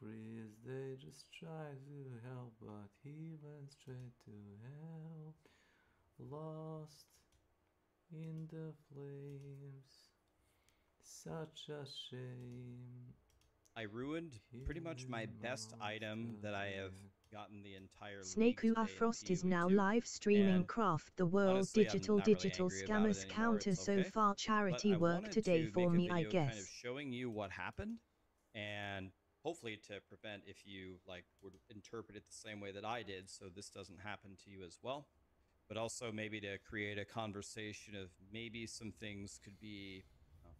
freeze. They just try to help, but he went straight to hell. Lost in the flames. Such a shame. I ruined pretty much my Human best item that I have monster. gotten the entire league today in S.W.Frost is now PoE2. live streaming And Craft the World honestly, I'm not really digital angry about it scammers anymore. counter It's so okay. far But charity I work wanted today to for make a me I video kind of guess. showing you what happened, and hopefully to prevent if you like would interpret it the same way that I did, so this doesn't happen to you as well. But also maybe to create a conversation of maybe some things could be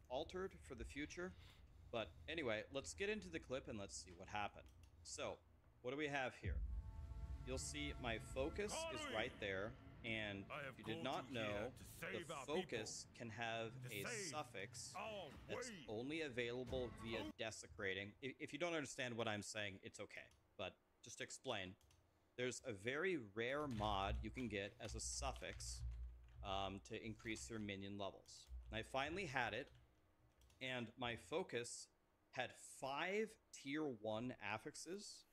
altered for the future. But anyway, let's get into the clip and let's see what happened. So, what do we have here? You'll see my focus is right there, and if you did not know, the focus can have a suffix that's only available via desecrating. If you don't understand what I'm saying, it's okay, but just to explain, there's a very rare mod you can get as a suffix to increase your minion levels. And I finally had it, and my focus had 5 tier 1 affixes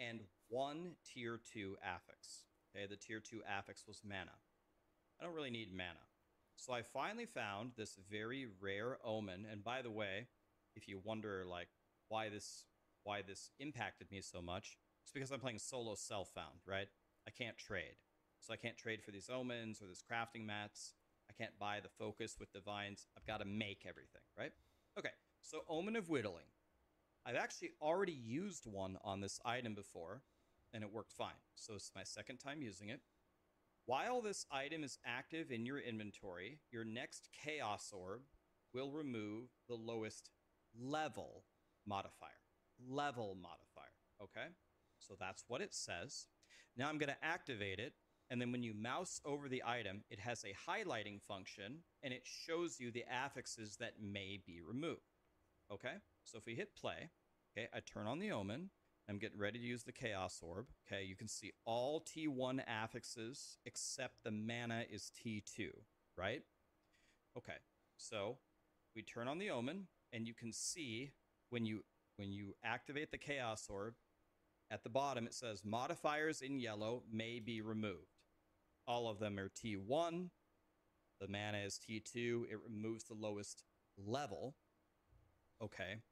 and 1 tier 2 affix. Okay, the tier 2 affix was mana. I don't really need mana. So I finally found this very rare omen, and by the way, if you wonder like why this impacted me so much, it's because I'm playing solo self-found, right? I can't trade. So I can't trade for these omens or this crafting mats. I can't buy the focus with divines. I've got to make everything, right? Okay, so Omen of Whittling. I've actually already used one on this item before, and it worked fine. So it's my second time using it. While this item is active in your inventory, your next Chaos Orb will remove the lowest level modifier. Level modifier, okay? So that's what it says. Now I'm going to activate it, and then when you mouse over the item, it has a highlighting function, and it shows you the affixes that may be removed, okay? So if we hit play, okay, I turn on the Omen. I'm getting ready to use the Chaos Orb. Okay, you can see all T1 affixes except the mana is T2, right? Okay, so we turn on the Omen, and you can see when you activate the Chaos Orb, at the bottom it says modifiers in yellow may be removed. All of them are T1. The mana is T2. It removes the lowest level. Okay,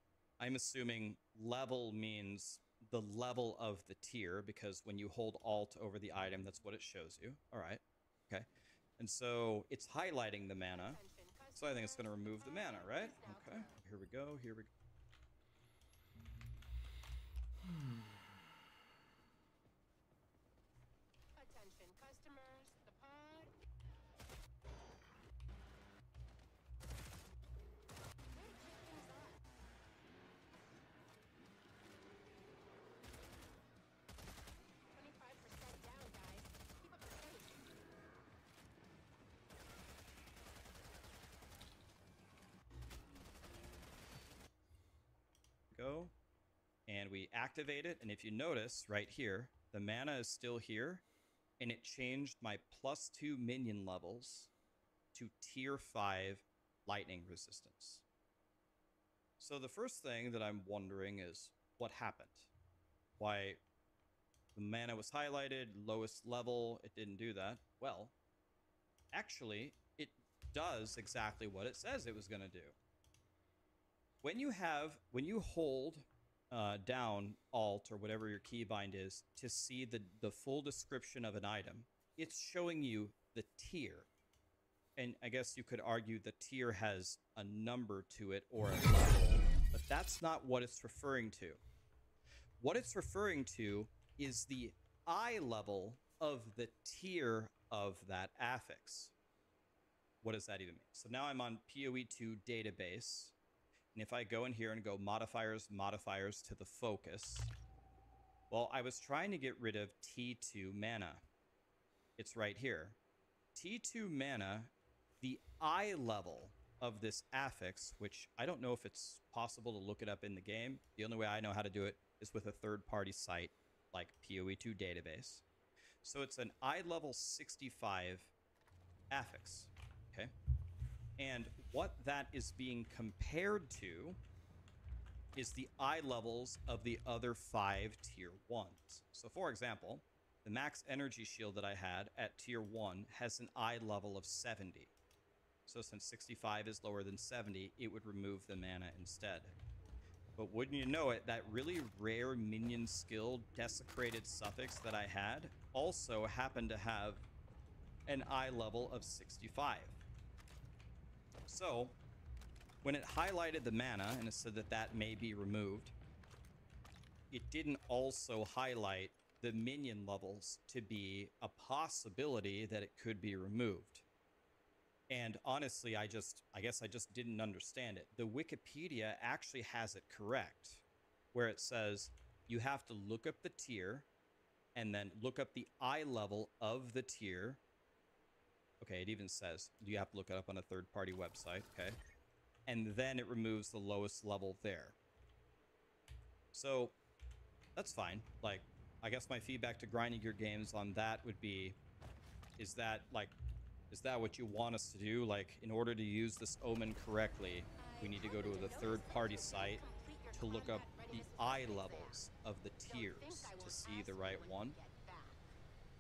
I'm assuming level means the level of the tier, because when you hold Alt over the item, that's what it shows you. All right. Okay. And so it's highlighting the mana. So I think it's going to remove the mana, right? Okay. Here we go. Here we go. Attention customers, the pod. Way to kick things off. 25% down, guys. Keep up the pace. Go. And we activate it. And if you notice right here, the mana is still here. And it changed my +2 minion levels to tier 5 lightning resistance. So the first thing that I'm wondering is what happened? Why the mana was highlighted, lowest level, it didn't do that. Well, actually, it does exactly what it says it was going to do. When you hold down Alt or whatever your keybind is to see the full description of an item, it's showing you the tier. And I guess you could argue the tier has a number to it or a level, but that's not what it's referring to. What it's referring to is the eye level of the tier of that affix. What does that even mean? So now I'm on PoE2 database. And if I go in here and go modifiers to the focus, well, I was trying to get rid of T2 mana. It's right here. T2 mana, the eye level of this affix, which I don't know if it's possible to look it up in the game. The only way I know how to do it is with a third-party site like PoE2 database. So it's an eye level 65 affix, okay? And what that is being compared to is the eye levels of the other 5 tier 1s. So for example, the max energy shield that I had at tier 1 has an eye level of 70. So since 65 is lower than 70, it would remove the mana instead. But wouldn't you know it, that really rare minion skill Desecrated Suffix that I had also happened to have an eye level of 65. So when it highlighted the mana and it said that that may be removed, it didn't also highlight the minion levels to be a possibility that it could be removed. And honestly, I guess I just didn't understand it. The Wikipedia actually has it correct, where it says you have to look up the tier and then look up the eye level of the tier. Okay, it even says you have to look it up on a third-party website, okay? And then it removes the lowest level there. So that's fine. Like, I guess my feedback to Grinding Gear Games on that would be, is that what you want us to do? Like, in order to use this omen correctly, we need to go to the third-party site to look up the eye levels of the tiers to see the right one.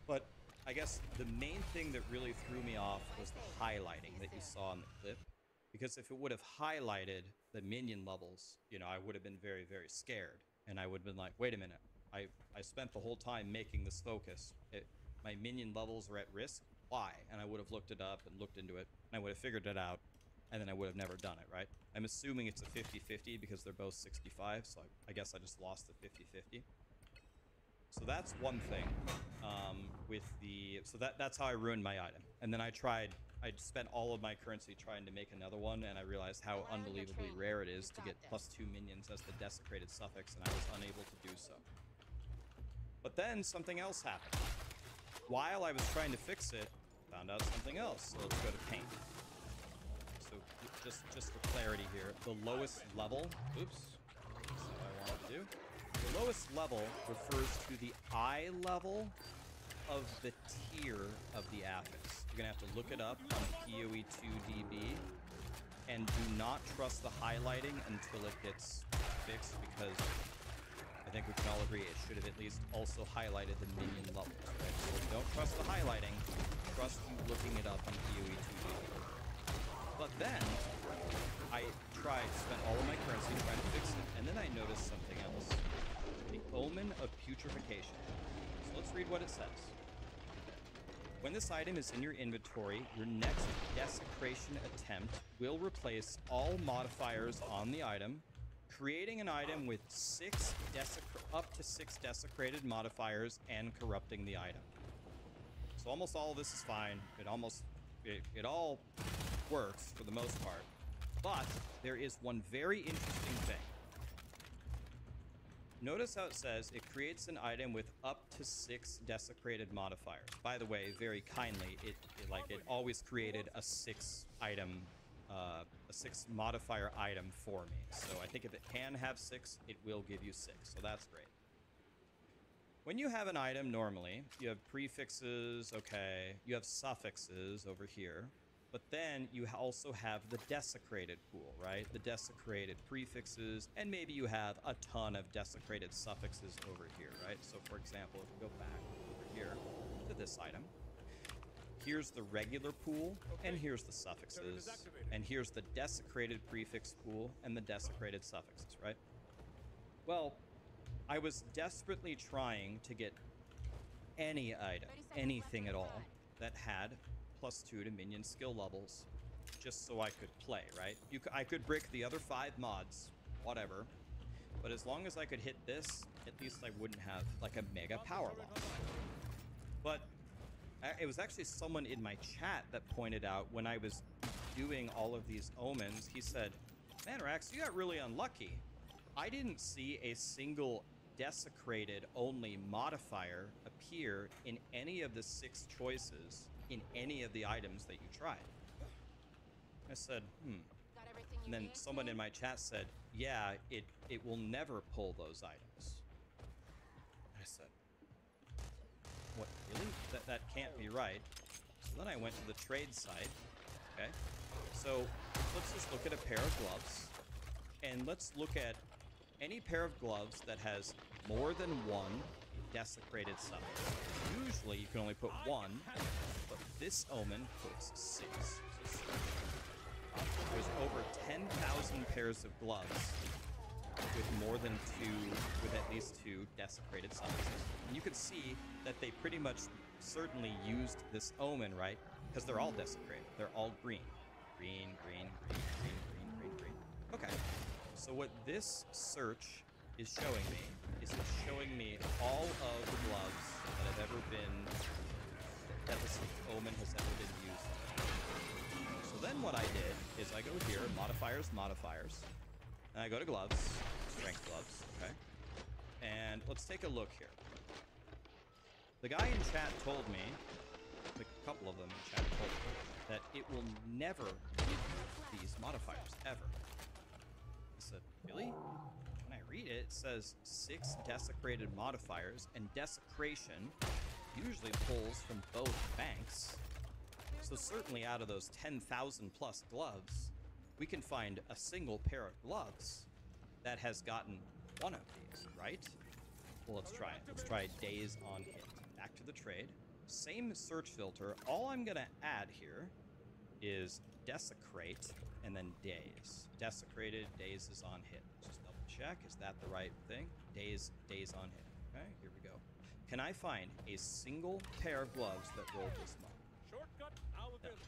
But I guess the main thing that really threw me off was the highlighting that you saw in the clip. Because if it would have highlighted the minion levels, you know, I would have been very, very scared. And I would have been like, wait a minute, I spent the whole time making this focus. My minion levels are at risk. Why? And I would have looked it up and looked into it, and I would have figured it out, and then I would have never done it, right? I'm assuming it's a 50-50 because they're both 65, so I guess I just lost the 50-50. So that's one thing that's how I ruined my item. And then I spent all of my currency trying to make another one, and I realized how unbelievably rare it is to get +2 minions as the Desecrated Suffix, and I was unable to do so. But then something else happened. While I was trying to fix it, found out something else. So let's go to paint. So just for clarity here, the lowest level, oops, that's not what I wanted to do. The lowest level refers to the eye level of the tier of the affix. You're gonna have to look it up on PoE2DB, and do not trust the highlighting until it gets fixed, because I think we can all agree it should have at least also highlighted the minion levels, right? So don't trust the highlighting, trust you looking it up on PoE2DB. But then, I spent all of my currency trying to fix it, and then I noticed something else. The Omen of Putrefaction. So let's read what it says. When this item is in your inventory, your next desecration attempt will replace all modifiers on the item, creating an item with up to 6 desecrated modifiers and corrupting the item. So almost all of this is fine. It all works for the most part. But there is one very interesting thing. Notice how it says it creates an item with up to 6 desecrated modifiers. By the way, very kindly, it always created a 6 item, a 6 modifier item for me. So I think if it can have 6, it will give you 6. So that's great. When you have an item normally, you have prefixes, okay, you have suffixes over here. But then you also have the desecrated pool, right? The desecrated prefixes, and maybe you have a ton of desecrated suffixes over here, right? So for example, if we go back over here to this item, here's the regular pool, and here's the suffixes, and here's the desecrated prefix pool and the desecrated suffixes, right? Well, I was desperately trying to get any item, anything at all, that had +2 to minion skill levels, just so I could play, right? I could brick the other 5 mods, whatever, but as long as I could hit this, at least I wouldn't have like a mega power loss. But it was actually someone in my chat that pointed out when I was doing all of these omens, he said, man, Rax, you got really unlucky. I didn't see a single desecrated only modifier appear in any of the 6 choices in any of the items that you tried. I said, And then someone in my chat said, yeah, it will never pull those items. I said, what, really? That can't be right. So then I went to the trade site, okay? So let's just look at a pair of gloves, and let's look at any pair of gloves that has more than one desecrated summon. Usually you can only put one, but this omen puts 6. There's over 10,000 pairs of gloves with more than 2, with at least 2 desecrated summons. And you can see that they pretty much certainly used this omen, right? Because they're all desecrated. They're all green. Green, green, green, green, green, green, green. Okay. So what this search is showing me is it's showing me all of the gloves that have ever been, that this omen has ever been used. So then what I did is I go here, modifiers, modifiers, and I go to gloves, strength gloves, okay? And let's take a look here. The guy in chat told me, a couple of them in chat told me, that it will never give you these modifiers, ever. I said, really? When I read it, it says 6 desecrated modifiers, and desecration usually pulls from both banks. So certainly out of those 10,000 plus gloves, we can find a single pair of gloves that has gotten one of these, right? Well, let's try it. Let's try days on hit. Back to the trade. Same search filter. All I'm gonna add here is desecrate and then days. Desecrated, days is on hit. Just double check. Is that the right thing? Days on hit. Okay, here we go. Can I find a single pair of gloves that roll this month? Shortcut now available.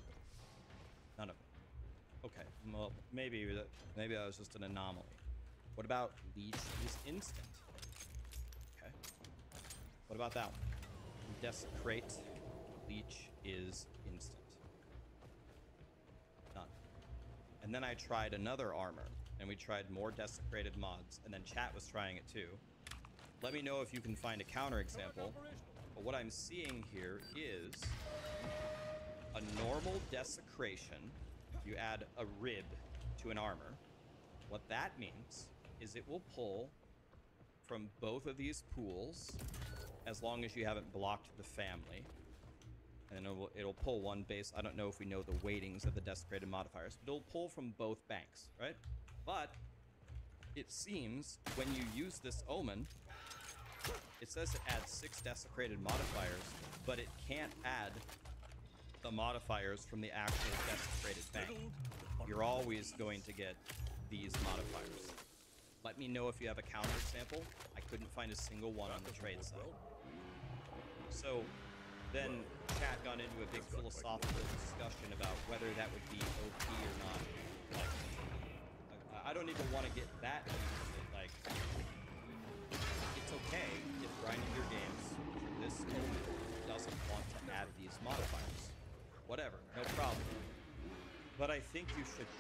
None of them. Okay, well, maybe that was just an anomaly. What about leech is instant? Okay. What about that one? Desecrate, leech is instant. None. And then I tried another armor, and we tried more desecrated mods, and then chat was trying it too. Let me know if you can find a counterexample. But what I'm seeing here is a normal desecration. You add a rib to an armor. What that means is it will pull from both of these pools as long as you haven't blocked the family. And it'll pull one base. I don't know if we know the weightings of the desecrated modifiers, but it'll pull from both banks, right? But it seems when you use this omen, it says it adds 6 desecrated modifiers, but it can't add the modifiers from the actual desecrated bank. You're always going to get these modifiers. Let me know if you have a counterexample. I couldn't find a single one on the trade site. So then chat got into a big philosophical discussion about whether that would be OP or not. Like, I don't even want to get that into it. Like, it's okay if grinding your games, this omen doesn't want to add these modifiers. Whatever, no problem. But I think you should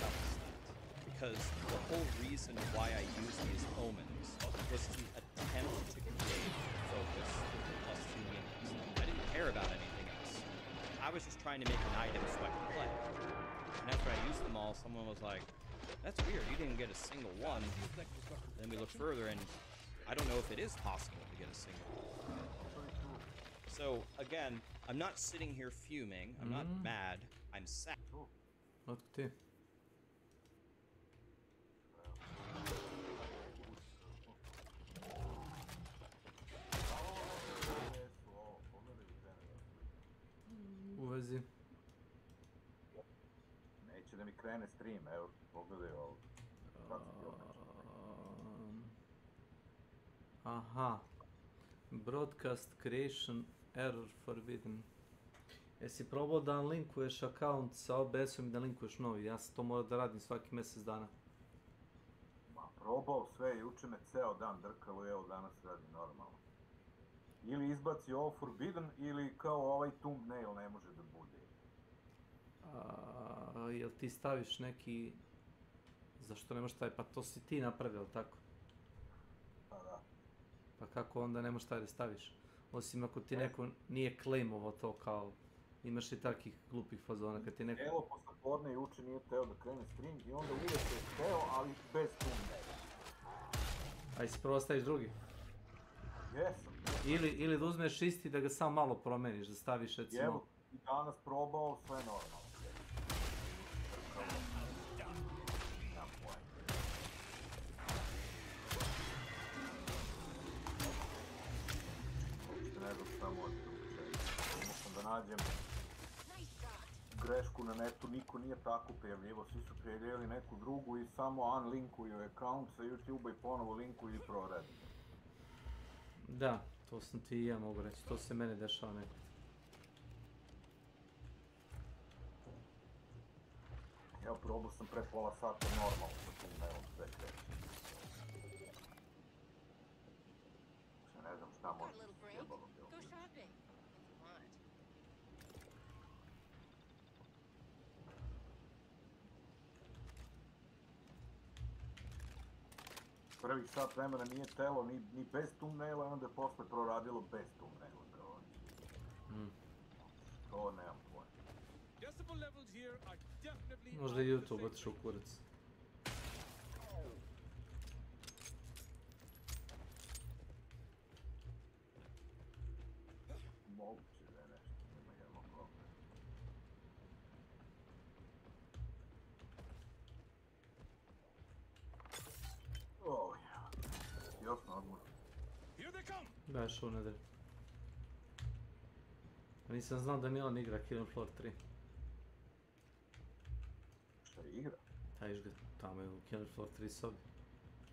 balance that, because the whole reason why I use these omens was to attempt to create focus plus 2 units. I didn't care about anything else. I was just trying to make an item so I could play. And after I used them all, someone was like, that's weird, you didn't get a single one. Then we looked further, and I don't know if it is possible to get a single one. So, again, I'm not sitting here fuming. I'm not mad. I'm sad. Otko ti? U vezi. Neće da mi krene stream, evo, pogledaj ovo. Aha. Broadcast creation error forbidden. Jesi probao da linkuješ account sa OBS-om i da linkuješ novi? Ja sam to morao da radim svaki mjesec dana. Ma, probao sve, juče me ceo dan drkalo i evo danas radi normalno. Ili izbaci ovo forbidden ili kao ovaj thumbnail ne može da bude. Jel ti staviš neki... Zašto nemaš taj? Pa to si ti napravio, tako? Pa da. Pa kako onda nemaš taj da staviš? Osim ako ti neko nije claimovo to kao... Imaš i takih glupih fazona kad ti neko... Evo, posle podne juče nije teo da krene stream i onda uvijek je teo, ali bez thumbnaila. Aj si prvo staviš drugi? Jesam. Ili da uzmeš isti da ga samo malo promeniš, da staviš recimo... Evo, i danas probao, sve normalno. nađem Nice shot. grešku na netu, niko nije tako prijavljivo, svi su prijavljivali neku drugu i samo unlinkuju account sa YouTube-a i ponovo linkuju i proradi. Da, to sam ti i ja mogu reći, to se meni dešava nekad. Evo, probao sam pre pola sata normalno sa tim mailom sve kreće. Ne znam šta Got a može little se break? sjebalo bilo. Go shopping. If you want. Prvih sat vremena nije telo ni bez thumbnaila, onda je posle proradilo bez thumbnaila. Kao, Mm. to nemam pojma. Decibel levels here are definitely Možda i out of the YouTube same otišao u kurac. Moguće da je nešto, nema jedno problem. Oh, ja. Još na odmor. Here they come. Da, je šao nedelj. Nisam znao da Milan igra Killing Floor 3. Šta je igra? Taj ga tamo je u Killing Floor 3 sobi.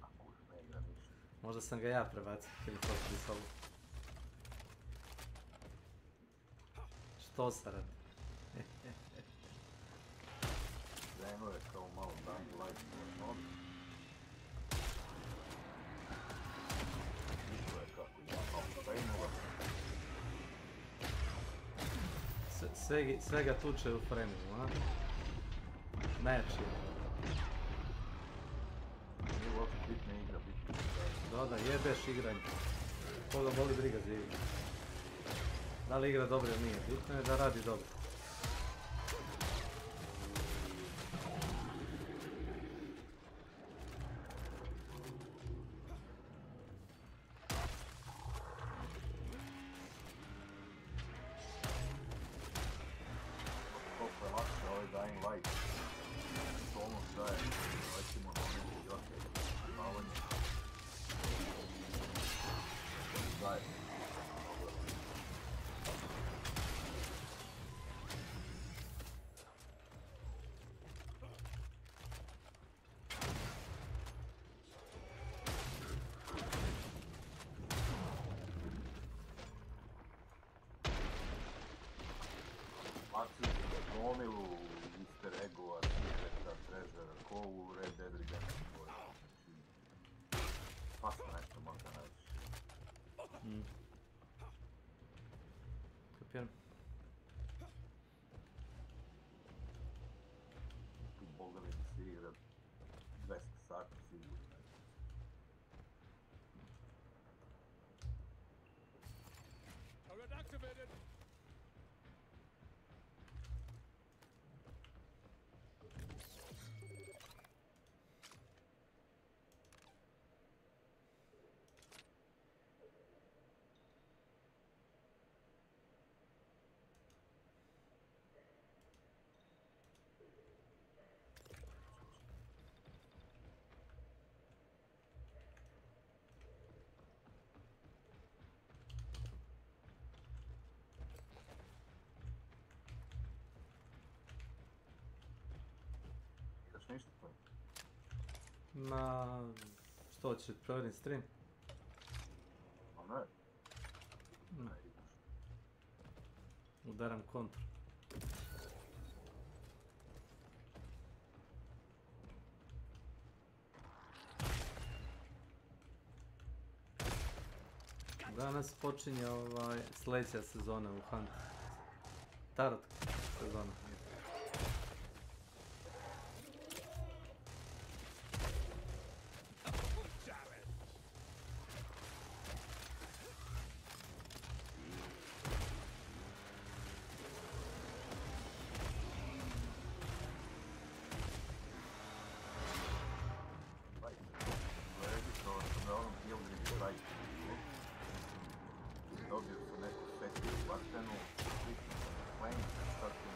A kuš, ne igra ništa. Možda sam ga ja prebacio u Killing Floor 3 sobu. Što se radi? Krenuo je kao malo Dying Light na novi. Vidio je kako ima malo frame-ova. Sve ga tuče u frame-u, a? Meč je. Nije uopće bitna igra, bitna igra. Da, jebeš igranje. Koga boli briga za igru. Da li igra dobro ili nije, bitno je da radi dobro. Koliko je lakše ovaj Dying Light. Stolno daje, recimo na neki jote, spavanje. Daje. Bacili su gomilu easter eggova, secreta, treasure, ko u Red Dead Redemption 2. Znači, svašta nešto možda naći. Kapiram. Tu boga mi da se igra 200 sati sigurno. Turret activated. Igraš ništa to? Ma... Što će, provjerim stream? A ne? Ne. Ne igraš. Udaram kontru. Danas počinje sljedeća sezona u Hunt. Tarot sezona. Registrovao sam na onom Pilgrim sajtu. Dobio sam neku sekciju baktenu, kliknuo sam na Flame, sad sam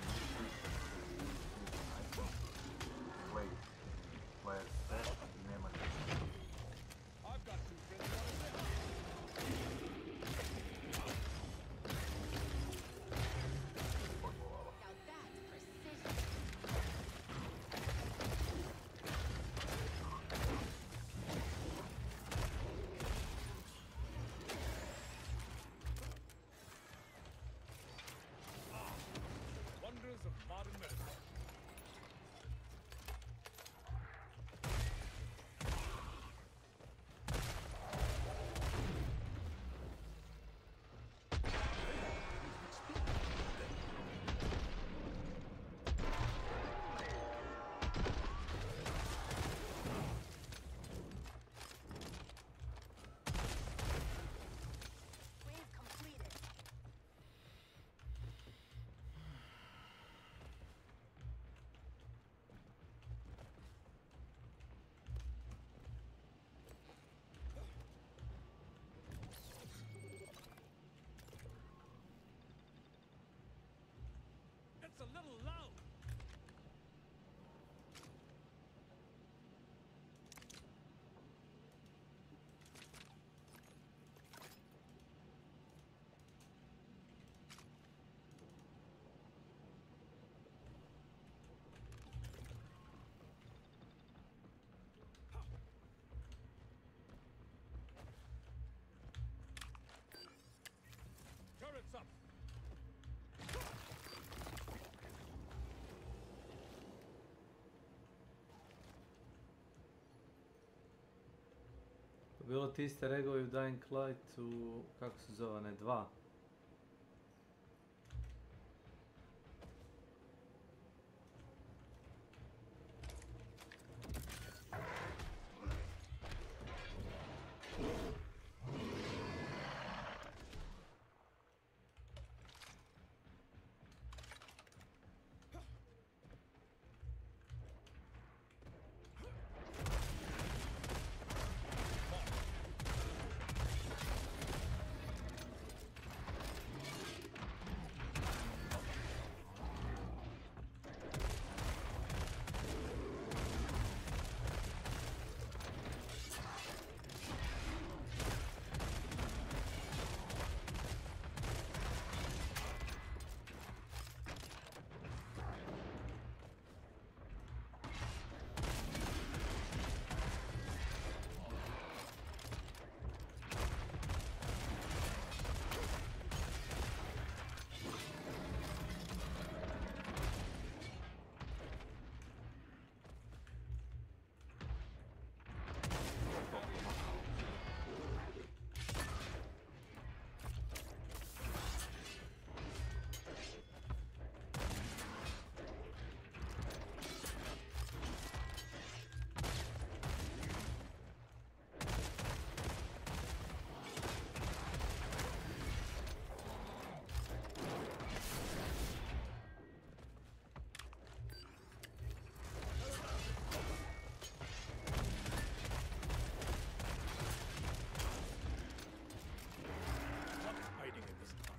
bilo ti iste regovi u Dying Light u, kako se zove, ne, 2. Hiding in this darkness.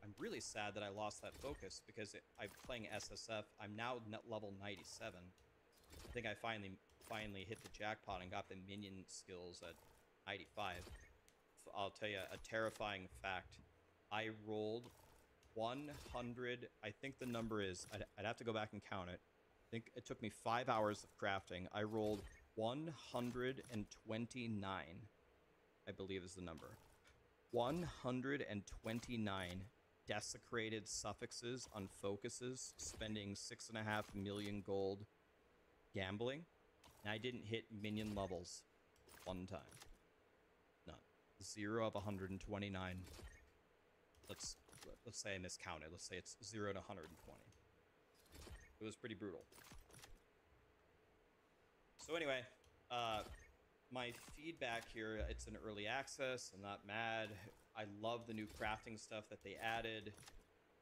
I'm really sad that I lost that focus because I'm playing SSF. I'm now level 97. I think I finally hit the jackpot and got the minion skills at 95. I'll tell you a terrifying fact. I rolled 100. I think the number is, I'd have to go back and count it. I think it took me 5 hours of crafting. I rolled 129, I believe is the number. 129 desecrated suffixes on focuses, spending 6.5 million gold gambling, and I didn't hit minion levels one time. None. 0 of 129. Let's say I miscounted. Let's say it's 0 to 120. It was pretty brutal. So anyway, my feedback here, it's an early access. I'm not mad. I love the new crafting stuff that they added.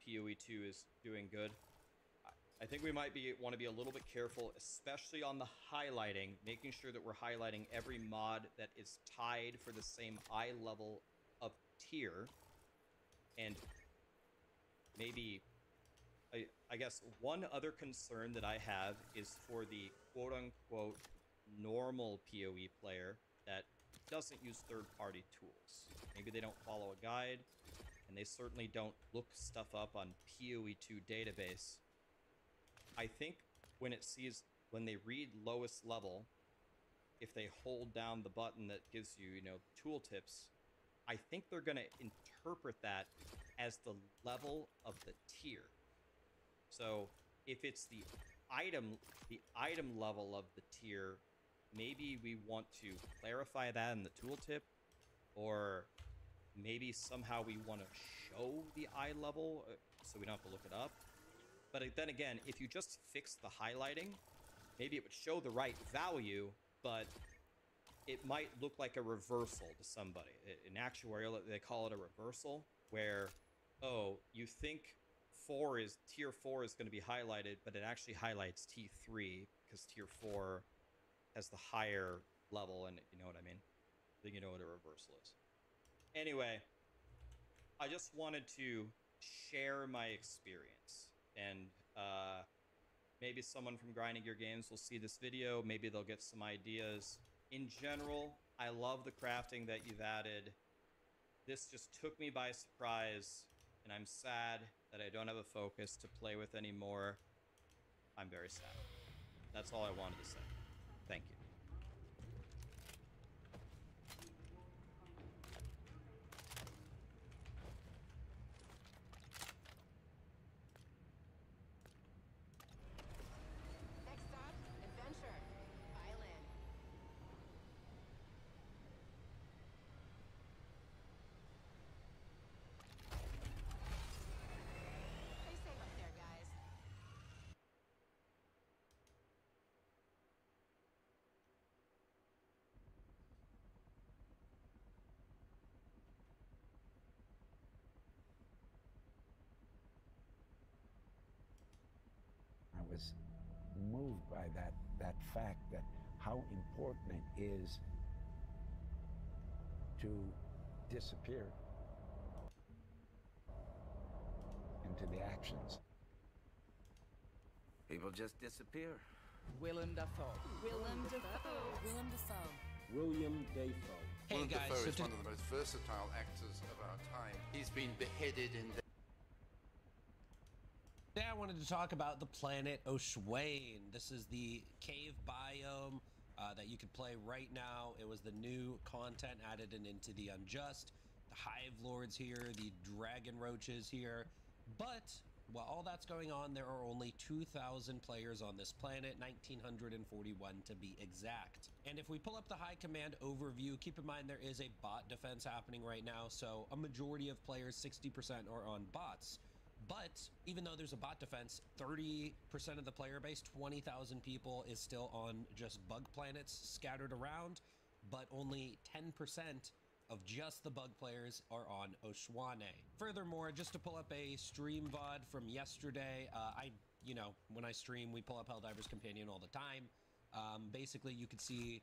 PoE 2 is doing good. I think we might want to be a little bit careful, especially on the highlighting, making sure that we're highlighting every mod that is tied for the same eye level of tier. And maybe, I guess one other concern that I have is for the quote-unquote normal PoE player that doesn't use third-party tools. Maybe they don't follow a guide, and they certainly don't look stuff up on PoE2 database. I think when they read lowest level, if they hold down the button that gives you, tooltips, I think they're going to interpret that as the level of the tier. So if it's the item level of the tier, maybe we want to clarify that in the tooltip, or maybe somehow we want to show the eye level so we don't have to look it up. But then again, if you just fix the highlighting, maybe it would show the right value, but it might look like a reversal to somebody. In actuarial, they call it a reversal, where, oh, you think tier 4 is going to be highlighted, but it actually highlights T3 because tier 4 has the higher level, and you know what I mean? Then you know what a reversal is. Anyway, I just wanted to share my experience, and maybe someone from Grinding Gear Games will see this video. Maybe they'll get some ideas. In general, I love the crafting that you've added. This just took me by surprise, and I'm sad that I don't have a focus to play with anymore. I'm very sad. That's all I wanted to say. Thank you. Next stop, adventure. Island. Stay safe up there, guys. I was moved by that fact, that how important it is to disappear into the actions. People just disappear. Willem Dafoe. Willem Dafoe. Willem Dafoe. William Dafoe. Hey Willem guys, Dafoe so is one of the most versatile actors of our time. He's been beheaded in today I wanted to talk about the planet Oshwain. This is the cave biome that you could play right now. It was the new content added into the Unjust. The Hive Lords here, the Dragon Roaches here. But while all that's going on, there are only 2,000 players on this planet, 1,941 to be exact. And if we pull up the high command overview, keep in mind there is a bot defense happening right now. So a majority of players, 60%, are on bots. But even though there's a bot defense, 30% of the player base, 20,000 people, is still on just bug planets scattered around, but only 10% of just the bug players are on Oshwane. Furthermore, just to pull up a stream VOD from yesterday, when I stream, we pull up Helldiver's Companion all the time. Basically, you could see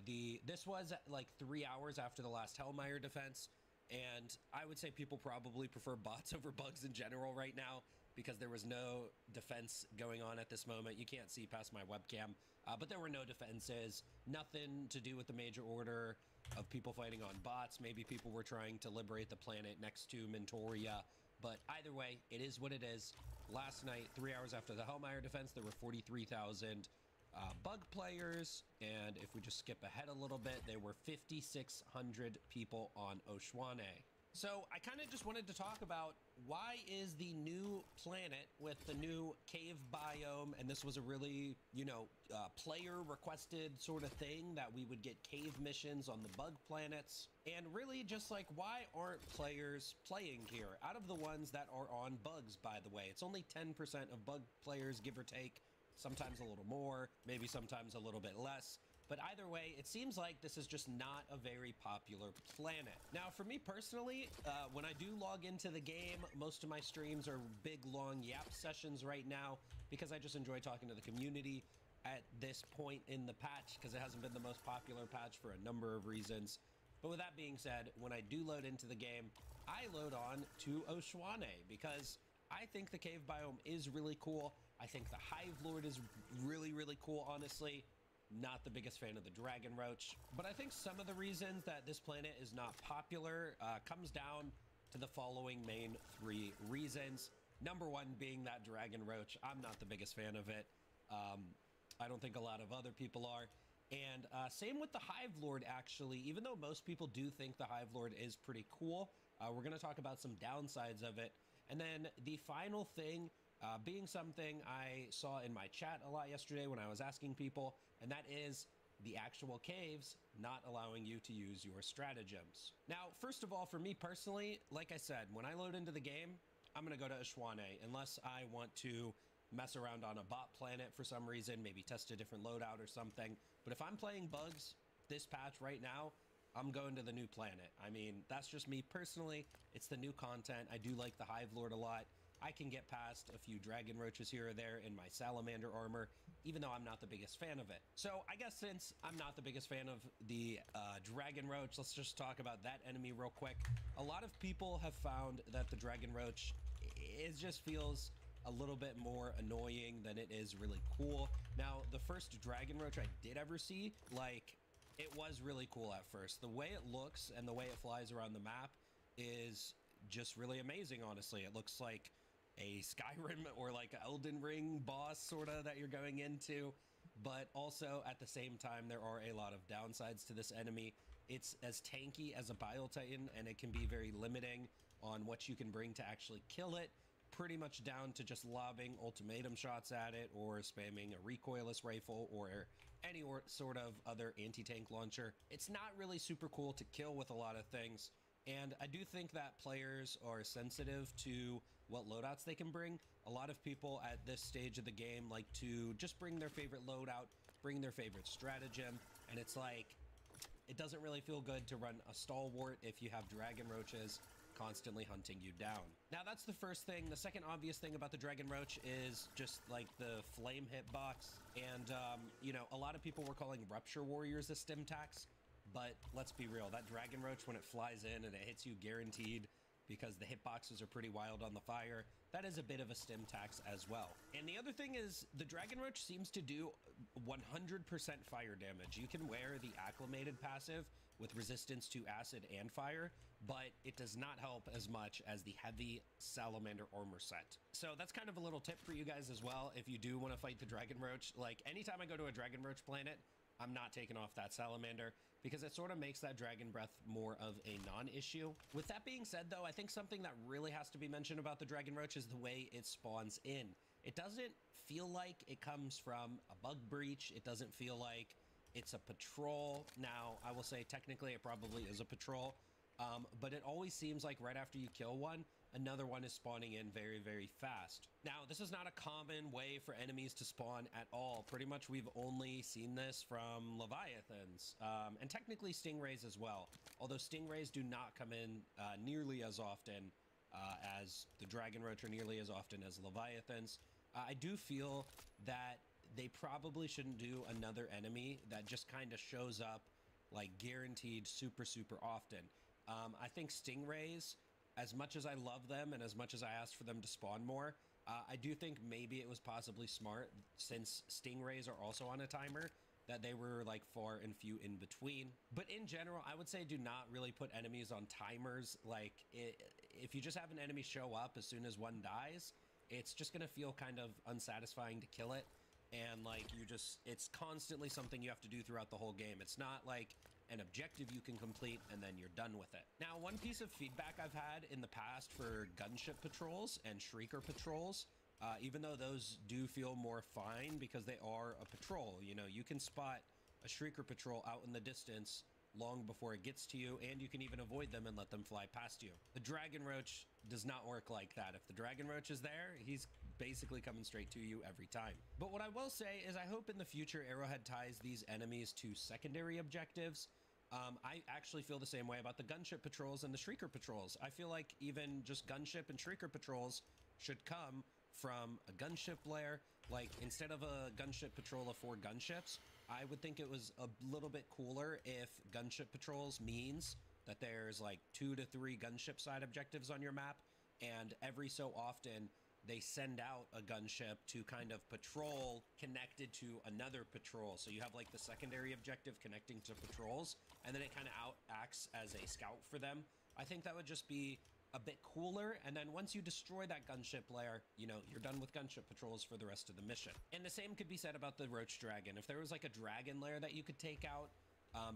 this was like 3 hours after the last Hellmire defense. And I would say people probably prefer bots over bugs in general right now because there was no defense going on at this moment. You can't see past my webcam, but there were no defenses, nothing to do with the major order. of people fighting on bots. Maybe people were trying to liberate the planet next to Mentoria. But either way, it is what it is. Last night, 3 hours after the Hellmire defense, there were 43,000 bug players. And if we just skip ahead a little bit, there were 5,600 people on Oshwane. So I kind of just wanted to talk about why is the new planet with the new cave biome, and this was a really, you know, player requested sort of thing that we would get cave missions on the bug planets, and really just like why aren't players playing here? Out of the ones that are on bugs, by the way, it's only 10% of bug players, give or take, sometimes a little more, maybe sometimes a little bit less. But either way, it seems like this is just not a very popular planet. Now, for me personally, when I do log into the game, most of my streams are big, long yap sessions right now because I just enjoy talking to the community at this point in the patch because it hasn't been the most popular patch for a number of reasons. But with that being said, when I do load into the game, I load on to Oshwane because I think the cave biome is really cool. I think the Hive Lord is really, really cool, honestly. Not the biggest fan of the Dragon Roach, but I think some of the reasons that this planet is not popular comes down to the following main 3 reasons. Number 1 being that Dragon Roach. I'm not the biggest fan of it. I don't think a lot of other people are. And same with the Hive Lord, actually. Even though most people do think the Hive Lord is pretty cool, we're going to talk about some downsides of it. And then the final thing being something I saw in my chat a lot yesterday when I was asking people, and that is the actual caves not allowing you to use your stratagems. Now, first of all, for me personally, like I said, when I load into the game, I'm going to go to Oshwane unless I want to mess around on a bot planet for some reason, maybe test a different loadout or something. But if I'm playing bugs this patch right now, I'm going to the new planet. I mean, that's just me personally. It's the new content. I do like the Hive Lord a lot. I can get past a few Dragon Roaches here or there in my Salamander armor, even though I'm not the biggest fan of it. So I guess since I'm not the biggest fan of the Dragon Roach, let's just talk about that enemy real quick. A lot of people have found that the Dragon Roach, it just feels a little bit more annoying than it is really cool. Now, the first Dragon Roach I did ever see, like, it was really cool at first. The way it looks and the way it flies around the map is just really amazing, honestly. It looks like a Skyrim or like an Elden Ring boss sort of that you're going into, but also at the same time there are a lot of downsides to this enemy. It's as tanky as a Bile Titan, and it can be very limiting on what you can bring to actually kill it, pretty much down to just lobbing ultimatum shots at it or spamming a recoilless rifle or any sort of other anti-tank launcher. It's not really super cool to kill with a lot of things. And I do think that players are sensitive to what loadouts they can bring. A lot of people at this stage of the game like to just bring their favorite loadout, bring their favorite stratagem, and it's like, it doesn't really feel good to run a stalwart if you have Dragon Roaches constantly hunting you down. Now that's the first thing. The second obvious thing about the Dragon Roach is just like the flame hitbox. And, you know, a lot of people were calling Rupture Warriors a stim tax. But let's be real, that Dragon Roach, when it flies in and it hits you guaranteed because the hitboxes are pretty wild on the fire, that is a bit of a stim tax as well. And the other thing is, the Dragon Roach seems to do 100% fire damage. You can wear the Acclimated passive with resistance to acid and fire, but it does not help as much as the heavy Salamander armor set. So that's kind of a little tip for you guys as well if you do want to fight the Dragon Roach. Like, anytime I go to a Dragon Roach planet, I'm not taking off that Salamander because it sort of makes that Dragon Breath more of a non-issue. With that being said, though, I think something that really has to be mentioned about the Dragon Roach is the way it spawns in. It doesn't feel like it comes from a bug breach. It doesn't feel like it's a patrol. Now, I will say technically it probably is a patrol, but it always seems like right after you kill one, another one is spawning in very, very fast. Now, this is not a common way for enemies to spawn at all. Pretty much we've only seen this from Leviathans, and technically Stingrays as well. Although Stingrays do not come in nearly as often as the Dragon Roach, or nearly as often as Leviathans. I do feel that they probably shouldn't do another enemy that just kind of shows up like guaranteed super, super often. I think Stingrays, as much as I love them and as much as I asked for them to spawn more, I do think maybe it was possibly smart, since Stingrays are also on a timer, that they were like far and few in between. But in general, I would say do not really put enemies on timers. Like if you just have an enemy show up as soon as one dies, it's just gonna feel kind of unsatisfying to kill it. And like it's constantly something you have to do throughout the whole game. It's not like an objective you can complete and then you're done with it. Now, one piece of feedback I've had in the past for gunship patrols and shrieker patrols, even though those do feel more fine because they are a patrol, you know, you can spot a shrieker patrol out in the distance long before it gets to you, and you can even avoid them and let them fly past you. The Dragon Roach does not work like that. If the Dragon Roach is there, he's basically coming straight to you every time. But what I will say is I hope in the future Arrowhead ties these enemies to secondary objectives. I actually feel the same way about the gunship patrols and the shrieker patrols. I feel like even just gunship and shrieker patrols should come from a gunship layer. Like instead of a gunship patrol of 4 gunships, I would think it was a little bit cooler if gunship patrols means that there's like 2 to 3 gunship side objectives on your map, and every so often they send out a gunship to kind of patrol connected to another patrol. So you have like the secondary objective connecting to patrols, and then it kind of acts as a scout for them. I think that would just be a bit cooler. And then once you destroy that gunship layer, you know, you're done with gunship patrols for the rest of the mission. And the same could be said about the Roach Dragon. If there was like a dragon layer that you could take out,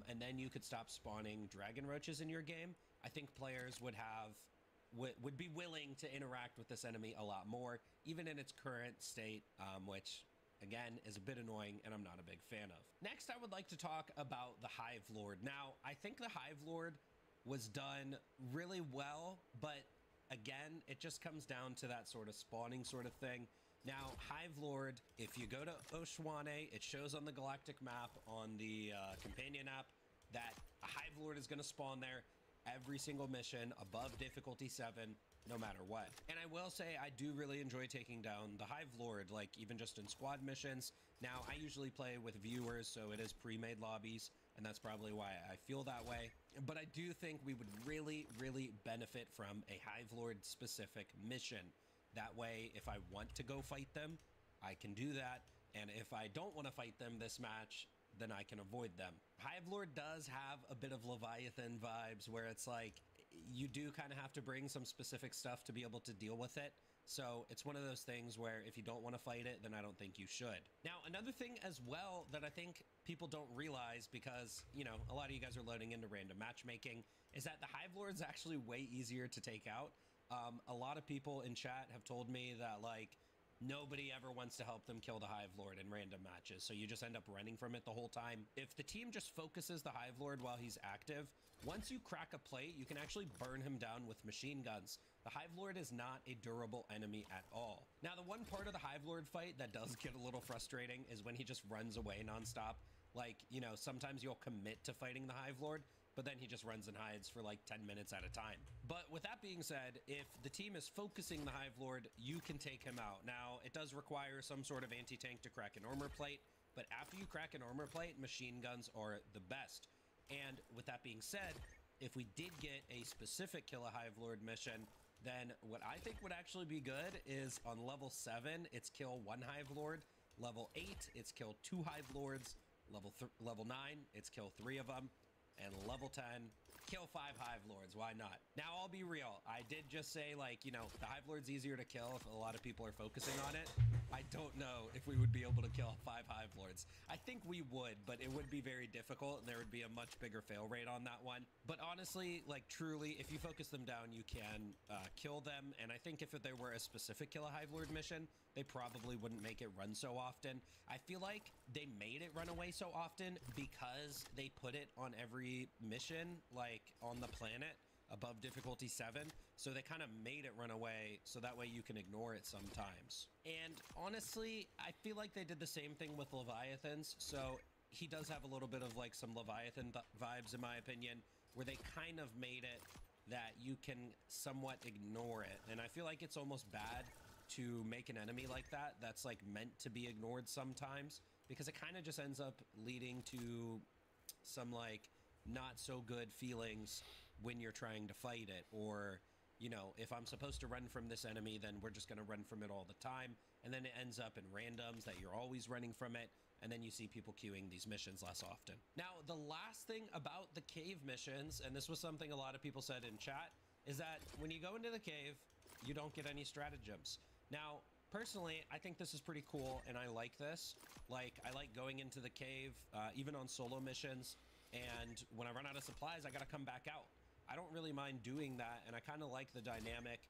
and then you could stop spawning dragon roaches in your game, I think players would be willing to interact with this enemy a lot more, even in its current state, which again is a bit annoying and I'm not a big fan of. Next, I would like to talk about the Hive Lord. Now, I think the Hive Lord was done really well, but again, it just comes down to that sort of spawning sort of thing. Now, Hive Lord, if you go to Oshwane, it shows on the galactic map on the companion app that a Hive Lord is going to spawn there every single mission above difficulty 7, no matter what. And I will say I do really enjoy taking down the Hive Lord, like even just in squad missions. Now, I usually play with viewers, so it is pre-made lobbies, and that's probably why I feel that way. But I do think we would really, really benefit from a Hive Lord specific mission. That way, if I want to go fight them, I can do that. And if I don't want to fight them this match, then I can avoid them. Hive Lord does have a bit of Leviathan vibes where it's like you do kind of have to bring some specific stuff to be able to deal with it. So it's one of those things where if you don't want to fight it, then I don't think you should. Now, another thing as well that I think people don't realize, because, you know, a lot of you guys are loading into random matchmaking, is that the Hive Lord's actually way easier to take out. A lot of people in chat have told me that, like, nobody ever wants to help them kill the Hive Lord in random matches, so you just end up running from it the whole time. If the team just focuses the Hive Lord while he's active, once you crack a plate, you can actually burn him down with machine guns. The Hive Lord is not a durable enemy at all. Now, the one part of the Hive Lord fight that does get a little frustrating is when he just runs away nonstop. Like, you know, sometimes you'll commit to fighting the Hive Lord, but then he just runs and hides for like 10 minutes at a time. But with that being said, if the team is focusing the Hive Lord, you can take him out. Now, it does require some sort of anti-tank to crack an armor plate, but after you crack an armor plate, machine guns are the best. And with that being said, if we did get a specific Kill a Hive Lord mission, then what I think would actually be good is on level 7, it's kill 1 Hive Lord. Level 8, it's kill 2 Hive Lords. Level 9, it's kill 3 of them. And level 10, kill 5 Hive Lords. Why not? Now, I'll be real. I did just say, like, you know, the Hive Lord's easier to kill if a lot of people are focusing on it. I don't know if we would be able to kill 5 Hive Lords. I think we would, but it would be very difficult, and there would be a much bigger fail rate on that one. But honestly, like, truly, if you focus them down, you can kill them. And I think if there were a specific Kill a Hive Lord mission, they probably wouldn't make it run so often. I feel like they made it run away so often because they put it on every mission, like on the planet above difficulty 7. So they kind of made it run away so that way you can ignore it sometimes. And honestly, I feel like they did the same thing with Leviathans. So he does have a little bit of like some Leviathan vibes in my opinion, where they kind of made it that you can somewhat ignore it. And I feel like it's almost bad to make an enemy like that that's like meant to be ignored sometimes, because it kind of just ends up leading to some like not so good feelings when you're trying to fight it. Or, you know, if I'm supposed to run from this enemy, then we're just going to run from it all the time, and then it ends up in randoms that you're always running from it. and then you see people queuing these missions less often. Now, the last thing about the cave missions, and this was something a lot of people said in chat, is that when you go into the cave, you don't get any stratagems. Now, personally, I think this is pretty cool, and I like this. Like, I like going into the cave, even on solo missions, and when I run out of supplies, I gotta come back out. I don't really mind doing that, and I kind of like the dynamic.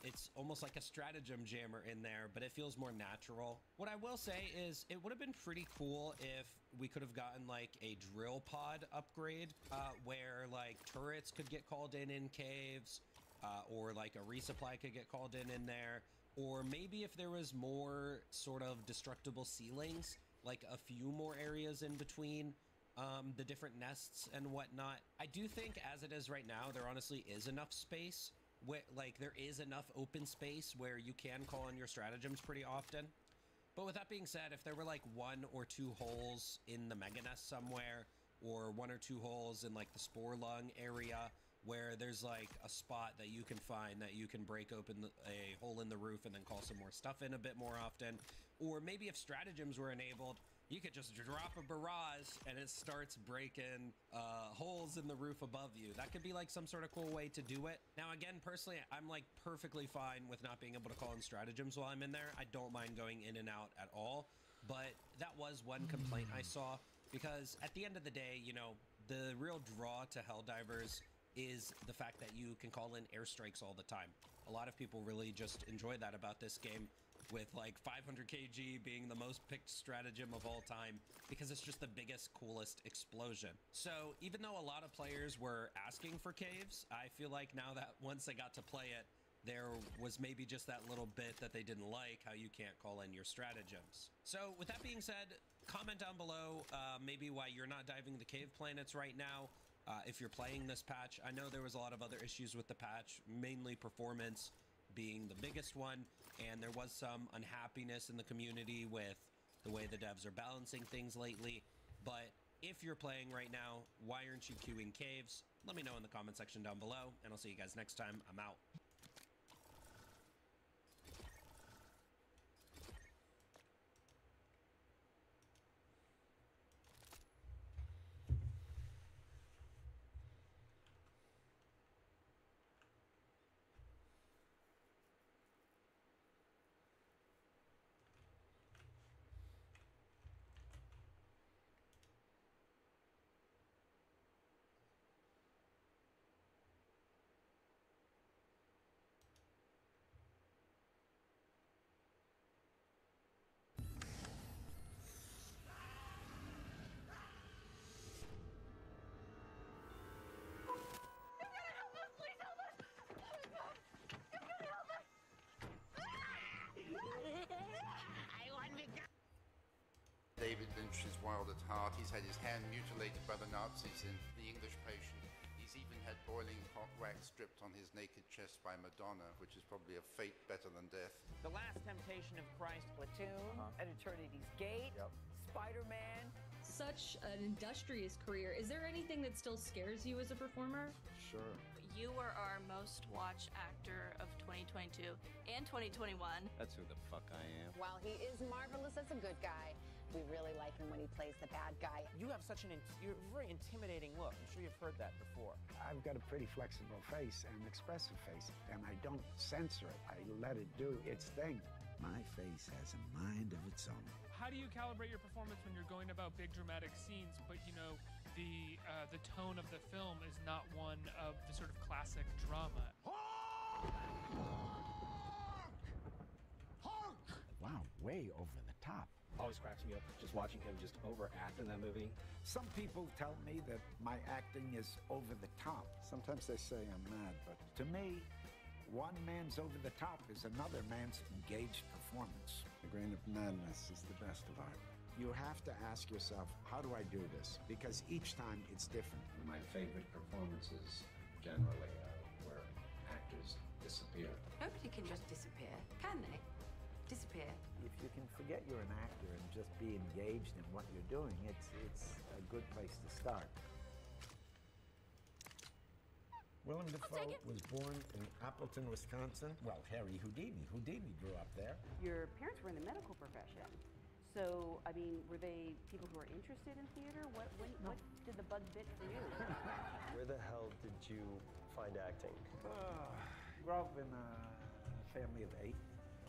It's almost like a stratagem jammer in there, but it feels more natural. What I will say is it would have been pretty cool if we could have gotten like a drill pod upgrade, where like turrets could get called in caves, or like a resupply could get called in there, or maybe if there was more sort of destructible ceilings, like a few more areas in between the different nests and whatnot. I do think as it is right now, there honestly is enough space where like there is enough open space where you can call in your stratagems pretty often. But with that being said, if there were like 1 or 2 holes in the mega nest somewhere, or 1 or 2 holes in like the spore lung area where there's like a spot that you can find that you can break open a hole in the roof and then call some more stuff in a bit more often, or maybe if stratagems were enabled, you could just drop a barrage and it starts breaking holes in the roof above you. That could be like some sort of cool way to do it. Now, again, personally, I'm like perfectly fine with not being able to call in stratagems while I'm in there. I don't mind going in and out at all. But that was one complaint I saw, because at the end of the day, you know, the real draw to Helldivers is the fact that you can call in airstrikes all the time. A lot of people really just enjoy that about this game, with like 500 kg being the most picked stratagem of all time, because it's just the biggest, coolest explosion. So even though a lot of players were asking for caves, I feel like now that once they got to play it, there was maybe just that little bit that they didn't like, how you can't call in your stratagems. So with that being said, comment down below maybe why you're not diving the cave planets right now. If you're playing this patch, I know there was a lot of other issues with the patch, mainly performance being the biggest one, and there was some unhappiness in the community with the way the devs are balancing things lately. But if you're playing right now, why aren't you queuing caves? Let me know in the comment section down below, and I'll see you guys next time. I'm out. David Lynch's Wild at Heart. He's had his hand mutilated by the Nazis in The English Patient. He's even had boiling hot wax stripped on his naked chest by Madonna, which is probably a fate better than death. The Last Temptation of Christ, Platoon, At Eternity's Gate, Spider-Man. Such an industrious career. Is there anything that still scares you as a performer? Sure. You were our most watched actor of 2022 and 2021. That's who the fuck I am. While he is marvelous as a good guy, we really like him when he plays the bad guy. You have such you're a very intimidating look. I'm sure you've heard that before. I've got a pretty flexible face and expressive face, and I don't censor it. I let it do its thing. My face has a mind of its own. How do you calibrate your performance when you're going about big dramatic scenes, but you know, the tone of the film is not one of the sort of classic drama? Wow, way over the top. Always cracks me up just watching him just overact in that movie. Some people tell me that my acting is over the top. Sometimes they say I'm mad, but To me, one man's over the top is another man's engaged performance. a grain of madness is the best of art. You have to ask yourself, how do I do this? Because each time it's different. My favorite performances generally are where actors disappear. Nobody can just disappear, can they? Disappear. If you can forget you're an actor and just be engaged in what you're doing, it's a good place to start. Willem Dafoe was born in Appleton, Wisconsin. Well, Harry Houdini. Houdini grew up there. Your parents were in the medical profession. So, I mean, were they people who were interested in theater? What did the bug bit for you? Where the hell did you find acting? Grew up in a family of 8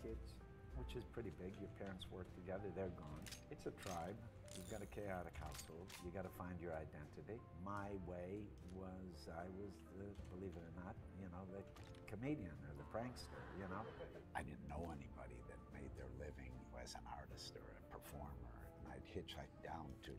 kids, which is pretty big. Your parents work together, they're gone. It's a tribe. You've got a chaotic household. You got to find your identity. My way was, I was the, believe it or not, you know, the comedian or the prankster, you know. I didn't know anybody that made their living as an artist or a performer. And I'd hitchhike down to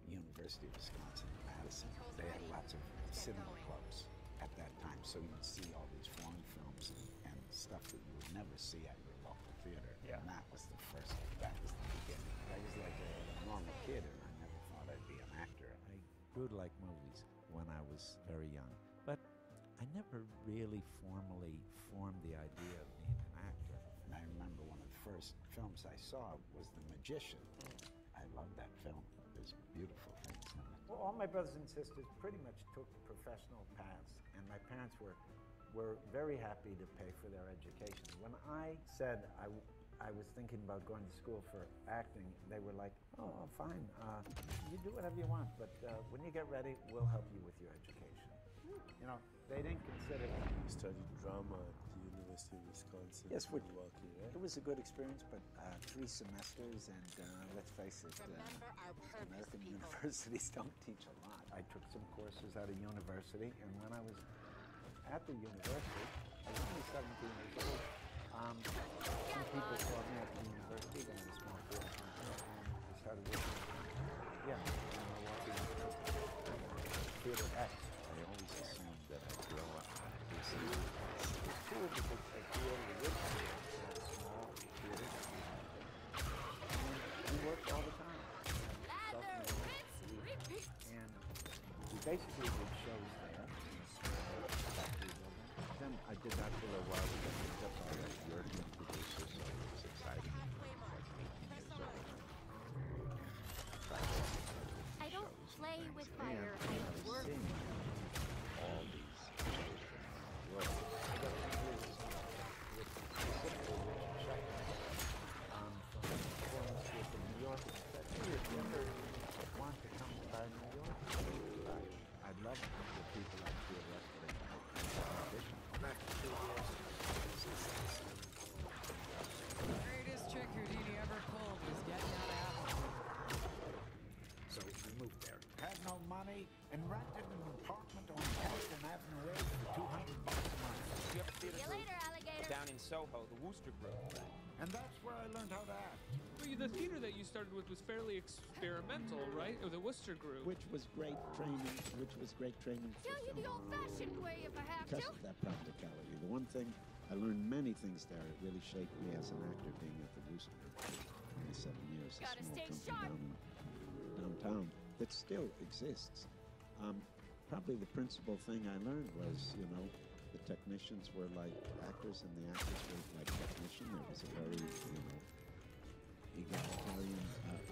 University of Wisconsin in Madison. They had lots of cinema clubs at that time, so you'd see all these foreign films and stuff that you would never see at your local theater. Yeah. And that was the beginning. I was like a normal kid, and I never thought I'd be an actor. I grew to like movies when I was very young, but I never really formally formed the idea of being an actor. And I remember one of the first films I saw was The Magician. I loved that film. There's beautiful things in it. Well, all my brothers and sisters pretty much took professional paths, and my parents were very happy to pay for their education. When I said I was thinking about going to school for acting, they were like, oh, fine, you do whatever you want, but when you get ready, we'll help you with your education. You know, they didn't consider it. You studied drama at the University of Wisconsin. Yes, Milwaukee, right? it was a good experience, but 3 semesters, and let's face it, American universities don't teach a lot. I took some courses at a university, and when I was at the university, I was only 17 years old. Some people saw me at the university, they had a small theater company, and I started working in Milwaukee Theater X. I always assumed that I'd grow up at this. It's cool because I grew up in the small theater. And we worked all the time. And we basically did shows there in a small factory building. Then I did that for a little while. We got picked up by a European producer, so it was exciting. I don't play with fire, I work with it. All these shows from the world. I got some years with specifically Richard Schechter from performance with in New York. And said, hey, if you ever want to come to New York, I'd love to come to people like Theodore Westwood and audition. The greatest trick Houdini ever pulled was getting out of Apple. So I moved there. Had no money and rented an apartment on Boston Avenue A for $200 a month. You ever see See you later, alligator. down in Soho, the Wooster Group? And that's where I learned how to act. Well, the theater that you started with was fairly experimental, right? Or the Wooster Group. Which was great training. Tell you the old-fashioned way if I have Because to. of that practicality. The one thing, I learned many things there. It really shaped me as an actor being at the Wooster for 27 years. Gotta a small stay company sharp. downtown that still exists. Probably the principal thing I learned was, you know, the technicians were like actors and the actors were like technicians. There was a very, you know, egalitarian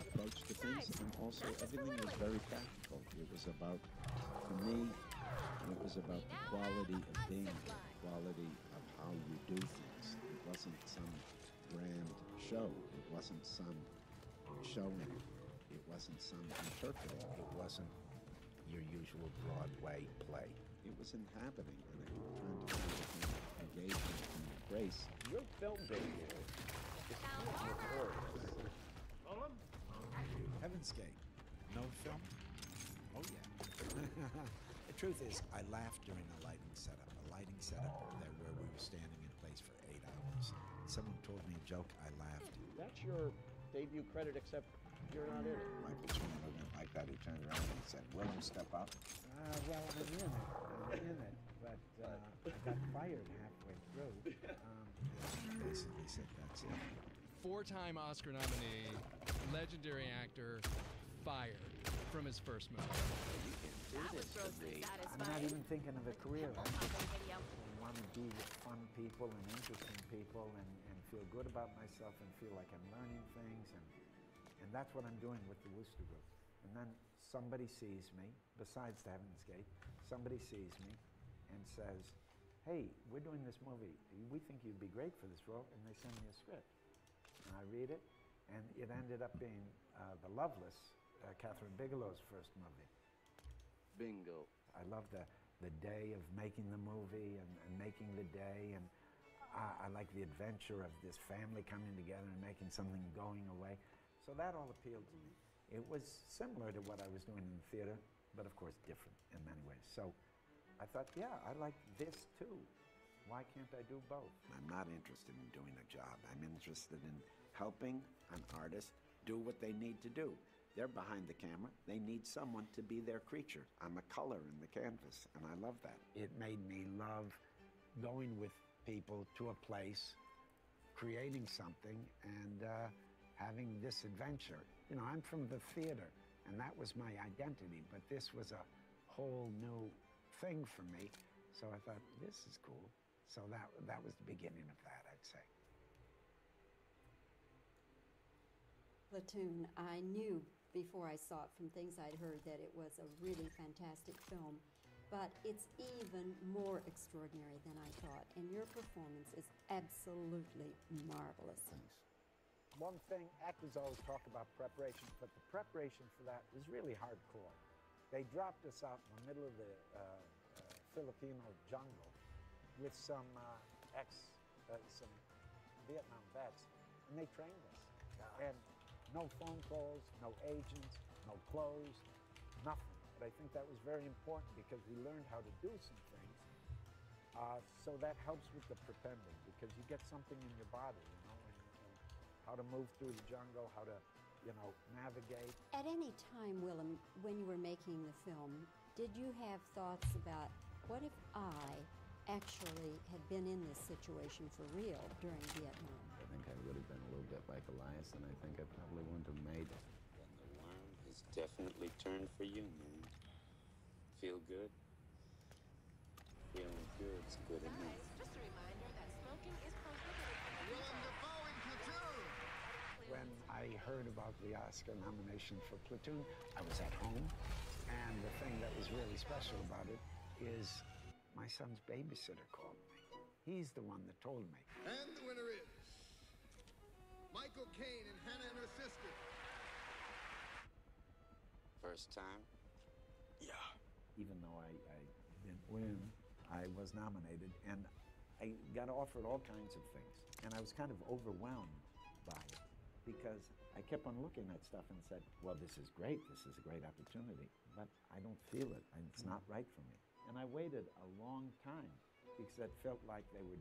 approach to things, and also everything was very practical. It was about, for me, it was about the quality of being, the quality of how you do things. It wasn't some grand show. It wasn't some showing. It wasn't some interpreting. It wasn't your usual Broadway play. It was inhabiting and trying to find a kind of engagement and embrace. Your film debut is notorious. Heaven's Gate. No film? Oh, yeah. The truth is, I laughed during a lighting setup. A lighting setup there where we were standing in place for 8 hours. Someone told me a joke, I laughed. That's your debut credit, except you're not in it. Michael Chandler went like that. He turned around and he said, Willem, step up. Well, I'm in it. But I got fired halfway through. Basically said, that's it. 4-time Oscar nominee, legendary actor, fired from his first movie. I'm not even thinking of a career. I want to be with fun people and interesting people and feel good about myself and feel like I'm learning things. And that's what I'm doing with the Wooster Group. And then somebody sees me, besides the Heaven's Gate, somebody sees me and says, hey, we're doing this movie. We think you'd be great for this role. And they send me a script. And I read it, And it ended up being The Loveless, Catherine Bigelow's first movie. Bingo. I love the day of making the movie and making the day, and I like the adventure of this family coming together and making something going away. So that all appealed to me. It was similar to what I was doing in the theater, but of course different in many ways. So I thought, yeah, I like this too. Why can't I do both? I'm not interested in doing a job. I'm interested in helping an artist do what they need to do. They're behind the camera. They need someone to be their creature. I'm a color in the canvas, and I love that. It made me love going with people to a place, creating something, and having this adventure. You know, I'm from the theater, and that was my identity, but this was a whole new thing for me. So I thought, this is cool. So that was the beginning of that, I'd say. Platoon, I knew before I saw it from things I'd heard that it was a really fantastic film, but it's even more extraordinary than I thought, and your performance is absolutely marvelous. Thanks. One thing, actors always talk about preparation, but the preparation for that was really hardcore. They dropped us out in the middle of the Filipino jungle with some some Vietnam vets, and they trained us. And no phone calls, no agents, no clothes, nothing. But I think that was very important because we learned how to do some things. So that helps with the pretending because you get something in your body, you know, and how to move through the jungle, how to, you know, navigate. At any time, Willem, when you were making the film, did you have thoughts about what if I actually had been in this situation for real during Vietnam? I think I would have been a little bit like Elias, and I think I probably wouldn't have made it. Then the worm has definitely turned for you, man. Feel good? Feeling good's good enough. Just a reminder that smoking is prohibited. Willem Dafoe in Platoon! When I heard about the Oscar nomination for Platoon, I was at home, and the thing that was really special about it is my son's babysitter called me. He's the one that told me. And the winner is Michael Caine and Hannah and her sister. First time? Yeah. Even though I didn't win, I was nominated, and I got offered all kinds of things. And I was kind of overwhelmed by it because I kept on looking at stuff and said, well, this is great. This is a great opportunity, but I don't feel it, and it's not right for me. And I waited a long time because it felt like they were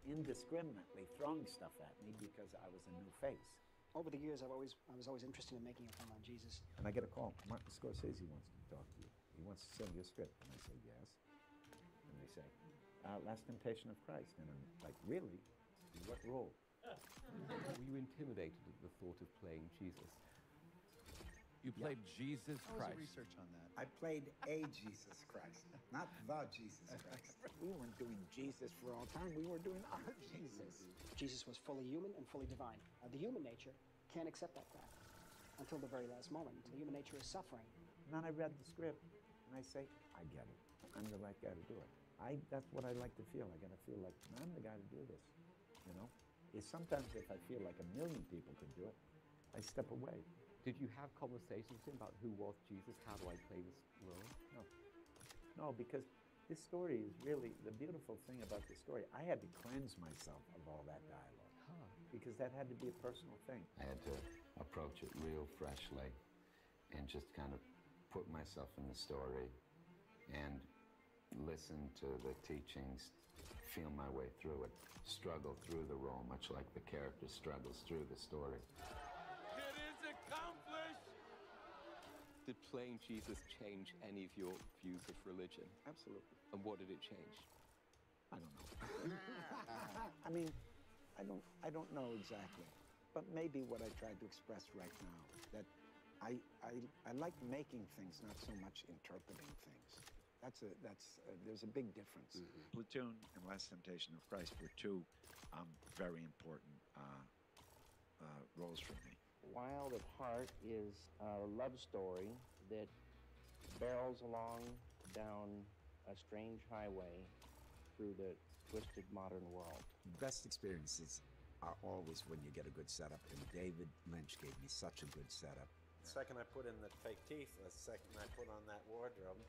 indiscriminately throwing stuff at me because I was a new face. Over the years, I was always interested in making a film on Jesus. And I get a call, Martin Scorsese wants to talk to you. He wants to send you a script. And I say, yes. And they say, Last Temptation of Christ. And I'm like, really? What role? Were you intimidated at the thought of playing Jesus? You played Jesus Christ. What was the research on that? I played a Jesus Christ, not the Jesus Christ. We weren't doing Jesus for all time. We were doing our Jesus. Jesus was fully human and fully divine. The human nature can't accept that fact until the very last moment, until human nature is suffering. And then I read the script, and I say, I get it. I'm the right guy to do it. That's what I like to feel. I got to feel like I'm the guy to do this, you know? Sometimes if I feel like a million people could do it, I step away. Did you have conversations with him about who was Jesus? How do I play this role? No, because this story is really, the beautiful thing about this story, I had to cleanse myself of all that dialogue. Because that had to be a personal thing. I had to approach it real freshly and just kind of put myself in the story and listen to the teachings, feel my way through it, struggle through the role, much like the character struggles through the story. It is accomplished! Did playing Jesus change any of your views of religion? Absolutely. And what did it change? I don't know. I mean, I don't know exactly, but maybe what I tried to express right now, that I like making things, not so much interpreting things. There's a big difference. Platoon and Last Temptation of Christ were two very important roles for me. Wild at Heart is a love story that barrels along down a strange highway through the twisted modern world. Best experiences are always when you get a good setup, and David Lynch gave me such a good setup. The second I put in the fake teeth, the second I put on that wardrobe,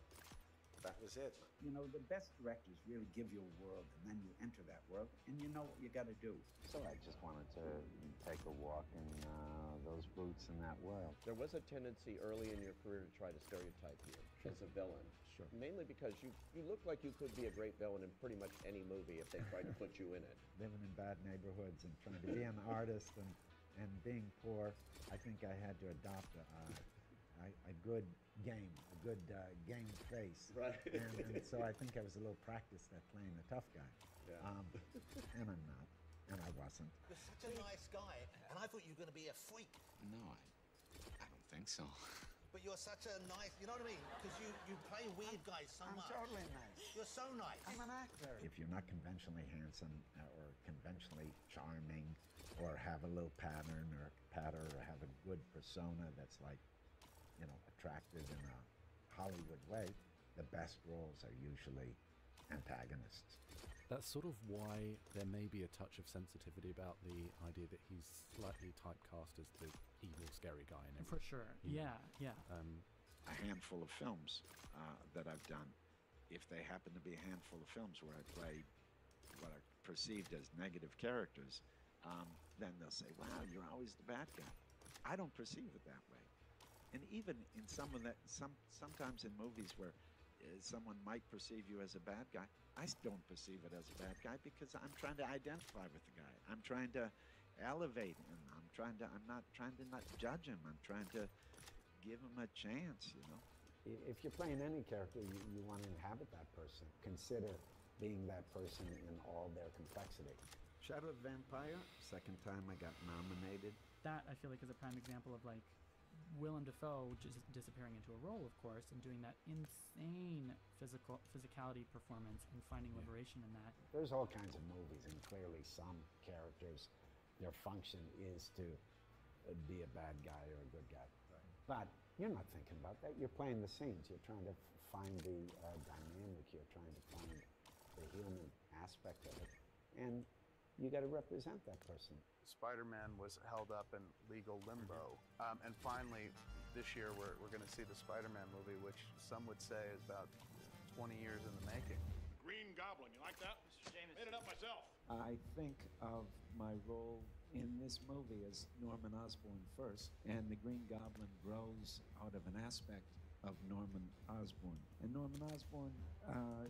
that was it. You know, the best directors really give you a world, and then you enter that world, and you know what you got to do. So I just wanted to take a walk in those boots in that world. There was a tendency early in your career to try to stereotype you as a villain. Sure. Mainly because you look like you could be a great villain in pretty much any movie if they tried to put you in it. Living in bad neighborhoods and trying to be an artist and being poor, I think I had to adopt a good game, a good game face. Right. And so I think I was a little practiced at playing the tough guy. Yeah. And I'm not, and I wasn't. You're such a nice guy, and I thought you were going to be a freak. No, I don't think so. But you're such a nice, you know what I mean? Because you play weird guys so much. I'm totally nice. You're so nice. I'm an actor. If you're not conventionally handsome or conventionally charming or have a little pattern or patter or have a good persona that's like, you know, attractive in a Hollywood way, the best roles are usually antagonists. That's sort of why there may be a touch of sensitivity about the idea that he's slightly typecast as the evil, scary guy. And For sure. Yeah. A handful of films that I've done, if they happen to be a handful of films where I play what are perceived as negative characters, then they'll say, wow, you're always the bad guy. I don't perceive it that way. And even in sometimes in movies where someone might perceive you as a bad guy, I don't perceive it as a bad guy because I'm trying to identify with the guy. I'm trying to elevate him. I'm not trying to not judge him. I'm trying to give him a chance, you know. If you're playing any character, you want to inhabit that person. Consider being that person in all their complexity. Shadow of the Vampire, second time I got nominated. That, I feel like, is a prime example of, like, Willem Dafoe just disappearing into a role, of course, and doing that insane physicality performance and finding liberation in that. There's all kinds of movies, and clearly some characters, their function is to be a bad guy or a good guy. Right. But you're not thinking about that. You're playing the scenes. You're trying to find the dynamic. You're trying to find the human aspect of it. And you got to represent that person. Spider-Man was held up in legal limbo. And finally, this year, we're going to see the Spider-Man movie, which some would say is about 20 years in the making. Green Goblin, you like that? Mr. Jameson. Made it up myself. I think of my role in this movie as Norman Osborn first, and the Green Goblin grows out of an aspect of Norman Osborn. And Norman Osborn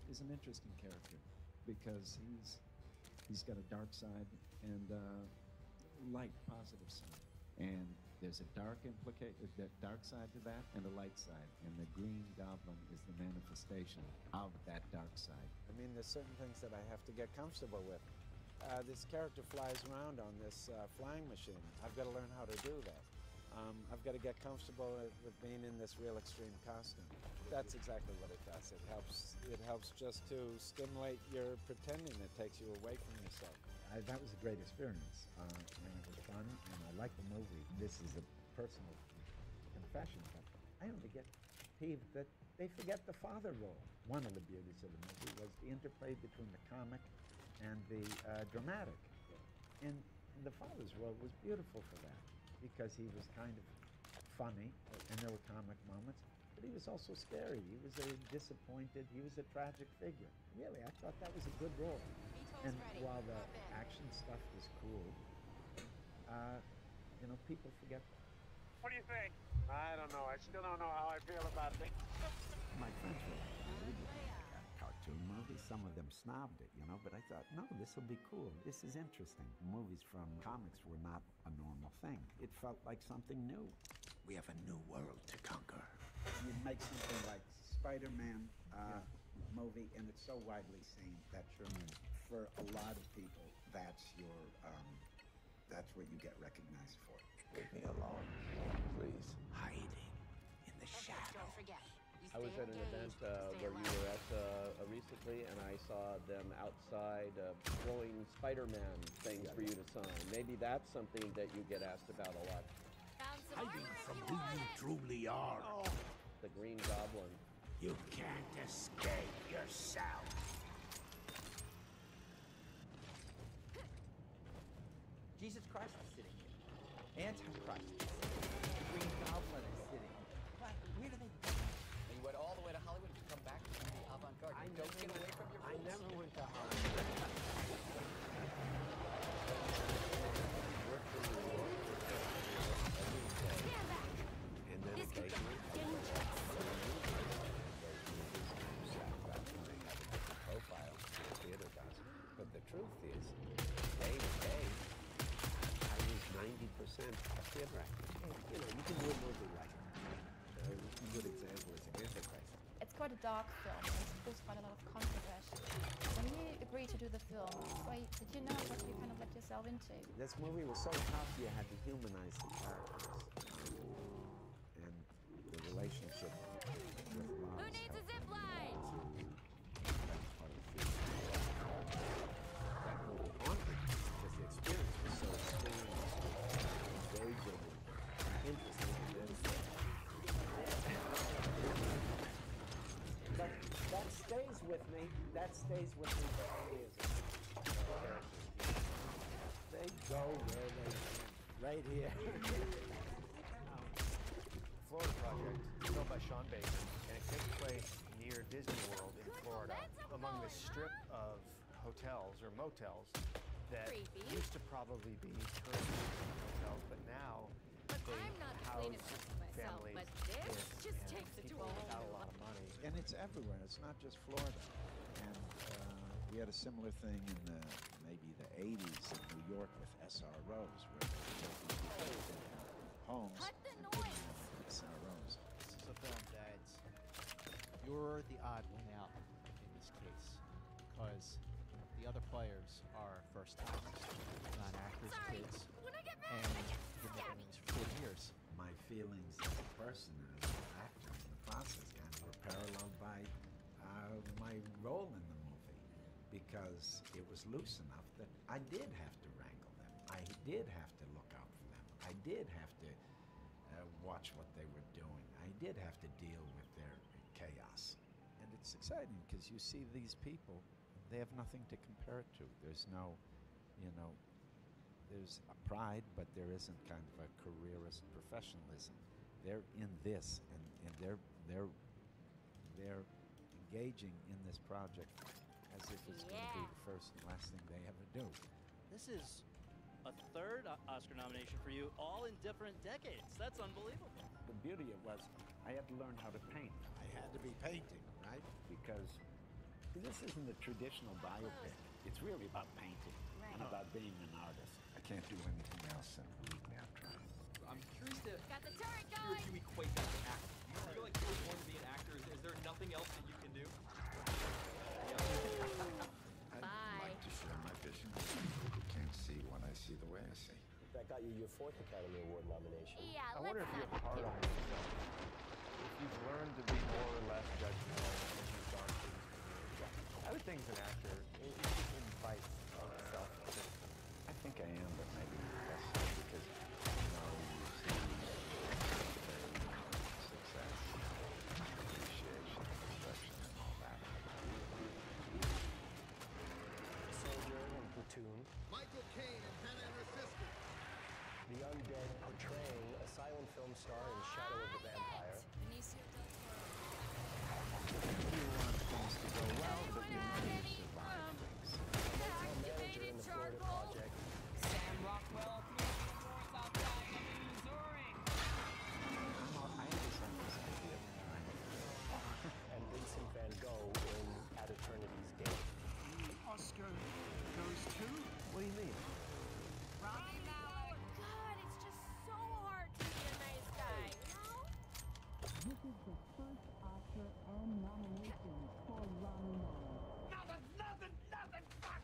is an interesting character because he's got a dark side and light, positive side. And there's a dark side to that and a light side. And the Green Goblin is the manifestation of that dark side. I mean, there's certain things that I have to get comfortable with. This character flies around on this flying machine. I've got to learn how to do that. I've got to get comfortable with being in this real extreme costume. That's exactly what it does. It helps just to stimulate your pretending. It takes you away from yourself. That was a great experience, and it was fun, and I like the movie. This is a personal confession, but I only get peeved that they forget the father role. One of the beauties of the movie was the interplay between the comic and the dramatic. And the father's role was beautiful for that, because he was kind of funny, and there were comic moments, but he was also scary. He was a disappointed, he was a tragic figure. Really, I thought that was a good role. And while the action stuff was cool, you know, people forget that. What do you think? I don't know. I still don't know how I feel about it. My friends were really good at cartoon movies. Some of them snobbed it, you know, but I thought, no, this will be cool. This is interesting. Movies from comics were not a normal thing. It felt like something new. We have a new world to conquer. You make something like Spider-Man movie, and it's so widely seen that for a lot of people, that's what you get recognized for. Leave me alone, please. Hiding in the shadow. Don't forget. I was at an event where you were at recently, and I saw them outside throwing Spider-Man things for you to sign. Maybe that's something that you get asked about a lot. Hiding from who you truly are. The Green Goblin. You can't escape yourself. Jesus Christ is sitting here. Antichrist is sitting here. Green Goblin is sitting here. Where do they go? And you went all the way to Hollywood to come back to the avant-garde. You don't get away from your roots. I never went to Hollywood. And then occasionally, profile the theater does. But the truth is, day to day, I use 90% of theater actors. You know, you can do a movie like a good example is Antichrist. It's quite a dark film, and there's quite a lot of controversy. When you agreed to do the film, did you know what you kind of let yourself into? This movie was so tough, you had to humanize the characters. And the relationship with love. Who needs a zip line? That's part of the feeling. That movie haunted me because the experience was so extreme, so engaging, and interesting. But that stays with me. That stays with me for years. They go where they right here. Florida Project, filmed by Sean Baker, and it takes place near Disney World in Florida, among the strip of hotels or motels that used to probably be tourism hotels, but now they house families people without a lot of money. And it's everywhere. It's not just Florida. And we had a similar thing in maybe the 80s in New York with SROs, where they were taking homes and putting them in SROs. This is a film that you're the odd one out in this case, because the other players are first timers, not actors, kids, and you've been doing this for 40 years. My feelings as a person, as an actor in the process, kind of were paralleled by my role in the movie, because it was loose enough that I did have to wrangle them. I did have to look out for them. I did have to watch what they were doing. I did have to deal with their chaos. And it's exciting because you see these people, they have nothing to compare it to. There's no, there's a pride, but there isn't kind of a careerist professionalism. They're in this, and they're engaging in this project as if it's going to be the first and last thing they ever do. This is a third Oscar nomination for you, all in different decades. That's unbelievable. The beauty of it was I had to learn how to paint. I had to be painting, right? Because this isn't a traditional biopic. It's really about painting and about being an artist. I can't do anything else than read now trying. I'm curious to Got the turret hear going. if you equate that to acting. Do you feel like you were born to be an actor? Is there nothing else that you can do? Bye. I'd like to share my vision. People can't see what I see the way I see. That got you your 4th Academy Award nomination. Yeah, I wonder if you're hard on yourself. If you've learned to be more or less judgmental as you've gone through this career. I would think as an actor, it invites itself. I think I am, but maybe less so because you see success, appreciation, perfection, and all that. Soldier and Platoon. Michael Caine and Hannah and her sister. The Undead portraying a silent film star in Shadow of the Vampire. Benicio del Toro. You want things to go well, but you need to survive things. Hotel manager in the Florida Project. Sam Rockwell, 3 doors outside of Missouri. I just like this idea of trying to And Vincent Van Gogh in At Eternity's Gate. Oscar goes to? What do you mean? Rocky Mallard. God, it's just so hard to be a nice guy, you know? This is the first Oscar and nomination for Rami Malek. Nothing, fuck!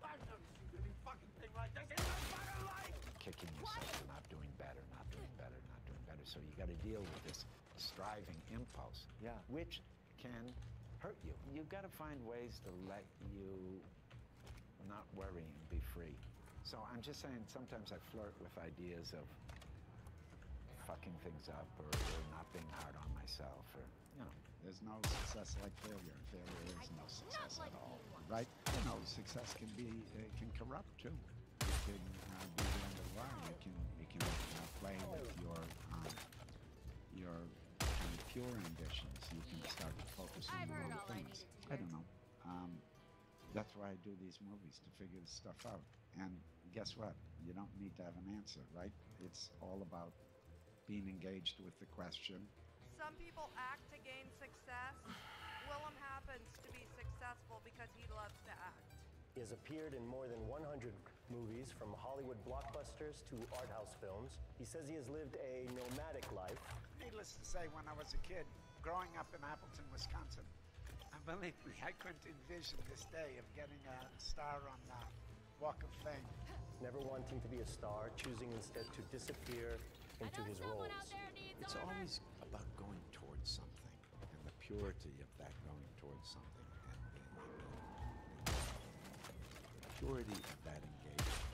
I've never seen any fucking thing like this in my fucking life! kicking yourself for not doing better, not doing better, not doing better. So you got to deal with this striving impulse, which can hurt you. You've got to find ways to let you not worry and be free. So I'm just saying, sometimes I flirt with ideas of fucking things up or not being hard on myself, or, you know. There's no success like failure, and failure is no success at all, right? You know, success can be, can corrupt too. It can be are. You can play with your kind of pure ambitions. You can start to focus on the wrong things. I don't know. That's why I do these movies, to figure this stuff out. And guess what? You don't need to have an answer, right? It's all about being engaged with the question. Some people act to gain success. Willem happens to be successful because he loves to act. He has appeared in more than 100 movies, from Hollywood blockbusters to art house films. He says he has lived a nomadic life. Needless to say, when I was a kid, growing up in Appleton, Wisconsin, believe me, I couldn't envision this day of getting a star on the Walk of Fame. Never wanting to be a star, choosing instead to disappear into his roles. It's always about going towards something, and the purity of that going towards something, and the purity of that engagement.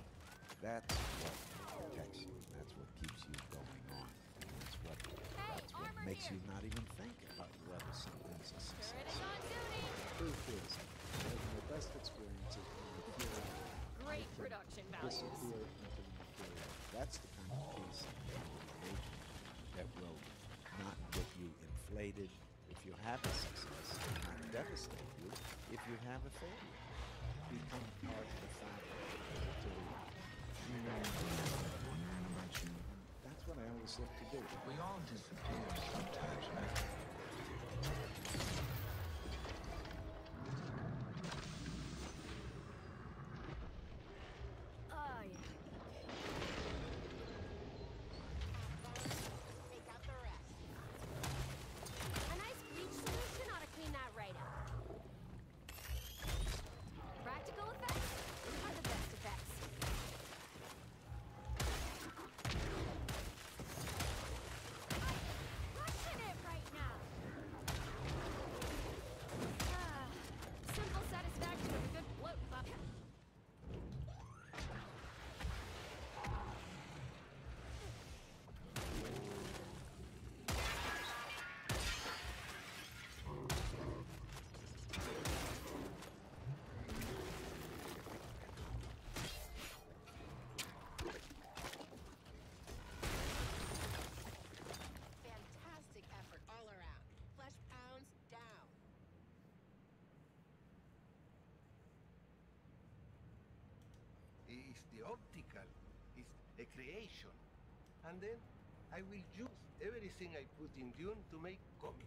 That's what protects you. That's what keeps you going on. And that's what makes you not even think about whether something's a success. The truth is, having the best experiences when you feel great production values. Disappear into the material. That's the kind of peace and engagement that will not get you inflated if you have a success, and not devastate you if you have a failure. Become part of the fabric of the material. That's what I always look to do. We all disappear sometimes, right? The optical is a creation, and then I will use everything I put in Dune to make comics.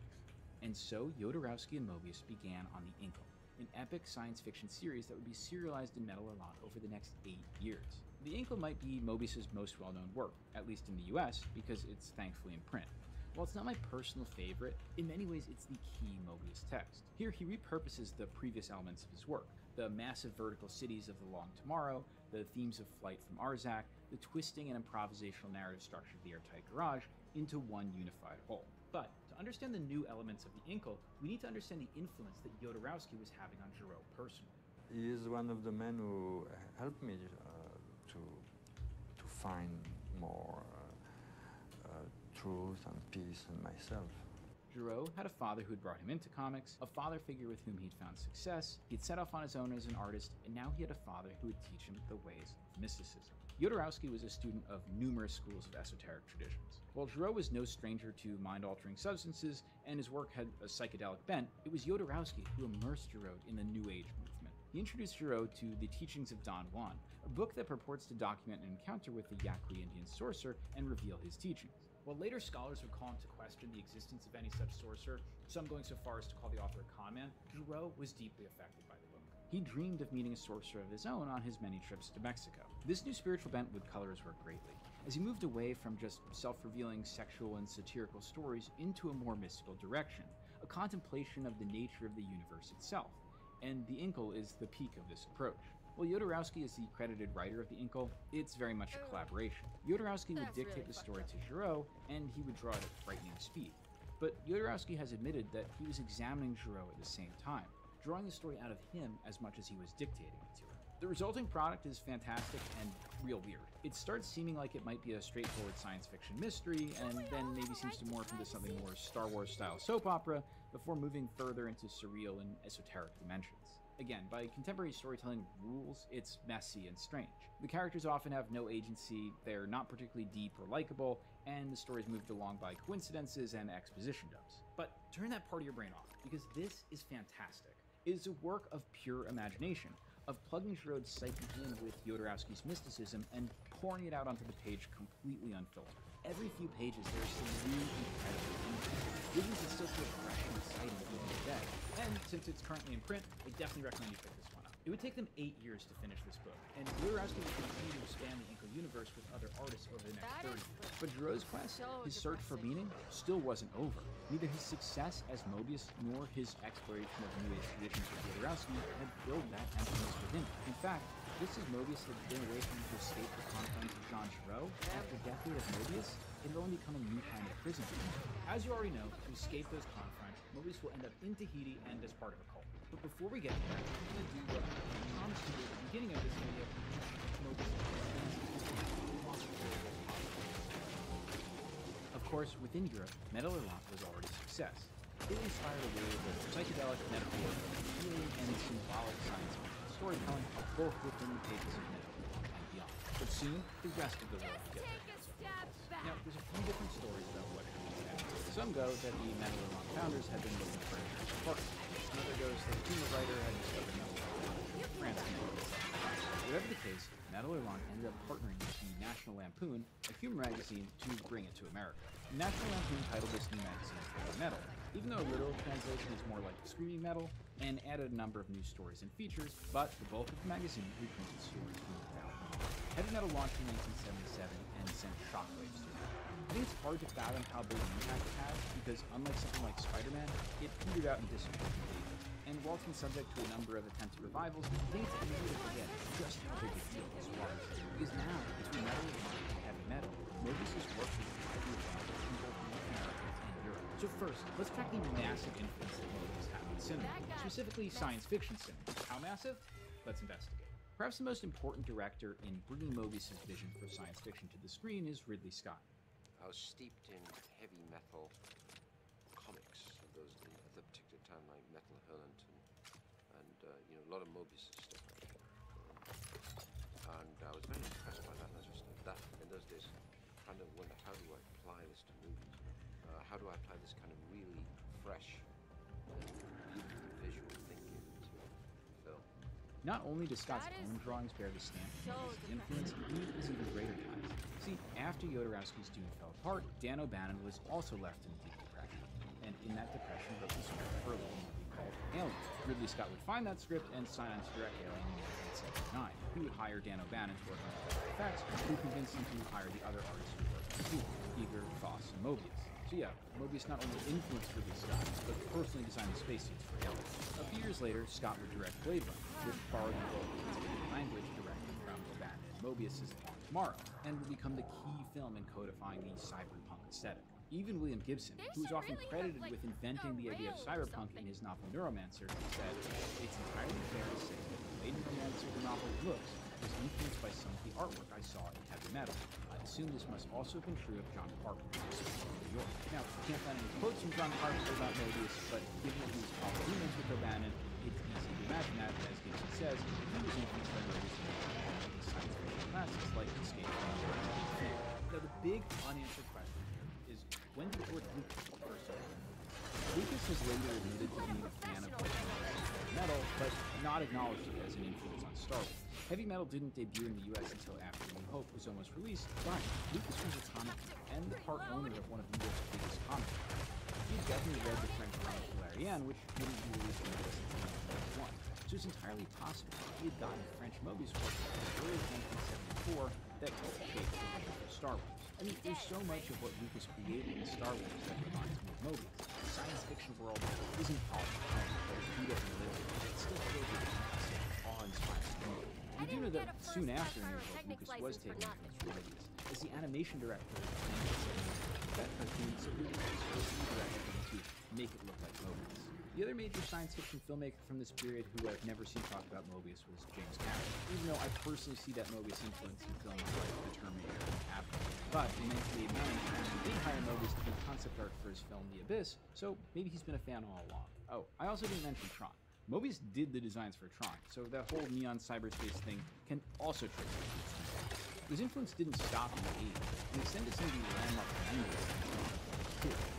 And so Jodorowsky and Mobius began on The Inkle, an epic science fiction series that would be serialized in metal or lot over the next 8 years. The Inkle might be Mobius's most well-known work, at least in the US, because it's thankfully in print. While it's not my personal favorite, in many ways it's the key Mobius text. Here he repurposes the previous elements of his work, the massive vertical cities of the Long Tomorrow, the themes of flight from Arzak, the twisting and improvisational narrative structure of the Airtight Garage, into one unified whole. But to understand the new elements of the Inkle, we need to understand the influence that Jodorowsky was having on Giraud personally. He is one of the men who helped me to find more truth and peace in myself. Giraud had a father who had brought him into comics, a father figure with whom he'd found success, he'd set off on his own as an artist, and now he had a father who would teach him the ways of mysticism. Jodorowsky was a student of numerous schools of esoteric traditions. While Giraud was no stranger to mind-altering substances, and his work had a psychedelic bent, it was Jodorowsky who immersed Giraud in the New Age movement. He introduced Giraud to The Teachings of Don Juan, a book that purports to document an encounter with the Yaqui Indian sorcerer and reveal his teachings. While later scholars would call into question the existence of any such sorcerer, some going so far as to call the author a con man, Giraud was deeply affected by the book. He dreamed of meeting a sorcerer of his own on his many trips to Mexico. This new spiritual bent would color his work greatly, as he moved away from just self-revealing sexual and satirical stories into a more mystical direction, a contemplation of the nature of the universe itself. And The Inkle is the peak of this approach. While Jodorowsky is the credited writer of The Inkle, it's very much a collaboration. Jodorowsky would dictate the story to Giraud, and he would draw it at frightening speed. But Jodorowsky has admitted that he was examining Giraud at the same time, drawing the story out of him as much as he was dictating it to him. The resulting product is fantastic and real weird. It starts seeming like it might be a straightforward science fiction mystery, and then maybe seems to morph into something more Star Wars style soap opera, before moving further into surreal and esoteric dimensions. Again, by contemporary storytelling rules, it's messy and strange. The characters often have no agency, they're not particularly deep or likable, and the story is moved along by coincidences and exposition dumps. But turn that part of your brain off, because this is fantastic. It is a work of pure imagination, of plugging Giroud's psyche in with Jodorowsky's mysticism and pouring it out onto the page completely unfiltered. Every few pages there's some really incredible images. Visions that still feel fresh and exciting even today. And since it's currently in print, I definitely recommend you pick this one up. It would take them 8 years to finish this book, and Jodorowsky would continue to expand the Inca universe with other artists over the next 30 years. But Giroud's quest, his search for meaning, still wasn't over. Neither his success as Mobius nor his exploration of new age traditions with Jodorowsky had filled that emptiness within him. In fact, just as Mobius had been away from to escape the confines of Jean Giraud, after a decade of Mobius, it had only become a new kind of prison. As you already know, to escape those confines, Mobius will end up in Tahiti and as part of a cult. But before we get there, I'm going to do what I promised to do at the beginning of this video. Of course, within Europe, Metal Hurlant was already a success. It inspired a wave of psychedelic, metaphorical, healing, and symbolic science fiction storytelling, both within the pages of Metal Hurlant and beyond. But soon, the rest of the world would get there. Now, there's a few different stories about what happened next. Some go that the Metal Hurlant founders had been looking for a partner. Another goes that a humor writer had discovered Metal Hurlant France. Whatever the case, Metal Hurlant ended up partnering with the National Lampoon, a humor magazine, to bring it to America. The National Lampoon titled this new magazine Heavy Metal, even though a literal translation is more like Screaming Metal, and added a number of new stories and features, but the bulk of the magazine reprinted stories from the album. Heavy Metal launched in 1977 and sent shockwaves through it. I think it's hard to fathom how big an impact it had, because unlike something like Spider-Man, it petered out and disappeared completely. And while it's been subject to a number of attempted revivals, I think it's easy to forget just how big a deal this was. Because now, between Metal Hurlant and Heavy Metal, Mobius' work is widely available in both North America and Europe. So first, let's track the massive influence that Mobius had on cinema, specifically science fiction cinema. How massive? Let's investigate. Perhaps the most important director in bringing Mobius' vision for science fiction to the screen is Ridley Scott. I was steeped in heavy metal comics of those at the particular time, like Metal Hurlant and you know, a lot of Mobius stuff actually. And I was very impressed by that. And I just that in those days, kind of wonder, how do I apply this to movies? How do I apply this kind of really fresh and beautiful visual thinking to film? Not only does Scott's own drawings bear the stamp of Mobius' influence, he is even greater ties. See, after Jodorowsky's Dune fell apart, Dan O'Bannon was also left in deep depression, and in that depression wrote the script for a little movie called Alien. Ridley Scott would find that script and sign on to direct Alien in 1979. He would hire Dan O'Bannon to work on special effects, who convinced him to hire the other artists who worked on Dune, Eager, Frost, and Mobius. So yeah, Mobius not only influenced Ridley Scott, but personally designed the spacesuits for Alien. A few years later, Scott would direct Blade Runner, which borrowed the book language directed from O'Bannon and Mobius' On Tomorrow, and would become the key film in codifying the cyberpunk aesthetic. Even William Gibson, who is often credited with inventing the idea of cyberpunk in his novel Neuromancer, said, "It's entirely fair to say that the way Neuromancer the novel looks was influenced by some of the artwork I saw in Heavy Metal. I assume this must also have been true of John Carpenter in New York." Now, I can't find any quotes from John Carpenter about Mobius, but given that he was all humans with O'Bannon, it's easy to imagine that, as Gibson says, he was influenced by Mobius and the science fiction classics like Escape from New York and Fear. Now, the big unanswered question here is, when did George Lucas first appear? Lucas has later admitted to being a fan of Heavy Metal, but not acknowledged it as an influence on Star Wars. Heavy Metal didn't debut in the US until after New Hope was almost released, but Lucas was a comic and the part owner of one of New York's biggest comic books. He definitely read the French comic Valerian, which wouldn't be released in the US until 1991. So it's entirely possible he had gotten French Mobius work as early as 1974 that helped shape the vision for Star Wars. I mean, there's so much of what Lucas created in Star Wars that reminds me of Mobius. The science fiction world isn't polished home, but it's beat up and living. It's still filled with awe-inspiring movies. We do know that soon after New Hope, Lucas was taking influence from Mobius. As the animation director of that cartoon, so Lucas was supposed to direct him to make it look like Mobius. The other major science fiction filmmaker from this period who I've never seen talk about Mobius was James Cameron, even though I personally see that Mobius influence in films like The Terminator and Avatar. But in 1989, Cameron did hire Mobius to do concept art for his film The Abyss, so maybe he's been a fan all along. Oh, I also didn't mention Tron. Mobius did the designs for Tron, so that whole neon cyberspace thing can also trace it to himself. His influence didn't stop in the 80s, and extended to the landmark 90s.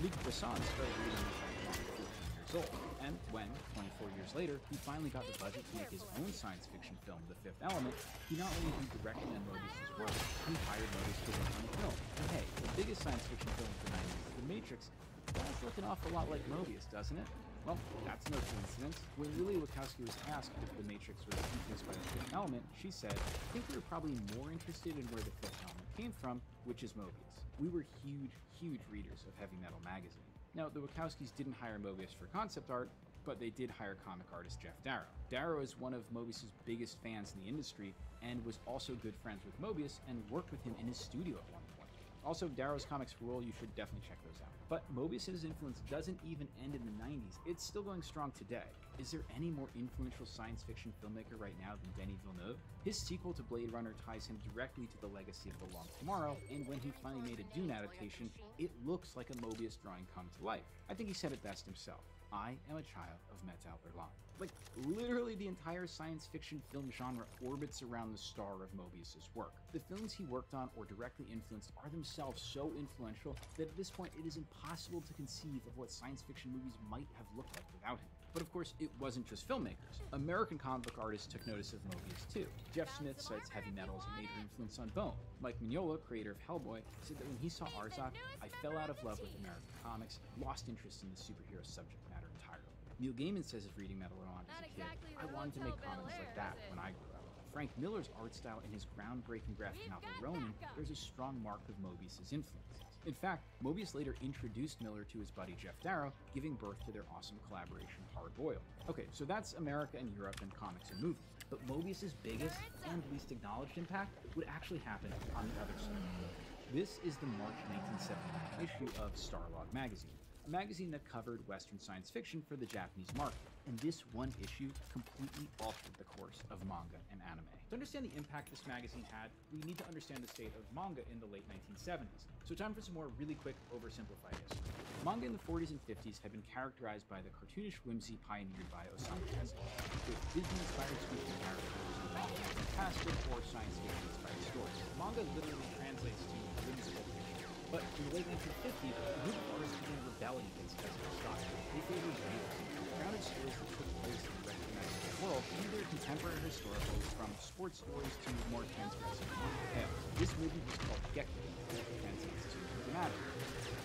Luc Besson started reading at 14 years old, and when, 24 years later, he finally got the budget to make his own science fiction film, The Fifth Element, he not only did directing on Mobius's work, he hired Mobius to work on the film. And hey, the biggest science fiction film of the 90s, The Matrix, that's looking an awful lot like Mobius, doesn't it? Well, that's no coincidence. When Lily Wachowski was asked if The Matrix was influenced by The Fifth Element, she said, I think we were probably more interested in where The Fifth Element came from, which is Mobius. We were huge readers of Heavy Metal magazine. Now, the Wachowskis didn't hire Mobius for concept art, but they did hire comic artist Jeff Darrow. Darrow is one of Mobius's biggest fans in the industry, and was also good friends with Mobius, and worked with him in his studio at one point. Also, Darrow's comics rule, you should definitely check those out. But Mobius's influence doesn't even end in the 90s, it's still going strong today. Is there any more influential science fiction filmmaker right now than Denis Villeneuve? His sequel to Blade Runner ties him directly to the legacy of The Long Tomorrow, and when he finally made a Dune adaptation, it looks like a Mobius drawing come to life. I think he said it best himself. I am a child of Metal Berlin. Like, literally the entire science fiction film genre orbits around the star of Mobius's work. The films he worked on or directly influenced are themselves so influential that at this point it is impossible to conceive of what science fiction movies might have looked like without him. But of course, it wasn't just filmmakers. American comic book artists took notice of Mobius too. Jeff Smith cites Heavy Metal as a major influence on Bone. Mike Mignola, creator of Hellboy, said that when he saw Arzak, I fell out of love with American comics, lost interest in the superhero subject matter entirely. Neil Gaiman says of reading Metal Ron as a kid, I wanted to make comics like that when I grew up. Frank Miller's art style in his groundbreaking graphic novel Ronin bears a strong mark of Mobius's influence. In fact, Mobius later introduced Miller to his buddy Jeff Darrow, giving birth to their awesome collaboration Hard Boiled. Okay, so that's America and Europe and comics and movies. But Mobius's biggest and least acknowledged impact would actually happen on the other side of the world. This is the March 1979 issue of Starlog magazine, a magazine that covered Western science fiction for the Japanese market. And this one issue completely altered the course of manga and anime. To understand the impact this magazine had, we need to understand the state of manga in the late 1970s. So time for some more really quick, oversimplified history. Manga in the 40s and 50s had been characterized by the cartoonish whimsy pioneered by Osamu Tezuka, with Disney-inspired sweeping characters involved in fantastic or science fiction-inspired stories. Manga literally translates to whimsical fiction. But in the late 1950s, a group of artists began rebelling against Tezuka's style. They favored realism, grounded stories that took place in the recognizable world, either contemporary or historical, from sports stories to more transgressive tales. This movement was called Gekko, which translates to dramatic.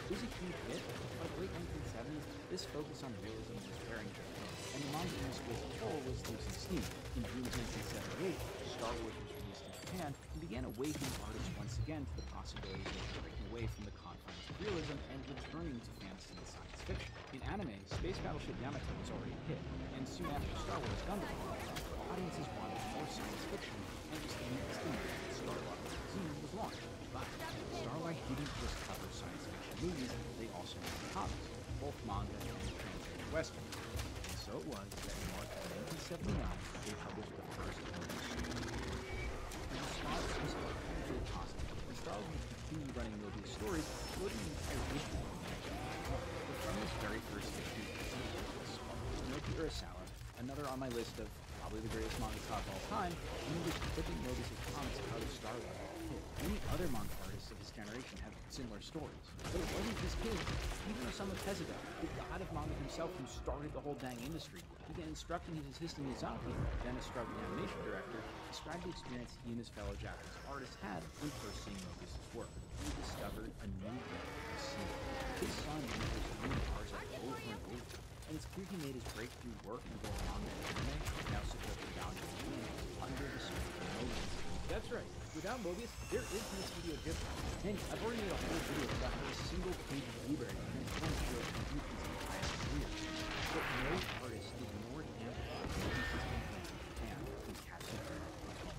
It was a huge hit, but in the late 1970s, this focus on realism was wearing down, and the manga industry as a whole was losing steam. In June 1978, Star Wars was released in Japan and began awakening artists once again to the possibilities of breaking away from the confines of realism and returning to fantasy and science fiction. In anime, Space Battleship Yamato was already a hit, and soon after Star Wars Gundam, audiences wanted more science fiction, and just the Starlog magazine was launched. But Starlog didn't just cover science fiction movies, they also made comics, both manga and translated Western. And so it was that in March of 1979, they published the first Mobius story. The response was hugely positive, and Starlog would continue running Mobius stories, loading an entire issue of but from this very first issue, Naoki Urasawa, another on my list of probably the greatest mangaka of all time, and he was flipping Mobius's comics out of Starlog. Many other manga artists of his generation have similar stories. But it wasn't just his. Even Osamu Tezuka, the god of manga himself who started the whole dang industry, began instructing his assistant Miyazaki, then a struggling animation director, describe the experience he and his fellow Japanese artists had when first seeing Mobius's work. He discovered a new way of seeing. His son used human Arzak over and over, and it's clear he made his breakthrough work in both manga and anime, now support the value of the under the surface of Mobius. That's right. Without Mobius, there is no Studio Ghibli. And I've already made a whole video about how a single page of Blueberry transforms your Yuki's entire career. But no artist did more to amplify Mobius's influence in Japan than Katsuhiro Otomo.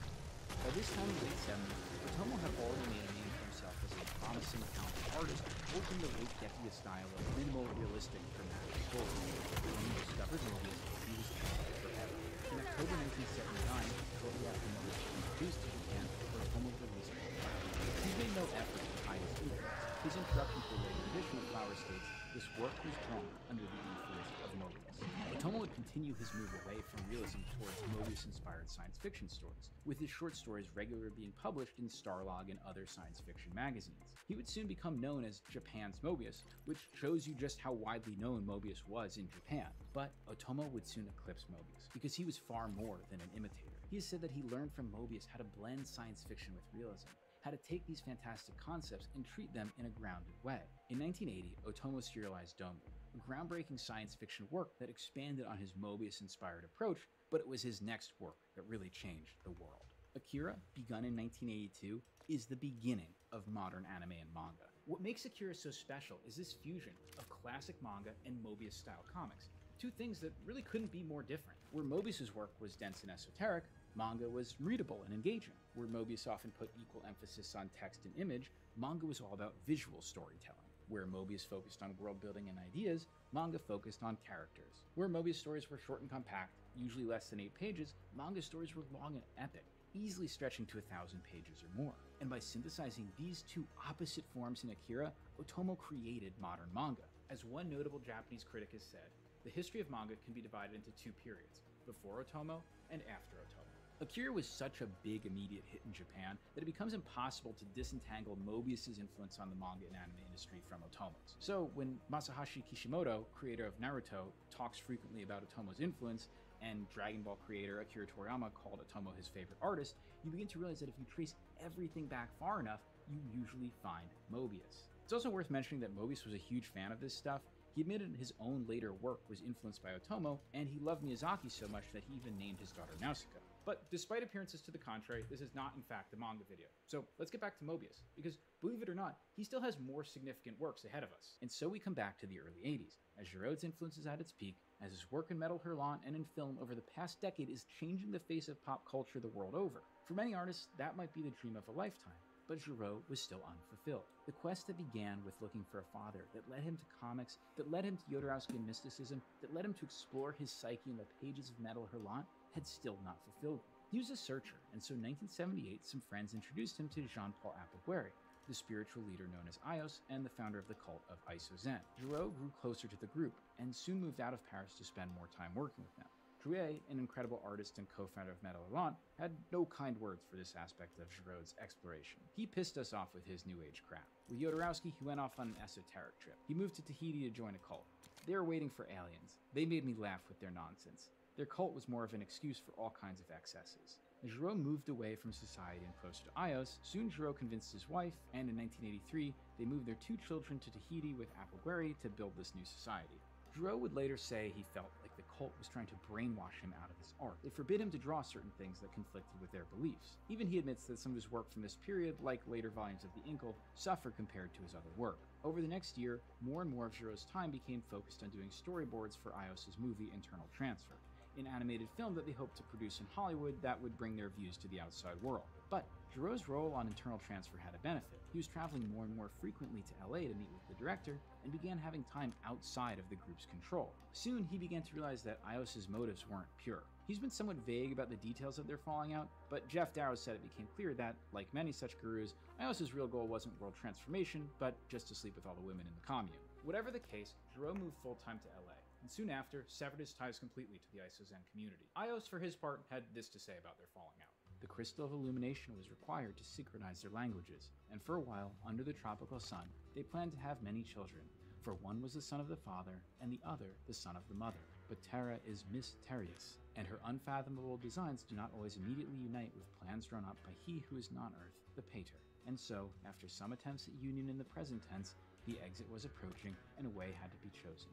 By this time in the late 70s, Otomo had already made a name for himself as a promising, talented artist, working the late Gekiya style of minimal, realistic, dramatic stories. When he discovered Mobius, he was changed forever. In October 1979, shortly after Mobius was introduced to Japan, Otomo released Flower. He's made no effort to hide his influence. His introduction to a later edition of Flower states, this work was drawn under the influence of Mobius. Otomo would continue continue his move away from realism towards Mobius-inspired science fiction stories, with his short stories regularly being published in Starlog and other science fiction magazines. He would soon become known as Japan's Mobius, which shows you just how widely known Mobius was in Japan. But Otomo would soon eclipse Mobius, because he was far more than an imitator. He has said that he learned from Mobius how to blend science fiction with realism, how to take these fantastic concepts and treat them in a grounded way. In 1980, Otomo serialized Domu, a groundbreaking science fiction work that expanded on his Mobius-inspired approach, but it was his next work that really changed the world. Akira, begun in 1982, is the beginning of modern anime and manga. What makes Akira so special is this fusion of classic manga and Mobius-style comics, two things that really couldn't be more different. Where Mobius's work was dense and esoteric, manga was readable and engaging. Where Mobius often put equal emphasis on text and image, manga was all about visual storytelling. Where Mobius focused on world building and ideas, manga focused on characters. Where Mobius stories were short and compact, usually less than 8 pages, manga stories were long and epic, easily stretching to 1,000 pages or more. And by synthesizing these two opposite forms in Akira, Otomo created modern manga. As one notable Japanese critic has said, the history of manga can be divided into 2 periods, before Otomo and after Otomo. Akira was such a big immediate hit in Japan that it becomes impossible to disentangle Mobius's influence on the manga and anime industry from Otomo's. So when Masahashi Kishimoto, creator of Naruto, talks frequently about Otomo's influence, and Dragon Ball creator Akira Toriyama called Otomo his favorite artist, you begin to realize that if you trace everything back far enough, you usually find Mobius. It's also worth mentioning that Mobius was a huge fan of this stuff. He admitted his own later work was influenced by Otomo, and he loved Miyazaki so much that he even named his daughter Nausicaa. But despite appearances to the contrary, this is not in fact a manga video. So let's get back to Mobius, because believe it or not, he still has more significant works ahead of us. And so we come back to the early 80s, as Giraud's influence is at its peak, as his work in Metal Hurlant and in film over the past decade is changing the face of pop culture the world over. For many artists, that might be the dream of a lifetime. But Giraud was still unfulfilled. The quest that began with looking for a father, that led him to comics, that led him to Jodorowsky mysticism, that led him to explore his psyche in the pages of Metal Hurlant, had still not fulfilled him. He was a searcher, and so in 1978, some friends introduced him to Jean-Paul Apigueri, the spiritual leader known as Ios and the founder of the cult of Iso-Zen. Giraud grew closer to the group, and soon moved out of Paris to spend more time working with them. Drouet, an incredible artist and co-founder of Metal Hurlant, had no kind words for this aspect of Giraud's exploration. He pissed us off with his New Age crap. With Jodorowsky, he went off on an esoteric trip. He moved to Tahiti to join a cult. They were waiting for aliens. They made me laugh with their nonsense. Their cult was more of an excuse for all kinds of excesses. As Giraud moved away from society and closer to Ios, soon Giraud convinced his wife, and in 1983, they moved their 2 children to Tahiti with Apigueri to build this new society. Giraud would later say he felt like the cult was trying to brainwash him out of his art. They forbid him to draw certain things that conflicted with their beliefs. Even he admits that some of his work from this period, like later volumes of The Inkle, suffer compared to his other work. Over the next year, more and more of Giraud's time became focused on doing storyboards for Ios' movie Internal Transfer, an animated film that they hoped to produce in Hollywood that would bring their views to the outside world. But Giraud's role on Internal Transfer had a benefit. He was traveling more and more frequently to LA to meet with the director, and began having time outside of the group's control. Soon, he began to realize that Ios' motives weren't pure. He's been somewhat vague about the details of their falling out, but Jeff Darrow said it became clear that, like many such gurus, Ios' real goal wasn't world transformation, but just to sleep with all the women in the commune. Whatever the case, Giraud moved full-time to LA, and soon after, severed his ties completely to the Iso-Zen community. Ios, for his part, had this to say about their falling out. The Crystal of Illumination was required to synchronize their languages, and for a while, under the tropical sun, they planned to have many children, for one was the son of the father, and the other the son of the mother. But Terra is mysterious, and her unfathomable designs do not always immediately unite with plans drawn up by he who is non-Earth, the Pater. And so, after some attempts at union in the present tense, the exit was approaching, and a way had to be chosen,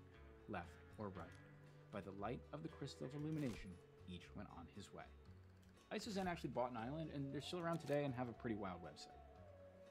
left or right. By the light of the Crystal of Illumination, each went on his way. Iso-Zen actually bought an island, and they're still around today and have a pretty wild website.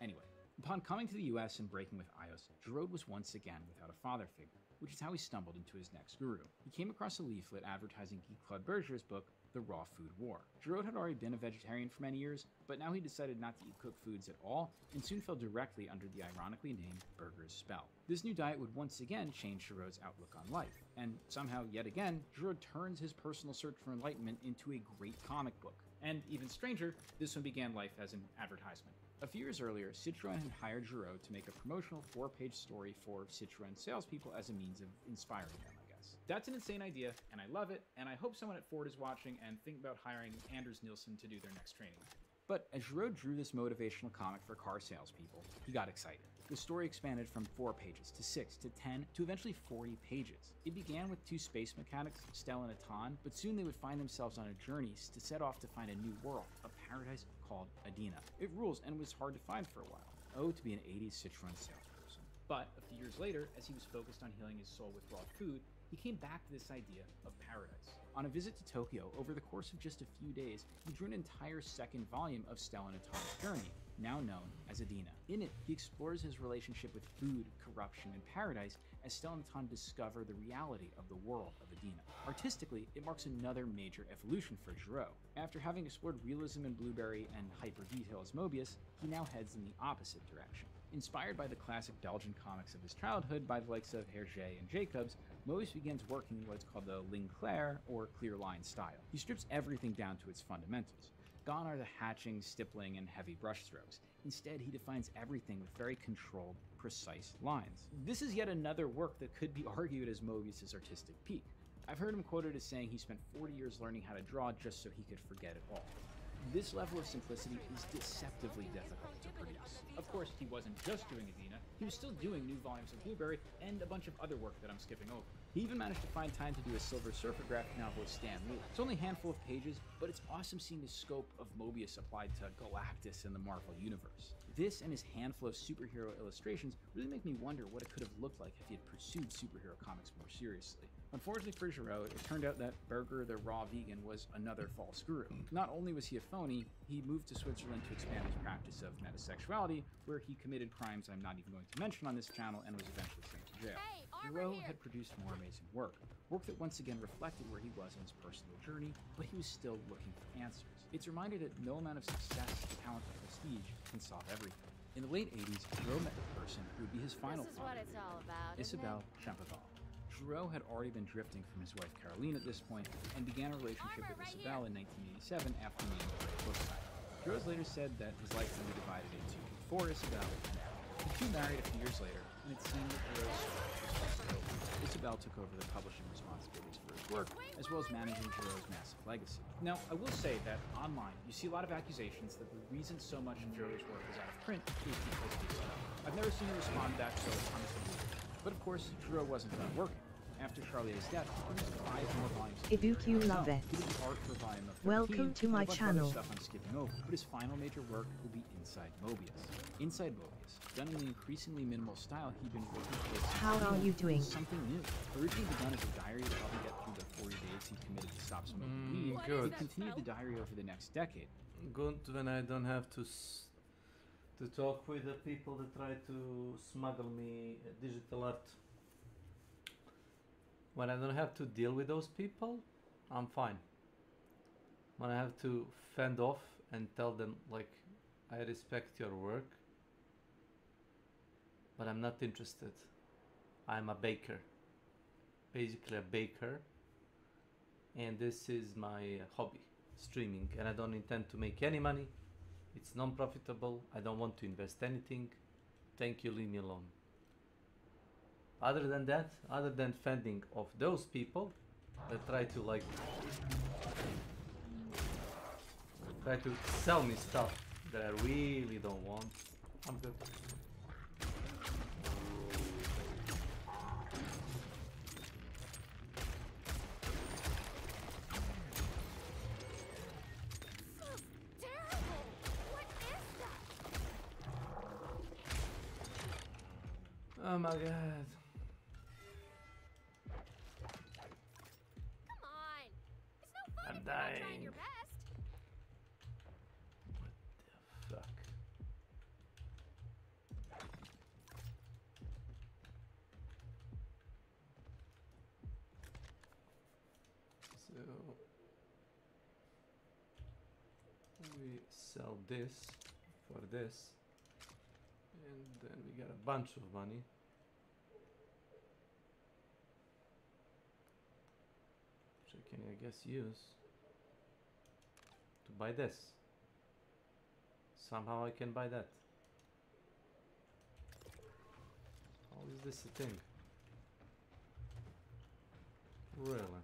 Anyway, upon coming to the US and breaking with Ios, Giraud was once again without a father figure, which is how he stumbled into his next guru. He came across a leaflet advertising Guy Claude Berger's book, The Raw Food War. Giraud had already been a vegetarian for many years, but now he decided not to eat cooked foods at all, and soon fell directly under the ironically named Berger's spell. This new diet would once again change Giraud's outlook on life, and somehow, yet again, Giraud turns his personal search for enlightenment into a great comic book. And even stranger, this one began life as an advertisement. A few years earlier, Citroën had hired Giraud to make a promotional 4-page story for Citroën salespeople as a means of inspiring them, I guess. Paradise. That's an insane idea, and I love it, and I hope someone at Ford is watching and think about hiring Anders Nielsen to do their next training. But as Giraud drew this motivational comic for car salespeople, he got excited. The story expanded from 4 pages to 6 to 10 to eventually 40 pages. It began with 2 space mechanics, Stel and Atan, but soon they would find themselves on a journey to set off to find a new world, a paradise called Adina. It rules and was hard to find for a while. Oh, to be an 80s Citroen salesperson. But a few years later, as he was focused on healing his soul with raw food, he came back to this idea of paradise. On a visit to Tokyo, over the course of just a few days, he drew an entire second volume of Stel and Atan's journey, now known as Adina. In it, he explores his relationship with food, corruption, and paradise as Stel and Atan discover the reality of the world of Adina. Artistically, it marks another major evolution for Giraud. After having explored realism in Blueberry and hyper-detail as Mobius, he now heads in the opposite direction. Inspired by the classic Belgian comics of his childhood by the likes of Hergé and Jacobs, Mobius begins working in what's called the ligne claire, or clear line style. He strips everything down to its fundamentals. Gone are the hatching, stippling, and heavy brushstrokes. Instead, he defines everything with very controlled, precise lines. This is yet another work that could be argued as Mobius's artistic peak. I've heard him quoted as saying he spent 40 years learning how to draw just so he could forget it all. This level of simplicity is deceptively difficult to produce. Of course, he wasn't just doing Adina, he was still doing new volumes of Blueberry and a bunch of other work that I'm skipping over. He even managed to find time to do a Silver Surfer graphic novel with Stan Lee. It's only a handful of pages, but it's awesome seeing the scope of Mobius applied to Galactus in the Marvel Universe. This and his handful of superhero illustrations really make me wonder what it could have looked like if he had pursued superhero comics more seriously. Unfortunately for Giraud, it turned out that Berger the Raw Vegan was another false guru. Not only was he a phony, he moved to Switzerland to expand his practice of metasexuality, where he committed crimes I'm not even going to mention on this channel and was eventually sent to jail. Giraud had produced more amazing work that once again reflected where he was in his personal journey, but he was still looking for answers. It's a reminder that no amount of success, talent, or prestige can solve everything. In the late 80s, Giraud met the person who would be his final This is what it's all about, Isabelle Champaval. Giraud had already been drifting from his wife Caroline at this point and began a relationship with Isabelle in 1987 after meeting her at Brookside. Giraud later said that his life would be divided into before Isabelle and after. The two married a few years later, and it seemed that Giraud's story was over. Isabelle took over the publishing responsibilities for his work, as well as managing Giraud's massive legacy. Now, I will say that online, you see a lot of accusations that the reason so much of Giraud's work is out of print is because of Isabelle. I've never seen her respond to that, so I'm just going to leave it. But of course, Giraud wasn't done working. After Charlier's death, he produced 5 more volumes. Ibuku love it. He did the art for volume of 13, Welcome to my and a bunch channel. of other stuff I'm skipping over, but his final major work will be Inside Mobius. Inside Mobius, done in the increasingly minimal style he'd been working towards. How are you doing? Something new. Originally begun as a diary to help him get through the 40 days he committed to stop smoking weed, good. he continued the diary over the next decade. Good when I don't have to talk with the people that try to smuggle me digital art. When I don't have to deal with those people, I'm fine. When I have to fend off and tell them, like, I respect your work, but I'm not interested. I'm a baker, basically a baker, and this is my hobby, streaming, and I don't intend to make any money. It's non-profitable. I don't want to invest anything. Thank you, leave me alone. Other than that, other than fending off those people that try to sell me stuff that I really don't want, I'm good. Oh my god. Come on. It's no fun I'm if you're not trying dying. your best. Fuck. So we sell this for this, and then we get a bunch of money. Which I can, I guess, use to buy this. Somehow I can buy that. How is this a thing? Really?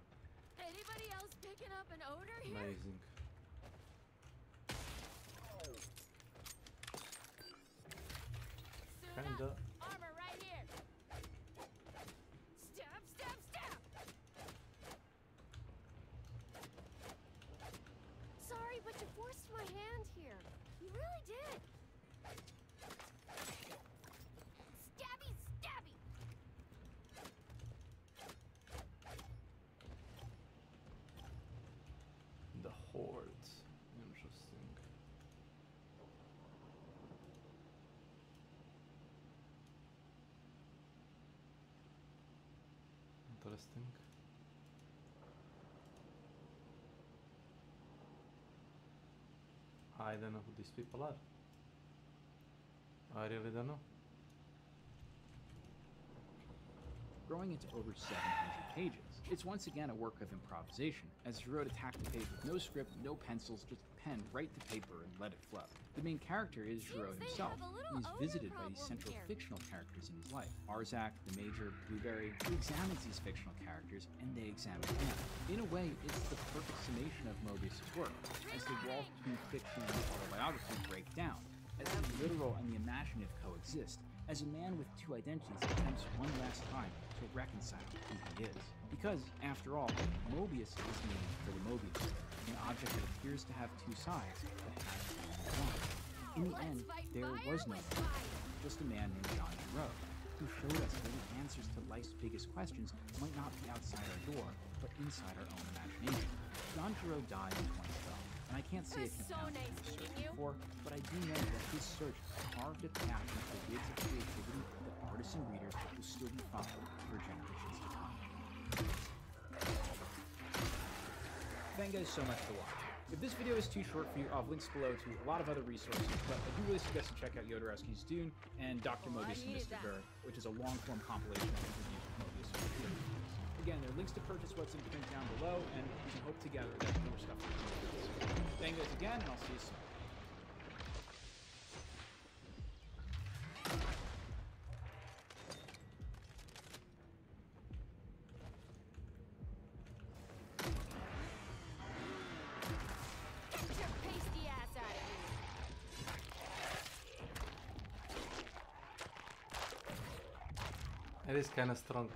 Anybody else picking up an odor here? Amazing. Suit Kinda. up. Armor right here. Stab, stab, stab. Sorry, but you forced my hand here. You really did. Stabby, stabby. The hordes. Interesting. Interesting. I don't know who these people are. I really don't know. Growing into over 700 pages, it's once again a work of improvisation, as Giraud attacked the page with no script, no pencils, just pen right to paper and let it flow. The main character is Giraud himself, and he's visited by these central fictional characters in his life. Arzak, the Major, Blueberry. He examines these fictional characters, and they examine him. In a way, it's the perfect summation of Mobius' work, as the walls between fiction and autobiography break down, as the literal and the imaginative coexist, as a man with two identities attempts one last time to reconcile who he is. Because, after all, Mobius is named for the Mobius, an object that appears to have two sides, but has only one. In the end, there was no one, just a man named John Giraud, who showed us that the answers to life's biggest questions might not be outside our door, but inside our own imagination. John Giraud died in 2012. And I can't say if he found what he was searching for, but I do know that his search carved a path into the woods of creativity that artists and readers will still be following for generations to come. Thank you guys so much for watching. If this video is too short for you, I'll have links below to a lot of other resources, but I do really suggest you check out Jodorowsky's Dune and Dr. Mobius and Mr. Gurr, which is a long-form compilation of interviews with Mobius. Again, there are links to purchase what's in print down below, and we can hope together that more stuff will come. Thank you guys again, and I'll see you soon. Get your pasty ass out of here. It is kind of strong.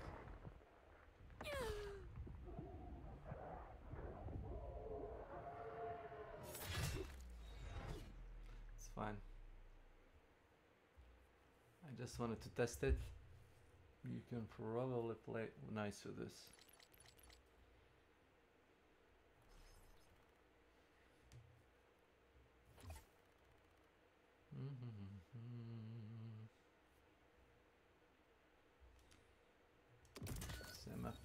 Fine. I just wanted to test it. You can probably play nice with this. Same map.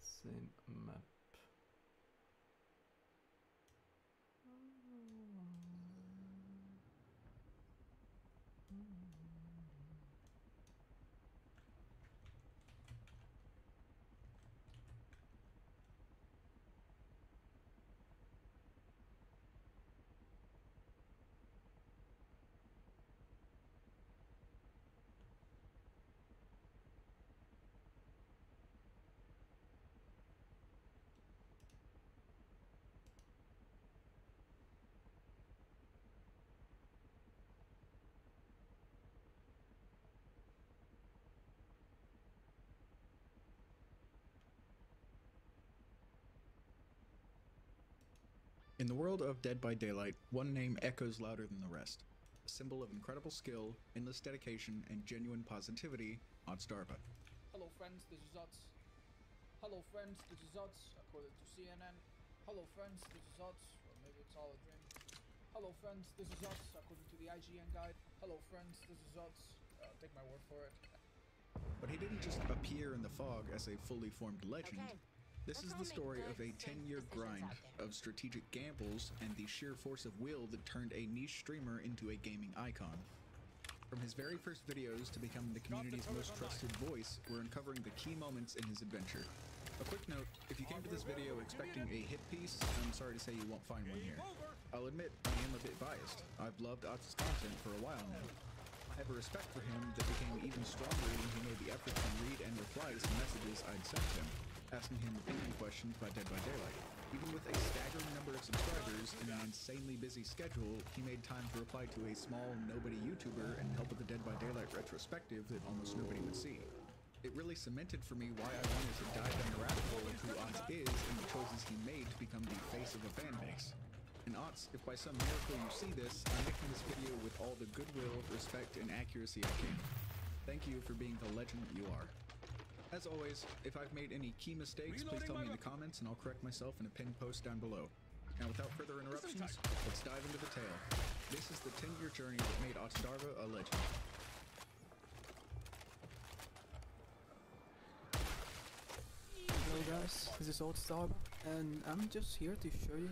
Same map. In the world of Dead by Daylight, one name echoes louder than the rest. A symbol of incredible skill, endless dedication, and genuine positivity, Odstarba. Hello friends, this is Ods. Hello friends, this is Ods, according to CNN. Hello friends, this is Ods, or maybe it's all a dream. Hello friends, this is Ods, according to the IGN guide. Hello friends, this is Ods. Take my word for it. But he didn't just appear in the fog as a fully formed legend. Okay. This is the story of a 10-year grind of strategic gambles and the sheer force of will that turned a niche streamer into a gaming icon. From his very first videos to becoming the community's most trusted voice, we're uncovering the key moments in his adventure. A quick note, if you came to this video expecting a hit piece, I'm sorry to say you won't find one here. I'll admit, I am a bit biased. I've loved Otz's content for a while now. I have a respect for him that became even stronger when he made the effort to read and reply to some messages I'd sent him. asking him opinion questions about Dead by Daylight. Even with a staggering number of subscribers and an insanely busy schedule, he made time to reply to a small nobody YouTuber and help with the Dead by Daylight retrospective that almost nobody would see. It really cemented for me why I wanted to dive down the rabbit hole of who Otz is and the choices he made to become the face of a fan base. And Otz, if by some miracle you see this, I'm making this video with all the goodwill, respect, and accuracy I can. Thank you for being the legend you are. As always, if I've made any key mistakes, please tell me in the comments and I'll correct myself in a pinned post down below. Now without further interruptions, let's dive into the tale. This is the 10-year journey that made Ottsdarva a legend. Hello guys, this is Ottsdarva, and I'm just here to show you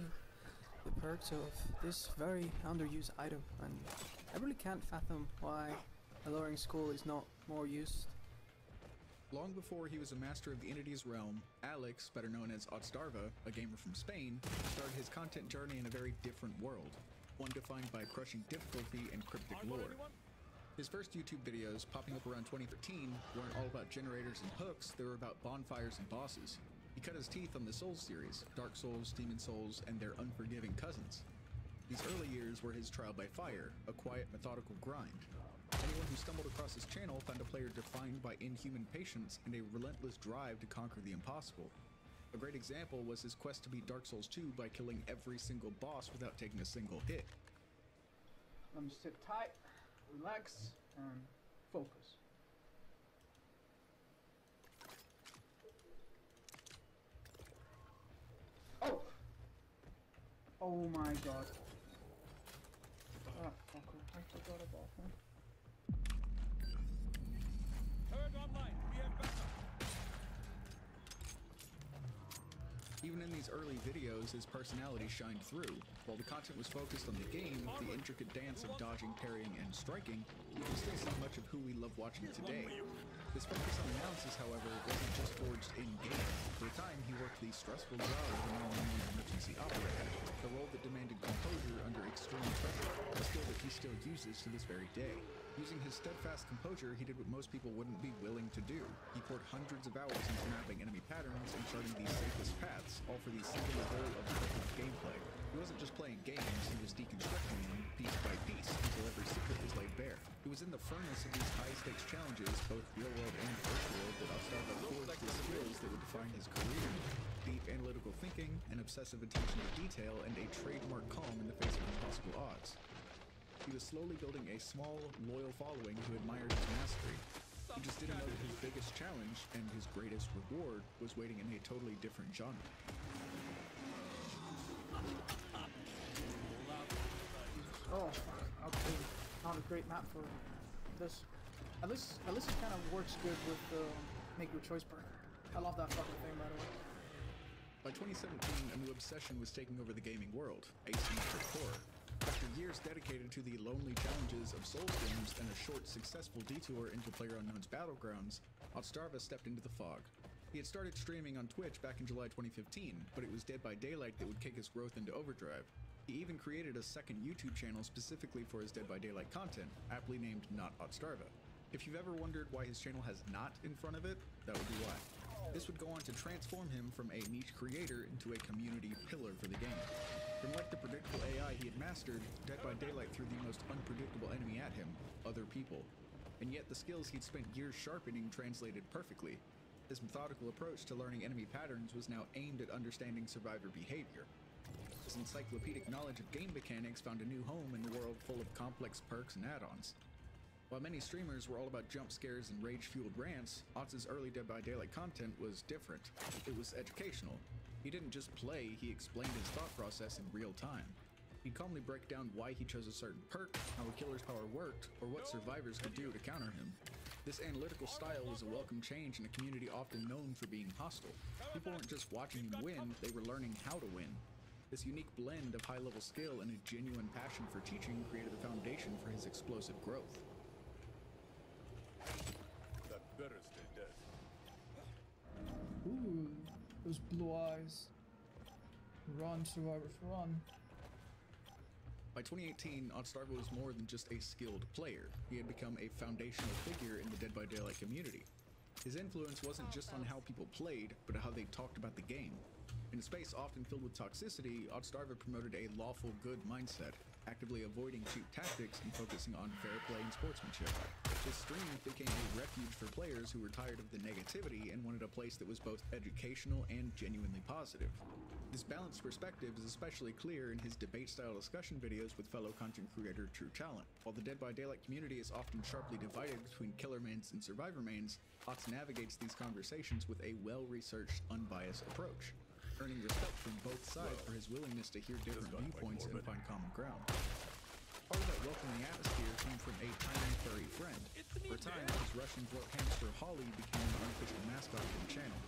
the perks of this very underused item, and I really can't fathom why a lowering school is not more used. Long before he was a master of the Entity's realm, Alex, better known as Ottsdarva, a gamer from Spain, started his content journey in a very different world, one defined by crushing difficulty and cryptic lore. His first YouTube videos, popping up around 2013, weren't all about generators and hooks, they were about bonfires and bosses. He cut his teeth on the Souls series, Dark Souls, Demon Souls, and their unforgiving cousins. These early years were his trial by fire, a quiet, methodical grind. Anyone who stumbled across his channel found a player defined by inhuman patience and a relentless drive to conquer the impossible. A great example was his quest to beat Dark Souls 2 by killing every single boss without taking a single hit. Let me sit tight, relax, and focus. Oh! Oh my god. Ah, fucker. I forgot about him. Even in these early videos, his personality shined through. While the content was focused on the game, the intricate dance of dodging, parrying, and striking, you can still see much of who we love watching today. His focus on analysis, however, wasn't just forged in-game. For a time, he worked the stressful job of a 911 emergency operator, a role that demanded composure under extreme pressure, a skill that he still uses to this very day. Using his steadfast composure, he did what most people wouldn't be willing to do. He poured hundreds of hours into mapping enemy patterns and charting the safest paths, all for the singular goal of effective gameplay. He wasn't just playing games, he was deconstructing them piece by piece until every secret was laid bare. It was in the furnace of these high-stakes challenges, both real-world and virtual, that Ottsdarva forged the skills that would define his career. Deep analytical thinking, an obsessive attention to detail, and a trademark calm in the face of impossible odds. He was slowly building a small, loyal following who admired his mastery. He just didn't know that his biggest challenge and his greatest reward was waiting in a totally different genre. Oh, okay. Not a great map for this. At least it kind of works good with the make your choice perk. I love that fucking thing, by the way. By 2017, a new obsession was taking over the gaming world: asymmetric horror. After years dedicated to the lonely challenges of Souls games and a short, successful detour into PlayerUnknown's Battlegrounds, Ottsdarva stepped into the fog. He had started streaming on Twitch back in July 2015, but it was Dead by Daylight that would kick his growth into overdrive. He even created a second YouTube channel specifically for his Dead by Daylight content, aptly named Not Ottsdarva. If you've ever wondered why his channel has not in front of it, that would be why. This would go on to transform him from a niche creator into a community pillar for the game. From like the predictable AI he had mastered, Dead by Daylight threw the most unpredictable enemy at him: other people. And yet the skills he'd spent years sharpening translated perfectly. His methodical approach to learning enemy patterns was now aimed at understanding survivor behavior. His encyclopedic knowledge of game mechanics found a new home in a world full of complex perks and add-ons. While many streamers were all about jump scares and rage-fueled rants, Otts's early Dead by Daylight content was different. It was educational. He didn't just play, he explained his thought process in real time. He'd calmly break down why he chose a certain perk, how a killer's power worked, or what survivors could do to counter him. This analytical style was a welcome change in a community often known for being hostile. People weren't just watching him win, they were learning how to win. This unique blend of high-level skill and a genuine passion for teaching created the foundation for his explosive growth. That better stay dead. Ooh, those blue eyes. Run, survivors, run. By 2018, Ottsdarva was more than just a skilled player. He had become a foundational figure in the Dead by Daylight community. His influence wasn't just on how people played, but how they talked about the game. In a space often filled with toxicity, Oddstarva promoted a lawful good mindset, actively avoiding cheap tactics and focusing on fair play and sportsmanship. His stream became a refuge for players who were tired of the negativity and wanted a place that was both educational and genuinely positive. This balanced perspective is especially clear in his debate-style discussion videos with fellow content creator True Talent. While the Dead by Daylight community is often sharply divided between killer mains and survivor mains, Ox navigates these conversations with a well-researched, unbiased approach, earning respect from both sides for his willingness to hear different viewpoints and find common ground. Part of that welcoming atmosphere came from a tiny furry friend. For a time, his Russian dwarf hamster Holly became an unofficial mascot for the channel.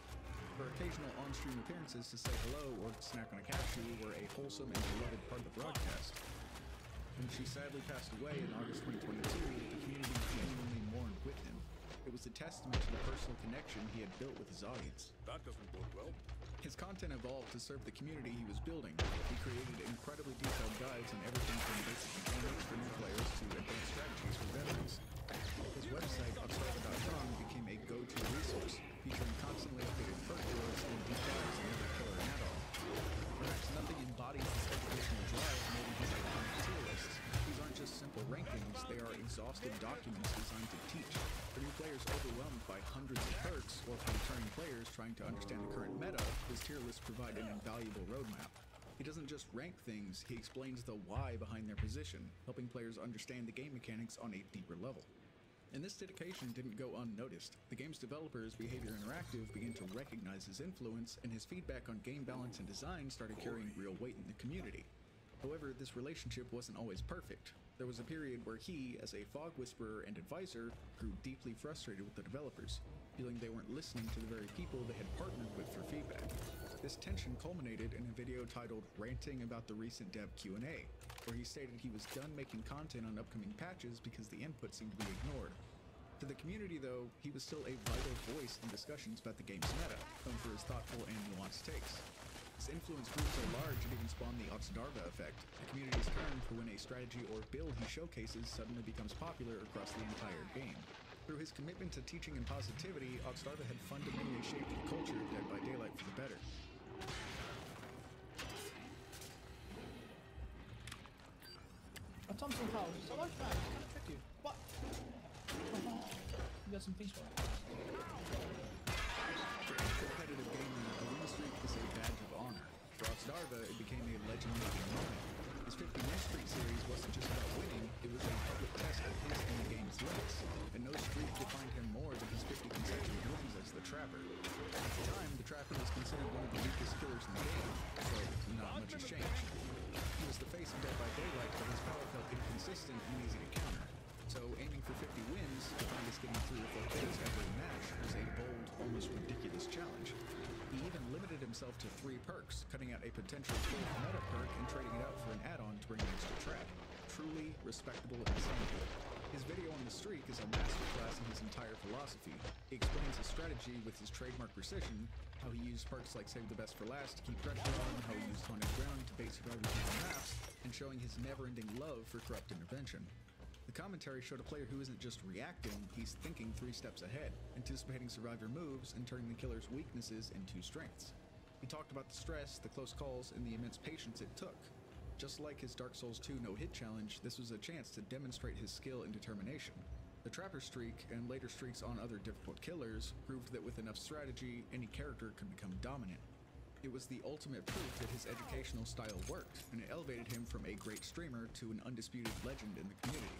Her occasional on-stream appearances to say hello or snack on a cashew were a wholesome and beloved part of the broadcast. When she sadly passed away in August 2022, the community genuinely mourned with him. It was a testament to the personal connection he had built with his audience. That doesn't bode well. His content evolved to serve the community he was building. He created incredibly detailed guides on everything from basic mechanics for new players to advanced strategies for veterans. His website, Oddstarva.com, became a go-to resource, featuring constantly updated perk builds and deep dives in every killer and add-on. Perhaps nothing embodies this educational drive more than his iconic tier lists. These aren't just simple rankings, they are exhaustive documents designed to teach. For new players overwhelmed by hundreds of perks, or for returning players trying to understand the current meta, his tier lists provide an invaluable roadmap. He doesn't just rank things, he explains the why behind their position, helping players understand the game mechanics on a deeper level. And this dedication didn't go unnoticed. The game's developers, Behavior Interactive, began to recognize his influence, and his feedback on game balance and design started carrying real weight in the community. However, this relationship wasn't always perfect. There was a period where he, as a fog whisperer and advisor, grew deeply frustrated with the developers, feeling they weren't listening to the very people they had partnered with for feedback. This tension culminated in a video titled Ranting About the Recent Dev Q&A, where he stated he was done making content on upcoming patches because the input seemed to be ignored. To the community, though, he was still a vital voice in discussions about the game's meta, known for his thoughtful and nuanced takes. His influence grew so large it even spawned the Oddstarva effect, the community's term for when a strategy or build he showcases suddenly becomes popular across the entire game. Through his commitment to teaching and positivity, Oddstarva had fundamentally shaped the culture of Dead by Daylight for the better. A Thompson House. It's a large man. It's kind of tricky. What? You got some things for it. For any competitive gamer, a win streak is a badge of honor. For Oddstarva, it became a legendary moment. His 50-win streak series wasn't just about winning, it was a public test of his and the game's limits. And no streak defined him more than his 50 consecutive wins as the Trapper. At the time, the Trapper was considered one of the weakest killers in the game, so not much has changed. He was the face of Dead by Daylight, but his power felt inconsistent and easy to counter. So aiming for 50 wins, defined as getting 3 or 4 kills every match, was a bold, almost ridiculous challenge. He even limited himself to 3 perks, cutting out a potential 4th meta perk and trading it out for an add-on to bring an extra trap. Truly respectable insanity. His video on the streak is a masterclass in his entire philosophy. He explains his strategy with his trademark precision, how he used perks like Save the Best for Last to keep pressure on, how he used Haunted Ground to bait survivors on maps, and showing his never-ending love for corrupt intervention. The commentary showed a player who isn't just reacting, he's thinking 3 steps ahead, anticipating survivor moves and turning the killer's weaknesses into strengths. He talked about the stress, the close calls, and the immense patience it took. Just like his Dark Souls 2 no-hit challenge, this was a chance to demonstrate his skill and determination. The Trapper streak, and later streaks on other difficult killers, proved that with enough strategy, any character could become dominant. It was the ultimate proof that his educational style worked, and it elevated him from a great streamer to an undisputed legend in the community.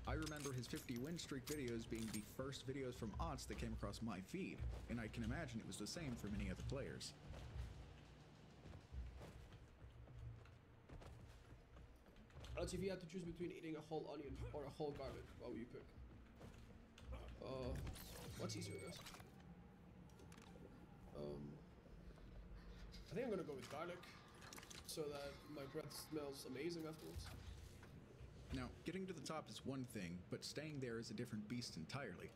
I remember his 50-win streak videos being the first videos from Odds that came across my feed, and I can imagine it was the same for many other players. Odds, if you had to choose between eating a whole onion or a whole garlic, what would you pick? What's easier, guys? I think I'm gonna go with garlic, so that my breath smells amazing afterwards. Now, getting to the top is one thing, but staying there is a different beast entirely.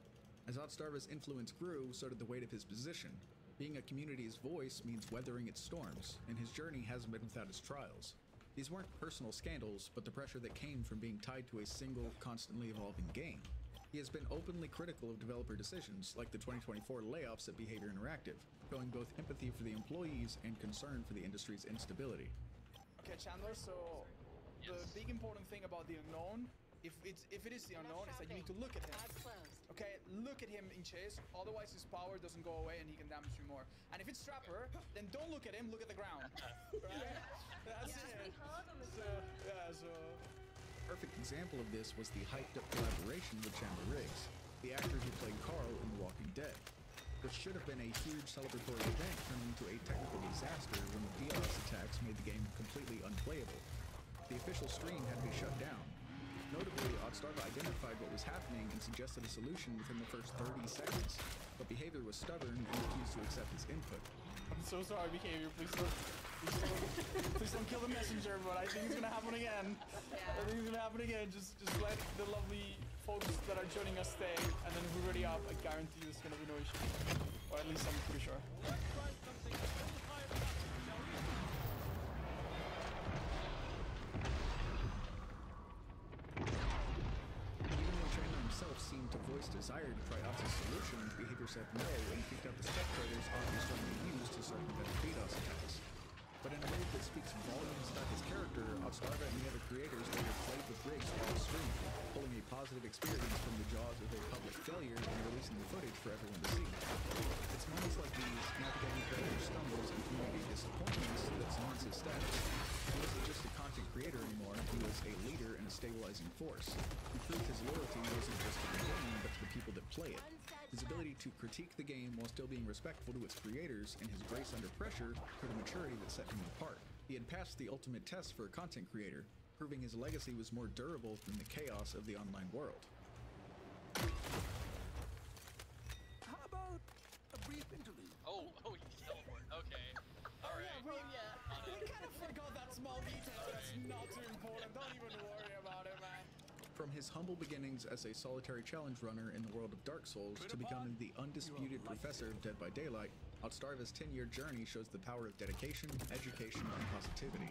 As Oddstarva's influence grew, so did the weight of his position. Being a community's voice means weathering its storms, and his journey hasn't been without its trials. These weren't personal scandals, but the pressure that came from being tied to a single, constantly evolving game. He He has been openly critical of developer decisions, like the 2024 layoffs at Behavior Interactive, showing both empathy for the employees and concern for the industry's instability. Okay, Chandler, so the big important thing about the unknown, if it is the unknown, is that you need to look at him. Okay, look at him in chase, otherwise his power doesn't go away and he can damage you more. And if it's Trapper, then don't look at him, look at the ground. Right? That's it. So... Perfect example of this was the hyped-up collaboration with Chandler Riggs, the actor who played Carl in The Walking Dead. Which should have been a huge celebratory event turned into a technical disaster when the DDoS attacks made the game completely unplayable. The official stream had to be shut down. Notably, Odstarva identified what was happening and suggested a solution within the first 30 seconds, but Behavior was stubborn and refused to accept his input. I'm so sorry, Behavior. Please don't kill the messenger, but I think it's gonna happen again. I think it's gonna happen again. Just let the lovely folks that are joining us stay, and then if we're already up, I guarantee there's gonna be no issue. Or at least I'm pretty sure. Himself seemed to voice desire to try Otz's solution, Behavior said no and kicked out the spectators Oz was trying to use to circumvent DDoS attacks. But in a way that speaks volumes about his character, Odstarva and the other creators later played with Riggs while stream, pulling a positive experience from the jaws of a public failure and releasing the footage for everyone to see. It's moments like these, navigating creator stumbles and community disappointments, that cements his status. He wasn't just a content creator anymore, he was a leader and a stabilizing force. He proved his loyalty wasn't just to the game, but to the people that play it. His ability to critique the game while still being respectful to its creators, and his grace under pressure, proved a maturity that set him apart. He had passed the ultimate test for a content creator, proving his legacy was more durable than the chaos of the online world. How about a brief interlude? Oh, you teleport. Okay. Alright. We kind of forgot that small detail. That's not too important. Don't even worry about it, man. From his humble beginnings as a solitary challenge runner in the world of Dark Souls to becoming the undisputed professor of Dead by Daylight, Odstarva's 10-year journey shows the power of dedication, education, and positivity.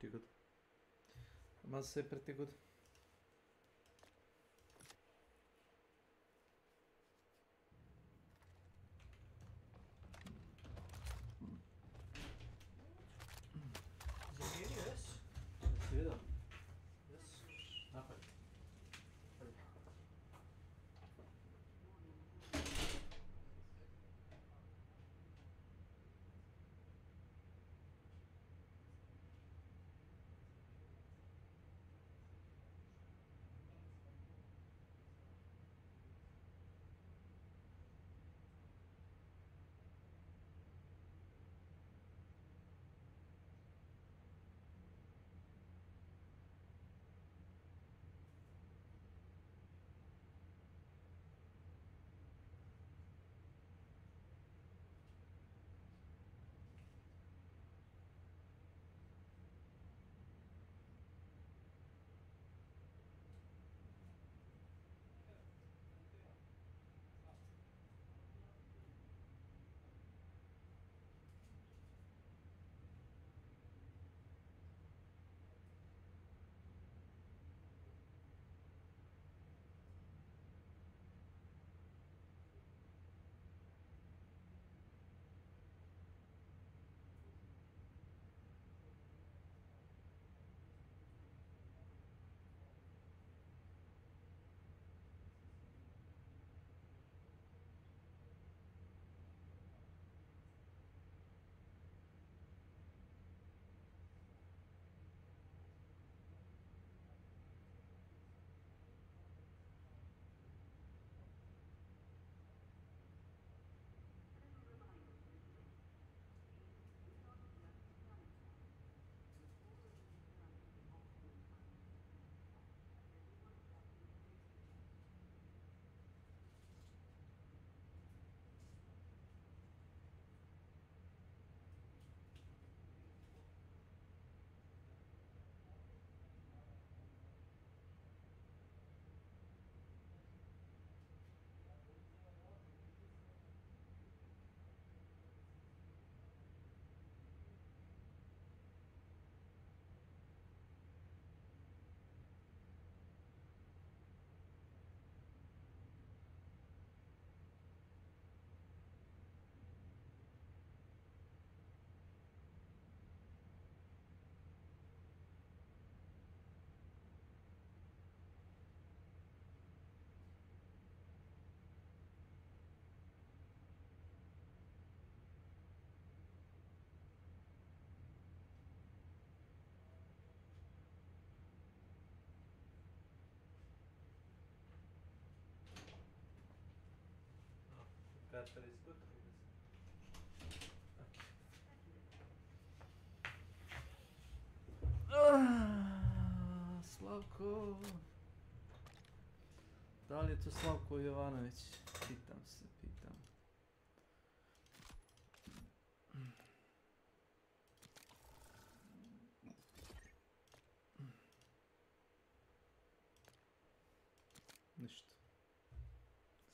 pretty good. I must say pretty good. Seveda. Yes. Napad. That is good. Slavko. Da li je to Slavko Jovanović? Pitam se, pitam. Ništa.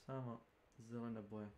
Samo zelena boja.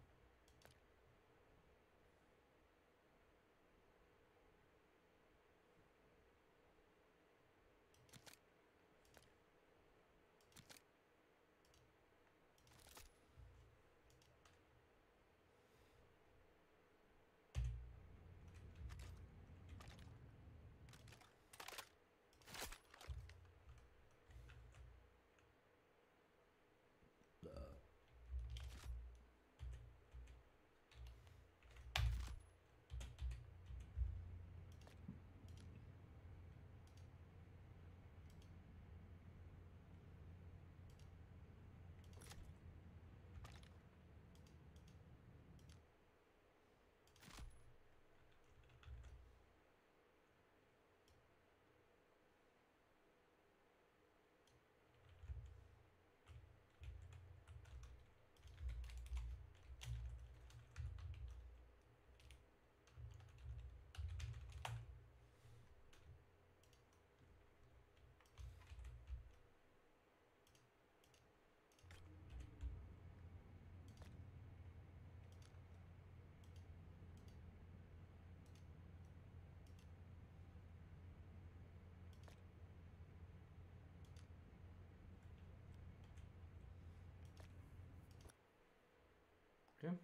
Okay.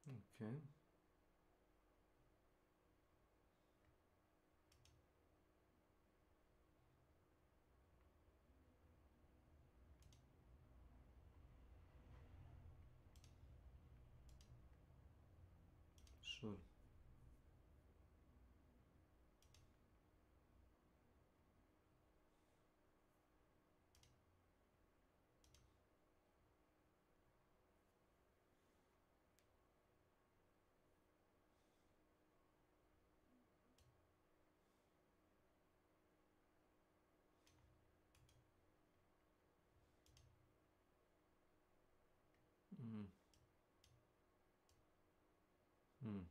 Okay. Sure. Mm. Mm.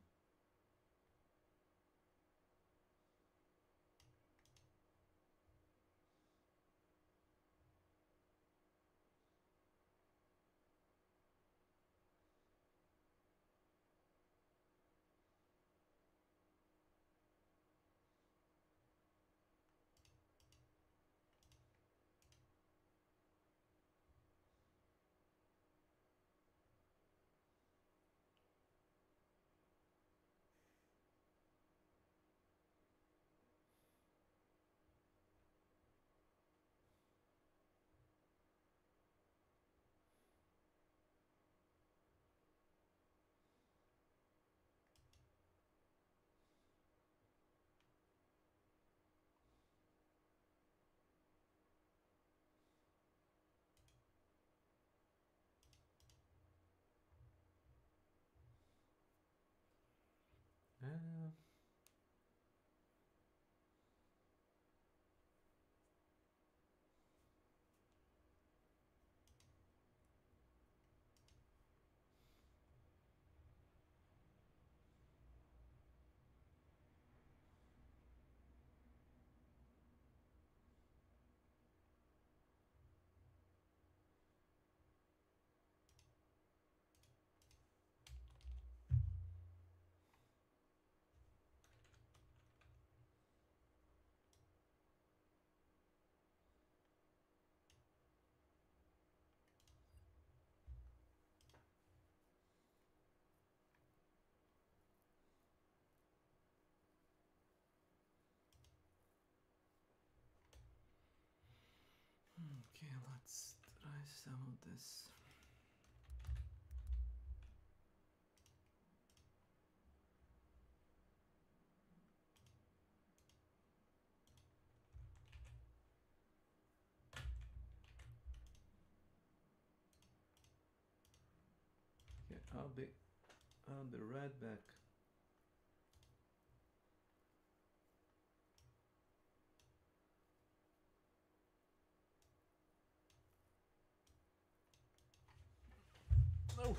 Uh, okay, let's try some of this. I'll be right back. No.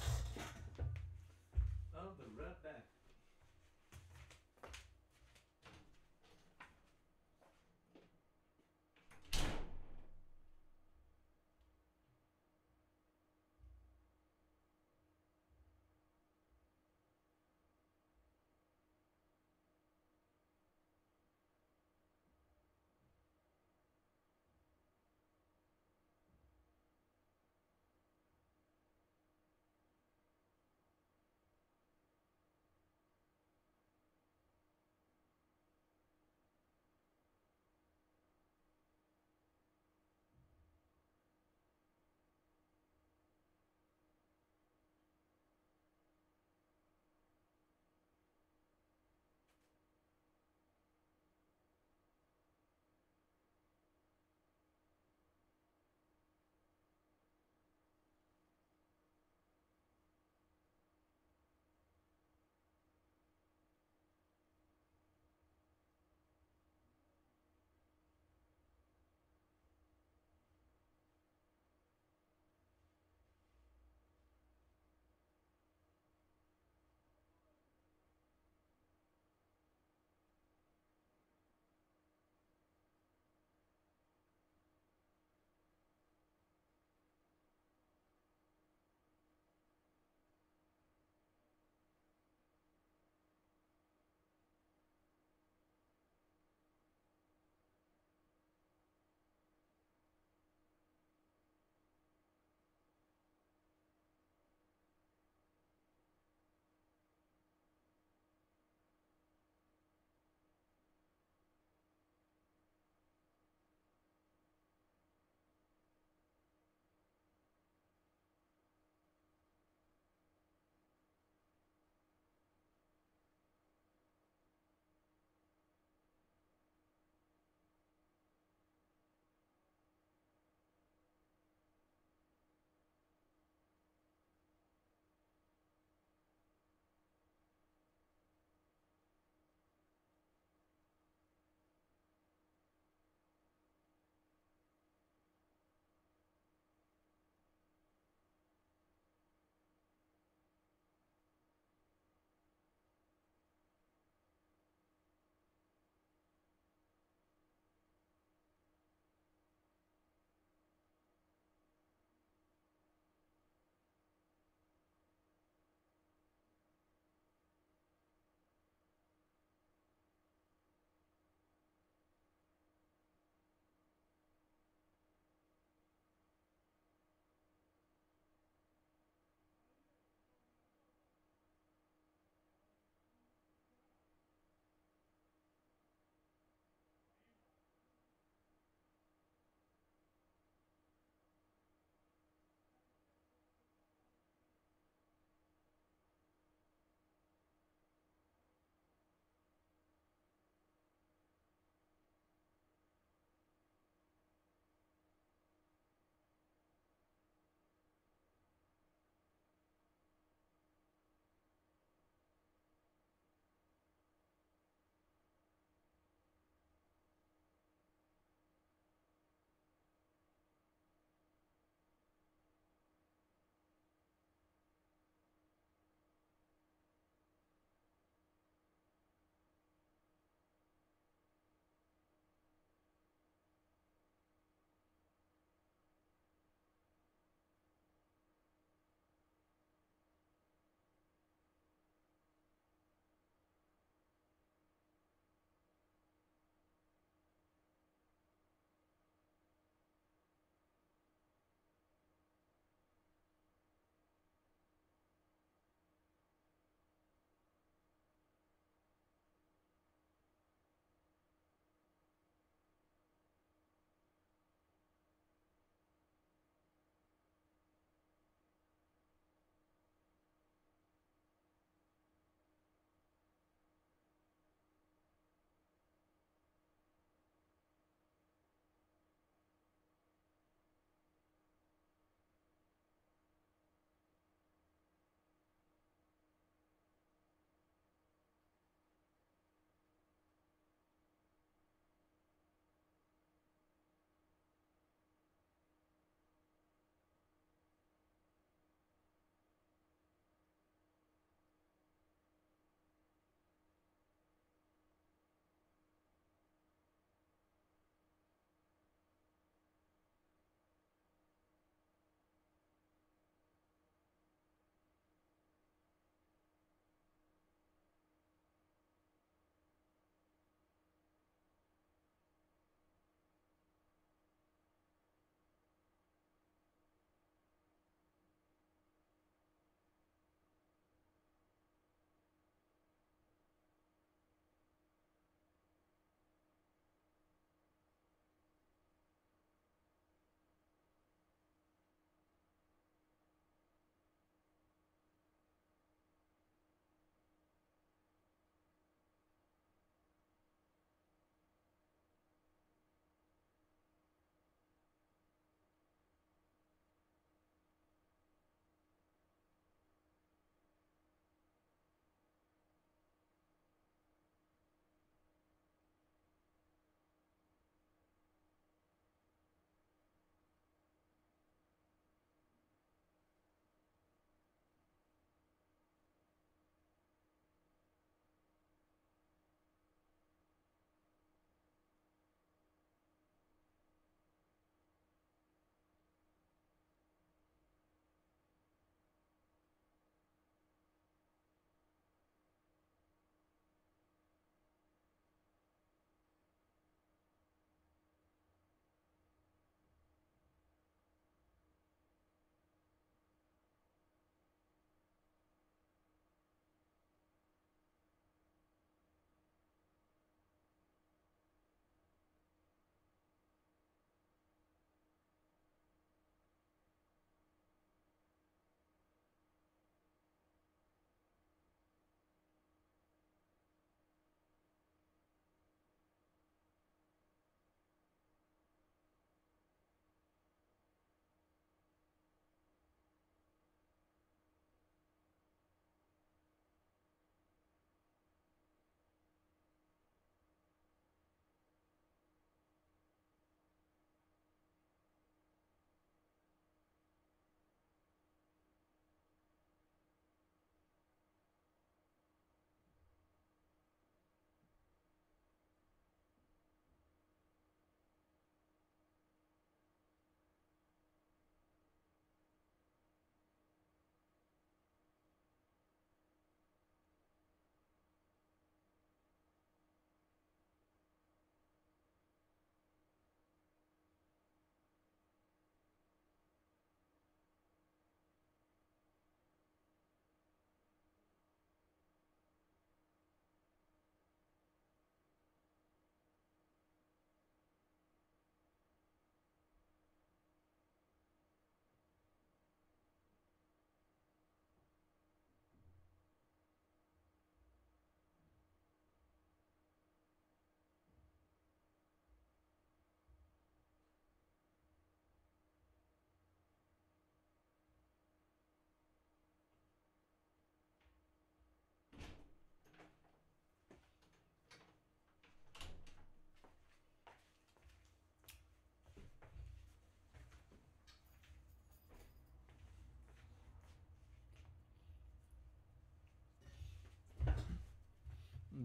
I'll be right back.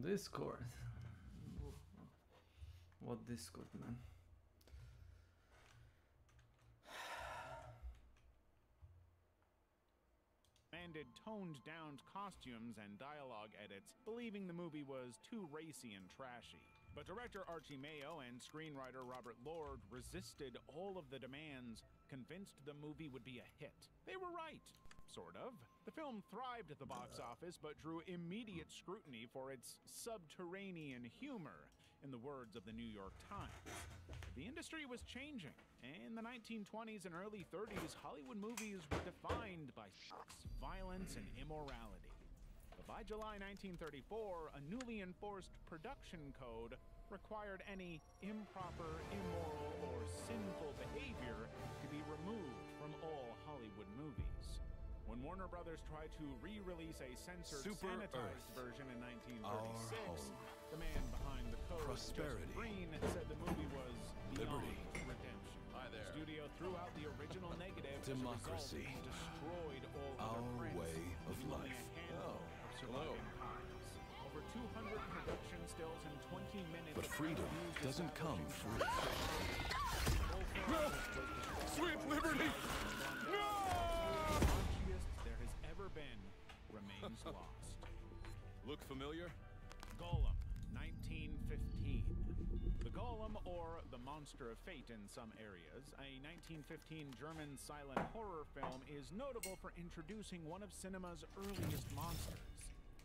Discord. What Discord, man? Demanded toned-down costumes and dialogue edits, believing the movie was too racy and trashy. But director Archie Mayo and screenwriter Robert Lord resisted all of the demands, convinced the movie would be a hit. They were right. Sort of. The film thrived at the box office, but drew immediate scrutiny for its subterranean humor, in the words of the New York Times. The industry was changing. In the 1920s and early 30s, Hollywood movies were defined by sex, violence, and immorality. But by July 1934, a newly enforced production code required any improper, immoral, or sinful behavior to be removed from all Hollywood movies. When Warner Brothers tried to re-release a censored, sanitized version in 1936, the man behind the code, Joseph Green, said the movie was beyond redemption. Hi there. The studio threw out the original negative Democracy. as a result and destroyed all Our other prints, way of leaving only life. a handful of surviving copies. Over 200 production stills and 20 minutes But of freedom unused doesn't come establishing free. No! Sweet liberty! No! The raunchiest there has ever been remains lost. Look familiar? Golem, 1915. The Golem, or the Monster of Fate in some areas, a 1915 German silent horror film, is notable for introducing one of cinema's earliest monsters.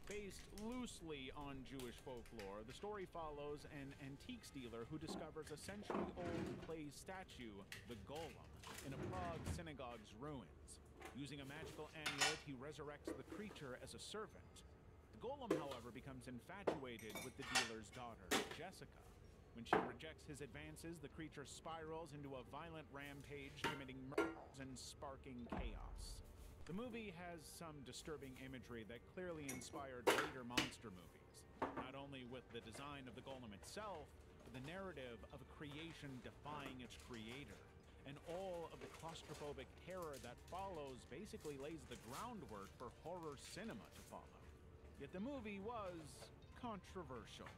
Based loosely on Jewish folklore, the story follows an antiques dealer who discovers a century-old clay statue, the Golem, in a Prague synagogue's ruins. Using a magical amulet, he resurrects the creature as a servant. The Golem, however, becomes infatuated with the dealer's daughter, Jessica. When she rejects his advances, the creature spirals into a violent rampage, committing murders and sparking chaos. The movie has some disturbing imagery that clearly inspired later monster movies, not only with the design of the Golem itself, but the narrative of a creation defying its creator, and all of the claustrophobic terror that follows basically lays the groundwork for horror cinema to follow. Yet the movie was controversial.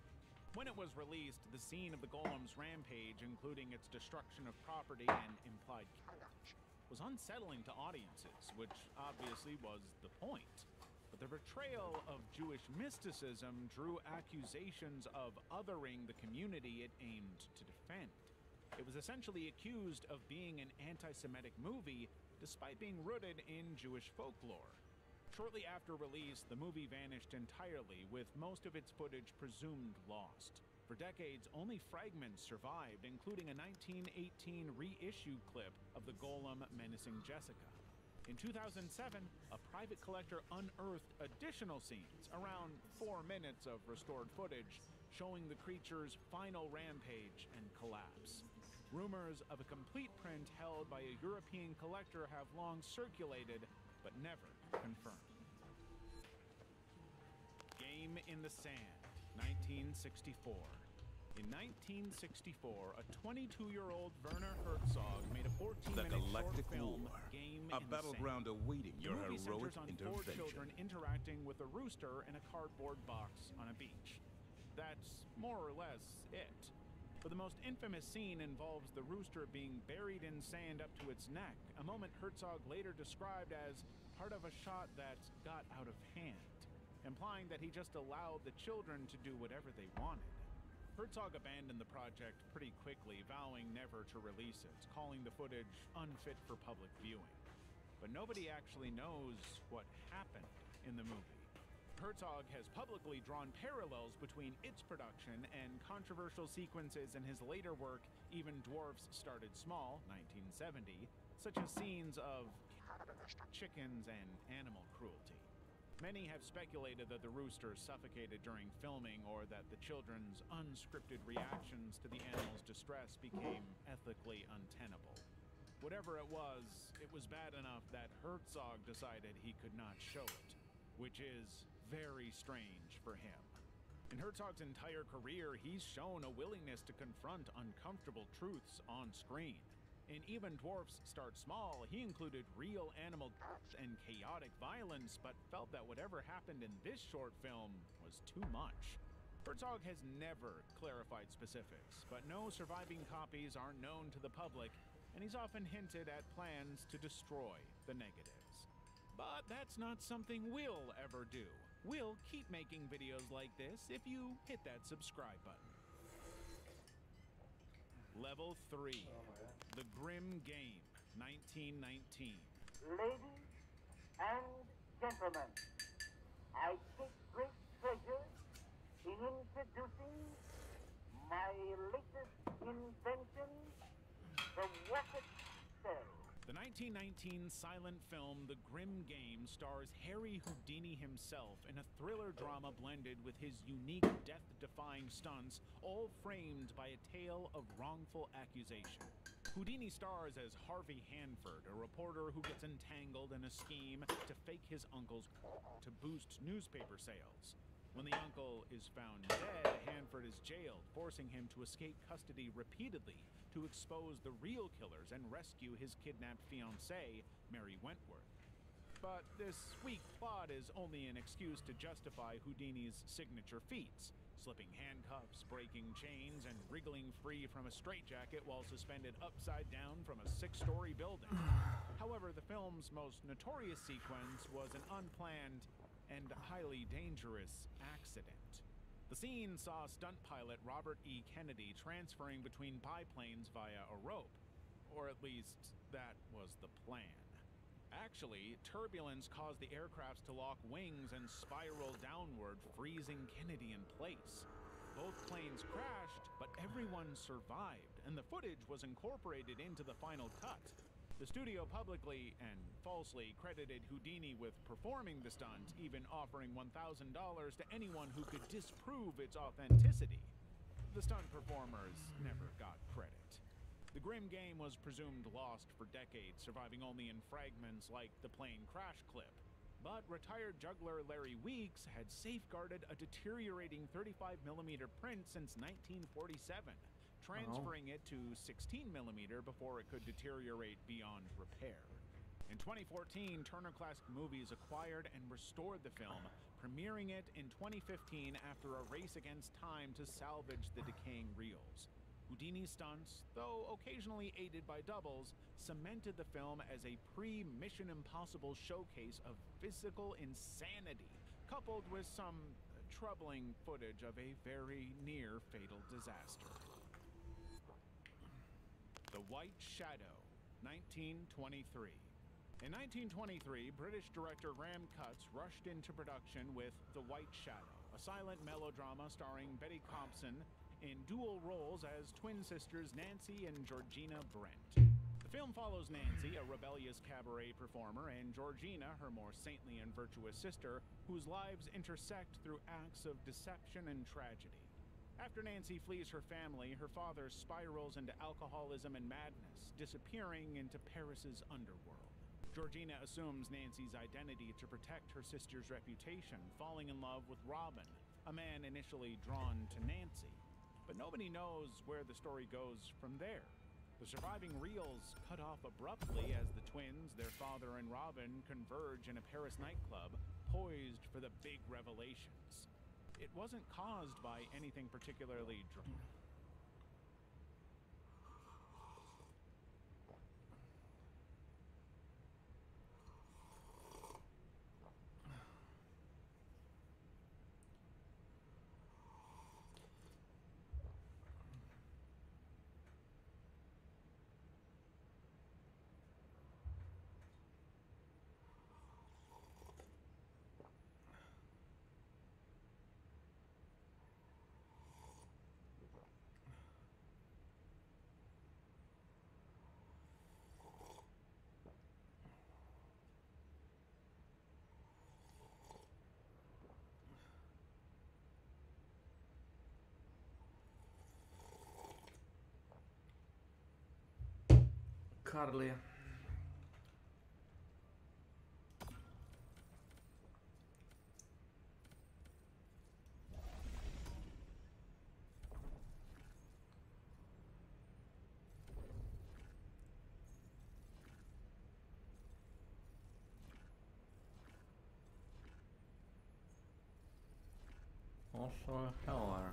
When it was released, the scene of the Golem's rampage, including its destruction of property and implied carnage, was unsettling to audiences, which obviously was the point. But the portrayal of Jewish mysticism drew accusations of othering the community it aimed to defend. It was essentially accused of being an anti-Semitic movie, despite being rooted in Jewish folklore. Shortly after release, the movie vanished entirely, with most of its footage presumed lost. For decades, only fragments survived, including a 1918 reissue clip of the Golem menacing Jessica. In 2007, a private collector unearthed additional scenes, around 4 minutes of restored footage, showing the creature's final rampage and collapse. Rumors of a complete print held by a European collector have long circulated, but never confirmed. Game in the Sand, 1964. In 1964, a 22-year-old Werner Herzog made a 14-minute short film, Game in the a battleground Sand. awaiting your The movie heroic centers on 4 intervention. children interacting with a rooster in a cardboard box on a beach. That's more or less it. But the most infamous scene involves the rooster being buried in sand up to its neck, a moment Herzog later described as part of a shot that got out of hand, implying that he just allowed the children to do whatever they wanted. Herzog abandoned the project pretty quickly, vowing never to release it, calling the footage unfit for public viewing. But nobody actually knows what happened in the movie. Herzog has publicly drawn parallels between its production and controversial sequences in his later work, Even Dwarfs Started Small, 1970, such as scenes of chickens and animal cruelty. Many have speculated that the rooster suffocated during filming, or that the children's unscripted reactions to the animal's distress became ethically untenable. Whatever it was bad enough that Herzog decided he could not show it, which is very strange for him. In Herzog's entire career, he's shown a willingness to confront uncomfortable truths on screen. In Even Dwarfs Start Small, he included real animal deaths and chaotic violence, but felt that whatever happened in this short film was too much. Herzog has never clarified specifics, but no surviving copies are known to the public, and he's often hinted at plans to destroy the negatives. But that's not something we'll ever do. We'll keep making videos like this if you hit that subscribe button. Level 3, The Grim Game, 1919. Ladies and gentlemen, I take great pleasure in introducing my latest invention, the rocket cell. The 1919 silent film The Grim Game stars Harry Houdini himself in a thriller drama blended with his unique death-defying stunts, all framed by a tale of wrongful accusation. Houdini stars as Harvey Hanford, a reporter who gets entangled in a scheme to fake his uncle's to boost newspaper sales. When the uncle is found dead, Hanford is jailed, forcing him to escape custody repeatedly to expose the real killers and rescue his kidnapped fiancée, Mary Wentworth. But this weak plot is only an excuse to justify Houdini's signature feats, slipping handcuffs, breaking chains, and wriggling free from a straitjacket while suspended upside down from a 6-story building. However, the film's most notorious sequence was an unplanned and highly dangerous accident. The scene saw stunt pilot Robert E. Kennedy transferring between biplanes via a rope, or at least that was the plan. Actually, turbulence caused the aircrafts to lock wings and spiral downward, freezing Kennedy in place. Both planes crashed, but everyone survived, and the footage was incorporated into the final cut. The studio publicly and falsely credited Houdini with performing the stunt, even offering $1,000 to anyone who could disprove its authenticity. The stunt performers never got credit. The Grim Game was presumed lost for decades, surviving only in fragments like the plane crash clip. But retired juggler Larry Weeks had safeguarded a deteriorating 35mm print since 1947. Transferring it to 16mm before it could deteriorate beyond repair. In 2014, Turner Classic Movies acquired and restored the film, premiering it in 2015 after a race against time to salvage the decaying reels. Houdini's stunts, though occasionally aided by doubles, cemented the film as a pre-Mission Impossible showcase of physical insanity, coupled with some troubling footage of a very near fatal disaster. The White Shadow, 1923. In 1923, British director Graham Cutts rushed into production with The White Shadow, a silent melodrama starring Betty Compson in dual roles as twin sisters Nancy and Georgina Brent. The film follows Nancy, a rebellious cabaret performer, and Georgina, her more saintly and virtuous sister, whose lives intersect through acts of deception and tragedy. After Nancy flees her family, her father spirals into alcoholism and madness, disappearing into Paris's underworld. Georgina assumes Nancy's identity to protect her sister's reputation, falling in love with Robin, a man initially drawn to Nancy. But nobody knows where the story goes from there. The surviving reels cut off abruptly as the twins, their father and Robin, converge in a Paris nightclub, poised for the big revelations. It wasn't caused by anything particularly dramatic. Carly. Oh. Also a healer.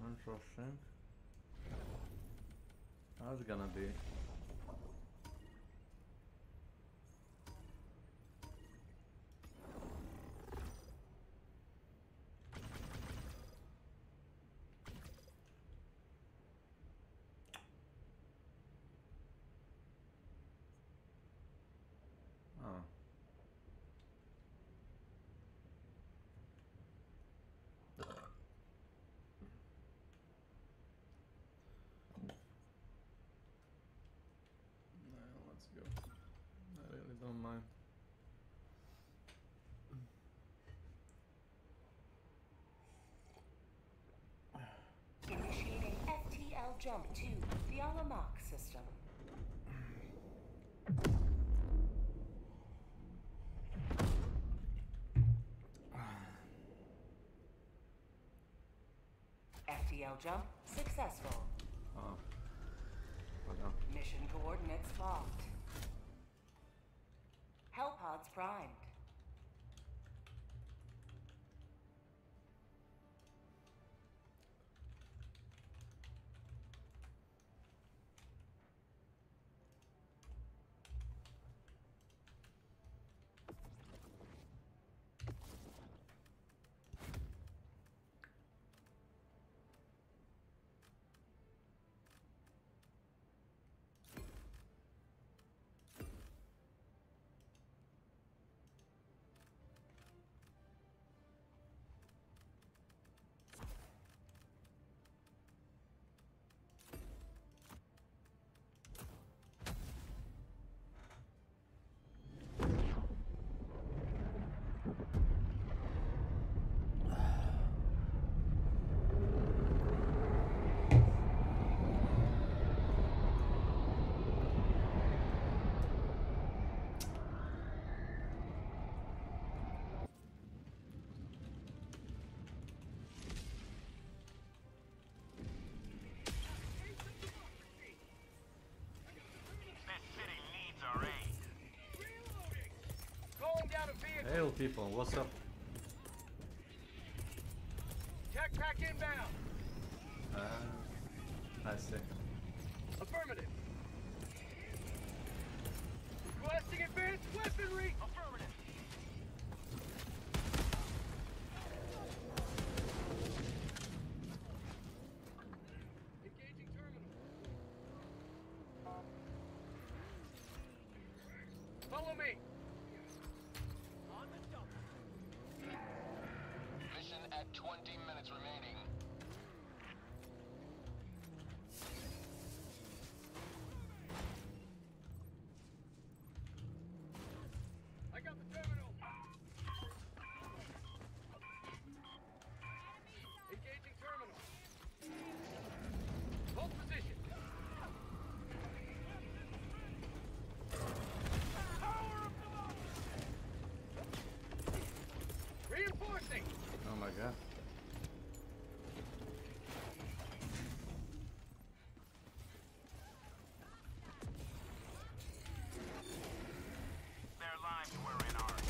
Interesting. How's it gonna be? Oh. Let's go. I really don't mind. Initiating FTL jump to the Alamak system. FTL jump successful. Oh. Oh no. Mission coordinates locked. Hellpods primed. Hey, old people, what's up? Tech pack inbound. I see. Affirmative. Requesting advanced weaponry. Affirmative. Engaging terminal. Follow me. Mission at 20 minutes remaining. I got the terminal. Engaging terminal. Hold position. Power of democracy. Reinforcing. Oh my god. Their lives were in ours.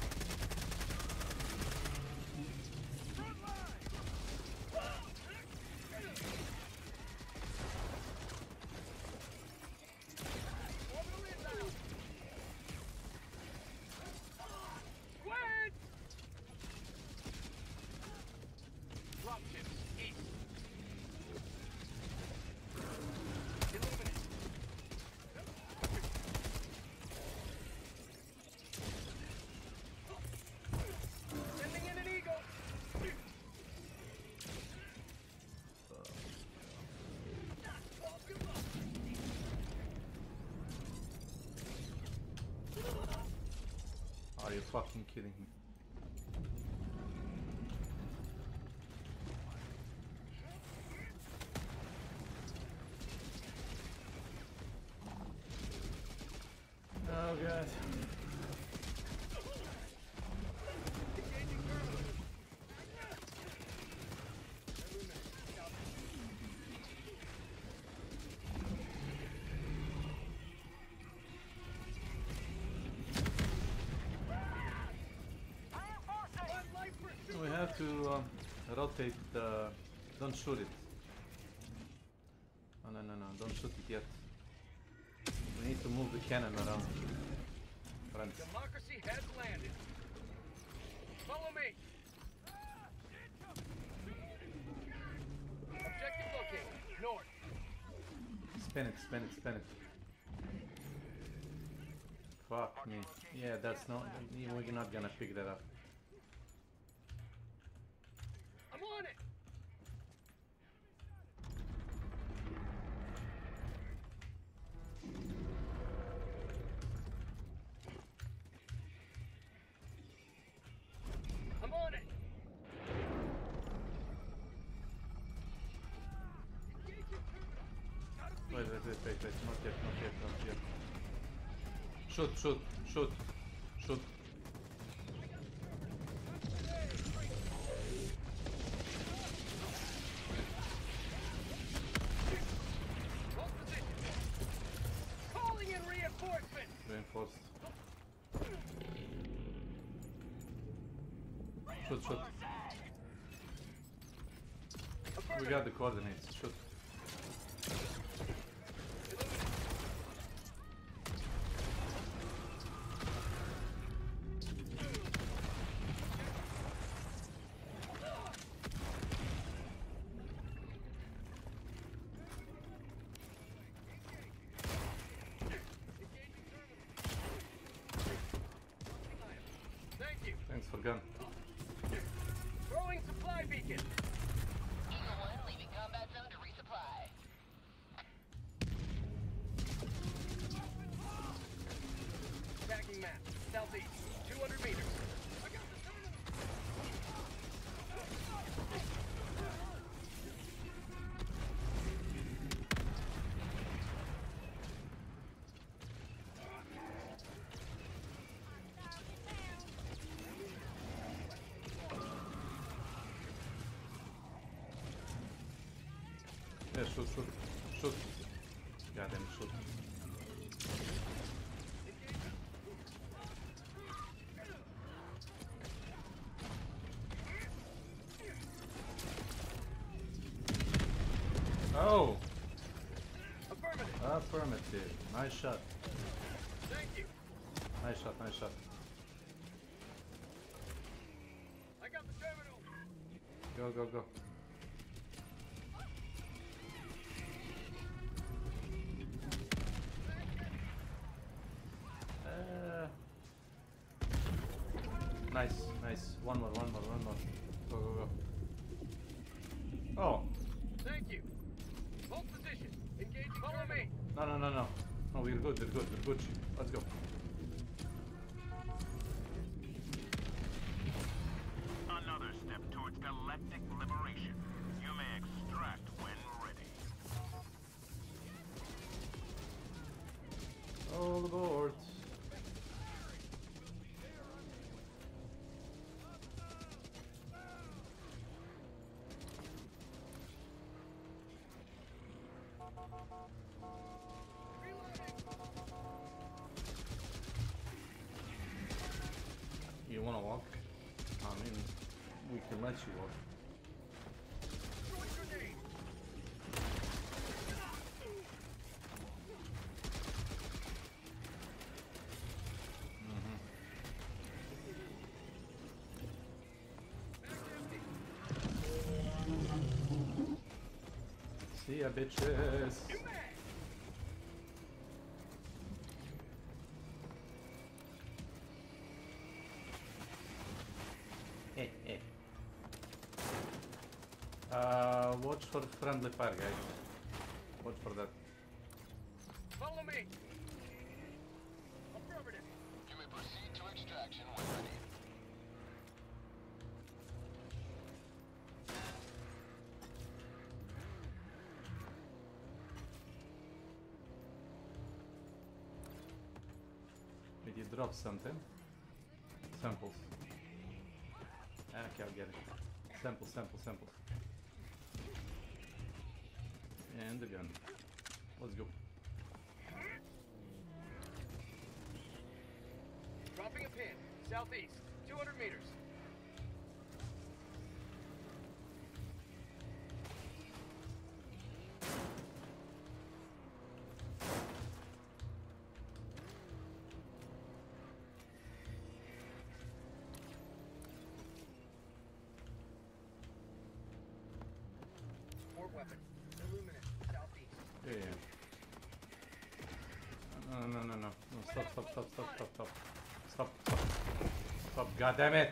Front line. Orbital inbound. Squared. Dropships east. Illuminate. Sending in an eagle. Are you fucking kidding me? Oh god. We have to rotate the... Don't shoot it. Oh, no, don't shoot it yet. We need to move the cannon around. Friends. Democracy has landed. Follow me. Objective located. North. Spin it. Fuck me. Yeah, that's not... We're not gonna pick that up. I'm on it. I'm on it. Wait, not yet. Shoot. Calling in reinforcement. Reinforced. Shoot. We got the coordinates. Shoot. Thank you. Thanks for gun. Throwing supply beacon. Eagle 1 leaving combat zone to resupply. Tagging map. Southeast. 200 meters. I got the terminal. Yeah, shoot. Goddamn shoot. Oh! Affirmative. Nice shot. Thank you. Nice shot. I got the terminal. Go. Nice. One more. Go. Oh! Thank you. Hold position. Engage. Follow me. No. No, we're good. Let's go. Another step towards galactic liberation. You may extract when ready. All aboard. You wanna walk? I mean, we can let you walk. See ya, bitches. Watch for friendly fire, guys. Watch for that. Follow me. Affirmative. You may proceed to extraction when ready. Did you drop something? Samples. Okay, I'll get it. Samples. And the gun. Let's go. Dropping a pin. Southeast. 200 meters. Yeah. No. Stop. Stop, god damn it!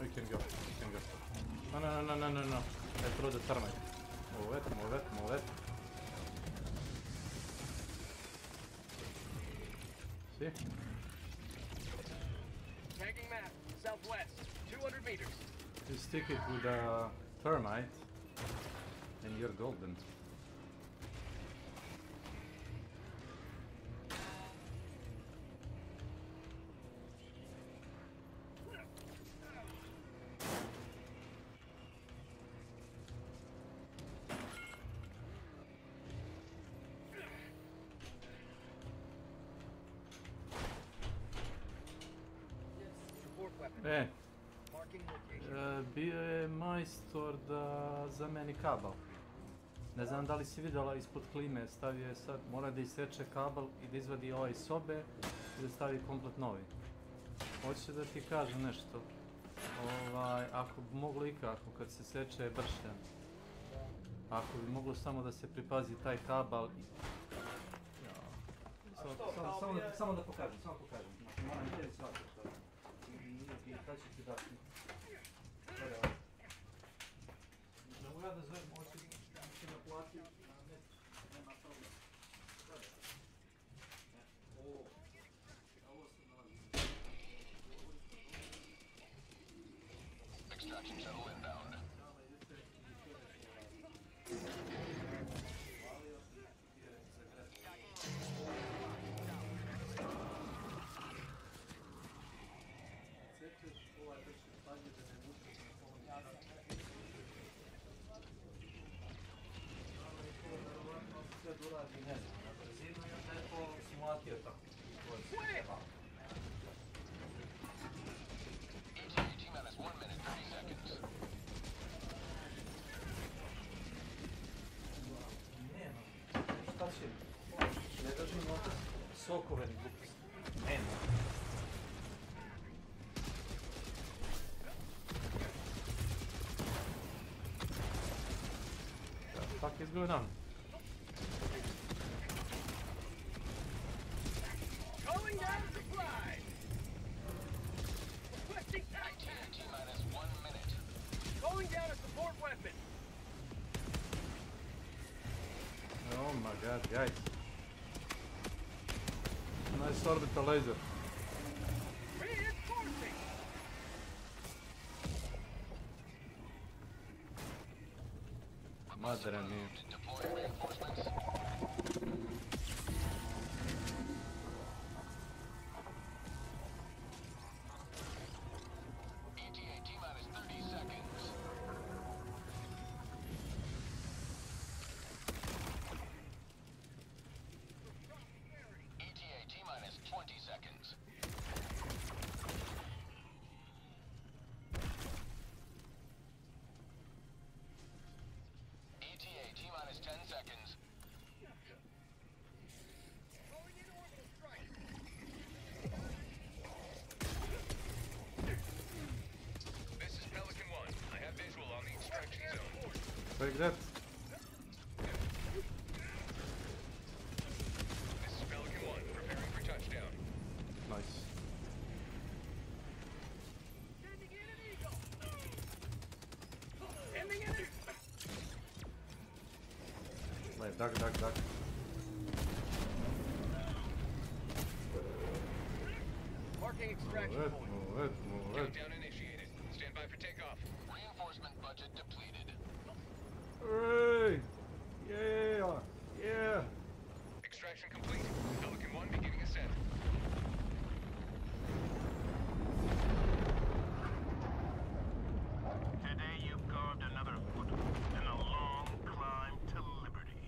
We can go. No. I throw the thermite. Move it. See? Tagging map, southwest, 200 meters. You stick it with a thermite and you're golden. Bio je majstor da zameni kabel. Ne znam da li si vidjela ispod klime, stavio je sad, mora da iseče kabel i da izvadi ovaj sobe i da stavi komplet novi. Hoće da ti kažem nešto. Ako bi moglo ikako kad se seče bršljan. Ako bi moglo samo da se pripazi taj kabel. Samo da pokažem. Znači, moram tebi shvatiti to. I sad ću ti dati. Ne mogu ja da zovem, hoće da naplati, nema problem. Extraction shuttle inbound. Ne držim ovdje sokove ni gluposti. Nema. What the fuck is going on? Calling down supply! Requesting action! T-minus 1 minute. Calling down a support weapon! Oh my god, guys. Nice orbital laser. Reinforcing! Madre mia. Deploy reinforcements. ETA T-minus 30 seconds. ETA T-minus 20 seconds. ETA T-minus 10 seconds. This is Pelican 1. I have visual on the extraction zone. Take that. This is Pelican 1, preparing for touchdown. Nice. Wait, duck. Marking extraction point. Move it. Countdown initiated. Stand by for takeoff. Reinforcement budget depleted. Hooray! Yeah! Extraction complete. Pelican 1 beginning ascent. Today you've carved another foot in a long climb to liberty.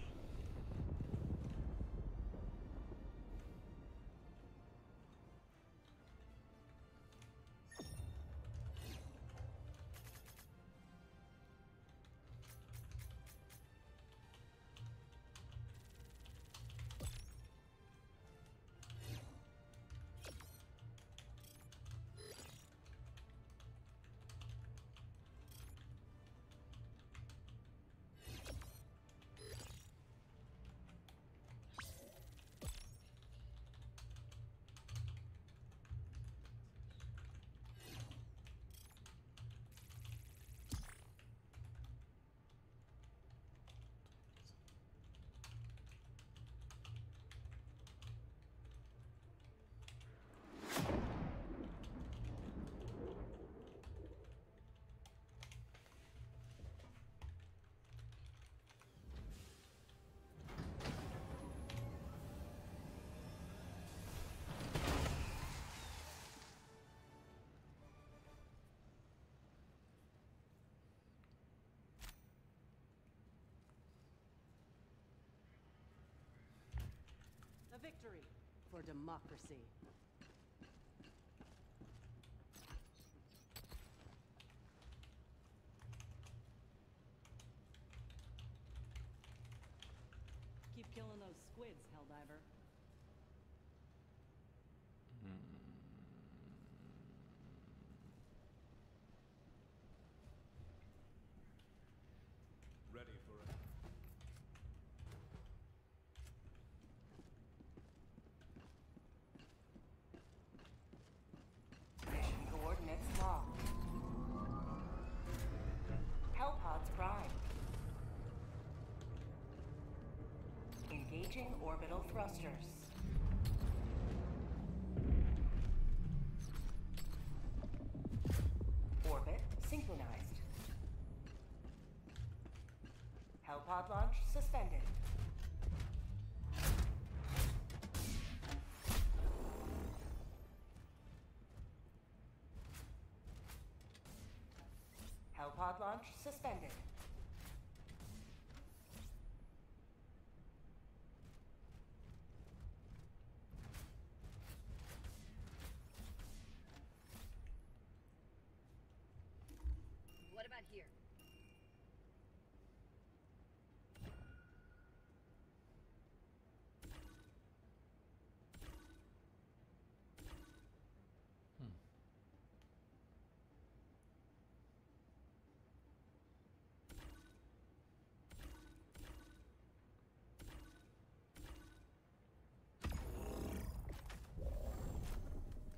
victory for democracy. Keep killing those squids, Helldiver. Ready for it. Mission coordinates locked. Hellpods prime. Engaging orbital thrusters. Orbit synchronized. Hellpod launch suspended. Hellpod launch suspended. What about here?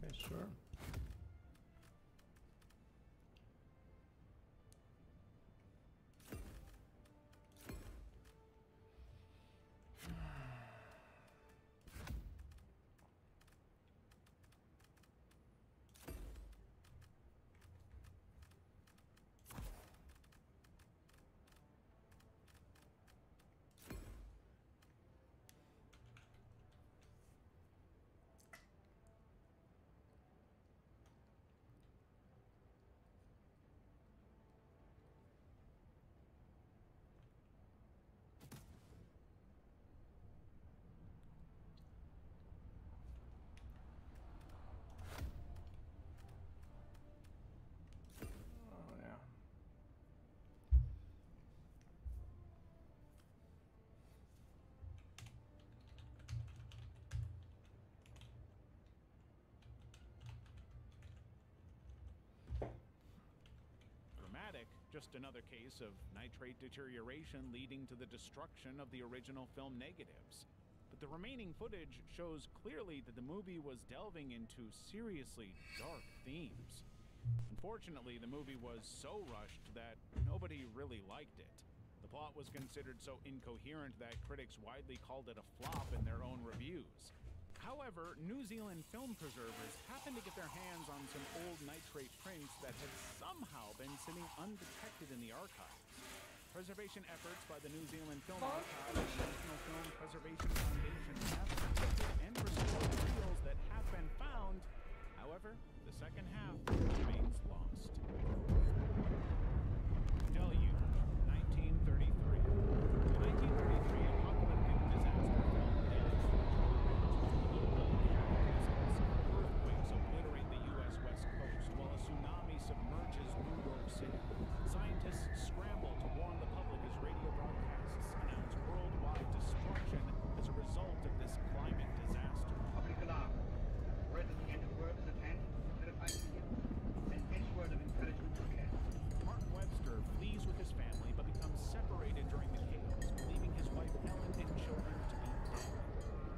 Okay, sure. Oh yeah. Dramatic, just another case of nitrate deterioration leading to the destruction of the original film negatives. But the remaining footage shows clearly that the movie was delving into seriously dark themes. Unfortunately, the movie was so rushed that nobody really liked it. The plot was considered so incoherent that critics widely called it a flop in their own reviews. However, New Zealand film preservers happened to get their hands on some old nitrate prints that had somehow been sitting undetected in the archives. Preservation efforts by the New Zealand Film Archive and National Film Preservation Foundation have protected and restored materials that have been found. However, the second half remains lost. Deluge, 1933. The 1933 apocalyptic disaster film earthquakes obliterate the U.S. West Coast while a tsunami submerges New York City. Scientists scramble to warn the public as radio broadcasts announce worldwide destruction as a result of this climate disaster. Public alarm. Word that the end of the world is at hand. Notified to you. And any word of encouragement you can. Mark Webster flees with his family but becomes separated during the chaos, believing his wife Ellen and children to be dead.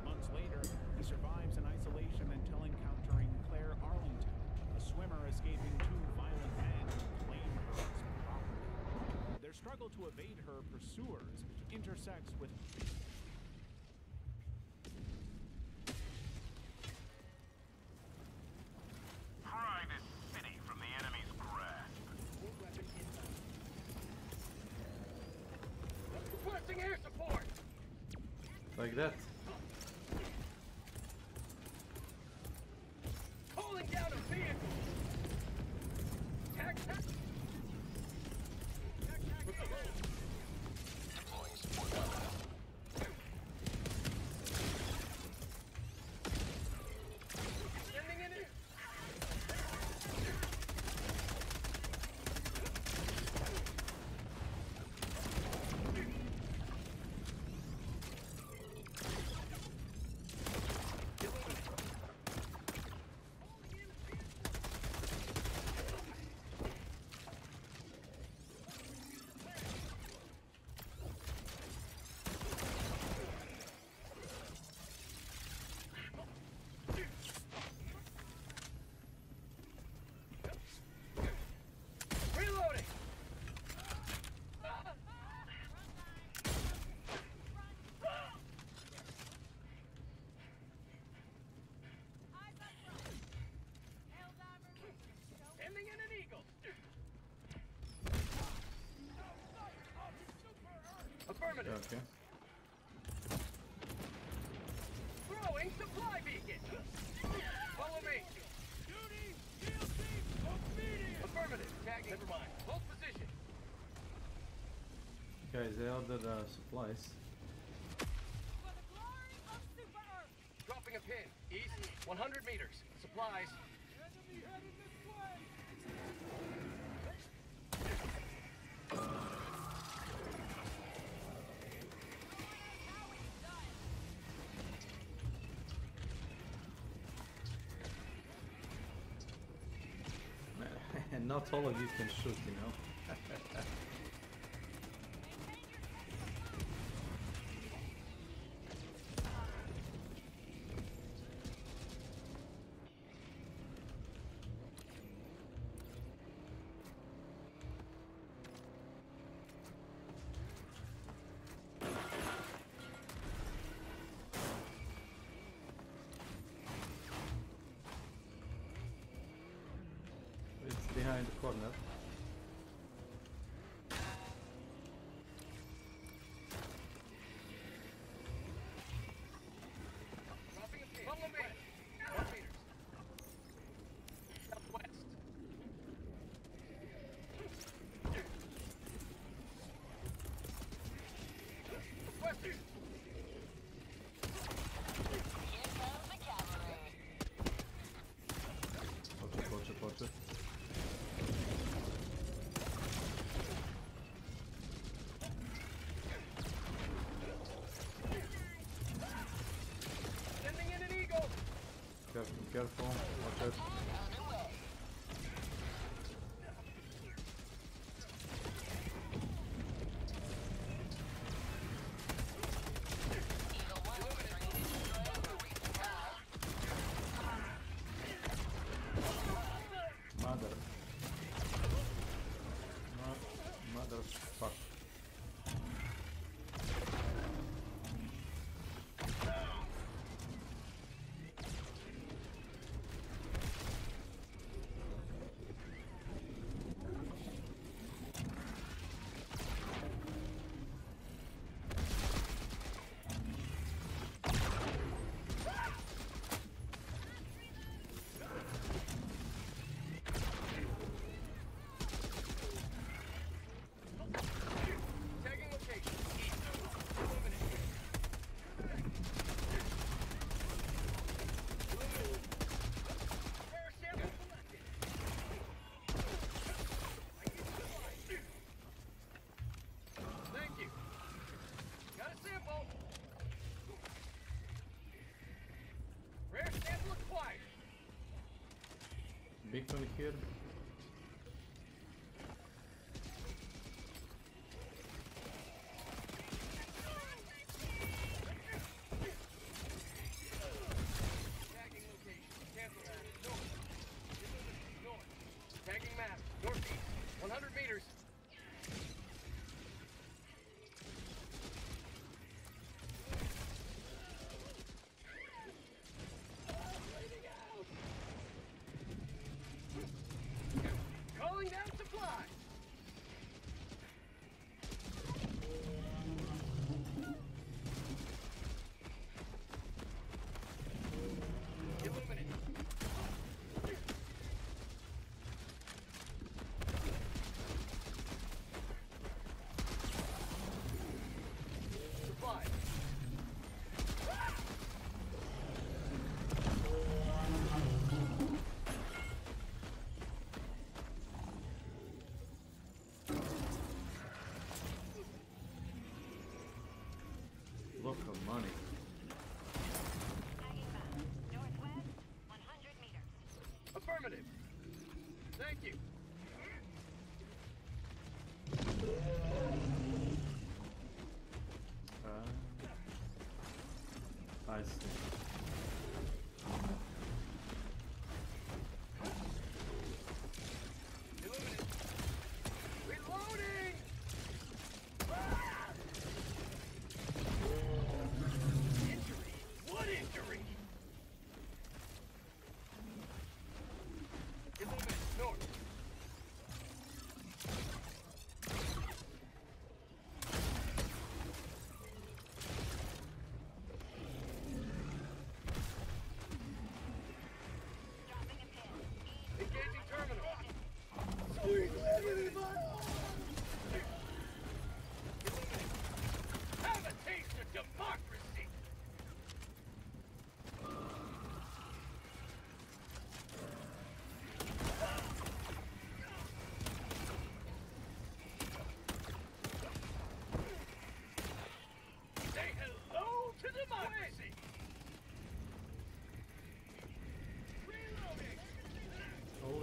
Months later, he survives in isolation until encountering Claire Arlington, a swimmer escaping two violent men who claim her as property. Their struggle to evade her pursuers intersects with Pry this city from the enemy's grasp. Requesting air support! Like that. Calling down a vehicle! Tac. Deploying support weapon. Affirmative. Okay. Throwing supply beacon. Follow me. Affirmative. Tagging. Never mind. Hold position. Guys, I ordered supplies. Dropping a pin. East. 100 meters. Supplies. And not all of you can shoot, you know. It's behind the corner. Dropping a pin. Follow me. 1 meters. Southwest. Western. Poczekaj. Sending in an eagle. Careful, watch out. Motherfucker. Tagging location. East. Illuminate. Rare sample collected. Thank you. Got a sample. Rare sample acquired. Big one here. Tagging location. Cancel that. North. Illuminate. North. Tagging map. Northeast. 100 meters. Calling down supply. Illuminate. Supply. Look of money. Affirmative. Thank you. I see. Illuminate. Reloading! Ah! Injury? What injury? Illuminate. North.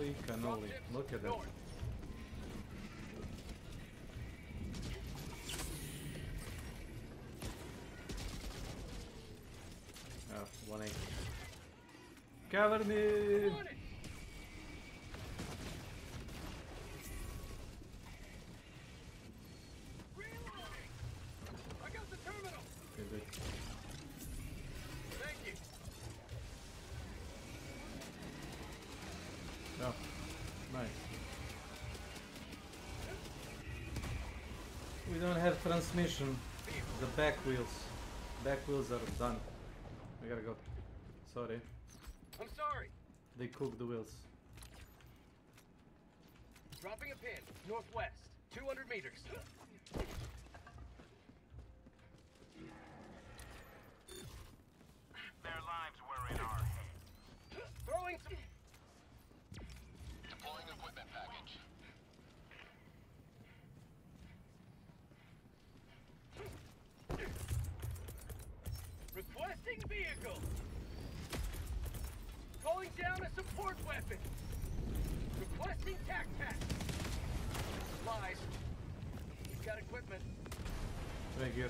Holy cannoli. Look at that. Oh, 180. Cover me! I got the terminal. Good. Thank you. Oh, nice. We don't have transmission. The back wheels. Back wheels are done. I gotta go. Sorry. I'm sorry. They cooked the wheels. Dropping a pin, northwest, 200 meters. Their lives were in our hands. Throwing some... Deploying equipment package. Requesting vehicle. Calling down a support weapon. Requesting tac-tac. Lies. You've got equipment. Thank you.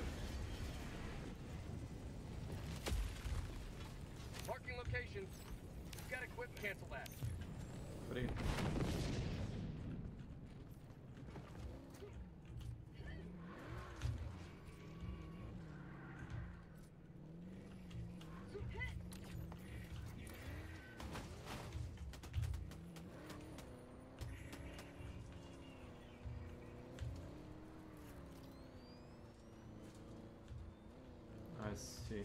Marking location. You've got equipment. Cancel that. Free. I see.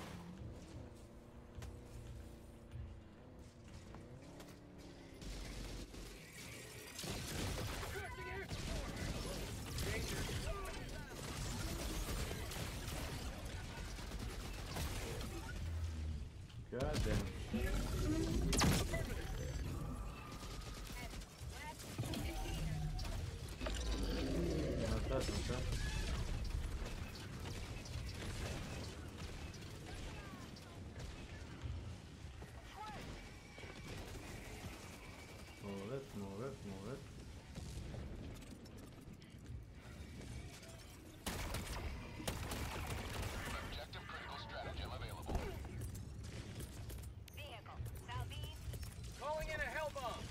God damn. No, it doesn't, huh? Move it. Objective critical stratagem available. Vehicle, southeast. Calling in a hell bomb.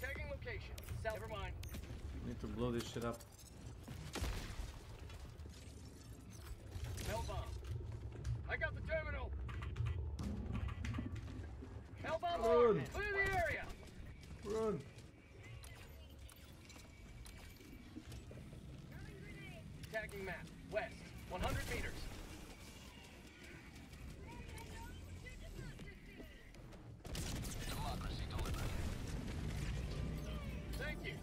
Tagging location. South. Never mind. Need to blow this shit up. Hell bomb. I got the terminal. Hell bomb Run. on. Clear the area. Run. Tagging map. West. 100 meters. Democracy delivered. Thank you.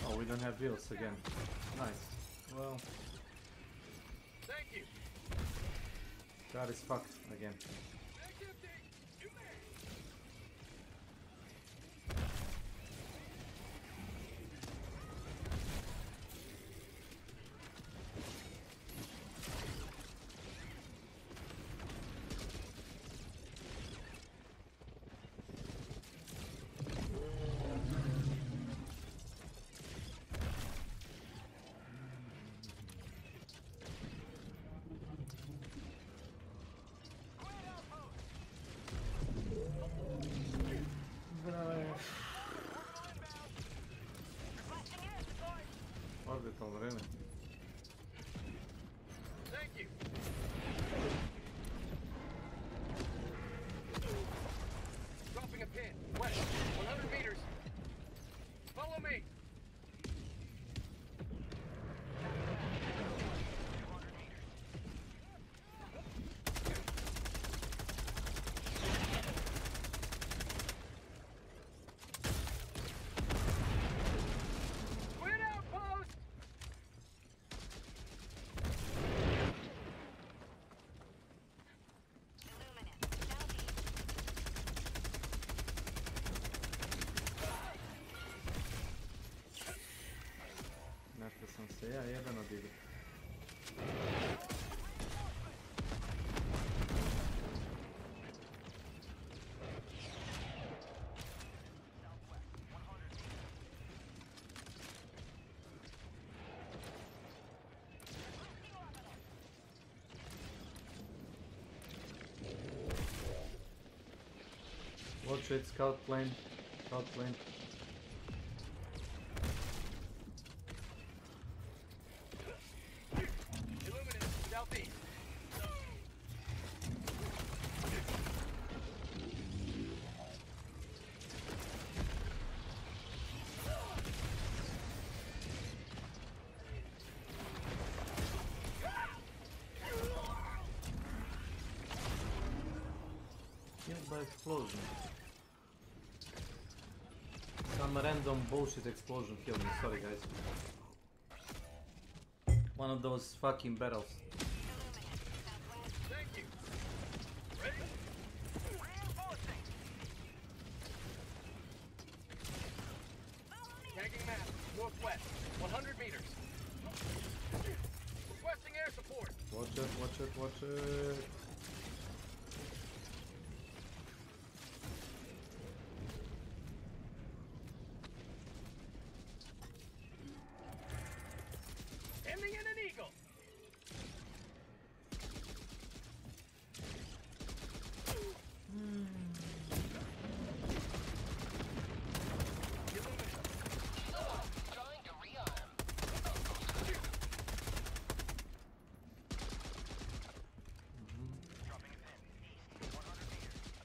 Oh, we don't have wheels again. Nice. Well, Thank you. God is fucked again. Orbital really. Thank you. Dropping a pin. West. 100 meters. Follow me. Squid outpost. Nešto sam se ja jedan odigao. Watch it, scout plane. Scout plane. Illuminate, southeast. Killed by explosion. Some random bullshit explosion killed me, sorry guys. One of those fucking battles. Thank you. Ready? Reinforcing. Tagging map, northwest, 100 meters. Requesting air support. Watch it, watch it, watch it. Ending in an eagle. Trying to rearm. Dropping a pin. East, 100 meters.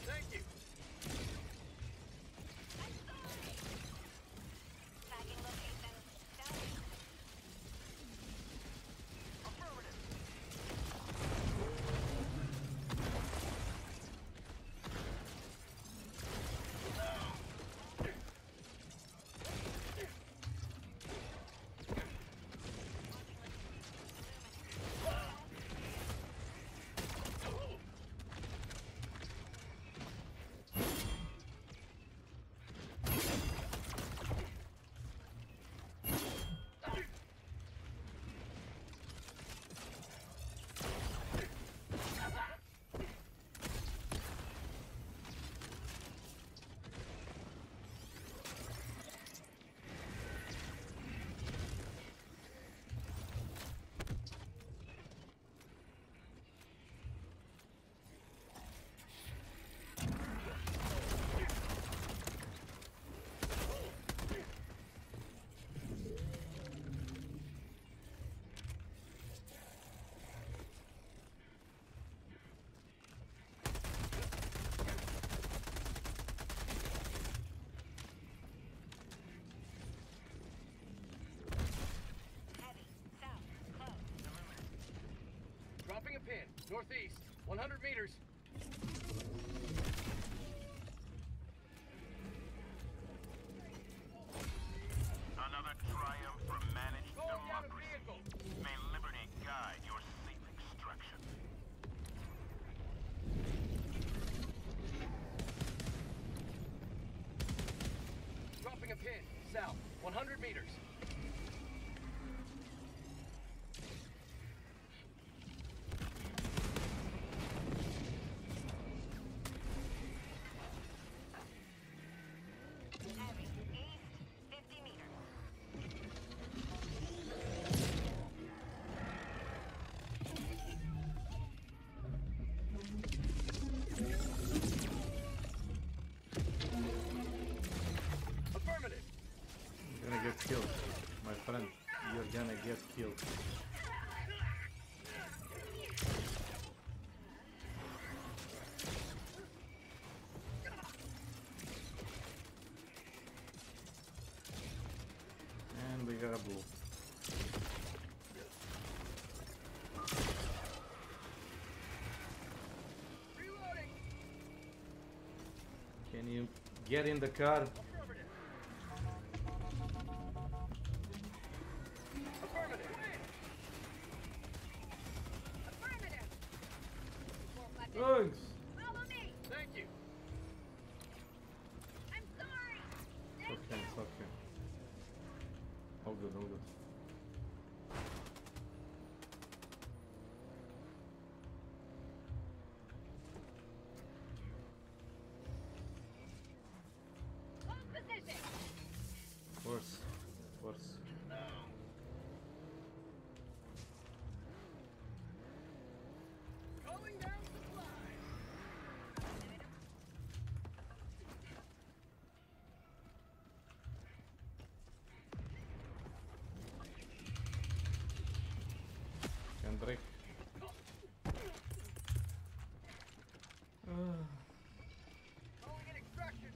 Thank you. Tagging location. Southeast. Affirmative. Dropping a pin, northeast, 100 meters. Another triumph for managed democracy. May liberty guide your safe extraction. Dropping a pin, south, 100 meters. Affirmative. You're gonna get killed, my friend. You're gonna get killed. And we got a blue. Reloading. Can you get in the car? Affirmative. Affirmative. Thanks. Follow me. Thank you. I'm sorry. Okay, it's okay. All good, all good. Hold position. Of course, of course. Calling down supplies. Kendrick. Calling in extraction.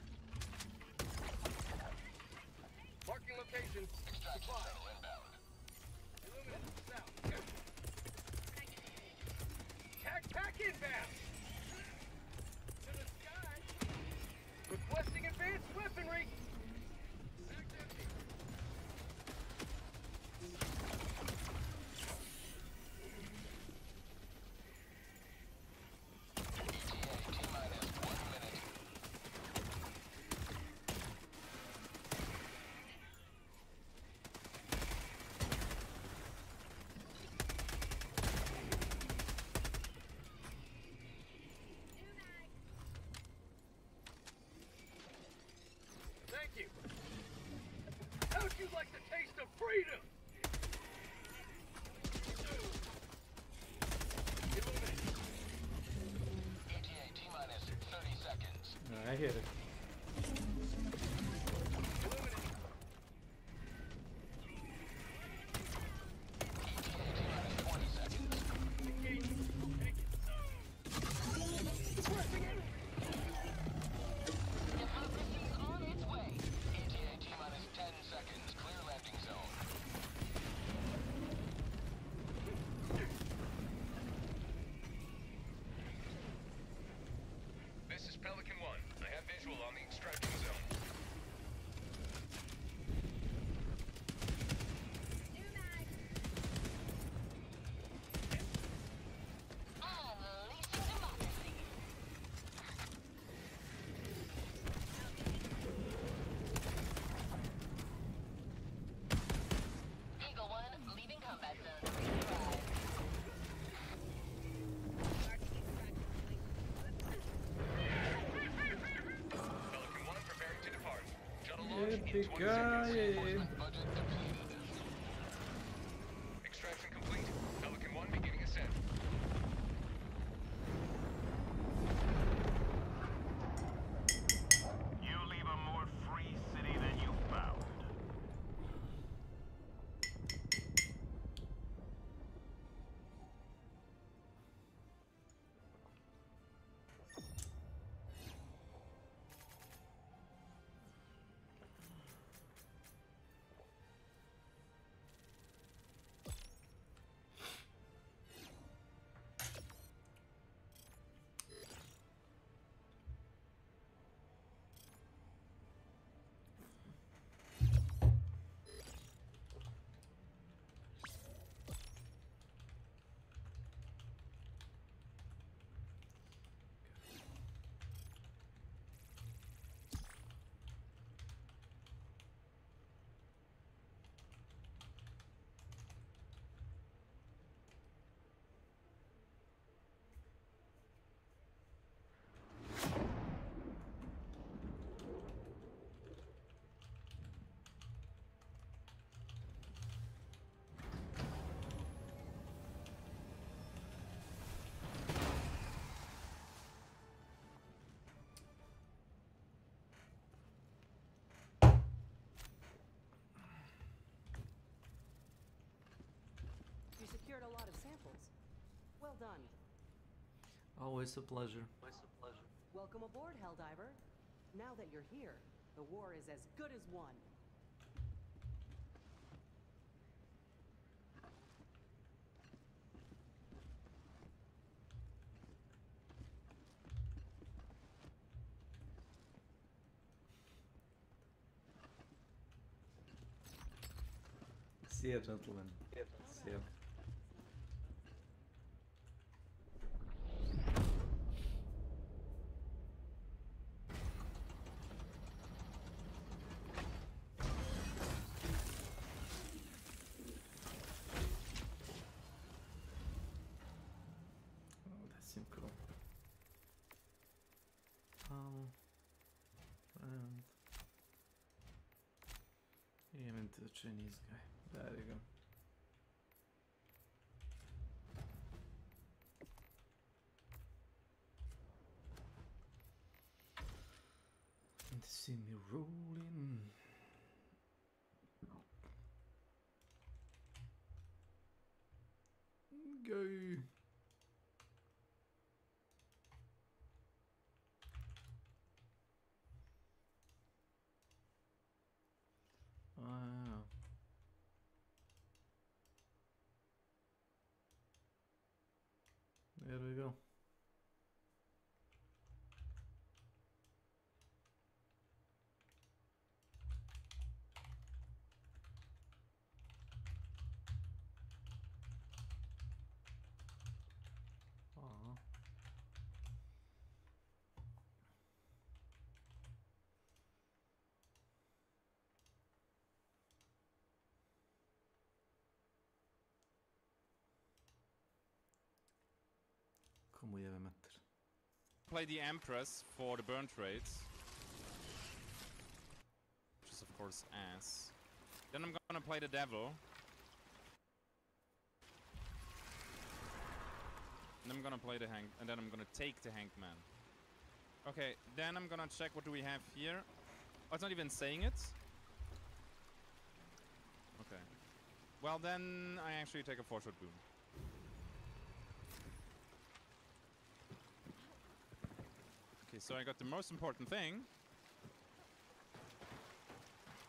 Marking location. Supplies. Illuminate south. Pack inbound. To the sky. Requesting advanced weaponry. Pack's empty. Thank you. How'd you like the taste of freedom? ETA T-minus 30 seconds. I hear it. Democracy's on its way. ETA T-minus 10 seconds. Clear landing zone. This is Pelican 1. I have visual on the extraction zone. Unleashing democracy. Eagle 1, leaving combat zone. Drive. Pelican 1 preparing to depart. Shuttle launch in 20 Yippee-ki-yay. seconds. Budget depleted. Extraction complete. Pelican 1 beginning ascent. You leave a more free city than you found. You secured a lot of samples. Well done. Always a pleasure. Welcome aboard, Helldiver. Now that you're here, the war is as good as won. See ya, gentlemen. See ya. the Chinese guy. There you go. And see me rolling. Go. Wow. There we go. Aw. Come deve mettere. Play the Empress for the burn trades. Which is of course ass. Then I'm gonna play the Devil. And I'm gonna play the Hanged, and then I'm gonna take the Hanged Man. Okay, then I'm gonna check what do we have here. Oh, it's not even saying it. Okay. Well, then I actually take a 4-shot boom. Okay, so I got the most important thing.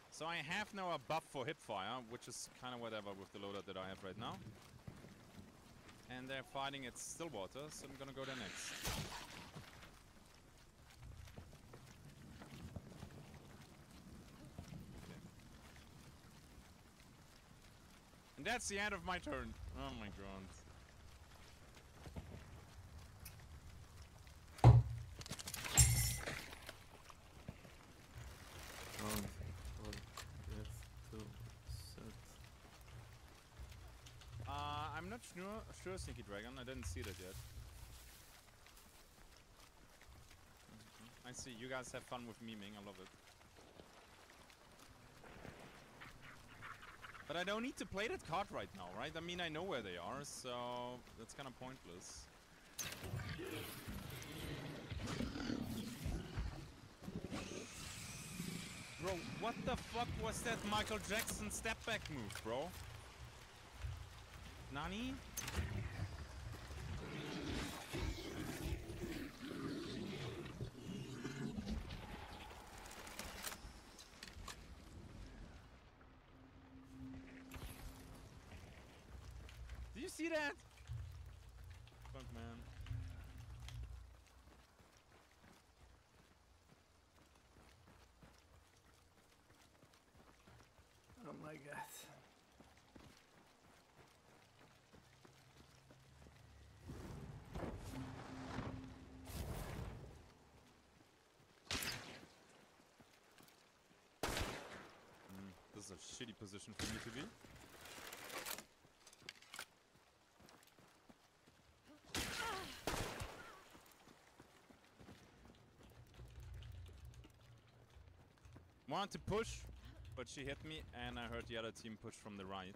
So I have now a buff for hipfire, which is kind of whatever with the loadout that I have right now. And they're fighting at Stillwater, so I'm gonna go there next. Okay. And that's the end of my turn. Oh my god. I'm not sure, Sneaky Dragon. I didn't see that yet. I see. You guys have fun with memeing. I love it. But I don't need to play that card right now, right? I mean, I know where they are, so that's kind of pointless. Bro, what the fuck was that Michael Jackson step back move, bro? Nani? Do you see that? Fuck, man. Oh my god. This is a shitty position for me to be. Wanted to push, but she hit me, and I heard the other team push from the right.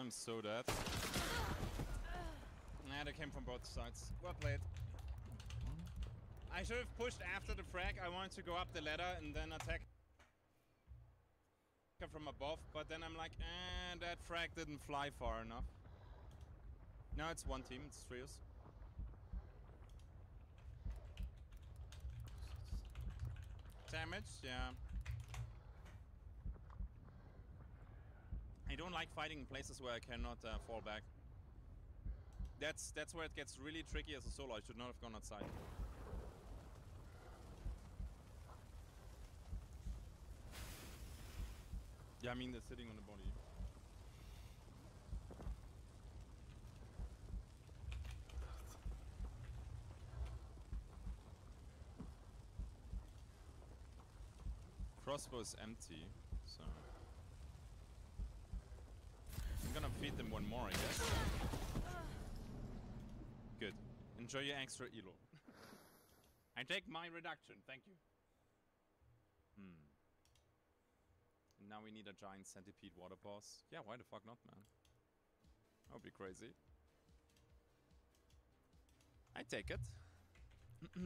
I'm so dead. Nah, they came from both sides. Well played. I should have pushed after the frag. I wanted to go up the ladder and then attack from above, but then I'm like, that frag didn't fly far enough. Now it's one team, it's trios. Damage, yeah. I don't like fighting in places where I cannot fall back. That's where it gets really tricky as a solo. I should not have gone outside. Yeah, I mean they're sitting on the body. Crossbow is empty, so I'm gonna feed them one more, I guess. Good. Enjoy your extra elo. I take my reduction, thank you. And now we need a giant centipede water boss. Yeah, why the fuck not, man? That would be crazy. I take it. Let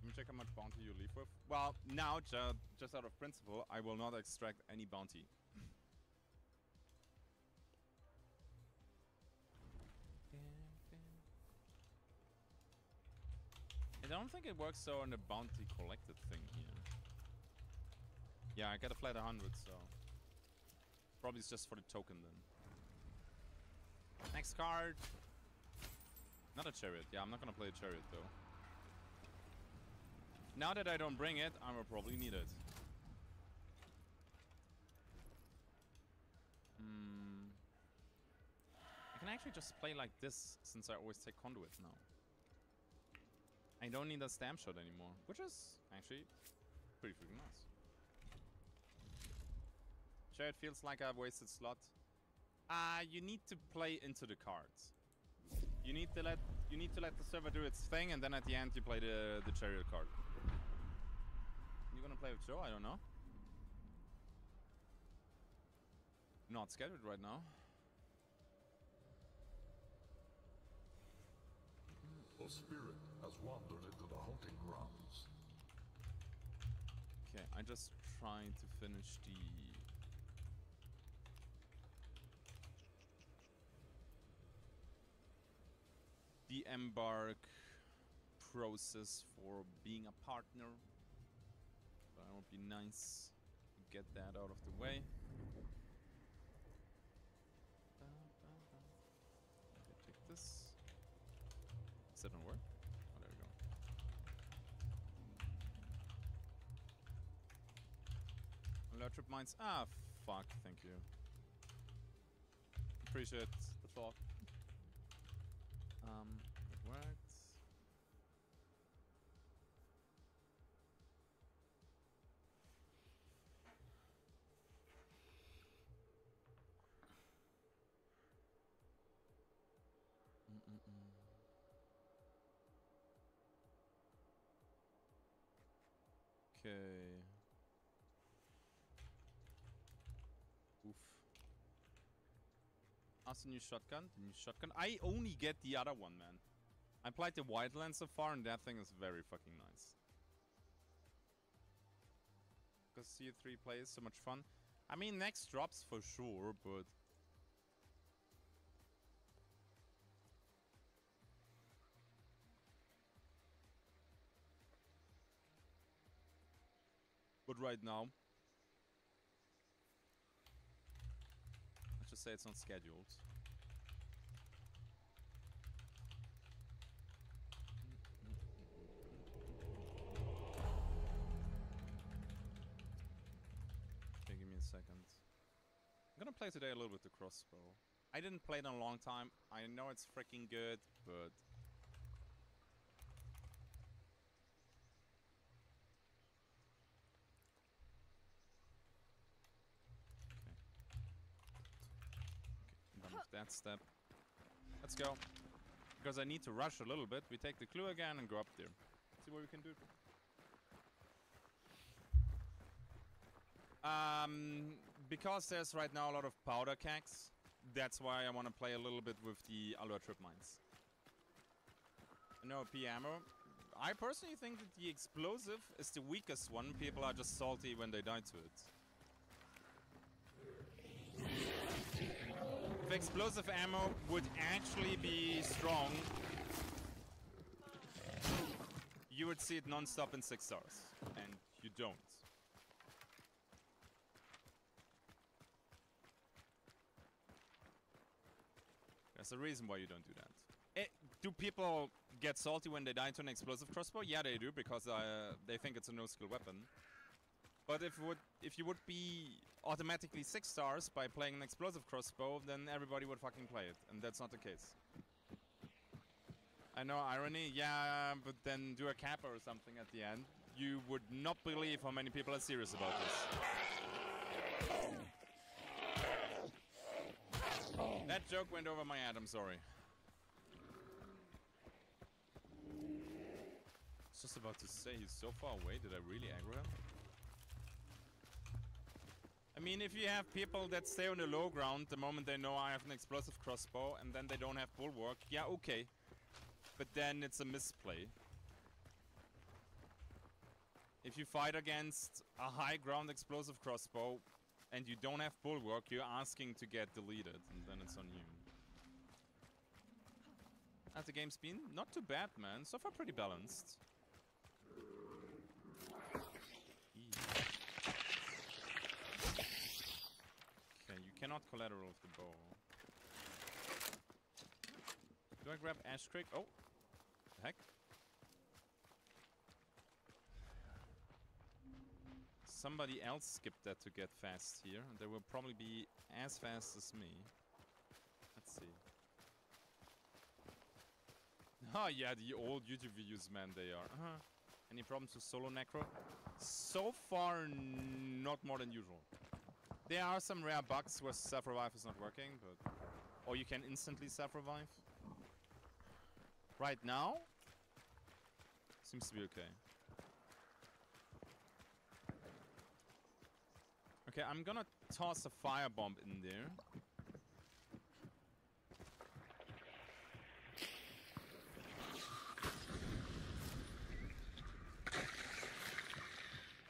me check how much bounty you leave with. Well, now, just out of principle, I will not extract any bounty. I don't think it works so on the bounty collected thing here. Yeah, I get a flat 100, so probably it's just for the token then. Next card. Not a chariot. Yeah, I'm not gonna play a chariot though. Now that I don't bring it, I will probably need it. I can actually just play like this since I always take conduit now. I don't need a stamp shot anymore, which is actually pretty freaking nice. Sure, it feels like a wasted slot. You need to play into the cards. You need to let the server do its thing, and then at the end you play the chariot card. You gonna play with Joe? I don't know. Not scheduled right now. A spirit has wandered into the hunting grounds. Okay, I just trying to finish the embark process for being a partner. But it would be nice to get that out of the way. Okay, take this. Does that not work? Oh, there we go. Alert trip mines. Ah, fuck. Thank you. Appreciate the thought. It worked. Okay. Oof. How's the new shotgun? The new shotgun. I only get the other one, man. I played the Wildlands so far, and that thing is very fucking nice. Because C3 play is so much fun. I mean, next drops for sure, but... But right now... let's just say it's not scheduled. Okay, give me a second. I'm gonna play today a little bit the crossbow. I didn't play it in a long time. I know it's freaking good, but... done with that step. Let's go. Because I need to rush a little bit. We take the clue again and go up there. See what we can do. Because there's right now a lot of powder kegs, that's why I want to play a little bit with the Alua trip mines. No OP ammo. I personally think that the explosive is the weakest one. People are just salty when they die to it. If explosive ammo would actually be strong, you would see it non-stop in 6 stars, and you don't. There's a reason why you don't do that. Do people get salty when they die to an explosive crossbow? Yeah, they do, because they think it's a no-skill weapon. But if you would be automatically 6 stars by playing an explosive crossbow, then everybody would fucking play it, and that's not the case. I know, irony, yeah, but then do a kappa or something at the end. You would not believe how many people are serious about this. That joke went over my head, I'm sorry. I was just about to say, he's so far away, did I really aggro him? I mean, if you have people that stay on the low ground the moment they know I have an explosive crossbow and then they don't have bulwark, yeah, okay. But then it's a misplay. If you fight against a high ground explosive crossbow and you don't have bulwark, you're asking to get deleted, and then it's on you. As the game's been, not too bad, man. So far pretty balanced. Okay, you cannot collateral with the bow. Do I grab Ash Creek? Oh, the heck. Somebody else skipped that to get fast here, and they will probably be as fast as me. Let's see. Oh yeah, the old YouTube videos, man, they are. Any problems with solo necro? So far, not more than usual. There are some rare bugs where self-revive is not working, but... Or you can instantly self-revive. Right now, seems to be okay. Okay, I'm gonna toss a firebomb in there.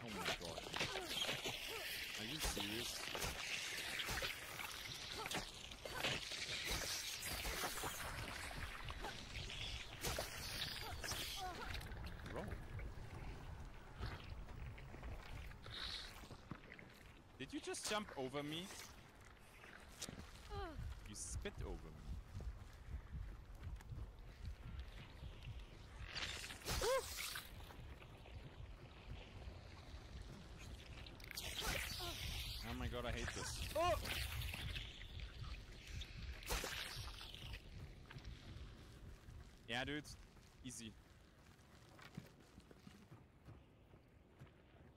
Oh my god. Are you serious? Bro. Did you just jump over me? You spit over me. Oh my god, I hate this. Oh! Yeah, dude. Easy.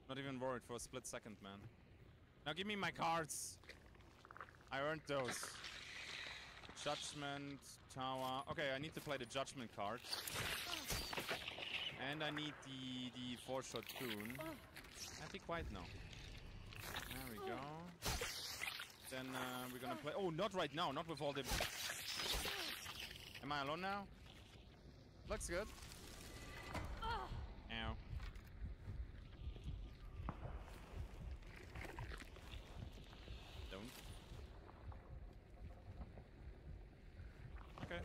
Not even worried for a split second, man. Now give me my cards. I earned those. Judgment, Tower. Okay, I need to play the Judgment card. And I need the 4-shot Boon. I'll be quiet now. There we go. Then we're gonna play... Oh, not right now. Not with all the... Am I alone now? Looks good. Ow. Don't. Okay.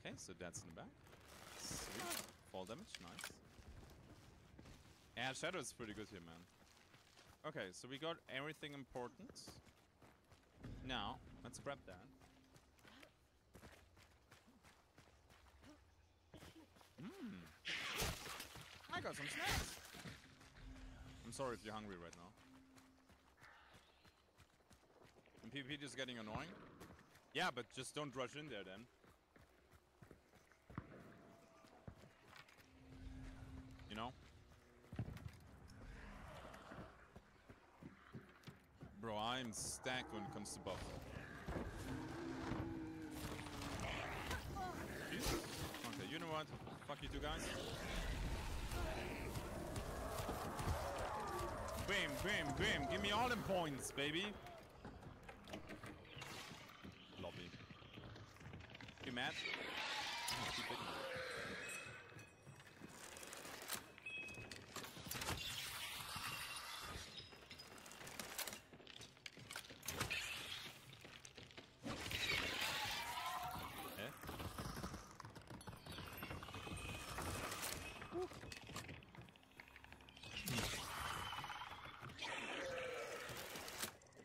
Okay, so that's in the back. Sweet. Fall damage, nice. Yeah, Shadow is pretty good here, man. Okay, so we got everything important. Now, let's grab that. I got some snacks! I'm sorry if you're hungry right now. And PvP just getting annoying? Yeah, but just don't rush in there then. You know? Bro, I'm stacked when it comes to buff. Jesus. what? Fuck you two guys. Bam, bam, bam. Give me all them points, baby. Lovely. You mad? Oh, keep it.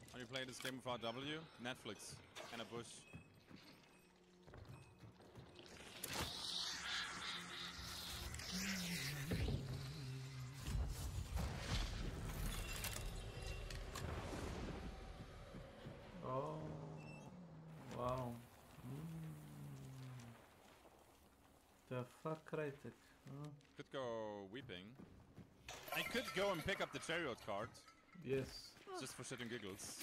How do you play this game without W? Netflix and a bush. Oh, wow. The fuck right. Could go weeping. I could go and pick up the chariot card. Yes. Just for shit and giggles.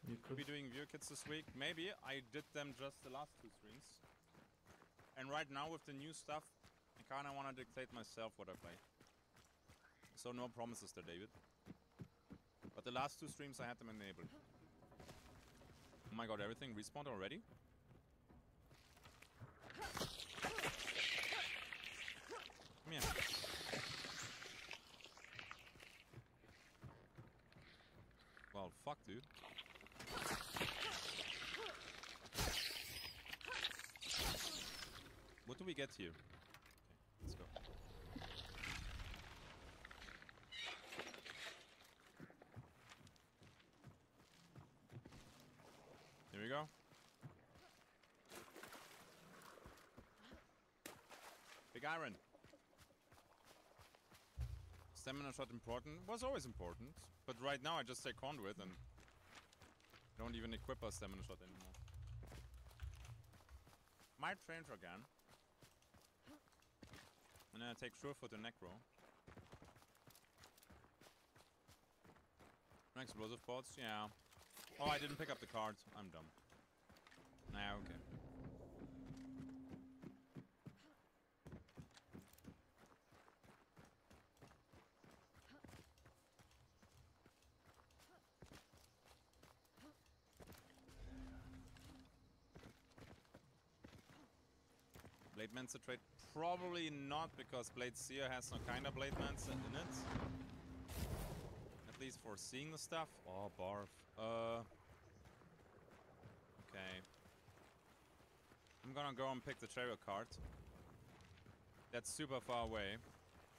You could be doing view kits this week. Maybe. I did them just the last 2 streams. And right now with the new stuff, I kinda wanna dictate myself what I play. So no promises there, David. But the last 2 streams I had them enabled. Oh my god, everything respawned already? Come here. Well, fuck, dude. What do we get here? Okay, let's go. Here we go. Big iron. Stamina shot important? Was always important. But right now I just take conduit and don't even equip a stamina shot anymore. Might change again. And then I take Surefoot and Necro. Explosive pods? Yeah. Oh, I didn't pick up the card. I'm dumb. Nah, okay. Blade Mancer trade? Probably not, because Blade Seer has no kind of Blade Mancer in it. At least for seeing the stuff. Oh, barf. Okay. I'm gonna go and pick the chariot card. That's super far away.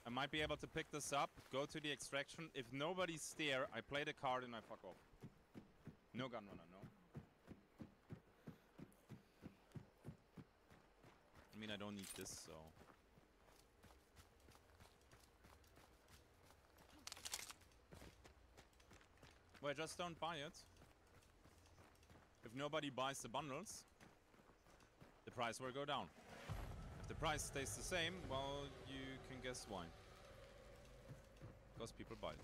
I might be able to pick this up, go to the extraction. If nobody's there, I play the card and I fuck off. No gun runner, no. I mean, I don't need this, so... Well, just don't buy it. If nobody buys the bundles, the price will go down. If the price stays the same, well, you can guess why. Because people buy it.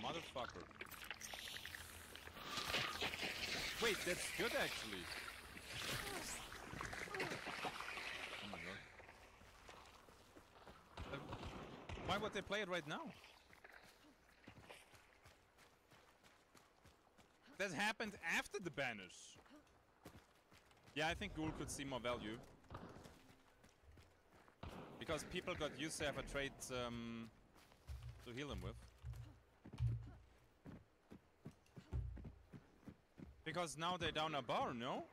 Motherfucker. Wait, that's good actually. Oh my god. Why would they play it right now? That happened after the banish. Yeah, I think Ghoul could see more value. Because people got used to have a trait to heal him with. Because now they're down a bar, no?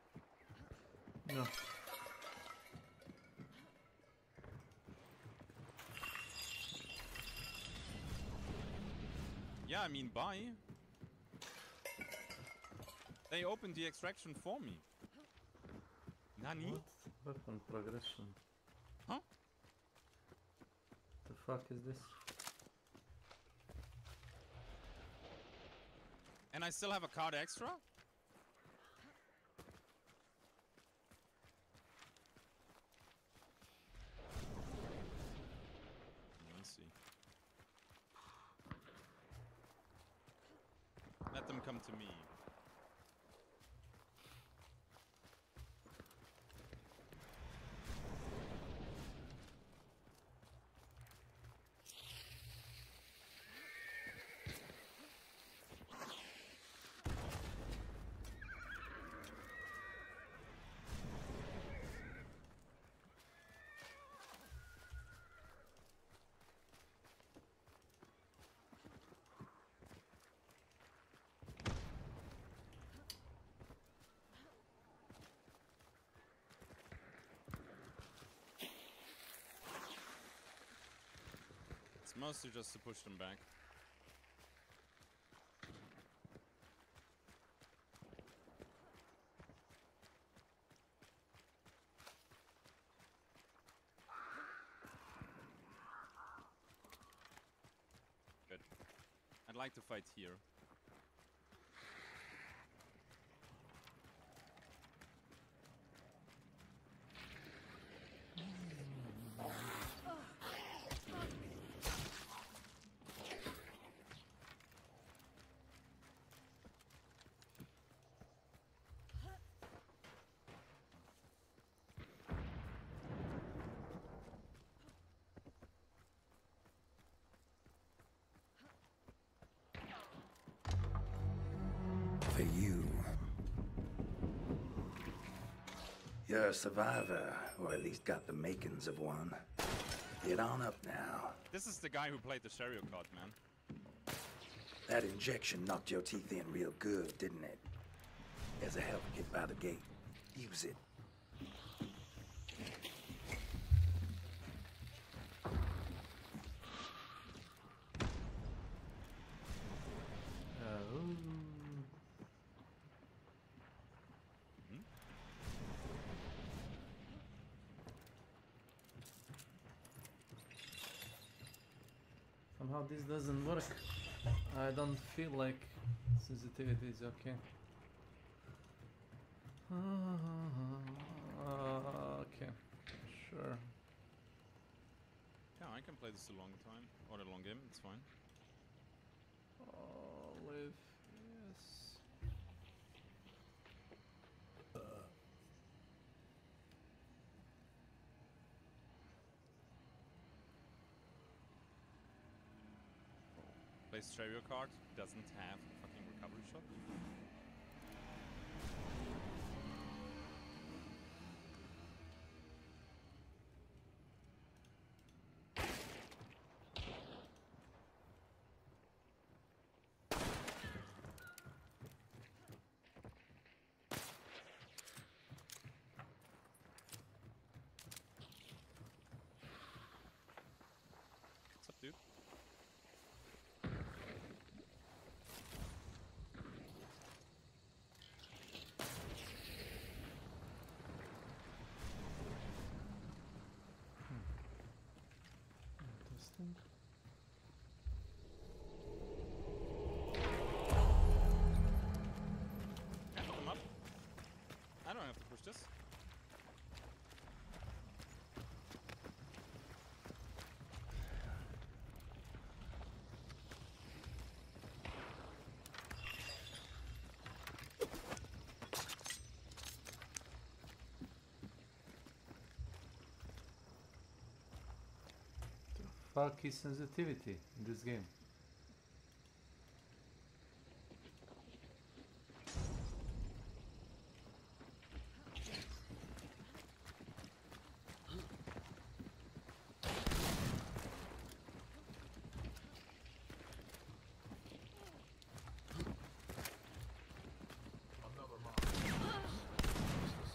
No. Yeah, I mean, bye. They opened the extraction for me. Nani? What? Weapon progression. Huh? The fuck is this? And I still have a card extra? Let's see. come to me. It's mostly just to push them back. Good. I'd like to fight here. For you. You're a survivor, or at least got the makings of one. Get on up now. This is the guy who played the chariot card, man. That injection knocked your teeth in real good, didn't it? There's a health kit by the gate. Use it. Somehow this doesn't work. I don't feel like sensitivity is okay. Okay, sure. Yeah, I can play this a long time, or a long game, it's fine. Olive, yes. Plays chariot card, doesn't have a fucking recovery shot. What's up, dude? Interesting. Can I put them up? I don't have to push this. Fuck is sensitivity in this game?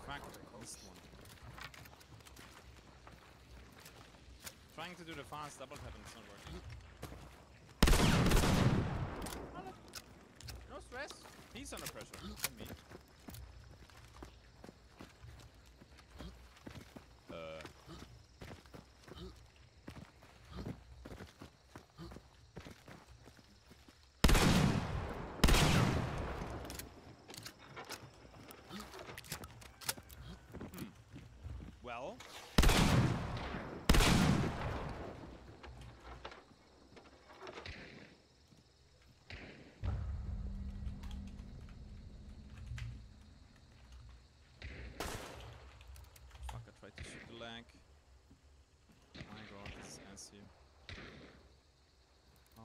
Fuck this one. Trying to do the fast double tap and it's not working. No stress. He's under pressure. Not me. Well.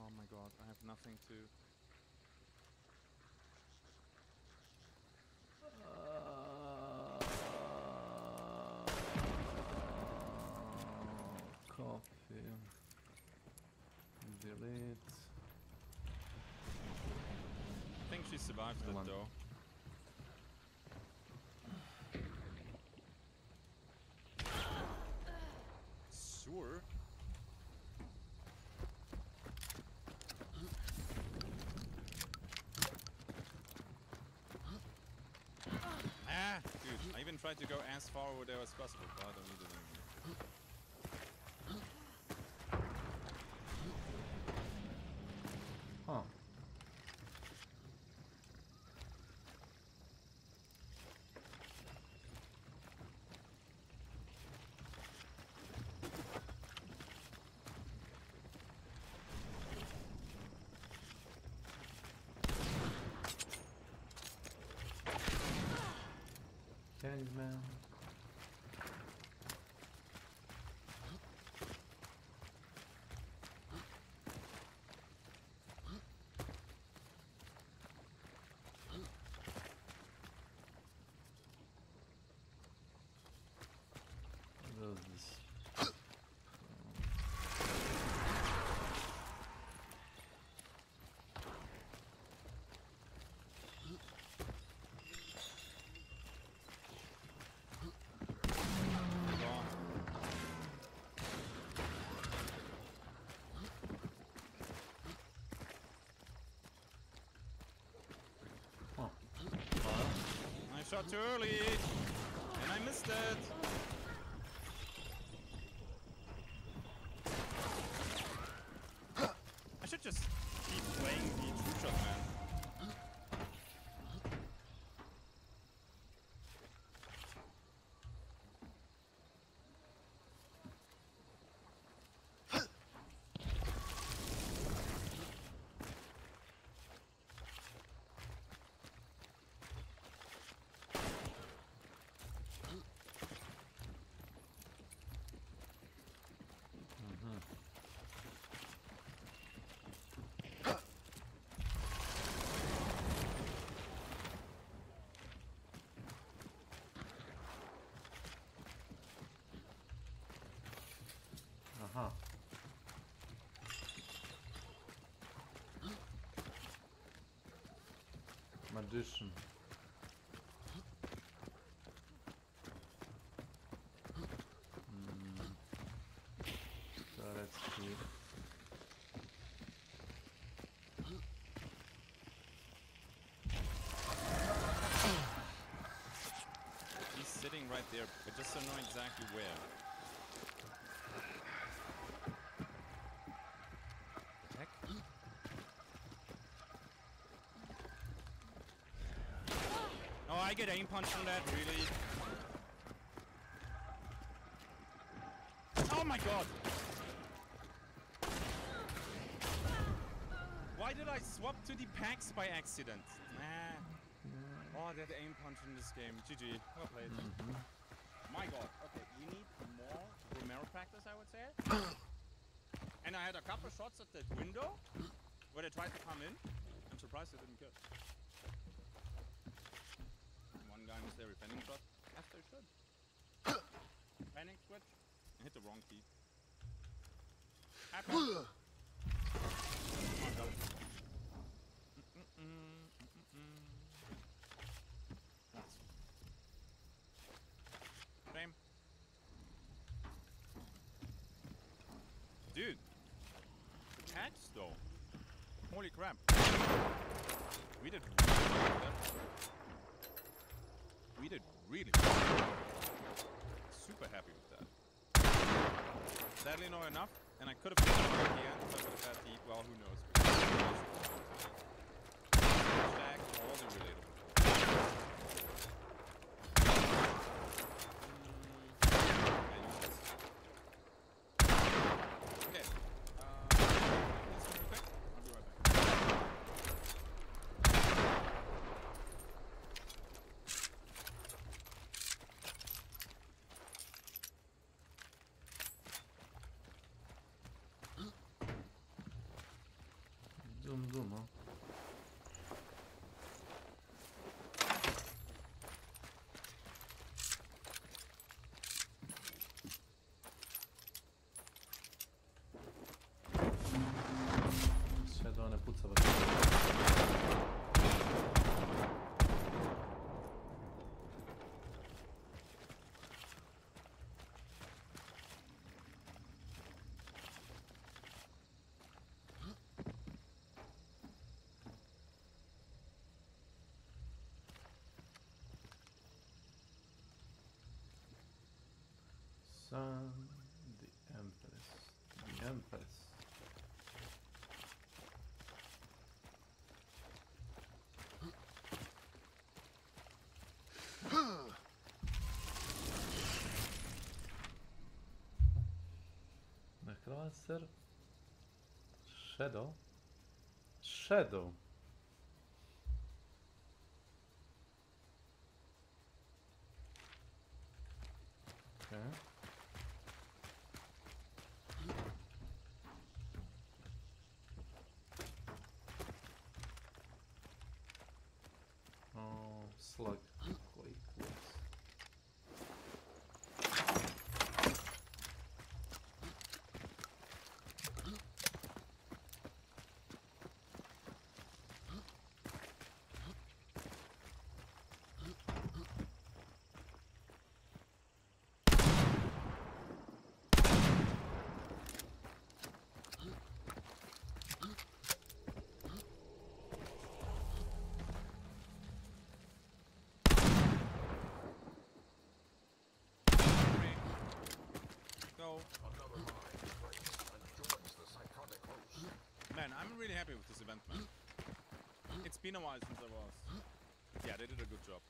Oh my god, I have nothing to... Copy. Delete. I think she survived Come that on. though. Sure. Ah, dude, I even tried to go as far over there as possible, but I don't need it anymore. Huh. Candyman. What is this? I shot too early, and I missed it. I should just keep playing the true shot, man. Uh-huh. Magician. So let's see. He's sitting right there, but just don't know exactly where. Heck? Oh, I get aim punch from that, really? Oh my god! Why did I swap to the packs by accident? Nah. Oh, that aim punch in this game. GG. Well played. My god. Okay, we need more Romero practice, I would say. And I had a couple shots at that window where they tried to come in. I'm surprised they didn't kill. One guy was there with pending shot, as they should. Panic switch. I hit the wrong key. Happen. Oh, God. Same. Dude. The tags though. Holy crap. We did really good. We did really good. Super happy with that. Sadly not enough, and I could have done it again if I would have had the, well, who knows. Stack all the relatable. Okay. This real quick. I'll be right back. Dum, a? Sve da ne puca baš. Sun, the Empress. Necromancer. Shadow. Okay. Oh, slug. Koji kurac. Go. Man, I'm really happy with this event, man. It's been a while since I was. Yeah, they did a good job.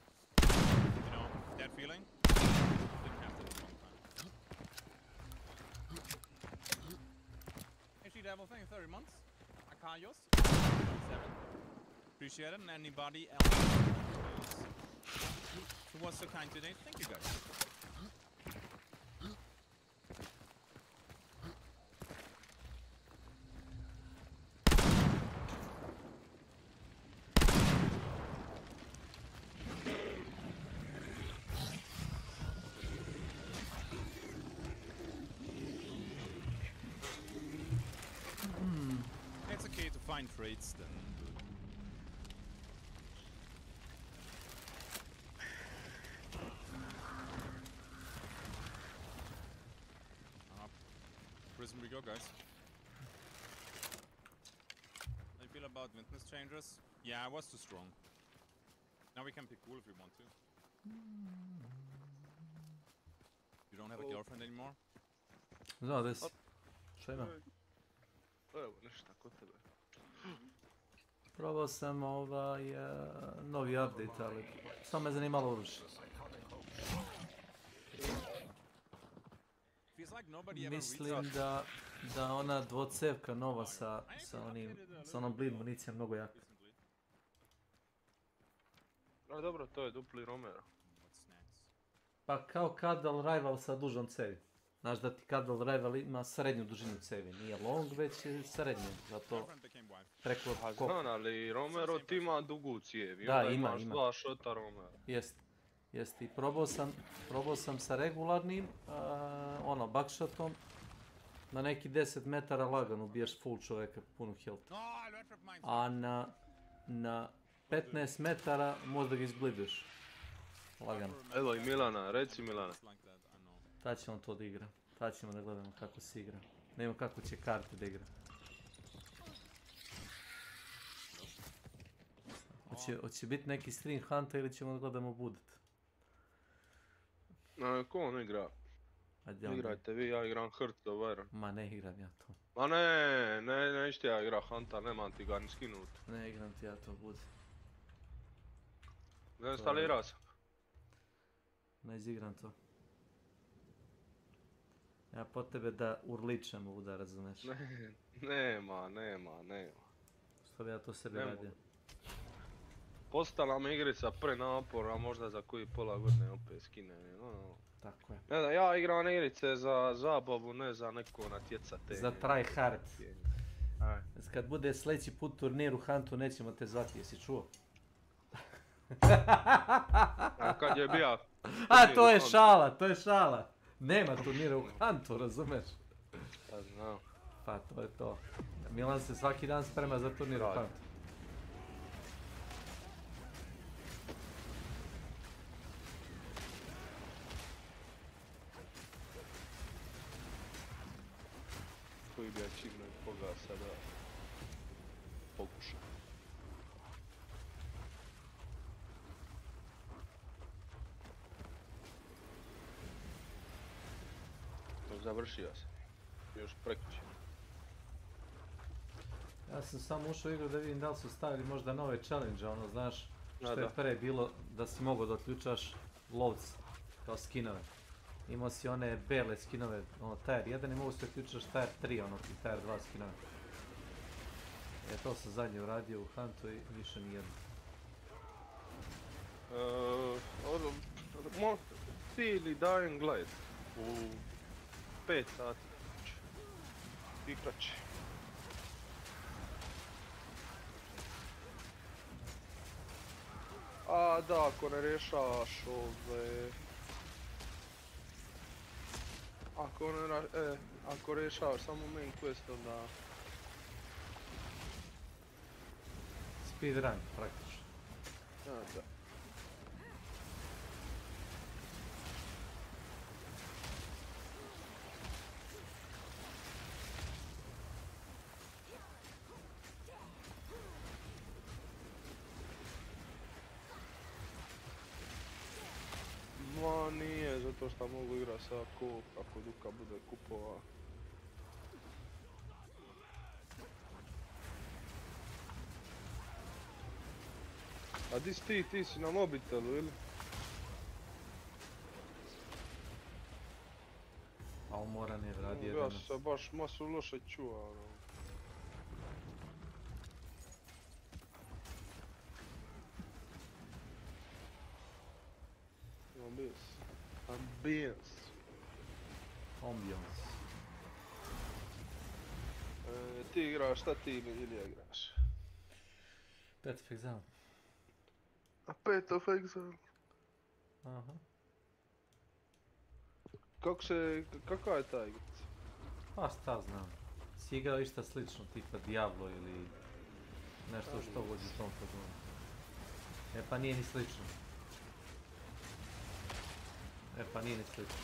You know, that feeling? Didn't have that in a long time. Actually, Devil, thank you 30 months. Akarios, 7. Appreciate it. And anybody else who was so kind today, thank you guys. It's okay to find traits then. Prison we go, guys. How you feel about witness changes? Yeah, I was too strong. Now we can pick cool if we want to. You don't have a girlfriend anymore? No, this. Šta ima? Evo, ništa, kod tebe. Probao sam novi update, ali samo me zanimalo oružje. Mislim da ona dvocevka nova sa onom bleed municijom mnogo jaka. A dobro, to je dupli Romero. Pa kao Cadwell Rival sa dužom cevi. Znaš da ti Cadwell Rival ima srednju dužinu cevi, nije long, već je srednju, zato preko... A znam, ali Romero ti ima dugu cijev i da, onda ima. imaš dva šota Romero. Jest, i probao sam sa regularnim, buckshotom, na neki 10 metara lagano ubiješ full čoveka, punu health. A na 15 metara možda ga izbliduješ. Lagano. Evo i Milana, reci Milana. Tad ćemo to da igra. Tad ćemo da gledamo kako se igra. Nema kako će karte da igra. Hoće biti neki stream hunter ili ćemo da gledamo budet? Ko on igra? Igrajte vi, ja igram Hearts of Iron. Ma ne igram ja to. Ma neću ti ja igra Hunter, nemam ti ga ni skinut. Ne igram ti ja to, budi. Zainstalirao sam. Ne izigram to. Ja po tebe da urličem ovu da razumeš. Nema. Što bi ja to sebi radio? Postala mi igrica prenaporna, možda za koji pola godine opet skine. Tako je. Ne znam, ja igram igrice za zabavu, ne za neko natjecatelje. Za try hard. Aj. Kad bude sljedeći put turnir u Huntu, nećemo te zvati, jesi čuo? A kad je bio? A, to je šala, to je šala. Nema turnira u Huntu, razumeš? Pa znam. Pa to je to. Milan se svaki dan sprema za turnir u Huntu. Koji bi achievement koga sada pokušao. Završio sam. Još prekjučer. Ja sam samo ušao u igru da vidim da li su stavili možda nove challenge, ono znaš što Da. je pre bilo da si mogao da otključaš lovc kao skinove. Imao si one bele skinove, ono tier 1 i mogu se otključaš tier 3, ono i tier 2 skinove. To sam zadnje uradio u Huntu i više nijedno. Ti ili Dying Light u 5 sati i kraće. A da, ako ne rješavaš ove... Ako rješavaš samo main quest, onda... Speedrun, praktično. Da. Ma nije, zato što mogu igrati sa co-op ako Duka bude kupova. A di si ti si na mobitelu ili? A umoran je radi Ja jedan. se baš masu loše čuva, ono. Ambience. Ti igraš, šta ti ili igraš? Path of Exile. A Path of Exile? Aha. Kakva je ta igrica? Pa šta znam. Si igrao išta slično, tipa Diablo ili nešto što vodi u tom fazonu. Pa nije ni slično. Pa nije ni slično.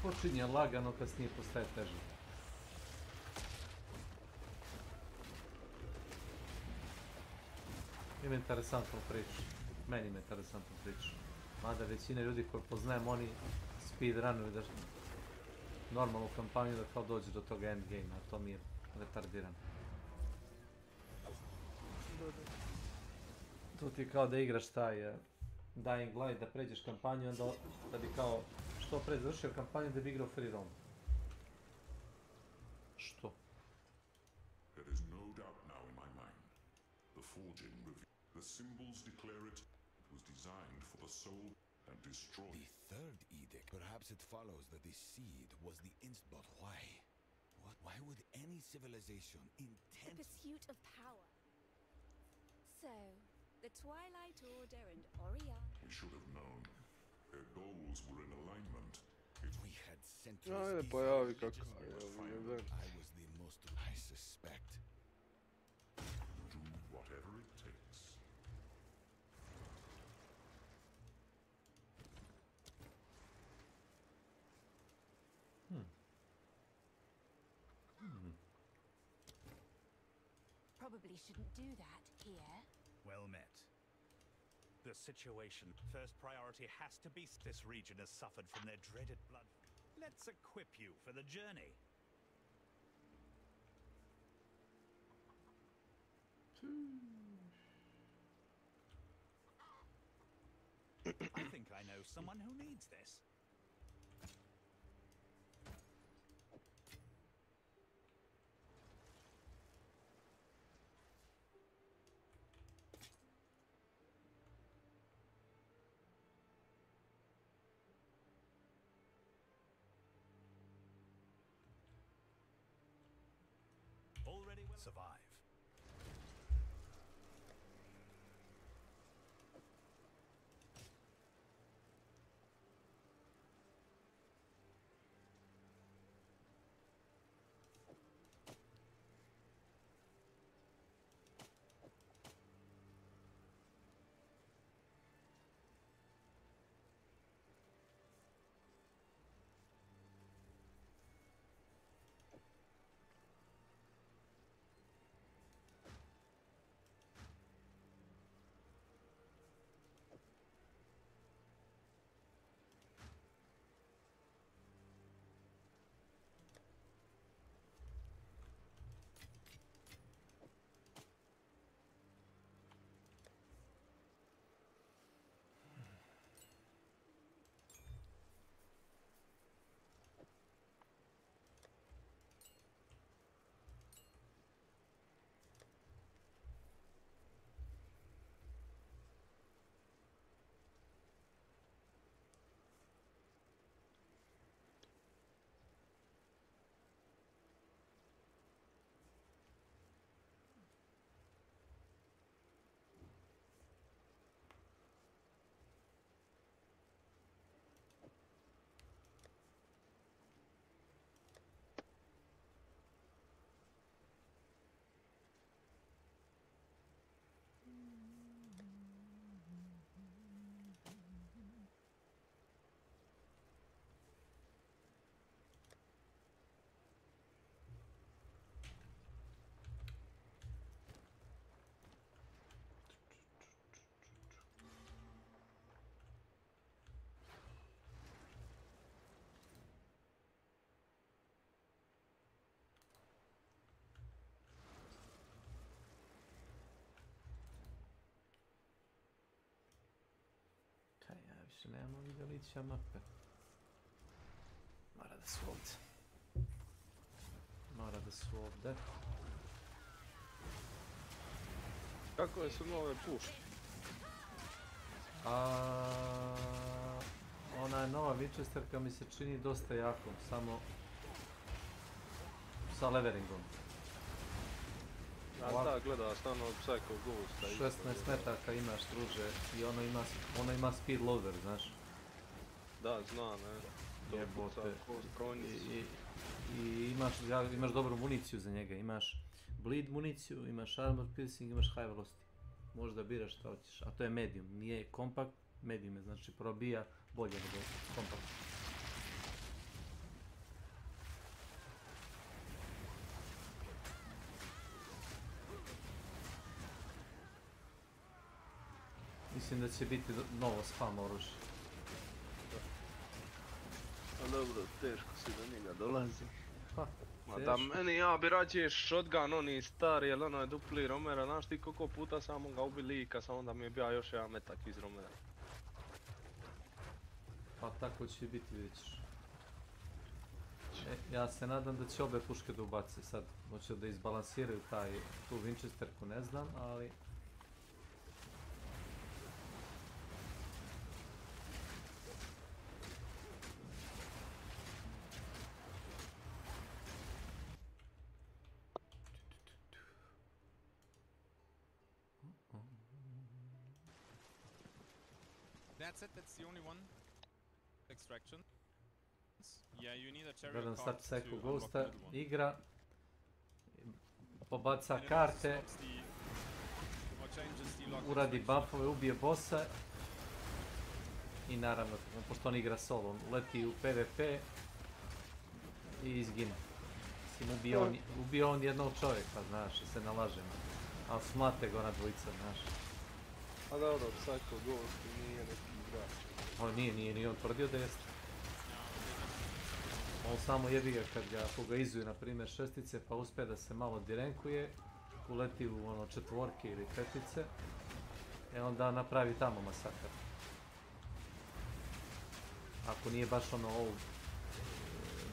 Počinje lagano, kasnije postaje teže. Ima interesantnu priču. Meni ima interesantnu priču. Mada većina ljudi koji poznajem, oni speedrunuju da normalnu kampanju da kao dođe do toga endgame, a to mi je retardirano. To ti je kao da igraš taj Dying Light, da pređeš kampanju, onda da bi kao što pre završio kampanju da bi igrao free roam. Što? There is no doubt now in my mind. The forging the symbols declare it was designed for the soul and destroyed. The third edict. Perhaps it follows that the seed was the but why? Why would any civilization intend the pursuit of power? So, the Twilight Order and Orion. We should have known. Their goals were in alignment. We had centuries. Ajde, pojavi kakav je event. I was the most I suspect. Do whatever it takes. Probably shouldn't do that here. Well met. The situation. First priority has to be this region has suffered from their dreaded blood. Let's equip you for the journey. I think I know someone who needs this. survive. Kaj ja više nemamo video lića mape. Mora da su ovdje. Mora da su ovdje. Kako je su nove puške? Ona je nova Winchesterka mi se čini dosta jakom, samo sa leveringom. Da, gleda stano od Psycho Ghosta. 16 metaka imaš druže i ono ima speed loader, znaš. Da, znam, ne. Jebote. I imaš dobru municiju za njega, imaš bleed municiju, imaš armor piercing, imaš high velocity. Možda biraš šta hoćeš, a to je medium, nije kompakt, medium je, znači probija bolje nego kompakt. Mislim da će biti novo spam oružje. A dobro, teško si do njega dolazi. Pa, ma da meni ja bi rađe shotgun, oni stari, jel ono je dupli romera, znaš ti koliko puta samo ga ubi lika, samo da mi je bio još jedan metak iz romera. Pa tako će biti, vidjet ćeš. Ja se nadam da će obe puške da ubace sad, hoće da izbalansiraju tu Winchesterku, ne znam, ali... That's it, that's the only one. Extraction. Yeah, you need a cherry Gledam card sad Psycho to unlock Ghosta, the middle one. igra, pobaca karte, uradi buffove, ubije bossa i naravno, pošto on igra solo, on uleti u PvP i izgine. Mislim, ubio on jednog čovjeka, znaš, se nalažem, ali smate ga ona dvojica, znaš. A dobro, Psycho Ghost nije neki igrač. On nije on tvrdio da jeste. On samo jebi ga kad ga izuju, na primjer, šestice, pa uspe da se malo direnkuje, uleti u ono četvorke ili petice, onda napravi tamo masakar. Ako nije baš ono old,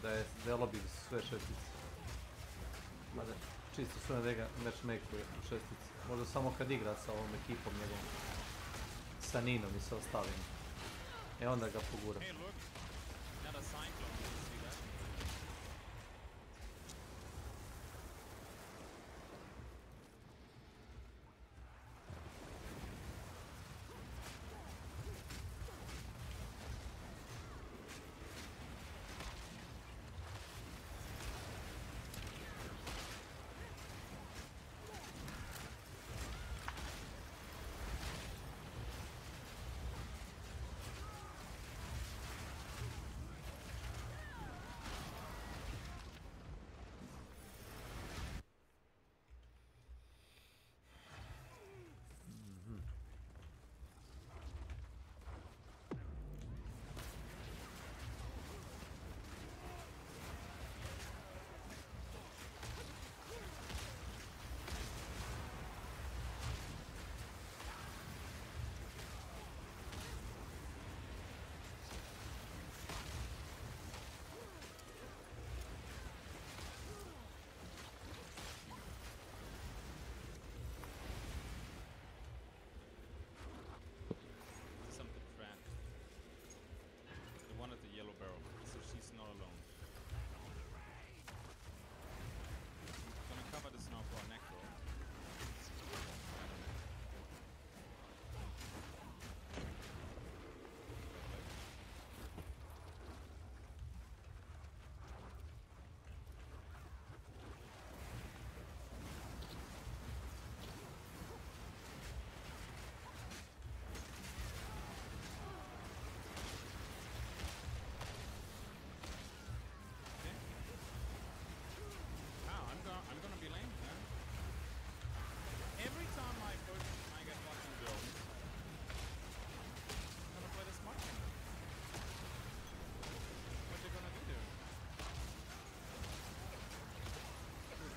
da je lobby sve šestice. Mada, čisto sve da ga matchmakuje u šestici. Možda samo kad igra sa ovom ekipom njegovom. Sa Ninom i sa ostalim. Onda ga pogura.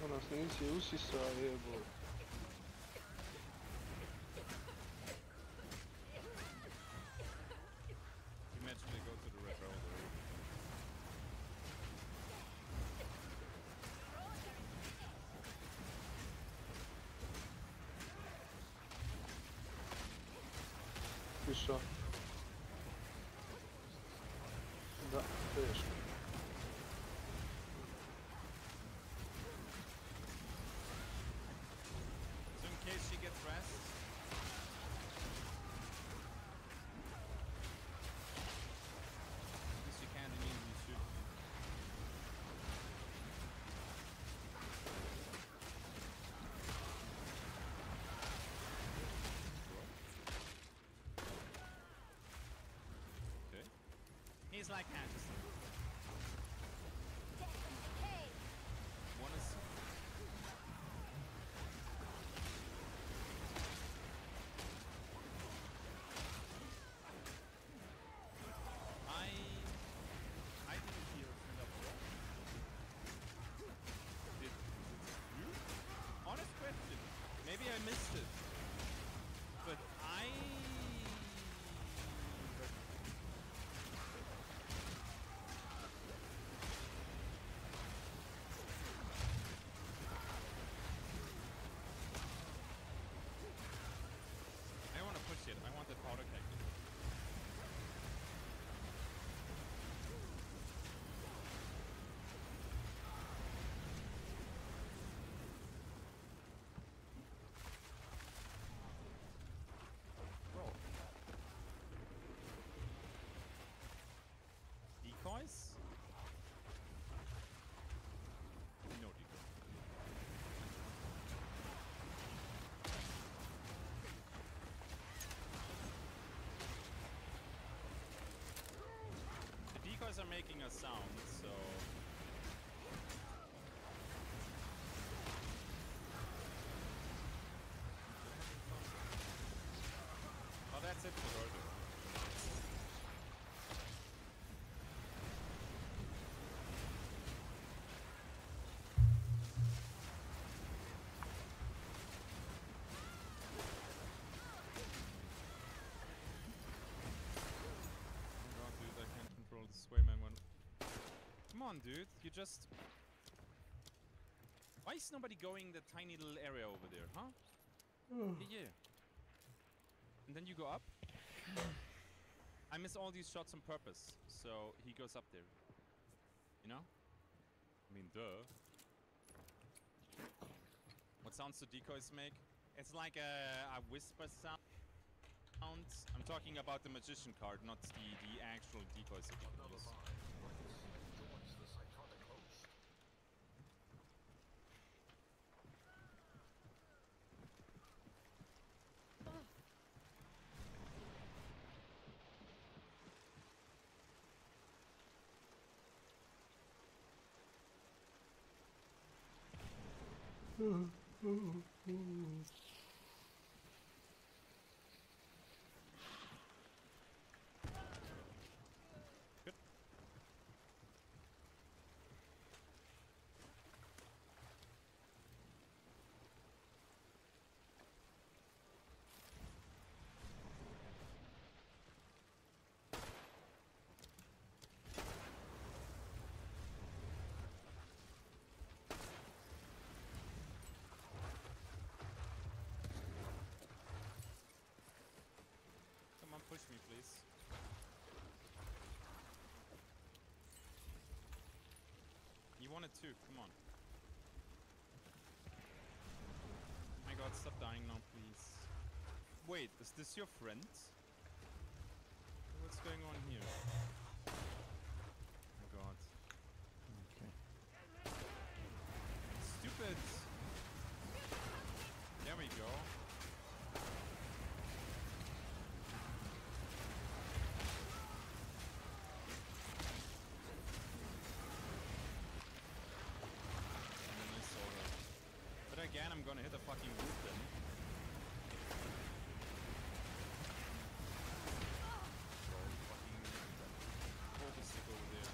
Ona se nisi usisao, jebo. You magically go to the red road. Išao. Da, teško. So in case she gets rest. At least you can't immediately shoot. Okay. He's like Anderson. One is. I didn't hear a friend up there. Did you? Honest question. Maybe I missed it. But I want to push it. I want that powder keg. Roll. Decoys? No decoy. The decoys are making a sound, so oh, that's it for her. Oh god, dude, I can't control the swayman one. Come on, dude, you just... Why is nobody going the tiny little area over there, huh? Yeah. And then you go up. I miss all these shots on purpose, so he goes up there. You know? I mean, duh. What sounds do decoys make? It's like a whisper sound. I'm talking about the magician card, not the actual decoys that you can use. Good. Come on, push me, please. You want it too, come on. My god, stop dying now, please. Wait, is this your friend? What's going on here? My god. Okay. Stupid! There we go. And then I saw her. But again, I'm gonna hit a fucking roof then. Fucking stick over there.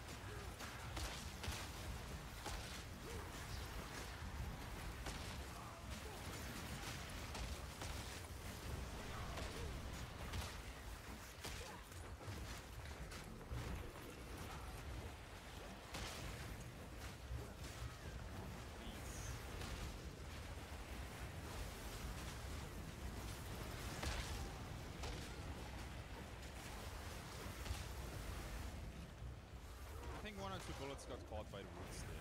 or two bullets got caught by the roots there.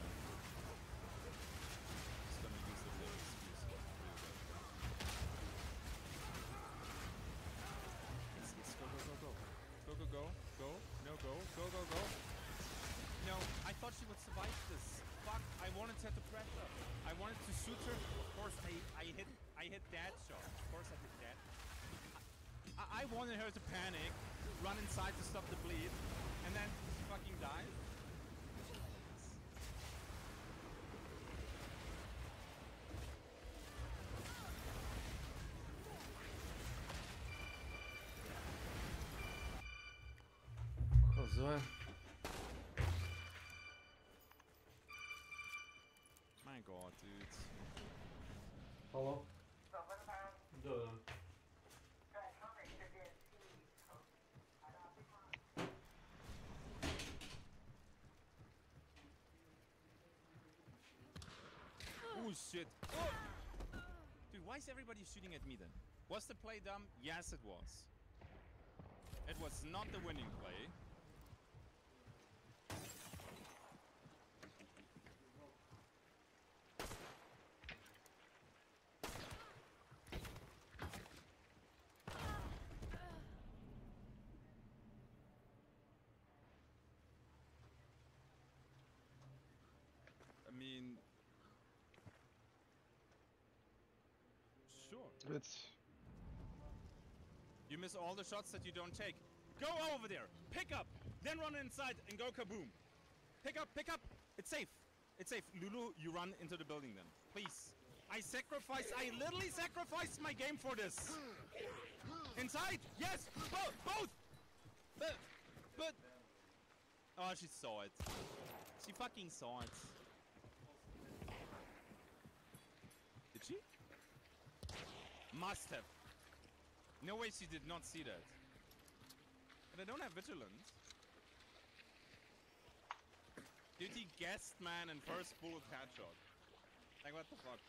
Just gonna use the little excuse. Let's go, go, go, go. Go, go, go. Go. No, go. Go, go, go. No, I thought she would survive this. Fuck, I wanted her to pressure. I wanted to shoot her. Of course, I hit that shot. Of course, I hit that. I wanted her to panic, run inside to stop the bleed, and then fucking die. Cos'è? My god, dude. Hello? Dove? Oh shit. Oh! Dude, why is everybody shooting at me then? Was the play dumb? Yes, it was. It was not the winning play. I mean, sure. You miss all the shots that you don't take. Go over there, pick up, then run inside and go kaboom. Pick up, pick up. It's safe. It's safe. Lulu, you run into the building then. Please. I literally sacrificed my game for this. Inside, yes, both. But. Oh, she saw it. She fucking saw it. Did she? Must have. No way she did not see that. But I don't have vigilance. Dude, he guessed, man, and first bullet headshot. Like, what the fuck?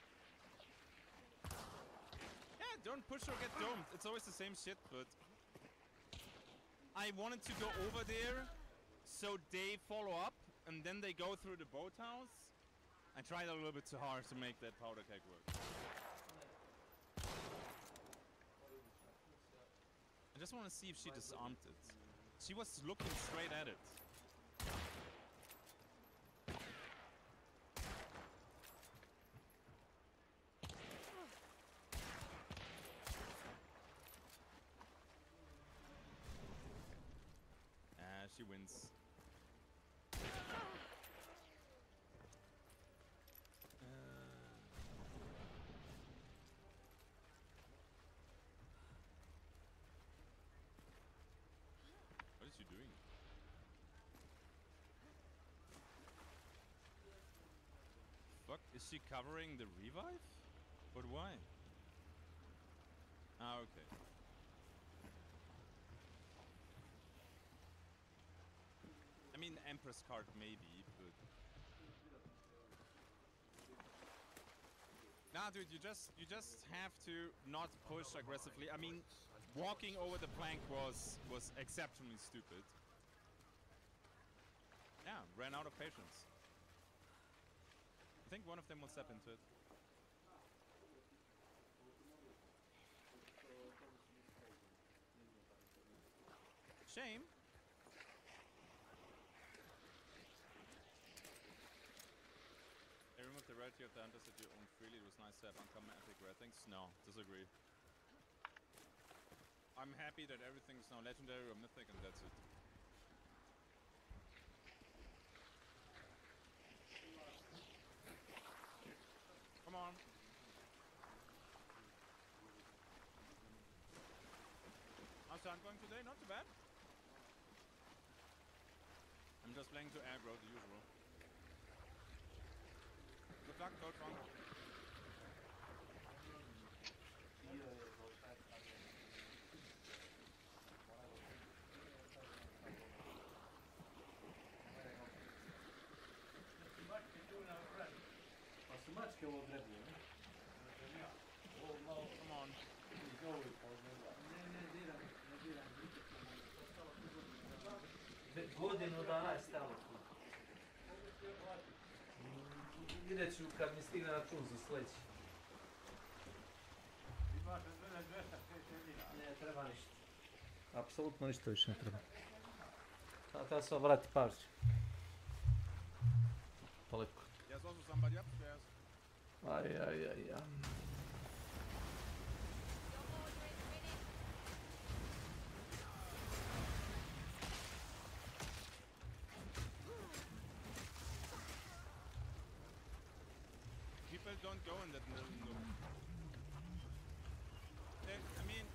Yeah, don't push or get domed. It's always the same shit, but... I wanted to go over there, so they follow up, and then they go through the boathouse. I tried a little bit too hard to make that powder keg work. I just want to see if she disarmed it. She was looking straight at it. She wins. What is she doing? Fuck, is she covering the revive? But why? Ah, okay. I mean, Empress card maybe, but... Nah, dude, you just have to not push aggressively. I mean, walking over the plank was exceptionally stupid. Yeah, ran out of patience. I think one of them will step into it. Shame. They removed the rarity of the hunters that you own freely. It was nice to have uncommon epic rare things. No, disagree. I'm happy that everything is now legendary or mythic and that's it. Come on. How's the hunt going today? Not too bad. I'm just playing to aggro, the usual. Good luck, Coach Ron. Come on. Godinu dana je stalo tu. Vidjet ću kad mi stigne račun za sledeći. Ne treba ništa. Apsolutno ništa više ne treba. Treba se obrati pažnju. Toliko. There's also somebody upstairs. Aj. People don't go in that little nook. I mean...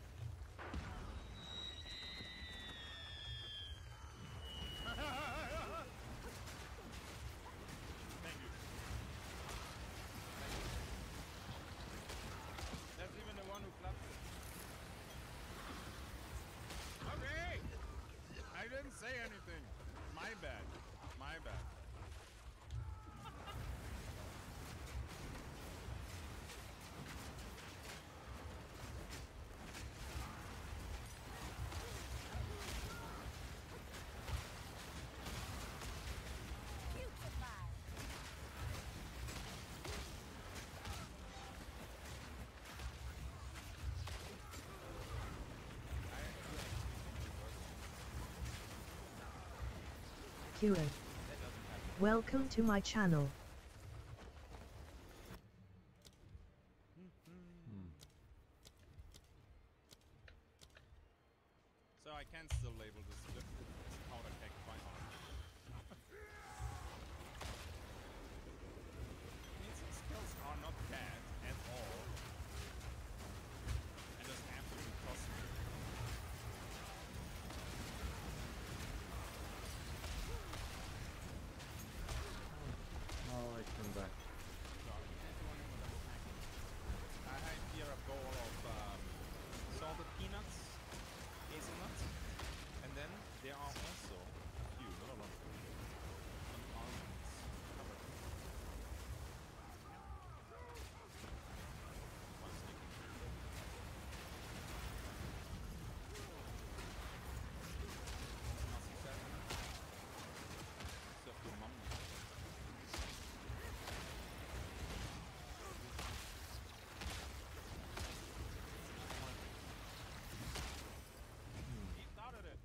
Thank you. That's even the one who clapped it. Okay! I didn't say anything. My bad. My bad. Kuro. Welcome to my channel. So I can still label this flip as powder keg by arm. Means his skills are not bad at all. And just absolutely costly. Oh, I come back. I have here a bowl of salted peanuts, hazelnuts, and then there are also a few, not a lot, some almonds covered. One sneaking through there. Nasty set. Stuff your mum. He started it.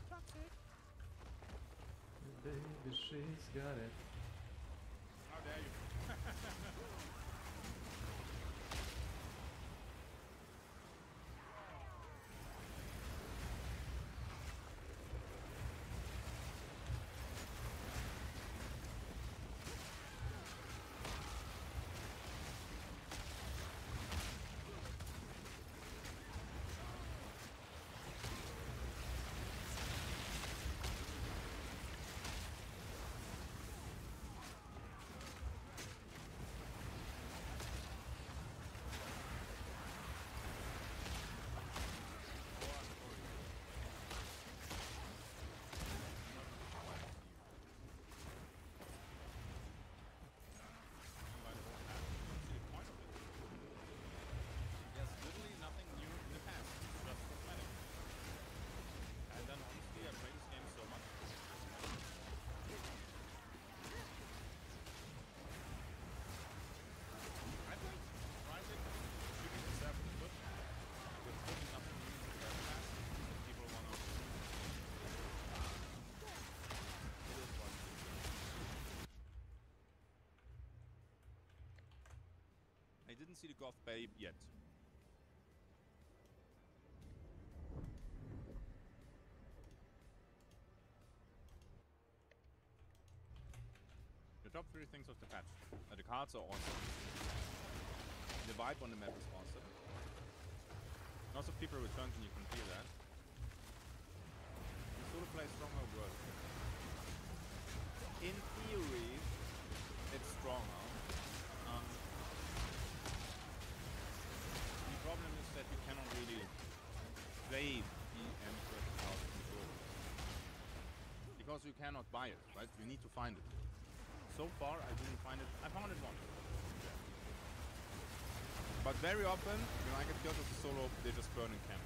Not bad. Baby, she's got it. How dare you? There's literally nothing new in the past, just cosmetic. And then honestly, I play this game so much. I think, surprisingly, shooting itself in the foot, with literally nothing new in the past, people want to... It is what it is. I didn't see the goth babe yet. The top 3 things of the patch. The cards are awesome. The vibe on the map is awesome. Lots of people returned and you can feel that. The solo play stronger world. In theory, it's stronger. The problem is that you cannot really play the Emperor out of control. Because you cannot buy it, right? You need to find it. so far, I didn't find it. I found it once. But very often, when I get killed as a solo, they just burn in camp.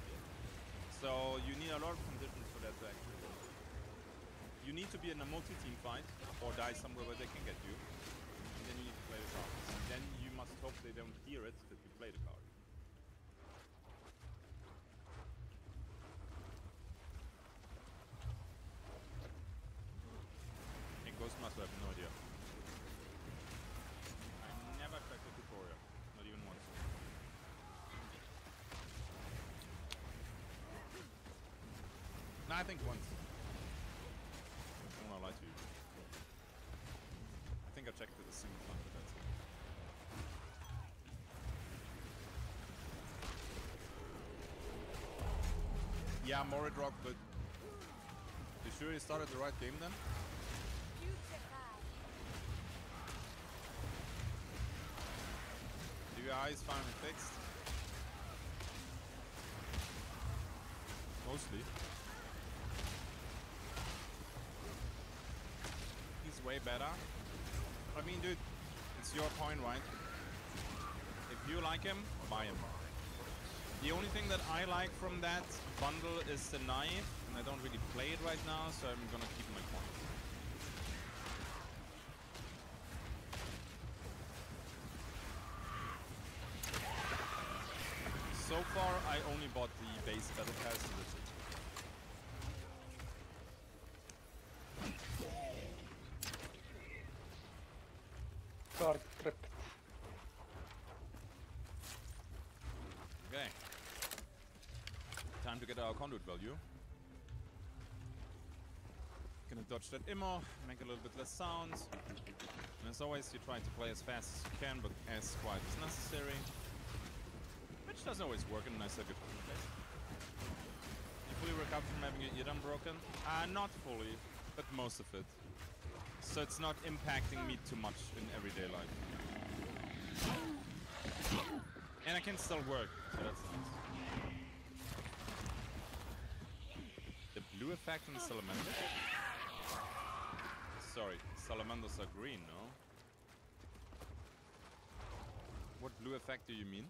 So you need a lot of conditions for that to actually work. You need to be in a multi-team fight, or die somewhere where they can get you. And then you need to play the cards. And then you must hope they don't hear it that you play the card. And Ghostmaster, I have no idea. I never checked the tutorial. Not even once. No, I think once. I don't wanna lie to you. I think I checked it a single time, but that's it. Yeah, Morid Rock, but you sure you started the right game then? Do your eyes finally fixed? Mostly. He's way better. I mean, dude, it's your point, right? If you like him, buy him. The only thing that I like from that bundle is the knife, and I don't really play it right now, so I'm gonna keep my points. So far, I only bought the base battle pass and that's it. Card trip. Okay. Time to get our conduit value. Gonna dodge that immo, make a little bit less sounds. And as always, you try to play as fast as you can, but as quiet as necessary. Which doesn't always work in a nice good place. You fully recover from having your eardrum broken? Not fully, but most of it. So it's not impacting me too much in everyday life. And I can still work, so that's nice. The blue effect on the salamanders? Sorry, salamanders are green, no? What blue effect do you mean?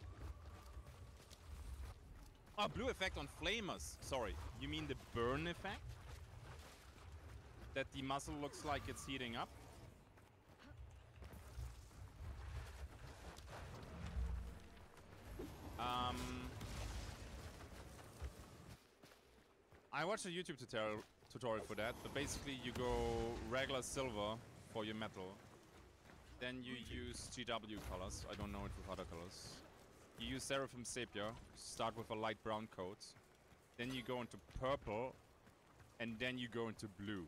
Oh, blue effect on flamers. Sorry, you mean the burn effect? That the muzzle looks like it's heating up? I watched a YouTube tutorial for that, but basically you go regular silver for your metal. Then you use GW colors. I don't know it with other colors. You use Seraphim Sepia, start with a light brown coat. Then you go into purple, and then you go into blue.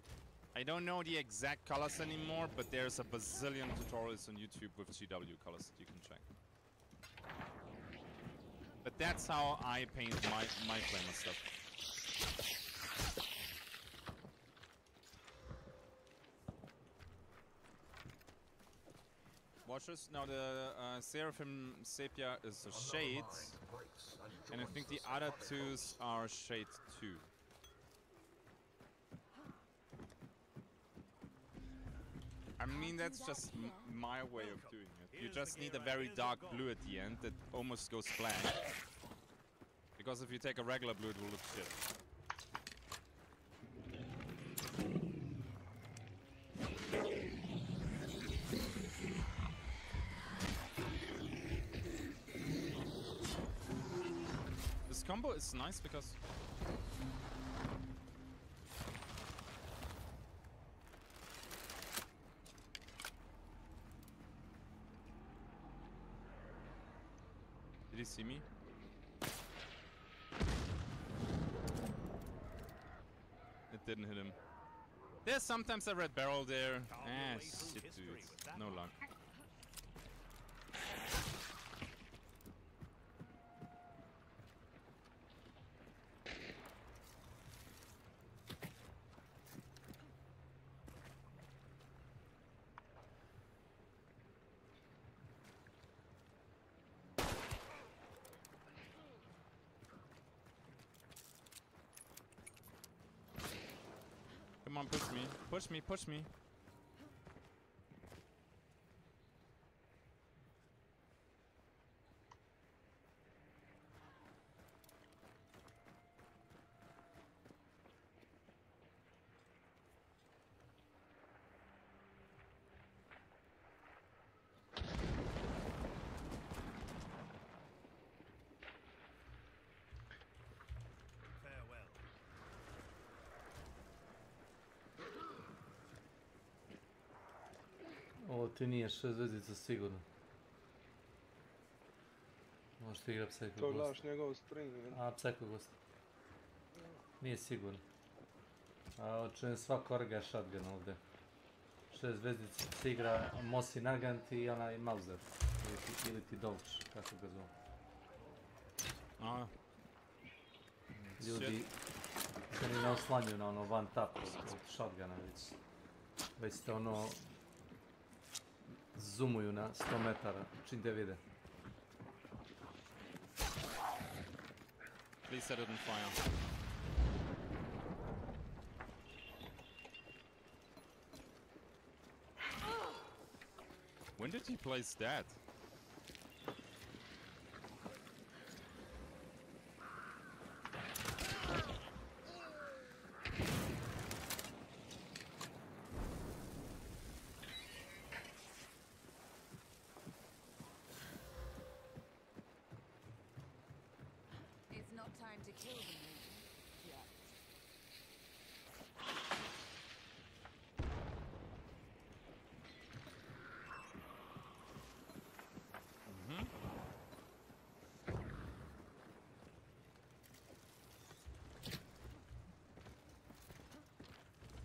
I don't know the exact colors anymore, but there's a bazillion tutorials on YouTube with GW colors that you can check. But that's how I paint my flamer stuff. Watch this. Now the Seraphim Sepia is a shade, and I think the other twos are shade 2. I mean, that's just my way of doing it. You just need a very dark blue at the end that almost goes black. Because if you take a regular blue, it will look shit. This combo is nice because... Did he see me? It didn't hit him. There's sometimes a red barrel there. Ah, shit, dude. No luck. Come on, push me. Push me, push me. ti nije 6 zvezdica sigurno. Možete igrati Psycho To Ghost. gledaš njegov stream, jel? A, Psycho Ghost. Nije sigurno. A čujem svako orga shotgun ovdje. 6 zvezdica se igra Mosi Nagant i onaj Mauser. Ili ti Dolč, kako ga zove. Ljudi se ni ne oslanjuju na ono one tap od shotguna, već ste ono zoomuju na 100 metara čim te vide. Please set it on fire. When did he place that? It's not time to kill them yet.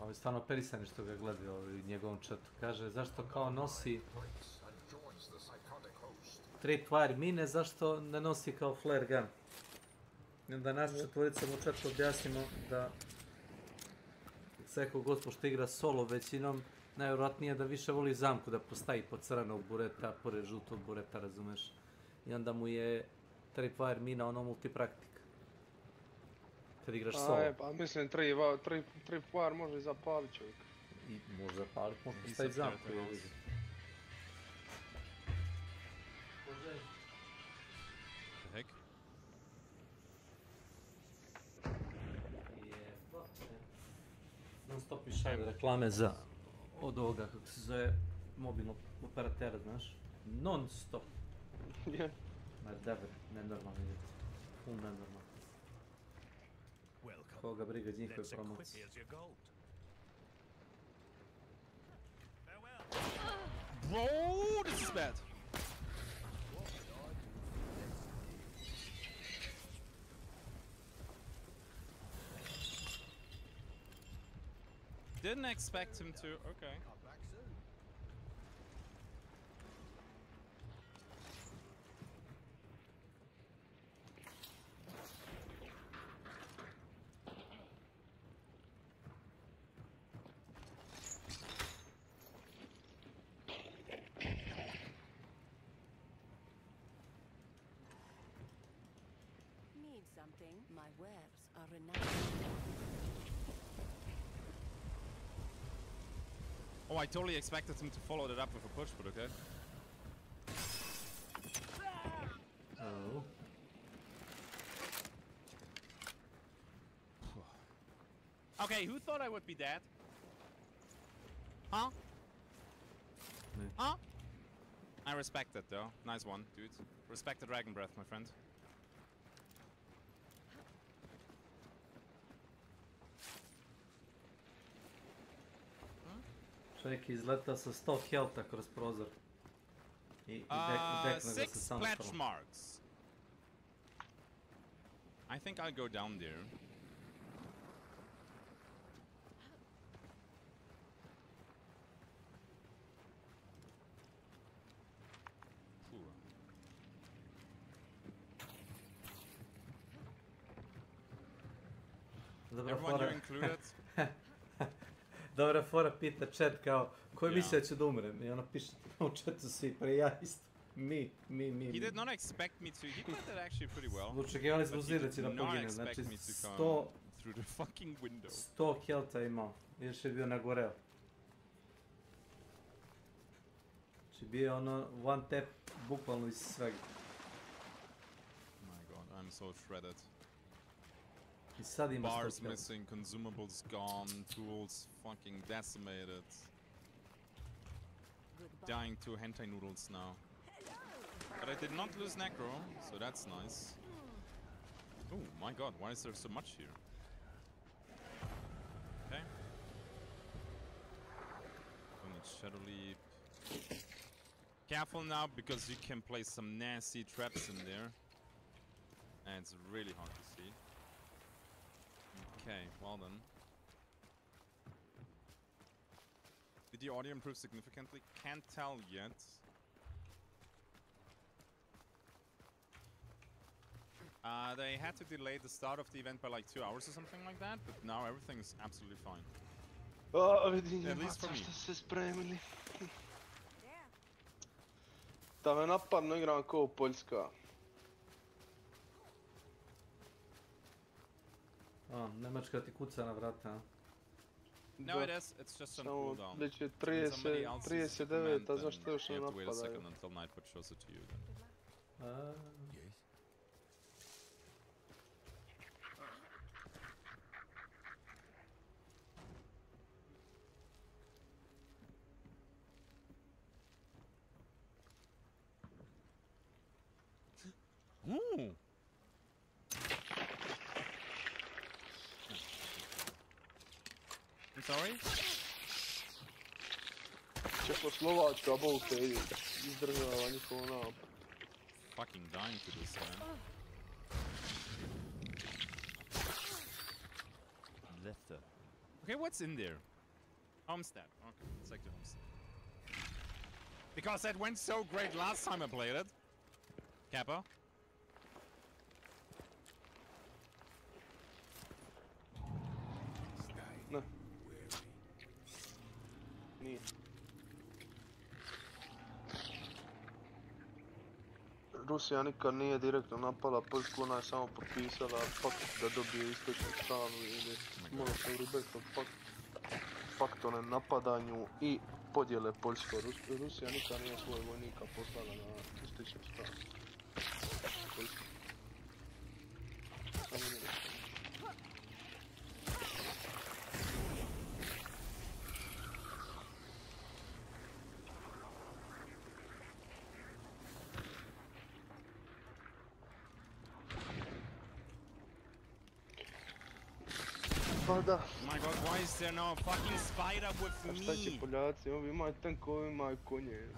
Ovi stvarno perisani što ga gledaju u njegovom chatu. Kaže zašto kao nosi tripwire mine, zašto ne nosi kao flare gun. I onda naš četvoricama u chatu objasnimo da Psycho Ghost pošto igra solo većinom, najvjerojatnije da više voli zamku da postavi pod crvenog bureta, pored žutog bureta, razumeš. I onda mu je tripwire mina ono multipraktik. Kad igraš solo. Pa mislim tripwire može zapalit čovjek. I može zapalit, može postaviti zamku. The heck? Non stop mi šalju reklame za od ovoga, kako se zove, mobilnog operatera, znaš? Non stop. Je. Ma dever, nenormalno je. Full nenormalno. Koga briga od njihove promocije. Bro, this is bad. Didn't expect him to. Okay. Need something? My webs are renowned. Oh, I totally expected him to follow that up with a push, but okay. Oh. Okay, who thought I would be dead? Huh? Huh? I respect that though. Nice one, dude. Respect the dragon breath, my friend. Čovjek izleta sa 100 healtha kroz prozor. I dekne ga sa 6 samo splash marks. I think I'll go down there. Everyone you included? Dobra fora pita chat kao, ko misli da ću da umrem? I ono piše u chatu svi, pre ja isto. Mi. He did not expect me to. He played that actually pretty well. Očekivali smo svi da će da pogine, znači 100 through the fucking window. 100 healtha imao, još je bio nagoreo. Znači bio ono one tap bukvalno iz svega. My god, I'm so shredded. I sad ima 100 Bars healtha. missing, consumables gone, tools fucking decimated. Dying to hentai noodles now. But I did not lose Necro, so that's nice. Oh my god, why is there so much here? Okay. Don't need Shadow Leap. Careful now, because you can place some nasty traps in there. And it's really hard to see. Okay, well then. Did the audio improve significantly? Can't tell yet. They had to delay the start of the event by like 2 hours or something like that, but now everything's absolutely fine. Oh, vidi At least for me. šta se spremili. Da me napadnu igram ko Poljska. Nemačka ti kuca na vrata, a? No, it is. It's just on cooldown. Već je When somebody else uses the command, 39, a then zašto još ne you have to wait a napadaju? second until Nightbot shows it to you then. Yes. Ooh. I'm sorry? Čekoslovačka bolka izdržava njihovo napad. Fucking dying to this, man. Lefter. Okay, what's in there? Homestead. Okay, let's take the homestead. Because that went so great last time I played it. Kappa. Ne. Nije. Rusija nikad nije direktno napala Poljsku, ona je samo potpisala pakt da dobije istočnu stranu ili Molotov-Ribbentrop pakt o nenapadanju i podjele Poljsko. Rusija nikad nije svoje vojnika poslala na istočnu stranu. Poljska. Samo nije. Pa da. My god, why is there no fucking spider with A šta će me? Poljaci, ovi imaju tenkove, imaju konje.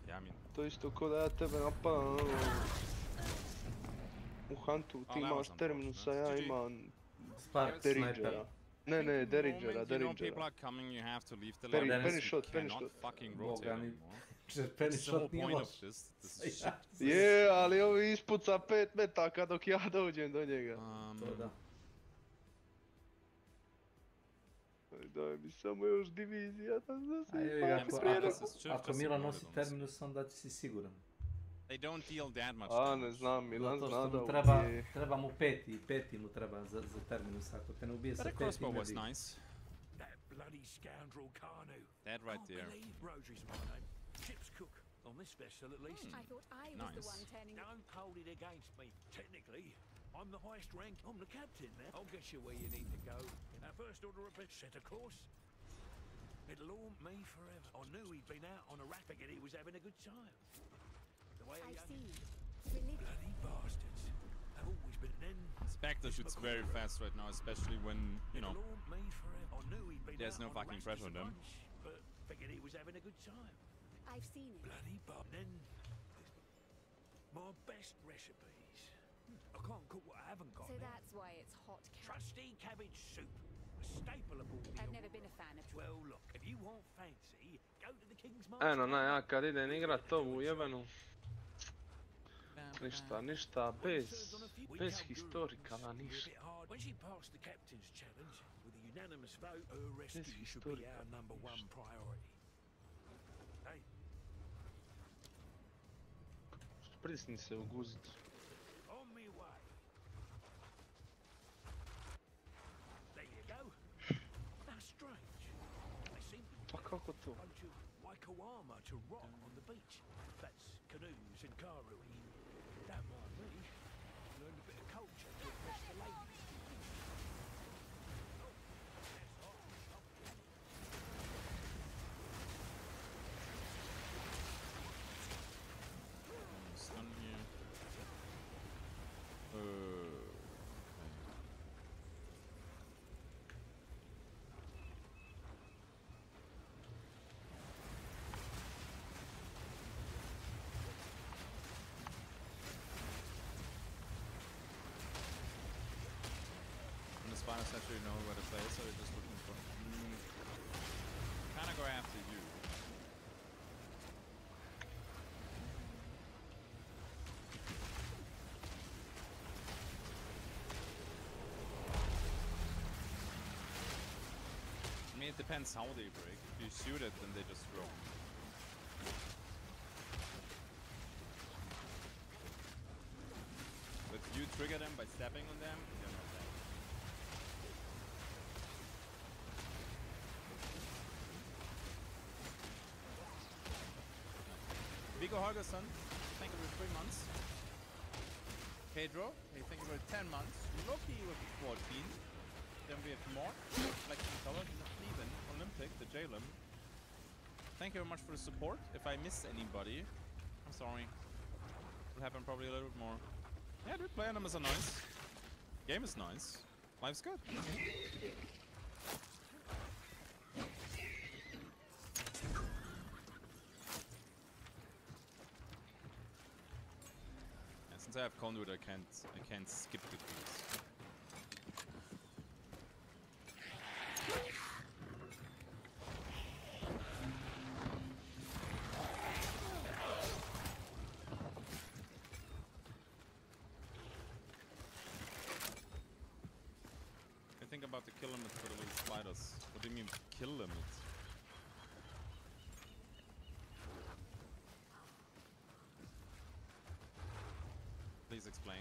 Ja, I mean... To je isto ko da ja tebe napadam u Huntu, ti imaš Terminusa, ja imam Derringera. Ne, Derringera. People are coming, you have to leave the lane. Penny shot. Fucking rotate anymore. Penny shot nije loš. Je, ali ovi ispuca 5 metaka dok ja dođem do njega. To da. Daj mi samo još divizija da se Ako Milan nosi Terminus, onda si siguran. They don't deal that much damage. Ne znam, Milan zna da ubije. Treba mu peti mu treba za Terminus, ako te ne ubije sa peti ne crossbow was nice. That bloody scoundrel Carnu. That right there. Rosary's my name. Ship's cook. On this vessel at least. I thought I was the one turning... Don't hold it against me. Technically, I'm the highest rank. I'm the captain now. I'll get you where you need to go. Our first order of business, set a course. It'll haunt me forever. I knew he'd been out on a raft and he was having a good time. The way I've seen. Bloody bastards. I've always been then. Spectre shoots very fast right now, especially when, you know, It'll haunt me forever. I knew he'd been there's out no on a fucking raft pressure as a on them. bunch, but figured he was having a good time. I've seen it. Bloody then my best recipes. I can't cook what I haven't got. So now. that's why it's hot Trusty cabbage soup. A staple of all meals. I've never been a fan of... Well, look, if you want fancy, go to the King's Master. Eno, ja kad idem igrat ovu jebenu. Ništa, bez historikala, ništa. When she passed the captain's challenge with a unanimous vote, her rescue should be our #1 priority. Hey. Prisni se u guzicu. On me way. There you go. How strange. They seem Pa kako to? a bunch of Waikowama to rot on the beach. That's canoes and karuing. Don't mind me. Learned a bit of culture to impress the ladies. Stun here. spiders actually know where to play, so they're just looking for. Kinda go after you. I mean, it depends how they break. If you shoot it, then they just throw. But if you trigger them by stepping on them, they're not dead. Vigo Holgersson, thank you for 3 months. Pedro, hey, thank you for 10 months. Loki with 14. Then we have more. Like Steven, Olympic, the Jalem. Thank you very much for the support. If I missed anybody, I'm sorry. It'll happen probably a little bit more. Yeah, dude, player numbers are nice. Game is nice. Life's good. Yeah, since I have conduit, I can't skip the keys. Think about the kill limit for the little spiders. What do you mean kill limit? Please explain.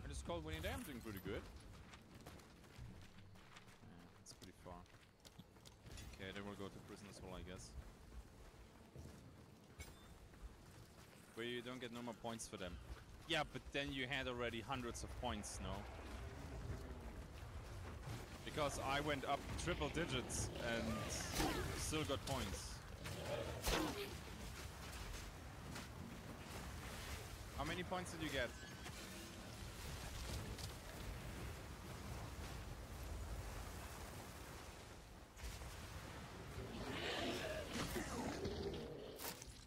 I just called Winnie Day. I'm doing pretty good. Yeah, it's pretty far. Okay, then we'll go to prison as well, I guess. Where you don't get no more points for them. Yeah, but then you had already hundreds of points, no? Because I went up triple digits and still got points. How many points did you get?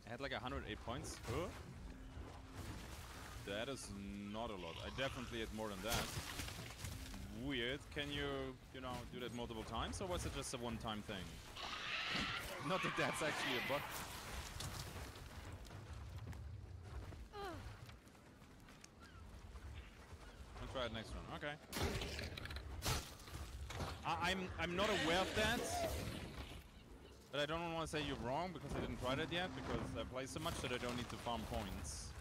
I had like 108 points. Huh? That is not a lot. I definitely had more than that. Weird. Can you know, do that multiple times, or was it just a one-time thing? Not that that's actually a bug. I'll try it next one. Okay. I'm not aware of that, but I don't want to say you're wrong because I didn't try that yet, because I play so much that I don't need to farm points.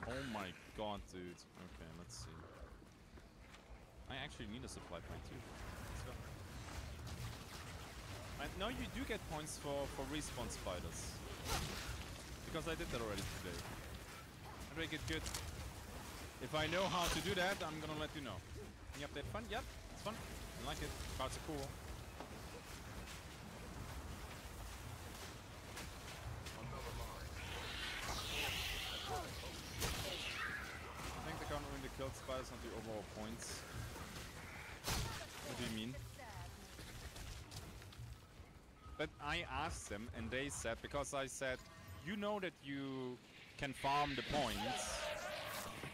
Oh my god, dude. Okay, let's see. I actually need a supply point too. Let's go. And now you do get points for respawn spiders. Because I did that already today. I make it good. If I know how to do that, I'm gonna let you know. Any update fun? Yep, it's fun. I like it. Parts are cool. I think they're gonna win the killed spiders, not the overall points. What do you mean? But I asked them and they said, because I said, you know that you can farm the points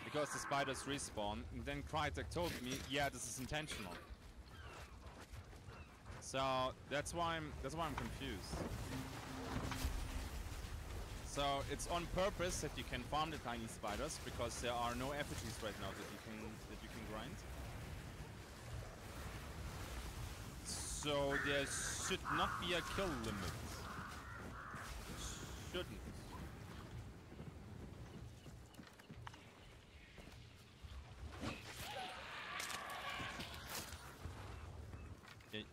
because the spiders respawn, and then Crytek told me, yeah, this is intentional. So that's why I'm confused. So it's on purpose that you can farm the tiny spiders because there are no effigies right now that you can grind. So there should not be a kill limit. Shouldn't. Okay.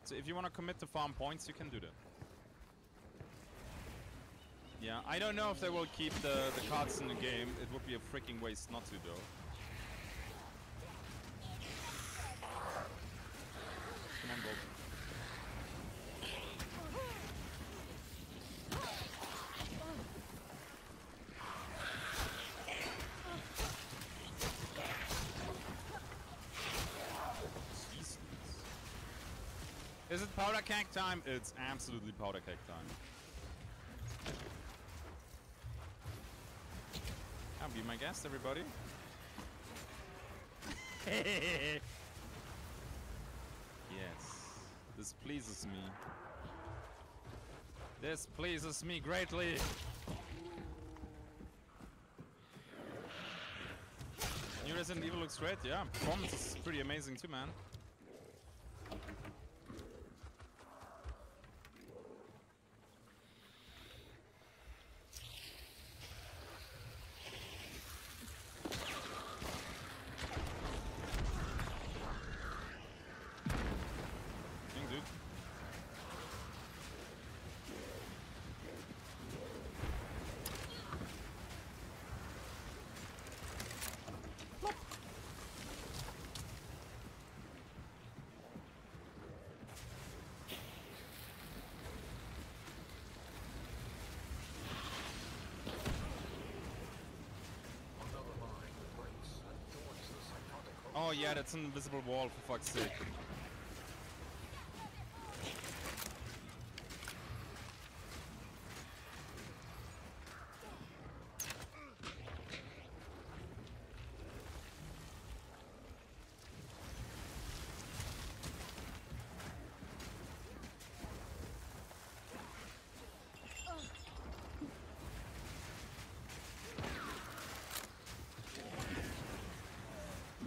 So if you want to commit to farm points, you can do that. Yeah, I don't know if they will keep the cards in the game. It would be a freaking waste not to, though. Come on, Bob. Jesus. Is it powder keg time? It's absolutely powder keg time. Be my guest, everybody. Yes, this pleases me. This pleases me greatly. New Resident Evil looks great, yeah. Performance is pretty amazing too, man. Dude. Oh yeah, that's an invisible wall, for fuck's sake.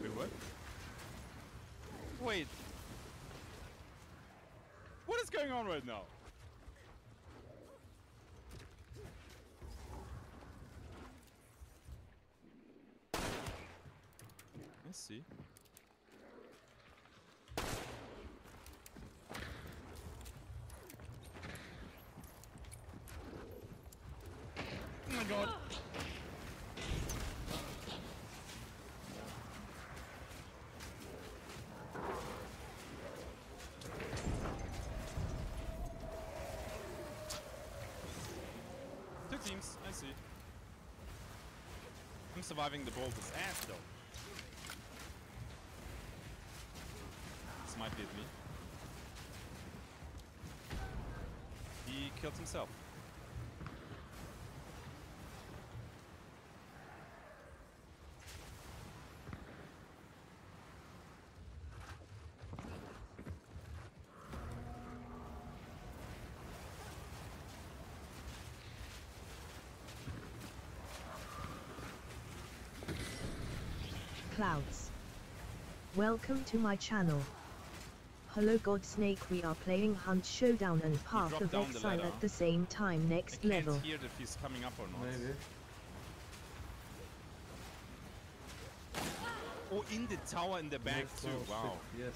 Wait, what? Wait. What is going on right now? I see. Oh my god. Two teams, I see. I'm surviving the bolter's ass though. This might hit me. He killed himself. Clouds. Welcome to my channel. Hello God Snake, we are playing Hunt Showdown and Path of Exile at the same time. Next level. I can't hear if he's coming up or not. Maybe. Oh, in the tower in the back Next too, level, wow. shit, yes.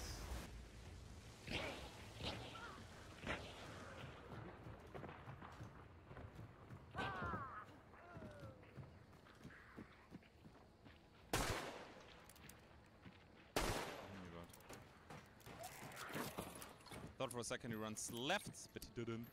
Thought for a second he runs left, but he didn't.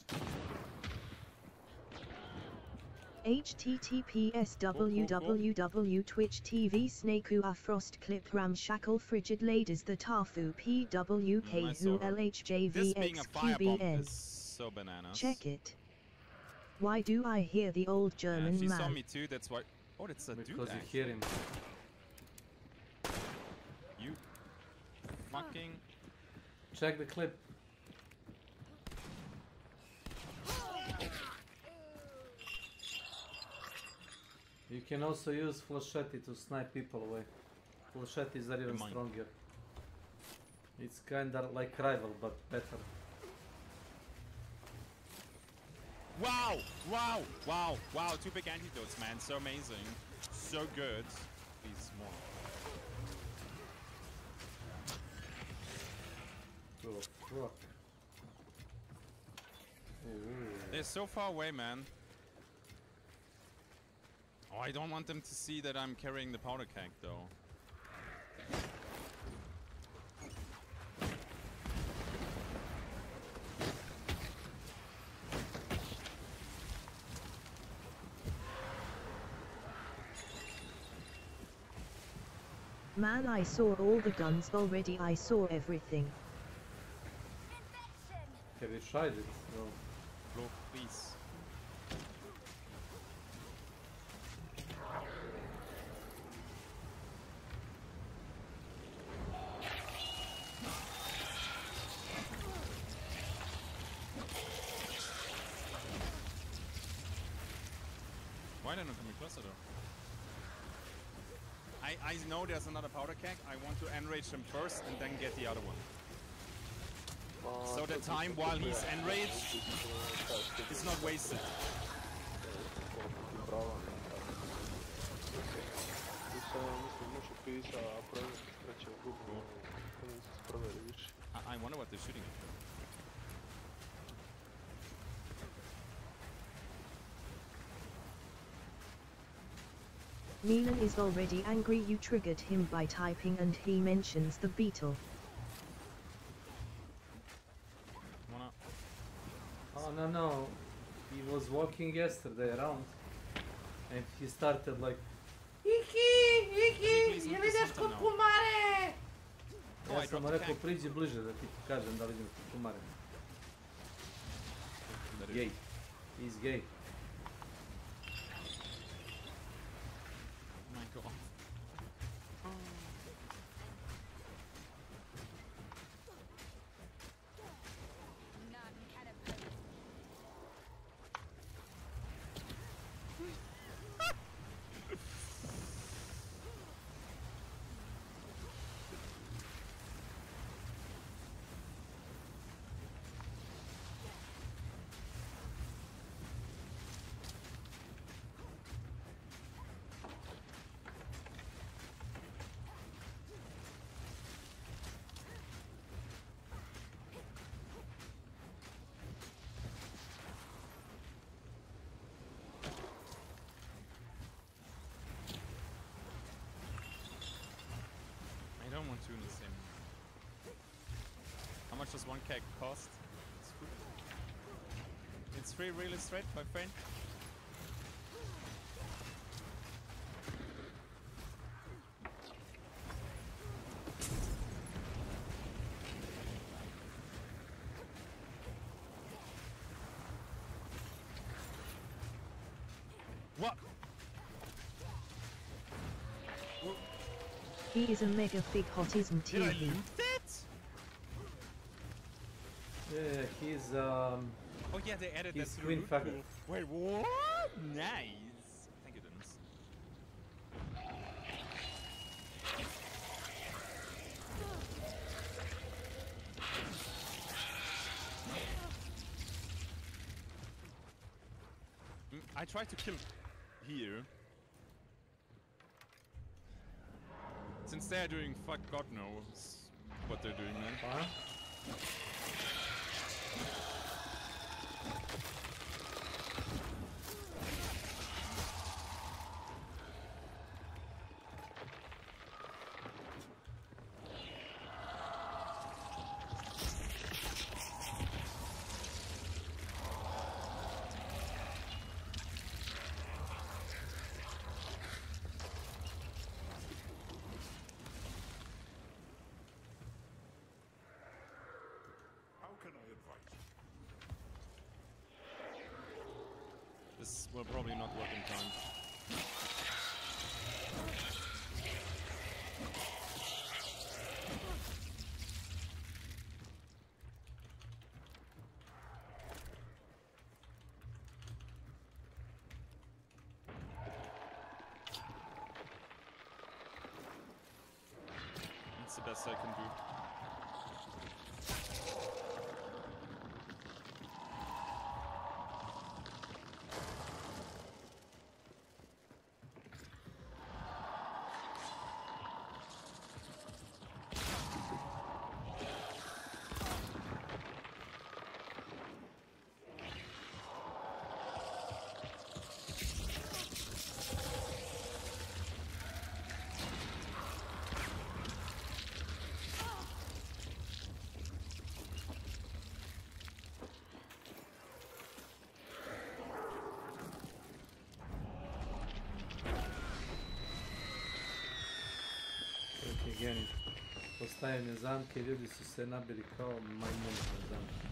https www.twitch TV S.W.Frost clip ramshackle frigid ladies the Tafu PWK who This being a firebomb LHJVXQBN. is so bananas. Check it. Why do I hear the old German she man? saw me too, that's why. Oh, that's a dude. Because you actually. hear him. You fucking. Check the clip. You can also use Flashetti to snipe people away. Flashettis are even stronger. It's kinda like rival, but better. Wow! Wow! Wow! Wow! Two big antidotes, man. So amazing. So good. Please, more. Oh, fuck. They're so far away, man. Oh, I don't want them to see that I'm carrying the powder keg, though. Man, I saw all the guns already. I saw everything. Have you tried it? No. Bro, please. Why are they not coming closer though? I know there's another powder keg. I want to enrage him first and then get the other one. So the time while he's enraged is not wasted. I wonder what they're shooting at. Milan is already angry you triggered him by typing and he mentions the beetle. Oh no, he was walking yesterday around and he started like Iki, jel ideš kod kumare? Ja sam mu rekao priđi bliže da ti kažem da li idem kod kumare. Gay, he's gay. My god. I don't want two in the same. How much does one keg cost? It's free really straight, my friend. What? He is a mega big hotism Did I TV. loot that? Yeah, he's Oh yeah, they added that he's to the Queen loot Faggot. pool. Wait, what? Nice. Thank you, Dennis. I tried to kill here. Since they're doing fuck God knows what they're doing, man. Huh? This will probably not work in time. That's the best I can do. Genij. Postavljene zamke, ljudi su se nabili kao majmuni na zamke.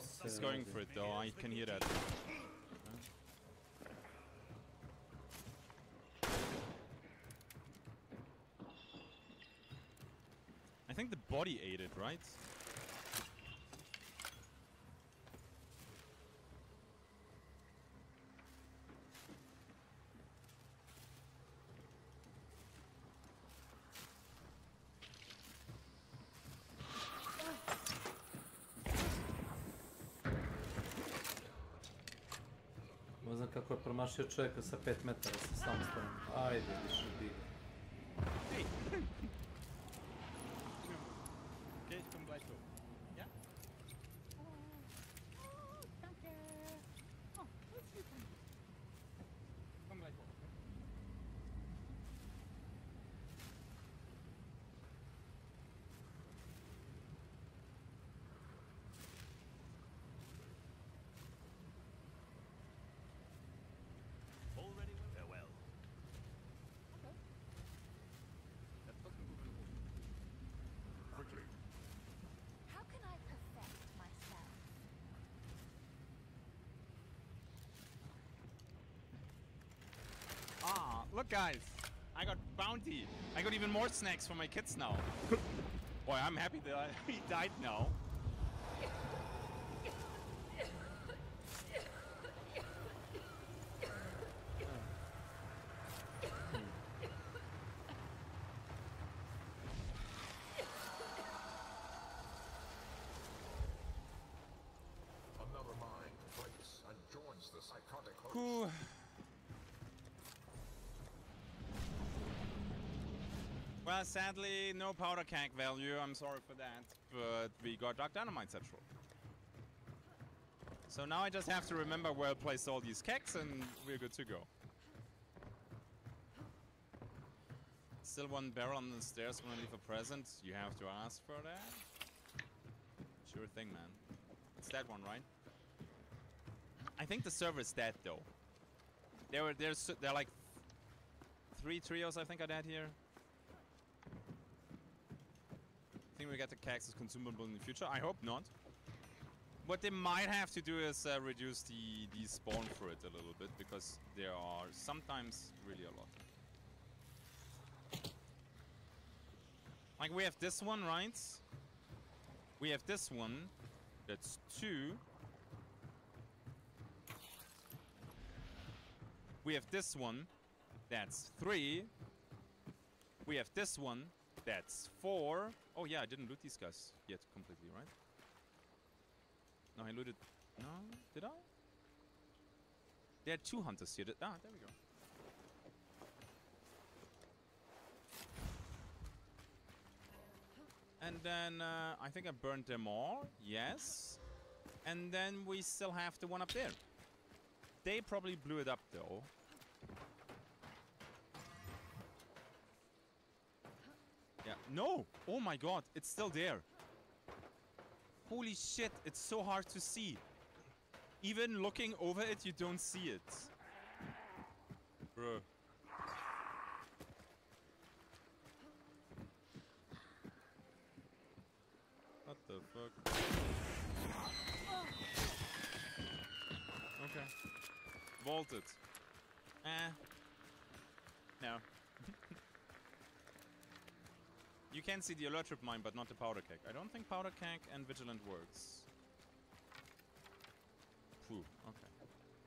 boss. He's going for it though, I can hear that. I think the body ate it, right? Ne znam kako je promašio čovjeka sa 5 metara sa samostanom. Ajde, više biga. Hey! Okay, komm gleich hoch. Ja? Danke! Oh, wo ist die denn? Komm gleich hoch. Already farewell. Okay. Let's go to Quickly. How can I perfect myself? Ah, look guys! I got bounty! I got even more snacks for my kids now. Boy, I'm happy that he died now. Another mind breaks and joins the psychotic host. Whew. Well, sadly, no powder keg value. I'm sorry for that. But we got Dark Dynamite Central. So now I just have to remember where I place all these kegs and we're good to go. Still one barrel on the stairs when I leave a present. You have to ask for that? Sure thing, man. It's that one, right? I think the server is dead, though. There are like 3 trios I think I had here. I think we get the kegs as consumable in the future. I hope not. What they might have to do is reduce the spawn for it a little bit, because there are sometimes really a lot. Like we have this one, right? We have this one. That's 2. We have this one. That's 3. We have this one. That's 4. Oh yeah, I didn't loot these guys yet completely, right? No, I looted... No? Did I? There are 2 hunters here. Ah, there we go. And then I think I burned them all. Yes. And then we still have the one up there. They probably blew it up though. Yeah. No! Oh my god, it's still there. Holy shit, it's so hard to see. Even looking over it, you don't see it. Bro. What the fuck? Okay. Vaulted. No. You can see the alert trip mine, but not the powder keg. I don't think powder keg and vigilant works. Phew, okay.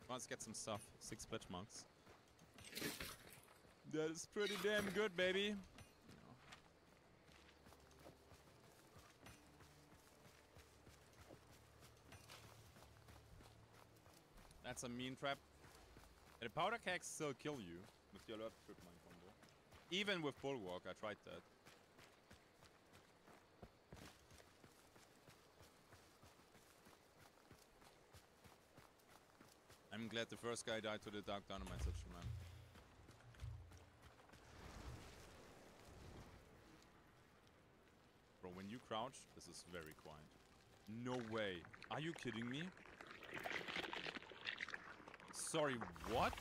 Well, let's get some stuff. 6 pledge marks. That is pretty damn good, baby. That's a mean trap. The powder kegs still kill you with the alert trip mine combo. Even with bulwark, I tried that. I'm glad the first guy died to the Dark Dynamite section, man. Bro, when you crouch, this is very quiet. No way. Are you kidding me? Sorry, what?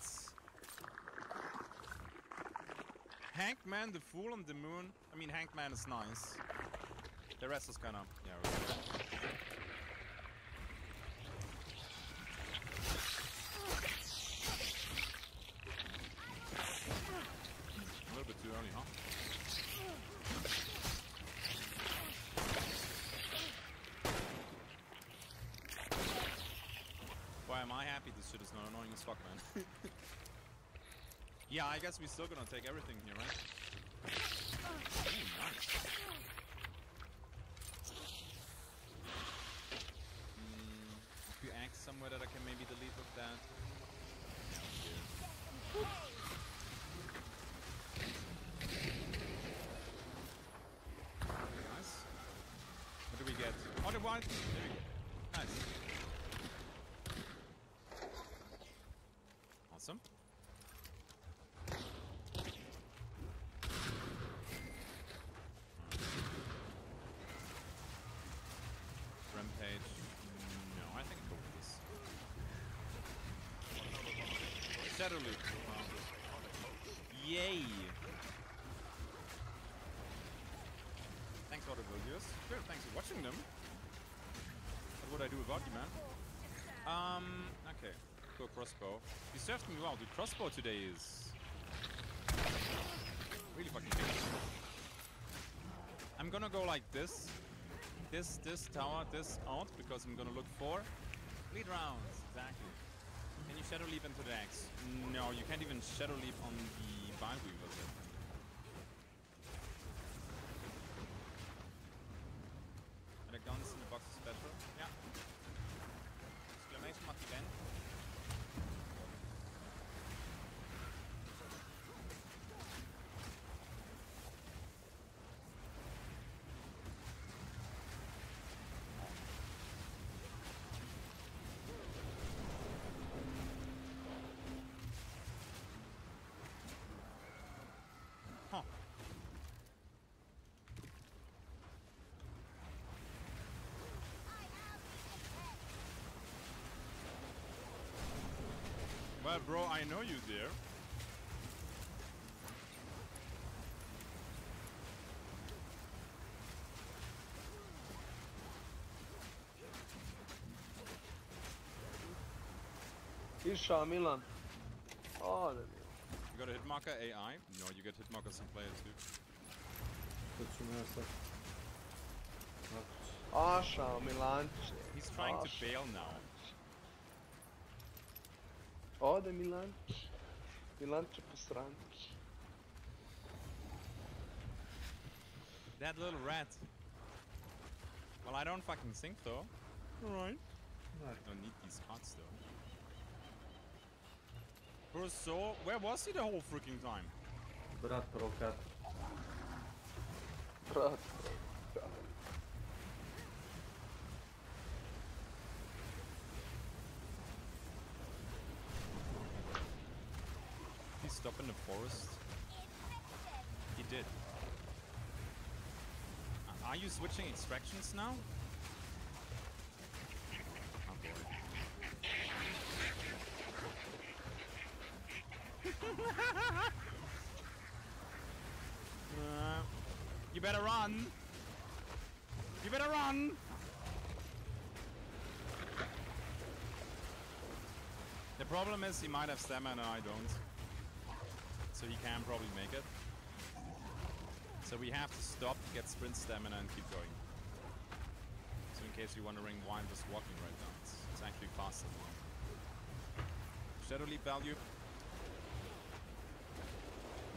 Hankman, the Fool on the Moon. I mean, Hankman is nice. The rest is kind of... yeah, right. am I happy this shit is not annoying as fuck, man. Yeah, I guess we're still gonna take everything here, right? Ooh, nice. A few eggs somewhere that I can maybe delete with that. Nice. What do we get? Oh, the white. There we go. Nice. Awesome. Rampage. No, I think I go with this. Shadow Loop. Yay! Thanks for the videos. Good, thanks for watching them. What would I do without you, man? Okay. Cool, crossbow. You served me well. The crossbow today is really fucking big. I'm gonna go like this. This tower, this out, because I'm gonna look for lead rounds. Exactly. Can you shadow leap into the axe? No, you can't even shadow leap on the Vine Weavers. Are the guns in the box special? Yeah. Exclamation mark event. Huh. Well, bro, I know you there. Isha, Milan. Oh, You got a hit marker AI? No, you get hit markers in players, dude. Asha, Milanče. He's trying to bail now. Ode Milanče. Milanče posranče. That little rat. Well, I don't fucking think though. Alright. I don't need these cards though. Bro, so where was he the whole freaking time? Brat prokat. Brat. He stopped in the forest. He did. Are you switching extractions now? Oh boy. You better run! You better run! The problem is he might have stamina and I don't. So he can probably make it. So we have to stop, get sprint stamina and keep going. So in case you're wondering why I'm just walking right now, it's actually faster now. Shadow leap value?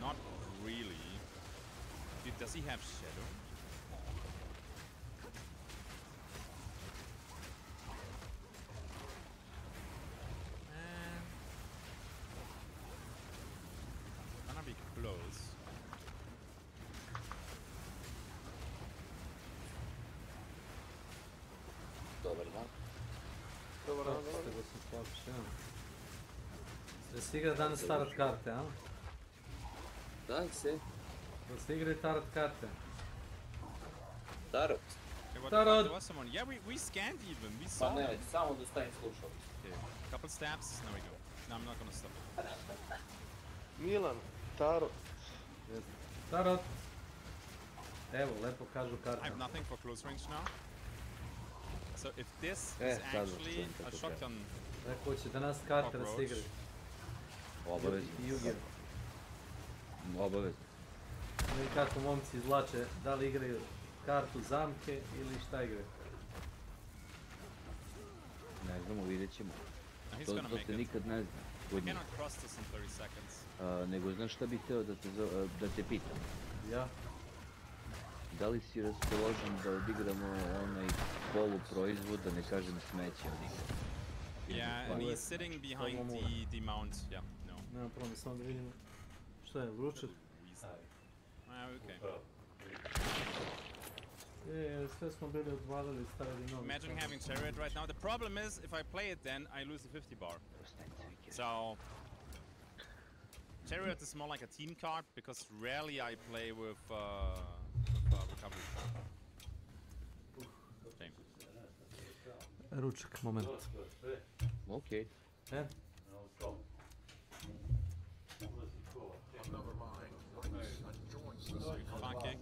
Not really. Dude, does he have shadow? Gonna be close. Dobar dan. Dobar dan, Kako ste ga se počeo? Ste si igra danas tarot karte, a? Da, se. Da ste igrali tarot karte? Tarot? Okay, what Tarot. there was someone. Yeah, we scanned even. We saw Pa ne, them. samo da stavim slušalicu. Okay, couple stabs. There we go. No, I'm not gonna stop. Milan, tarot. Tarot. Evo, lepo kažu I have karta. nothing for close range now. So if this is sad actually sam a tako shotgun Rekao će da nas karte da se cockroach, igraju. Obavezno. I Jugir. Obavezno. I kako momci izvlače, da li igraju kartu zamke ili šta igraju. Ne znamo, vidjet ćemo. He's To, gonna to make se it. nikad ne zna. I Kod njih. cannot cross this in 30 seconds. Nego znaš šta bih htio da te pitam? Ja? Da li si raspoložen da odigramo onaj poluproizvod, da ne kažem smeće od igre? Yeah, and he's sitting behind the mount. Yeah, no. Nema problem, samo da vidimo. Šta je, vruće? Okay. Sve smo bili odvalili, stavili novi. Imagine having chariot right now. The problem is, if I play it then, I lose the 50 bar. So... Chariot is more like a team card, because rarely I play with recovery. Shame. Ručak, moment. Okej. E? Funky.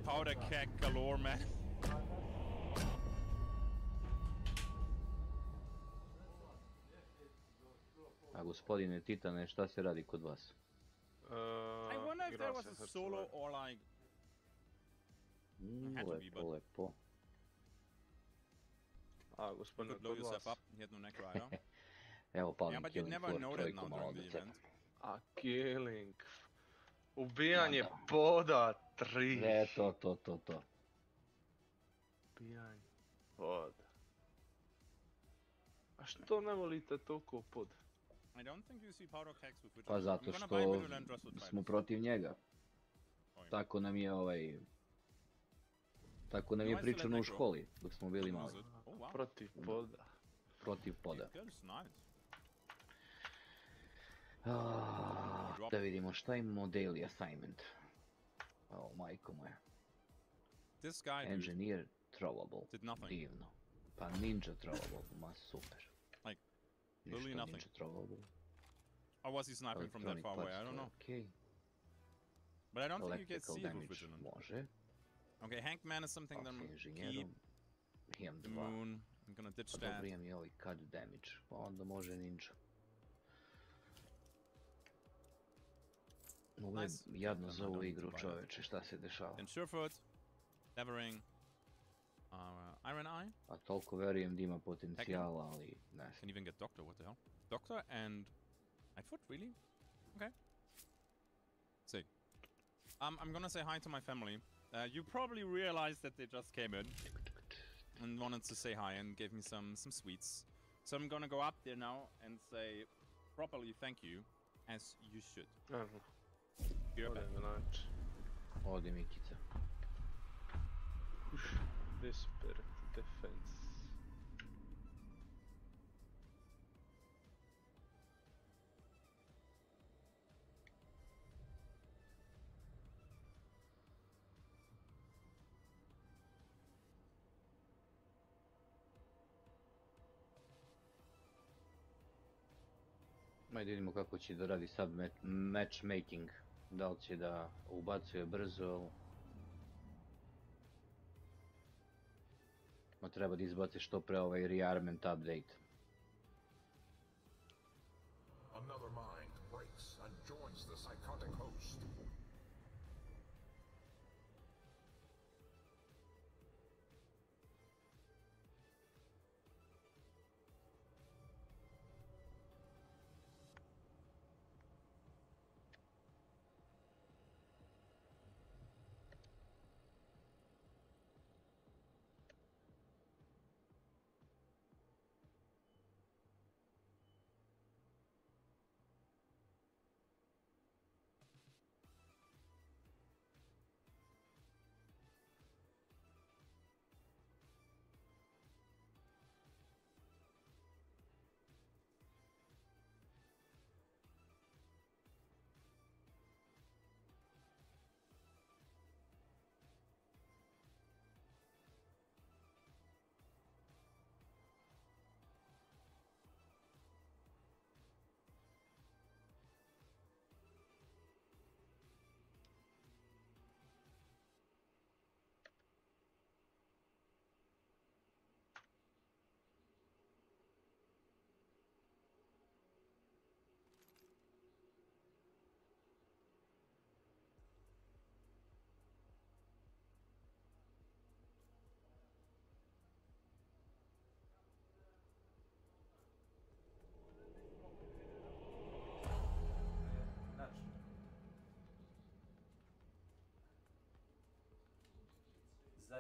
Powder keg galore, man. A gospodine Titane, šta se radi kod vas? I wonder if there was a solo or like... Lepo, lepo. A, gospodine, blow yourself up, jednu neku, I don't. Evo, palim Yeah, but you killing never floor, know that trojku now malo during da the cepam. event. A, killing. Ubijanje poda 3. To. Ubijanje poda. A što ne volite toliko pod? I don't think you see powder kegs with which Pa zato što smo protiv njega. Tako nam je Tako nam je pričano u školi, dok smo bili mali. Protiv poda. Protiv poda. Da vidimo šta imamo daily assignment. O, majko moja. This guy, dude, Engineer throwable. did nothing. Divno. Pa ninja throwable, ma super. Like, literally Ništa nothing. ninja throwable. Or was he sniping from that far away? I don't know. Okay. But I don't think you can Electrical see it with damage vigilant. može. Okay, Hankman is something that keep Inženjerom. Imam the 2. moon. I'm gonna ditch Pa that. dobro, imam i ovaj cut damage. Pa onda može ninja. Ovo je Nice. jadno Okay, za I ovu don't igru, buy it. čoveče, šta se dešava. And Surefoot, Levering, Iron Eye. A toliko verujem da ima potencijala, ali ne znam. Can even get Doctor, what the hell? Doctor and Lightfoot, really? Okay. Sick. I'm gonna say hi to my family. You probably realized that they just came in and wanted to say hi and gave me some sweets. So I'm gonna go up there now and say properly thank you, as you should. You're back. Ode Mikica. Desperate defense. Ajde vidimo kako će da radi sad matchmaking. Da li će da ubacuje brzo. Ma treba da izbaci što pre ovaj rearmament update. Another mind breaks and joins the psychotic host.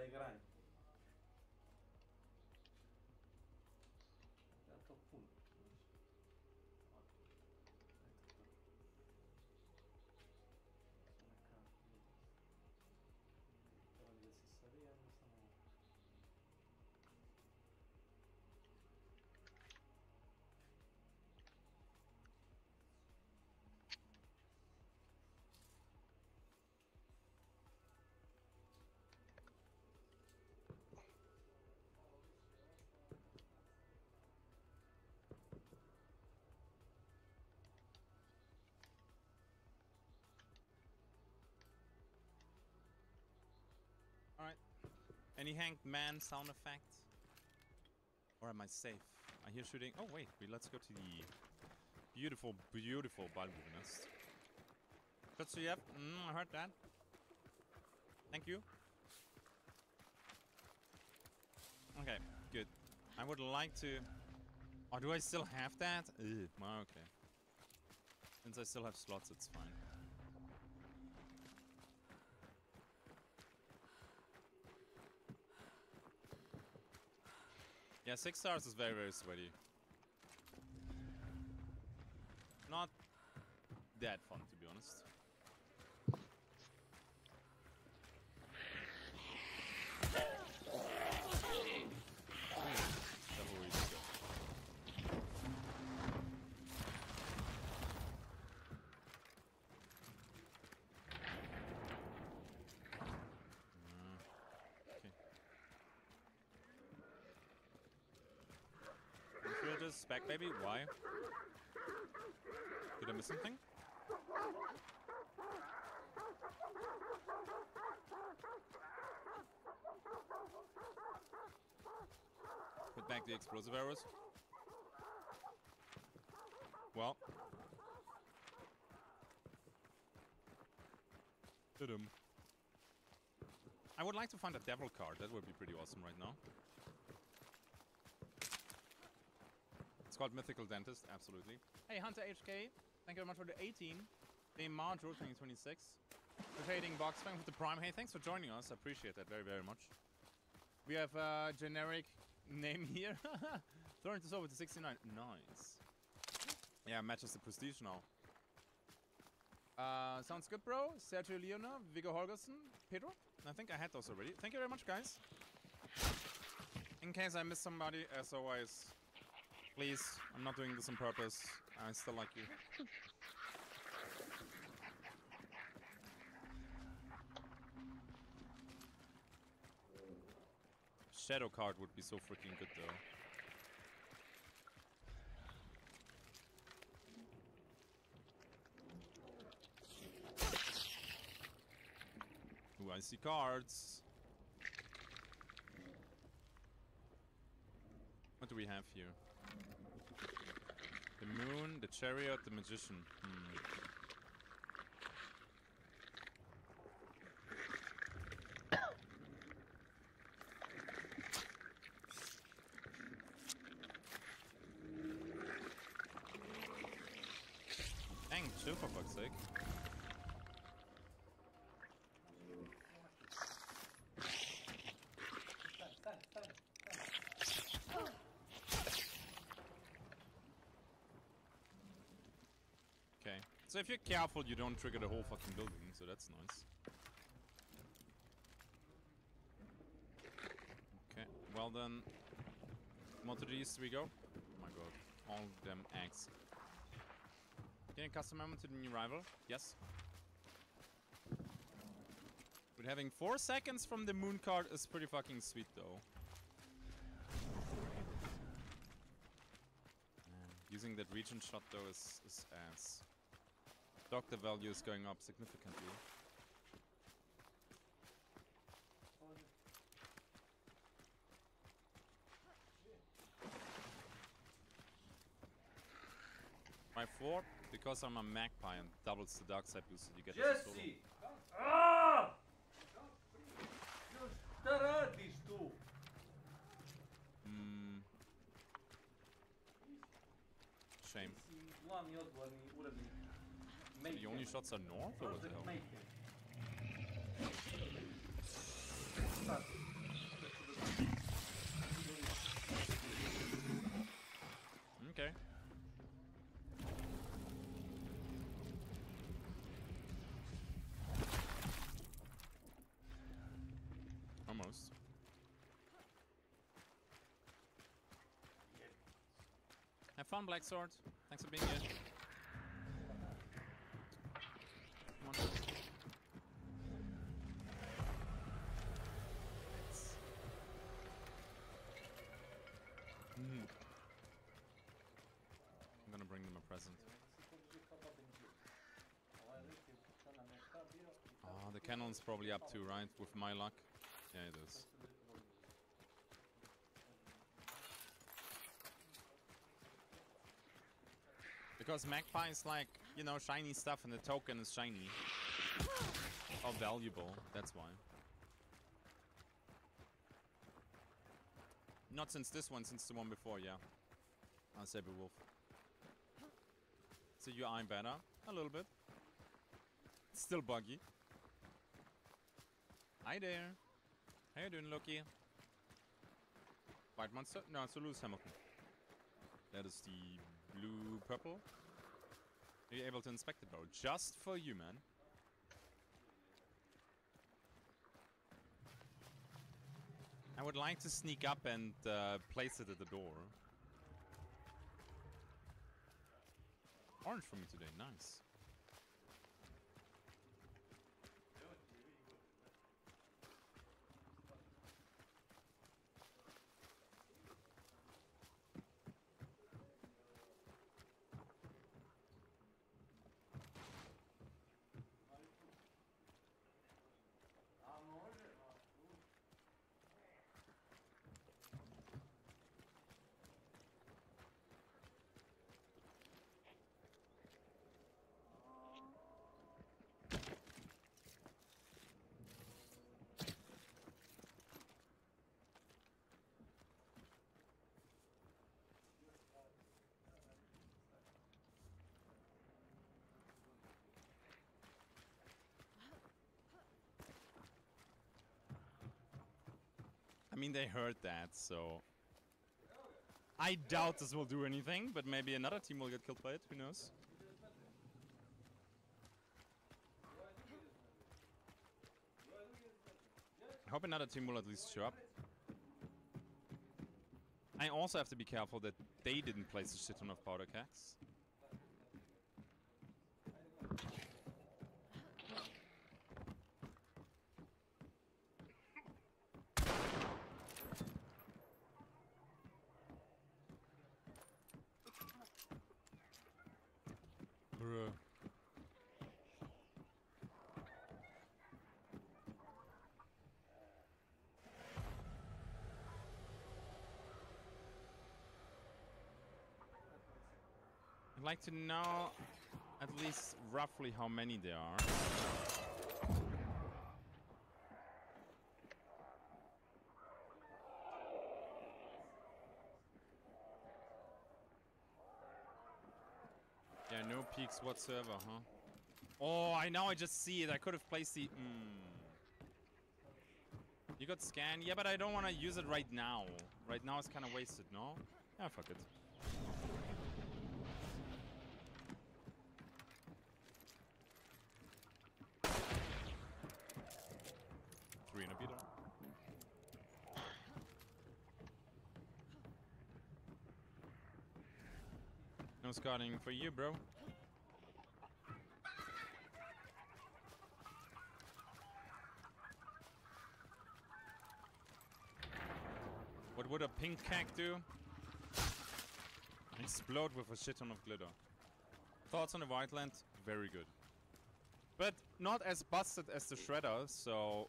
igranje. Ja, to puno. Alright. Any hanged man sound effect? Or am I safe? I hear shooting. Oh wait, let's go to the beautiful, beautiful Balboon nest. Good to you. I heard that. Thank you. Okay, good. I would like to... Oh, do I still have that? Ugh, okay. Since I still have slots, it's fine. Yeah, 6 stars is very, very sweaty. Not that fun, to be honest. Back, baby. Why? Did I miss something? Put back the explosive arrows. Well. Hit him. I would like to find a devil card. That would be pretty awesome right now. It's called Mythical Dentist, absolutely. Hey, Hunter HK, thank you very much for the 18. Name Marjo, 2026. Rotating box fan with the Prime. Hey, thanks for joining us. I appreciate that very, very much. We have a generic name here. Throwing this over to 69. Nice. Yeah, matches the prestige now. Sounds good, bro. Sergio Leona, Viggo Holgersen, Pedro. I think I had those already. Thank you very much, guys. In case I missed somebody, as always, please, I'm not doing this on purpose. I still like you. Shadow card would be so freaking good, though. Ooh, I see cards. What do we have here? The moon, the chariot, the magician. Dang, chill for fuck's sake. Okay, so if you're careful, you don't trigger the whole fucking building, so that's nice. Okay, well then, more to the east we go. Oh my god, all them eggs. Getting custom ammo to the new rival? Yes. But having 4 seconds from the moon card is pretty fucking sweet though. Using that region shot though is ass. Doctor value is going up significantly. My 4, because I'm a magpie and doubles the dark side boost, so you get Jesse! Ah! Šta radiš tu? Shame. Glavni odgovorni urednik. The only shots are north or what the hell? Okay. Almost. Have fun, Black Sword. Thanks for being here. Come on. I'm gonna bring them a present. The cannon's probably up too, right? With my luck. Yeah, it is. Because Magpie is like, you know, shiny stuff and the token is shiny. Or valuable, that's why. Not since this one, since the one before, yeah. Saber Wolf. So your eye better? A little bit. It's still buggy. Hi there. How you doing, Loki? White monster? No, it's a Lewis Hamilton. That is the blue-purple. Are you able to inspect it, bro? Just for you, man. I would like to sneak up and place it at the door. Orange for me today, nice. I mean, they heard that, so... I doubt this will do anything, but maybe another team will get killed by it, who knows? I hope another team will at least show up. I also have to be careful that they didn't place a shit ton of powder kegs. Bruh. I'd like to know at least roughly how many there are. Yeah, no peaks whatsoever, huh? Oh, I just see it. I could have placed the... You got scan? Yeah, but I don't want to use it right now. Right now it's kind of wasted, no? Yeah, fuck it. Three in a beetle. No scouting for you, bro. What would a pink keg do? Explode with a shit ton of glitter. Thoughts on the White Land? Very good. But not as busted as the Shredder, so...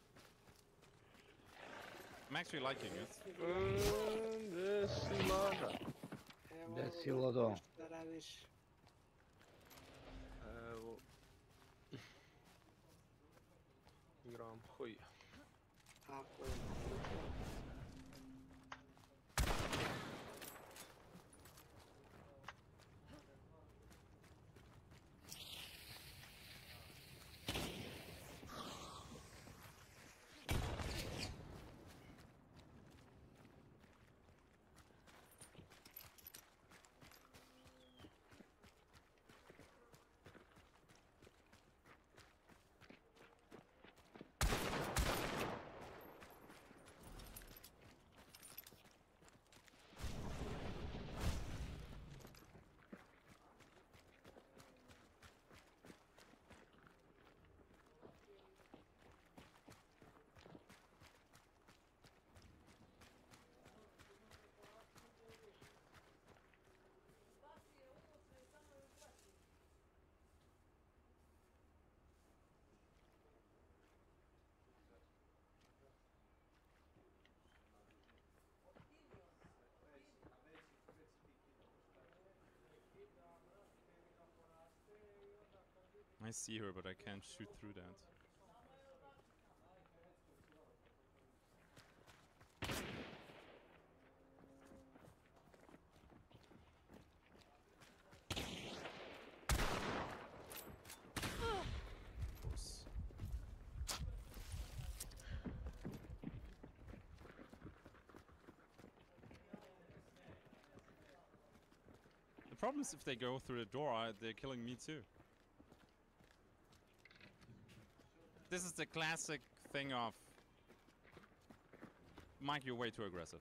I'm actually liking it. Desilo do. Evo. Igram huj. Tako je. see her, but I can't shoot through that. The problem is if they go through the door, they're killing me too. This is the classic thing of Mike, you're way too aggressive.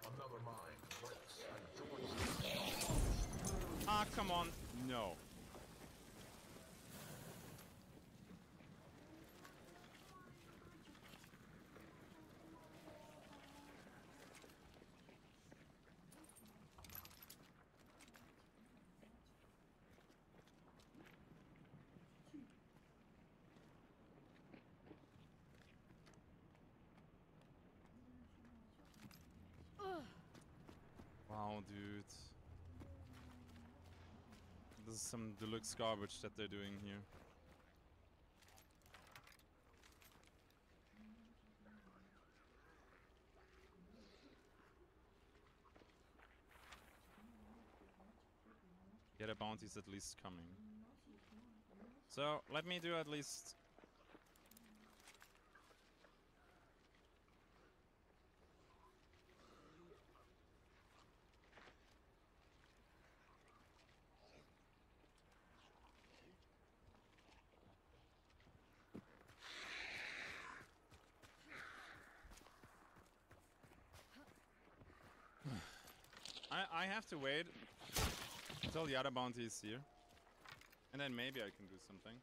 Another mind breaks and joins Ah, come on. No. Wow, dude. This is some deluxe garbage that they're doing here. Get a bounty's at least coming. So, let me do at least... I have to wait until the other bounty is here. And then maybe I can do something.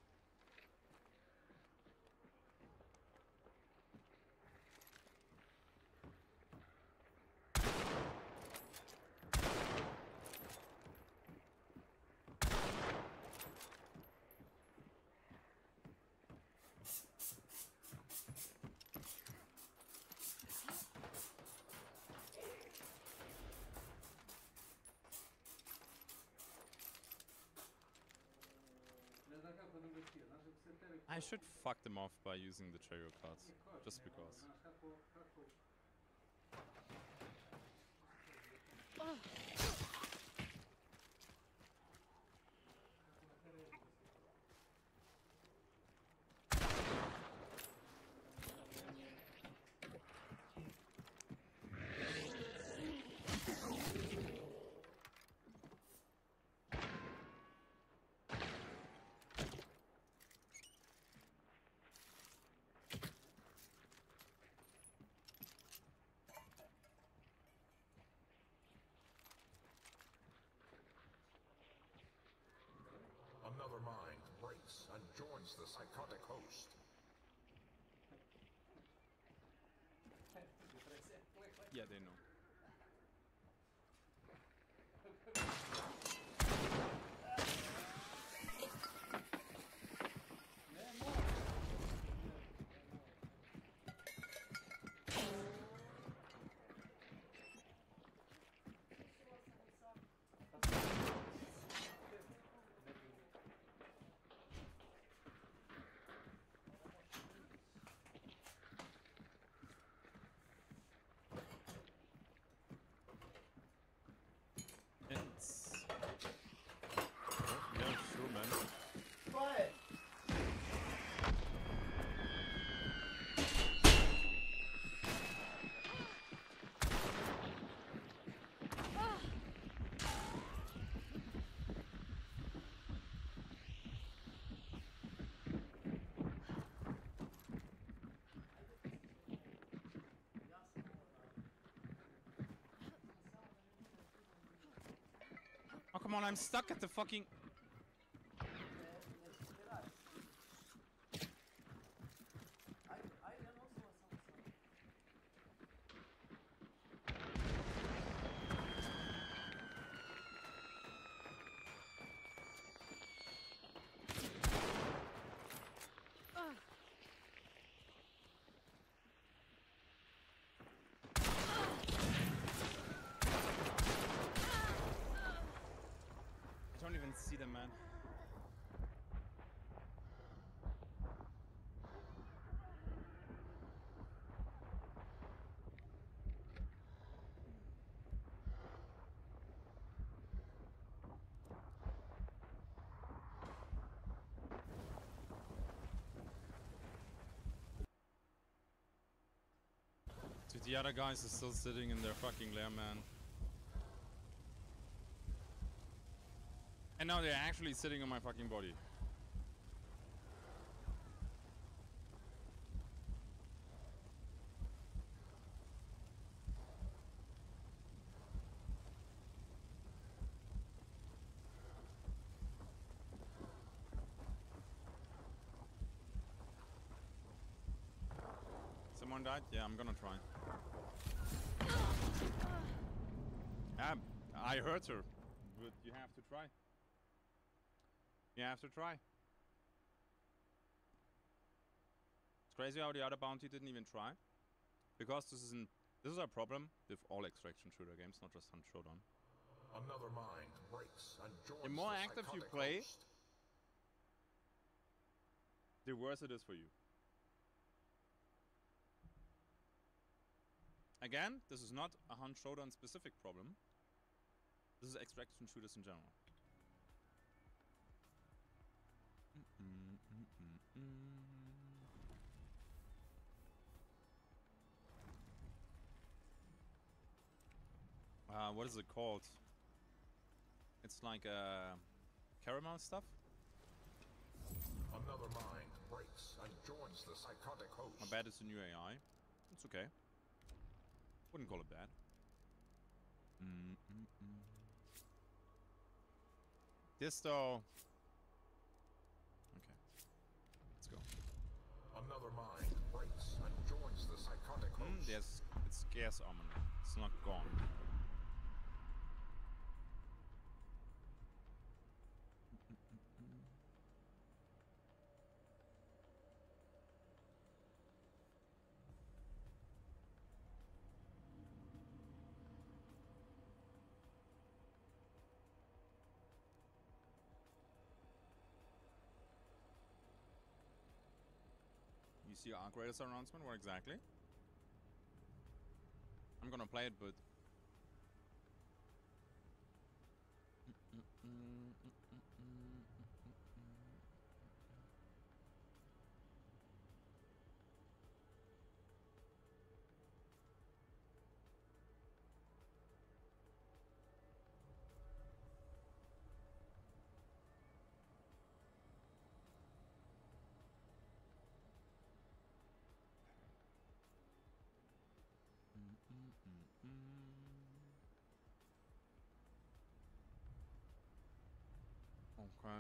I should fuck them off by using the chariot cards, just because. Another mind breaks and joins the psychotic host. Yeah, they know. Oh, come on, I'm stuck at the fucking... The other guys are still sitting in their fucking lair, man. And now they're actually sitting on my fucking body. Someone died? Yeah, I'm gonna try. I hurt her, but you have to try. You have to try. It's crazy how the other bounty didn't even try, because this is a problem with all extraction shooter games, not just Hunt Showdown. Another mind breaks and joins The more the active you psychotic play, host. the worse it is for you. Again, this is not a Hunt Showdown specific problem. This is extraction shooters in general. What is it called? It's like caramel stuff. Another mind breaks and joins the psychotic host. I bet it's a new AI. It's okay. Wouldn't call it bad. This though. Okay. Let's go. Another mind breaks and joins the psychotic host. It's gas armor. It's not gone. You see our greatest announcement? What exactly? I'm gonna play it, but okay.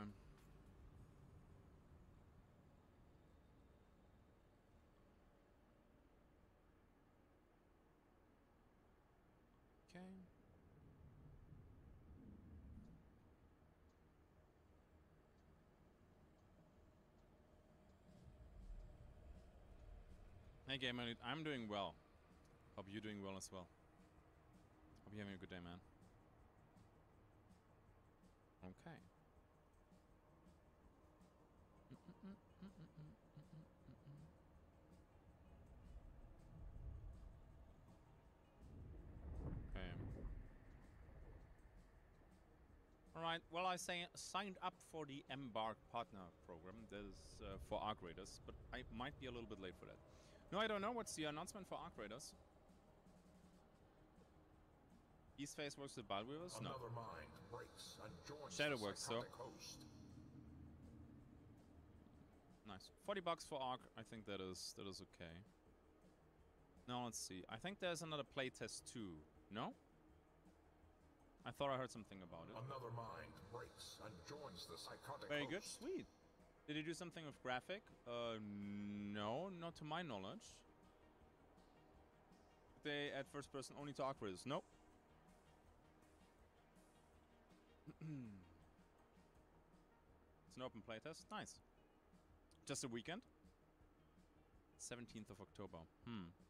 Okay. Hey Gamer, I'm doing well. Hope you're doing well as well. Hope you're having a good day, man. Okay. Okay. Alright, well I signed up for the Embark Partner Program. That is for Arc Raiders, but I might be a little bit late for that. No, I don't know. What's the announcement for Arc Raiders? East Phase works with Balweavers? No. Another mind breaks and joins Shadow the works, so. psychotic host. Nice. $40 for Arc. I think that is okay. Now let's see. I think there's another playtest too. No? I thought I heard something about it. Another mind breaks and joins the psychotic Very host. good. Sweet. Did he do something with graphic? No, not to my knowledge. They add first person only to Arc Raiders. Nope. It's an open playtest. Nice. Just a weekend? 17th of October.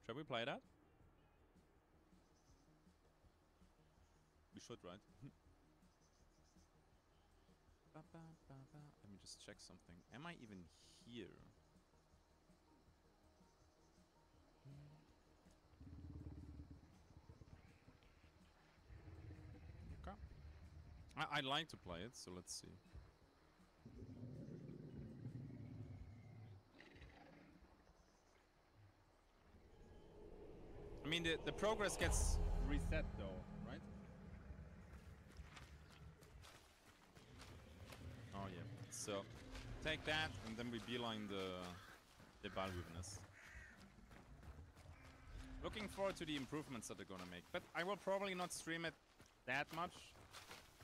Shall we play that? We should, right? Let me just check something. Am I even here? Okay. I'd like to play it, so let's see. I mean, mean, the progress gets reset though, right? Oh yeah. So take that, and then we beeline the Ball Wilderness. Looking forward to the improvements that they're gonna make, but I will probably not stream it that much.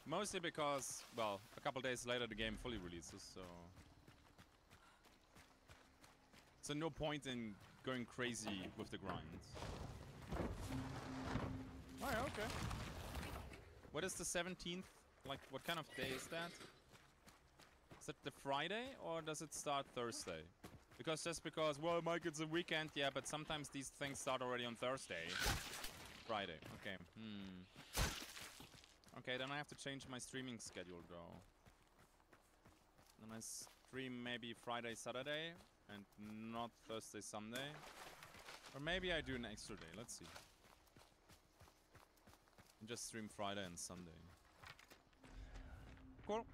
Mostly because, well, a couple days later the game fully releases, so no point in going crazy with the grinds. Oh yeah, okay. What is the 17th? Like, what kind of day is that? Is it the Friday, or does it start Thursday? Because just because, well, Mike, it's a weekend, yeah, but sometimes these things start already on Thursday. Friday, okay. Okay, then I have to change my streaming schedule, though. Then I stream maybe Friday, Saturday, and not Thursday, Sunday. Or maybe I do an extra day, let's see. And just stream Friday and Sunday. Cool.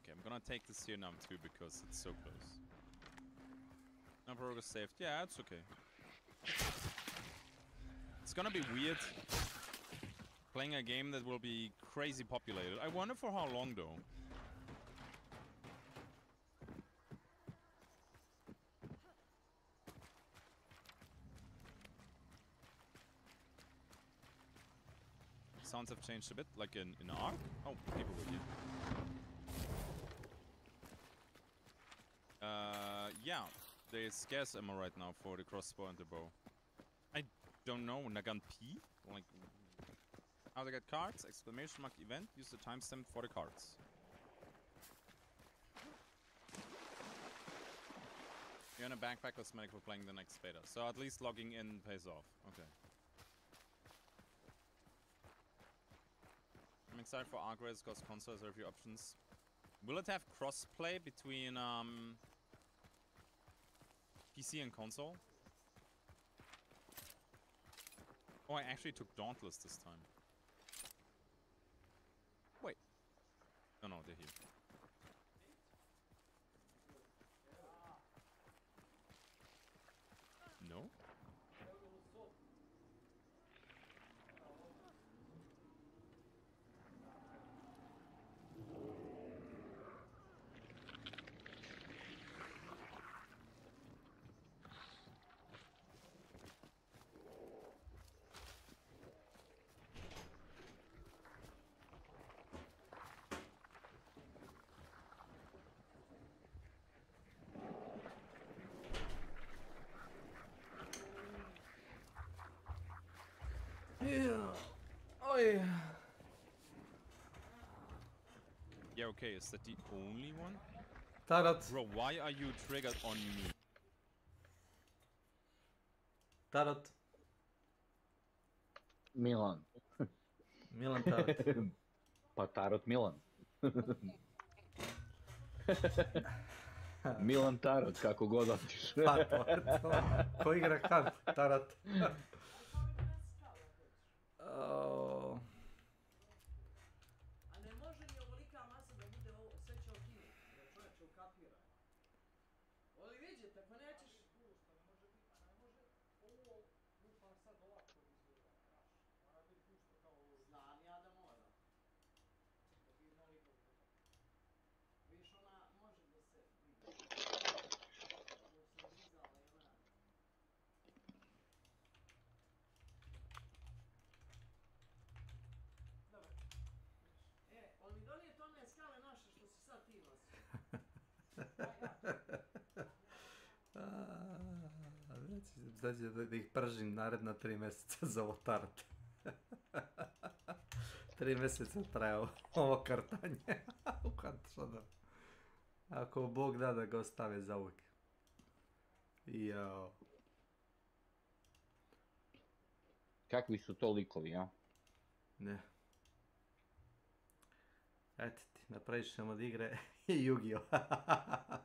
Okay, I'm gonna take this here now too, because it's so close. No progress saved. Yeah, it's okay. It's gonna be weird playing a game that will be crazy populated. I wonder for how long though. Sounds have changed a bit, like in Ark? Oh, people were here. Yeah, there's scarce ammo right now for the crossbow and the bow. I don't know, Nagan P? Like, how to get cards? Exclamation mark event, use the timestamp for the cards. You're in a backpackless medic for playing the next beta, so at least logging in pays off. Okay. I'm excited for Ark Race because console has a few options. Will it have crossplay between PC and console? Oh, I actually took Dauntless this time. Wait. Oh no, they're here. No? Oj. Yeah, okay, is that the only one? Tarot. Bro, why are you triggered on me? Tarot. Milan. Milan Tarot. Pa Tarot Milan. Milan Tarot, kako god hoćeš. Pa to. Ko igra kart? Tarot. A ne može ni ovolika masa da bude ovo, sve će okinuti, da čovječe ukapira. Oli vidite, pa nećeš... Znam ja da mora. Da bi znali kako to. Viš ona može da se vidi. Ovo sam dizala i ona... Dobro. On mi donijete one skale naše što si sad ti nosio. Znači da ih pržim naredna 3 mjeseca za ovo Tarot. 3 mjeseca traje ovo kartanje. Ako Bog da ga ostave za uvijek. Jao. Kakvi su to likovi, ja? Ne. Eto ti, napraviš ćemo od igre i Yu-Gi-Oh!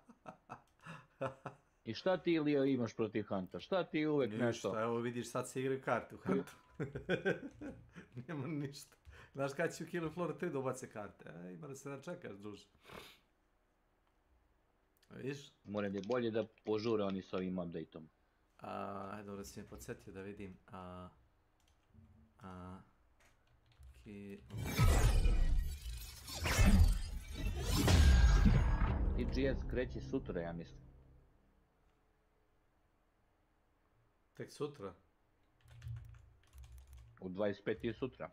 I šta ti Ilija imaš protiv Hanta? Šta ti uvek nešto? Ništa, evo vidiš sad se igraju karte u Huntu. Nema ništa. Znaš kada će u Killing Floor 3 dobace karte? Ima da se da čekaš, druže. Vidiš? Moram je bolje da požure oni s ovim update-om. Dobro si me podsjetio da vidim. TGS kreće sutra, ja mislim. Tek sutra? U 25 je sutra.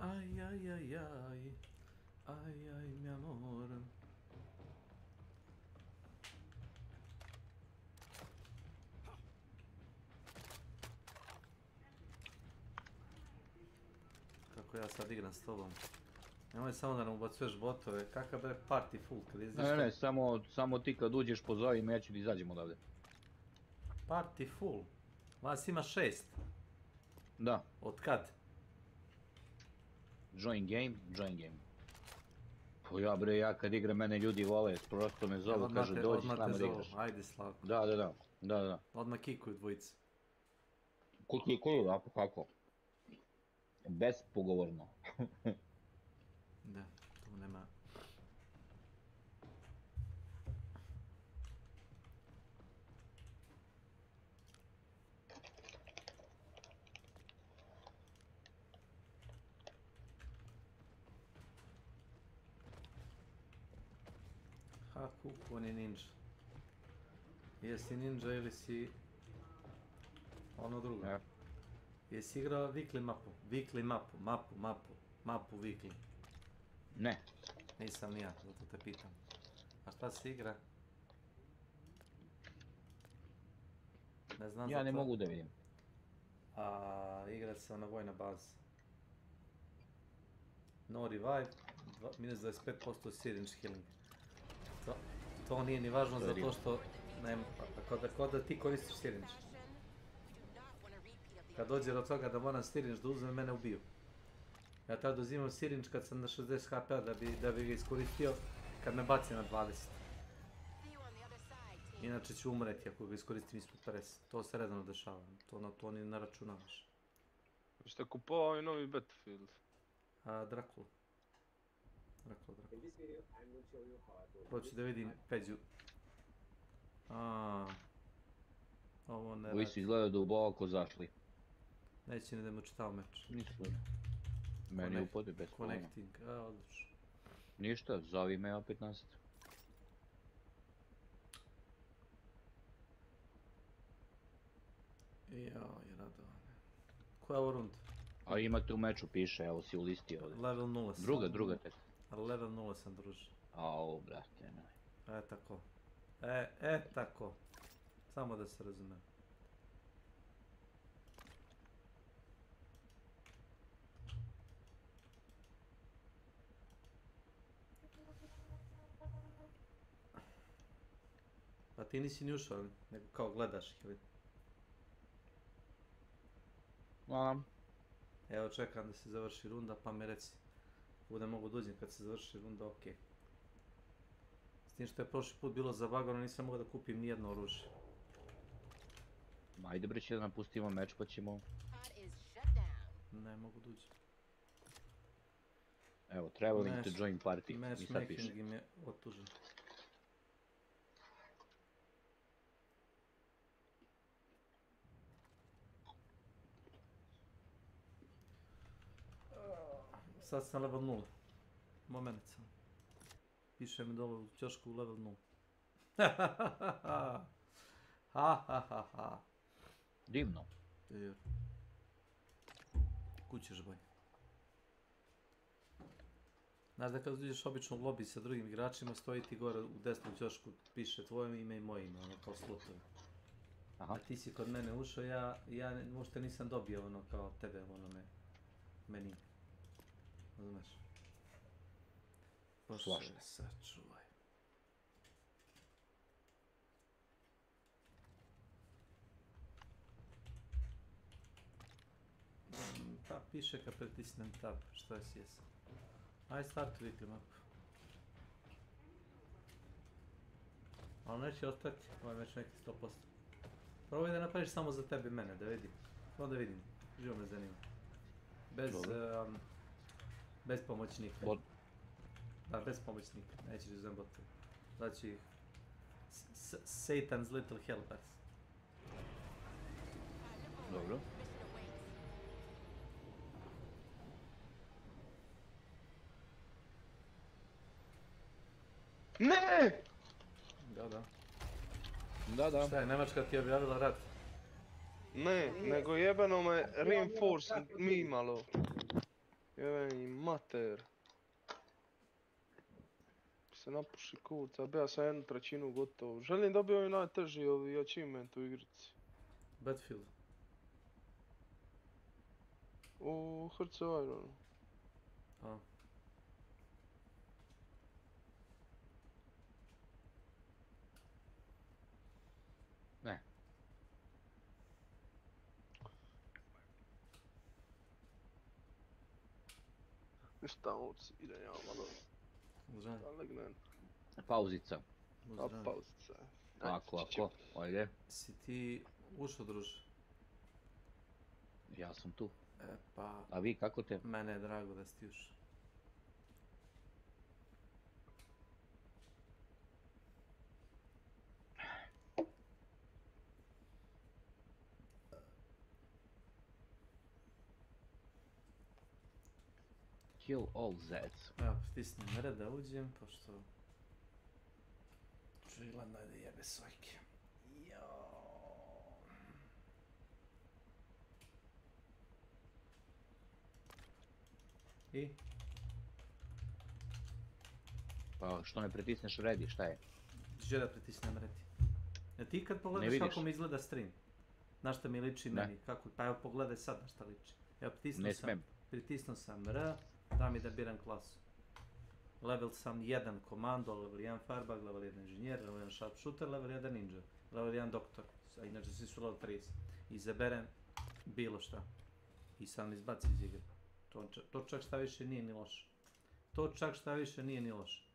Ay, ay, ay, ay. Ay, ay, mi amor. Kako ja sad igram s tobom? Nemoj samo da nam ubacuješ botove. Kakav bre party full kad izdiš? Ne, samo ti kad uđeš pozovim, ja ću da izađem odavde. Party full? Vas ima 6. Da. Od kad? Join game. Pa ja kad igram mene ljudi vole, prosto me zovu, kažu dođi s nama da igraš. Ajde Slavko. Da. Odmah kikuju dvojice. Kikuju, a kako? Bespogovorno. Da, tu nema... Ha, kuku, on je ninja. Jesi ninja ili si... ono drugo? Ja. Jesi igrao Weekly mapu? Weekly mapu Weekly. Ne. Nisam ni ja, zato te pitam. A šta se igra? Ne znam Ja za ne to. mogu da vidim. Igra se na vojna baza. No revive, minus 25% syringe healing. To nije ni važno zato što... Ako da ti koristiš syringe. Kad dođe do toga da moram syringe da uzmem, mene ubiju. Ja tad uzimam syringe kad sam na 60 HP da bi ga iskoristio kad me baci na 20. Inače ću umreti ako ga iskoristim ispod 50. To se redano dešava, to ni ne računavaš. Ste kupovao ovaj novi Battlefield? Dracula. Hoću da vidim Peđu. Ovo ne radi. Ovi su izgleda duboko zašli. Neće ni da mu čitao meč. Nisu. Meni je upode bez problema. Connecting, odlično. Ništa, zovi me opet nazad. Joj, Radovane. Koja je ovo runda? A imate u meču, piše, evo si u listi ovdje. Level 0 sam. Druga test. Level 0 sam, druže. Ao, brate, ne. Tako. Tako. Samo da se razume. Pa ti nisi ni ušao, nego kao gledaš ih, ili? Evo čekam da se završi runda, pa mi reci. Bude mogu dođem kad se završi runda, okej. S tim što je prošli put bilo zabagano, nisam mogao da kupim nijedno oružje. Ajde bre, će da napustimo meč pa ćemo... Ne mogu dođem. Evo, traveling to join party, mi sad piše. Matchmaking im je otužen. Sad sam level 0. Moment sam. Piše mi dole u ćošku level 0. Ha. Divno. Kućeš boj. Znaš da kad uđeš obično u lobby sa drugim igračima, stoji ti gore u desnom ćošku, piše tvoje ime i moje ime, ono kao slotovi. Aha. A ti si kod mene ušao, ja možda nisam dobio ono kao tebe u onome meni. Razumeš? Bože, sačuvaj. Pa piše kad pritisnem tab, što je sjes. Aj start weekly map. Ali neće ostati, ovaj već neki 100%. Probaj da napraviš samo za tebe i mene, da vidim. Samo da vidim, živo me zanima. Bez pomoćnika. Da, bez pomoćnika, nećeš uzem botu. Znači, Satan's little helpers. Dobro. Ne! Da. Šta je, Nemačka ti je objavila rat? Ne, nego jebeno me reinforcement mimalo. Jebeni mater. Se napuši kurca, bija sam 1/3 gotovo. Želim dobiti ovaj najteži achievement u igrici. Battlefield. U Hearts of Ironu. A. Ne. Ništa ovci, idem ja malo. Da legnem. Pauzica. A pauzica. Ako, ajde. Si ti ušao, druže? Ja sam tu. Pa... A vi, kako te? Mene je drago da si ti ušao. Kill all Zeds. Evo, pritisnem R da uđem, pošto... Očigledno je da jebe svojke. I? Pa što ne pritisneš ready, šta je? Gdje da pritisnem ready? E ti kad pogledaš kako mi izgleda stream? Na šta mi liči meni? Kako? Pa evo pogledaj sad na šta liči. Evo pritisnuo sam R, da mi da biram klasu. Level sam 1 komando, level 1 firebug, level 1 inženjer, level 1 sharpshooter, level 1 ninja, level 1 doktor, a inače svi su level 30. Izaberem bilo šta. I sam mi izbaci iz igre. To čak šta više nije ni loše.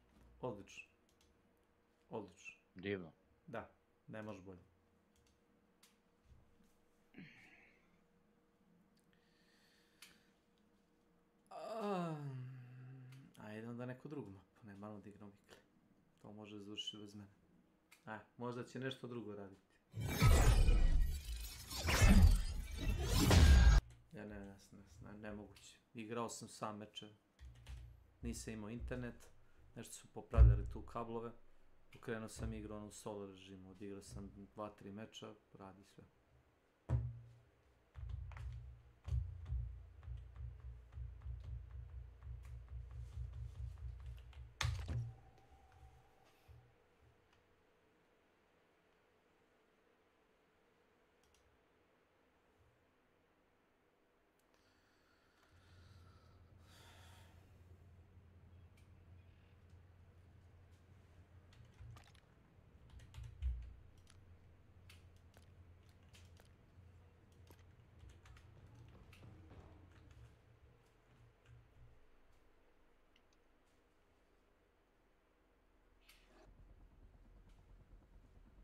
Odlično. Divno. Da, ne može bolje. Ajde onda neku drugu mapu, ne malo da igram vikli. To može završiti bez mene. Možda će nešto drugo raditi. Nemoguće. Igrao sam sam meče. Nisam imao internet. Nešto su popravljali tu kablove. Pokrenuo sam igru u solo režimu. Odigrao sam 2-3 meča. Radi sve.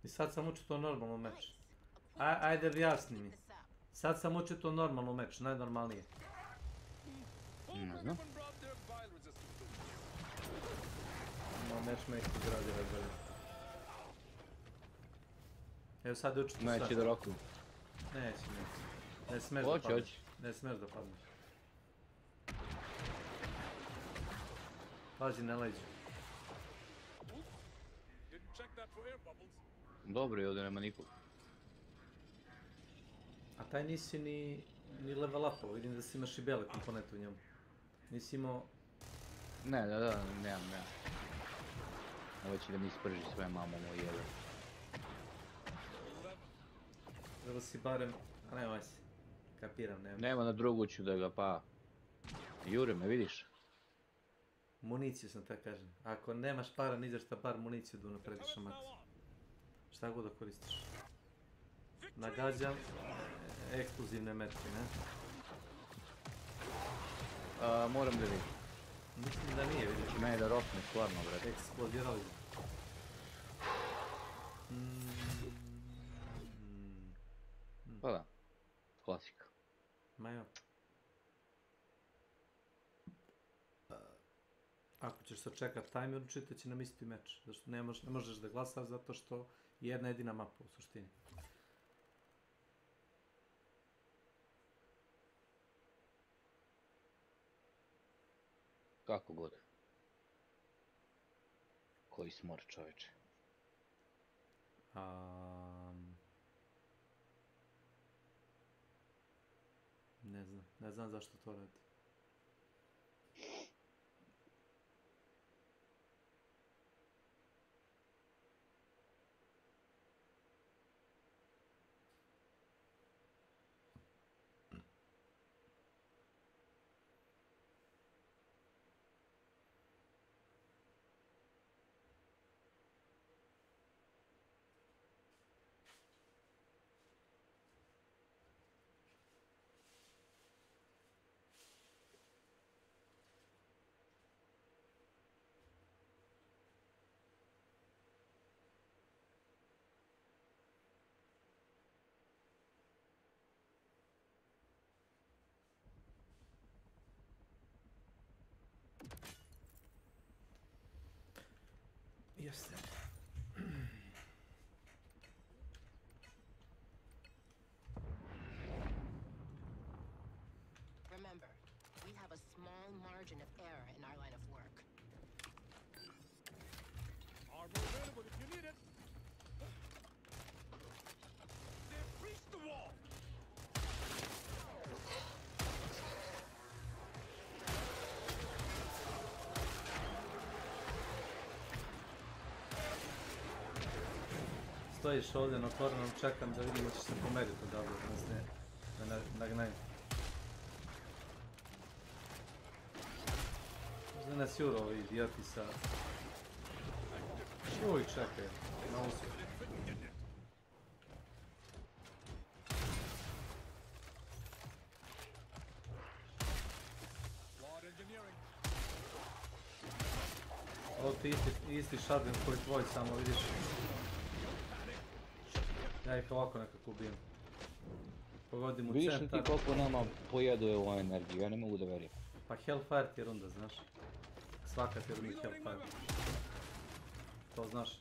I sad sam učito normalno meč. Ajde objasni mi. Sad sam učito normalno meč, najnormalnije. Ne znam. No, matchmaker gradi razvoj. Evo sad učito sad. Neće da roku. Neće. Ne smeš da padneš. Ne smeš da padneš. Pazi na leđu. Dobro je, ovdje nema nikog. A taj nisi ni level upao, vidim da si imaš i bele komponente u njemu. Nisi imao Ne, nemam. Ovo će da mi isprži sve, mamo moj jebe. Treba si barem, a nema se, kapiram, nema. Nema na drugu ću da ga pa... Jure me, vidiš? Municiju sam tako kažem. Ako nemaš para ni za šta, bar municiju da unaprediš na maks. Šta god da koristiš. Nagađam eksplozivne metke, ne? Moram da vidim. Mislim da nije, vidiš. Mene da rokne, stvarno, brate. Eksplodirali. Pa da, klasika. Ma jo. Ako ćeš sačekat timer, učitat će nam isti meč. Zašto ne možeš da glasaš zato što je jedna jedina mapa u suštini. Kako god. Koji smor, čoveče. Ne znam zašto to radi. Jeste. Remember, we have a small margin of error in our line of work. Armor available if you need it. They've breached the wall. Stojiš ovdje na otvorenom, čekam da vidim da će se pomeriti odavde, da ne nagnaju. Možda nas juro ovi idioti sa... Uj, čekaj, na uspjeh. Ovo ti isti shotgun koji tvoj, samo vidiš. Ja ih ovako nekako ubijem. Pogodim u centar. Vidiš li ti koliko nama pojeduje ovu energiju, ja ne mogu da verim. Pa Hellfire ti je runda, znaš. Svaka ti je runda Hellfire. To znaš.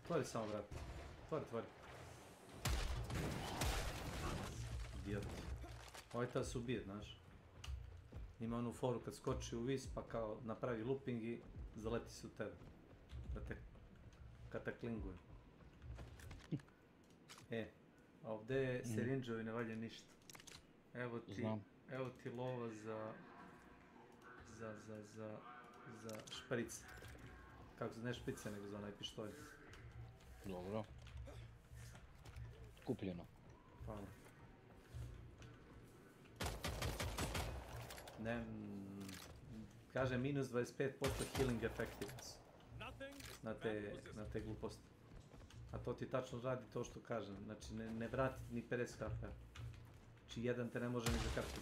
Tvori samo, brate. Tvori. Idiot. Ovaj ta se ubije, znaš. Ima onu foru kad skoči u vis pa kao napravi looping i zaleti se u tebe. Da te kataklinguje. Ovdje sirinđovi ne valja ništa. Evo ti lova za šprice. Kako se ne šprice nego za onaj pištolj. Dobro. Kupljeno. Hvala. Ne, kaže minus 25% healing effectiveness na te gluposti. A to ti tačno radi to što kažem, znači ne vrati ni 50 HP. Znači jedan te ne može ni zakartiti.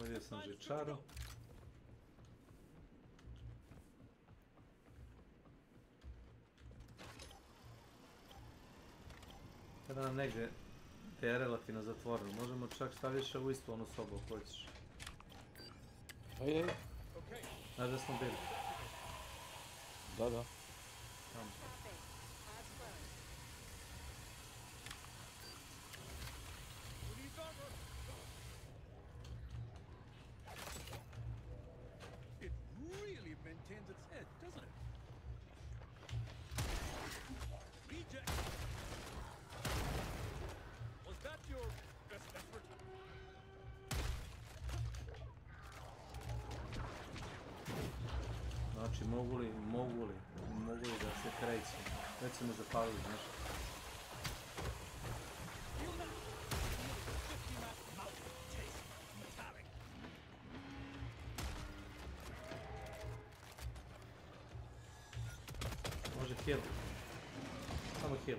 Ovdje sam žičaru. Kada nam negdje gdje je relativno zatvoreno, možemo čak staviti u istu onu sobu ako hoćeš. Ajde. Znaš da smo bili? Da, da. Tamo. It really maintains its head, doesn't it? Reject. Was that your best effort? Znači, mogu li da se kreću? Već su me zapalili, znaš. Može heal. Samo heal.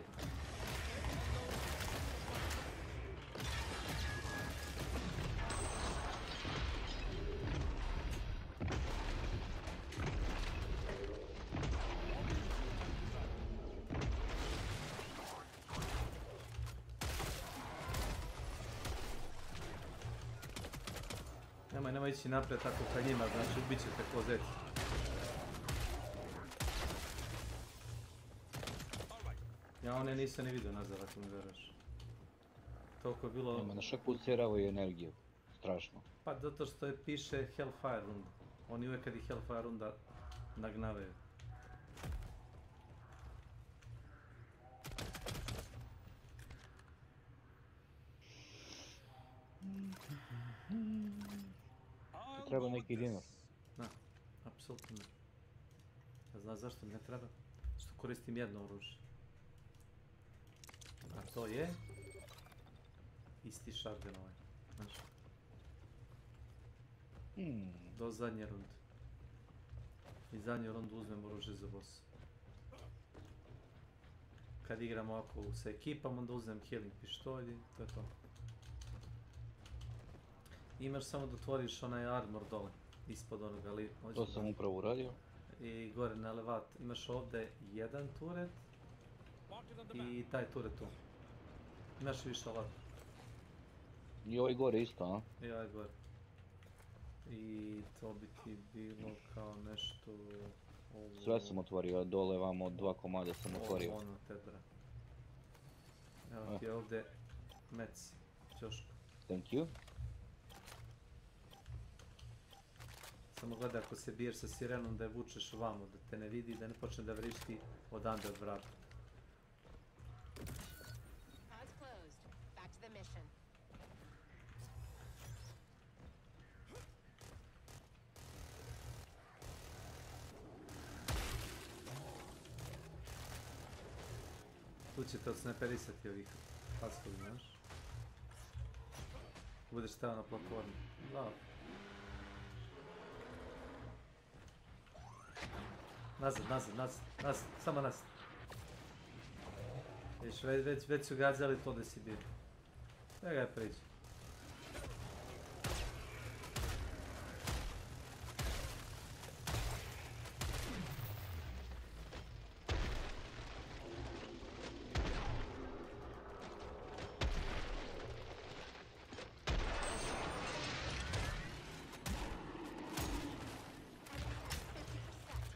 Nemoj ići naprijed tako ka njima, znači ubit ćete ko zeci. Ja one nisam ni vidio nazad ako mi veraš. Toliko je bilo... Nema na šaku ucjeravaju energiju. Strašno. Pa zato što je piše Hellfire runda. Oni uvijek kad je Hellfire runda nagnavaju. Treba neki dinar. Da, apsolutno ne. Ja znam zašto mi ne treba. Što koristim jedno oružje. A to je... isti shotgun ovaj. Znaš. Do zadnje runde. I zadnju rundu uzmem oružje za boss. Kad igram ovako sa ekipom, onda uzmem healing pištolj i to je to. Imaš samo da otvoriš onaj armor dole, ispod onoga li... To sam upravo uradio. I gore na elevat. Imaš ovdje jedan turet i taj turet tu. Imaš više alat. I ovaj gore isto, a? I ovaj gore. I to bi ti bilo kao nešto... Ovo... Sve sam otvorio, dole vamo 2 komada sam otvorio. Ovo ono tebra. Evo ti ovdje meci, ćošku. Thank you. Samo gledaj ako se biješ sa sirenom da je vučeš ovamo, da te ne vidi, da ne počne da vrišti odande od vrata. Tu ćete odsneperisati ovih paskovi, znaš? Budeš stao na platformi. Bravo. Nazad, samo nazad. Viš, već su gađali to da si bio. Sve ga je priđe.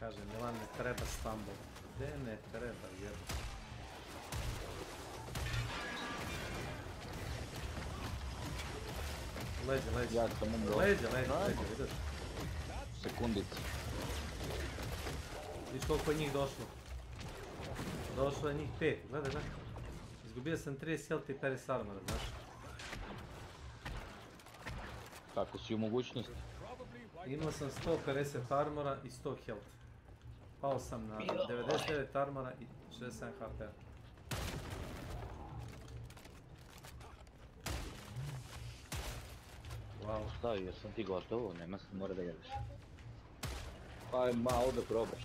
Kaže, Milan ne treba stumble. Gdje ne treba, jedno. Leđe. Ja sam umro. Leđe, vidiš? Sekundica. Viš koliko je njih došlo? Došlo je njih 5, gledaj. Izgubio sam 30 health i 50 armora, znaš? Kako si u mogućnosti? Imao sam 150 armora i 100 health. Pao sam na 99 armora i 67 HP. Wow. Stavi, jer sam ti gotovo, nema se mora da jedeš. Pa malo da probaš.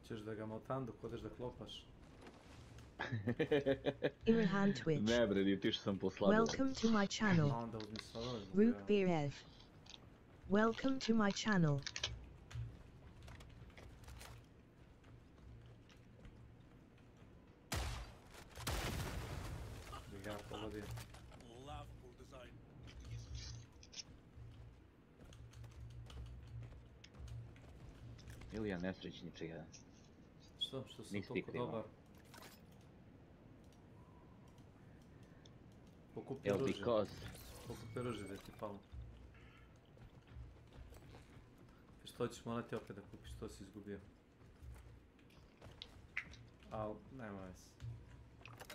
Ćeš da ga motam dok odeš da klopaš. Irahan Twitch. Ne bre, otišao sam po sladoled. Welcome to my channel. Root Beer Ev. Welcome to my channel. Ili ja nesrećniče jedan. Što sam Nisi toliko krivo. dobar? Pokupi oružje. Because... Pokupi oružje da ti palo. Što ćeš morati opet da kupiš, što si izgubio. Al, nema veze.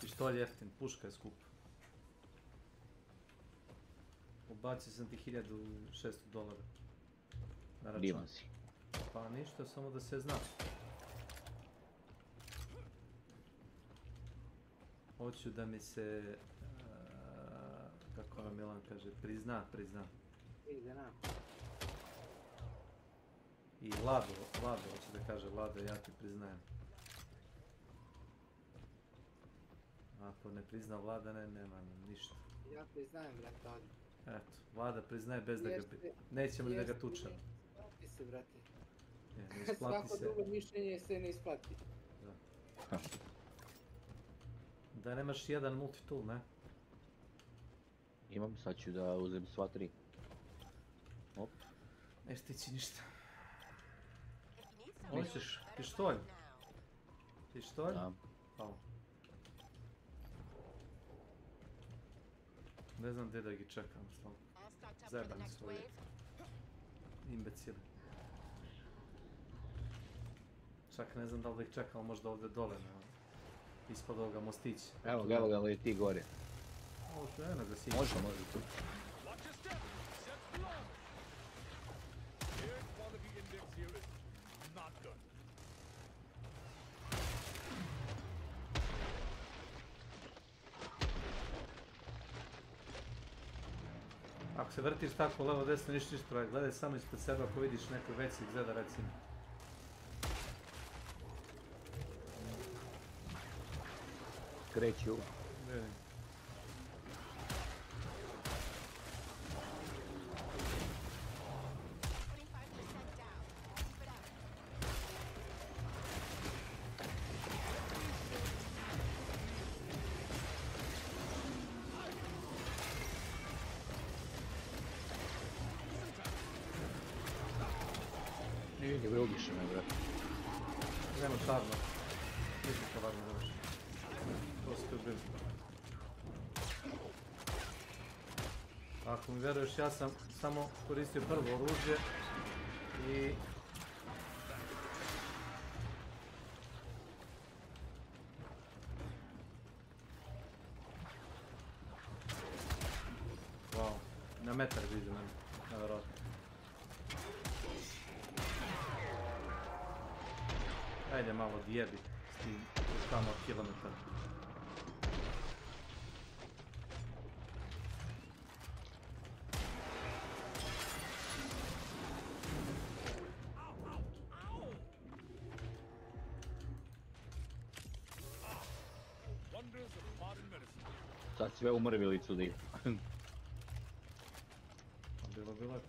Pištolj jeftin, puška je skupa. Ubacio sam ti $1600 na račun. Divan si. Pa ništa, samo da se zna. Hoću da mi se, kako nam Milan kaže, prizna. I Lado, hoće da kaže Lado, ja ti priznajem. Ako ne prizna Vlada, nema ništa. Ja priznajem, brate, ovdje. Eto, Vlada priznaje bez da ga... Nećemo li da ga tučemo. Isplati se, brate. Ne isplati Svako se. drugo mišljenje se ne isplati. Da. Da nemaš jedan multitool, ne? Imam, sad ću da uzem sva 3. Op. Ne stići ništa. Hoćeš pištolj? Pištolj? Da. Hvala. Ne znam gdje da gi čekam, slabo. Zajebani su ovi imbecili. Čak ne znam da li da ih čekam, možda ovdje dole, ispod ovoga mostića. Evo ga, leti gore. Može, eno ga si. Može tu. Ako se vrtiš tako levo desno ništa ispraviti, gledaj samo ispred sebe ako vidiš neko veći zgrada recimo. Kreću. Vidim. Ne vrogiše me, brate. Nemaš armor. Nisam to armor nemaš. To si te ubili. Ako mi vjeruješ, ja sam samo koristio prvo oružje i... Wow, na metar vidi meni, nevjerojatno. Ajde malo djebi s tim tamo kilometar. Sad sve u mrvilicu da ide. Bilo bi lepo.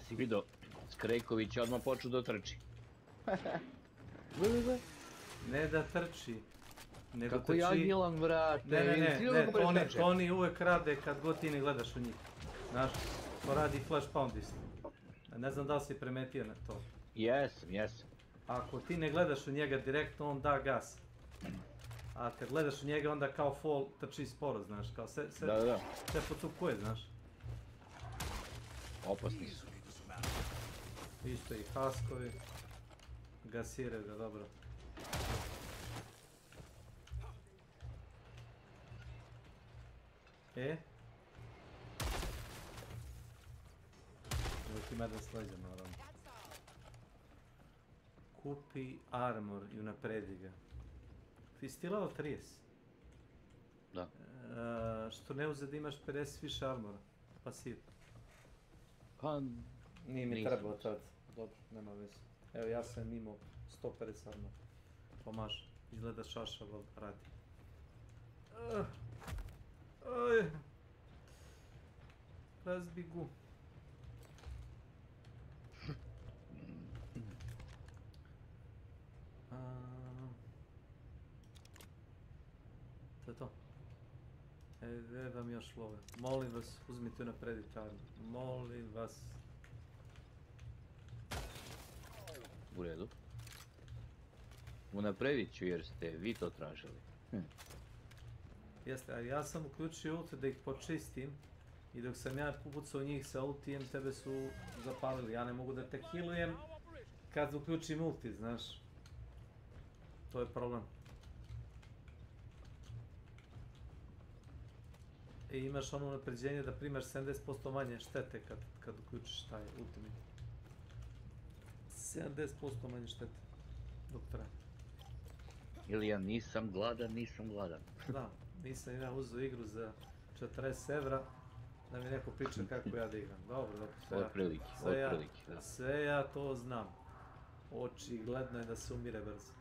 Si vidio, Skrejković je odmah počeo da trči. Ne da trči. Nego Kako ja Milan, vrate. Ne, Toni uvek rade kad god ti ne gledaš u njih. Znaš, to radi flash pound isto. Ne znam da li si primetio na to. Jesam. Ako ti ne gledaš u njega direktno, on da gas. A kad gledaš u njega, onda kao fall trči sporo, znaš, kao sve pocupkuje, znaš. Opasni su. Isto i haskovi. Gasiraju ga, dobro. Uvijek ima da sleđa, naravno. Kupi armor i unapredi ga. Ti si ti level 30? Da. Što ne uzeti imaš 50 više armora. Pasiv. Pa, Nije mi nisam. trebao tad. Dobro, nema veze. Evo ja sam imao 150 armor. Pomaže. Izgleda šašava radi. Aj. Razbigu. To je to. Evo vam još love. Molim vas, uzmite naprediti armor. Molim vas. U redu. Unapredit ću jer ste vi to tražili. Jeste, a ja sam uključio ult da ih počistim i dok sam ja pucao njih sa ultijem, tebe su zapalili. Ja ne mogu da te healujem kad uključim ulti, znaš. To je problem. I imaš ono napređenje da primaš 70% manje štete kad uključiš taj ultimate. 70% manje štete. Dok traje. Ili ja nisam gladan. Da, nisam ja uzeo igru za 40 evra da mi neko priča kako ja da igram. Dobro, Otprilike, da. Sve ja to znam. Očigledno je da se umire brzo.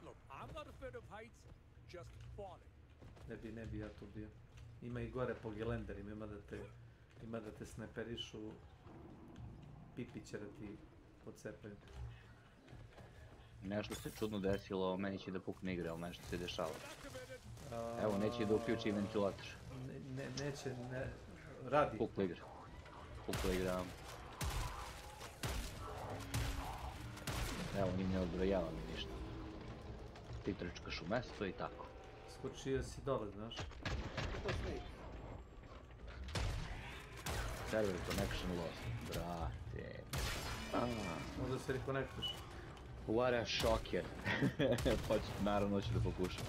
Look, I'm not afraid of heights, just falling. Ne bi ja tu bio. Ima i gore po gelenderima, ima da te snajperišu, pipiće da ti pocepaju. Nešto se čudno desilo, meni će da pukne igra, ali nešto se dešava. Evo, neće da uključi ventilator. Neće, radi. Pukla igra. Evo, njim ne odbrojava mi ništa. Ti trčkaš u mesto i tako. Skočio si dole, znaš. Server connection lost, brate. Možda se rekonektuš. What a shocker. Naravno ću da pokušam.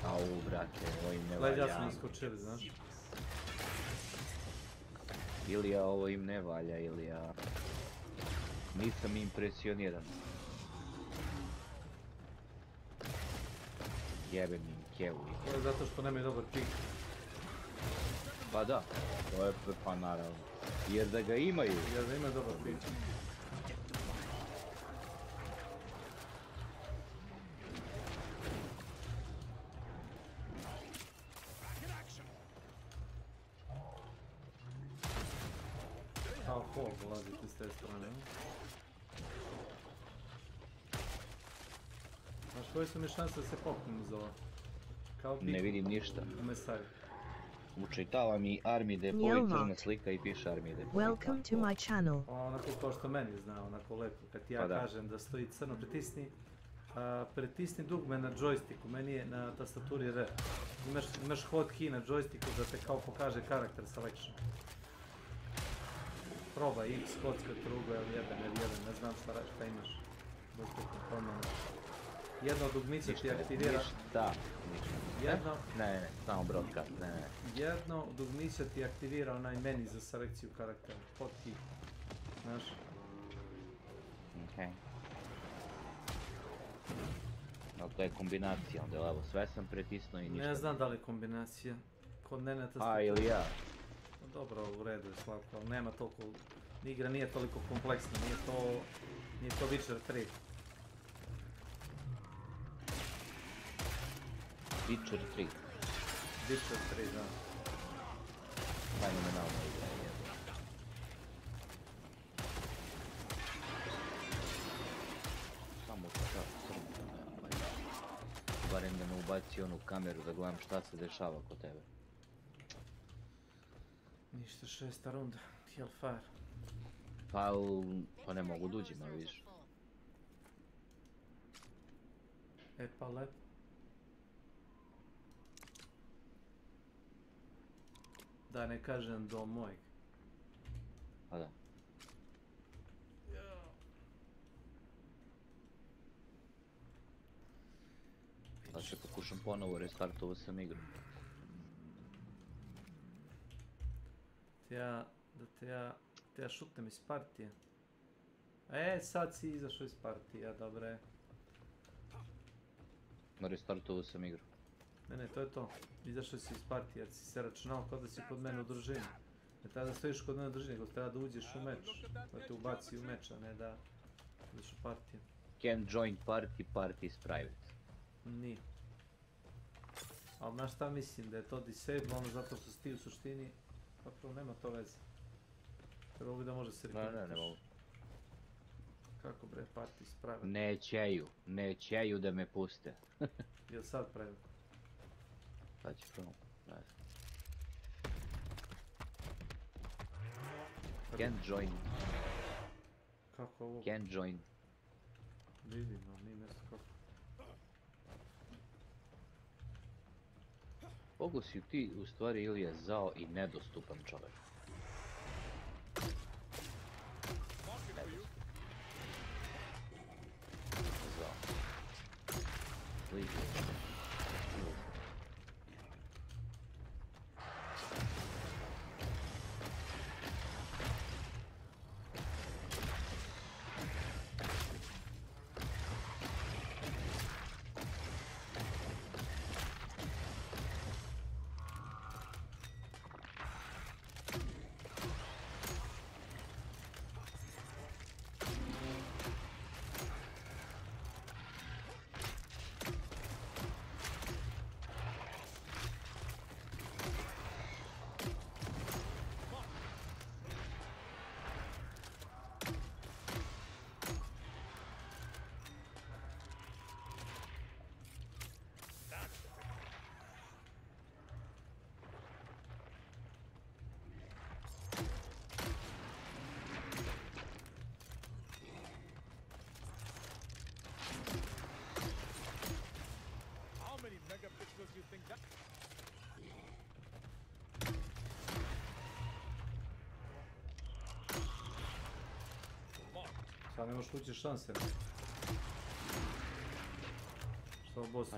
Au, brate, ovo im ne valja. Gledaj, ja sam iskočili, znaš. Ilija, ovo im ne valja, Ilija. Nisam impresioniran. Jebem im kevu. To je zato što nemaju dobar pik. Pa da, to je pa naravno. Jer da ga imaju. Jer da imaju dobar pik. Kao pol dolaziti s te strane. Znaš koje su mi šanse da se popnem uz ovo? Ne vidim ništa. U mesari. Učitava mi Army Depot, crna slika i piše Army Depot. Welcome to my channel. Onako kao što meni zna, onako lepo. Kad ja kažem da stoji crno, pritisni dugme na joysticku, meni je na tastaturi R. Imaš hotkey na joysticku da te kao pokaže karakter selection. Probaj X, kocka, kruga, L1, L1, ne znam šta imaš. Dostupno promjena. Jedno dugmice ti aktivira... Ništa. Ne, samo broadcast, ne. Jedno dugmice ti aktivira onaj meni za selekciju karaktera. Hotkey. Znaš? Okej. Ali to je kombinacija, onda evo sve sam pretisnuo i ništa. Ne znam da li je kombinacija. Kod mene A ili ja. Dobro, u redu je svako, ali nema toliko... Igra nije toliko kompleksna, nije to Witcher 3. Witcher 3. Witcher 3, da. Fenomenalna igra je. Samo crno. Barem da me ubaci onu kameru da gledam šta se dešava kod tebe. Ništa, 6. runda. Hellfire. Pa ne mogu duđi, malo vidiš. E pa lep. Da ne kažem do mojeg. Pa da. Sad će pokušam ponovo restartovo sam igru. Te ja šutnem iz partije. Sad si izašao iz partije, dobre. Restartovo sam igru. Ne, to je to. Izašao si iz partije, jer si se računao kao da si kod mene u družini. Ne treba da stojiš kod mene u družini, nego treba da uđeš u meč. Da te ubaci u meč, a ne da uđeš u partiju. Can join party, party is private. Nije. Ali znaš šta mislim, da je to disable, zato što si ti u suštini, zapravo nema to veze. Trebalo bi da može se reportaš. Ne mogu. Kako bre, party ispravio? Nećeju da me puste. Jel sad pravio? Sad ću prvom. Can join. Kako ovo? Can join. Vidim, ali nije mjesto kako. Koliko si ti u stvari ili je zao i nedostupan čovjek? Zao. Sad nemaš ući šanse. Što bossa?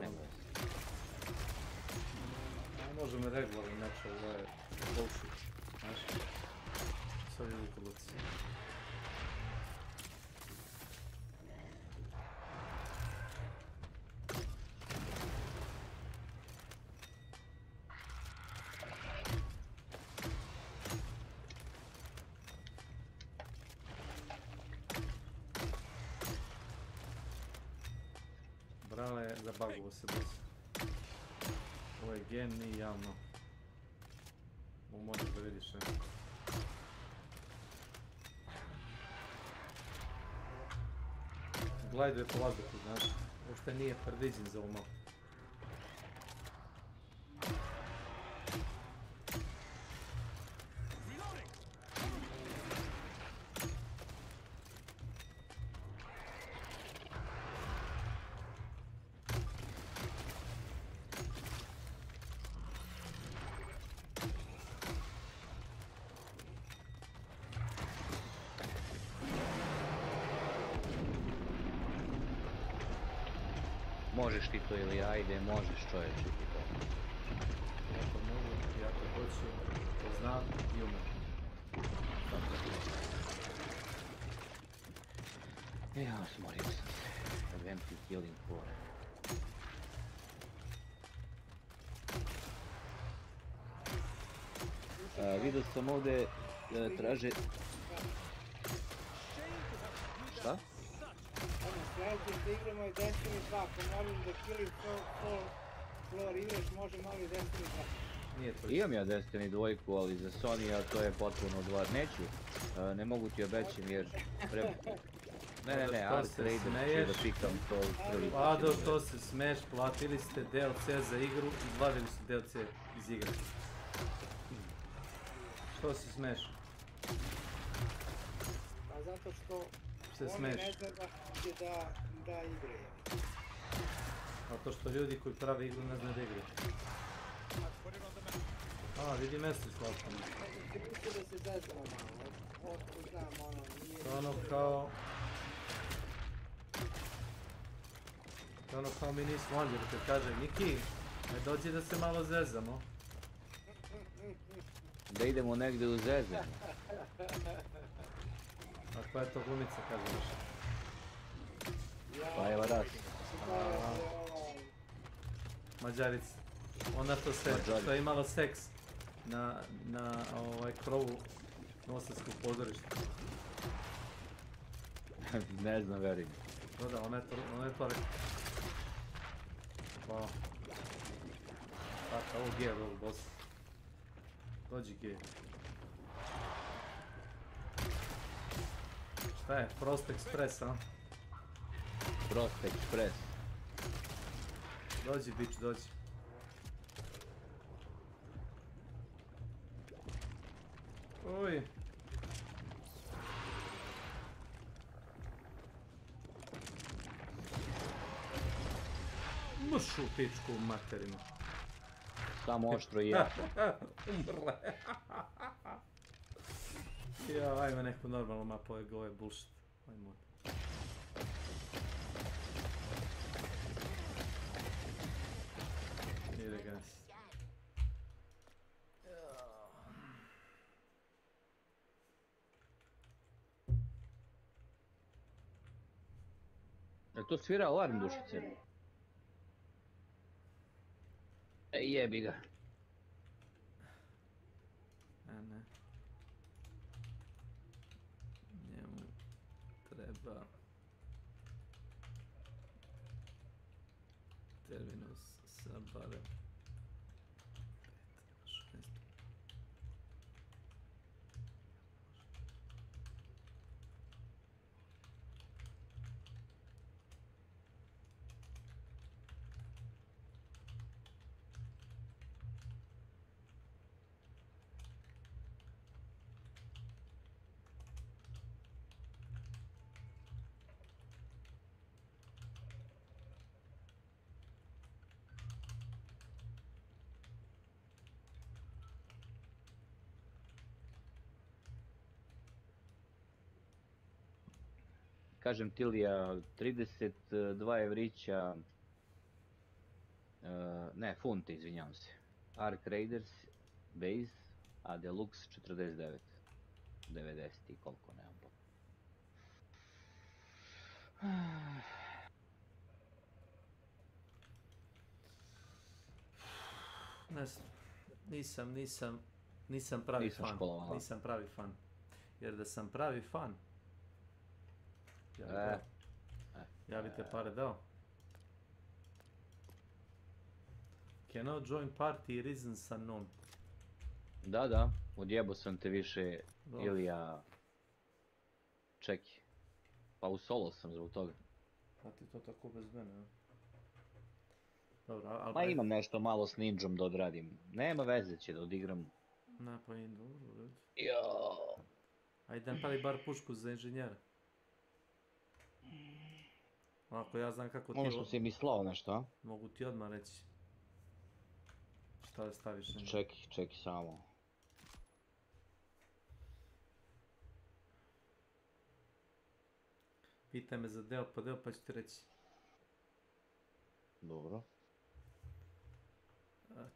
Može me regularno meč, ovo je bullshit. Znaš? Sad je ukoluci. Brale, zabagovo se boss. Ovo je genijalno. Ovo možeš da vidiš, ne? Gliduje po vazduhu, znaš. Uopšte nije predviđen za ovu mapu. Možeš ti to ili ajde, možeš čovječe ti to. Ja to mogu, ja to hoću, to znam i umem. Ja, smorio sam se. Adventure Killing 4. Vidio sam ovdje traže... Šta? Sljedeće da igramo je Destiny 2, ako molim da Killing Floor igraš, može malo i Destiny 2. Imam ja Destiny 2, ali za Sony, a to je potpuno odvar. Neću, ne mogu ti obećam jer... Ne, Arcade će da pikam to prvi. Ado, to se smeš, platili ste DLC za igru i izvadili ste DLC iz igre. Što se smeš? Pa zato što se oni smeš. ne zna da igre. Zato što ljudi koji prave igru ne znaju da igraju. A, vidi mjesto slatko. Ti misli da se zezamo malo, otko znam ono, nije... To ono kao... To ono kao mi nismo Anđeli kad kaže Miki, dođi da se malo zezamo. Da idemo negdje u zezanje. A koja je to glumica, kaže više? Pa evo raz. Mađarica. Ona što je imala seks na krovu Novosadskog pozorišta. Ne znam, verim. Da, ona je to rekla. Hvala. Tako, ovo G, ovo boss. Dođi G. Šta je? Frost Express, a? Frost Express. Dođi, bić, dođi. Uj. Mršu pičku u materinu. Samo oštro i jako. Umrle. Ja, ajme neku normalnu mapu, ovo je bullshit. Ajmo. Ide gas. Je to svira alarm, dušice? Jebi ga. Ne. Njemu treba terminus sa barem 5, 6. Kažem Tilija, 32 evrića, ne, funte, izvinjavam se. Ark Raiders, base, a Deluxe 49. 90 i koliko, nemam pojma. Ne znam, nisam pravi Nisam fan. školovala. Nisam pravi fan. Jer da sam pravi fan, ja bi te pare dao. Cannot join party, reasons unknown. Da, odjebo sam te više, Ilija. Čeki. Pa u solo sam zbog toga. Pa ti to tako bez mene, a? Dobro, ali... Ma imam nešto malo s ninjom da odradim. Nema veze, će da odigram. Na, pa i dobro, red. Joooo. Ajde napravi bar pušku za inženjera. Ako ja znam kako ti... Ono što si mi slao nešto, a? Mogu ti odmah reći. Šta da staviš? Čeki samo. Pitaj me za deo po deo pa ću ti reći. Dobro. A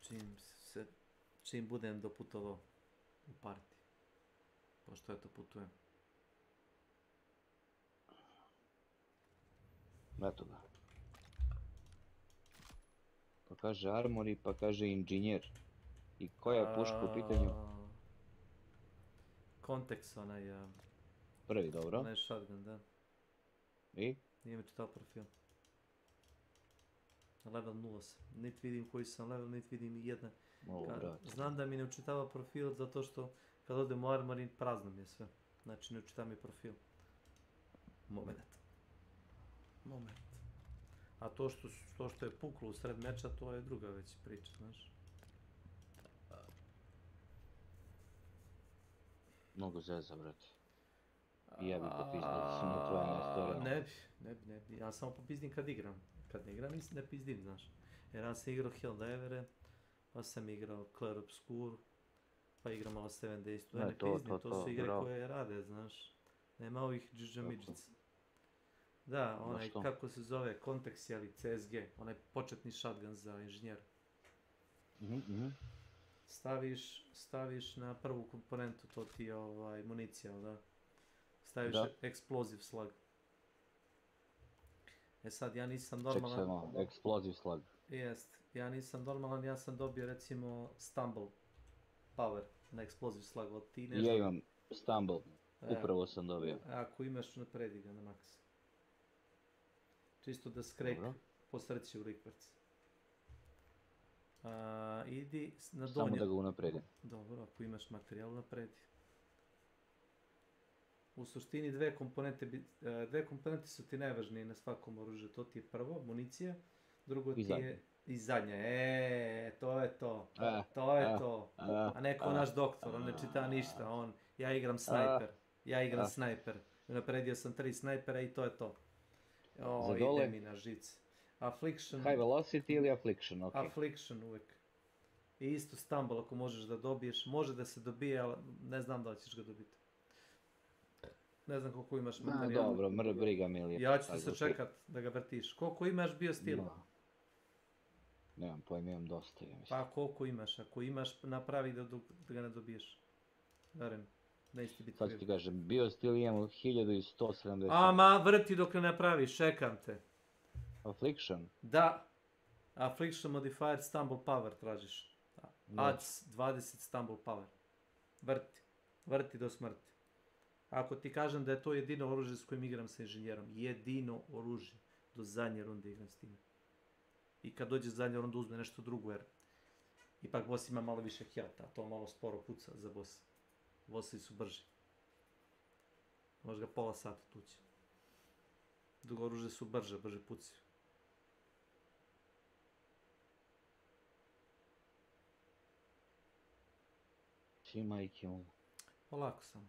čim budem doputovao u parti. Pošto eto putujem. Eto ga. Pa kaže armori, pa kaže inženjer. I koja je puška u pitanju? Kontekst onaj... Prvi, dobro. Onaj shotgun, da. I? Nije mi čitao profil. Level 0 sam. Niti vidim koji sam level, niti vidim i jedna. Znam da mi ne učitava profil zato što kad odem u armorin prazno mi je sve. Znači ne učitava mi profil. Moment. A to što je puklo u sred meča, to je druga već priča, znaš. Mnogo zeza, brate. I ja bi popizdao da sam na tvoja mjesta. Ne bi. Ja samo popizdim kad igram. Kad ne igram, ne pizdim, znaš. Jer ja sam igrao Helldivere, pa sam igrao Clair Obscure, pa igram malo 7 Days to ne pizdim, to su igre koje rade, znaš. Nema ovih džiđa-midžica. Da, onaj, kako se zove, kontekcijali CSG, onaj početni shotgun za inženjera. Staviš na prvu komponentu, to ti je municija, da? Staviš explosive slug. E sad, ja nisam normalan... Ček se malo, explosive slug. Jest. Ja nisam normalan, ja sam dobio recimo Stumble Power na Explosive Slug od ti nešto. Ja imam Stumble, upravo sam dobio. Ako imaš, napredi ga na maks. Čisto da skrek posreći u rikvrc. Idi na donje. Samo da ga unapredim. Dobro, ako imaš materijal, napredi. U suštini dve komponente su ti najvažnije na svakom oružju. To ti je prvo, municija. Drugo ti je i zadnja. To je to. To je to. A neko naš doktor, on ne čita ništa. Ja igram snajper. Napredio sam 3 snajpera i to je to. Ide mi na žice. Affliction. High velocity ili affliction, ok. Affliction uvijek. I isto Stumble ako možeš da dobiješ. Može da se dobije, ali ne znam da li ćeš ga dobiti. Ne znam koliko imaš materijala. Dobro, briga mi li je. Ja ću se čekat da ga vrtiš. Koliko imaš biostila? Nemam pojma, imam dosta. Pa koliko imaš? Ako imaš, napravi da ga ne dobiješ. Verujem. Neće biti sad ti kažem, biostil imam 1170. Ama, vrti dok ne napraviš, čekam te. Affliction? Da. Affliction modifier stumble power tražiš. Adds 20 stumble power. Vrti. Vrti do smrti. Ako ti kažem da je to jedino oružje s kojim igram sa inženjerom. Jedino oružje. Do zadnje runde igram s time. I kad dođe zadnja runda uzme nešto drugo jer ipak boss ima malo više health, a to malo sporo puca za bossa. Bossi su brži. Može ga pola sata tući. Drugo oružje su brže pucaju. Čima i kjom. Polako samo.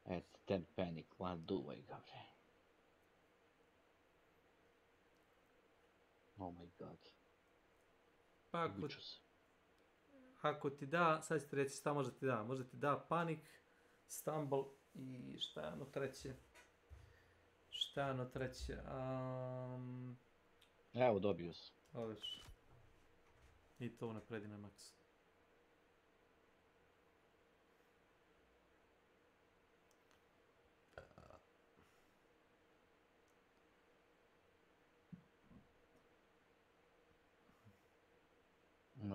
Eto, ten panic, duvaj ga bre. Oh my god. Pa ako ti da, sad ću ti reći šta može ti da. Može ti da panik, stumble i šta je ono treće. Evo, dobio sam. Odeš. I to napredi na maks.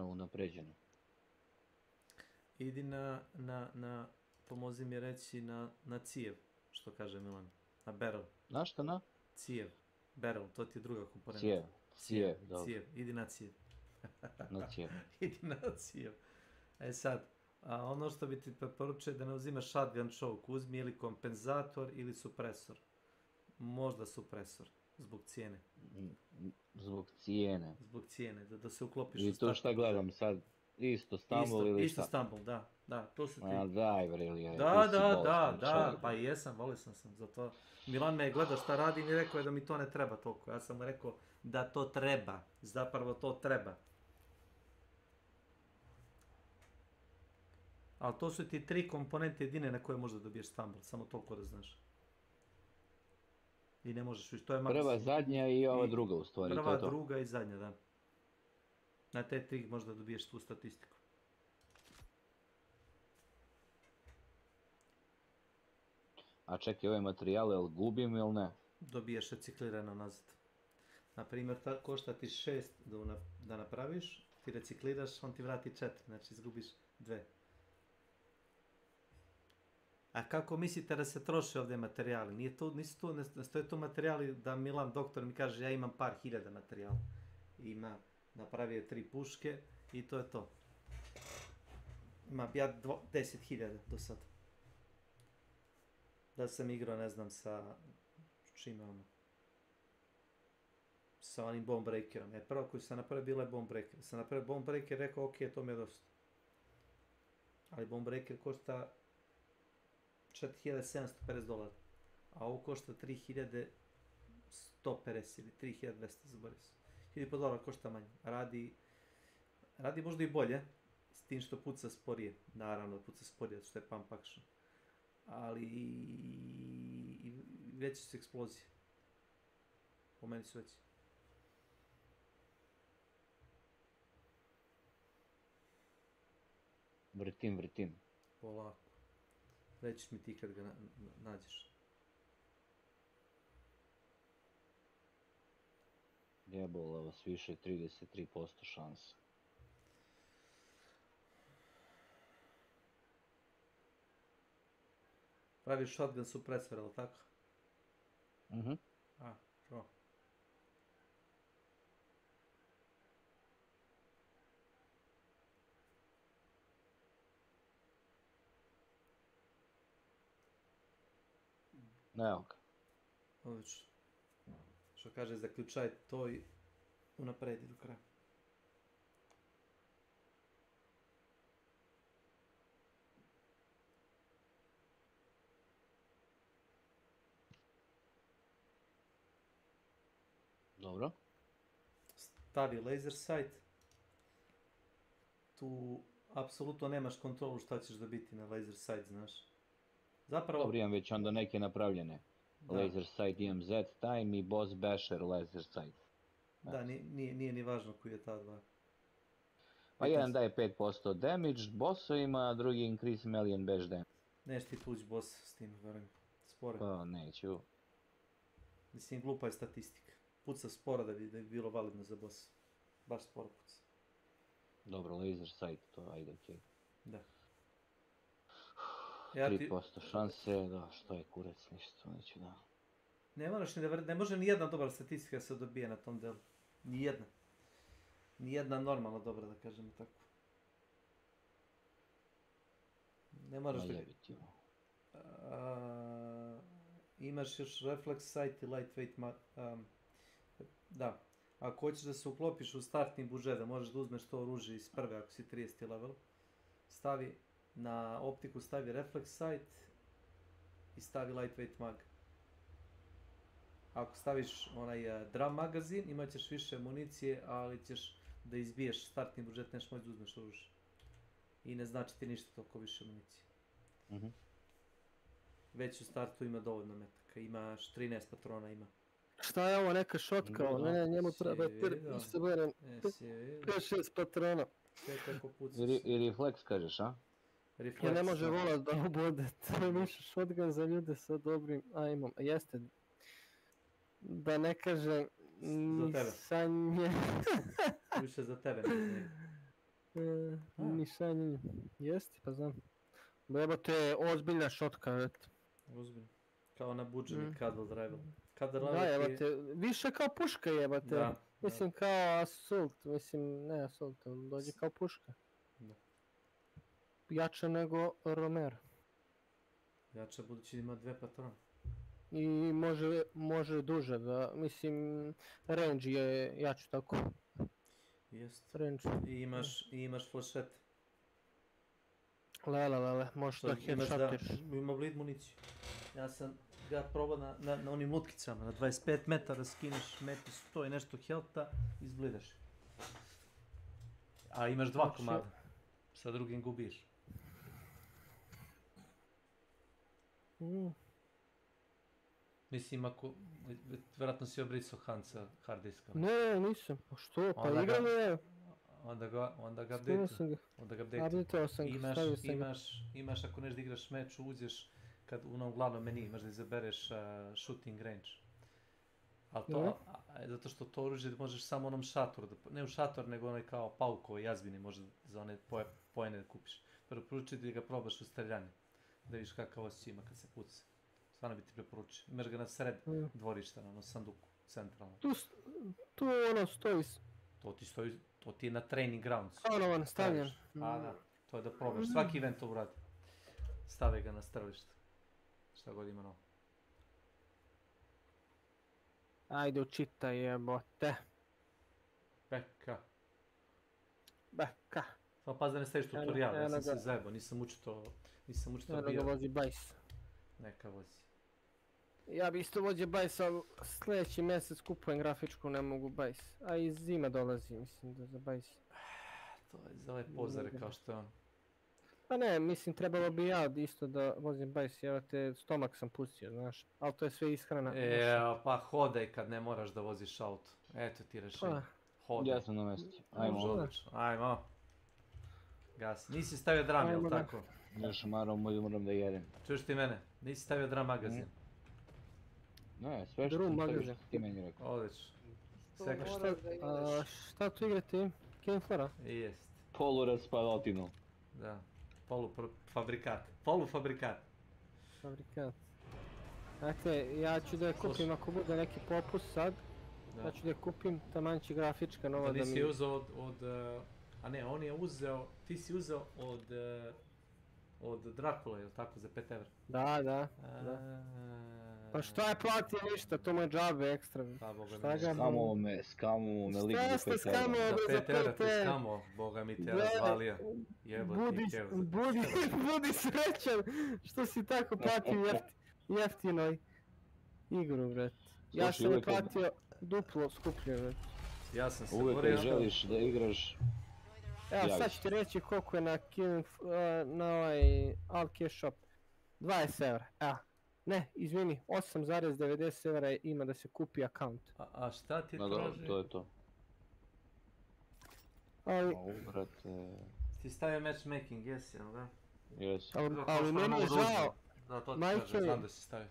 Unapređeno. Idi na pomozi mi reći na cijev, što kaže Milan. Na barrel. Na šta na? Cijev. Barrel, to ti je druga komponenta. Cijev, dobro. Idi na cijev. Na cijev. Idi na cijev. Sad, ono što bi ti preporučio je da ne uzimaš shotgun choke. Uzmi ili kompenzator ili supresor. Možda supresor. Zbog cijene. Zbog cijene, da se uklopiš. I to šta gledam sad? Isto Stumble ili šta? Isto Stumble, da, to su ti. A daj bre, ili Da, pa i jesam, volio sam, zato Milan me je gledao šta radim i rekao je da mi to ne treba toliko. Ja sam mu rekao da to treba, zapravo to treba. Ali to su ti 3 komponente jedine na koje možda dobiješ Stumble, samo toliko da znaš. I ne možeš više, to je maksimum. Prva, zadnja i ova druga u stvari. Prva, druga i zadnja, da. Na te 3 možda dobiješ tu statistiku. A čekaj, ove materijale, jel gubim ili ne? Dobiješ reciklirano nazad. Naprimjer, košta ti 6 da napraviš, ti recikliraš, on ti vrati 4, znači izgubiš 2. A kako mislite da se troše ovdje materijali? Ne stoje tu materijali da Milan doktor mi kaže ja imam par hiljada materijala. Napravio 3 puške i to je to. Imam ja 10.000 do sad. Da sam igrao, ne znam, sa čime ono. Sa onim bomb breakerom. Prvo koji sam napravio bila je bomb breaker. Sam napravio bomb breaker i rekao ok, to mi je dosta. Ali bomb breaker košta $4.750, a ovo košta 3.150 ili 3.200, zaboravio sam. $1.500 košta manje. Radi možda i bolje, s tim što puca sporije. Naravno da puca sporije, što je pump action. Ali i veće su eksplozije. Po meni su veće. Vrtim. Polako. Rećiš mi ti kad ga nađeš. Jebola vas više 33% šansa. Praviš shotgun suppressor, ali tako? Mhm. A, čo? Evo ga. Odlično. Što kaže, zaključaj to i unapredi do kraja. Dobro. Stavi laser sight. Tu apsolutno nemaš kontrolu šta ćeš dobiti na laser sight, znaš. Zapravo... Dobro, imam već onda neke napravljene. Da. Laser sight imam Z-time i boss basher laser sight. Da, nije ni važno koji je ta dva. Pa jedan daje 5% damage bossovima, a drugi increase million bash damage. Neš ti tući boss s tim, verujem. Spore. Pa neću. Mislim, glupa je statistika. Puca spora da bi bilo validno za boss. Baš sporo puca. Dobro, laser sight, to ajde okej. Da. 3% šanse, da, što je kurac, ništa, neću da... Ne može ni jedna dobra statistika se dobije na tom delu. Nijedna. Nijedna normalno dobra, da kažemo tako. Ne moraš da... Imaš još reflex sight i lightweight... Da. Ako hoćeš da se uklopiš u startni budžet, da možeš da uzmeš to oružje iz prve, ako si 30. level, stavi na optiku, stavi reflex sight i stavi lightweight mag. Ako staviš onaj drum magazin, imat ćeš više municije, ali ćeš da izbiješ startni budžet, neš moći da uzmeš oružje. I ne znači ti ništa toliko više municije. Već u startu ima dovoljno metaka, imaš 13 patrona ima. Šta je ovo, neka šotka? Ne, njemu treba se berem 5-6 patrona. Sve kako pucaš. I refleks kažeš, a? Ja ne može volat da obode, to je više shotgun za ljude sa dobrim aimom. Jeste, da ne kažem nišanje. Više za tebe. Nišanje, jeste, pa znam. Evo to je ozbiljna šotka, već. Ozbiljno. Kao na budženi Cuddle Rival. Da, jebate, više kao puška jebate. Mislim kao Assault, mislim, ne Assault, dođe kao puška. Jača nego Romero. Jača budući ima 2 patrona. I može duže, da, mislim, range je jači tako. Jest. Range. I imaš flashete. Lele, možeš da headshotiš. Ima bleed municiju. Ja sam ga probao na onim lutkicama, na 25 metara skineš metu 100 i nešto healtha i izblidaš. A imaš 2 komada, sa drugim gubiš. Mislim, ako, vjerojatno si obrisao Hunt sa hard diska. Ne, nisam, pa što, pa igram je. Onda ga update-u. Imaš, ako nešto da igraš meč, uđeš, kad u onom glavnom meni imaš da izabereš shooting range. Ali to, zato što to oružje možeš samo onom šatoru, ne u šator, nego onaj kao paukove jazbine, može za one pojene da kupiš. Preporučujem da ga probaš u streljanje, da vidiš kakav osjećaj ima kad se puca. Stvarno bi ti preporučio. Imaš ga na sred dvorišta, na onom sanduku, centralno. Tu ono stoji. To ti je na training grounds. Ono, stavljen. A da, to je da probaš. Svaki event to uradi. Stave ga na strelište. Šta god ima novo. Ajde učitaj jebote. Beka. Samo pas da ne staviš tutorial, ja sam se zajebao, nisam učio to bio. Eno ga vozi bajs. Neka vozi. Ja bi isto vođe bajs, ali sljedeći mjesec kupujem grafičku, ne mogu bajs. A i zima dolazi, mislim da za bajs. To je za ove pozare kao što je on. Pa ne, mislim trebalo bi ja isto da vozim bajs, evo te stomak sam pustio, znaš. Ali to je sve ishrana. Pa hodaj kad ne moraš da voziš auto. Eto ti rešenje. Hodaj. Ja sam na mjestu. Ajmo. Gas. Nisi stavio dram, jel tako? Još moram da jedem. Čuješ ti mene? Nisi stavio dram magazin. Ne, sve što sam stavio ti meni rekao. Odlično. Šta tu igrati? KF3? Jest. Poluraspadotinu. Da. Polufabrikat. Polufabrikat. Fabrikat. Dakle, ja ću da je kupim ako bude neki popust sad. Ja ću da je kupim, taman će grafička nova da mi... Nisi uzeo od... A ne, on je uzeo... Ti si uzeo od Drakula, je li tako, za 5 evra? Da. Pa šta je platio ništa, to mu je džabe ekstra. Skamovo me lik za 5 evra. Za 5 evra te skamo, boga mi te razvalio. Jebo ti kev. Budi srećan što si tako platio jeftinoj igru, bret. Ja sam je platio duplo skuplje, bret. Ja sam se uvijek kad želiš da igraš... Evo sad ću ti reći koliko je na ovaj Alt Cash Shop. 20 evra, evo. Ne, izvini, 8,90 evra ima da se kupi account. A šta ti traži? To je to. Ali... Ti stavio matchmaking, jesi, jel da? Jesi. Ali meni je žao... Da, to ti traži, znam da si stavio.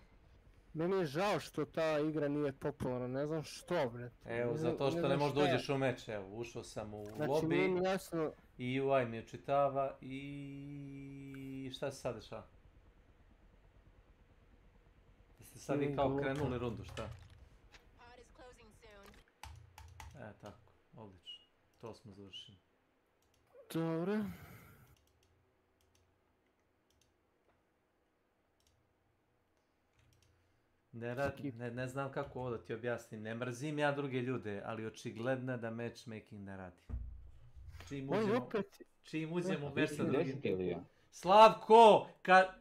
Meni je žao što ta igra nije popularna, ne znam što, bre. Evo, zato što ne možeš da uđeš u meč, evo, ušao sam u lobby i UI mi učitava i šta se sad dešava? Jeste sad vi kao krenuli rundu, šta? Tako, odlično, to smo završili. Dobro. Ne znam kako ovo da ti objasnim, ne mrzim ja druge ljude, ali očigledno da matchmaking ne radi. Čim uđemo meč sa drugim... Slavko!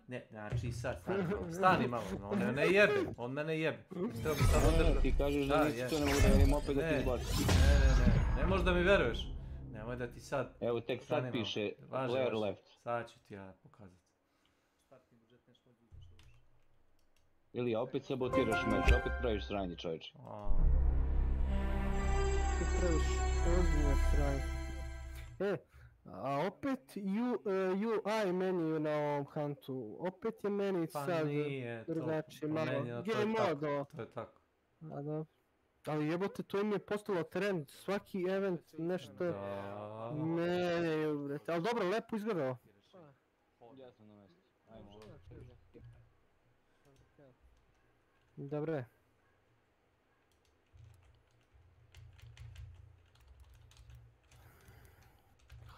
Ne, znači sad, on mene jebe. Ti kažeš da nisi to, ne mogu da vidim opet da ti izbacim. Ne možeš da mi veruješ. Nemoj da ti sad... Evo tek sad piše player left. Sad ću ti ja pokazati. Ili opet sabotiraš meč, opet praviš sranje, čovječe. Ti praviš ozbiljno sranje. A opet UI meni na ovom huntu, opet je meni sad drugačije malo. Game mode. To je tako. Ali jebote, to im je postalo trend, svaki event nešto... Ne, ali dobro, lepo izgledalo. Ja sam na mjestu, ajmo. Dobre.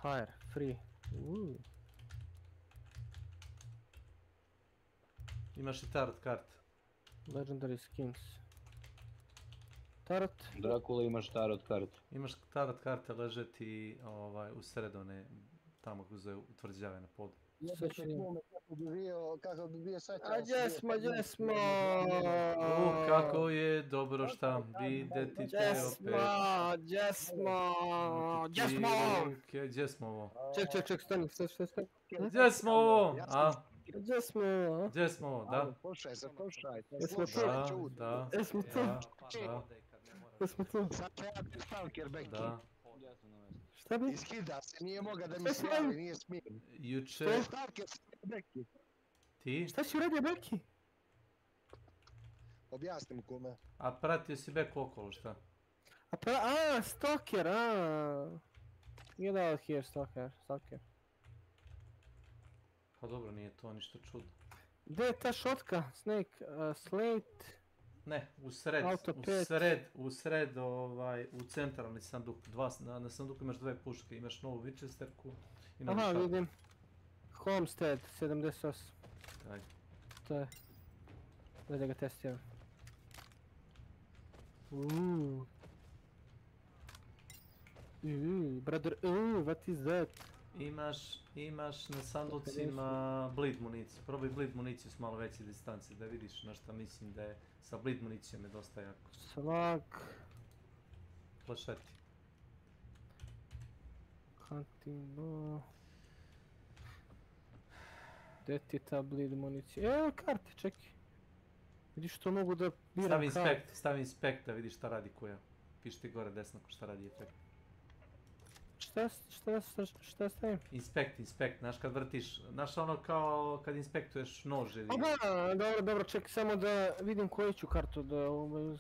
Hire, free. Imaš i tarot kart. Legendary skins. Tarot? Drakula imaš tarot kart. Imaš tarot karte, leže ti u sredone, tamo gdje utvrđave na podu. Kako bi bio sad čas. Gdje smo? Kako je dobro šta videti te opet. Gdje smo ovo? Ček, stani. Gdje smo ovo? Gdje smo ovo, da? Slušaj. Da. Jesmo tu. Sad treba ti stalker Becky. Da. Šta bi? Iskida se, nije moga da mi se javi, nije smijem. Juče... To je stalker Becky. Ti? Šta si uradio Becky? Objasni mu kume. A pratio si Beku okolo, šta? Stalker, Get out here, stalker. Pa dobro, nije to ništa čudno. Gdje je ta šotka? Snake, Slate... Ne, u sred, u centralni sanduk. Na sanduku imaš dve puške, imaš novu Winchesterku i novu šatku. Vidim. Homestead, 78. Daj. To je. Da ga testiram. Brother, what is that? Imaš na sanducima bleed municiju. Probaj bleed municiju s malo veće distance da vidiš na šta mislim da je sa bleed municijom je dosta jako. Svak. Plašeti. Hunting bow. Gdje ti je ta bleed municija? Evo karte, čekaj. Vidiš što mogu da biram karte. Stavi inspect da vidiš šta radi koja. Piši ti gore desno šta radi efekt. Šta stavim? Inspect, znaš kad vrtiš, znaš ono kao kad inspektuješ nož ili... Dobro, čekaj samo da vidim koju ću kartu da uzmem.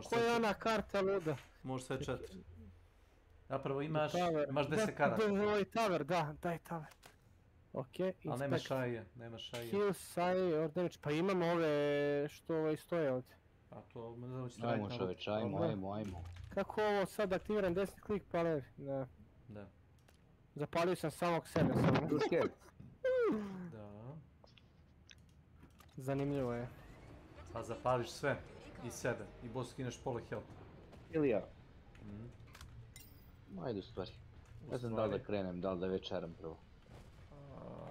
Koja je ona karta luda? Može sve 4. Zapravo imaš 10 karata. Ovo je tower, da, daj tower. Ok, inspect. Ali nemaš šaje. Heal, side, or damage, pa imamo ove što stoje ovdje. A to možemo ćete raditi na ovdje. Ajmo. Kako ovo sad aktiviram desni klik pa levi? Da. Zapalio sam samog sebe samo. Da. Zanimljivo je. A zapališ sve i sebe i boss skineš pola health. Ili ja? Ajde u stvari. Ne znam da li da krenem, da li da večeram prvo.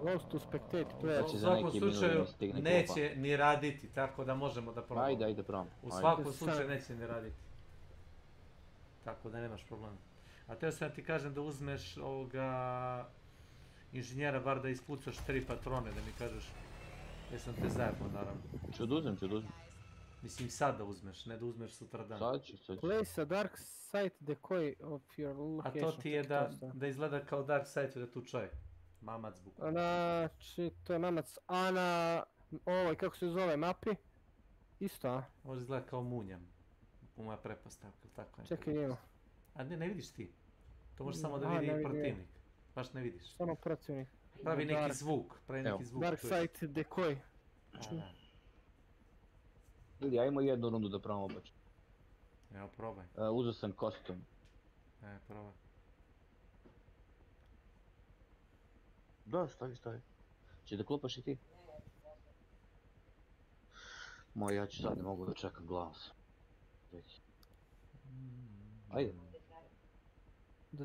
Lost to spectate player. U svakom slučaju neće ni raditi, tako da možemo da probamo. Ajde probamo. U svakom slučaju neće ni raditi. Tako da nemaš problema. A teo sam ti kažem da uzmeš ovoga inženjera bar da ispucaš 3 patrone, da mi kažeš jesam te zajedno naravno. Ću oduzem. Mislim sad da uzmeš, ne da uzmeš sutra dan. Sad ću. Place a dark side decoy of your location. A to ti je da izgleda kao dark side da tu čovjek. Mamac bukvalno. Znači, to je mamac. A na ovoj, kako se zove, mapi? Isto, a? Može izgleda kao munjam. U moja prepostavka, tako je. Čekaj, ima. A ne vidiš ti. To može samo da vidi protivnik. Baš ne vidiš. Samo protivnik. Pravi neki zvuk. Dark side decoy. Ljudi, ajmo jednu rundu da probamo baš. Evo, probaj. Uzeo sam kostum. Probaj. Da, stavi. Če da klopaš i ti? Moj, ja ću sad ne mogu da čekam glas. Ajde.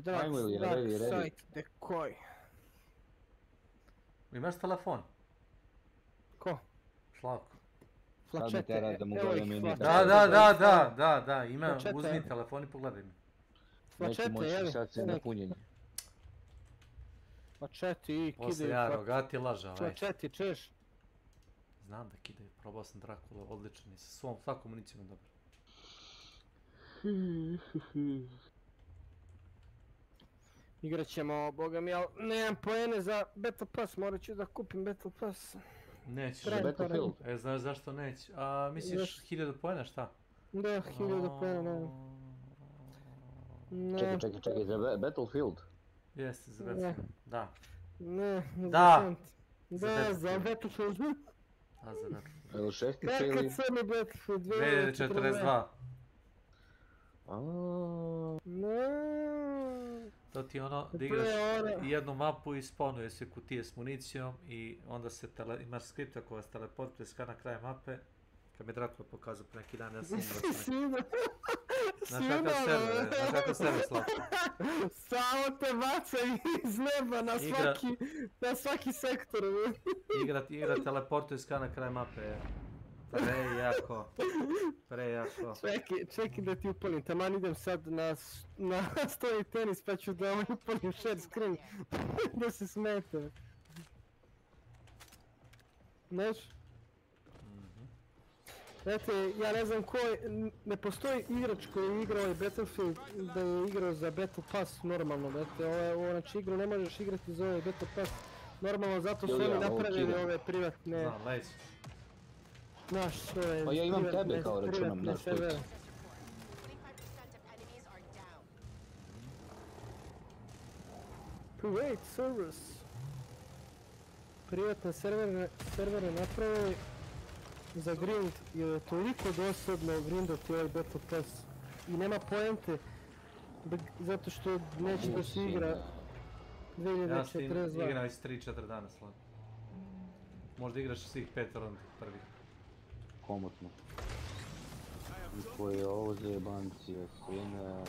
Ajmo ili, dark side decoy. Imaš telefon? Ko? Slavko. Flačete, Da, ima, uzmi telefon i pogledaj mi. Flačete, neću moći sad se na punjenje. Flačeti i kidaju. Posle ja rogati laža, Flačeti, čuješ? Znam da kidaju, probao sam Drakula, odličan je, sa svakom municijom dobro. Igrat ćemo, boga mi, ali nemam poene za Battle Pass, morat ću da kupim Battle Pass. Nećeš za Battlefield? Znaš zašto neće? A misliš 1000 poena šta? Da, 1000 poena, ne. Čekaj, za Battlefield? Jeste, za Battlefield, da. Ne, za Battlefield. A, za Battlefield. Evo šestica ili? Kad sam je Battlefield 2042. Ne. To ti ono da igraš jednu mapu i spawnuje se kutije s municijom i onda imaš skripta koja vas teleportuje na kraj mape. Kad mi je Drakula pokazao pre neki dan, ja sam igrao. Znaš kakav server Slavko? Samo te baca iz neba na svaki sektor. Igra teleportuje na kraj mape. Prejako. Čekaj da ti upalim, taman idem sad na story tenis pa ću da upalim share screen da se smeta. Znaš? Znate, ja ne znam ko je, ne postoji igrač koji je igrao ovaj Battlefield da je igrao za Battle Pass normalno, znate, ovo znači igru ne možeš igrati za ovaj Battle Pass normalno, zato su oni napravili ove privatne... Znam, leć. Naš, pa ja imam tebe kao računam na Twitch. Private servers. Privatne servere napravili za grind, jer je toliko dosadno grindati ovaj Battle Pass. I nema poente, zato što neće da se igra 2042. Ja s tim igram već 3-4 dana slavno. Možda igraš svih 5 rundi prvih. Komotno. I koje ovo zajebancije, svine...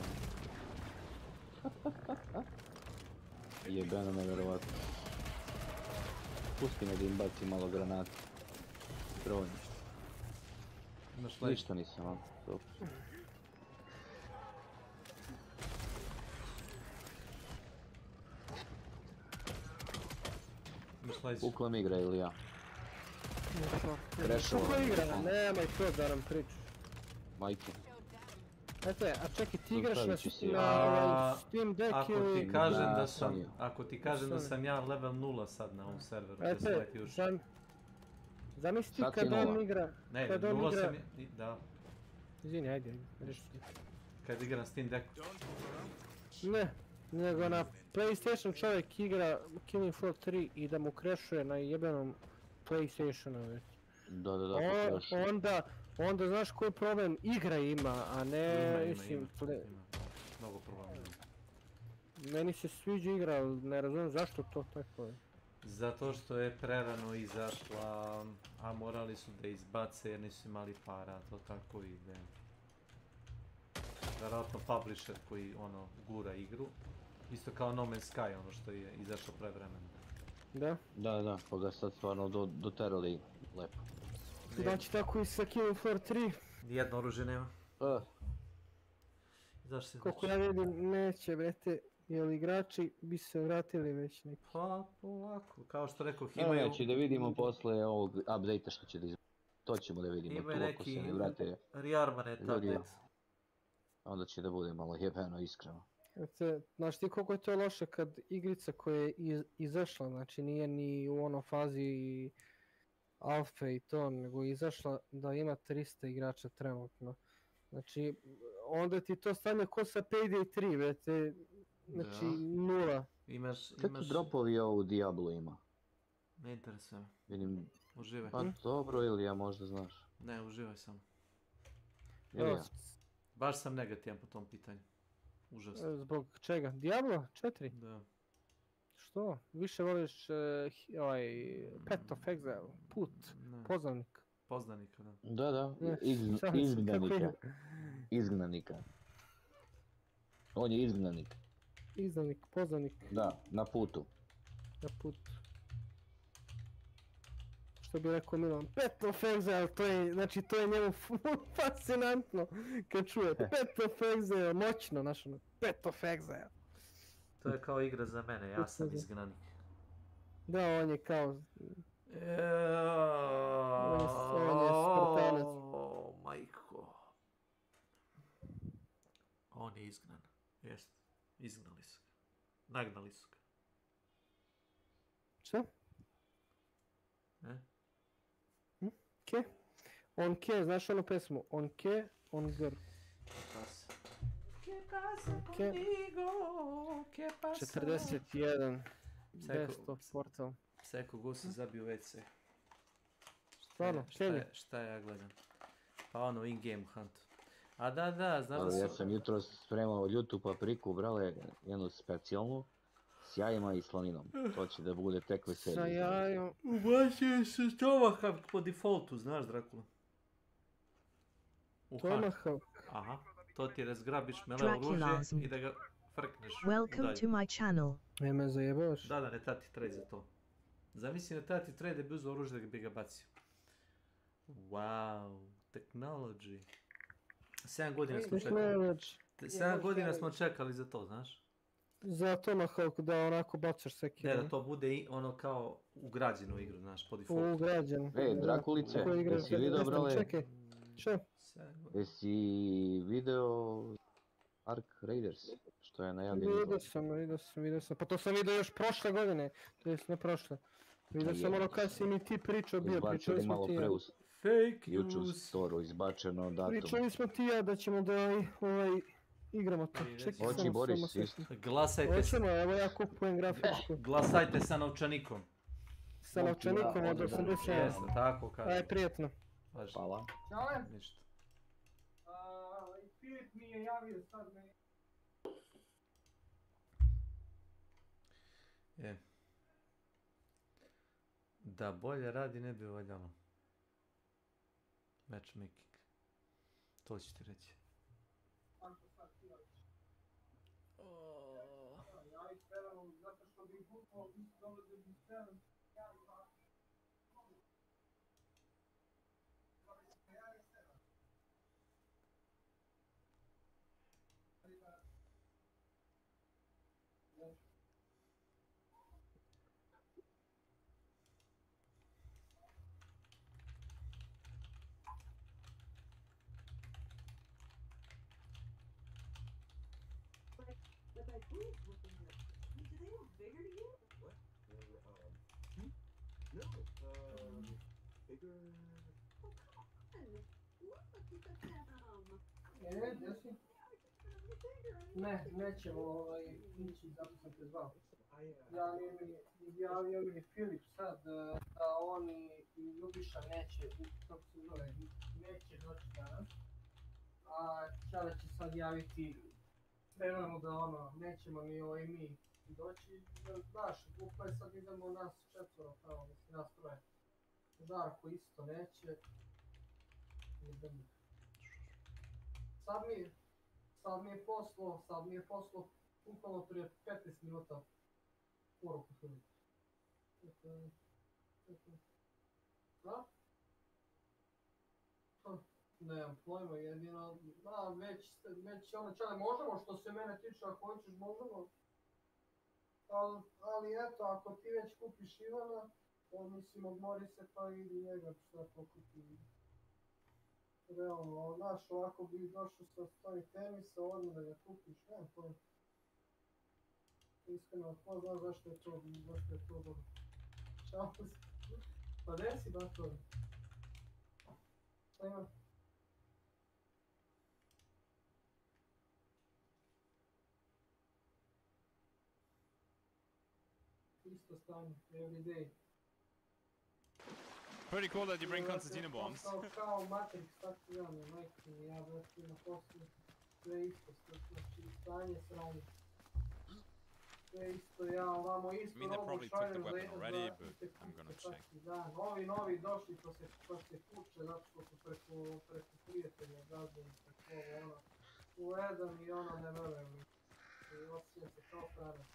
Jebeno nevjerovatno. Pusti me da im baci malo granata. Broj. Ništa nisam, a? Super. Ukla mi igra ili ja? Krešova. Kako igra? Nemoj to da nam pričaš. Majke. Eto je, a čekaj, ti igraš na Steam Deck ili... Ako ti kažem da sam ja level 0 sad na ovom serveru, da Eto sam je, zamisli kad on igra... Ne, 0 sam je... Da. Izvini, ajde, reši ti. Kad igra na Steam Decku. Ne, nego na PlayStation čovjek igra Killing Floor 3 i da mu crashuje na jebenom PlayStationu već. Da, Onda znaš koji problem igra ima, a ne... Ima. Mnogo problema. Meni se sviđa igra, ali ne razumijem zašto to tako je. Zato što je prerano izašla, a morali su da izbace jer nisu imali para, to tako ide. Vjerojatno publisher koji gura igru. Isto kao No Man's Sky, ono što je izašlo prevremeno. Da? Da, pa ga sad stvarno doterali lepo. Znači tako i sa Killing Floor 3. Nijedno oružje nema. Koliko ja vidim, neće brete, jer igrači bi se vratili već neki. Pa, polako, kao što rekoh, imaju... Znači da vidimo posle ovog update-a što će da izgleda. To ćemo da vidimo, tu ako se ne vrate rearmanet update. Onda će da bude malo jebeno, iskreno. Znaš ti koliko je to loše kad igrica koja je izašla, znači nije ni u fazi alfa i to, nego je izašla da ima 300 igrača trenutno. Znači, onda ti to stane ko sa Payday 3, vete, znači 0. Kakvi dropovi ovo u Diablo ima? Ne interesuje me. Vidim... Uživaj. Pa dobro, ili ja možda znaš. Ne, uživaj samo. Ja. Baš sam negativan po tom pitanju. Užasno. Zbog čega? Diablo 4? Da. Što? Više voliš Path of Exile, put, poznanik. Poznanika, da. Da, izgnanika. Izgnanika. On je izgnanik. Izgnanik, poznanik. Da, na putu. Na putu. Što bi rekao Milan, Path of Exile, to je njemu fascinantno kad čuje Path of Exile, moćno, znaš ono, Path of Exile. To je kao igra za mene, ja sam izgnanik. Da, on je kao... On je Spartanac. Majko. On je izgnan. Jest. Izgnali su ga. Nagnali su ga. Šta? Ke? On ke, znaš onu pesmu? On ke, on gr. Que pasa conmigo? Que pasa? 41. Desktop portal. Psycho Goose zabio WC. Stvarno, šta ja gledam? Pa ono, in-game hunt. A da, znaš da su... Ja sam jutro spremao YouTube papriku, brale, jednu specijalnu, s jajima i slaninom. To će da bude tek veselje. Sa jajom. Ubacio se Tomahawk po defaultu, znaš, Drakula? Tomahawk? Aha, to ti razgrabiš mele oružje i da ga frkneš. Welcome to my channel. Ne me zajebavaš? Da, ne tati trade za to. Zamisli na tati trade da bi uzeo oružje da bi ga bacio. Wow, technology. 7 godina smo čekali. 7 godina smo čekali za to, znaš? Za Tomahawk da onako bacaš sekira. Ne, da to bude ono kao ugrađeno u igru, znaš, po defaultu. Ugrađeno. Drakulice, jesi vidio, brale? Čekaj, što? Jesi vidio Ark Raiders, što je najavljeno? Vidio sam. Pa to sam vidio još prošle godine, to jest ne prošle. Vidio sam ono kada si mi ti pričao bio, pričali smo ti ja. Fake news. YouTube Store izbačeno datum. Pričali smo ti ja da ćemo da igramo to. Oči Boris, isto. Glasajte. Hoćemo, evo ja kupujem grafičku. Glasajte sa novčanikom. Sa novčanikom od 80. Jesno, tako kaže. Aj, prijetno. Hvala. Ćale. Ništa. Filip mi je javio sad me. Da bolje radi ne bi valjalo. Matchmaking. To ću ti reći. Ja ih verujem zato što But my boobs looking good. Do they look bigger to you? What? No, bigger. Oh, come on. Look, you got that, Jesi? Ne, nećemo ići, zato sam te zvao. Javio mi Filip sad da oni i Ljubiša neće, kako se zove, neće doći danas. A Čale će sad javiti, verujemo da ono, nećemo ni mi doći. Znaš, grupa je sad idemo nas četvoro, kao mislim, nas troje. Darko isto neće. Idemo. Sad mi je poslao bukvalno prije 15 minuta poruku Filip. Da? Nemam pojma, jedino, već ono Čale, možemo što se mene tiče, ako hoćeš možemo. Ali eto, ako ti već kupiš Ivana, mislim odmori se pa idi njega šta pokupi. Realno, znaš, ovako bi došao sa stoji tenisa, odmah da ga kupiš, nemam pojma. Iskreno, ko zna zašto je to dobro. Čao se. Pa gdje si baš to? Šta ima? Isto stanje, every day. Pretty cool that you bring concertina bombs. Kao Matrix, tako ja ne, majke mi, ja vrti na poslu. Sve isto, znači stanje sranje. Sve isto, ja ovamo isto robu šaljem za dan. Novi došli pa se kuće, zato što su preko prijatelja gazdeni, preko ono. Uvedam i ono ne verujem mi. I osjećam se kao pranac.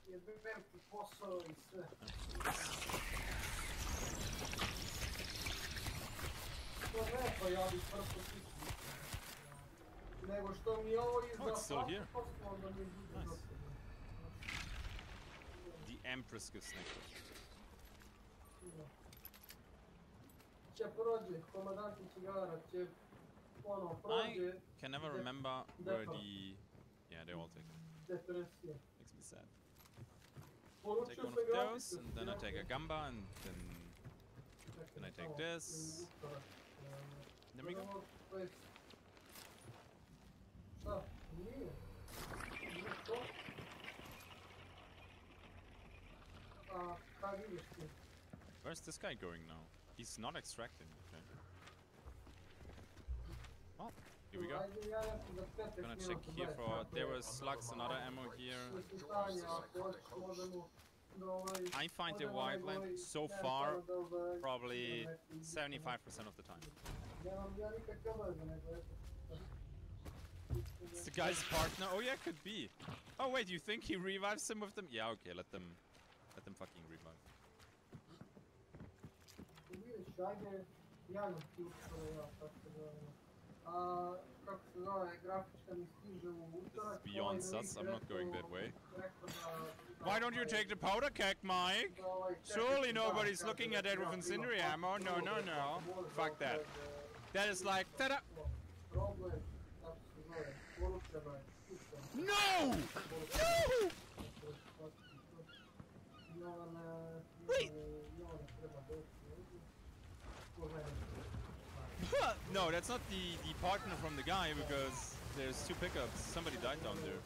Je veliki posao i sve. To ne, pa ja bih prvo tiču. Nego što mi ovo izda svako posao, da mi bude dosta. The Empress gesnackt. Će prođe, komandant Čigara će ono prođe. I can never remember where the... Yeah, they're all taken. Depresija. Makes me sad. Take one of those, and then I take a gamba, and then I take this. There we go. Where's this guy going now? He's not extracting, okay. Well, here we go. Gonna check here for... There was slugs and other ammo here. I find the wildland so far probably 75% of the time. It's the guy's partner? Oh yeah, could be. Oh wait, you think he revives some of them? Yeah, okay, let them fucking revive. This is beyond sus, I'm not going that way. Why don't you take the powder keg, Mike? Surely nobody's looking at that with incendiary ammo. No, no, no. Fuck that. That is like, ta-da! No! No! Wait! No, that's not the partner from the guy, because there's two pickups. Somebody died down there.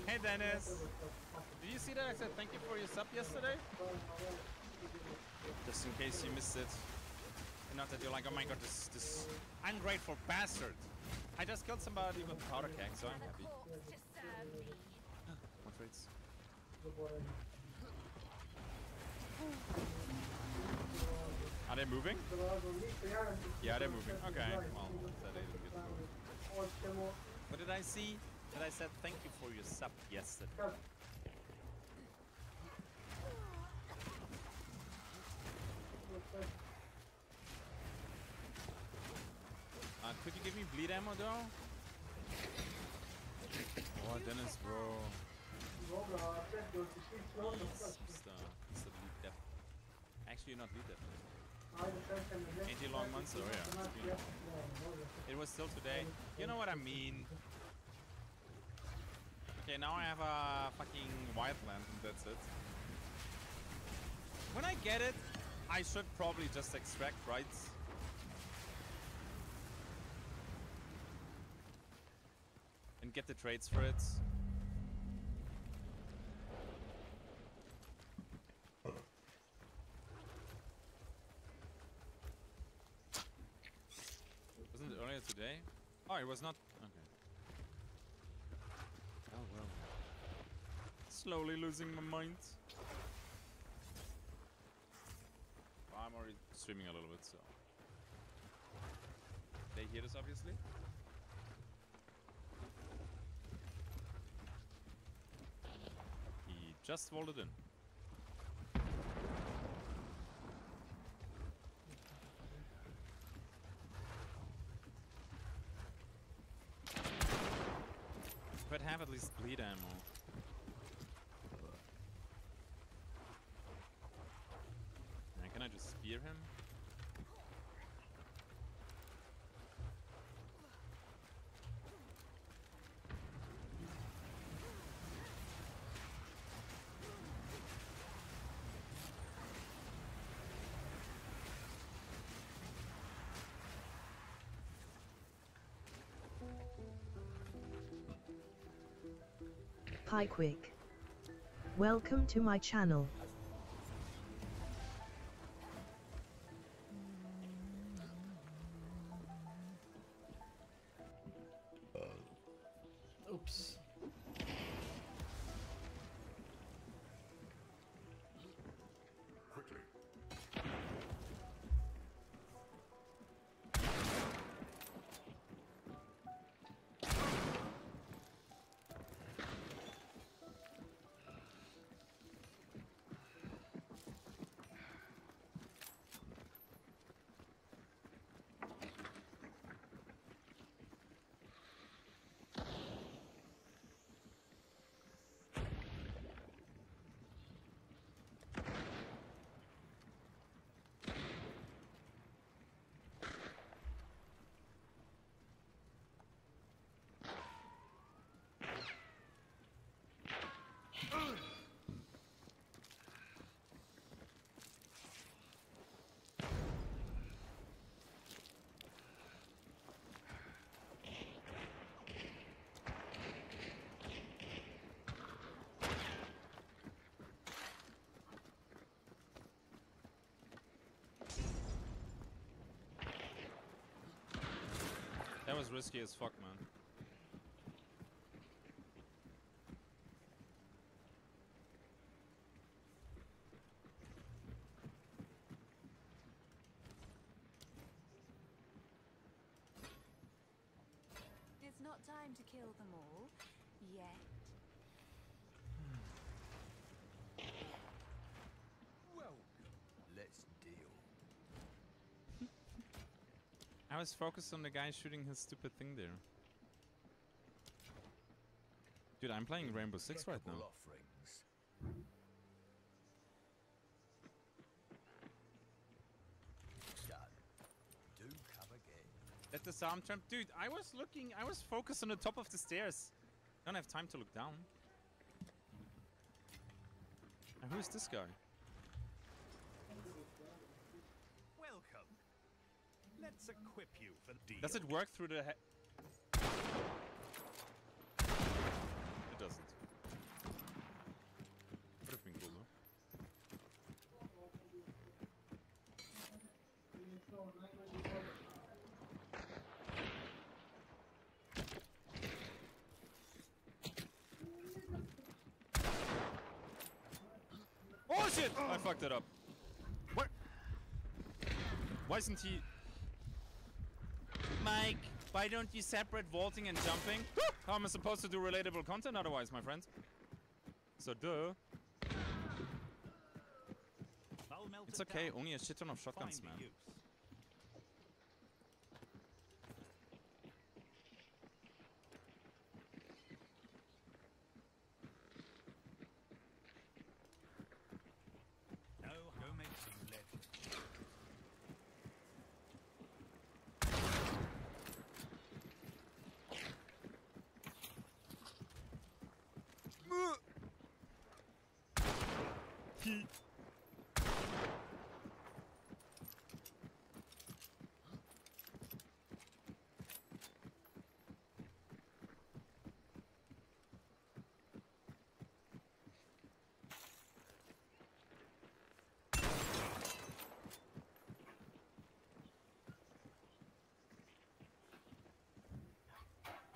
Hey Dennis! Did you see that I said thank you for your sub yesterday? Just in case you missed it. Not that you're like, oh my god, this ungrateful bastard! I just killed somebody with a powder keg, so I'm happy. What rates? Are they moving? Yeah, they're moving. Okay, well, that they didn't get moving. What did I see? That I said thank you for your sub yesterday. Could you give me bleed ammo though? Oh, Dennis, bro. Superstar. Mr. Lead Def. Actually, you're not Lead Def. Ain't you long months? Oh yeah. You know. It was still today. You know what I mean. Okay, now I have a fucking wildland and that's it. When I get it, I should probably just extract, right? And get the trades for it. Wasn't it earlier today? Oh, it was not. Okay. Oh well. Slowly losing my mind. Well, I'm already streaming a little bit, so. They hear this, obviously. He just vaulted in. But have at least bleed ammo. Now, can I just spear him? Hi Quick. Welcome to my channel. Oops. Quickly. That was risky as fuck, man. It's not time to kill them all yet. Well, let's deal. I was focused on the guy shooting his stupid thing there. Dude, I'm playing Rainbow Six right now. Offerings. Done. Do come again. At the sound trap, dude, I was focused on the top of the stairs. Don't have time to look down. And who's this guy? Welcome. Let's equip you for the deal. Does it work through the It doesn't. Would have been cool though. Oh shit! I fucked it up. What? Why isn't he... Mike, why don't you separate vaulting and jumping? How am I supposed to do relatable content otherwise, my friends? So, duh. It's okay, only a shit ton of shotguns, man.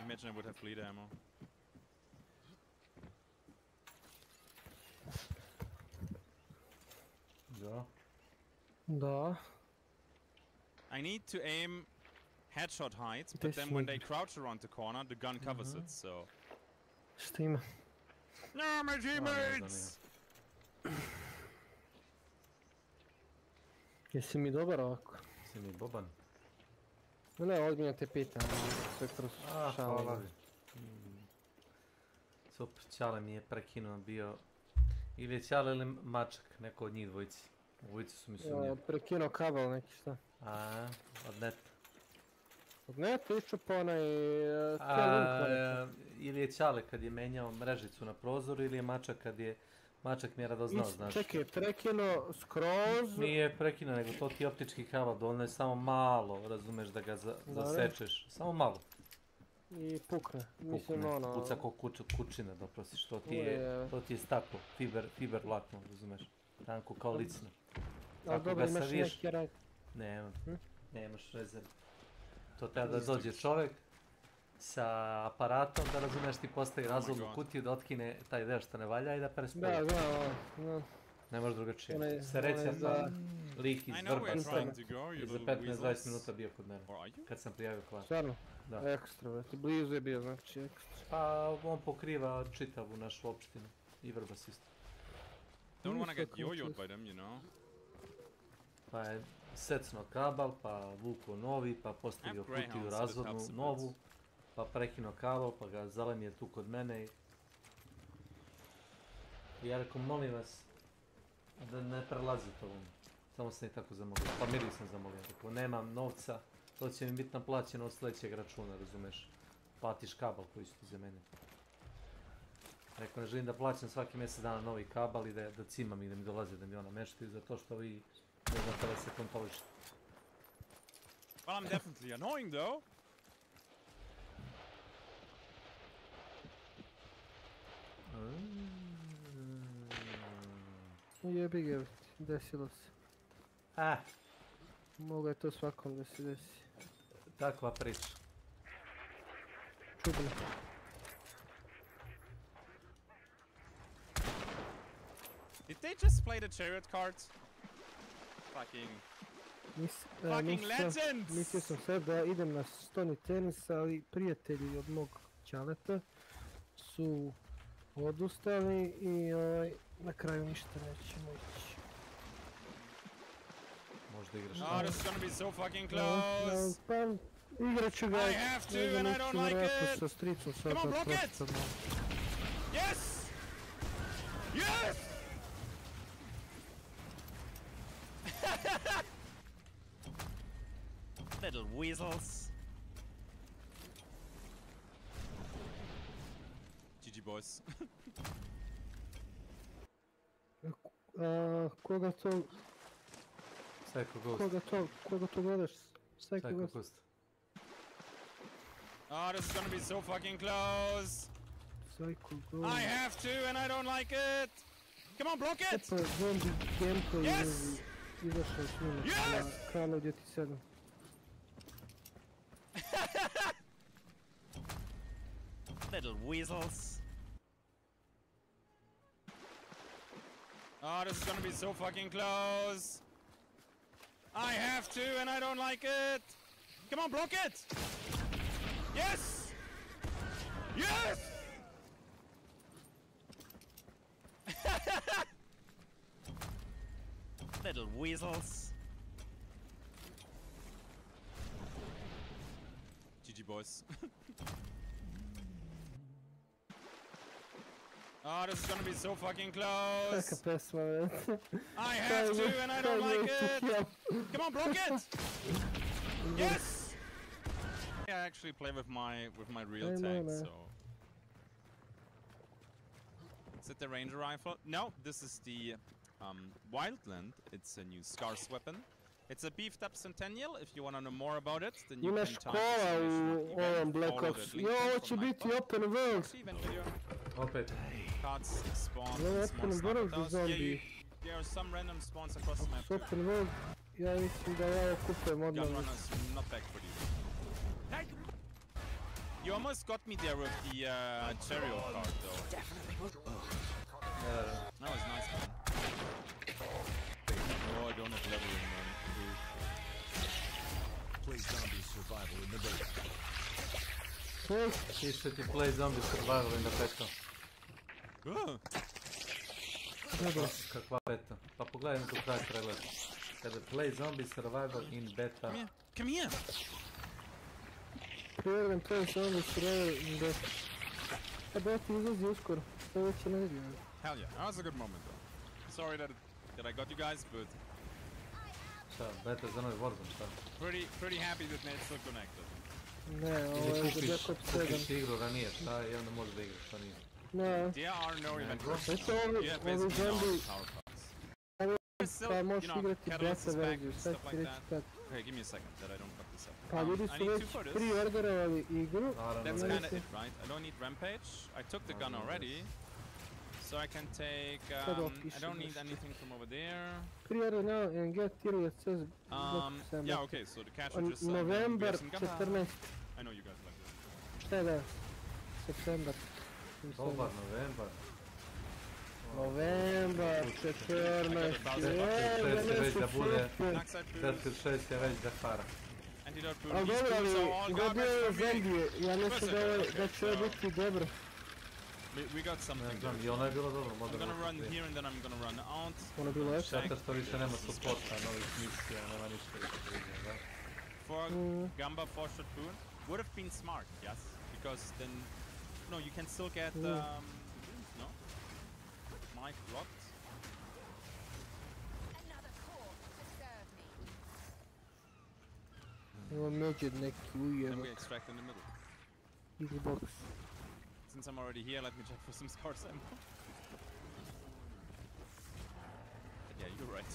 Imagine I would have bleed ammo. Da. I need to aim headshot heights, but then when they crouch around the corner, the gun covers it, so... Šta ima? No, my teammates! Jesi mi dobar ovako? Jesi mi boban? Ne, ozbiljno te pitam, sve kroz šalu. Super, Ćale mi je prekinuo bio... Ili je Ćale ili Mačak, neko od njih dvojici. Dvojici su mi sumnjali. Prekinuo kabel neki šta? Od neta. Od neta iščupa onaj... Ili je Ćale kad je menjao mrežicu na prozoru, ili je Mačak kad je... Mačak mi je radoznao, znaš. Čekaj, prekinuo skroz... Nije prekinuo, nego to ti optički kabel, dovoljno je samo malo, razumeš, da ga zasečeš. Samo malo. I pukne. Mislim ono... Puca ko kućina, da prostiš. To ti je staklo, fiber vlakno, razumeš. Tanko kao licno. Ali dobro, imaš neki rad. Nemaš rezerv. To treba da dođe čovjek sa aparatom, da razumeš, ti postavi razumnu kutiju, da otkine taj deo što ne valja i da prespoji. Da. Ne može drugačije. Sreća pa lik iz Vrbasa i za 15-20 minuta bio kod mene. Kad sam prijavio klas. Stvarno? Da. Ekstra, vrati. Blizu je bio, znači ekstra. Pa on pokriva čitavu našu opštinu. I Vrbas isto. Don't wanna get yo-yoed by them, you know? Pa je secno kabel, pa vuko novi, pa postavio kutiju razvodnu novu, pa prekinuo kabel, pa ga zalemio tu kod mene i ja rekao, molim vas da ne prelazite ovom. Samo sam i tako zamolio, pa Miriju sam zamolio, rekao, nemam novca, to će mi biti naplaćeno od sljedećeg računa, razumeš, platiš kabel koji su ti za mene. Rekao, ne želim da plaćam svaki mjesec dana novi kabel i da cimam i da mi dolaze da mi ona meštaju, zato što vi ne znate da se kontrolište. Well, I'm definitely annoying though. Jebi ga, desilo se. Mogu je to svakom da se desi. Takva priča. Čudno. Did they just play the chariot cards? Fucking legends! Mislio sam sad da idem na stoni tenis, ali prijatelji od mog ćaleta su odustali i na kraju ništa nećemo ići. Možda igraš Oh, this is gonna be so fucking close! Pa igrat ću ga... I have to and I don't like it! Sa stricom sad. Come on, block it! Yes! Yes! Little weasels. GG boys. Koga to... Psycho Ghost. Koga to gledaš? Psycho Ghost. Oh, this is gonna be so fucking close. Psycho Ghost. I have to and I don't like it. Come on, block it. Zombie gameplay. Yes. Izašao snimak na kanalu gdje ti sedam. Little weasels. Oh, this is gonna be so fucking close. I have to, and I don't like it. Come on, block it. Yes. Yes. Little weasels. GG boys. Oh, this is gonna be so fucking close. I have to, and I don't like it. Come on, block it. Yes. I actually play with my real tag, so. Is it the Ranger rifle? No, this is the Wildland. It's a new Scars weapon. It's a beefed up Centennial. If you want to know more about it, then you Imaš can kola u ovom Black Ops. Jo, ovo će biti open world. Opet. Cards spawn. Ovo open world u zombie. There are some random spawns across the map. Open world. Ja mislim da ja ovo kupujem odmah. Gunrunners, not back for you. You almost got me there with the Cherio card, though. Definitely was. That was nice, man. Oh, I don't have leveling, man. Play zombie survival in the beta. Isto ti play zombie survival in the beta. Kakva beta? Pa pogledaj tu kraj trailer. Kada play zombie survival in beta. Come here! Prijelim play zombie survival in beta. A beta izlazi uskoro. To već je nedelja. Hell yeah, that was a good moment though. Sorry that I got you guys, but Šta, beta za novi Warzone, šta? pretty happy that Nate's still connected. Ne, ovo je za Black Ops 7. Kupiš igru ranije, šta, i onda možeš da igraš, šta nije. Ne. There are no event Eto questions. ovi You have basically no zombie. power cards. Pa možeš igrati catalyst beta is back, verziju, sad stuff ti like reći that. kad. Okay, give me a second that I don't fuck this up. Pa ljudi I su need već two for this. pre-orderovali igru. That's kinda it, right? I don't need Rampage. I took the gun already. So I can take, I don't need anything from over there. Pre-order now and get tier access. Yeah, okay, so the cartridges. November I 14. know you guys like this. Šta da? September. Dobar, novembar. Novembar 14. Već da bude, 46 je već da para. Ali dobro, ali dobio je zombije. Ja mislim da će ovo biti dobro. We got something good. I ono je bilo dobro, možda I'm gonna run here and then I'm gonna run out. Ono je bilo još. Zato što više nema supporta, novih misija, nema ništa više. For Gamba 4-shot boon would have been smart, yes, because then, no, you can still get no, mic locked. Evo međed neki ujeva. Then we extract in the middle. Xbox. Since I'm already here, let me check for some scars ammo. But yeah, you're right.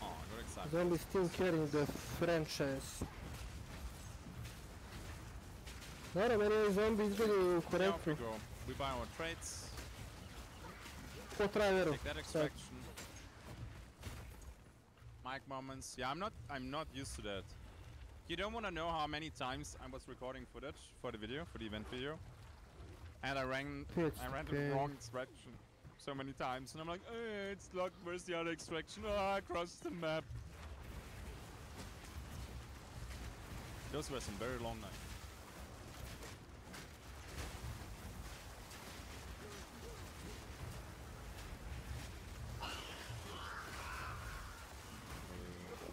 Oh, I got excited. Zombie still carrying the franchise. Naravno, meni je zombie izgledaju korektno. Now we go. We buy our traits. Po traveru. Take that extraction. Mic moments. Yeah, I'm not used to that. You don't want to know how many times I was recording footage for the video, for the event video, and I ran the wrong extraction so many times, and I'm like, it's locked. Where's the other extraction? Oh, across the map. Those were some very long nights.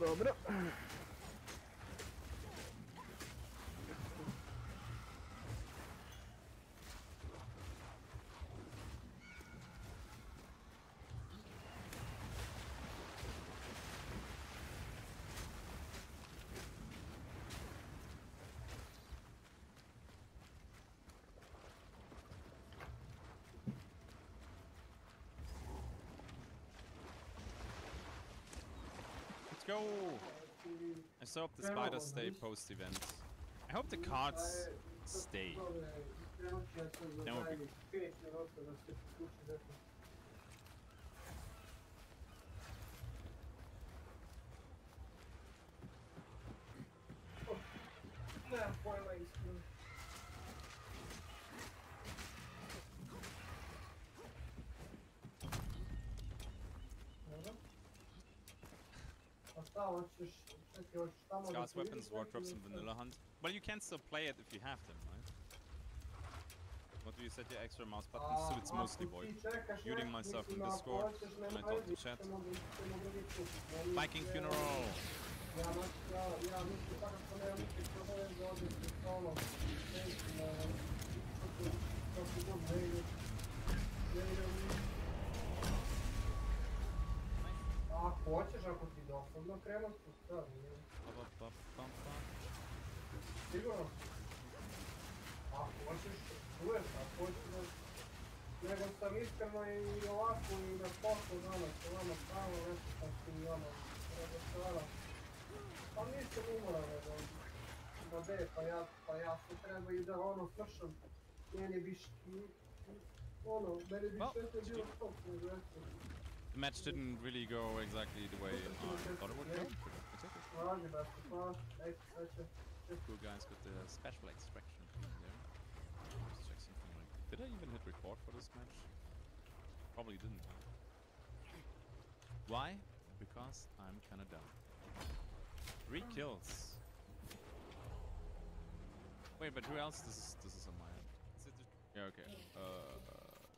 Dobro. Let's go! I still hope the spiders stay post-event. I hope the cards stay. That would be... A šta hoćeš, čekaj, hoćeš tamo da Scars, se vidiš weapons, neki wardrobes, ili and šta? vanilla hunt. Well, you can still play it if you have them, right? What do you set your extra mouse buttons to? It's mostly void. Muting myself in Discord when I talk to chat. Viking funeral! Ja mislim svakako nema nikakvih problema da odeš sa ono, kako god ne ide. Ako hoćeš, ako ti dosadno krenut, to šta, nije. Sigurno? Ako hoćeš, čuješ, ako hoćeš da... Nego sam iskreno i ovako i na poslu danas, ovamo stalo, nešto sam ti ono, razgovarao. Pa nisam umoran, nego, da be, pa ja se treba i da ono smršam. Meni bi ono, meni bi šetno bilo stop, nego eto. The match didn't really go exactly the way I thought it would go. It's okay. Cool guys got the special extraction there. Let's check something like... Did I even hit record for this match? Probably didn't. Why? Because I'm kinda dumb. 3 kills. Wait, but who else? This is on my end. Is it yeah, okay.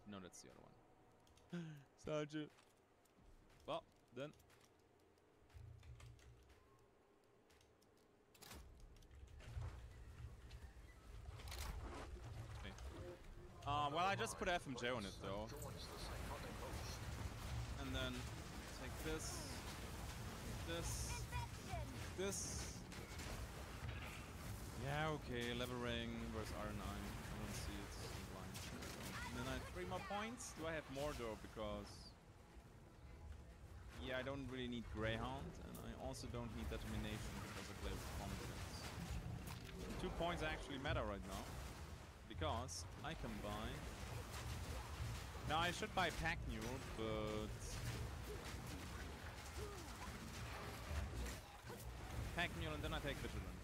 No, that's the other one. Sergeant. Well, then. Okay. Well, I just put FMJ on it though. And then take this, this. Yeah, okay, levering versus R9. I don't see it blind. And then I have 3 more points. Do I have more though? Because yeah, I don't really need Greyhound, and I also don't need Determination because I play with confidence. 2 points actually matter right now, because I can buy... Now I should buy Pack Mule, but... Pack Mule and then I take Vigilant.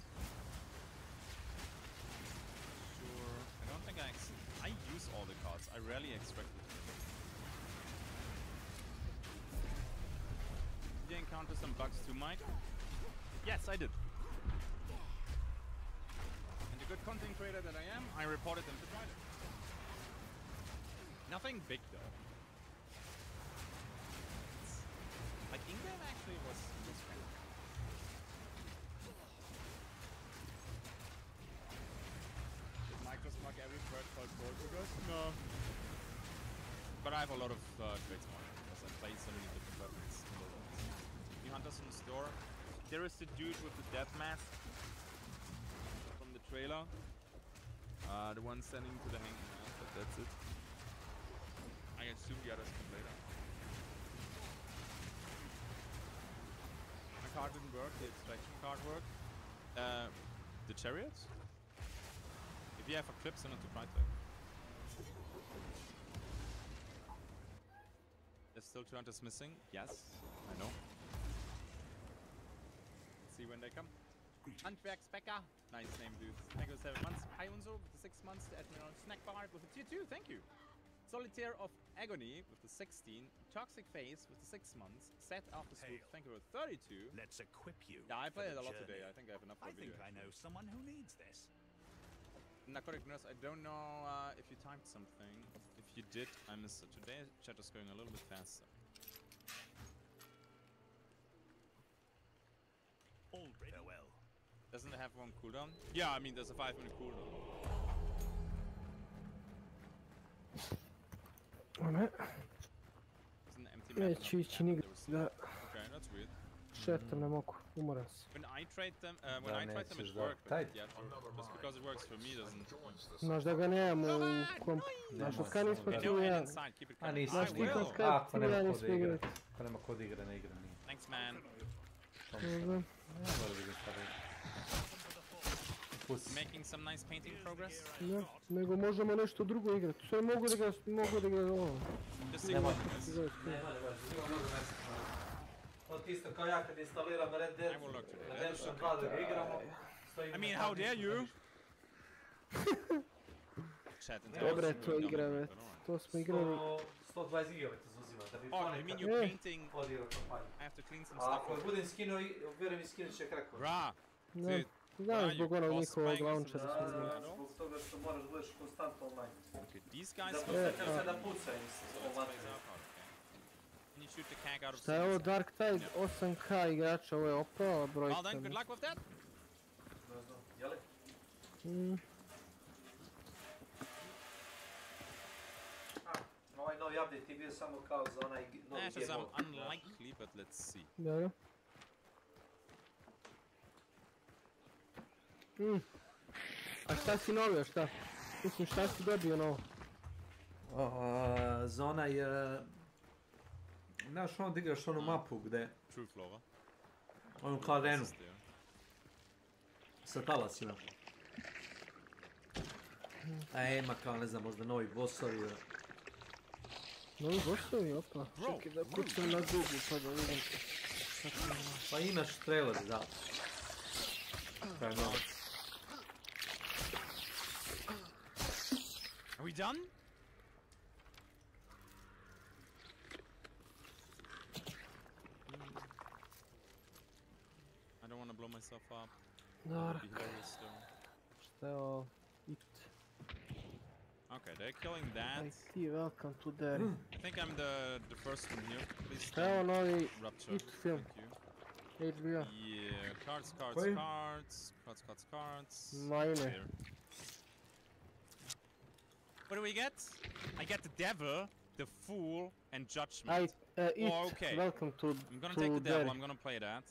Sure, I don't think I use all the cards, I rarely extract it. Did you encounter some bugs too, Mike? Yes, I did. And the good content creator that I am, I reported them to Twitter. Nothing big though. Like in-game actually was kind of... Did Mike just mark every thread called Portuguese? No. But I have a lot of traits marked because I played so many different weapons. Hunters from the store. There is the dude with the death mask from the trailer. The one standing to the hanging man, but that's it. I assume the others come later. My card didn't work, the extraction card worked. The chariots? If you have a clip, send it to Pride. There's still 2 hunters missing. Yes, I know. See when they come. Handwerksbäcker. Nice name, dude. Thank you for 7 months. Hyunzo with the 6 months. The Admiral Snackbar with the tier 2. Thank you. Solitaire of Agony with the 16. Toxic Face with the 6 months. Set after swoop. Thank you for 32. Let's equip you. Yeah, I played it a lot journey. today. I think I have enough for a video. I know someone who needs this. Narcotic Nurse, I don't know if you typed something. If you did, I missed it. Today chat is going a little bit faster. Already well. Doesn't it have 1 cooldown? Yeah, I mean there's a 5-minute cooldown. Alright. It's an empty map. Neću ići nigdje da Okay, that's weird. šetam, ne mogu, umoran sam. When I trade them, it worked. But yeah, just because it works for me doesn't. Znaš da ga nemam u kompu. Znaš od kada nismo ti ja. A nisi Znaš ti igrao. od kada ti ja nismo igrati. Ako nema kod igre, ne igra nije. Thanks, man. Making some nice painting progress? Ne, nego možemo nešto drugo igrati. Sve mogu da ga ovo. Nema to ti isto kao ja kad instaliram Red Dead Redemption 2 da ga igramo. I mean, how dare you? Dobre, to igra, već. To smo igrali. 120 GB izuzima ima, da bi Oh, you mean you're painting? Odio kampanju. I have to clean some A stuff. ako budem skinuo, vjerujem mi skinut će kako. Bruh, Da, dude. znam zbog onog njihovog cosplaying launchera as a smo business znali. model? Zbog toga što moraš budeš konstantno online. Okay, these guys. Zato što ću se da pucam So let's play this out, okay. Can you shoot the cag out of Šta je ovo Dark Tide 8K igrača, ovo je opao brojka. Well then, good luck with that. Ne znam, jeli? Ovaj novi update je bio samo kao za onaj novi Nah, game mode. unlikely, but let's see. Dobro. A šta si novio, šta? Mislim, šta si dobio novo? Za onaj... Znaš ono da igraš onu mapu gde... Truth Lover. Onu kao arenu. Sa talasima. A ima kao, ne znam, možda novi bossovi. Novi bossovi, opa. Čekaj da kućem na Google pa da vidim. Pa imaš trailer, da. Kaj novo. Are we done? I don't want to blow myself up. Dark. Šta je ovo? It. Okay, they're killing that. IT, welcome to there. I think I'm the first one here. Please Šta je ovo novi Rupture. It film? Thank you. HBO. Yeah, cards. Koji? Mine. Here. What do we get? I get the Devil, the Fool, and Judgment. It, oh, okay. welcome to I'm gonna take the Devil, there. I'm gonna play that.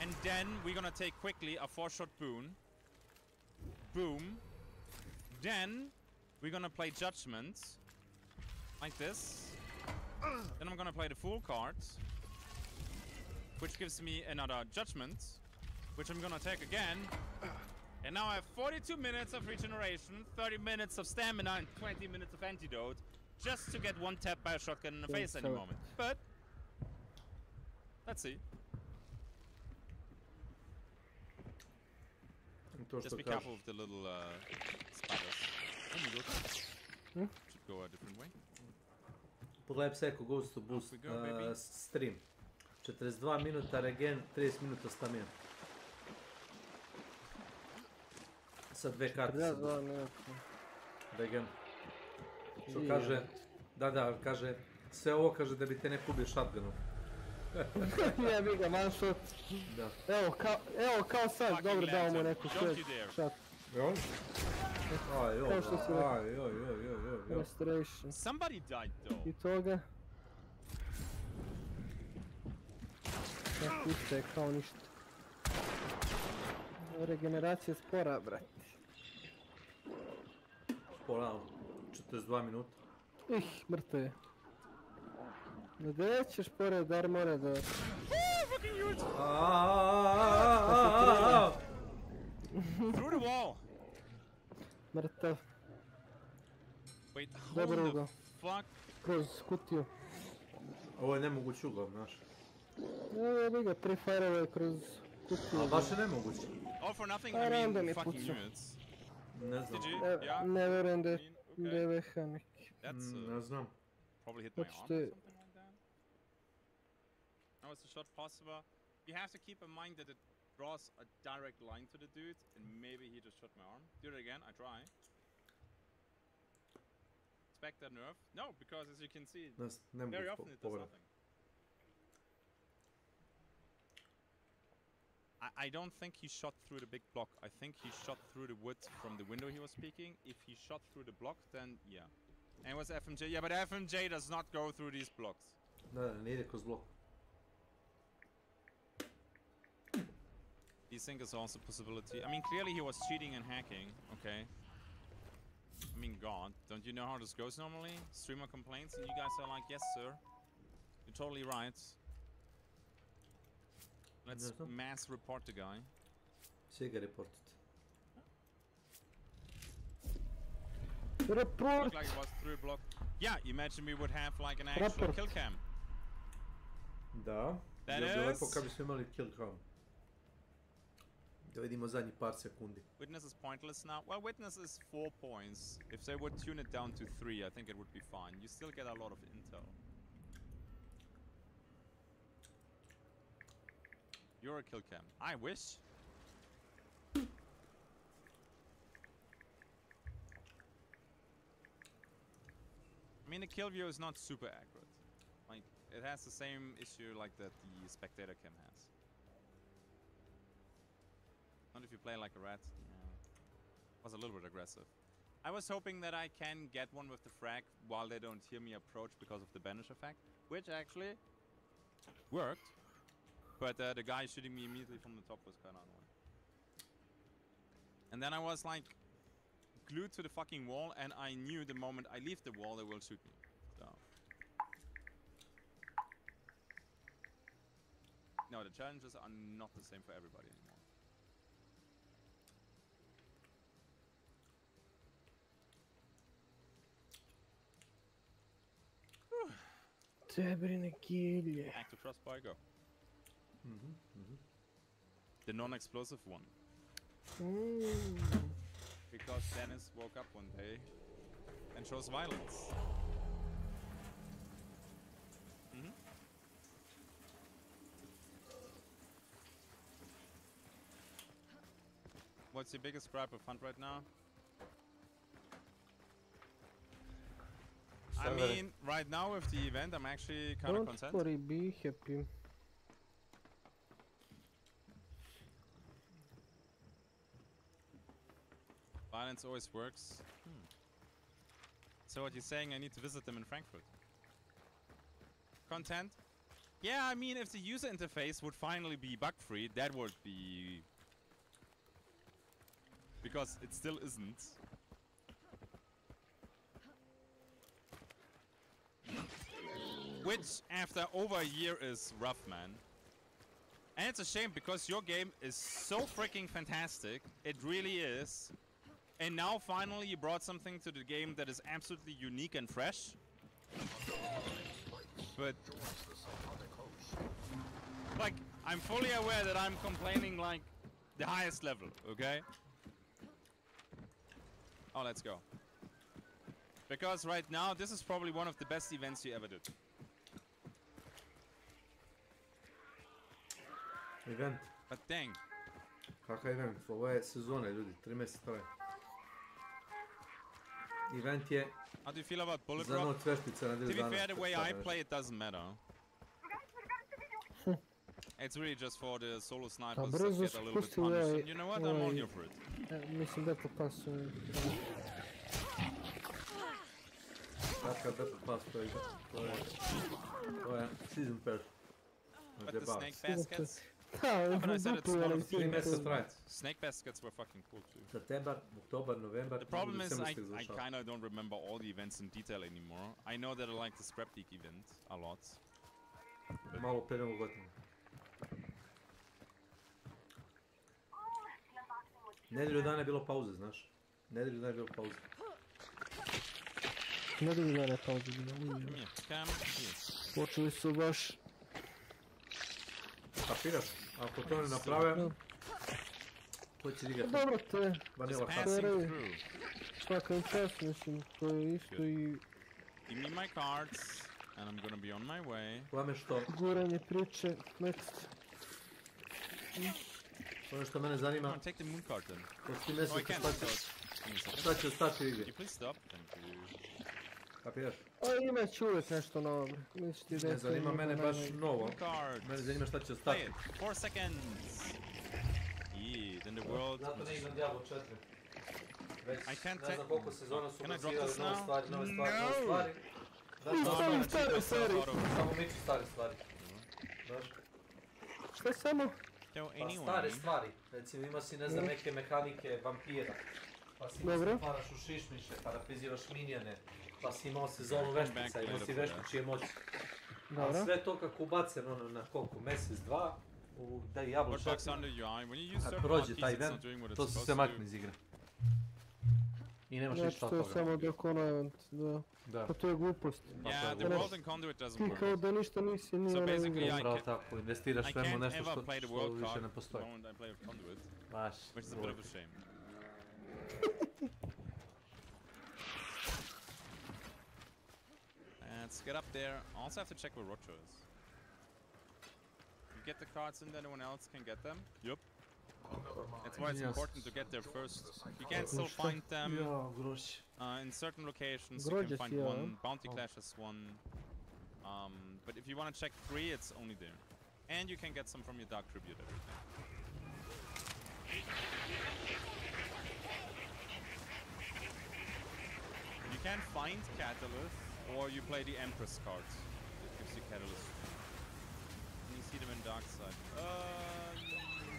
And then we're gonna take quickly a 4-shot boon. Boom. Then we're gonna play Judgment. Like this. Then I'm gonna play the Fool card. Which gives me another Judgment. Which I'm gonna take again. And now I have 42 minutes of regeneration, 30 minutes of stamina, and 20 minutes of antidote. Just to get one tap by a shotgun in the face any moment. But let's see. Just be careful with the little spiders. Oh my god. Should go a different way. Pogledaj Psycho Ghost to Boost stream. 42 minuta regen, 30 minuta stamina. Sa dve karte. Regen. Što kaže, da, kaže, sve ovo kaže da bi te neko ubio shotgunom. Jebi ga, one shot. Da. Evo kao sad, dobro dao mu neku shot. Jel? Kao što si rekao. Restoration. Somebody died though. I toga. Tako isto je kao ništa. Regeneracija spora, brate. Spora, 42 minuta. Mrtav je. Gdje ćeš pored armora da... Fucking huge! Through the wall! Mrtav. Wait, Dobro how ugo. the fuck? Kroz kutiju. Ovo je nemoguć ugao, znaš. Evo ga, prefirove kroz kutiju. A baš je nemoguće. All for nothing, I mean fucking units. Ne znam. Did you? Yeah? Ne verujem da je VH neki. Ne znam. Probably hit my arm or something like that. How is the shot possible? You have to keep in mind that it draws a direct line to the dude, and maybe he just shot my arm. Do it again, I try. Expect that nerf? No, because as you can see, very often it does nothing. I don't think he shot through the big block. I think he shot through the wood from the window he was speaking. If he shot through the block, then yeah. And it was FMJ. Yeah, but FMJ does not go through these blocks. Da, ne ide kroz blok. Desync is also a possibility. I mean, clearly he was cheating and hacking. Okay. I mean, God, don't you know how this goes normally? Streamer complains and you guys are like, yes, sir. You're totally right. Let's mass report the guy. Svi ga reportite. Report! Looked like it was through a block. Yeah, imagine we would have like an actual kill cam. Da. That is... is... lepo kad bismo imali kill cam. Da vidimo zadnji par sekundi. Witness is pointless now. Well, Witness is 4 points. If they would tune it down to 3, I think it would be fine. You still get a lot of intel. You're a kill cam. I wish. I mean, the kill view is not super accurate. Like, it has the same issue like that the spectator cam has. Not if you play like a rat. Yeah. Was a little bit aggressive. I was hoping that I can get one with the frag while they don't hear me approach because of the banish effect, which actually worked. But the guy shooting me immediately from the top was kind of annoying. And then I was like glued to the fucking wall, and I knew the moment I leave the wall, they will shoot me. So. No, the challenges are not the same for everybody anymore. Back to Frostbite, go. The non-explosive one. Because Dennis woke up one day and chose violence. What's your biggest gripe of Hunt right now? I mean, right now with the event, I'm actually kind of content. Don't worry, be happy. Violence always works. So what you're saying, I need to visit them in Frankfurt. Content? Yeah, I mean, if the user interface would finally be bug-free, that would be... Because it still isn't. Which, after over a year, is rough, man. And it's a shame, because your game is so freaking fantastic. It really is. And now, finally, you brought something to the game that is absolutely unique and fresh. But... like, I'm fully aware that I'm complaining, like, the highest level, okay? Oh, let's go. Because right now, this is probably one of the best events you ever did. Event. But dang. Kakav event? Ovo je sezona, ljudi. 3 mjeseca traje. Event je... How do you feel about Bullet Drop? To be fair, the way I play, it doesn't matter. It's really just for the solo snipers that get a little bit punished. And you know what? I'm all here for it. Mislim da popasuje. Kakav Battle Pass, to je Season Pass. But the snake baskets... Da, but I said it's one of the 3 mjeseca traje. Snake baskets were fucking cool too. September, October, November. The problem is I kind of don't remember all the events in detail anymore. I know that I like the Scrap Peak event a lot. Malo pre Novu godinu. Nedelju dana je bilo pauze, znaš. Nedelju dana je bilo pauze. Nedelju dana je pauze bilo. Počeli su baš... Kapiraš? Ako to ne naprave, ko će igrati? Dobro, to je... Vanilla Hard. Svaka im čast, mislim, to je isto i... Give me my cards, and I'm gonna be on my way. Plame što? Guranje priče, next. Ono što mene zanima... Take the moon card then. Ko ti mjeseca šta će ostati u igri? You please stop, thank you. Kapiraš? Imat ću uvijek nešto novo. Ne zanima mene baš novo. Mene zanima šta će ostati. 4 seconds. Yeah, then the world... Zato ne igram Diablo 4. Već ne znam koliko sezona su ubacivali nove stvari. Samo miču stare stvari. Šta samo? Pa stare stvari. Recimo ima si, ne znam, neke mehanike vampira. Pa si paraš u šišmiše, parafizivaš minjane. Pa si imao sezonu veštica, imao si veštičije moći. A sve to kako ubacen ono na koliko, mjesec, dva, u Diablo 4. Kad prođe taj event, to se sve makne iz igre. I nemaš Znači ništa od to je toga. samo dok ono event, da. Da. Pa to je glupost. Yeah, the world in conduit doesn't Ti work. kao da ništa nisi ni So ono basically, igrao. Upravo tako, investiraš vreme u nešto ever što play the world više card ne the postoji. moment I play with conduit, Baš, which is a bit of a shame. Let's get up there. I also have to check where Rocho is. You get the cards and then no one else can get them? Yup. That's why it's important to get there first. You can still find them in certain locations. You can find one. Bounty Clash has one. But if you want to check 3, it's only there. And you can get some from your Dark Tribute everything. You can find Catalyst, or you play the Empress cards. It gives you Catalyst. And you see them in Dark Side.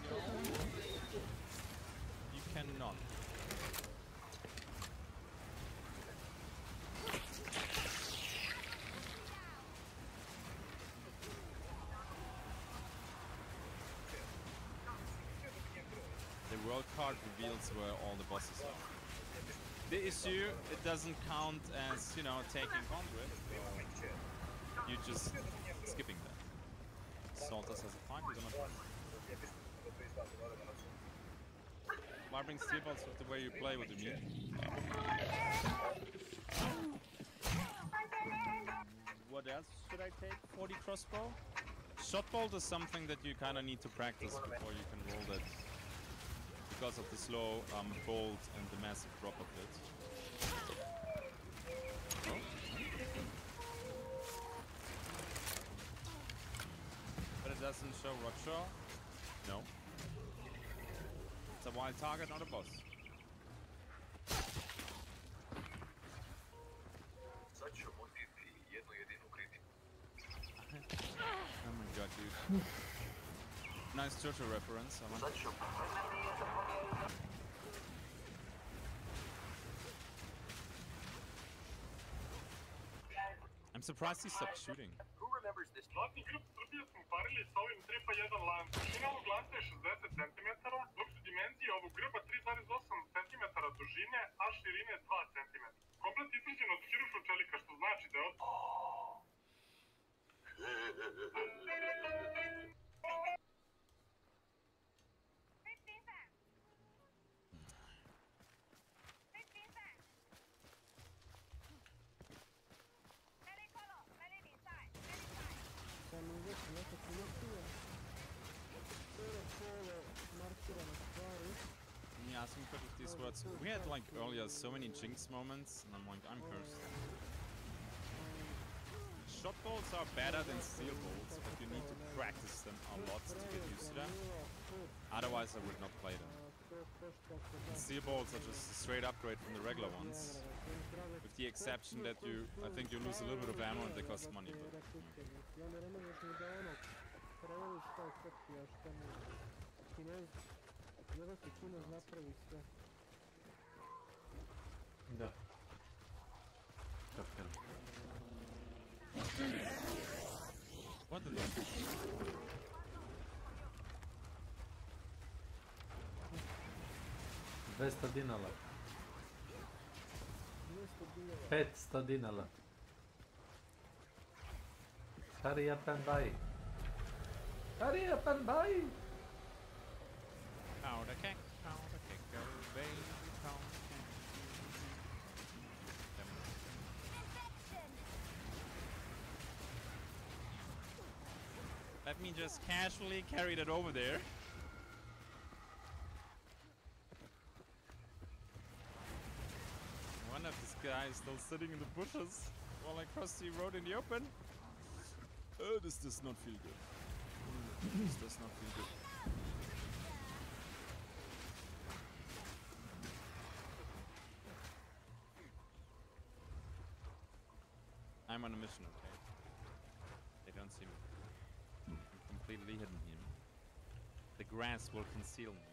No. You cannot. The world card reveals where all the bosses are. The issue, it doesn't count as, you know, taking conduit. You're just skipping that. Saltas has a fight with him. Why bring steel bolts with the way you play with the meat? What else should I take? 40 crossbow? Shot bolt is something that you kind of need to practice before you can roll that. Because of the slow bolt and the massive drop of it. Oh. But it doesn't show Rocho? No. It's a wild target, not a boss. Oh my god, dude. Nice Jojo reference. I'm surprised he stopped shooting. Who remembers this? Zlatni grb Srbije smo parili sa ovim 3x1 lancem. Dužina ovog lanca je 60 cm, dok su dimenzije ovog grba 3,8 cm dužine, a širine 2 cm. Komplet izrađen od hirušnog čelika, što znači da je od... Yeah, some good with these words. We had like earlier so many jinx moments, and I'm like, I'm cursed. Shot bolts are better than steel bolts, but you need to practice them a lot to get used to them. Otherwise, I would not play them. And steel bolts are just a straight upgrade from the regular ones, with the exception that I think you lose a little bit of ammo and they cost money. But, Da. Kapel. What the? 200 dinara. 500 dinara. Hurry up and buy. Hurry up and buy. Powder keg, go baby, powder keg. Let me just casually carry that over there. One of this guy is still sitting in the bushes while I cross the road in the open. Oh, this does not feel good. This does not feel good. I'm on a mission, okay? They don't see me. I'm completely hidden here. The grass will conceal me.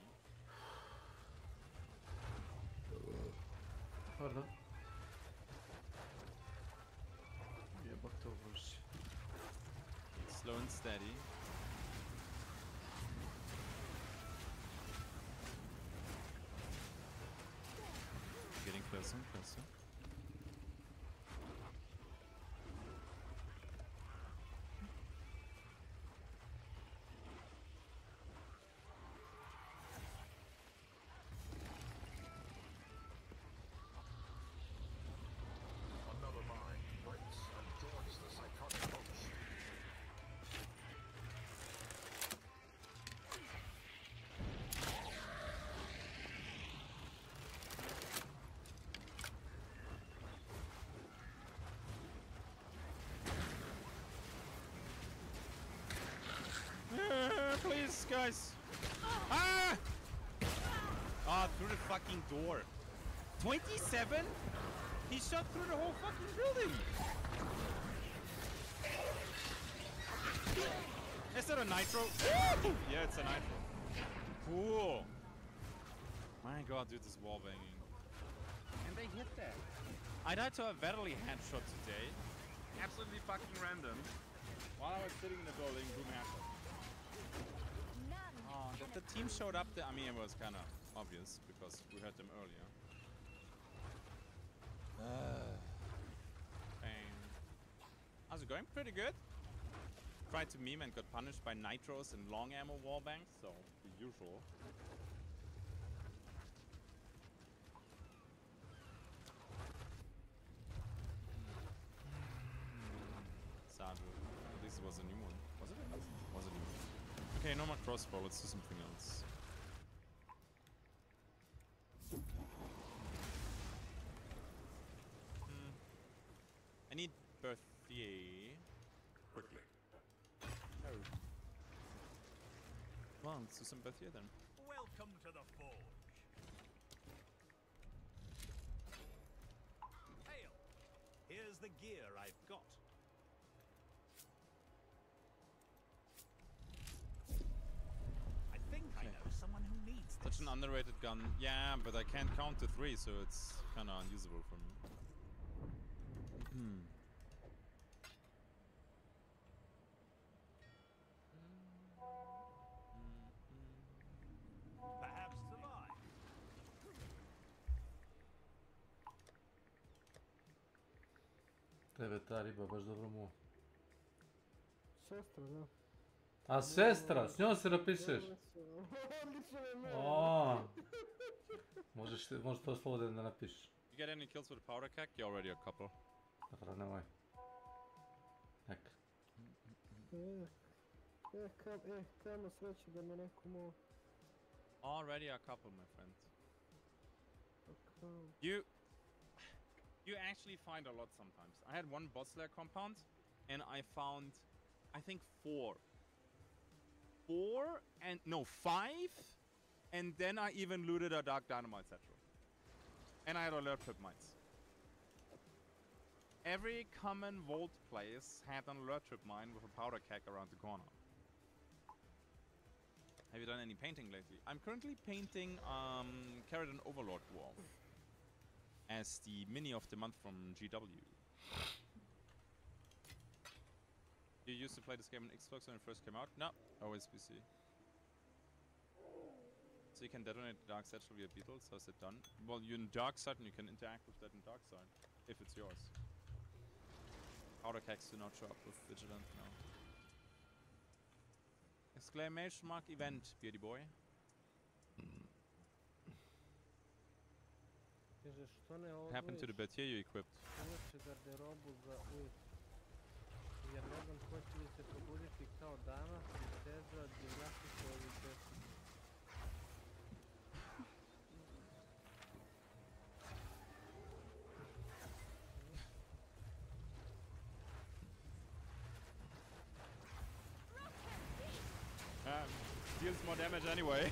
Pardon. Jebak to wreszcie. Slow and steady. Getting Klasse, klasse. Another mind breaks and joins the psychotic host. Please, guys. Ah! Ah, through the fucking door. 27? He shot through the whole fucking building. Is that a nitro? Yeah, it's a nitro. Cool. My god, dude, this wall banging. And they hit that. I died to a Verily headshot today. Absolutely fucking random. While I was sitting in the building, boom, headshot. Oh, that the team showed up there. I mean, it was kind of obvious because we heard them earlier. Bang. How's it going? Pretty good. Tried to meme and got punished by nitros and long ammo wallbangs, so the usual. Sad. At least it was a new one. Was it? Was it new? Okay, no more crossbow. Let's do something else. I need Berthier. Quickly. Oh. Well, let's do some Berthier then. Welcome to the forge. Hail! Here's the gear I've got. I think I know someone who needs this. Such an underrated gun. Yeah, but I can't count to 3, so it's kind of unusable for me. Perhaps survive. Tebe ta riba baš dobro mu. Sestra, da. A sestra, s njom se napišeš? Odlično je meni. Možeš to slobodno da napišeš. You get any kills with powder keg? You already a couple. Dobro, nemoj. Neka. Kamo sreće da me neko mo... Already a couple, my friend. You actually find a lot sometimes. I had one boss lair compound, and I found, I think 4, and no 5, and then I even looted a dark dynamite satchel, and I had alert trip mines. Every common vault place had an alert trip mine with a powder keg around the corner. Have you done any painting lately? I'm currently painting Carradon Overlord Dwarf as the mini of the month from GW. You used to play this game on Xbox when it first came out? No, always PC. So you can detonate the Dark Satchel via Beetles, how's it done? Well, you're in Dark Side and you can interact with that in Dark Side, if it's yours. Powder kegs do not show up with Vigilant now. Exclamation mark event, Beardy boy. Kaže, što ne What happened to the Berthier you equipped? uveče garderobu za ujutro. Jer ne znam hoće li se probuditi kao danas i teža divljaki koji često. Deals more damage anyway.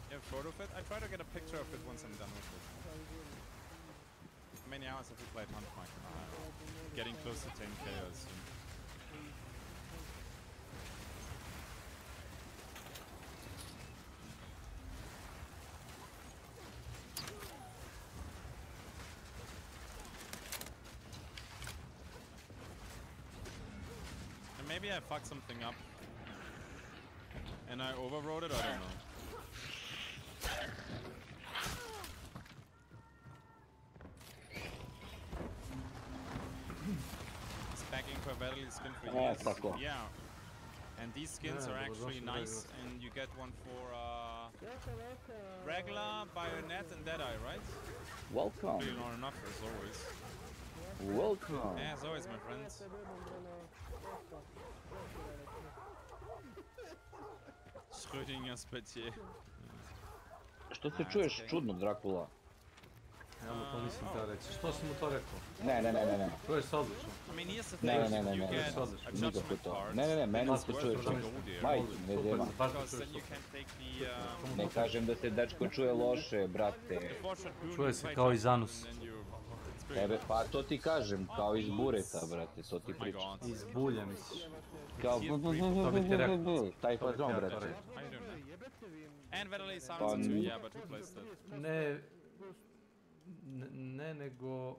You have a photo of it? I try to get a picture of it once I'm done with it. How many hours have you played Hunt, Mike? Getting close to 10k, I assume. maybe I fucked something up. And I overrode it, I don't know. It's packing for Verily skin for years. Yeah. And these skins are actually nice, and you get one for regular, bayonet, and Deadeye, right? Welcome. Really not enough, as always. Welcome. Yeah, as always, my friends. Schrödinger's Petier. Što se čuješ čudno, Drakula? Ja mu to nisam teo reći. Što si mu to rekao? Ne. Čuješ se odlično. Ne. Nikako to. Ne, meni se čuješ. Majke, ne zema. Ne kažem da se dečko čuje loše, brate. Čuje se kao iz anusa. Tebe, pa to ti kažem, kao iz bureta, brate, to ti pričam. Iz bulja, misliš? Kao taj fazon, brate. And Verily sounds too, yeah, but who plays that? Ne, nego...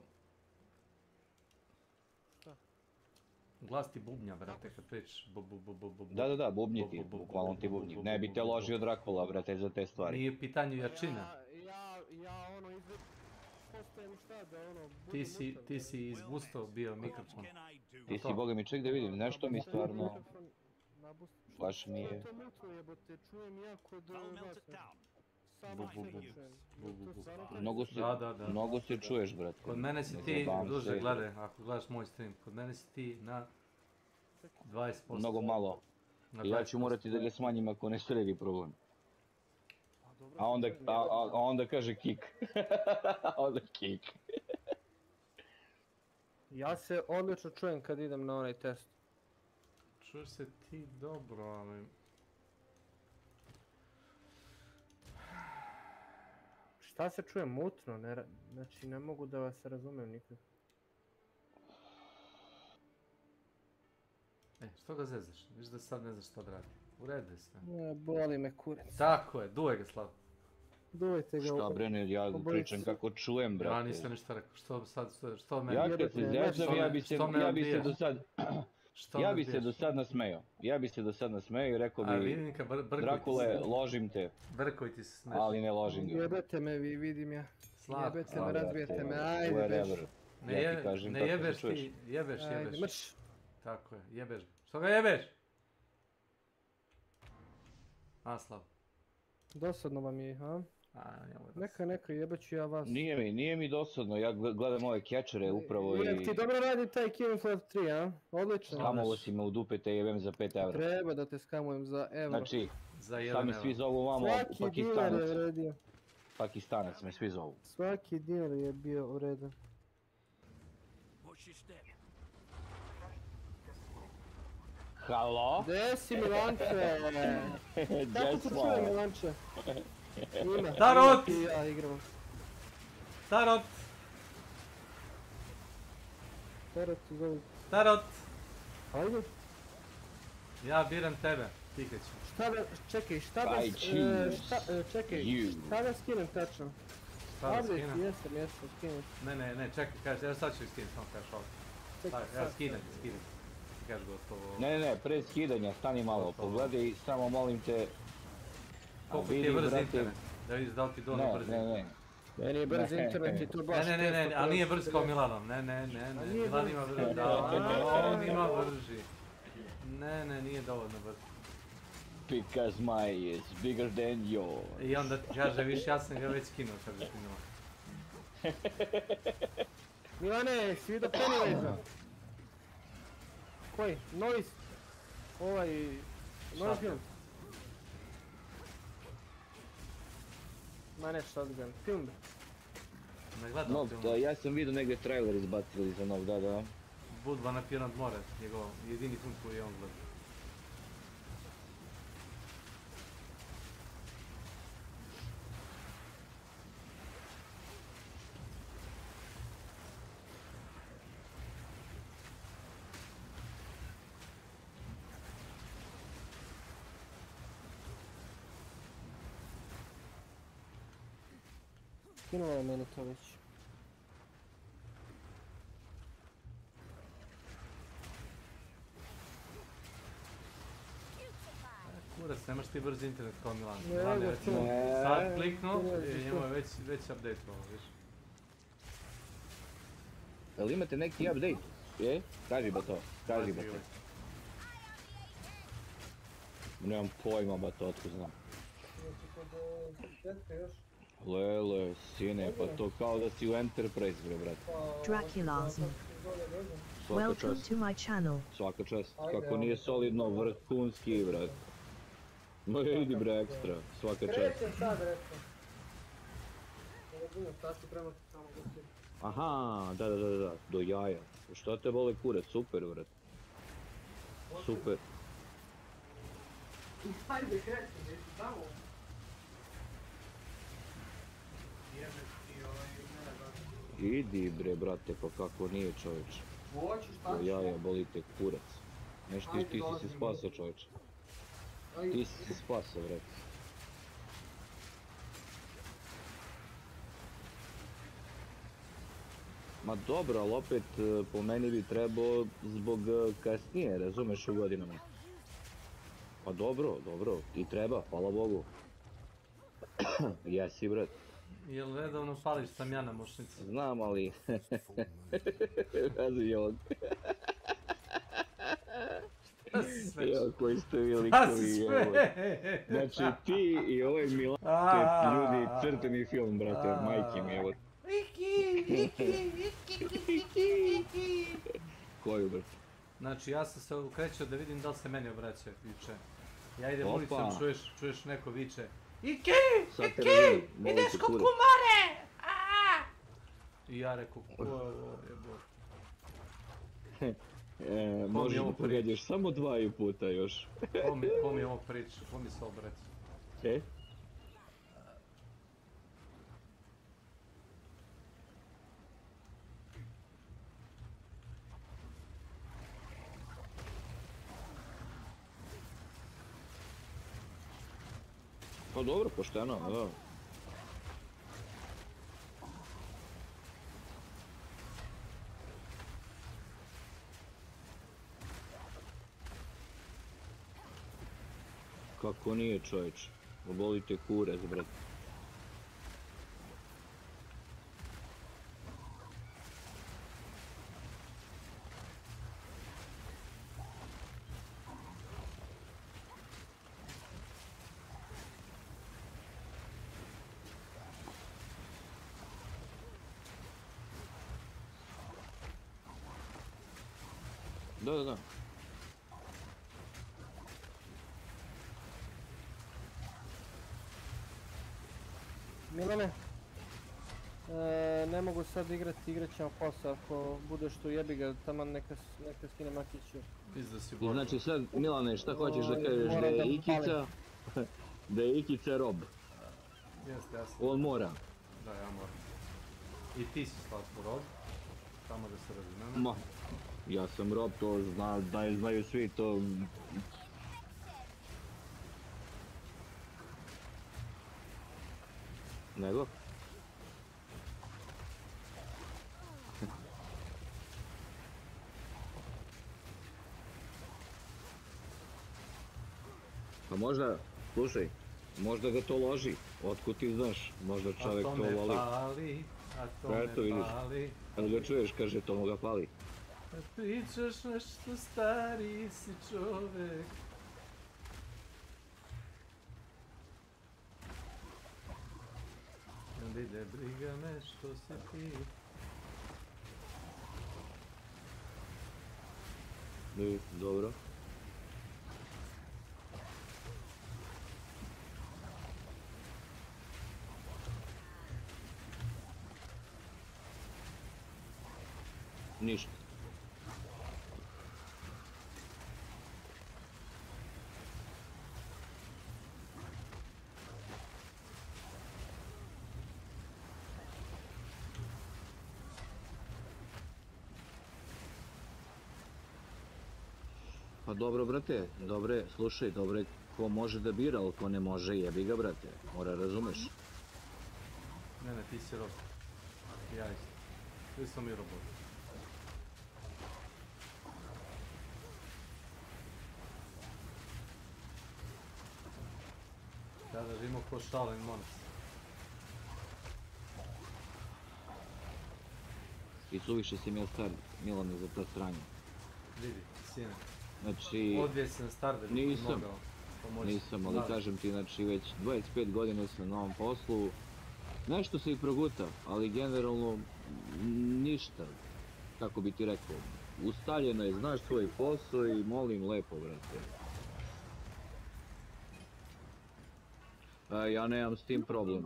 Glas ti bubnja, brate, kad pričaš. Da, bubnji ti, bukvalno ti bubnji. Ne bi te ložio Drakula, brate, za te stvari. Nije pitanju jačina. Ja ono postajem šta da ono... Ti si izbustao bio mikrofon. Ti si, boga mi, ček da vidim, nešto mi stvarno... Baš mi je... To mutno jebote, čujem ja kod vas. Mnogo se čuješ, brate. Kod mene si ti, duže gledaj, ako gledaš moj stream, kod mene si ti na 20%. Mnogo malo. Ja ću morati da ga smanjim ako ne sredi problem. A onda kaže kick. Onda kick. Ja se odlično čujem kad idem na onaj test. Čuješ se ti dobro, ali... Šta se čuje mutno, znači ne mogu da vas razumijem nikad. Što ga zezaš? Viš da sad ne znaš šta da radi. U redu je sve. Ne, boli me kurac. Tako je, duvaj ga slabo. Duvajte ga. Šta brene, ja pričam kako čujem, brate. Ja nisam ništa rekao, što meni... Ja kad se zezam, ja bi se do sad nasmejao. I rekao bi, Drakule, ložim te. Brkoj ti se smeš. Ali ne ložim ga. Jebete me, vidim ja. Jebete me, razbijete me, ajde beš. Ne jebeš ti, jebeš. Tako je, jebeš. Što ga jebeš? Slabo. Dosadno vam je, ha? Neka, jebaću ja vas. Nije mi dosadno, ja gledam ove catchere upravo i... Ti dobro radi taj KF3, a? Odlično. Skamovo si me u dupe, te jebem za 5 evra. Treba da te skamujem za evro. Znači, sad me svi zovu vamo Pakistanac. Pakistanac me svi zovu. Svaki dinar je bio uredan. Halo? Gde si Milanče? Kako te čuje Milanče? Tarot! Ja igram. Tarot! Tarot! Ajde. Ja biram tebe, ti kad ću. Čekaj, šta da skinem tačno? Šta da skinem? Jesam, skinem. Ne, čekaj, kaži, ja sad ću skinem, samo kažeš ovdje. Ja skidam. Kaži gotovo. Ne, pre skidanja, stani malo, pogledaj, samo molim te... Koliko ti je brz internet? Da vidiš da li ti dono brz internet. Ne. Meni je brz internet i to baš... Ne, ali nije brz kao Milanov. Ne, Milan ima brz. On ima brži. Ne, nije dovoljno brz. Because my is bigger than yours. I onda ti kaže, viš, ja sam ga već skinuo kad bi skinuo. Milane, si vidio Pennywise-a? Koji? Noise? Noise film? Ma ne, šta odgledam, film. Ne gledam film. Ja sam vidio negdje trailer izbacili za nov, da. Budva na Piranad more, njegov jedini film koji je on gledao. Skinuo je meni to već. nemaš ti brzi internet kao Milan. Ne, Milan je ne, recimo ne. sad kliknuo Ne, i njemu je već update-ovao, viš. Jel imate neki update? Je? Kaži ba to, kaži ba to. Nemam pojma ba to, otko znam. Znači kod tetka još. Lele, sine, pa to kao da si u Enterprise, bre, brate. Draculasm. Welcome to my channel. Svaka čast. Kako nije solidno, vrhunski, brate. No idi bre, ekstra, svaka čast. Krećem sad, rekao. Ne razumijem, sad ću prema samo gostiti. Aha, da, do jaja. Što te bole kurac, super, brate. Super. Hajde, krećem, jesi tamo? Idi bre, brate, pa kako nije, čovječe. Do jaja, boli te kurac. Neš ti si se spasao, čovječe. Ti si se spasao, brate. Ma dobro, ali opet po meni bi trebao zbog kasnije, razumeš, u godinama. Pa dobro, i treba, hvala Bogu. Jesi, brat. Jel redovno pališ tamjana mošnice? Znam, ali... Razi ovog. Evo koji ste vi likovi, evo. Znači ti i ovaj Milan, ljudi, crteni film, brate, majke mi, evo. Koju, brate? Znači, ja sam se ukrećao da vidim da li se meni obraća viče. Ja idem ulicom, čuješ neko viče. Iki! Ideš kod kumare! I ja rekao, ko je ovo, jebo. Možeš da pogađaš samo 2 puta još. Ko mi ovo priča, ko mi se obraća? Pa dobro, pošteno, da. Kako nije, čovječ? Obolite kurac, brat. Da. Milane, ne mogu sad igrati, igrat ćemo posao, ako budeš tu jebi ga, taman neka skine makiću. Znači sad, Milane, šta hoćeš da kažeš, da je Ikica, da je Ikica rob? Jeste. On mora. Da, ja moram. I ti si Slatko rob, samo da se razumemo. Ja sam rob, to znaju svi, to... Nego? Pa možda, slušaj, možda ga to loži, otkud ti znaš, možda čovjek to voli. A to me pali, Eto vidiš, kad ga čuješ, kaže to mu ga pali. Pričaš nešto, stari si čovek. Ide briga me što si ti. Dobro. Ništa. Pa dobro, brate, dobre, slušaj, dobre, ko može da bira, ali ko ne može, jebi ga, brate, mora razumeš. Ne, ti si rob. Ja isto. Svi smo mi roboti. Da, živimo ko Shaolin Monks. I suviše si mi star, Milane, za ta stranja. Vidi, sine. Znači... Odvije sam star da bi ti mogao pomoći. Nisam, ali kažem ti, znači već 25 godina sam na ovom poslu. Nešto se i proguta, ali generalno ništa, kako bi ti rekao. Ustaljeno je, znaš svoj posao i molim lepo, brate. Ja nemam s tim problem,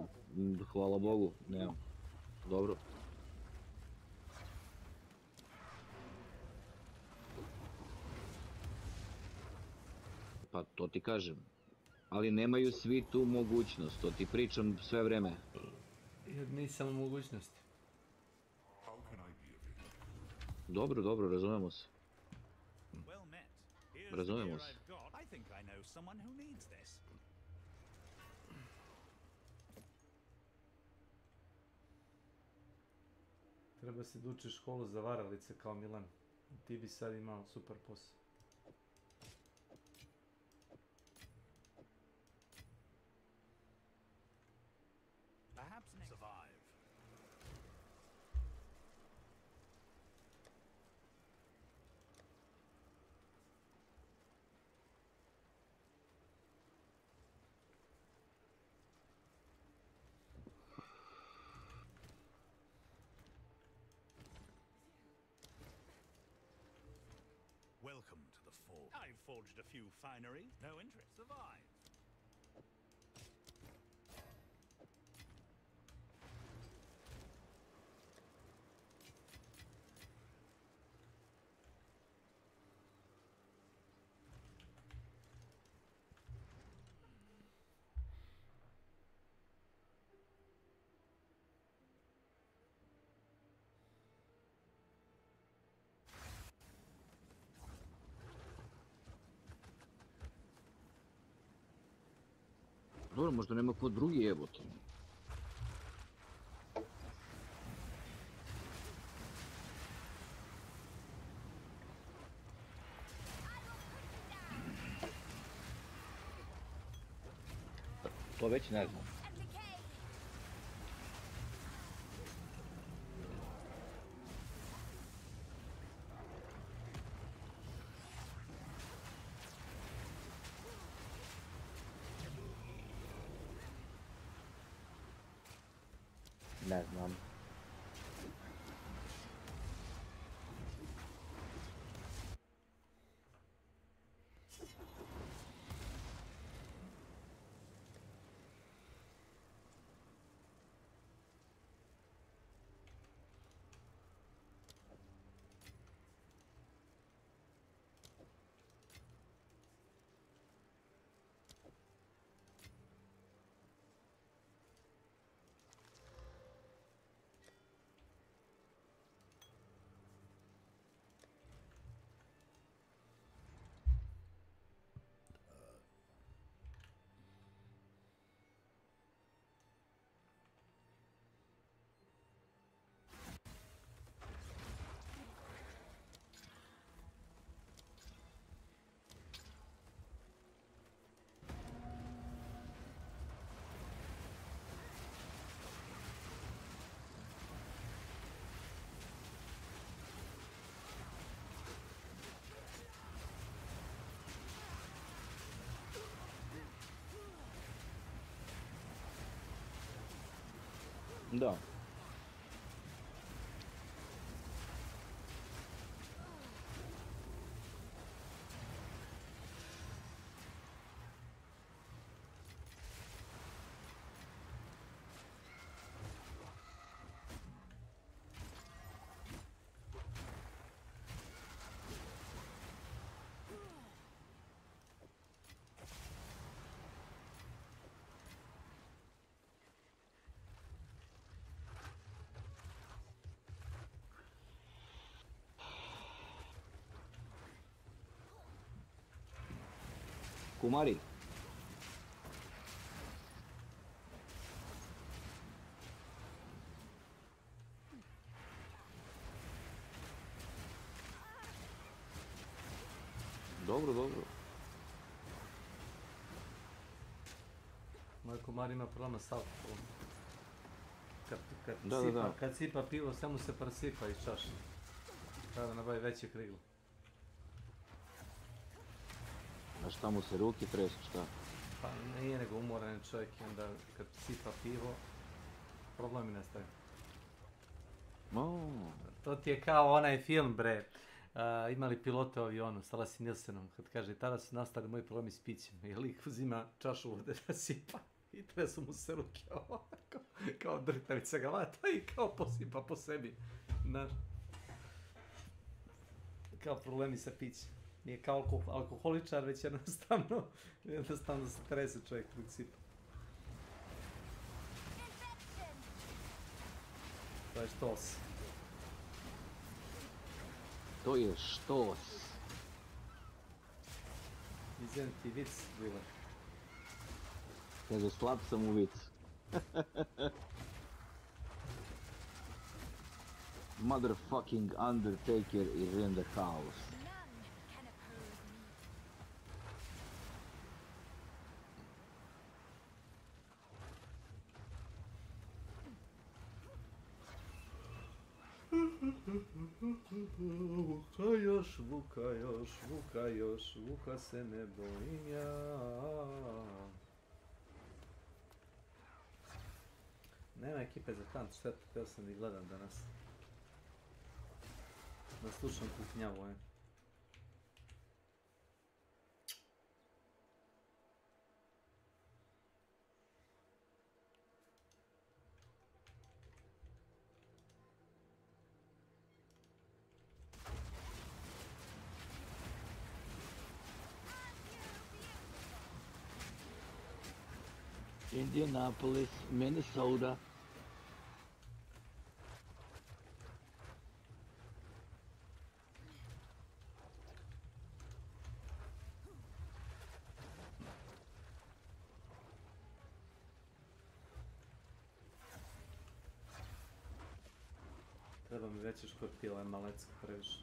hvala Bogu, nemam. Dobro. Pa to ti kažem. Ali nemaju svi tu mogućnost, to ti pričam sve vreme. Jer nisam u mogućnosti. Dobro, dobro, razumemo se. Razumemo se. Treba se da učiš školu za varalice kao Milan. Ti bi sad imao super posao. Survive. Welcome to the forge. I've forged a few fineries. No interest. Survive. Dobro, možda nema ko drugi jebote. To već ne znam. Ne znam. Da. Kumari. Dobro, dobro. Komar ima problema s alkoholom. Da. Kad sipa pivo, sve mu se prasipa iz čaše. Treba da nabavi veće kriglo. A šta mu se ruke tresu, šta? Pa nije nego umoran čovjek i onda kad sipa pivo, problemi nastaju. To ti je kao onaj film, bre. Imali pilote u avionu s Lasse Nilsenom, kad kaže tada su nastali moji problemi s pićem. I lik uzima čašu vode da sipa i tresu mu se ruke ovako, kao drhtavica ga vata i kao posipa po sebi. Kao problemi sa pićem. Nije kao alkoholičar, već jednostavno se trese čovjek dok sipa. To je štos. To je štos. Izvijem ti vic, Vila. Kaže, slab sam u vicu. Motherfucking Undertaker is in the house. Vuka još, vuka se ne bojim ja. Nema ekipe za tant, šteta, htio sam da gledam danas. Da slušam kuknjavu, Indianapolis, Minnesota. Treba mi veće škorpila, je malecka previše.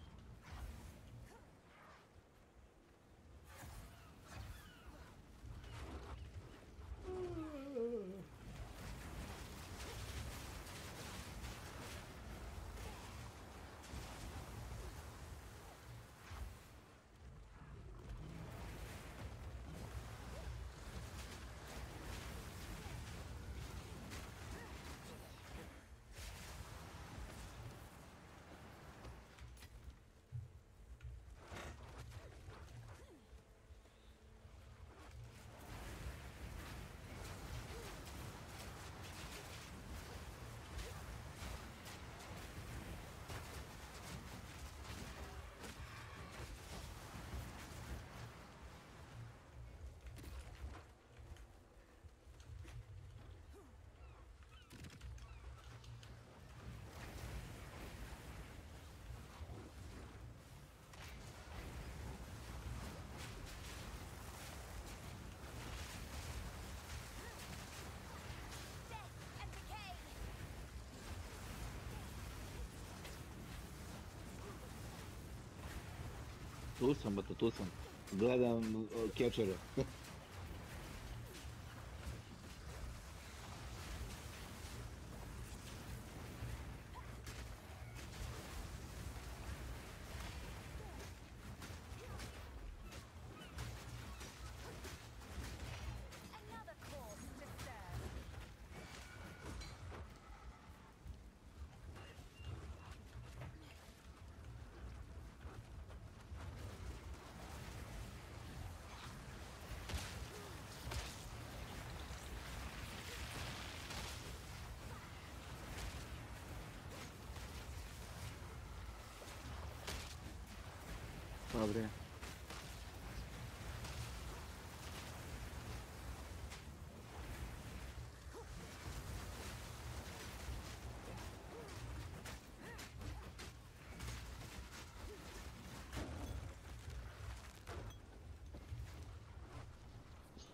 Tu sam. Gledam catchere. Dobre.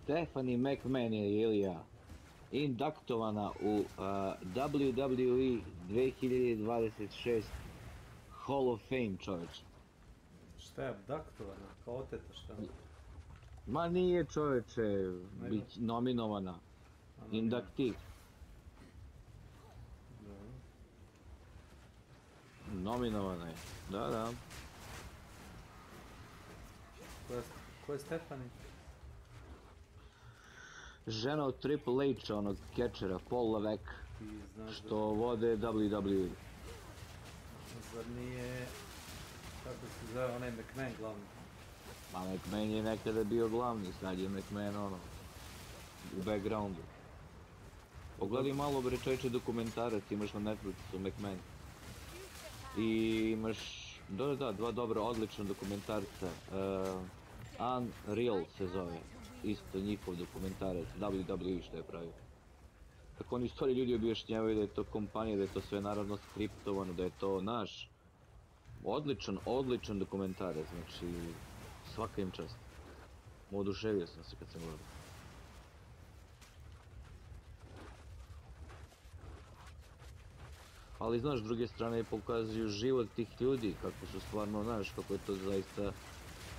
Stephanie McMahon je Ilija indaktovana u WWE 2026 Hall of Fame, čovječe. Šta je abdaktovana? Kao oteta šta? Ma nije, čovječe, nominovana. Indaktiv. Nominovana je, da. Ko je Stephanie? Žena od Triple H-a, onog catchera, Paul Levesque, što vode WWE. Zar nije, kako se zove, onaj McMahon glavni? Ma McMahon je nekada bio glavni, sad je McMahon ono, u backgroundu. Pogledaj malo bre čovječe dokumentarac, imaš na Netflixu McMahon. I imaš, dva dobra, odlična dokumentarca. Unreal se zove, isto njihov dokumentarac, WWE što je pravio. Tako oni stvari ljudi objašnjavaju da je to kompanija, da je to sve naravno skriptovano, da je to naš odličan dokumentarac, znači svaka im čast. Oduševio sam se kad sam gledao. Ali znaš, s druge strane pokazuju život tih ljudi, kako su stvarno, znaš, kako je to zaista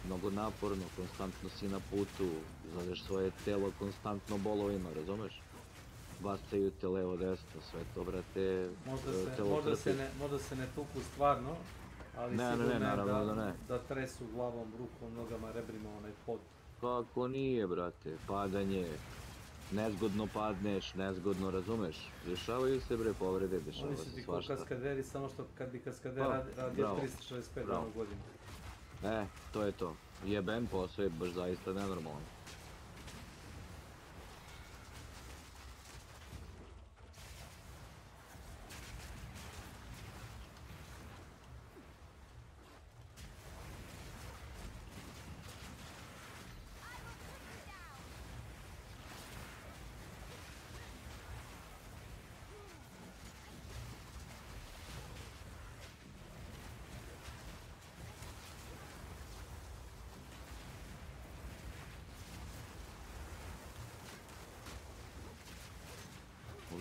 mnogo naporno, konstantno si na putu, izgledaš svoje telo konstantno bolovima, razumeš? Bacaju te levo desno, sve to, brate, telo trpi. Možda se ne tuku stvarno, ali sigurno je da tresu glavom, rukom, nogama, rebrima, onaj pod. Kako nije, brate, padanje, nezgodno padneš, nezgodno, razumeš? Dešavaju se bre povrede, dešava se svašta. Oni su ti ko kaskaderi, samo što kad bi kaskader radio 365 dana u godinu. To je to. Jeben posao je baš zaista nenormalan.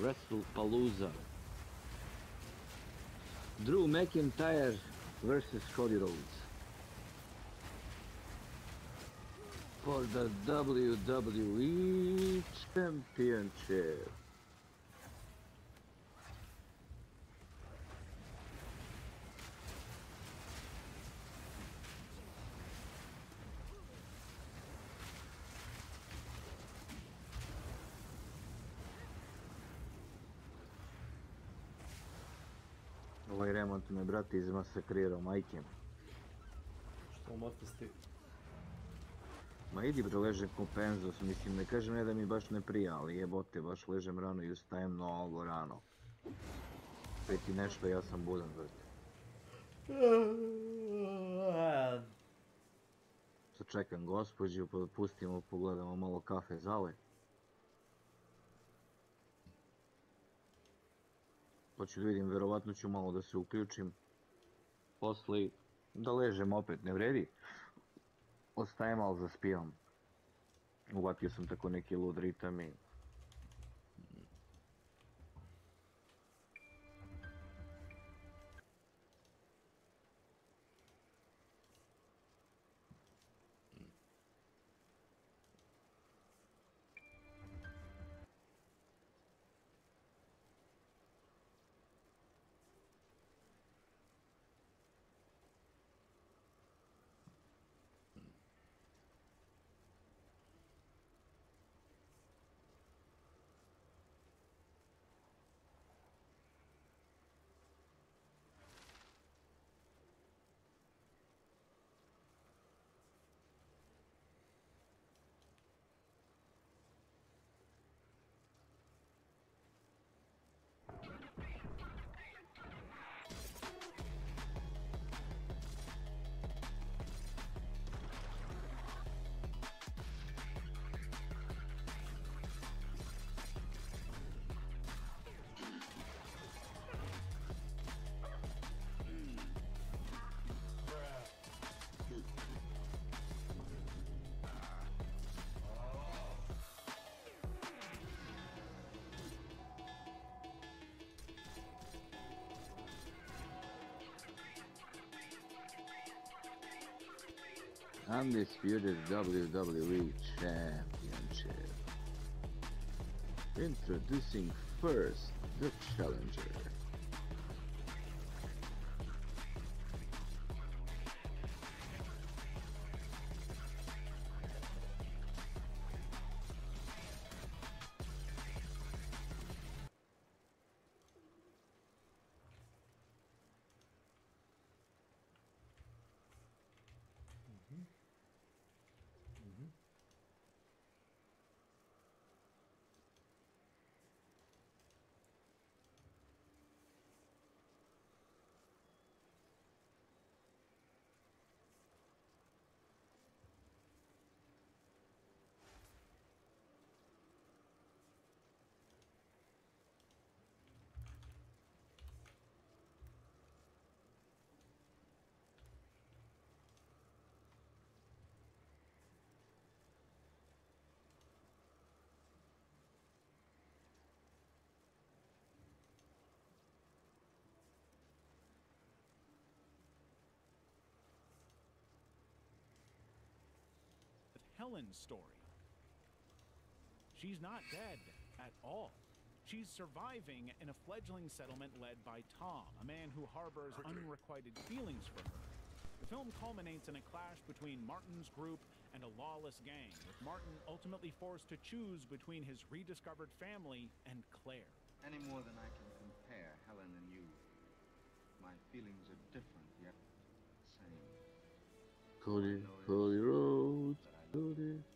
WrestlePalooza. Drew McIntyre versus Cody Rhodes for the WWE Championship. Ovaj remont me, brate, izmasakrirao, majke. Što morate stigli? Ma idi bre, ležem ko penzos, mislim, ne kažem ne da mi baš ne prija, ali jebote, baš ležem rano i ustajem mnogo rano. 5 i nešto, ja sam budan, brate. Sad čekam gospođu, pa pustimo, pogledamo malo kafe zale. Pa ću da vidim, verovatno ću malo da se uključim. Posle da ležem opet, ne vredi. Ostajem, ali zaspivam. Uvatio sam tako neki lud ritam i... Undisputed WWE Championship. Introducing first the challenger. Helen's story. She's not dead at all. She's surviving in a fledgling settlement led by Tom, a man who harbors unrequited feelings for her. The film culminates in a clash between Martin's group and a lawless gang, with Martin ultimately forced to choose between his rediscovered family and Claire. Any more than I can compare Helen and you. My feelings are different, yet same. Cody Road.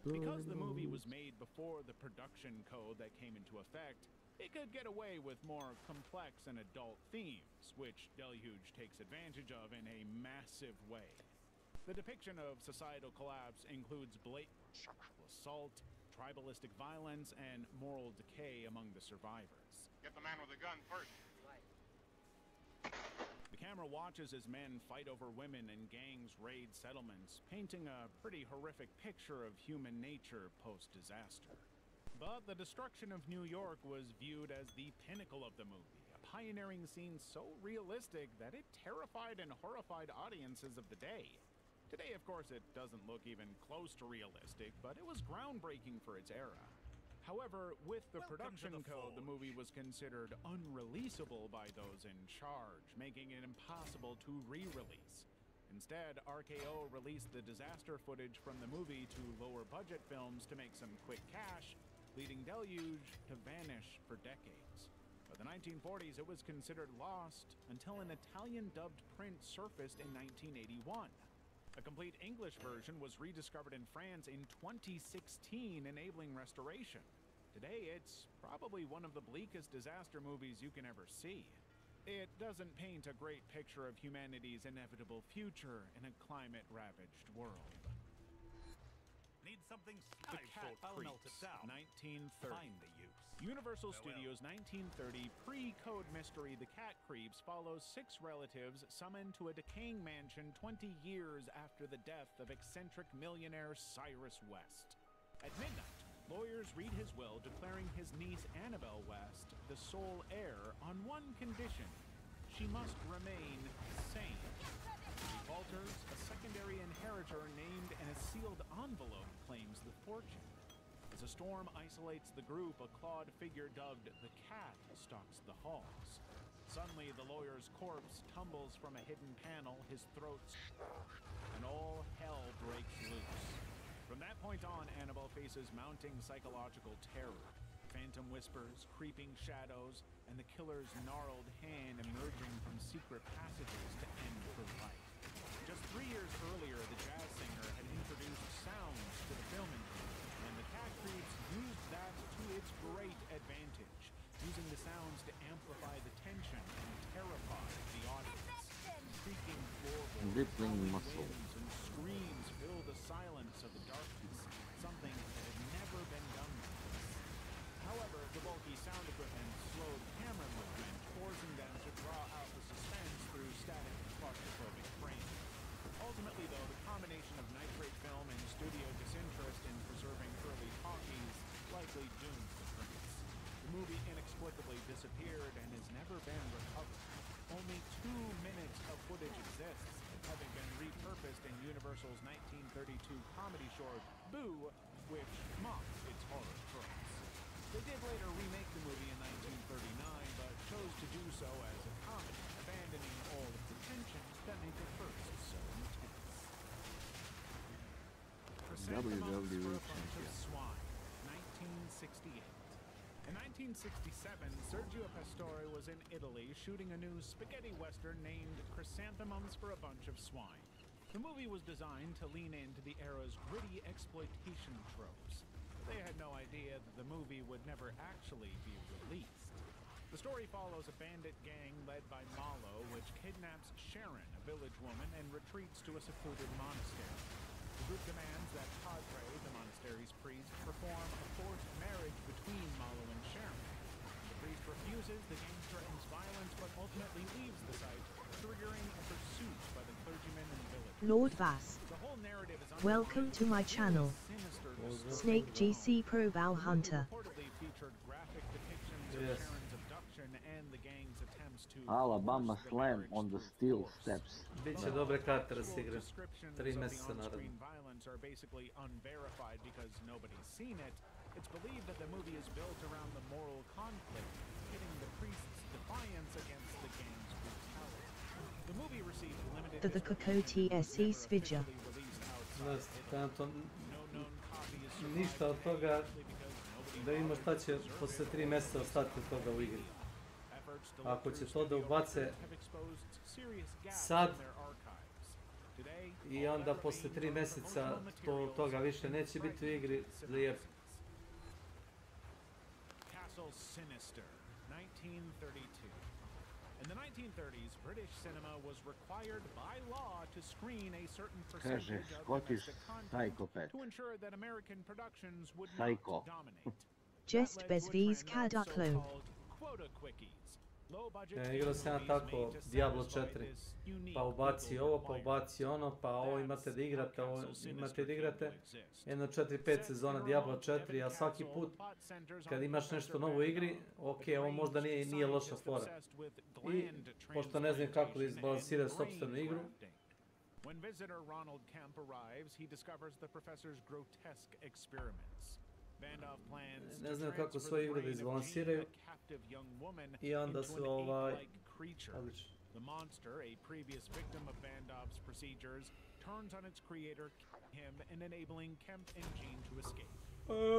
Because the movie was made before the production code that came into effect, it could get away with more complex and adult themes, which Deluge takes advantage of in a massive way. The depiction of societal collapse includes blatant sexual assault, tribalistic violence, and moral decay among the survivors. Get the man with the gun first. The camera watches as men fight over women and gangs raid settlements, painting a pretty horrific picture of human nature post-disaster. But the destruction of New York was viewed as the pinnacle of the movie, a pioneering scene so realistic that it terrified and horrified audiences of the day. Today, of course, it doesn't look even close to realistic, but it was groundbreaking for its era. However, with the production code, the movie was considered unreleasable by those in charge, making it impossible to re-release. Instead, RKO released the disaster footage from the movie to lower-budget films to make some quick cash, leading Deluge to vanish for decades. By the 1940s, it was considered lost until an Italian-dubbed print surfaced in 1981. A complete English version was rediscovered in France in 2016, enabling restoration. Today, it's probably one of the bleakest disaster movies you can ever see. It doesn't paint a great picture of humanity's inevitable future in a climate-ravaged world. Need something The Cat Creeps, 1930. Find the use. Universal Studios' 1930 pre-code mystery The Cat Creeps follows 6 relatives summoned to a decaying mansion 20 years after the death of eccentric millionaire Cyrus West. At midnight, lawyers read his will declaring his niece Annabelle West the sole heir on one condition: she must remain sane. She falters, a secondary inheritor named in a sealed envelope claims the fortune. As a storm isolates the group, a clawed figure dubbed the Cat stalks the halls. Suddenly, the lawyer's corpse tumbles from a hidden panel, his throat and all hell breaks loose. From that point on, Annabelle faces mounting psychological terror. Phantom whispers, creeping shadows, and the killer's gnarled hand emerging from secret passages to end her life. Just 3 years earlier, the jazz singer had introduced sounds to the filming crew, and the Cat Creeps used that to its great advantage, using the sounds to amplify the tension and terrify the audience. Creaking floorboards, Rippling howling muscle. winds, and screams fill the silence of the darkness, something that had never been done before. However, the bulky sound equipment slowed camera movement, forcing them to draw out the suspense through static, claustrophobic frames. Ultimately, though, the combination of nitrate film and studio disinterest in preserving early talkies likely doomed the prints. The movie inexplicably disappeared and has never been recovered. Only 2 minutes of footage exists, having been repurposed in Universal's 1932 comedy short, Boo, which mocks its horror tropes. They did later remake the movie in 1939, but chose to do so as a comedy, abandoning all of the tensions that made the first so intense. Chrysanthemums for a Bunch of Swine, 1968. In 1967, Sergio Pastore was in Italy shooting a new spaghetti western named Chrysanthemums for a Bunch of Swine. The movie was designed to lean into the era's gritty exploitation tropes. They had no idea that the movie would never actually be released. The story follows a bandit gang led by Malo, which kidnaps Sharon, a village woman, and retreats to a secluded monastery. The group demands that Padre, the monastery's priest, perform a forced marriage between Malo and Sharon. The priest refuses, the gang threatens violence, but ultimately leaves the site, triggering a pursuit by the clergymen in the village. Lord Vass. The whole narrative is Welcome to my channel. Snake GC Pro Val Hunter. reportedly featured graphic depictions of Sharon's abduction and the gang's attempts to Alabama Slam on the steel steps. Biće dobre karte da se igra. 3 mjeseca naravno. on-screen violence are basically unverified because nobody's seen it. It's believed that the movie is built around the moral conflict, pitting the priest's defiance against the gang's brutality. The movie received limited The Cocoa TSE Svidja. Ništa od toga, da vidimo šta će posle 3 mjeseca ostati od toga u igri. Ako će to da ubace sad i onda posle 3 mjeseca toga više neće biti u igri, lijep. Castle Sinister, 1932. In the 1930s, British cinema was required by law to screen a certain percentage of domestic content to ensure that American productions would not dominate. Just bez viz kadaklo. Quota quickies. Igrao sam ja tako Diablo 4, pa ubaci ovo, pa ubaci ono, pa ovo imate da igrate, ovo imate da igrate. Jedno 4-5 sezona Diablo 4, a svaki put kad imaš nešto novo u igri, ok, ovo možda nije loša fora. I pošto ne znam kako da izbalansiraju sopstvenu igru, When visitor Ronald Kemp arrives, he discovers the professor's grotesque experiments. ne znam kako svoju igru da izbalansiraju i onda su odlično. The monster, a previous victim of Vandov's procedures, turns on its creator, him, and enabling Kemp and Jean to escape.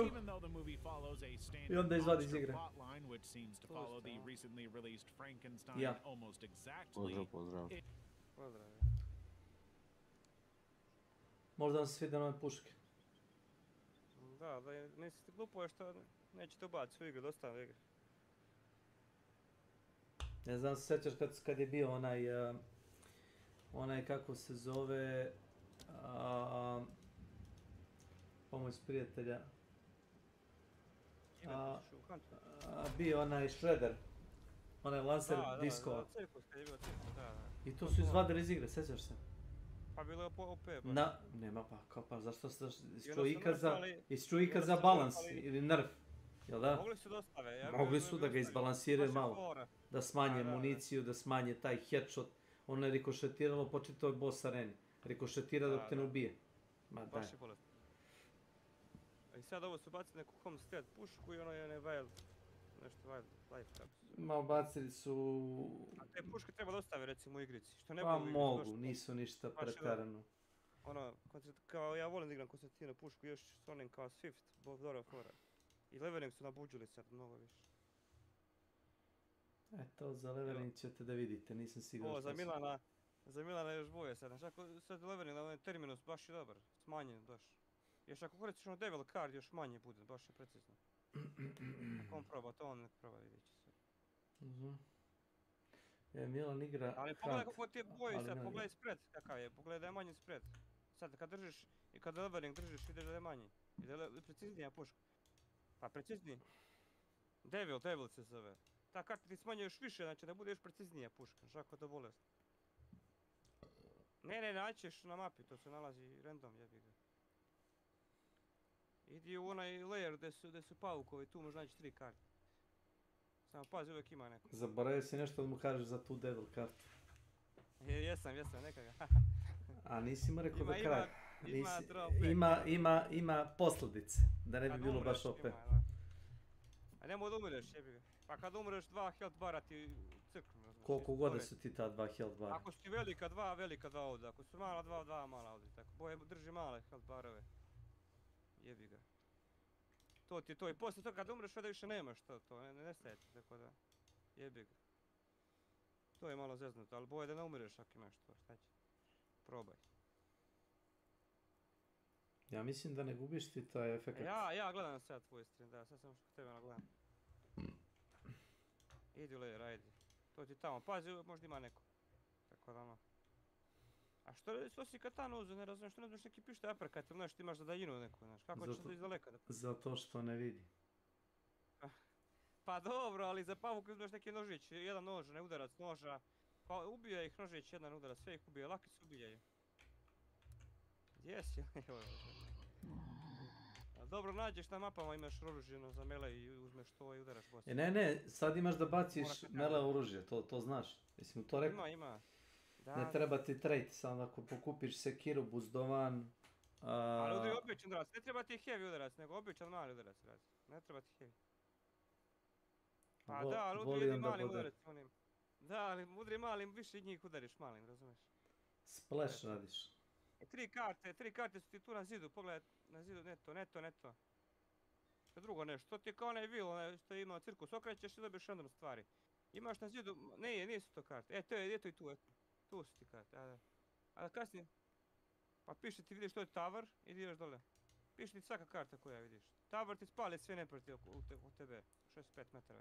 Even though the movie follows a standard monster plotline, which seems to follow the recently released Frankenstein almost exactly, Možda vam se svide nove puške. Da, nisi glupo je što nećete ubaciti u igru, dosta igre. Ne znam se sjećaš kad je bio onaj kako se zove, pomoć prijatelja, bio onaj Shredder, onaj Lancer diskova. I to su izvadili iz igre, sjećaš se? Pa bilo je OP. Nema pa zašto isčujika za balans ili nerf, jel da? Mogli su dostave. Mogli su da ga izbalansiraju malo, da smanje municiju, da smanje taj headshot. Ono je rikošetiralo po čitavog boss areni. Rikošetira dok te ne ubije. Ma daj. I sad ovo su bacili neku homestead pušku i ono je nešto wild life tako su. Ma bacili su... A te puške treba dostave recimo u igrici. Pa mogu, nisu ništa pretarano. Ono, kao ja volim da igram koncertinu pušku još s onim kao Swift, dobro fora. I leveling su nabuđili sad mnogo više. To za leveling ćete da vidite, nisam siguran što su. Za Milana još boje sad, znači ako sad leveling na ovaj terminus baš je dobar, smanjen baš. Još ako koristiš ono devil card još manje bude, baš je precizno. Ako on proba to, on nek proba vidjet će se. Milan igra ali pogledaj kako ti je boji sad, pogledaj spread kakav je, pogledaj da je manji spread. Sad kad držiš i kad leveling držiš vidiš da je manji. I da je preciznija puška. Pa precizniji. Devil se zove. Ta karta ti smanje još više, znači da bude još preciznija puška, šako to bolest. Ne, naćeš na mapi, to se nalazi random jebi ga. Idi u onaj layer gdje su paukovi, tu možeš naći 3 karte. Samo pazi, uvijek ima neko. Zaboravio si nešto da mu kažeš za tu devil kartu. Jesam, neka ga. A nisi mu rekao do kraja. Ima posljedice, da ne bi bilo baš OP. Nemoj da umireš, jebi ga. Pa kad umreš 2 health bara ti crknu, razumiješ. Koliko god su ti ta 2 health bara? Ako su ti velika 2 ovdje, ako su mala 2 mala ovdje, tako. Boje drži male health barove. Jebi ga. To ti je to i poslije toga kad umreš onda više nemaš to, ne nestaje ti, tako da. Jebi ga. To je malo zeznuto, ali boje da ne umireš ako imaš to, šta će. Probaj. Ja mislim da ne gubiš ti taj efekt. Ja gledam sad tvoj stream, da, sad sam što tebe nagledam. Idi layer, ajde. To ti tamo, pazi, možda ima neko. Tako da ono. A što si katanu uzeo, ne razumijem, što ne znaš neki pište uppercut ili nešto imaš za daljinu neku, znaš, kako ćeš to izdaleka? Zato što ne vidi. Pa dobro, ali za pavuku uzmeš neki nožić, jedan nož, ne udarac noža. Pa ubija ih nožić, jedan udarac, sve ih ubija, laki se ubijaju. Jesi, dobro, nađeš na mapama, imaš oružje za mele i uzmeš to i udaraš bossa. Ne, sad imaš da baciš mele oružje, to znaš. Jesi mu to rekao? Ima. Ne treba ti trait, samo ako pokupiš sekiru, buzdovan... Ali udri običan udarac, ne treba ti heavy udarac, nego običan mali udarac radi. Ne treba ti heavy. Pa da, ali udri jednim malim udarac onim. Da, ali udri malim, više njih udariš malim, razumiješ? Splash radiš. 3 karte su ti tu na zidu, pogledaj na zidu, neto. Što drugo nešto, to ti je kao onaj vil što je imao cirkus, okrećeš i dobiješ random stvari. Imaš na zidu, nisu to karte, eto i tu, tu su ti karte, a kasnije, pa piše ti vidiš to je tower i ideš dole. Piše ti svaka karta koja vidiš. Tower ti spali sve neproti oko tebe, 65 metara.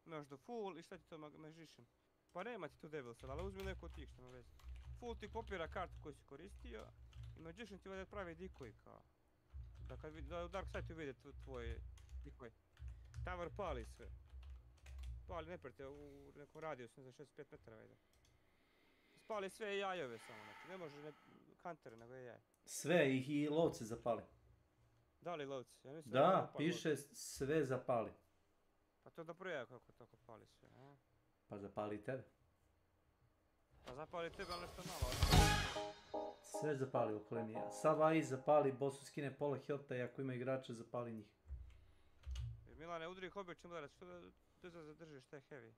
Imaš do full i šta ti to magician. Pa nema ti tu devil sad, ali uzmi neko od tih što ima vezi. Full ti kopira kartu koju si koristio i magician ti ovdje pravi decoy kao. Da u dark side vidi tvoj decoy. Tower pali sve. Pali neproti u nekom radijusu, ne znam, 65 metara vede. Spali sve jajove samo, znači ne može kantere nego jaj. Sve i lovce zapali. Da li lovce? Ja mislim da, piše sve zapali. Pa to da proja kako tako pali sve, a? Pa zapali tebe. Pa zapali tebe, ali nešto malo. Sve zapali okolini. Sav AI zapali, bossu skine pola healtha i ako ima igrača zapali njih. Milane, udri ih običnim udarac, što da zadržiš taj heavy?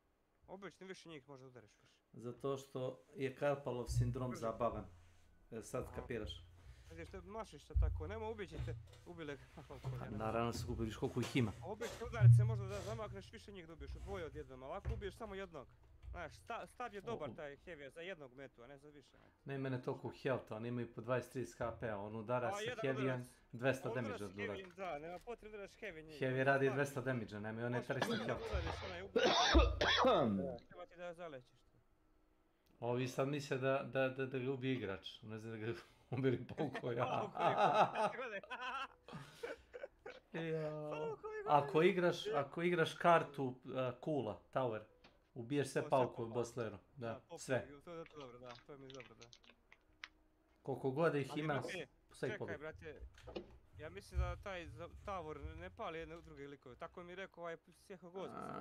Obični više njih možda udariš više. Zato što je Karpalov sindrom zabavan. Sad kapiraš. Vidiš, te mašiš se tako, nema ubićete, ubile ga. Naravno se gubiš koliko ih ima. Obični udarice možda da zamakneš, više njih dobiješ od dvoje odjednom, ali ako ubiješ samo jednog. Znaš, stab je dobar taj heavy za jednog metu, a ne za više. Ne mene toliko health, oni imaju po 23 HP-a, on udara sa heavy 200 damage od udara. Da, nema potrebe udaraš heavy njih. Heavy radi 200 damage, nema i one 300 health. Treba ti da zalećeš to. Ovi sad misle da ga ubije igrač, ne znam da ga ubili pauko ja. Ako igraš kartu Kula, Tower, ubiješ sve pauku od boss layeru, da, sve. To je dobro, da, to je mi dobro, da. Koliko god ih ima, sve čekaj, brate, ja mislim da taj Tower ne pali jedne druge likove, tako mi je rekao ovaj sjeho gozba, ne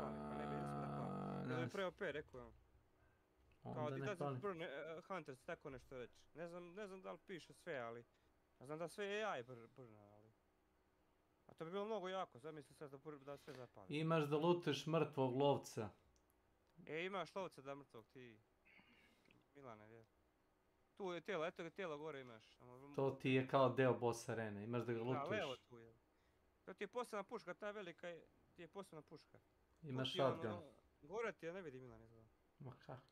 pali, pa ne bi jesmo da pali. Ili je pre OP, rekao vam. Kao ti doesn't burn hunters, tako nešto reći. Ne znam da li piše sve, ali znam da sve AI burna, ali... A to bi bilo mnogo jako, zamisli sad da sve zapali. Imaš da luteš mrtvog lovca. Imaš lovca da mrtvog, ti... Milane, vjer. Tu je tijelo, eto ga tijelo gore imaš. To ti je kao deo boss arene, imaš da ga lutuješ. Da, levo tu je. To ti je posebna puška, ta velika ti je posebna puška. Imaš shotgun. Gore ti je, ne vidi Milane izgleda. Ma kakvi.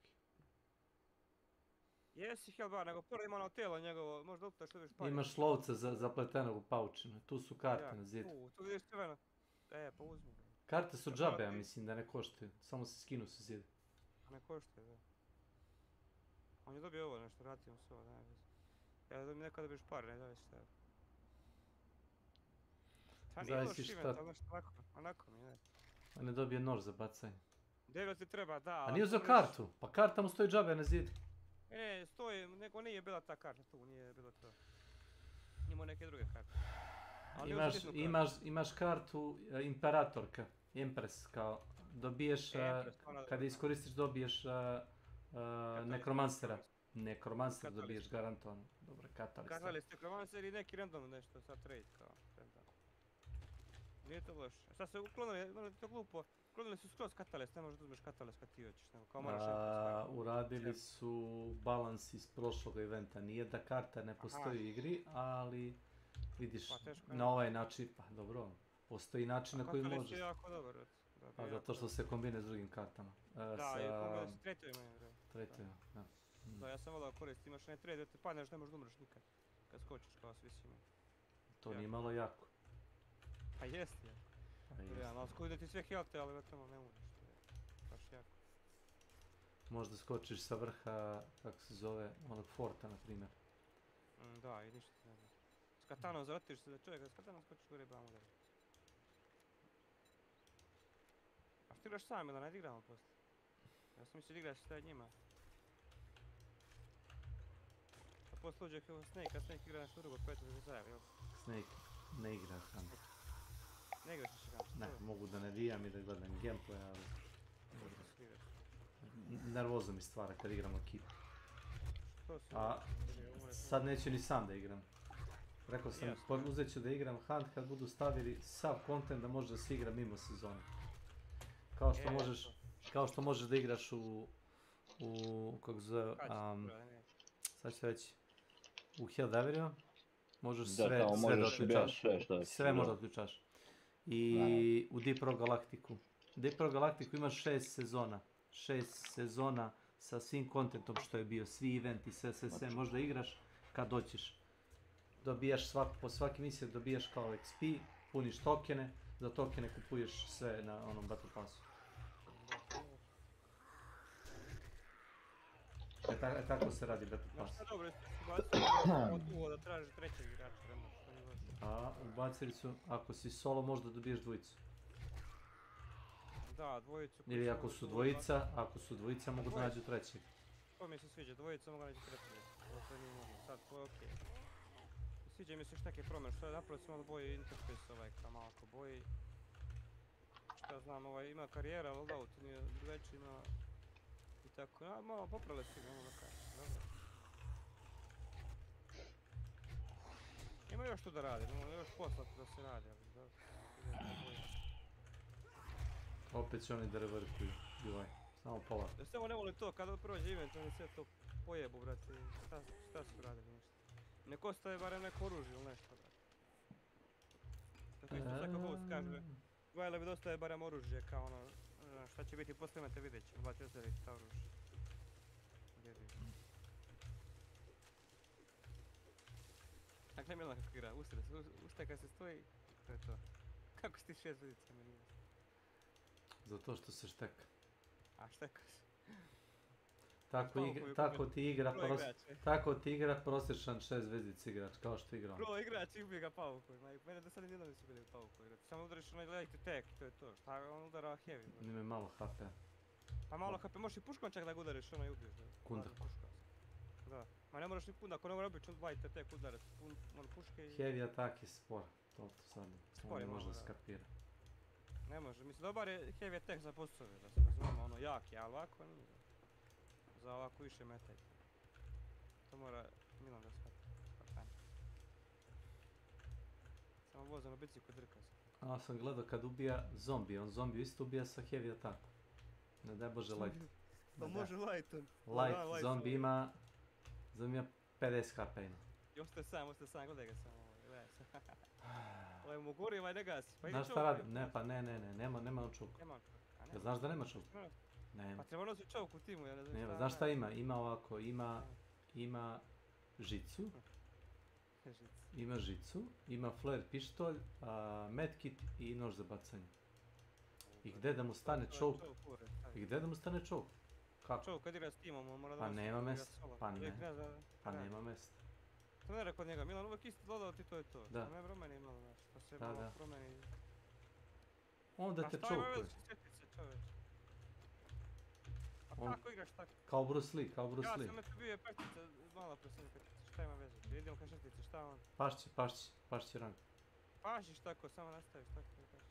Jesi Hellbar, nego prvo ima ono tijelo njegovo, možda lutaš što vidiš pari. Imaš lovca zapletenog u paučinu, tu su karte na zidu. Tu vidiš crveno. Pa uzmi. Karte su džabe, ja mislim da ne koštaju, samo se skinu sa zida. Ne koštaju, da. On je dobio ovo nešto, vratimo se ovo, daj vezi. Ja da mi nekada dobiješ pare, ne zavisi šta je. Ta nije loš event, ali nešto onako mi, ne. On ne dobije nož za bacanje. Devil ti treba, da. A nije uzeo kartu, pa karta mu stoji džabe na zidu. Ne, stoji, nego nije bila ta karta tu, nije bilo to. Imao neke druge karte. Imaš kartu Imperatorka, Empress, kao dobiješ, kada iskoristiš dobiješ Nekromancera. Nekromancer dobiješ garantovan, dobro, Catalyst. Catalyst, Nekromancer i neki random nešto, sad trade kao. Nije to loše. Sad su uklonili, malo ti to glupo, uklonili su skroz katales, ne možeš da uzmeš katales kad ti hoćeš, nego kao moraš Uradili su balans iz prošlog eventa. Nije da karta ne postoji u igri, ali vidiš, na ovaj način, pa dobro, postoji način na koji možeš. Katales je jako dobar. Pa zato što se kombine s drugim kartama. Da, i kombine s trećojima. Trećojima, da. Da, ja sam volao koristiti, imaš ne trade, te padneš, ne možeš da umreš nikad. Kad skočiš kao svi si imaju. To nije malo jako. Pa jest jako. Realno, ali skudi da ti sve helte, ali tamo ne umreš. Baš jako. Možda skočiš sa vrha, kako se zove, onog forta, na primjer. Da, i ništa ne znam. S katanom zarotiš se da čovjeka, s katanom skočiš gore i bam udari. A što igraš sam ili ne igramo poslije? Ja sam mislio da igraš sve njima. A poslije uđe kao Snake, a Snake igra nešto drugo, peto za zajev, jel? Snake ne igra Hunt. Ne igraš više Hunt? Ne, mogu da ne dijam i da gledam gameplay, ali... Nervoza mi stvara kad igram ekipu. A sad neću ni sam da igram. Rekao sam, uzet ću da igram Hunt kad budu stavili sav content da može da se igra mimo sezone. Kao što možeš da igraš kako zove, sad ću reći, u Helldiverima možeš sve da otključaš. Sve možeš da otključaš. I u Deep Rock Galacticu. Deep Rock Galacticu imaš 6 sezona. 6 sezona sa svim kontentom što je bio, svi eventi, sve možeš da igraš kad doćeš. Dobijaš po svaki misiji dobijaš kao XP, puniš tokene, za tokene kupuješ sve na onom Battle Passu. Tako se radi Battle Pass. Dobro, ubacili da traži trećeg igrača, a ubacili su, ako si solo možda dobiješ dvojicu. Da, dvojicu. Ili ako su dvojica mogu da nađu trećeg. To mi se sviđa, dvojica mogu nađu trećeg. To nije mogu, sad to je okej. Sviđa mi se još neke promjene, što je napravili su malo bolji interfejs ovaj, kao malo ko boji. Šta znam, ima karijera, ali da, to nije veći, ima... I tako, malo popravili su ga, ono da kažem, dobro. Ima još tu da radi, ima još posla da se radi, ali dobro. Opet će oni da revrkuju, Juvaj, samo pola. Ja samo ne volim to, kada prođe event, oni sve to pojebu, brate, šta su radili, ništa. Nek ostaje barem neko oružje ili nešto, brate. Tako isto svaka boss kaže, Vajle bi dostaje barem oružje, kao ono, šta će biti poslije imate vidjet ćemo, bati ostaviti ta oružje. Dakle, Milan kako igra, ustaj kad se stoji, to je to. Kako si ti 6 vidica meni? Zato što se šteka. A šteka se. Tako ti igra prosječan 6 zvezdica igrač, kao što igra on. Pro igrač i ubije ga pavukom, mene do sada nijednom nisu bili pavukom igrati. Samo udariš onaj gledajte tek, to je to. Šta on udara heavy? Nima malo HP. Pa malo HP, možeš i puškom čak da ga udariš, ono i ubiješ. Kunda. Da. Ma ne moraš ni kunda, ako ne mora obično dvajte tek udarati, puške i... Heavy attack je spor, to sad on ne može da skapira. Ne može, mislim dobar je heavy attack za bossove, da se razumemo, ono jak je, ali ovako nije. Za ovako više metaj. To mora Milan da shvati. Samo voza na biciklu drka se. A sam gledao kad ubija zombi, on zombi isto ubija sa heavy attackom. Ne daj Bože light. Pa može lightom. Light, zombi ima 50 HP ima. I ostaje sam, gledaj ga samo ovo, ovaj mu gori, ovaj ne gasi. Znaš šta radi? Ne, pa ne, nema on čovjek. Nema čovjek. Znaš da nema čovjek? Nema. Pa treba nositi čovjek u timu, ja ne znam šta. Nema, znaš šta ima? Ima ovako, ima žicu. Ima žicu, ima flare pištolj, medkit i nož za bacanje. I gdje da mu stane čovjek? Kako? Čovjek kad igra s timom, on mora da... Pa nema mjesta, pa nema mjesta. To ne rekao od njega, Milan uvijek isti dodao ti to je to. Da. Ne promeni malo, znači, pa se malo promeni... Onda te čovjek. A kako igraš tako? Kao Bruce Lee. Ja sam eto bio je petica, malo presljeni petica, šta ima veze? Jedino ka šestici, šta on? Pašće rang. Pašiš tako, samo nastaviš tako i pašiš.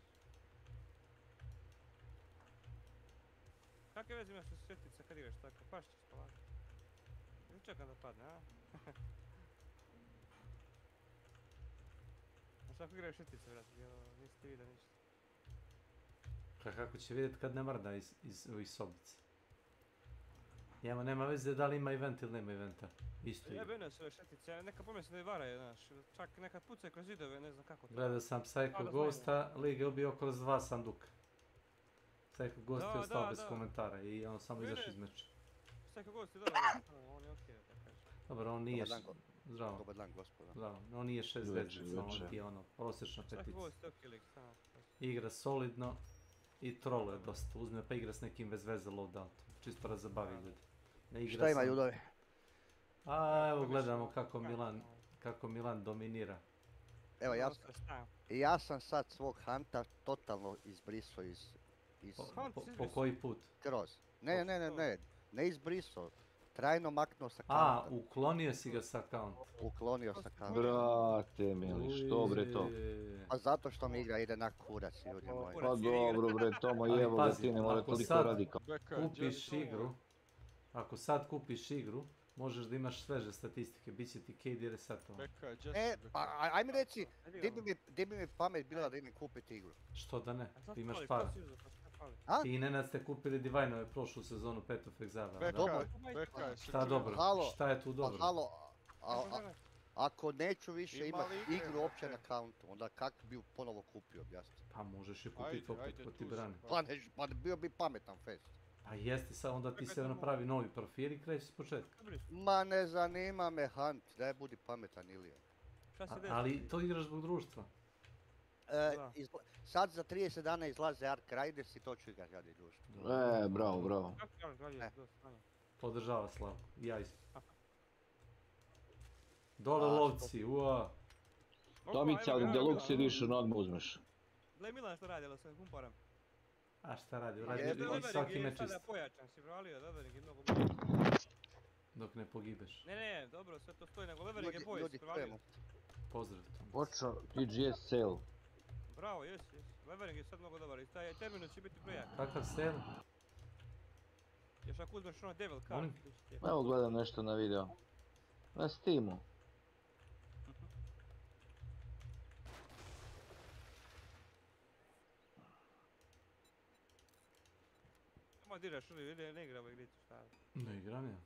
Kakve veze imaš sa šestica kad igraš tako? Pašiš polako. Ili čekam da padne, a? Svako igraju šetice, vrat, nisi ti vidio ništa. Kako će vidjeti kad ne mrda iz ovih sobica? Njema nema veze da li ima event ili nema eventa. Isto igra. Jebene su ove šetice, neka pomisli da i varaju, znaš. Čak nekad pucaju kroz zidove, ne znam kako to. Gledao sam Psycho Ghosta, Liga je ubio kroz 2 sanduka. Psycho Ghost je ostao bez komentara i on samo izašao iz meča. Psycho Ghost je dobar, on je okej, da kažem. Dobro, on nije... Zdravo. Dobar dan, gospoda. Zdravo, on nije 6 zvezdica, on je ono, prosječna petica. Psycho Ghost je okej lik, samo. Igra solidno i troluje dosta, uzme pa igra s nekim bez veze loadoutom, čisto razabavi ljudi. Šta ima judovi? A evo gledamo kako Milan dominira. Evo ja sam sad svog Hunta totalno izbrisao iz... Po koji put? Kroz. Ne izbrisao. Trajno maknuo sa kaunta. A, uklonio si ga sa kaunta. Uklonio sa kaunta. Brate mili, što bre to? Pa zato što mi igra ide na kurac, ljudi moji. Pa dobro bre, Tomo jevo ga ti ne mora toliko radikal. Ako sad kupiš igru, možeš da imaš sveže statistike, bit će ti KD resetovan. Pa ajme reci, gdje bi mi pamet bila da idem kupiti igru? Što da ne, ti imaš para. Ti i Nenad ste kupili Divine-ove prošlu sezonu Path of Exile. Šta dobro? Šta je tu dobro? Halo, ako neću više imati igru uopće na kauntu, onda kak bi ponovo kupio, objasniti? Pa možeš je kupiti opet ko ti brani. Pa bio bi pametan fest. Pa jeste, sad onda ti se napravi novi profil i kreći s početka. Ma ne zanima me Hunt, daj budi pametan Ilija. Ali to igraš zbog društva. Sad za 30 dana izlaze Ark Riders i to ću igrati radi društva. Bravo. Podržava Slavko, ja isto. Dole lovci, ua. Tomica, ali Deluxe Edition odmah uzmeš. Gle Milan što radi, ali sam kumparam. A šta radi? Radi svaki meč isto. Pojačan si bralio, Levering je mnogo dok ne pogibeš. Ne, dobro, sve to stoji, nego Levering je bolje si bralio. Pozdrav. Počeo TGS sale. Bravo, jesi. Levering je sad mnogo dobar i taj terminus će biti projekt. Kakav sale? Još ako uzmeš ono Devil Card. Evo gledam nešto na video. Na Steamu. Samo diraš ili ne igra u igricu, šta? Ne igram ja.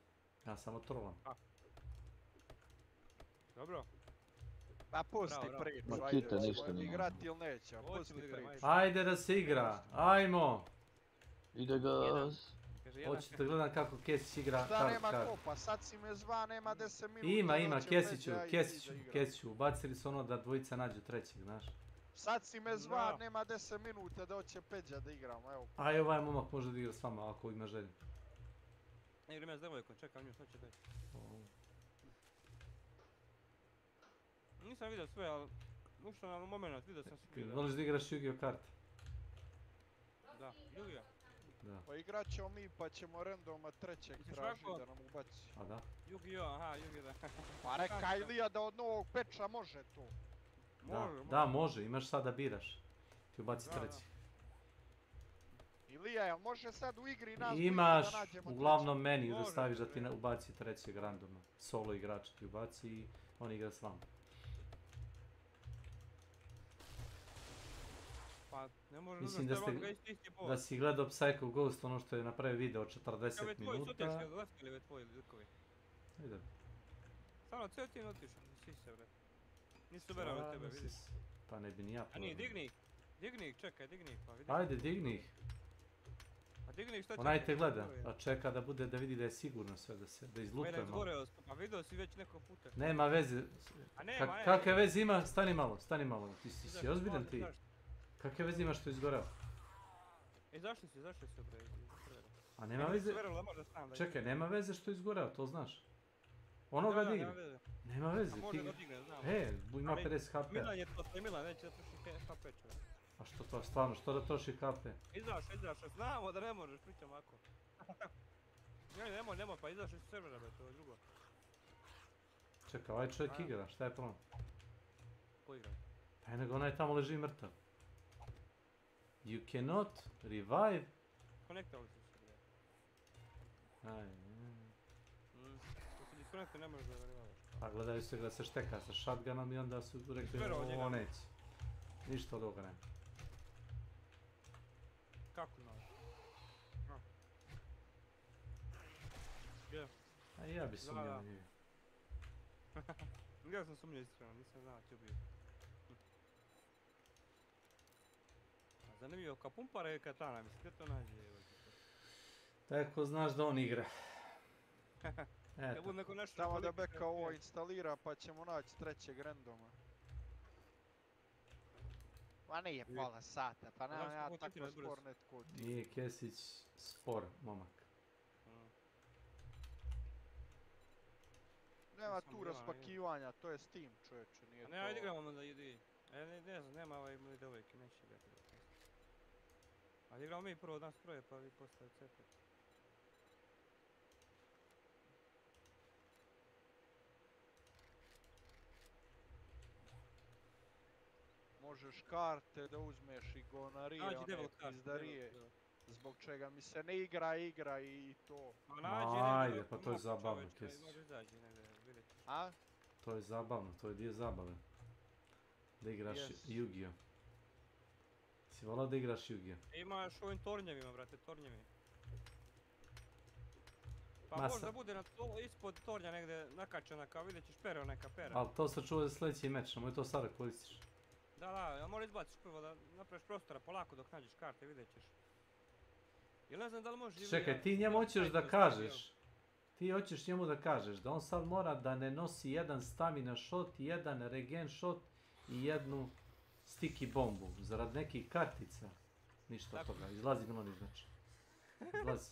Ja samo trollam. Dobro. Pa pusti priču, ajde, igrati ili neće, pusti priču. Ajde da se igra, ajmo! Ide gaz. Hoćete gledam kako Kesić igra šta nema kopa, sad si me zva, nema 10 minuta. Ima, Kesiću, ubacili su ono da dvojica nađu trećeg, znaš. Sad si me zva, nema 10 minuta da hoće Peđa da igramo, evo. Aj, ovaj momak može da igra s vama ako ima želju. Ne igram ja s devojkom, čekam nju, sad će dati. Nisam vidio sve, ali ušao na moment, vidio sam sve. Voliš da igraš Yu-Gi-Oh karte? Da, Yu-Gi-Oh. Pa igrat ćemo mi pa ćemo randoma trećeg tražiti da nam ubaci. A da? Yu-Gi-Oh, aha, Yu-Gi-Oh. Pa reka Ilija da od novog peča može to. Da, može, imaš sad da biraš. Ti ubaci treći. Ilija, jel može sad u igri nas imaš u glavnom meniju da staviš da ti ubaci trećeg randoma. Solo igrača ti ubaci i on igra s vama. Pa ne može mislim da si gledao Psycho Ghost, ono što je napravio video 40 minuta. Tvoji sutečki odlaskali tvoji likovi. Ajde. Stvarno, cijel ti je otišao, nisi se bre. Nisu verao tebe, vidiš. Pa ne bi ni ja. A nije, digni ih, čekaj, digni ih pa vidiš. Ajde, digni ih. A digni ih, šta će? Onaj te gleda, a čeka da bude, da vidi da je sigurno sve, da izlutuje malo. A vidio si već neko puta. Nema veze. Kakve veze ima? Stani malo. Ti si ozbiljan ti. Kakve veze ima što je izgoreo? Zašli si bre. A nema veze. Čekaj, nema veze što je izgoreo, to znaš. Ono ga digne. Nema veze. Može da digne, znam. Ima 50 HP. Milan je to, Milan neće da troši HP čovjek. A što to, stvarno, što da troši HP? Izašao, znamo da ne možeš, pričam ako. Nemoj, pa izašao iz servera, to je drugo. Čekaj, ovaj čovjek igra, šta je problem? Ko igra? Pa nego onaj tamo leži mrtav. You cannot revive. Konektali su se, bre. Ko se diskonekte ne možeš da revivaš. Pa gledaju se da se šteka sa shotgunom i onda su rekli ovo neće. Ništa od ovoga nema. Kako nož? Gdje? A ja bi sumnjao njega. Ja sam sumnjao iskreno, nisam znao će ubio. Zanimljivo, kao pumpara je katana, mislim, gdje to nađe? Tako znaš da on igra. Eto. Samo da Beka ovo instalira pa ćemo naći trećeg randoma. Ma nije pola sata, pa nemam ja tako spor net kod ti. Nije Kesić spor, momak. Nema tu raspakivanja, to je Steam čovječe, nije to... Ne, ajde igramo onda idi. Ne znam, nema ovaj devojke, neće igrati. Ajde igramo mi prvo dan stroje pa vi postaje cepet. Možeš karte da uzmeš i gonarije, one pizdarije. Zbog čega mi se ne igra i to. Ajde, pa to je zabavno, Kesić. A? To je zabavno, to je dio zabave. Da igraš Yu-Gi-Oh! Si volao da igraš Yu-Gi-Oh? Imaš ovim tornjevima, brate, tornjevi. Pa možda bude ispod tornja negdje nakačena, kao vidjet ćeš pero neka pera. Ali to se čuva za sljedeći meč, nemoj to sada koristiš. Da, mora izbaciš prvo da napraviš prostora polako dok nađeš karte, vidjet ćeš. Jel ne znam da li može... Čekaj, ti njemu hoćeš da kažeš, ti hoćeš njemu da kažeš da on sad mora da ne nosi jedan stamina shot, jedan regen shot i jednu sticky bombu, zarad nekih kartica. Ništa od toga, izlazi Milani znači. Izlazi.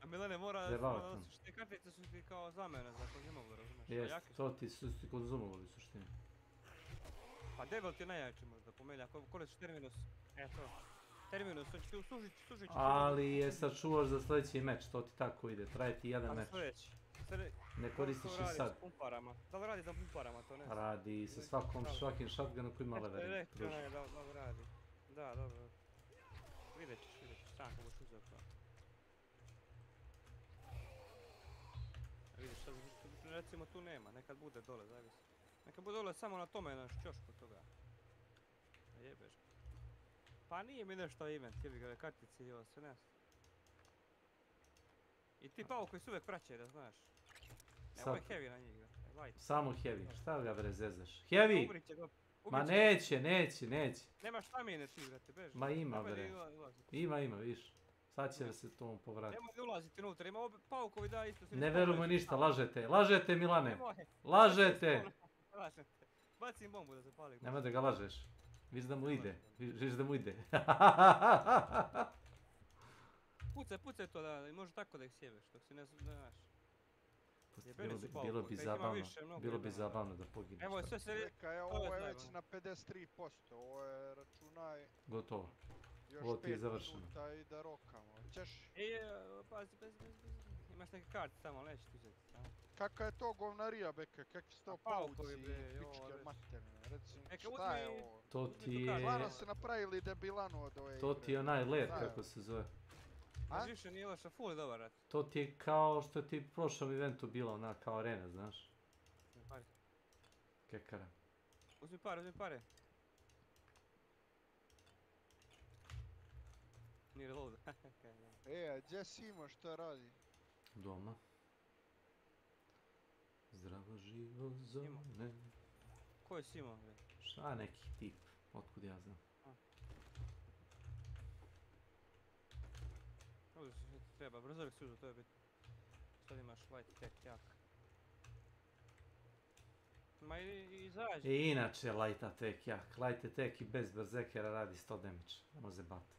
A Milane mora da nosiš, te kartice su ti kao zamene za konzumovlu, razumiješ? Jest, to ti su ti konzumovali u suštini. Pa Devil ti je najjači možda po meni, ako koristiš Terminus, eto. Terminus, on će ti sužit. Ali je sačuvaš za sljedeći meč, to ti tako ide, traje ti jedan meč. Ne koristiš i sad. Da li radi za pumparama, to ne znam. Radi sa svakim shotgunom koji ima leveling. Da, radi. Da, dobro. Vidjet ćeš, sam kako boš uzeo to. Vidiš, recimo tu nema, nekad bude dole, zavisi. Nekad bude dole samo na tome, na šćošku toga. Jebeš. Pa nije mi nešto event, jebi ga, kartici i ovo sve nas. I ti pao koji se uvijek vraćaju, da znaš. Ovo je heavy na njih, light. Samo heavy, šta ga bre zezaš? Heavy! Ma neće. Nemaš stamine ti, brate, beži. Ma ima bre. Ima, vidiš. Sad će se to povratiti. Nemoj da ulaziti unutra, ima paukovi da isto... Ne verujemo ništa, lažete Milane. Lažete! Bacim bombu da se pali. Nemoj da ga lažeš. Viš da mu ide. Pucaj to da, može tako da ih sjebeš, dok si ne znaš. Bilo bi zabavno da pogineš. Evo je sve se... Ovo je već na 53%, ovo je računaj... Gotovo. Još 5 minuta i da rokamo, ćeš? Pazi, imaš neke karte tamo, ali neće ti uzeti. Kakva je to govnarija, Beka, kakvi su to pauci i pičke materne, recimo, šta je ovo? To ti je... Stvarno se napravili debilanu od ove igre. To ti je onaj led, kako se zove. Više nije loša, full je dobar rat. To ti je kao što ti u prošlom eventu bila ona kao arena, znaš? Kekara. Uzmi pare. Nije reload. A gdje si imao, šta radi? Doma. Zdravo živo zone. Ko je Simo? Šta neki tip, otkud ja znam. Ovdje što ti treba, brzorik si uzeo, to je bitno. Sad imaš light tech jak. Ma izađi. I inače light attack jak. Light attack i bez berzekera radi 100 damage. Ne može bati.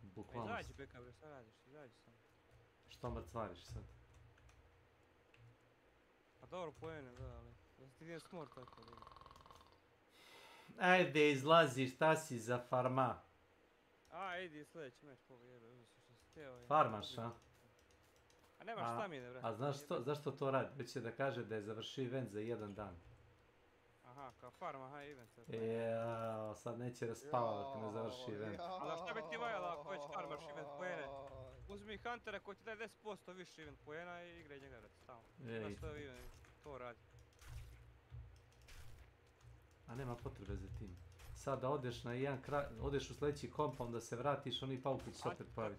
Bukvalno. Izađi Beka bre, šta radiš? Izađi sam. Što mrcvariš sad? Pa dobro pojene, da, ali... Da si ti nije smor tako, vidi. Ajde, izlazi, šta si za farma? Idi sljedeći meč, jebe, uzmi što si teo. Farmaš, a? A nemaš stamine, brate. A zašto to radi? Već će da kaže da je završio event za jedan dan. Aha, kao farma, event sad. Jao, sad neće raspavati dok ne završi event. Ali šta bi ti vajala ako već farmaš event pojene? Uzmi Huntera koji ti daje 10% više event pojena i igraj njega, brate, stavno. Znaš što to radi. A nema potrebe za tim. Sad da odeš na jedan kraj, odeš u sljedeći komp, onda se vratiš, oni paukić se opet pojavi.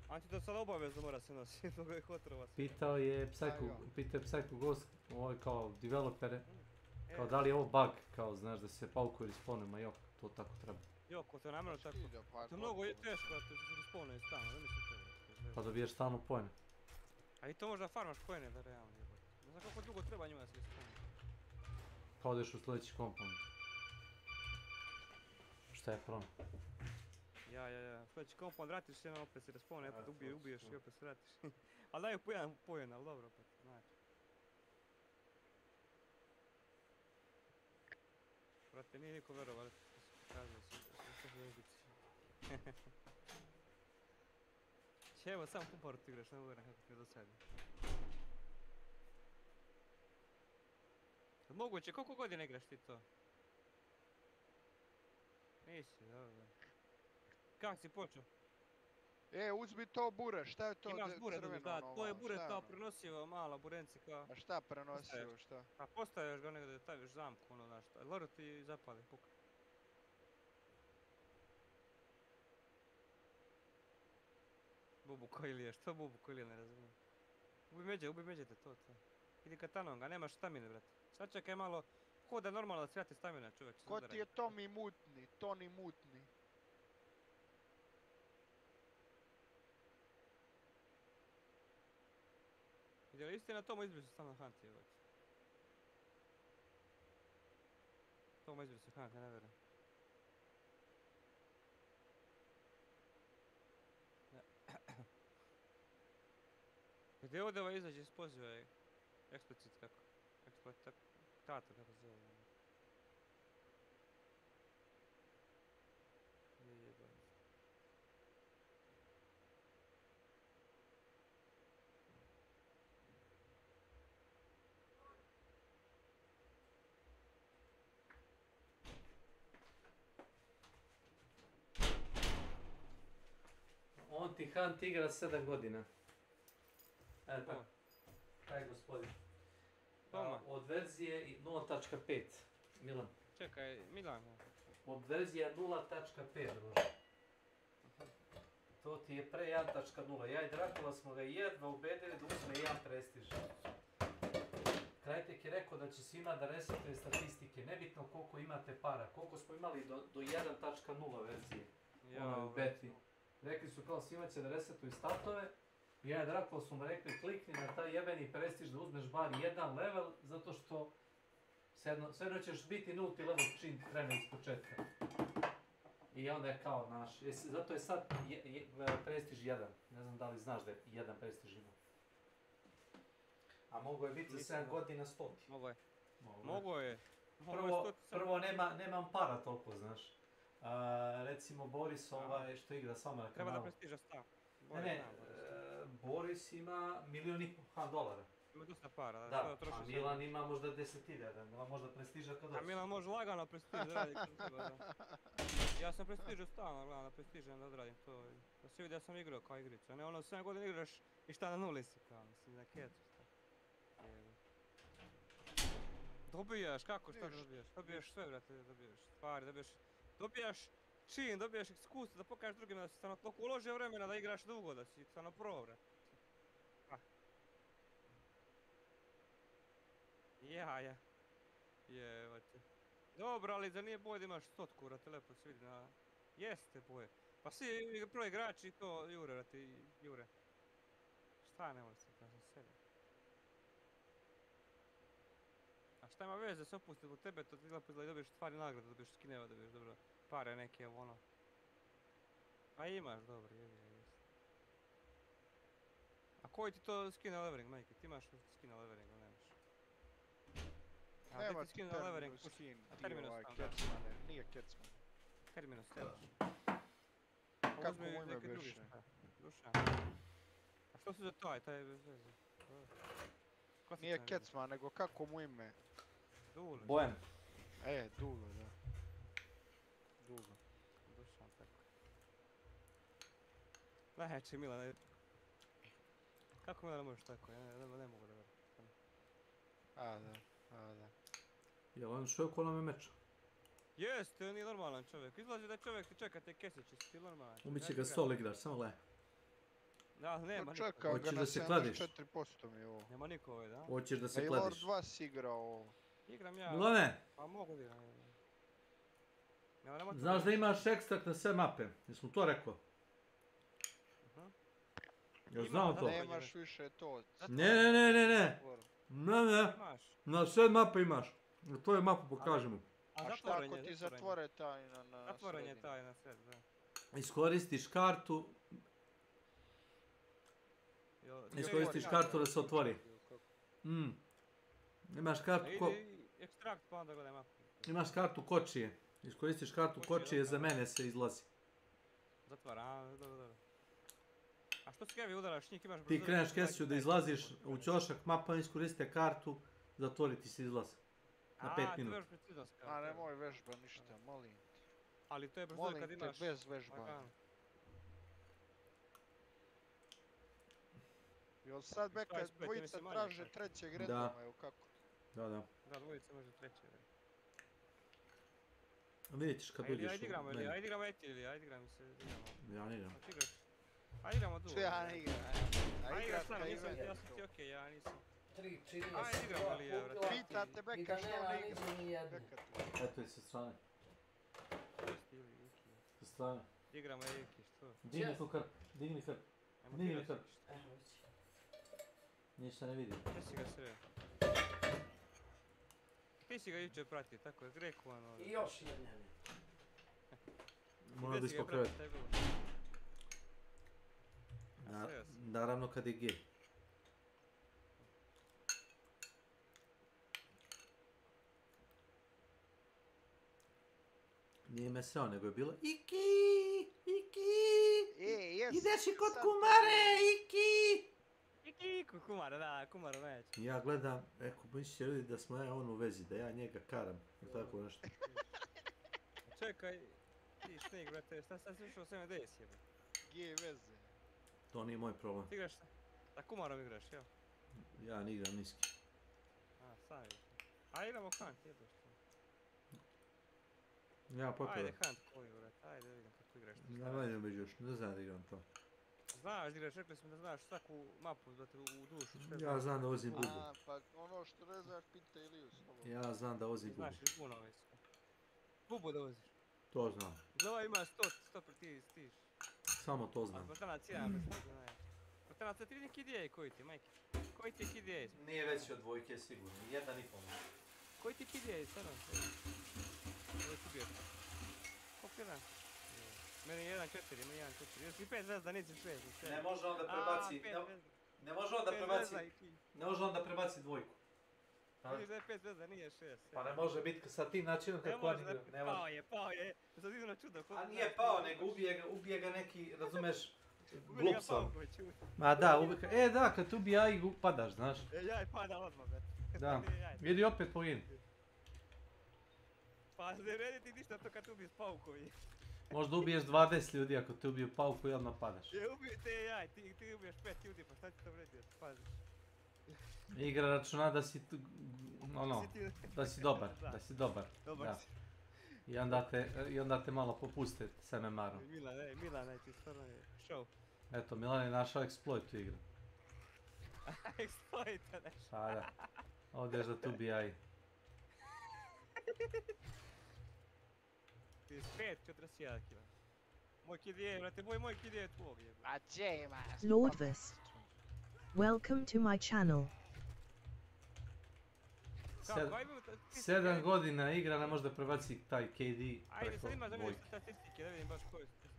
Anti to sad obavezno mora se nositi, mnogo je otrova. Pitao je Psycho Ghost, kao developere, kao da li je ovo bug, kao znaš da se paukuju respawne, ma jok, to tako treba. Jok, to je namjerno tako. To je mnogo teško da se respawnuje stalno, ne mislim to. Pa dobiješ stalno poene. A i to možda farmaš poene da realno jebote. Ne znam kako dugo treba njima da se respawnuje. Pa odeš u sljedeći kompound. Šta je problem? Ja. Sljedeći kompound vratiš se, opet se respawnuje, opet ubiješ i opet se vratiš. Ali daju po jedan poen, ali dobro opet, znači. Brate, nije niko verovao, ali pokazali su sve ubici. Evo, sam kuparu ti igraš, ne uvjeran kako ti je dosadi. Moguće, koliko godina igraš ti to? Nisi, dobro. Kak si počeo? Uzmi to bure, šta je to imaš bure, crveno? Da, to je bure kao prenosivo, mala burenci kao... A šta prenosivo, šta? A postavljaš ga negdje da staviš zamku, ono znaš šta. Loro ti zapali, puka. Bubu Koilije, što Bubu Koilije ne razumijem. Ubi međete to. Idi katanom ga, nemaš stamine, brate. Sad čekaj malo, ko da normalno da svrati stamina, čovjek. Ko ti je Toni Mutni? Je li istina Tomo izbrisu stalno Hunt je već? Tomo izbrisu Hunt, ja ne vjerujem. Gdje ovdje ovaj izađe iz poziva je eksplicit kako? Eksploatator kako se zove. On ti Hunt igra 7 godina. Evo tako. Taj gospodin. Od verzije 0.5. Milan. Čekaj, Milan. Od verzije 0.5, druže. To ti je pre 1.0. Ja i Dracula smo ga jedva ubedili da uzme jedan prestiž. Krajtek je rekao da će svima da resetuje statistike. Nebitno koliko imate para. Koliko smo imali do 1.0 verzije. U beti. Rekli su kao svima će da resetuju statove. I ja i Dracula su mu rekli klikni na taj jebeni prestiž da uzmeš bar jedan level, zato što svejedno ćeš biti nulti level čim krene iz početka. I onda je kao naš, zato je sad prestiž 1. Ne znam da li znaš da je 1 prestiž ima. A mogo je biti za 7 godina 100. Mogo je. Prvo nemam para toliko, znaš. Recimo Boris što igra s vama na kanalu. Treba da prestiža stav. Ne, Boris ima $1,500. Ima dosta para, da, a Milan ima možda 10.000, nema možda prestiža kad dođe. A Milan može lagano prestiž da radi kad treba, da. Ja sam prestižao stalno, gledam da prestižem da odradim to. Da se vidi da sam igrao kao igrica, ne ono 7 godina igraš i šta na nuli si kao, mislim na ketu šta. Dobijaš, kako šta dobijaš? Dobijaš sve, brate, dobijaš stvari, dobijaš čin, dobijaš iskustvo da pokažeš drugima da si stvarno toliko uložio vremena da igraš dugo, da si stvarno pro, brate. Ja. Jevate. Dobro, ali za nije boje da imaš 100 brate, lepo se vidi na... Jeste boje. Pa svi pro igrači to jure, brate, jure. Šta ne može se kažem sebe? A šta ima veze da se opusti u tebe, to ti lepo izgleda i dobiješ stvari nagrade, dobiješ skineva, dobiješ dobro pare neke, ono. A imaš, dobro, jeste. A koji ti to skine levering, majke? Ti imaš skine levering, ali nemaš? Nema ti terminus skin, ti ovaj Kecmane, nije Kecman. Terminus, telaš. Kako mu ime beše? Duša. A što si za taj je bez veze? Nije Kecman, nego kako mu ime? Dule. Bojan. Dule, da. Dule. Duša, tako. Najjači Milan, kako Milan možeš tako? Ja ne mogu da verujem. A da. Jel on što je okolo me meča? Jeste, on je normalan čovjek. Izlazi da čovjek ti čeka te kesići, si ti normalan. Ubiće ga stol igrač, samo gledaj. Da, nema niko. Čekam ga Hoćeš na da se kladiš? 74% mi je ovo. Nema niko ovaj, da? Hoćeš da se Lord kladiš? 2 si igrao. Igram ja. Milane! Pa mogu da igram. Znaš da imaš ekstrakt na sve mape? Jesmo to rekao? Jel znao to? Nemaš više to. Ne. Ne. Na sve mape imaš. Na tvoju mapu pokažemo. A šta ako ti zatvore taj na sredini? Zatvoren je taj na sred, da. Iskoristiš kartu. Iskoristiš kartu da se otvori. Imaš kartu ko... Ekstrakt pa onda gledaj mapu. Imaš kartu kočije. Iskoristiš kartu kočije, za mene se izlazi. Zatvara, dobro. A što se udaraš njih, imaš... Ti kreneš kesiću da izlaziš u ćošak mapa, iskoriste kartu, zatvori ti se izlaz. Na 5 minuta. A nemoj vežba ništa, molim te. Ali to je brzo kad imaš... Molim te, bez vežba. Jel sad beka dvojica traže trećeg redoma, evo kako? Da. Da, dvojica može treće. Vidjet ćeš kad dođeš u... Ajde igramo, ajde igramo ili ajde igramo se. Ja ne igram. Ajde igramo duo. Ja ne igram. Ajde igram sam, ja sam ti okej, ja nisam. 3, ajde igramo ali je, brate. Pitate beka što ne igra. Eto je sa strane. Sa strane. Igramo Eki, što? Digni krp. Ništa ne vidim. Gdje si ga sve? Ti si ga jučer pratio, tako je, Greku ono... I još jedne. Moram da ispokrevet. Naravno kad je G. Nije me srao, nego je bilo Iki! Ideš i kod kumare, Iki! Iki, kumara, da, kumara neće. Ja gledam, misliće ljudi da smo ja on u vezi, da ja njega karam, ili tako nešto. Čekaj, ti Snake, brate, šta sad slušao sve me desi, jebe? G veze. To nije moj problem. Ti igraš šta? Sa kumarom igraš, jel? Ja ne igram niski. Sam igraš. A igramo Hunt, jebe što? Ja potreba. Ajde Hunt koju, brate, ajde vidim kako igraš. Ja valjam već još, ne znam da igram to. Znaš da igraš, rekli smo da znaš svaku mapu, brate, u dušu. Ja znam da vozim bubu. Pa ono što ne znaš, pita Iliju slobodno. Ja znam da vozim bubu. Znaš li puno već. Bubu da voziš. To znam. Glava ima 100 ti stiš. Samo to znam. Protanac jedan, bez toga znaš. Protanac, ti neki ideje koji ti, majke? Koji ti je ideje? Nije veći od dvojke, sigurno. 1,5. Koji ti je ideje, stvarno? Ovo ti bio. Koliko je dan? Meni je 1,4, meni je 1,4. Još mi 5 zvezda, nisi 6. Ne može on da prebaci... Ne može on da prebaci... Ne može on da prebaci dvojku. Vidiš da je 5 zvezda, nije 6. Pa ne može biti sa tim načinom kako on igra. Ne može. Pao je. Sad idem na čudo. A nije pao, nego ubije ga neki, razumeš, glupsom. Ma da, da, kad ubije jaj padaš, znaš. Jaj pada odmah, brate. Da, vidi opet pogini. Pa ne redi ti ništa to kad ubiješ paukovi. Možda ubiješ 20 ljudi ako te ubiju pauku i odmah padaš. Ubiju te jaj, ti ubiješ 5 ljudi, pa šta ti to vredi, paziš. Igra računa da si, da si dobar, da si dobar. Dobar si. I onda te malo popuste s MMR-om. Milan, ti stvarno je show. Eto, Milan je našao exploit u igru. Exploit, znaš. Pa da, ovdje da tu BI. 35, 41 kila. Moj kid je, brate, moj kid je tvog je. A če ima? Lordvis. Welcome to my channel. 7 godina igra, ne može da prebaci taj KD preko Ajde, sad imaš da vidiš statistike, da vidim baš koje statistike.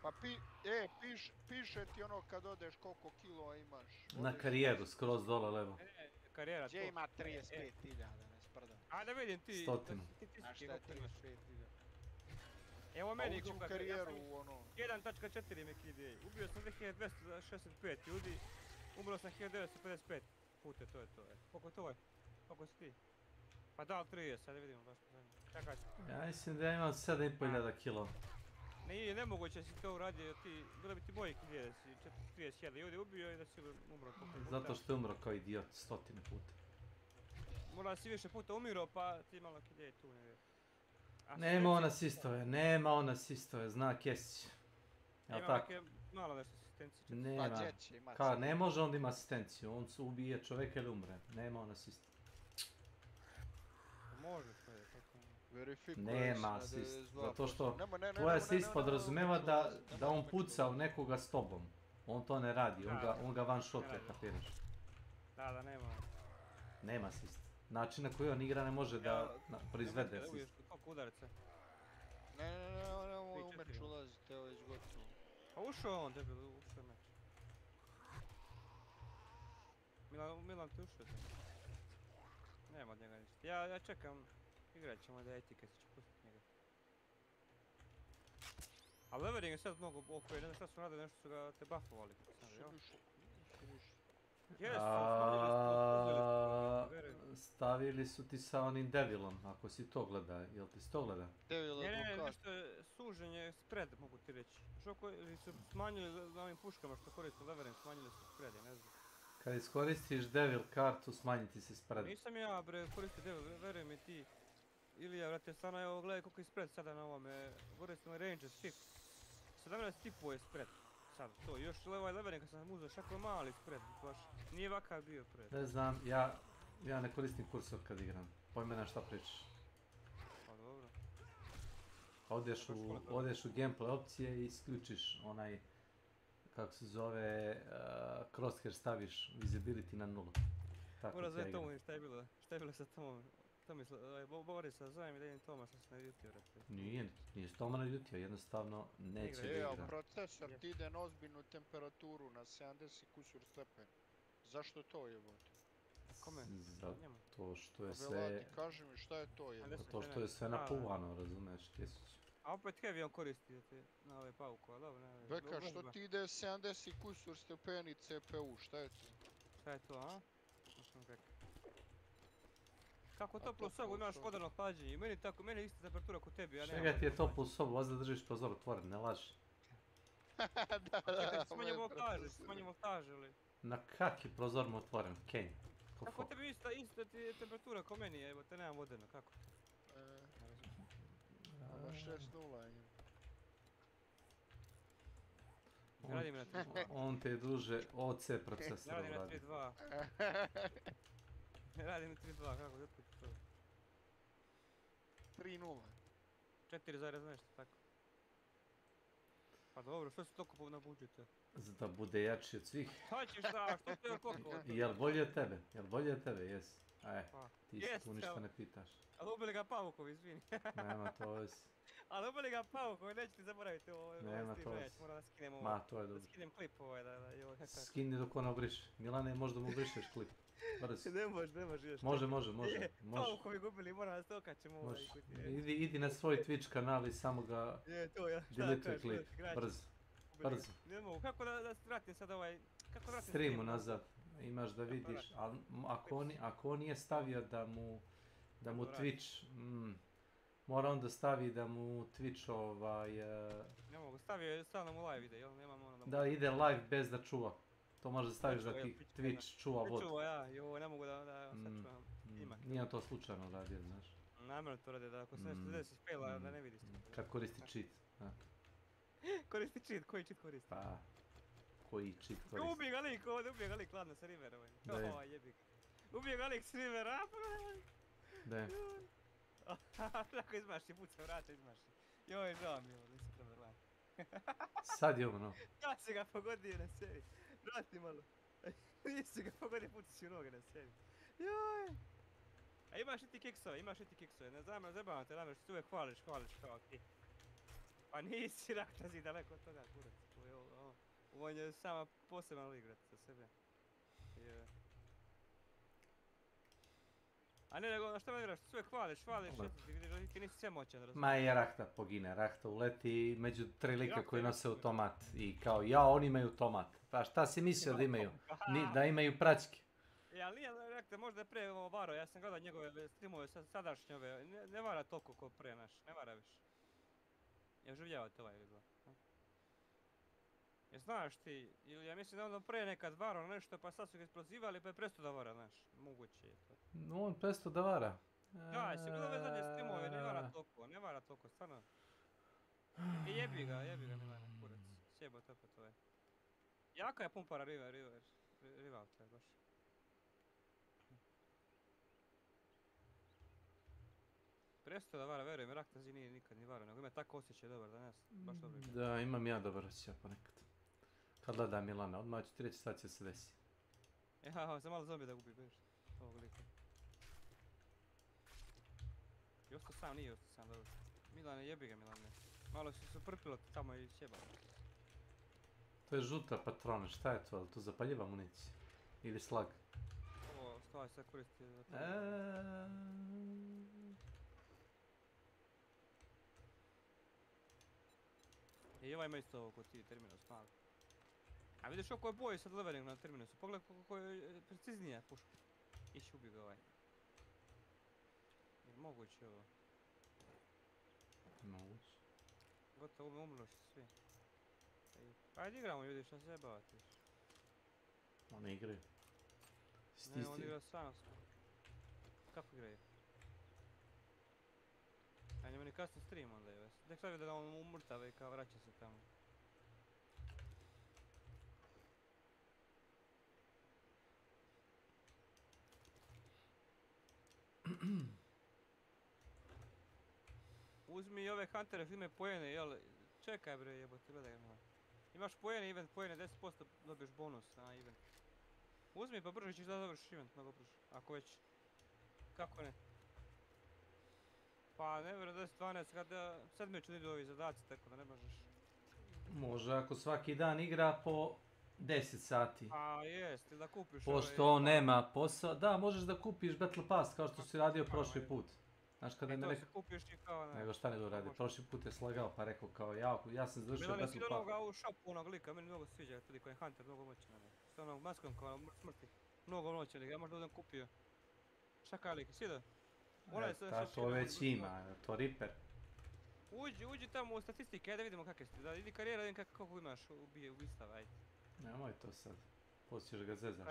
Pa piše ti ono kad odeš koliko kilo imaš. Na karijeru, skroz dole levo. Karijera to. Gdje ima 35.000, ne sprdam. Ajde vidim ti. Stotinu. A šta je 35.000? Evo meni ući u karijeru ono. 1.4 me KD. Ubio sam 2265 ljudi. Umro sam 1955 puta, to je to. Koliko to je? Koliko si ti? Pa dal 30, sad vidimo baš. Čekaj. Ja mislim da ja imam 7.500 kilo. Nije nemoguće da si to uradio, bilo bi ti moji KD, da si 30.000 ljudi ubio i da si umro koliko puta. Zato što je umro kao idiot, 100 puta. Možda si više puta umirao pa ti malo kidje tu negdje. Nema on asistove, zna Kesić. Jel Ima tako? neke malo nešto asistencije. Nema. Ka, ne može on da ima asistenciju, on ubije čovjeka ili umre. Nema on asist. Može sve, tako. Nema asist, zato što tvoj asist podrazumeva da on puca u nekoga s tobom. On to ne radi, on ga one shotuje, kapiraš? Da, nema. Nema asist. Način na koji on igra ne može da proizvede asist. Koliko udarice? Ne, ovo je u meč ulazite, ovo je već gotovo. Pa ušao on, debil, ušao je meč. Milan ti ušao je. Nema od njega ništa. Ja čekam, igrat ćemo da etike se ću pustiti njega. A levering je sad mnogo OP, ne znam šta su radili, nešto su ga te buffovali. Stavili su ti sa onim devilom, ako si to gleda, jel ti si to gleda? Ne, nešto je suženje spread, mogu ti reći. Što su smanjili na ovim puškama što koriste levering, smanjili su spread, ja ne znam. Kad iskoristiš devil kartu, smanji ti se spread. Nisam ja, bre, koristio devil, veruj mi ti. Ilija, vrate, stvarno, evo, gledaj koliko je spread sada na ovome. Koristim Rangers tip. 17 tipova je spread. Sad, to, još ovaj levering kad sam uzeo, šako je mali spread, baš. Nije vakav bio pred. Ne znam, ja ne koristim kursor kad igram. Pojme na šta pričaš. Pa dobro. Odeš u gameplay opcije i isključiš onaj, kako se zove, crosshair staviš visibility na 0. Mora zove Tomu, šta je bilo sa Tomom? Borisa, zovem i da idem Toma, što se naljutio, vrati. Nije s Toma naljutio, jednostavno neće da igra. Ali procesor ti ide na ozbiljnu temperaturu, na 70 kusur stepen. Zašto to jebote? Kome? Zato što je sve... Velati, kaži mi šta je to jebote? Zato što je sve napuvano, razumeš, Kesić. A opet heavy on koristi na ove pauku, ali dobro, ne... Beka, što ti ide 70 kusur stepeni CPU, šta je to? Šta je to, a? Kako toplu sobu imaš moderno hlađenje? Meni je ista temperatura kod tebi, ja nemam... Čega ti je toplu sobu, vas da držiš prozor otvoren, ne laži. Čekaj, smanjimo voltaže ili? Na kak je prozor mu otvoren, Kenj? Kako tebi ista ti je temperatura ko meni je, evo te nemam vodeno, kako? Ama 6-0 je. On te je druže OC procesor radi. Ne radi mi 3.2, kako je otkud to? 3.0. 4, nešto, tako. Pa dobro, što si toliko nabuđite? Da bude jači od svih. Šta ćeš da, što ti je koliko? Jel bolje od tebe, jes. Ti se tu ništa ne pitaš. Ali ubili ga Paukovi, izvini. Nema to jes. Ali ubili ga Paukovi, neću ti zaboraviti ovo. Nema to jes. Moram da skinem ovo. Ma, to je dobro. Da skinem klip ovaj, da... Skini dok ona obriše. Milane, možda mu obrišeš klip. Ne može još. Može. Paukovi gubili, moram da se okačem ovo. Idi na svoj Twitch kanal i samo ga delituj klip. Brzo. Ne mogu, kako da vratim sad ovaj... Streamu nazad, imaš da vidiš, ali ako on nije stavio da mu Twitch, mora on da stavi da mu Twitch Ne mogu, stavio je stalno mu live ide, jel? Nemam ono da ide live bez da čuva. To možeš da staviš da ti Twitch čuva vod. Ne čuva ja, ne mogu da sačuvam imak. Nije to slučajno radio, znaš. Namjerno to radi, da ako se nešto desi spela, da ne vidiš. Kad koristi cheat. Koristi cheat, koji cheat koristi? Pa, koji cheat koristi? Ubije ga lik, ladno sa Rivera, ovaj jebik. Ubije ga lik s Rivera, Da. Tako izmaši, puca vrata izmaši. Joj, žao mi ovo, nisi treba gledati. Sad je ono. Ja si ga pogodio na seriji. Vrati malo. Nisi ga pogodio, puci si u noge na seriji. Joj. A imaš i ti kiksove, ne znam, zabavam te, namješ, ti uvijek hvališ kao ti. Pa nisi raktazi daleko od toga, kurac. Ovo je sama poseban lig, brate, za sebe. A ne, nego, šta me igraš, ti sve hvališ, ti nisi sve moćan, razumiješ? Ma je Rahta pogine, Rahta uleti među 3 lika koji nose automat i kao oni imaju automat. Pa šta si mislio da imaju? Da imaju praćke. Ali nije Rahta, možda je pre varo, ja sam gledao njegove streamove sadašnje ove, ne vara toliko ko pre naš, ne vara više. Ja oživljavate ovaj video. Znaš ti, ili ja mislim da ono pre nekad varao nešto, pa sad su ga isprozivali pa je prestao da vara, znaš. Moguće je to. On prestao da vara. Da, jesi gledao ove zadnje streamove, ne vara toliko, stvarno. Jebi ga Milane, kurac. Sjebo to pa to je. Jaka je pumpara rival, to je baš. Prestao da vara, verujem, Raktazi nije nikad ni vara, nego ima tako osjećaj dobar danas, baš dobro igra. Da, imam ja dobar osjećaj ponekad. Kad gledam Milana, odmah ću ti reći šta će se desi. Ja, za malo zombi da gubi, beš, ovog lika. I ostao sam, nije ostao sam, dobro. Milane, jebi ga Milane. Malo si se prpilo tamo i sjebalo. To je žuta patrona, šta je to? Je li to zapaljiva municija? Ili slag? Ovo, stvari sad koristi za I ovaj ima isto ovo kod ti terminus malo. A vidiš oko je boje sad levering na terminusu, pogledaj kako je preciznija puška. Ići ubi ga ovaj. Je moguće ovo? Moguće. Gotovo umrlo što svi. Ajde igramo ljudi, šta se jebavate? Oni igraju. Ne, on igra sam. Kako igraju? A njemu ni kasni stream onda je ves. Nek sad vidi da on umrtava i kao vraća se tamo. Uzmi i ove huntere, uzme pojene, jel? Čekaj bre, jebote, gledaj ga malo. Imaš pojene, event pojene, 10% dobiješ bonus na event. Uzmi pa brže ćeš da završiš event, mnogo brže, ako već. Kako ne? Pa ne vjerujem 10-12, kada sad me čudili ovi zadaci, tako da ne možeš. Može ako svaki dan igra po 10 sati. A jest, ili da kupiš pošto on nema posao, da možeš da kupiš Battle Pass kao što si radio prošli put. Znaš kada mi rekao... kupiš i kao ne... Nego šta ne radi, prošli put je slagao pa rekao kao ja sam završio Battle Pass. Bilo ne onoga u shopu onog lika, meni mnogo sviđa, tudi koji je Hunter, mnogo moćan. S onom maskom kao smrti. Mnogo moćan, ja možda budem kupio. Šta kaj lik, sviđa? To već ima, to Reaper. Uđi tamo u statistike, ajde da vidimo kakve ste, da idi karijera, da vidim kako imaš ubistava, ajde. Nemoj to sad, poslije ćeš ga zezaš.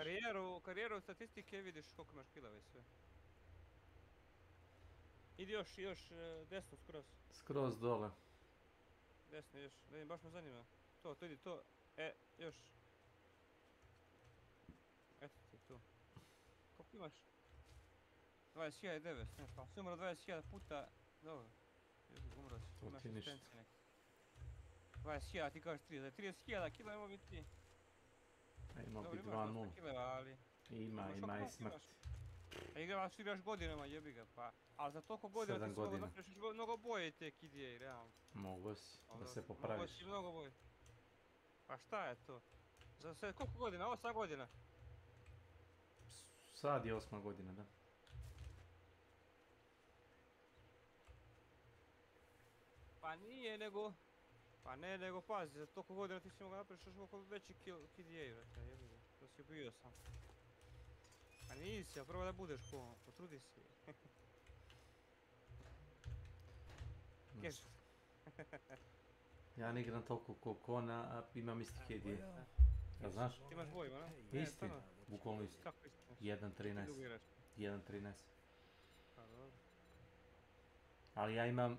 Karijeru statistike vidiš koliko imaš kilova i sve. Idi još desno skroz. Skroz dole. Desno još, da vidim, baš me zanima. To idi to, još. Eto ti tu. Koliko imaš? 20.900, ne pa, si umro 20.000 puta, dobro. Umro si, imaš asistencije neke. 20.000, ti kažeš 30.000 kila imamo biti ti. Imao bi 2-0. Ima i smrti. A igraš godinama, jebi ga, pa. Ali za toliko godina ti se mogu napraviš mnogo boje te kidije, realno. Mogu si, da se popraviš. Mogu si mnogo boje. Pa šta je to? Za sve, koliko godina? 8 godina? Sad je 8 godina, da. Pa nije nego... Pa ne nego pazi, za toliko godina ti si mogu napraviš još oko veći kidije, vrata, jebi ga. To si bio sam. Pa nisi, a prvo da budeš potrudi si. Keš. Ja ne igram toliko koliko ona, a imam isti KD. Ja znaš? Ti imaš bojima, ne? Isti, bukvalno isti. Kako isti? 1.13. 1.13. Pa dobro. Ali ja imam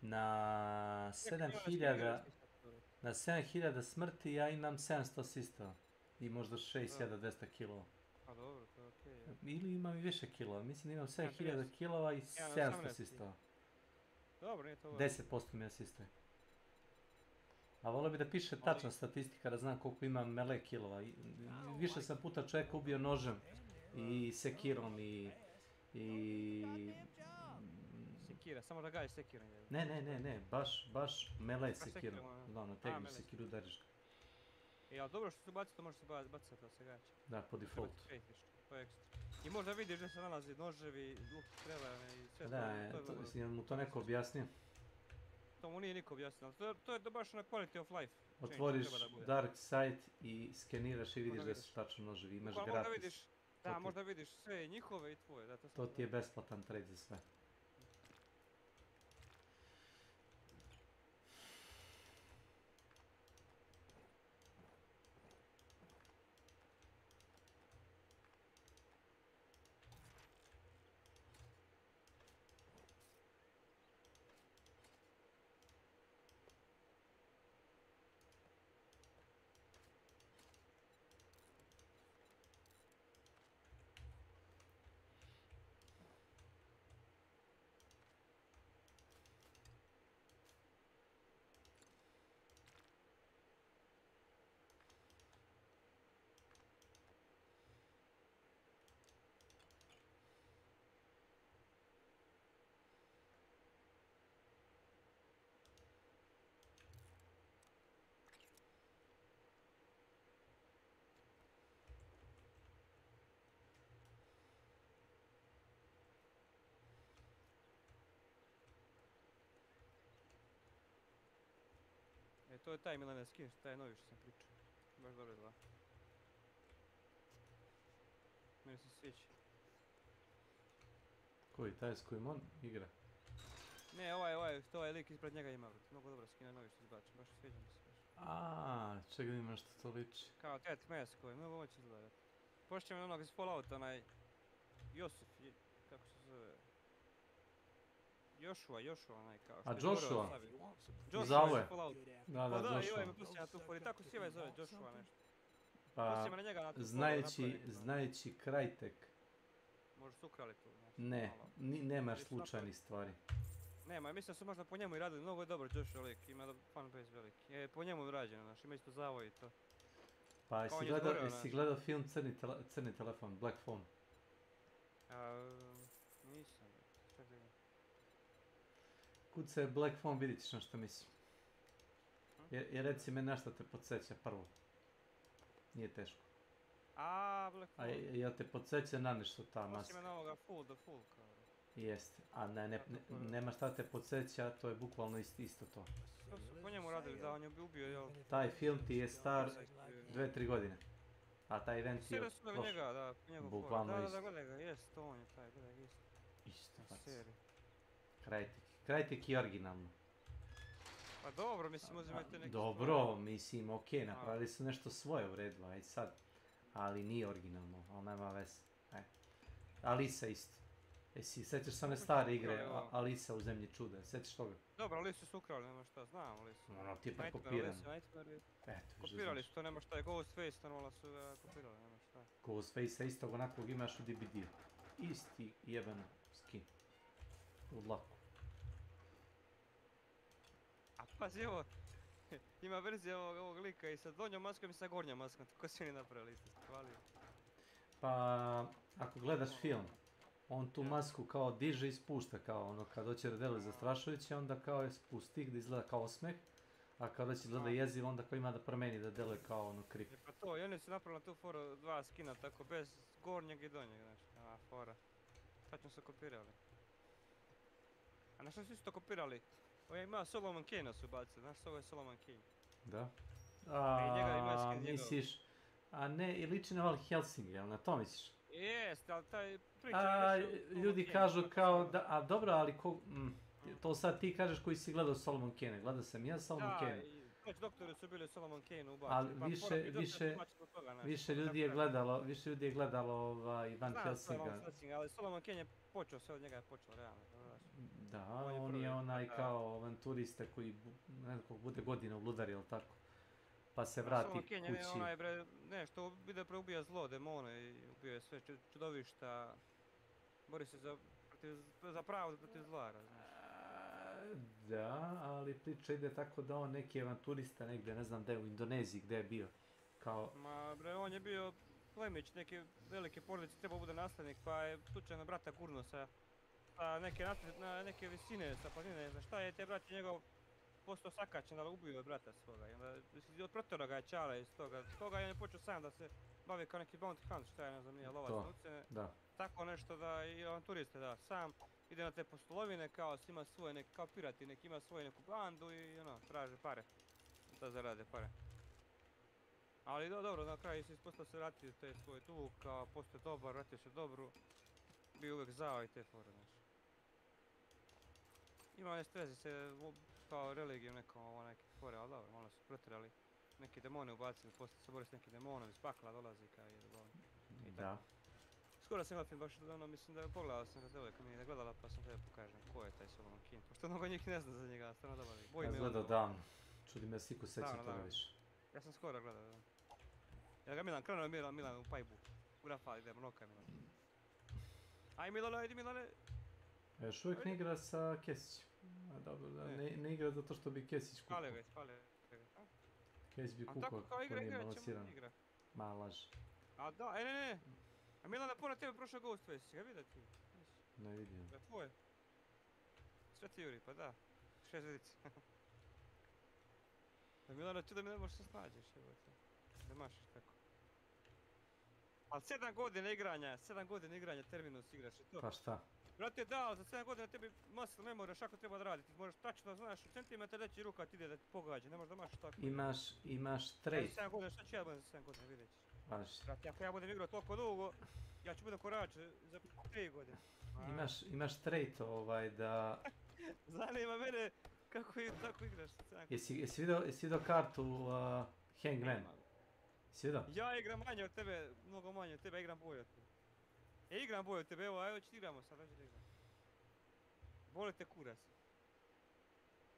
na 7000 smrti ja imam 700 asistova. I možda 6200 kilova. Pa dobro, to je okej. Ili imam i više kilova, mislim da imam 7000 kilova i 700 asistova. Dobro, nije to... 10% mi asistuje. A volio bi da piše tačna statistika da znam koliko imam melee kilova. Više sam puta čovjeka ubio nožem i sekirom i... Sekira, samo da gađaš sekirom. Ne, baš melee sekirom. Da, na tegnju sekiru udariš ga. Ali dobro što se baci, to može se bacati da se gađa. Da, po defaultu. To je ekstra. I možda vidiš gdje se nalazi noževi, luk, strelane i sve. Da, je mu to neko objasnio? To mu nije niko objasnio, ali to je baš na quality of life. Otvoriš dark site i skeniraš i vidiš da su tačno noževi, imaš gratis. Da, možda vidiš sve njihove i tvoje. To ti je besplatan trade za sve. to je taj Milane skin, taj novi što sam pričao. Baš dobro izgleda. Meni se sviđa. Koji, taj s kojim on igra? Ne, to ovaj lik ispred njega ima, brate. Mnogo dobra skina novi što izbačem, baš sviđa mi se. Čekaj ima što to liči. Kao Ted Mask koji, mnogo moći izgleda. Pošće me onog iz Fallouta, onaj... Josif, kako se zove... Joshua onaj kao... A Joshua? Joshua iz Fallout. Da, Pa da, i Joshua. ovaj me poslije na tu fori, tako si ovaj zove, Joshua nešto. Pa, Poslije me na njega na tu znajući Krajtek. Možda su ukrali tu. Ne, nemaš slučajnih stvari. Nema, mislim da su možda po njemu i radili, mnogo je dobro Joshua lik, ima fanbase veliki. Je po njemu rađeno, znaš, ima isto zavoj i to. Pa jesi gledao film Crni telefon, Black Phone? Nisam, čekaj. Kud se Black Phone vidit ćeš na što mislim. Jer reci me na što te podsjeća prvo. Nije teško. Black Phone. Jel te podsjeća na nešto ta maska? Poslije me na ovoga Full kao. Jeste, a nema šta te podsjeća, to je bukvalno isto to. To su po njemu radili, da on je ubio, jel? Taj film ti je star 2-3 godine. A taj event je prošlo. Njega, da, po njegu bukvalno isto. Da, gledaj ga, jest, to on je taj, gledaj ga, isto. Isto, Krajtek je originalno. Pa dobro, mislim, uzimajte neki... Dobro, mislim, okej, napravili su nešto svoje u redu, aj sad. Ali nije originalno, ali nema veze. Alisa isto. Sjećaš se one stare igre, Alisa u Zemlji čuda, sjećaš toga? Dobro, Alisu su ukrali, nema šta, znam Alisu. Ono, ti je prekopirano. Kopirali su to, nema šta, Ghostface, normalno su ga kopirali, nema šta. Ghostface-a istog onakvog imaš u DVD-u. Isti jeben skin. U dlaku. A pazi ovo, ima verzija ovog lika i sa donjom maskom i sa gornjom maskom, tako su oni napravili isto, hvalio. Pa, ako gledaš film, on tu masku kao diže i spušta, kao ono kad hoće da deluje zastrašujuće, onda kao je spusti da izgleda kao osmeh, a kad hoće izgleda jezivo, onda kao ima da promeni da deluje kao ono creep. Pa to, i oni su napravili tu foru dva skina, tako bez gornjeg i donjeg, znači, fora. Tačno su kopirali. A na što su isto kopirali? Ovo ima Solomon Kane su bacili, znaš što ovo je Solomon Kane? Da. Misliš? A ne, i liči na Van Helsing, jel na to misliš? Jest, ali taj priča... Ljudi kažu kao da, a dobro, ali to sad ti kažeš koji si gledao Solomon Kane, gledao sam ja Solomon Kane. Da, već doktori su bili Solomon Kane ubacili. Ali više ljudi je gledalo Van Helsinga. Ali Solomon Kane je počeo, sve od njega je počeo, realno. Da, on je onaj kao avanturista koji bude godina u ludari, jel tako? Pa se vrati kući. Solomon Kane je onaj bre, što ide preubija zlo, demone i ubio je sve čudovišta. Bori se za pravdu protiv zla, razumiješ? Da, ali priča ide tako da on neki avanturista negdje, ne znam gdje, u Indoneziji gdje je bio. Ma bre, on je bio plemić neke velike porodice, trebao bude nastavnik, pa je slučajno brata gurno sa neke visine, sa planine, ne znam šta je, te brat je njegov postao sakačen, ali ubio je brata svoga. I onda od protora ga je čala iz toga. Toga je on je počeo sam da se bavi kao neki bounty hunt, šta je, ne znam, nije lovac na ucene. Tako nešto da i avanturiste, da, sam ide na te postolovine, kao ima svoje neke, kao pirati, neki ima svoju neku bandu i traže pare. Da zarade pare. Ali dobro, na kraju se ispostavio se vratio te svoje tu, kao postoje dobar, vratio se dobru. Bio uvijek zao i te fore, znaš. Ima one streze se kao religijom nekom neke fore, ali dobro, malo su pretjerali. Neki demone ubacili, poslije se bori s nekim demonom, iz pakla dolazi kao i da. Skoro sam gledao film, mislim da pogledao sam ga devojka mi je gledala pa sam tebe pokažem ko je taj Solomon Kane, pošto mnogo njih ne zna za njega, stvarno dobar je. Ja gledao davno, čudi me siku seća toga više. Ja sam skoro gledao, da. Ja ga Milan, krenuo je Milan u pajbu, u Rafa ide, mnoka Milan. Aj Milane, ajde Milane! Još uvijek ne igra sa Kesićem. A dobro, ne igra zato što bi Kesić kukao. Spalio ga. Kesić bi kukao ako nije balansiran. Ma laž. A da, ne. A Milana pored tebe prošao Ghostface, si ga vidio ti? Ne vidim. Da, tvoje. Sve ti juri, pa da. 6 vidici. Da Milana, čudo mi ne možeš se snađeš, evo te. Da mašiš tako. Ali 7 godina igranja Terminus igraš i to. Pa šta? Brate, da, za 7 godina tebi muscle memory šako treba da radi. Ti možeš tačno znaš u centimetar da će ruka ti ide da ti pogađa, ne možeš da maš tako. Imaš Ja trait. za 7 godina, šta ću ja budem za 7 godina, vidjet ćeš. Važi. Brate, ako ja budem igrao toliko dugo, ja ću budem korač za 3 godine. Imaš trait da... Zanima mene kako igraš sa 7 godina. Jesi vidio kartu Hangman? Jesi vidio? Ja igram manje od tebe, mnogo manje od tebe, igram bolje od tebe. Igram bolje od tebe, evo, ajde ću igramo sad, ajde da igram. Boli te kurac.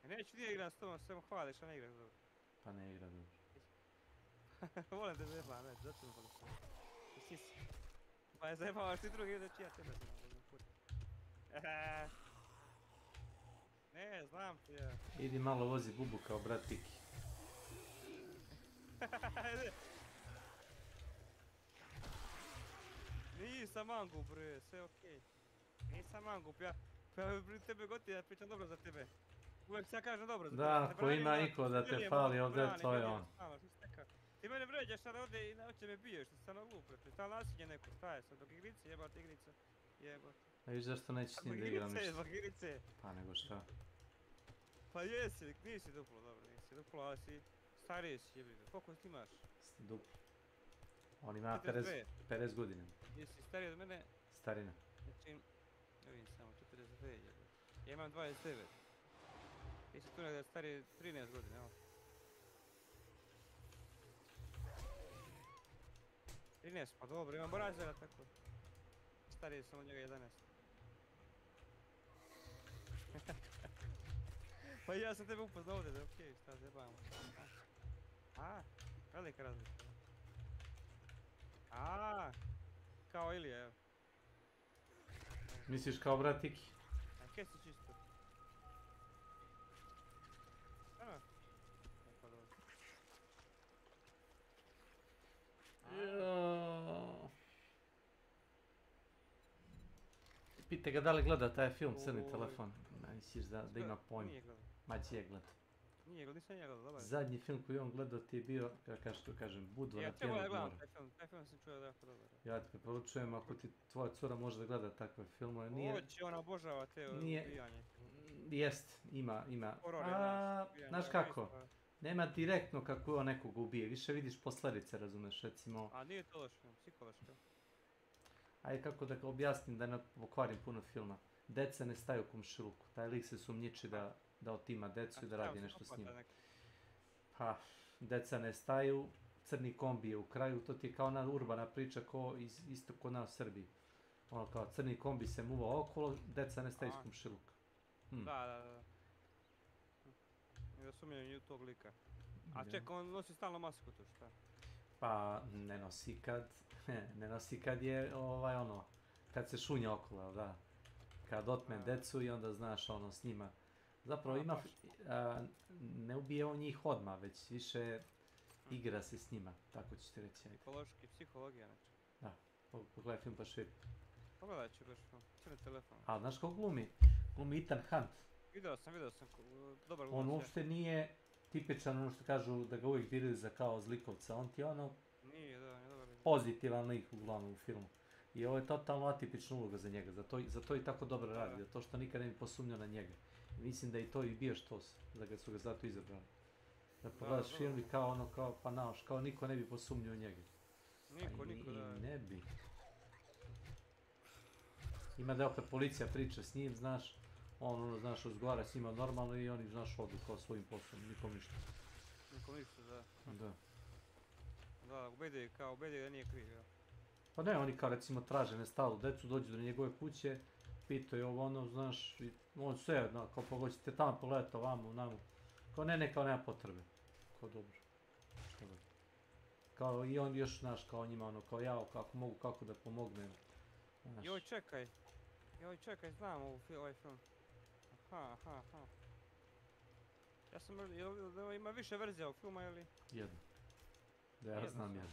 Neću nije igram s tobom, sve mu hvališ, a ne igraš dobro. Pa ne igra dobro. Volim te zajebam, eto, zato mi volim. Sisi. Pa je zajebavaš ti drugi, da ću ja tebe znam, volim kurac. Ne, znam ti ja. Idi malo vozi bubu kao brat Tiki. Nisam mangup, bre, sve okej. Nisam mangup, ja tebe gotim, ja pričam dobro za tebe. Uvijek se ja kažem dobro za tebe. Da, ko ima iko da te fali ovdje, to je on. Ti mene vređaš sad ovdje i hoće me biješ, ti si stvarno glup, bre. Stvarno nasilje neko, šta je sad, dok igrice, jebate igrica. Jebate. A viš zašto nećeš s njim da igram ništa? Zbog igrice. Pa nego šta? Pa jesi, nisi duplo, dobro, nisi duplo, ali si stariji si jebiga. Koliko ti imaš? Duplo. On ima 50 godina. Jesi stariji od mene? Starina. Znači, ne vidim samo 42 jebiga. Ja imam 29. Jesi tu negdje stariji 13 godina, evo. 13, pa dobro, imam Brazera tako. Stariji sam od njega 11. Pa ja sam tebe upoznao ovdje, da okej, šta zjebamo. Velika razlika. Kao Ilija, evo. Misliš kao brat Tiki? A kaj si čisto? Pa dobro. Pite ga da li gleda taj film Crni telefon. Misliš da ima pojma. Maći je gleda. Nije gledao, nisam ja gledao, dobar. Zadnji film koji on gledao ti je bio, kako kažem, Budva na pijenog mora. Taj film sam čuo da je jako dobar. Ja te preporučujem, ako ti tvoja cura može da gleda takve filmove, nije... Hoće, ona obožava te ubijanje. Jest, ima. Znaš kako? Nema direktno kako on nekog ubije, više vidiš posledice, razumeš, recimo... A nije to loš film, psihološko. Ajde kako da ga objasnim, da ne pokvarim puno filma. Deca ne staju u komšiluku, taj lik se sumnjiči da otima decu i da radi nešto s njim. Pa, deca ne staju, crni kombi je u kraju, to ti je kao ona urbana priča isto kod nas u Srbiji. Ono kao crni kombi se muva okolo, deca ne staju iz komšiluka. Da. Da sumnjaju tog lika. A čekaj, on nosi stalno masku tu, šta? Pa, ne nosi kad je kad se šunja okolo, da. Kad otme decu i onda znaš s njima. Zapravo ne ubije on njih odmah, već više igra se s njima, tako ću ti reći. Psihološki, psihologija znači. Da, pogledaj film pa švip. Pogledaj ću baš film, crni telefon. A znaš ko glumi? Glumi Ethan Hunt. Vidio sam, dobar glumac. On uopšte nije tipičan ono što kažu da ga uvijek biraju za kao zlikovca, on ti je nije dobar. Pozitivan lik uglavnom u filmu. I ovo je totalno atipična uloga za njega, zato i tako dobro radi, zato što nikad ne bi posumnjao na njega. Mislim da i to i bio štos, da su ga zato izabrali. Da pogledaš film i kao niko ne bi posumnjao njega. Niko, da. Ne bi. Ima da opet policija priča s njim, znaš, on razgovara s njima normalno i oni, znaš, odu kao svojim poslom, nikom ništa. Nikom ništa, da. Da. Da, ubedi da nije kriv, ja. Pa ne, oni kao recimo traže nestalu decu, dođu do njegove kuće, pitaju ovo znaš, on sve, kao pogoćete tamo pogledati ovamo, namo. Kao ne, kao nema potrebe. Kao dobro. Kao i on još, znaš, kao njima kao ja, kako mogu, kako da pomognem. Joj, čekaj, znam ovaj film. Aha. Ja sam, ima više verzija ovog filma, ili? Jedno. Da ja znam jedno.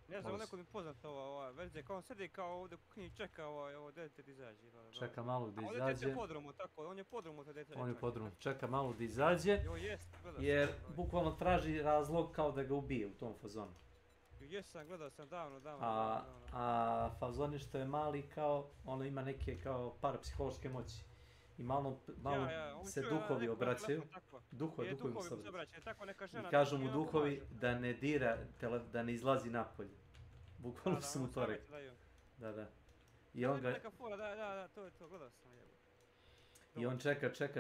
Ne znam, neko mi poznat ova verzija, kao on sedi kao ovdje u kuhinji čeka ovo dete da izađe. Čeka malo da izađe. A dete je u podrumu, tako, on je u podrumu to dete. On je u podrumu, čeka malo da izađe, jer bukvalno traži razlog kao da ga ubije u tom fazonu. Jesam, gledao sam davno. A fazon je što je mali kao, ono ima neke kao parapsihološke moći. I malo se duhovi obraćaju. Duhovi mu se obraćaju. I kažu mu duhovi da ne dira, da ne izlazi napolje. Bukvalno su mu to rekli. Da. I on ga... to gledao sam. I on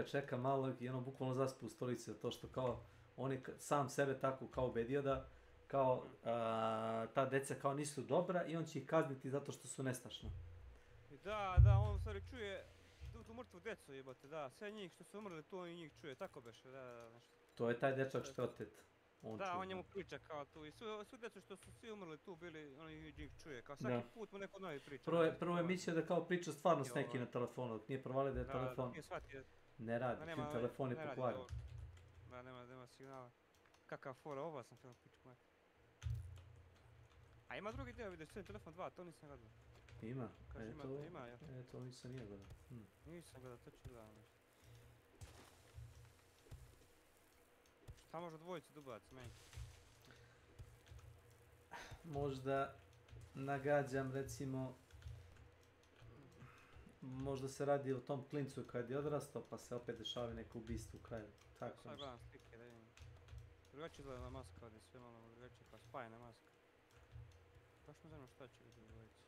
čeka malo i ono bukvalno zaspu u stolici, zato što kao on je sam sebe tako kao ubedio da kao ta deca kao nisu dobra i on će ih kazniti zato što su nestašna. Da, on u stvari čuje tu mrtvu decu jebote, da, sve njih što su umrli tu on i njih čuje, tako beše, da, nešto. To je taj dečak što je otet. On njemu priča kao tu i svu decu što su svi umrli tu bili, on i njih čuje, kao svaki put mu neko novi priča. Prvo je mislio da kao priča stvarno s neki na telefonu, dok nije provalio da je telefon ne radi, telefon je pokvario. Da, nema signala. Kakav fora, ova sam htjela pičku mati. A ima drugi deo, vidiš, telefon 2, to nisam gledao. Ima? Ima, ja. To nisam nije gledao. Nisam gledao, to ću gledao nešto. Šta može dvojicu dubac, meni? Možda nagađam, recimo, možda se radi o tom klincu kad je odrastao, pa se opet dešava neko ubistvo u kraju. Tako. Sad gledam slike, da vidim. Drugačije izgleda maska ovdje, sve malo drugačije, kao spajena maska. Baš ne znam šta će biti dvojicu.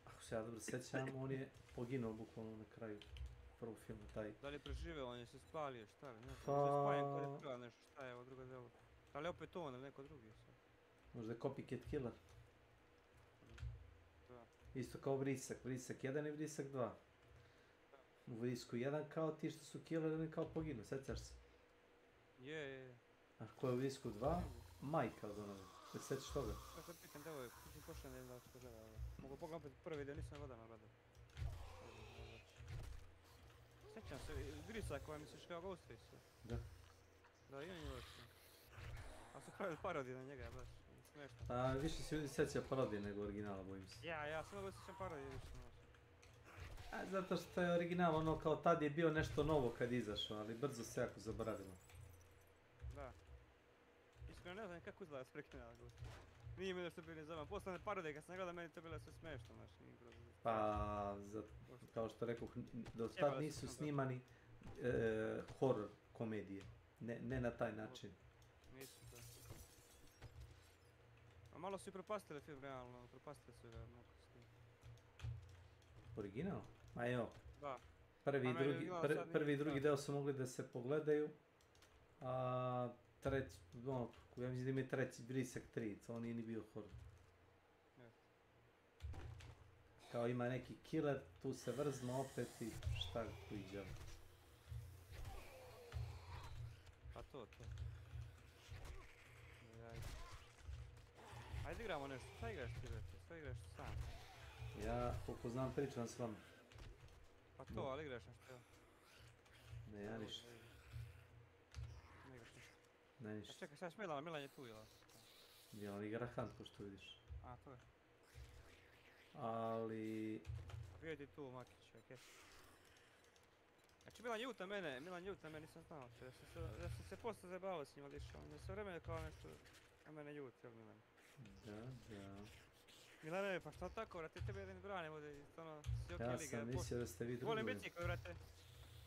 Ako se ja dobro sjećam, on je poginuo bukvalno na kraju prvog filma, taj. Da li je preživeo, on je se spalio, šta li? Ne znam, se spajen kada je prva nešto, šta je ovo drugo delo. Da li je opet on ili neko drugi sad? Možda je copycat killer. Da. Isto kao Vrisak 1 i Vrisak 2. U Vrisku 1 kao ti što su killer, oni kao poginu, sjećaš se? Je. A ko je u Vrisku 2? Majka od onoga. Se sjećaš toga? Ja sad pitam devojku, ti pošle ne znam što gleda. Mogu pogledam opet prvi video, nisam gledao. Sjećam se, Vrisak koja misliš kao Ghostface. Da. Da, i on je uopće. A su pravili parodije na njega, baš. Smešno. A više se ljudi sjeća parodije nego originala, bojim se. Ja sam mogu sjećam parodije više. Zato što je original ono kao tad je bio nešto novo kad izašao, ali brzo se jako zaboravilo. Da. Iskreno ne znam kako izgleda s originala Ghostface. Nije mi nešto bilo zabavan. Posledne parodije kad sam gledao, meni to bilo sve smešno, znaš. Pa, kao što rekao, do tad nisu snimani horror komedije. Ne na taj način. Nisu to. A malo su i propastili film, realno. Propastili su ga mnogo s tim. Original? A evo. Da. Prvi i drugi deo su mogli da se pogledaju. A treći, ono, ja mislim da ima i treći Vrisak 3, to nije ni bio horror. Kao ima neki killer, tu se vrzma opet i šta tu iđe. Pa to. Ajde igramo nešto, šta igraš ti već? Šta igraš ti sam? Ja, koliko znam, pričam s vama. Pa to, ali igraš nešto? Ne, ja ništa. Ne igraš ništa? Ne ništa. A čekaj, sad Milan, Milan je tu, jel? Ja, on igra Hunt, ko što vidiš. A, to je. Ali... Bio ti tu, Makić, okej. Znači Milan ljuta mene, nisam znao, ja sam se posto zabavao s njim, ali on je sve vremena kao nešto, a mene ljut, jel Milan? Da. Milane, pa šta tako, brate, tebe ne branim ovdje, stvarno, si okej liga. Ja sam mislio da ste vi drugi. Volim bicikl, brate.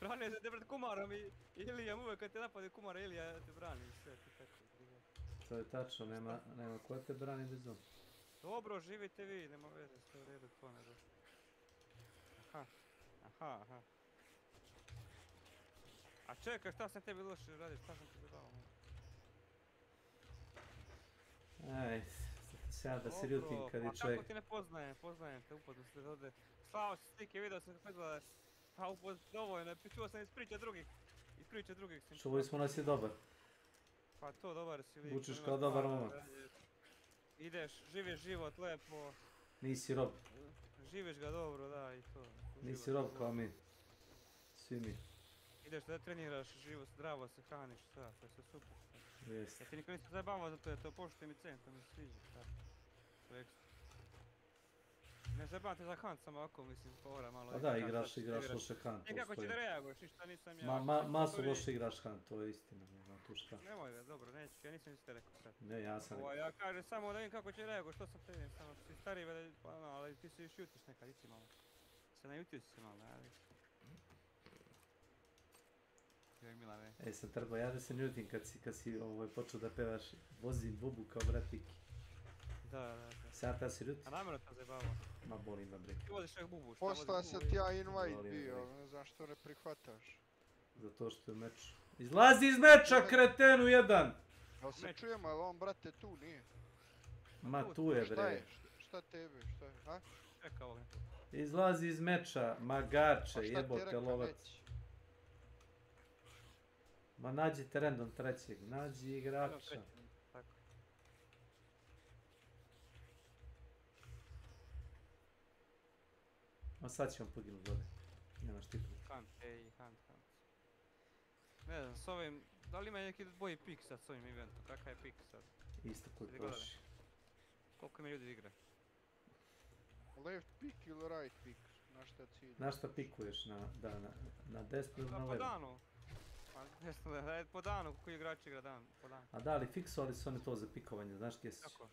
Branio se te pred Kumarom i Ilijam, uvek kad te napade Kumara Ilija, te brani i sve, ti tako. To je tačno, nema ko te brani bez on. Dobro, živite vi, nema veze, sve u redu, to nego. Aha. A čekaj, šta sam tebi loše radiš, šta sam tebi dao? Aj, sad da se ljutim kad je čovjek... Kako ti ne poznajem te, upoznao se ovdje. Slao si slike, vidio sam kako izgleda. Pa dovoljno, čuo sam iz priče drugih. Čuvali smo nas je dobar. Pa to, dobar si lik. Vučeš kao dobar momak. Ideš, živiš život lepo. Nisi rob. Živiš ga dobro, da, i to. Nisi rob kao mi. Svi mi. Ideš da treniraš život, zdravo se hraniš, sve, to je sve super. Jest. Ja ti niko nisam zabavao za to, to poštujem i cen, to mi se sviđa, tako. To je ekstra. Ne zebate za Hunt, samo ovako mislim, fora malo. Pa da, igraš loše Hunt, to kako će stoji. da reaguješ, ništa nisam ja. Masu loše igraš Hunt, to je istina, nema tu šta. Nemoj ga, dobro, neću, ja nisam isto rekao sad. Ne, ja sam rekao. Ja kažem samo da vidim kako će reaguješ, što sam te, samo si stariji, ali ti se još jutiš nekad, ići malo. Se najutio si se malo, ali. Sam trebao ja da se ljutim kad si počeo da pevaš Vozim bubu kao bratiki. Da. Sad ta si ljuti? A namjerno te zajebava. Ma boli me bre. Ti voziš nek bubu, šta voziš Poslao sam ti ja invite bio, ne znam što ne prihvataš. Zato što je meč. Izlazi iz meča, kretenu jedan! Jel se čujemo, jel on brate tu nije? Ma tu je bre. Šta tebe, šta je, a? Čeka ovog nekog. Izlazi iz meča, magače, jebote lovac. Ma nađite random trećeg, nađi igrača. Ma sad ćemo poginuti ovdje. Nemaš titulu. Hunt. Ne znam, s ovim, da li ima neki boji pik sad s ovim eventom, kakav je pik sad? Isto koji proši. Koliko ima ljudi igra? Left pick ili right pick? Na šta cilj? Na šta pikuješ? Na desno ili na levo? Po danu. Po danu, koji igrač igra po danu. A da, ali fiksovali su oni to za pikovanje, znaš gdje si? Kako?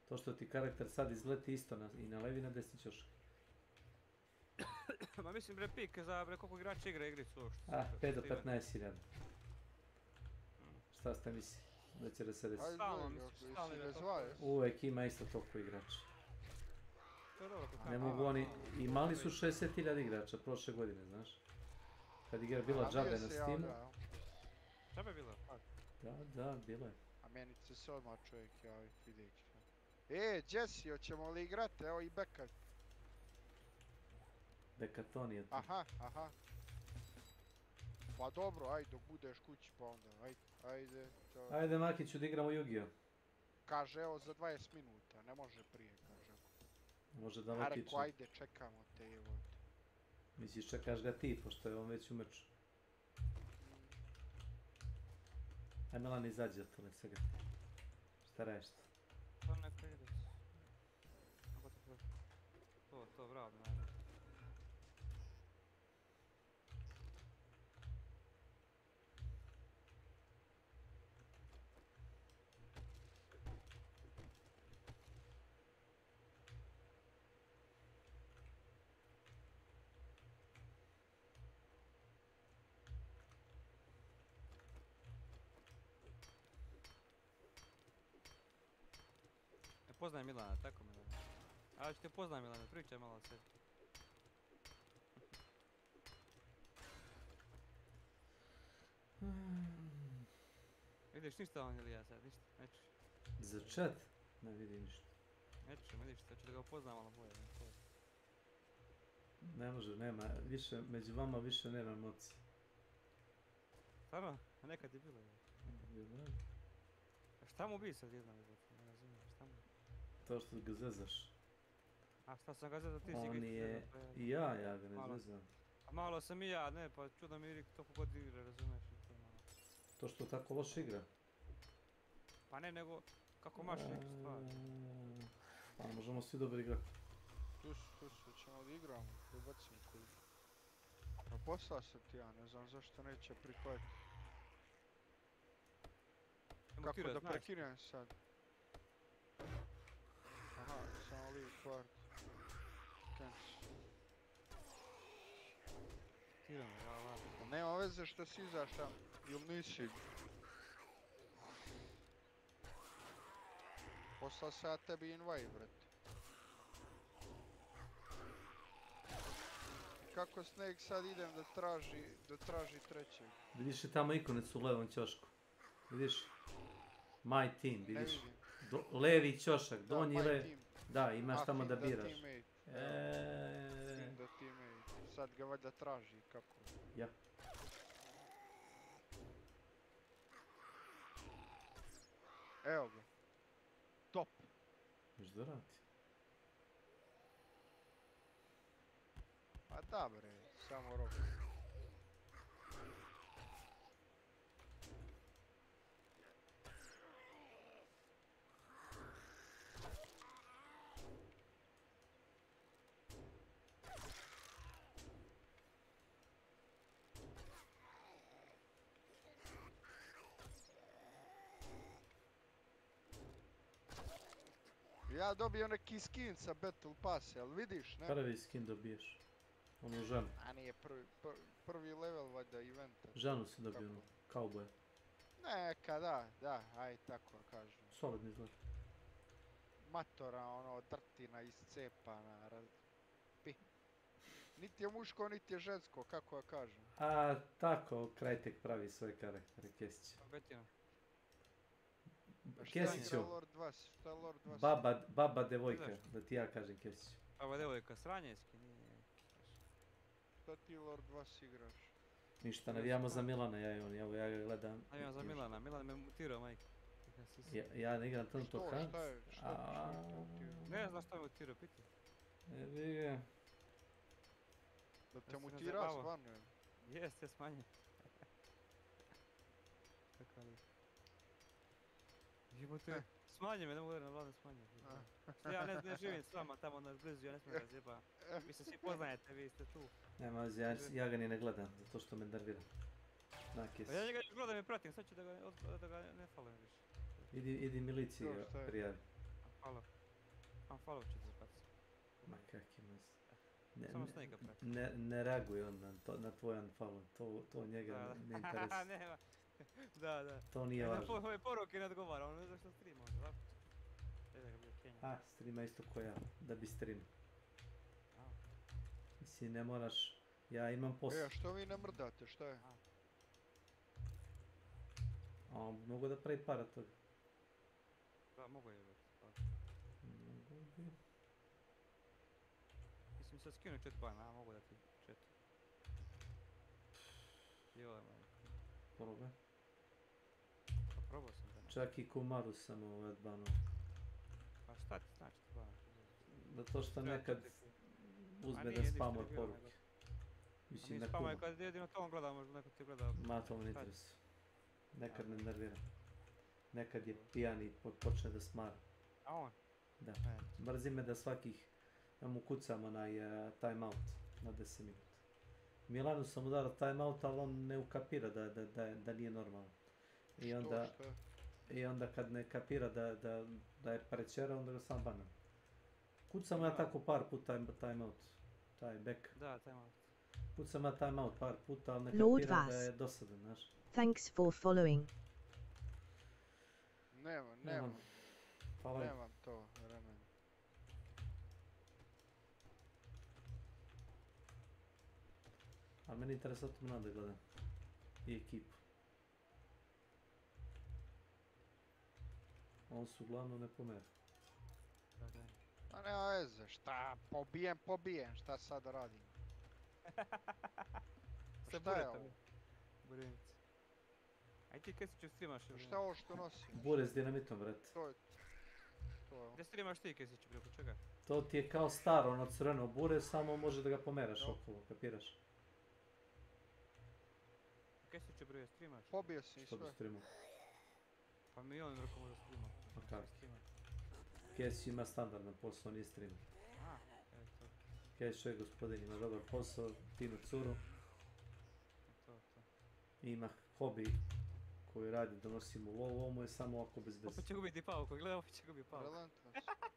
To što ti karakter sad izleti isto i na levi i na desni ćošak. Ma mislim bre pik za bre koliko igrača igra igricu uopšte. 5 do 15.000. Šta ste misli? Da će da se desi? Uvijek ima isto toliko igrača. Ne mogu oni, imali su 60.000 igrača prošle godine, znaš. Kad igra bila džabe na Steamu. Džabe bila? Da, bila je. A meni će se odmah čovjek javit, vidjet ću. Jesse, hoćemo li igrati? Evo i Bekat. Bekaton je tu. Aha. Pa dobro, ajde dok budeš kući pa onda, ajde. Ajde Makiću da igramo Yu-Gi-Oh! Kaže evo za 20 minuta, ne može prije, kaže. Može da Makiću. A reko ajde čekamo te evo. Misliš čekaš ga ti, pošto je on već u meču. Aj Melani izađi od tome svega. Šta radiš to? To neka ide. To bravo, najde. Poznaj Milana, tako Milana. Ali ću te poznaj Milana, pričaj malo o sebi. Vidiš ništa on ili ja sad, ništa, neću. Za chat? Ne vidim ništa. Neću, vidiš, hoću da ga upoznam malo bolje. Ne može, nema, više, među vama više nema emocije. Stvarno? A nekad je bilo. Šta mu bi sad jedna izgleda? Ne razumijem, šta mu? To što ga zezaš. A šta sam ga zezao, ti si ga On je... I ja ga ne zezam. A malo sam i ja, ne, pa čudno mi je toliko god igra, razumiješ? To što tako loše igra? Pa ne, nego kako maš neke stvari. Pa možemo svi dobro igrati. Tu ćemo da igramo, prebacim koji. Pa poslao sam ti ja, ne znam zašto neće prihvatiti. Kako da prekinem sad? Aha, samo leave part. Nema veze što si izašao, ili nisi. Poslao sam ja tebi invite, brate. Kako Snake sad idem da traži trećeg? Vidiš li tamo ikonicu u levom ćošku? Vidiš? My team, vidiš? Levi ćošak, donji levi. Da, imaš tamo da biraš. Find the teammate. Sad ga valjda traži, kako? Ja. Evo ga. Top. Još da radi. Pa da bre, samo rob. Ja dobio neki skin sa Battle Pass, jel vidiš, ne? Prvi skin dobiješ. Onu ženu. A nije prvi level valjda eventa. Ženu si dobio, ono, cowboy. Neka, da, aj tako kažem. Solidni izgled. Matora, ono, drtina iscepana, Niti je muško, niti je žensko, kako ja kažem. A tako, Krajtek pravi svoje karaktere, Kesić. Betina. Kesiću. Šta je Lord 2? Baba devojka, da ti ja kažem Kesiću. Baba devojka, sranjevski, nije. Šta ti Lord 2 igraš? Ništa, navijamo za Milana, ja i on, evo ja ga gledam. Navijam za Milana, Milan me mutirao, majke. Ja ne igram Turn to Hunt. Ne znaš šta me mutirao, piti. Evi ga. Da te mutirao stvarno je? Jeste, smanje. Jebote, smanje me, ne mogu na vlada smanje. Ja ne živim s vama tamo na blizu, ja ne smijem da zjeba. Vi se svi poznajete, vi ste tu. Nema veze, ja ga ni ne gledam, zato što me nervira. Na Kesić. Ja njega gledam i pratim, sad ću da ga ne falim više. Idi miliciji prijavi. Unfollow ću ti zapaciti. Ma kak ima Samo Snake-a prati. Ne reaguje on na tvoj unfollow, to njega ne interesuje. Nema. Da. To nije važno. Ove poruke ne odgovara, on ne zna što streama, on ovako. Streama isto ko ja, da bi streamao. Mislim, ne moraš, ja imam posao. Što vi ne mrdate, šta je? Mogu da pravi para toga. Da, mogu je već. Mislim sad skinu chat ban, mogu da ti chat. Joj, majko. Probaj. Pa probao sam da ne. Čak i Kumaru sam odbanuo. Pa šta ti znači ti ban? Zato što nekad uzme da spamuje poruke. Mislim na Kumaru. Kad jedino to on gleda, možda neko ti gleda. Ma to me ne interesuje. Nekad me nervira. Nekad je pijan i počne da smara. A on? Da. Mrzi me da svakih, ja mu kucam onaj timeout na 10 minuta. Milanu sam udarao timeout, ali on ne ukapira da nije normalno. I onda kad ne kapira da je prečera, onda ga sam banan. Kucam ja tako par puta timeout, taj back. Da, timeout. Kucam ja timeout par puta, ali ne kapira da je dosadan, znaš. Thanks for following. Nemam to vremena. Ali meni je interesantno mlada da gledam. I ekipu. On su uglavnom ne pomeru. A nema veze, šta, pobijem, šta sad radim? Šta je ovo? Burinci. Aj ti Kesiću streamaš ili? Šta je ovo što nosim? Bure s dinamitom, brate. To je. Gdje streamaš ti Kesiću, preko čega? To ti je kao staro, ono crveno bure, samo može da ga pomeraš okolo, kapiraš? Kesiću, bre, streamaš? Pobio si i sve. Što bi streamao? Pa milion roko može streama. Pa kako? Kesić ima standardan posao, nije streamer. Kesić je gospodin, ima dobar posao, finu curu. Ima hobi koji radi, donosi mu lovu, ovo mu je samo oko bez bez. Opet će gubiti pauku, gledaj, opet će gubiti pauku.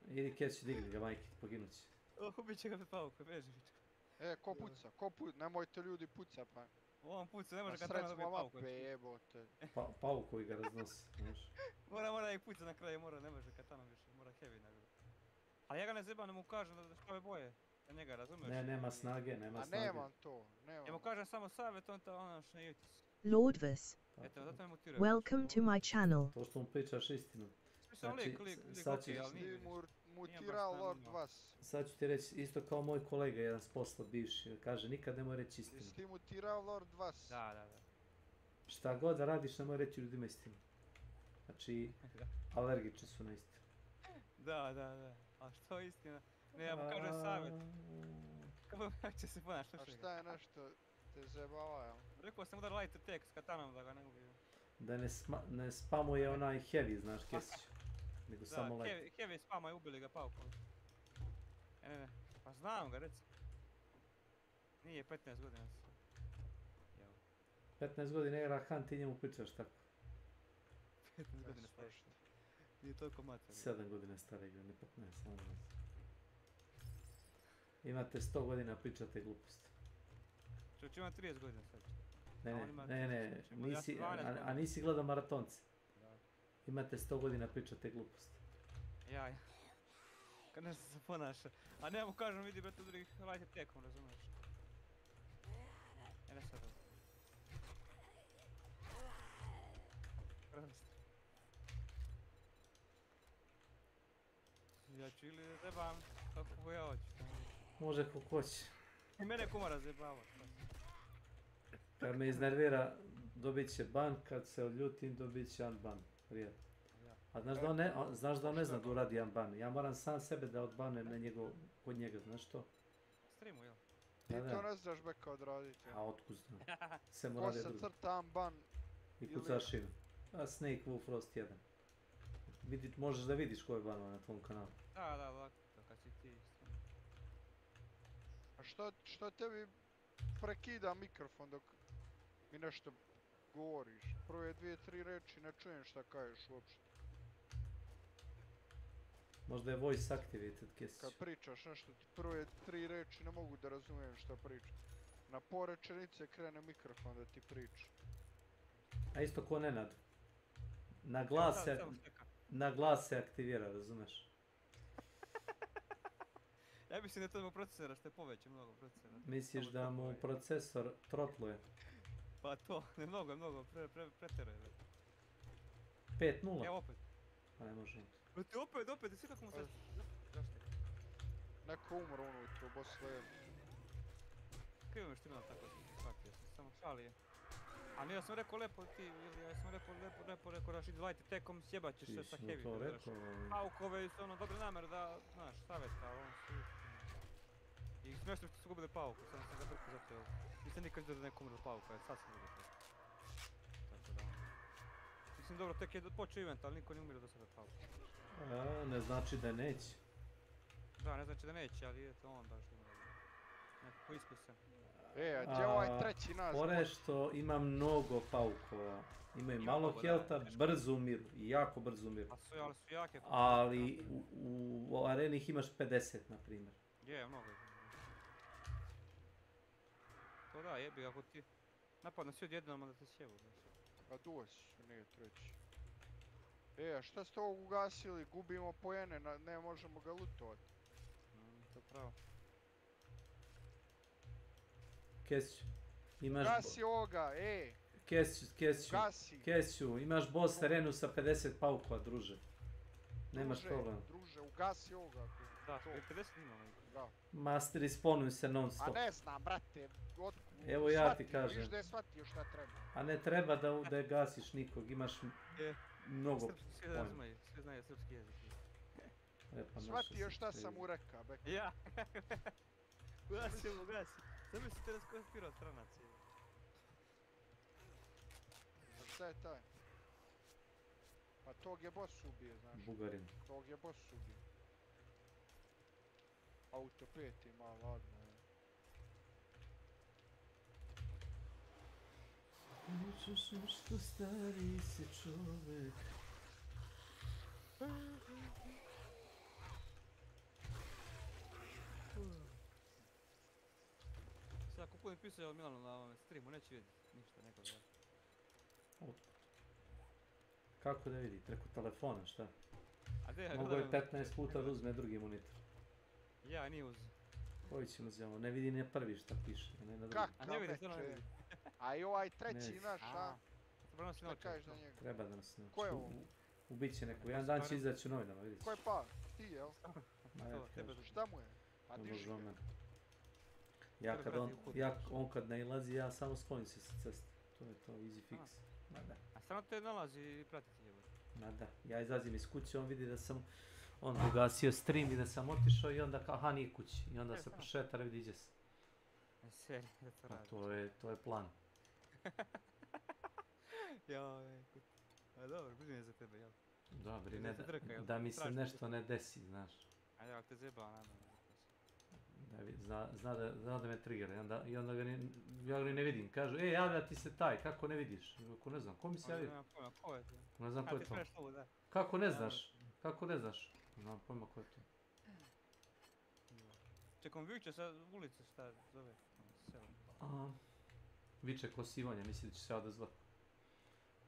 Idi Kesić, digni ga, majke, poginut će. Ubit će ga pauku, beži. Ko puca, nemojte ljudi puca pa. On puca, ne može katana dobiti pauku. Sred smo mape, jebote. Paukovi ga raznosi, znaš. Mora ih puca na kraju, ne može katana više, mora heavy nagrada. Ali ja ga ne zebam, ne mu kažem da šta me boje. Da njega, razumiješ? Ne, nema snage, nema snage. A nemam to, nemam. Ja mu kažem samo savjet, on ne juti se. Lordvis, welcome to my channel. To što mu pričaš istinu. Znači, mutirao Lord vas. Sad ću ti reći, isto kao moj kolega, jedan s posla bivši, kaže nikad nemoj reći istinu. Jesi ti mutirao Lord vas? Da. Šta god da radiš, nemoj reći ljudima istinu. Znači, alergični su na istinu. Da. A što je istina? Ne, ja mu kažem savjet. Kako će se ponaš, slušaj ga. A šta je nešto te zebava, jel? Rekao sam udar light attack s katanom da ga ne ubiju. Da ne spamuje onaj heavy, znaš, Kesić. Nego samo light. Da, heavy spama i ubili ga paukom. Ne, pa znam ga, reci. Nije 15 godina. 15 godina igra Hunt i njemu pričaš tako. 15 godina staviš. Nije toliko mater. 7 godina stara igra, ne 15, samo 20. Imate 100 godina, pričate gluposti. Čovječ ima 30 godina sad. Nisi gledao maratonce. Imate 100 godina, pričate gluposti. Ja. Kad nešto se ponaša. A ne mu kažem, vidi brate drugih, lajte tekom, razumiješ? Ne sad ovo. Prosto. Ja ću ili zebam, kako ja hoću. Može kako hoće. I mene kumara zebava. Kad me iznervira, dobit će ban, kad se odljutim, dobit će unban. Prijetno. A znaš da on ne zna da uradi unban. Ja moram sam sebe da odbanem kod njega, znaš što? Streamu, jel? Ti to ne znaš beka odraditi. A otkud znam? Ko se crta unban? I kucaš ime. S.W.Frost 1. Možeš da vidiš ko je banova na tvom kanalu. Da, lako, kad si ti. A što tebi prekida mikrofon dok mi nešto govoriš? Prve 2-3 reči ne čujem šta kažeš uopšte. Možda je voice activated, Kesić. Kad pričaš nešto, ti prve 3 reči ne mogu da razumijem šta pričaš. Na pol rečenice krene mikrofon da ti priča. A isto ko Nenad. Na glas se aktivira, razumeš? Ja mislim da je to zbog procesora što je povećan mnogo procesora. Misliš da mu procesor trotluje? Pa to, ne mnogo, pretjeruje. 5-0? Evo opet. Pa ne može. Opet, da si kako mu sad... Zašto? Neko umro unutra, boss level. Krivo mi što imam tako shvatio sam, samo šalije. A ne, ja sam rekao lepo ti, ja sam rekao da idlajte tekom, sjebat ćeš se sa heavy. Paukove su ono dobre namere da, znaš, savjeta, ono su... I smiješno što su gubili pauku, samo sam ga brku zato, nisam nikad vidio da neko umre od pauka, sad sam vidio to. Tako da... Mislim dobro, tek je počeo event, ali niko ne umire do sada od pauka. Ne znači da neće. Da, ne znači da neće, ali eto on baš umre. Nekako iskusan. A gdje ovaj treći nas? Fore što ima mnogo paukova. Imaju malo helta, brzo umiru. I jako brzo umiru. Ali su jake. Ali u areni ih imaš 50, na primjer. Je, mnogo je. To da, jebi, ako ti napadne svi odjednom, onda te sjevu. Pa doći, nije treći. A šta ste ovog ugasili? Gubimo poene, ne možemo ga lutovat. To pravo. Kesiću, imaš... Gasi ovoga, Kesiću, imaš boss arenu sa 50 paukova, druže. Nemaš problem. Druže, ugasi ovoga. Da, 50 imamo. Da. Masteri spawnuju se non stop. A ne znam, brate. Evo ja ti kažem. Viš da je shvatio šta treba. A ne treba da gasiš nikog, imaš mnogo pojma. Svi znaju srpski jezik. Shvatio šta sam mu rekao, beka. Ja. Ugasi. Zamislite da skopirao stranac. Šta je taj? Pa tog je boss ubio, znaš. Bugarin. Tog je boss ubio. Auto 5 ima, ladno. Nećeš nešto stari si čovek. Sada kupujem pisao Milano na ovome streamu, neće vidjeti ništa nekog da. Kako da vidi? Preko telefona, šta? Mogu je 15 puta da uzme drugi monitor. Ja, nije uz. Koji ćemo uzeti? Ne vidi ne prvi šta piše, a ne na drugi. Kako ne vidi? A i ovaj treći naš, a? Šta kažeš na njega? Treba da nas nauči. Ko je ovo? Ubit će neko, jedan dan će izaći u novinama, vidit ćeš. Ko je pa? Ti, jel? Šta mu je? Pa diži ga. On kad nailazi, ja samo sklonim se sa ceste. To je to, easy fix. A samo te nalazi i pratiti je. Da, ja izlazim iz kuće, on vidi da sam ugasio stream i da sam otišao i onda kao, aha, nije kući. I onda se prošetar i vidi iđe se. Seri, da to radi. To je plan. A dobro, brine za tebe, jel? Dobro, da mi se nešto ne desi, znaš. Ajde, ako te zeba, nadam. Zna da me triggera i onda ja ga ne vidim. Kažu, javlja ti se taj, kako ne vidiš? Ako ne znam, ko mi se javlja? Ko je to? Ne znam ko je ti to. spreš ovo, da. Kako ne znaš? Kako ne znaš? Nemam pojma ko je to. Čekom viče sa ulice šta zove? Selo. Viče ko sivanja, misli da će se odazvat.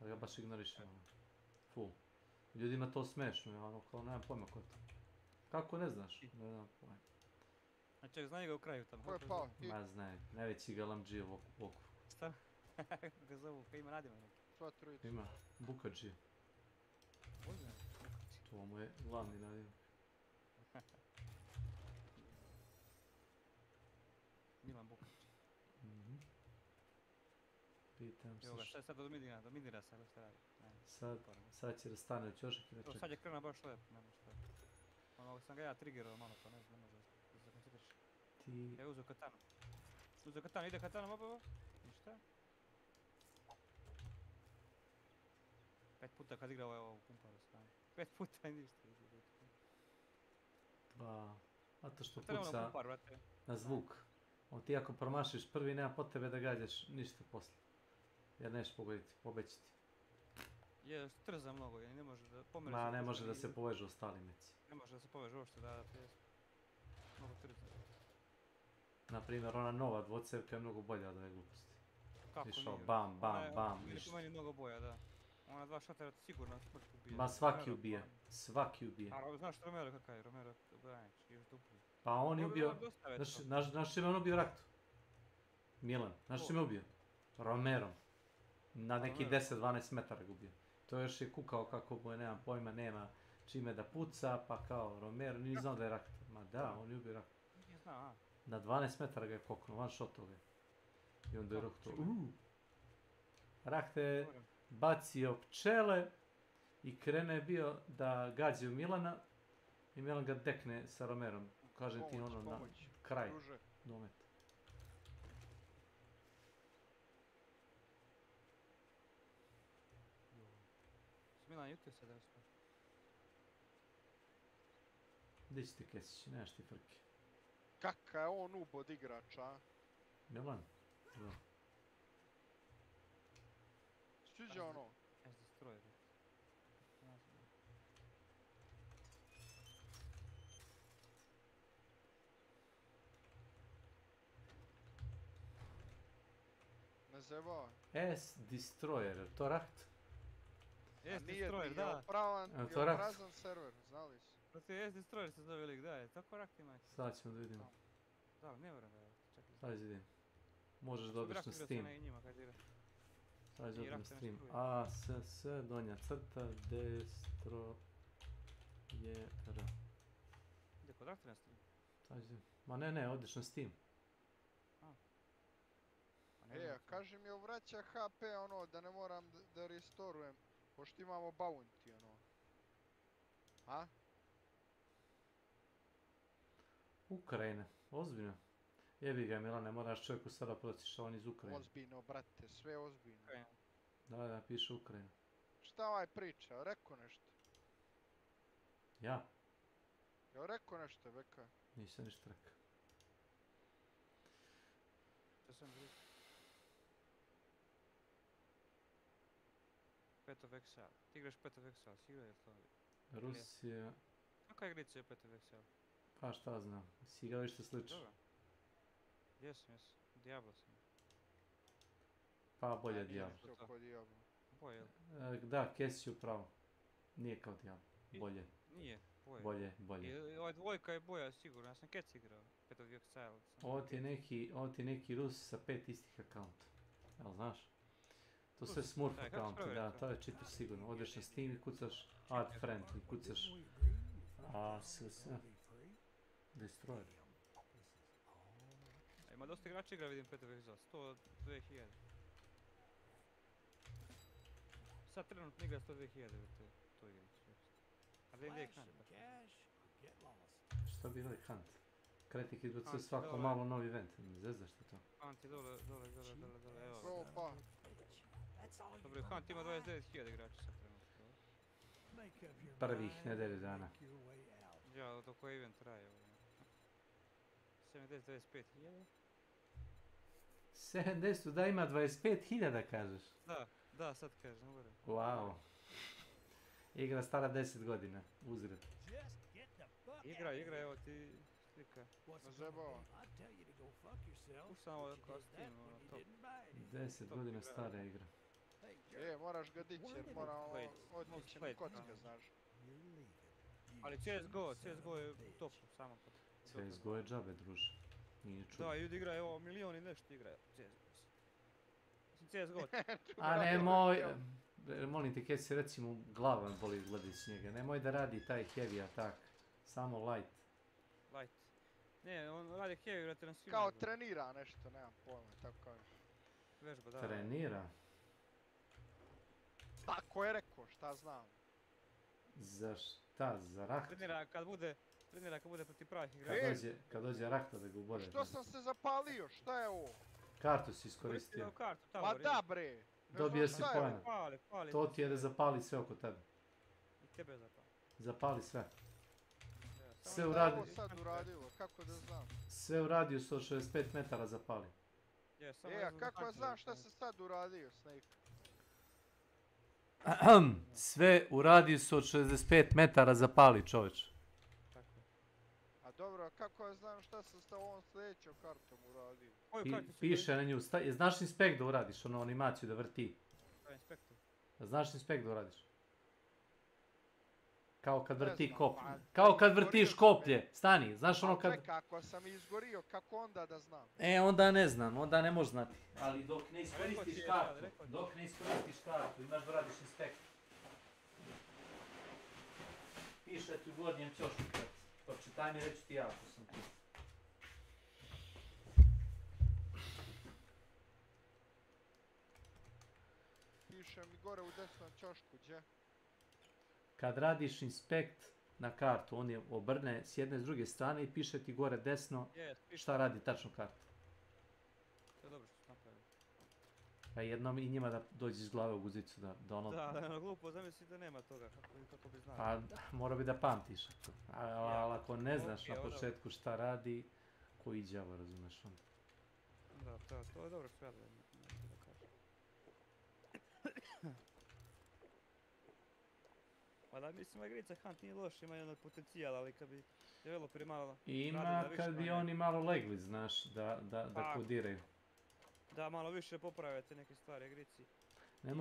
Ali ga baš ignorišem. Full. Ljudima to smešno, ja ono kao nemam pojma ko je to. Kako ne znaš? Ne znam pojma. A ček, znaju ga u kraju tamo. Ko je pao? Ma znaju, najveći galamdžije u okru. Šta? Kako ga zovu, kaj ima nadima neki? Sva trojica. Ima, Bukađije. Ozbiljno? To mu je glavni nadimak. Milan Bukač. Pitam se Evo ga, šta je sad dominira sad, šta radi? Sad će da stane u ćošak i da čeka. Sad je krenuo baš lepo, nema šta. Ono sam ga ja triggerao malo, pa ne može da se koncentriš. Ja uzeo katanu. Ide katana, opa. Ništa. 5 puta kad igrao evo pumparu strane. 5 puta i ništa. Pa, zato što puca na zvuk. Ti ako promašiš prvi, nema potrebe da gađaš ništa posle. Jer neš pogoditi, pobeći ti. Je, trza mnogo, jer ne može da pomeri. Ma, ne može da se povežu ostali meci. Ne može da se povežu uopšte, da, mnogo trza. Naprimjer, ona nova dvocevka je mnogo bolja od ove gluposti. Kako išao nije? bam, bam, ništa. ništa. Po meni mnogo boja, da. Ona dva šatera sigurno smrt ubije. Ma svaki ubije, svaki ubije. A znaš Romero kakav je, Romero Branić, još duplji. Pa on je ubio, znaš čime on ubio Raktu? Milan, znaš čime ubio? Romerom. Na neki 10-12 metara ga ubio. To još je kukao kako mu je, nemam pojma, nema čime da puca, pa kao Romero, nije znao da je Rakta. Ma da, on je ubio Raktu. Nije znao, a? Na 12 metara ga je koknuo, one shot toga. I onda je rekao, Rakta je bacio pčele i krene je bio da gađe u Milana i Milan ga dekne sa Romerom. Kažem ti ono na kraj dometa. Milan jutio se da je sve. Gdje će ti Kesić, nemaš ti frke. Kaka je on noob od igrača, a? Milan? Da. Sviđa ono? S.W.Frost. Ne zeva. S.Destroyer, to Rakt? S.Destroyer, da. Je prazan server, znali su. To je S.Destroyer se zove lik, da je, tako Rakt ima. Sad ćemo da vidimo. Da, ne vjerujem da je, čekaj. Sad ću vidim. Možeš da odeš na Steam. Sad ću odeš na Steam. A.S.S. donja crta Destroyer. Ide kod Rakta na Steam? Sad ću. Ma ne, odeš na Steam. A kaži mi vraća HP ono da ne moram da restorujem, pošto imamo bounty ono. A? Ukrajina, ozbiljno. Jebi ga Milane, moraš čovjeku sada prociš, on iz Ukrajine. Ozbiljno brate, sve ozbiljno. Da, piše Ukrajina. Šta ovaj priča, rekao nešto? Ja? Ja rekao nešto, Beka. Nisam ništa rekao. Što sam rekao? Path of Exile. Ti igraš Path of Exile, si igrao je to? Rusija... Kakva igrica je Path of Exile? Pa šta znam, si igrao što slično. Dobro. Jesam. Diablo sam. Pa bolje Diablo. Bolje. Da, Kesić je upravo. Nije kao Diablo. Bolje. Nije, bolje. Bolje. I ova dvojka je boja sigurno, ja sam Kec igrao. Path of Exile. Ovo ti je neki Rus sa 5 istih akaunta. Jel znaš? To sve smurf akaunti, da, to je cheater sigurno. Odeš na Steam i kucaš add friend i kucaš A.S.S. Destroyer. Ima dosta igrača igra, vidim Path of Exile, 102.000. Sad trenutno igra 102.000 to igricu. A da im je Hunt. Šta bi ovaj Hunt? Kretik izbacuje svako malo novi event, zezdaš ti to? Hunt je dole, evo. Dobro, Hunt ima 29.000 igrača sad trenutno. Prvih nedelju dana. Ja, dok koji event traje. 70-25.000. 70 da ima 25.000 kažeš? Da, sad kažem, gore. Wow. Igra stara 10 godina, uzred. Igra, evo ti slika. Ne zebava. Samo kao Steam, ono, top. 10 godina stara igra. Moraš ga dići jer mora otići na kocka, znaš. Ali CSGO je u topu, samo kod. CSGO je džabe, druže. Nije čudo. Da, ljudi igraju, evo, milion i nešto igraju CSGO. CSGO. A nemoj, molim te, kaj se recimo glava boli gledajući njega, nemoj da radi taj heavy attack, samo light. Light. Ne, on radi heavy, vrate na svima. Kao trenira nešto, nemam pojma, tako kažeš. Vežba, da. Trenira? Tako je rekao, šta znam. Za šta? Za rahtu? Trenira kad bude protiv pravih igrača. Kad dođe rahta da ga ubode. Što sam se zapalio, šta je ovo? Kartu si iskoristio. Ma da bre! Dobio si pojena. To ti je da zapali sve oko tebe. I tebe zapali. Zapali sve. Sve uradi. Ovo sad uradilo, kako da znam? Sve u radijusu od 65 metara zapali. A kako ja znam šta se sad uradio, Snake? Sve u radijusu od 65 metara zapali, čoveč. A dobro, kako ja znam šta sam s ovom sljedećom kartom uradio? Piše na nju, znaš inspekt da uradiš, ono animaciju da vrti? Znaš inspekt da uradiš? Kao kad vrti koplje. Kao kad vrtiš koplje, stani, znaš ono kad... Čekaj, ako sam izgorio, kako onda da znam? Onda ne znam, onda ne možeš znati. Ali dok ne iskoristiš kartu, imaš da radiš inspekt. Piše ti u gornjem ćošku, pročitaj mi, reću ti ja ako sam ti. Piše mi gore u desnom ćošku, gdje? Kad radiš inspekt na kartu, on je obrne s jedne s druge strane i piše ti gore desno šta radi tačno karta. To je dobro što su napravili. Pa jednom i njima da dođe iz glave u guzicu da ono... Da, ono glupo, zamisli da nema toga, kako bi znali. Pa mora bi da pamtiš. Ali ako ne znaš na početku šta radi, koji đavo, razumeš onda. Da, to je dobro što radili, da kažem. Pa da, mislim, igrica Hunt nije loš, ima jedan potencijal, ali kad bi developeri malo... Ima kad bi oni malo legli, znaš, da kodiraju. Da, malo više popravite neke stvari igrici. Ne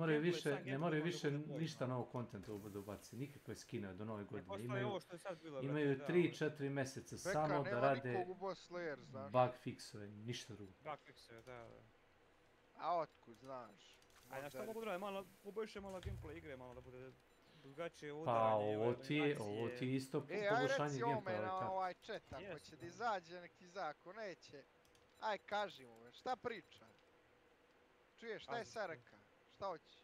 moraju više ništa novog kontenta da ubaci, nikakve skinove do nove godine. Imaju 3-4 mjeseca samo da rade bug fixove, ništa drugo. Bug fixove, da. A otkud, znaš? A šta mogu da malo, poboljšaju malo gameplay igre, malo da bude drugačije udaranje. Pa ovo ti je isto poboljšanje gameplaya. Aj reci ome na ovaj chat, ako će da izađe, nek iza, ako neće. Aj kaži mu, šta priča? Čuješ, šta je sad reka? Šta hoće?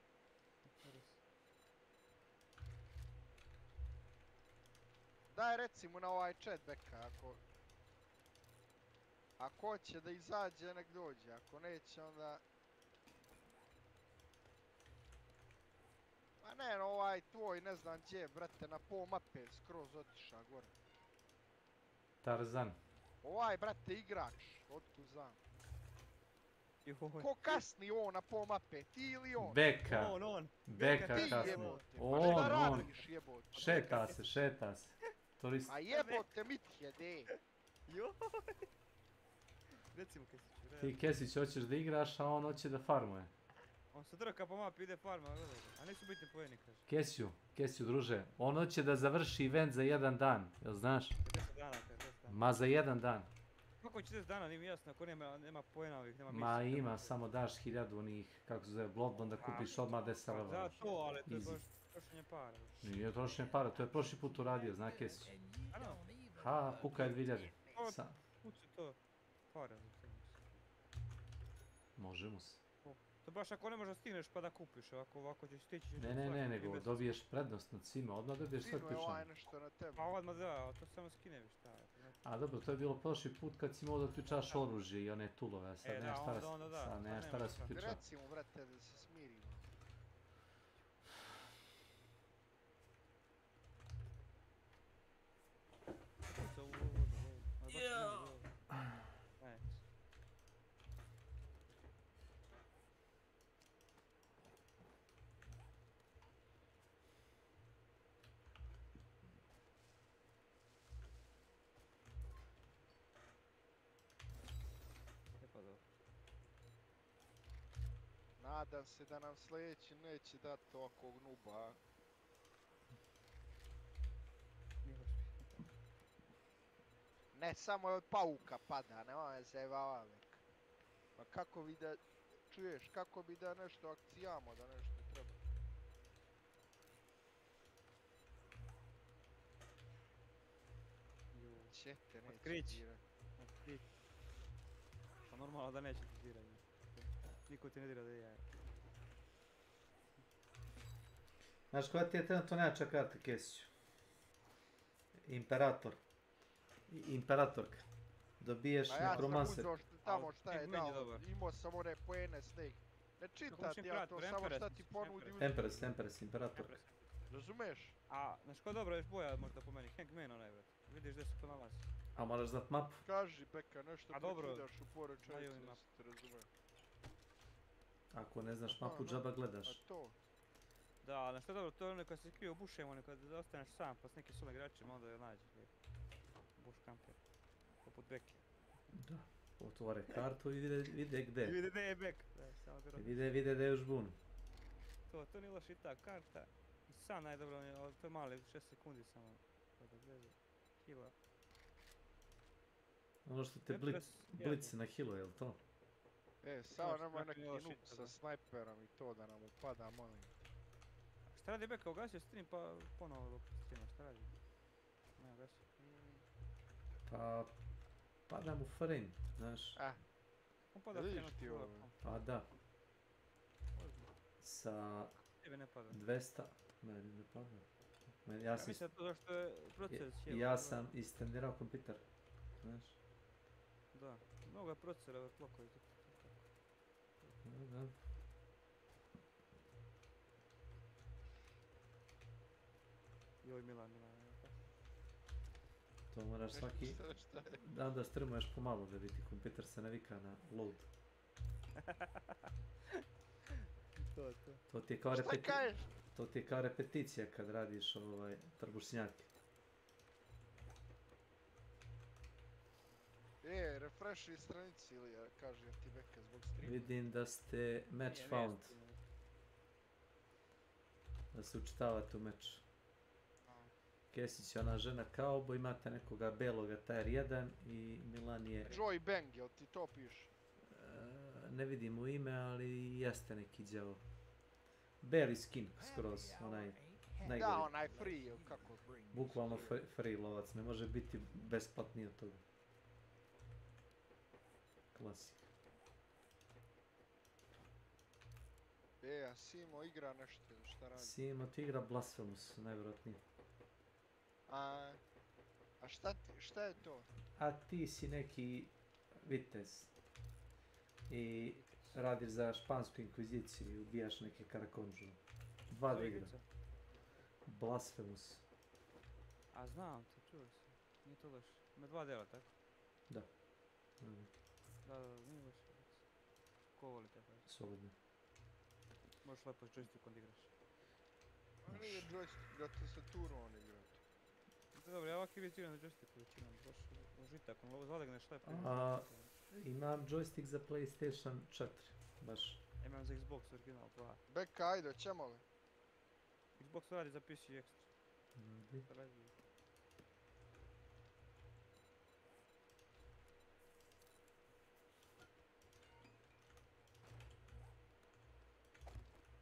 Daj reci mu na ovaj chat, Beka, ako hoće da izađe, nek dođe, ako neće, onda... Ma ne, ovaj tvoj, ne znam gdje, brate, na pol mape skroz otiša gore. Tarzan. Ovaj, brate, igrač, otkud znam. Ko kasni on na pol mape, ti ili on? Beka. Beka kasni. On. Šeta se. A jebote mitje, de. Recimo Kesiću, Ti Kesić hoćeš da igraš, a on hoće da farmuje. On se drka po mapi, ide farma, a nisu bitni poeni, kaže. Kesiću, druže, on hoće da završi event za 1 dan, jel znaš? 10 dana, kaže. Ma za 1 dan. Kako će 10 dana, nije mi jasno, ako nema poena ovih, nema misli. Ma ima, samo daš 1000 onih, kako se zove, blob, onda kupiš odmah 10 levela. Da, to, ali to je baš trošenje para. Nije trošenje para, to je prošli put uradio, zna Kesić. Ha, puka je 2000. Put su to para. Može mu se. To baš ako ne možda stigneš pa da kupiš, ovako ćeš stići... Ne, nego dobiješ prednost nad svima, odmah dobiješ sve ključane. Stignu je ovaj nešto na tebi. Pa odmah da, to samo skinevi šta je. A dobro, to je bilo prošli put kad si mogao da ključaš oružje i one tulove, a sad nemaš šta da se ključa. Reci mu, brate, da se smirimo. nadam se da nam sljedeći neće dati ovakvog nuba. Ne samo od pauka pada, nemoj se vavavek. Pa kako bi da, čuješ, kako bi da nešto akcijamo, da nešto treba. Čete, neće dirat. Otkrić. Pa normalno da neće ti dirat. Niko ti ne dira da je jaje. Znaš koja ti je trenutno najjača karta, Kesiću? Imperator. Imperatorka. Dobiješ nekromancer. Pa ja sam uzeo tamo šta je dao, imao sam one poene Snake. Ne čitati ja to, samo šta ti ponudi uzeti. Empress, Imperatorka. Razumeš? A, znaš ko dobro još boja možda po meni? Hangman onaj vrat. Vidiš gdje se to nalazi. A moraš znat mapu? Kaži Beka, nešto prekidaš u poru čovjeca da se te razume. Ako ne znaš mapu, džaba gledaš. A to? Da, znaš što je dobro, to je ono kad se krio bušem, ono kad ostaneš sam pa s nekim svojim igračima, onda je nađeš. Buš kamper. Poput Beke. Da. Otvore kartu i vide gde. I vide gde je Bek. Vide gde je još bun. To nije loša i ta karta. I sam najdobro, to je mali, 6 sekundi samo. Kila. Ono što te blici na hilo, jel to? Samo nemoj neki noob sa snajperom i to da nam upada, molim. Šta radi Beka, ugasio stream pa ponovo streama, šta radi? Ne, ugasio. Pa... pada mu frame, znaš. On pada frame ti ovo. Pa da. Sa... Tebe ne pada. 200... Meni ne pada. Ja mislim da to zašto je proces sjelo. Ja sam istendirao kompjuter, znaš. Da, mnogo je procesora tlokovi. Da. Joj Milan. To moraš svaki dan da strmuješ pomalo da vidi kompjuter se navika na load. To ti je kao repeticija kad radiš trbušnjake. Refresh stranici ili kaže ti Beka zbog streama. Vidim da ste match found. Da se učitavate u meču. Kesić je ona žena kauboj, imate nekoga beloga Tier 1 i Milan je... Joy Bang, jel ti to piše? Ne vidim u ime, ali jeste neki đavo. Berry skin skroz, onaj najgori. Da, onaj free, kako? Bukvalno free lovac, ne može biti besplatniji od toga. Klasik. A Simo igra nešto, šta radi? Simo ti igra Blasphemous, najvjerojatnije. A šta je to? A ti si neki vitez. I radiš za špansku inkviziciju i ubijaš neke karakonđu. 2 da igra. Blasphemous. A znam to, čuo sam. Nije to loš. Ima 2 dela, tako? Da. Da, nije loš. Ko voli tako? Solidno. Možeš lepo s joystickom da igraš. A nije joystick, da te se turno igrati. Dobro, ja ovak uvijek igram na joysticku većinom, baš užitak, ono zalegneš lepo. Imam joystick za PlayStation 4, baš. Imam za Xbox original 2. Beka, ajde, ćemo li? Xbox radi za PC Extra.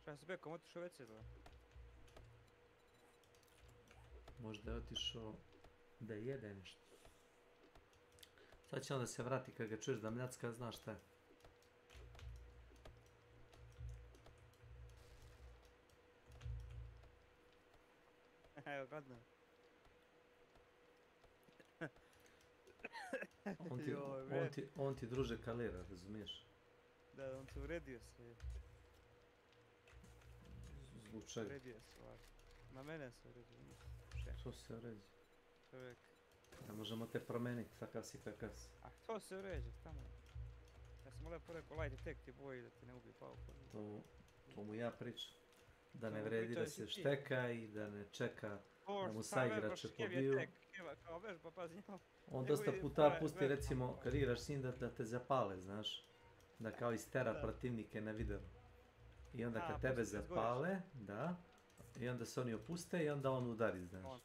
Šta si Bekom otišao već jedva? Možda je otišao da jede nešto. Sad će onda se vrati kad ga čuješ da mljacka, znaš šta je. Evo, gadno. On ti druže kalira, razumiješ? Da, on se uredio sve. Zbog čega? Uredio stvar. Na mene se uredio. Što se uređe? Čovjek. Ne možemo te promeniti, takav si kakav si. A to se uređe, tamo. Ja sam lepo rekao light detective boji da ti ne ubije pauku. To mu ja pričam. Da ne vredi da se šteka i da ne čeka da mu saigrače pobiju. On dosta puta pusti recimo kad igraš s njim da te zapale, znaš. Da kao istera protivnike na videu. I onda kad tebe zapale, da, i onda se oni opuste i onda on udari, znaš.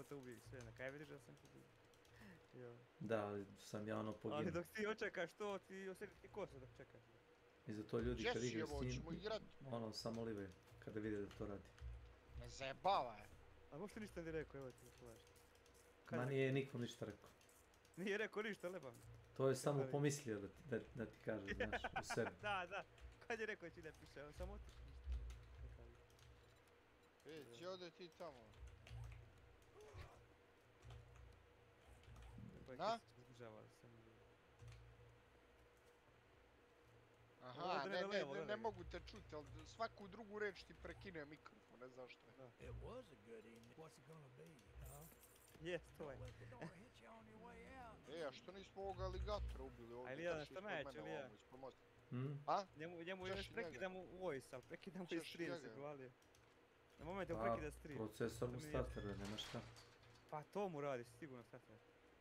To uvijek sve, na kaj vidiš da sam kod... Da, ali sam ja ono poginuo. Ali dok ti očekaš to, ti osjeti ti kosa dok čekaš. I za to ljudi kad igraju s njim, ono, samo live kada vide da to radi. Ne zajebavaj. A uopšte ništa ne rekao, evo ti pogledaš. Ma nije nikom ništa rekao. Nije rekao ništa, lebam. To je samo pomislio da ti kaže, znaš, u sebi. Da. Kad je rekao ti ne piše, on samo otiš ništa. Ej, ode ti tamo. Na? Aha, ne mogu te čuti, ali svaku drugu reč ti prekine mikrofon, ne znaš što je. It was a good evening. What's it gonna be, huh? Yes, to je. A što nismo ovoga aligatora ubili ovdje? A Ilija, šta neće, Ilija? A? Njemu još prekidamo voice, ali prekidamo i stream se gvalio. Na moment je prekida stream. Procesor mu starter, nema šta. Pa to mu radi, sigurno starter.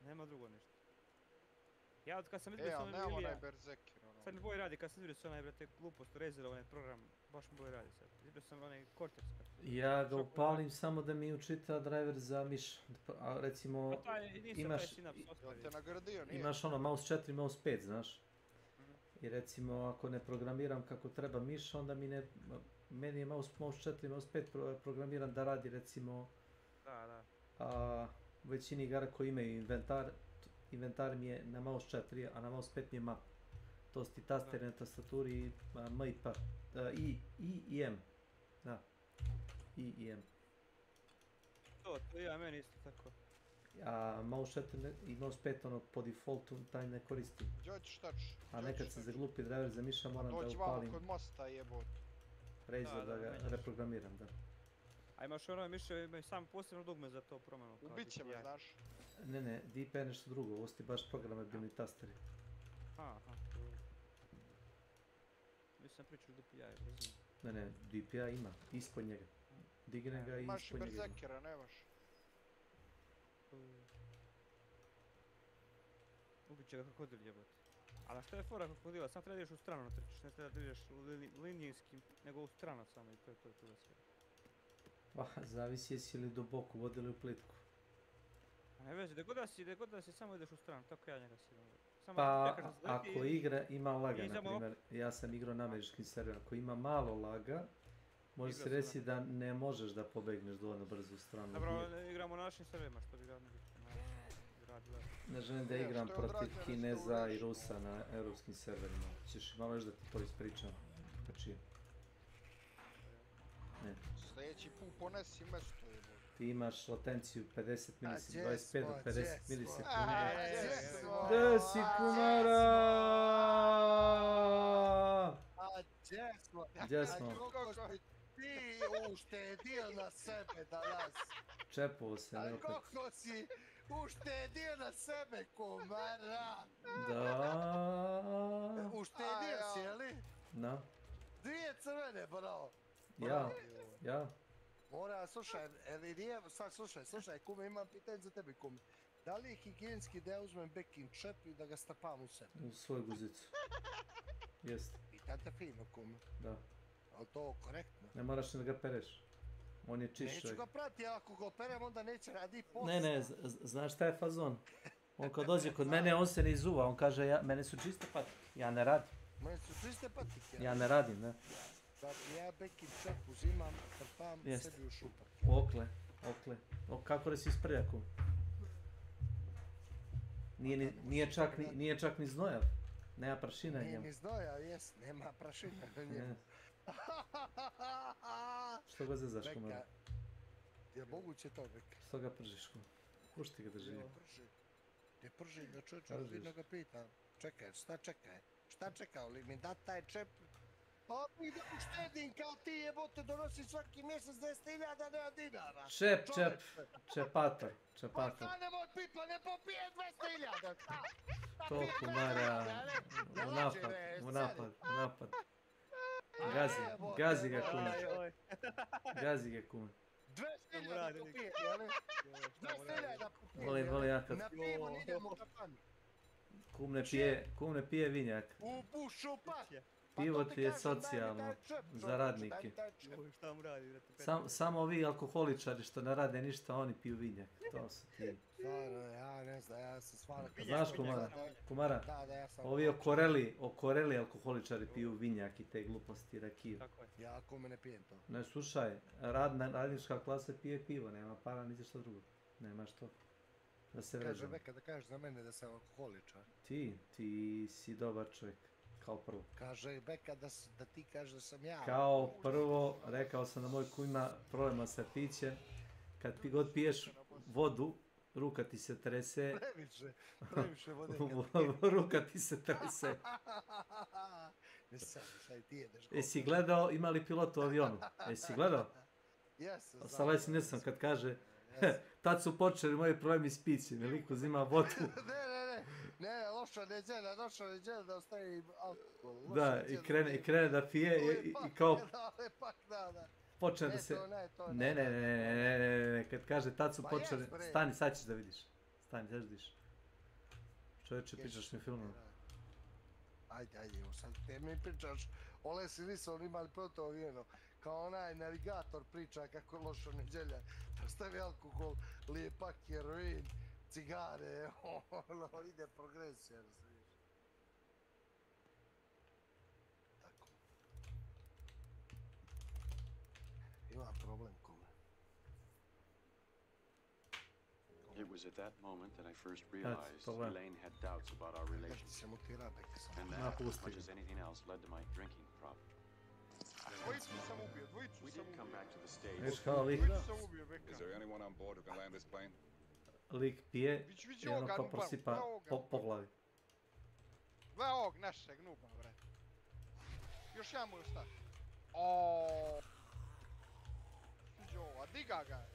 Nema drugo ništa. Ja od kad sam izbio ali nema onaj berzekir. Sad mi bolje radi, kad sam izbio se onaj, brate, glupost, Razer, onaj program, baš mi bolje radi sad. Izbio sam onaj Cortex. Ja ga upalim samo da mi učita driver za miš. A recimo, imaš ono mouse 4, mouse 5, znaš. I recimo, ako ne programiram kako treba miš, onda meni je mouse 4, mouse 5 programiran da radi recimo u većini igara koji imaju inventar mi je na mouse 4, a na mouse 5 mi je map. To su ti tastere na tastaturi M i P, I i M. Da, I i M. To ja, meni isto tako. A mouse 4 i mouse 5 ono po defaultu taj ne koristim. A nekad se zaglupi driver za miša moram da upalim. Doći vamo kod mosta jebot. Razer da ga reprogramiram, da. A imaš ono miše, imaju samo posebno dugme za to promjenu. Ubit će me, znaš. Ne, DPI je nešto drugo, ovo su ti baš programabilni tasteri. Aha. Mislim pričao o DPI, razumijem. Ne, DPI ima, ispod njega. Digne ga i imaš ispod njega. Imaš i berzekera, nemaš. Ubit će ga krokodil jebati. Ali što je fora krokodila, sam treba da ideš u stranu trčiš, ne treba da ideš linijskim, nego u stranu samo i to je to da sve. Pa, zavisi jesi li duboko vodili u plitku. Ne vezi, da god da si samo ideš u stranu, tako ja njega si. Pa, ako igra ima laga, na primjer, ja sam igrao na američkim serverima, ako ima malo laga, može se reći da ne možeš da pobegneš dovoljno brzo u stranu. Dobro, igramo na našim serverima, što bi radili. Ne želim da igram protiv Kineza i Rusa na europskim serverima. Ćeš malo još da ti to ispričam. Kačije. Ne. Sljedeći put ponesi mesto jebo. Ti imaš latenciju 50 milisekundi, 25 do 50 milisekundi. Gdje si kumara? Gdje smo? Ti uštedio na sebe danas. Čepovo se, ne opet. Kako si uštedio na sebe, kumara? Da. Uštedio si, jeli? Da. Dvije crvene, bravo. Ja. Mora, slušaj, nije, sad slušaj, kume, imam pitanje za tebe, kume. Da li je higijenski da ja uzmem baking čep i da ga strpam u sebe? U svoju guzicu. Jeste. Pitan te fino, kume. Da. Ali to korektno? Ne moraš da ga pereš. On je čišćoj. Neću ga prati, ako ga operem onda neće radi posao. Ne, znaš šta je fazon? On kad dođe kod mene, on se ne izuva, on kaže, mene su čiste patike, ja ne radim. Mene su čiste patike? Ja ne radim, ne. Dakle, ja baking čep uzimam, trpam sebi u šupak. Okle. Kako da si isprljaku? Nije čak ni znojav. Nema prašina njemu. Nije ni znojav, jes, nema prašina njemu. Što ga zezaš, kumara? Je moguće to, Beka? Što ga pržiš, kumara? Kuš ti ga drži? Ne prži ga čovječe, ozbiljno ga pitam. Čekaj, šta čekao li mi dat taj čep? Opet da uštedim kao ti jebote, donosi svaki mjesec 10.000 dinara. Čepator. Pa stane moj pipa, ne popije 200.000. To kumara, u napad. Gazi ga kume. 200.000 popije, jel? 200.000 popije. Volim ja kad... Na pivo ne idemo u kafanu. Kum ne pije vinjak. U šupak. Pivo ti je socijalno, za radnike. Šta mu radi, brate? Samo vi alkoholičari što ne rade ništa, oni piju vinjak. To su ti. Stvarno, ja ne znam, ja sam stvarno... Znaš Kumara? Da, ja sam... Ovi okoreli alkoholičari piju vinjak i te gluposti, rakiju. Ja kome ne pijem to. Ne, slušaj, radnička klasa pije pivo, nema para ni za što drugo. Nema što. Da se Kaže vežemo. Beka da kažeš za mene da sam alkoholičar. Ti si dobar čovjek, kao prvo. Kaže Beka da ti kažeš da sam ja. Kao prvo, rekao sam da moj kuj ima problema sa pićem. Kad ti god piješ vodu, ruka ti se trese. Previše vode. Ruka ti se trese. Ne sad ti jedeš. Jesi gledao, ima li pilot u avionu? Jesi gledao? Jesam. Salesi nisam kad kaže, tad su počeli moji problemi s pićem, jer liko uzima vodu. Ne, loša neđelja da ostaje alkohol. Da, i krene da pije i kao... Da. Počne da se... Ne, kad kaže tad su počeli... Stani, sad ćeš da vidiš. Stani, sad ćeš da vidiš. Čovječe, pričaš mi filmom. Ajde, evo sad te mi pričaš. Ole si nisu oni imali proto avijeno. Kao onaj navigator priča kako je loša neđelja. Da stavi alkohol, lijepak, heroin, cigare, ide progresija, da se vidiš. Tako. Imam problem kome. It was at that moment that I first realized Elaine had doubts about our relationship. And that, as much as anything else, led to my drinking problem. We did come back to the States. Is there anyone on board who can land this plane? Lik pije i ono kao prosipa po glavi. Gle ovog našeg nuba, bre. Još ja mu ostavi. Oooo. Sviđa ovo, a diga ga.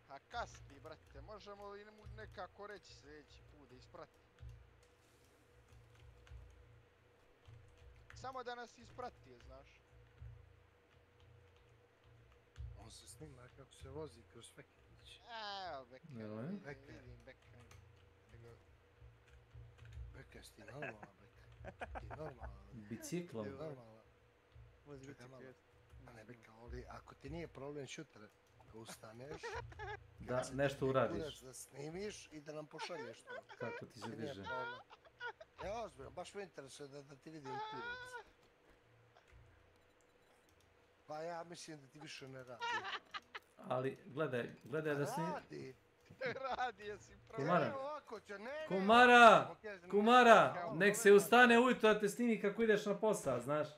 A kasni, brate, možemo li mu nekako reći sljedeći put da isprati? Samo da nas isprati, znaš. On se snima kako se vozi kroz Feketić. Evo, Beka, vidim Beka. Beka, jesi ti normalna, Beka? Ti normalna? Biciklom? Normalna. A ne, Beka, ovdje, ako ti nije problem šutra, ustaneš, da nešto uradiš, da snimiš i da nam pošalješ to. Kako ti se diže? Ja ozbiljno, baš me interesuje da ti vidim kurac. Pa ja mislim da ti više ne radi. Ali gledaj da snimi... Radi, jesi pravo. Kumara, nek se ustane ujutro da te snimi kako ideš na posao, znaš.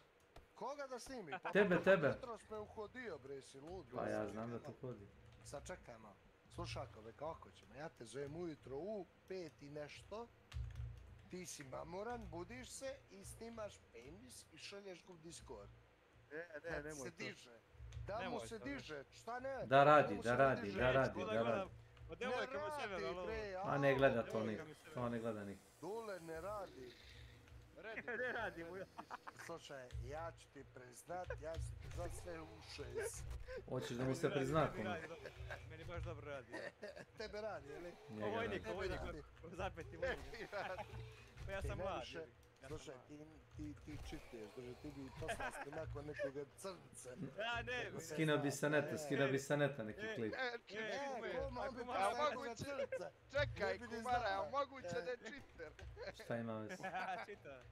Koga da snimi? Tebe. Jutros me uhodio, bre, si lud. Pa ja znam da to hodi. Sad čekaj malo. Slušakove, kako ćemo? Ja te zovem ujutro u 5 i nešto. Ti si mamoran, budiš se i snimaš penis i šalješ ga u Discord. Nemoj to. Da mu se diže, šta ne? Da radi. Od devojke mu sebe, ali... A ne gleda to niko, to ne gleda niko. Dule ne radi. Ne radi mu. Slušaj, ja ću ti priznat sve u 6. Hoćeš da mu se prizna kome? Meni baš dobro radi. Tebe radi, ili? Vojnik, zapeti vojnik. Pa ja sam mlad. Slušaj, ti čituješ, ti bi poslao nakon nekoga crnca. Ja ne. Skino bi sa neta neki klip. Čekaj, Kumara, a moguće da je čiter? Šta ima veze?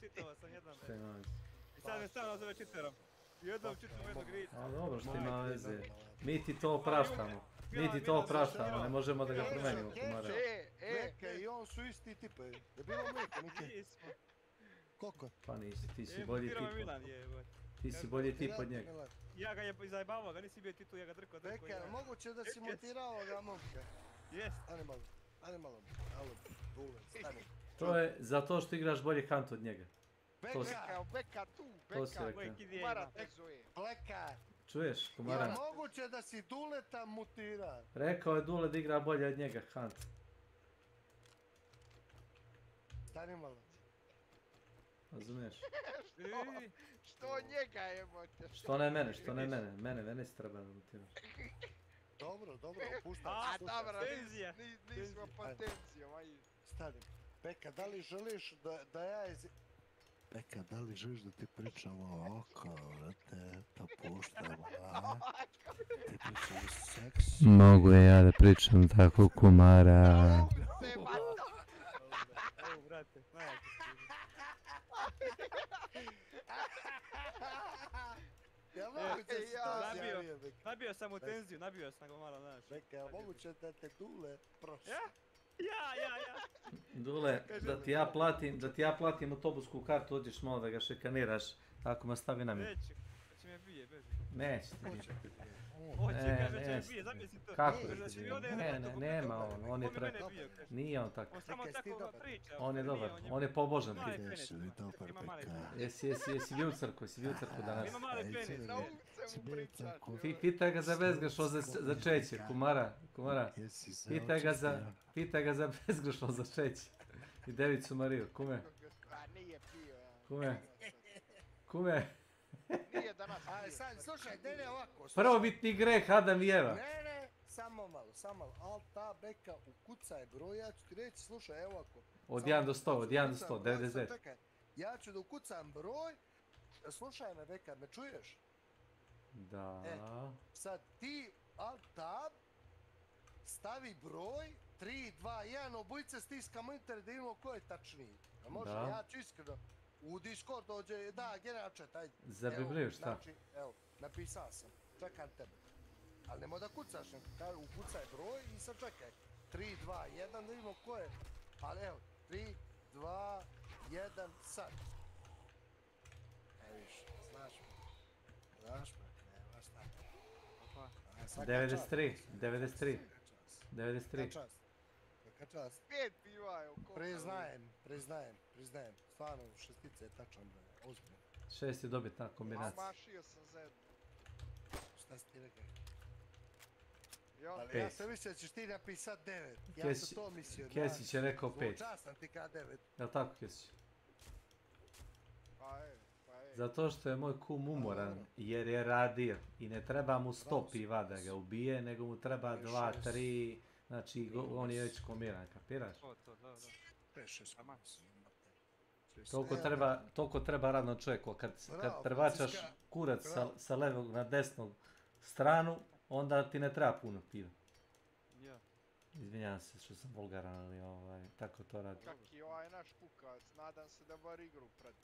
Čitao sam jednom. Šta ima veze? I sad me stavno zove čiterom. Jednom čitam jednog riječ. A dobro, što ima veze. Mi ti to opraštamo, ne možemo da ga promenimo, Kumara. Mleka i on su isti tipe. Je bilo Mleka, Miki? Koliko? Pa nisi, ti si bolji tip. Ti si bolji tip od njega. Ja ga je zajebavao, ga nisi bio ti tu, ja ga drkao. Mleka, moguće da si mutirao ga momka? Jest. Ajde malo, Dule, stani. To je zato što igraš bolje Hunt od njega. Beka tu, Kumara te zove. Bleka. Čuješ, Kumara? Je moguće da si Duleta mutira? Rekao je Dule da igra bolje od njega, Hunt. Stani malo. Razumiješ? Što njega jebote? Što ne mene? Mene si treba da mutiraš. Dobro, opuštam se. A dobro, nismo pod tenzijom, aj. Stani. Beka, da li želiš da ja Beka, da li želiš da ti pričamo ovako, vrate, to puštamo, a? Ti pričamo seks? Mogu ja da pričam tako, kumara. Evo, brate, najjače Ja moguće si to zjavio, Beka. Nabio sam u tenziju, nabio sam ga malo, znaš. Beka, ja moguće da te Dule prošli. Ja. Dule, da ti ja platim autobusku kartu, dođeš malo da ga šikaniraš, tako me stavi na mi. Neće me bije, beži. Neće ti. Hoće, kaže će me bije, zamisli to. Kako? Nema on je nije on tako. On samo tako priča. On je dobar, on je pobožan. Jesi li dobar, Beka? Jesi bio u crkvu danas. Ima mali penis. Pitaj ga za vezgašo za čeće, kumara. Pitaj ga za vezgašo za čeće. I Devicu Mariju, kume. Nije danas. Sad, slušaj, ne ovako. Prvobitni greh Adam i Eva. Ne, samo malo. Al ta, Beka, ukucaj broj, ja ću ti reći, slušaj, evo ovako. Od 1 do 100, 99. Čekaj, ja ću da ukucam broj, slušaj me, Beka, me čuješ? Da. Sad ti, alt tab, stavi broj, 3, 2, 1, obojice stiskamo internet da imamo ko je tačniji. A može, ja ću iskreno. U Discord dođe, da, generače, taj... Za Bibliju, šta? Znači, evo, napisao sam, čekam tebe. Ali nemoj da kucaš, ukucaj broj i sad čekaj. 3, 2, 1, da vidimo ko je. Ali evo, 3, 2, 1, sad. Viš, znaš me, nema šta. 93. Neka čast. 5 piva je u kopu. Priznajem. Stvarno, šestice je tačan, ozbiljno. 6 je dobitna kombinacija. Mašio sam za jednu. Šta si ti rekao? Ali ja sam mislio da ćeš ti napisat 9. Ja sam to mislio. Kesić je rekao 5. Čast sam ti kada 9. Jel' tako, Kesić? Pa je. Zato što je moj kum umoran, jer je radio i ne treba mu 100 piva da ga ubije, nego mu treba 2, 3, znači on je već komiran, kapiraš? Da. 5-6. Toliko treba radno čovjeku, kad prebačaš kurac sa levog na desnog stranu, onda ti ne treba puno piva. Izvinjavam se što sam vulgaran, ali tako to radi. Kak je ovaj naš kukac, nadam se da bar igru prati.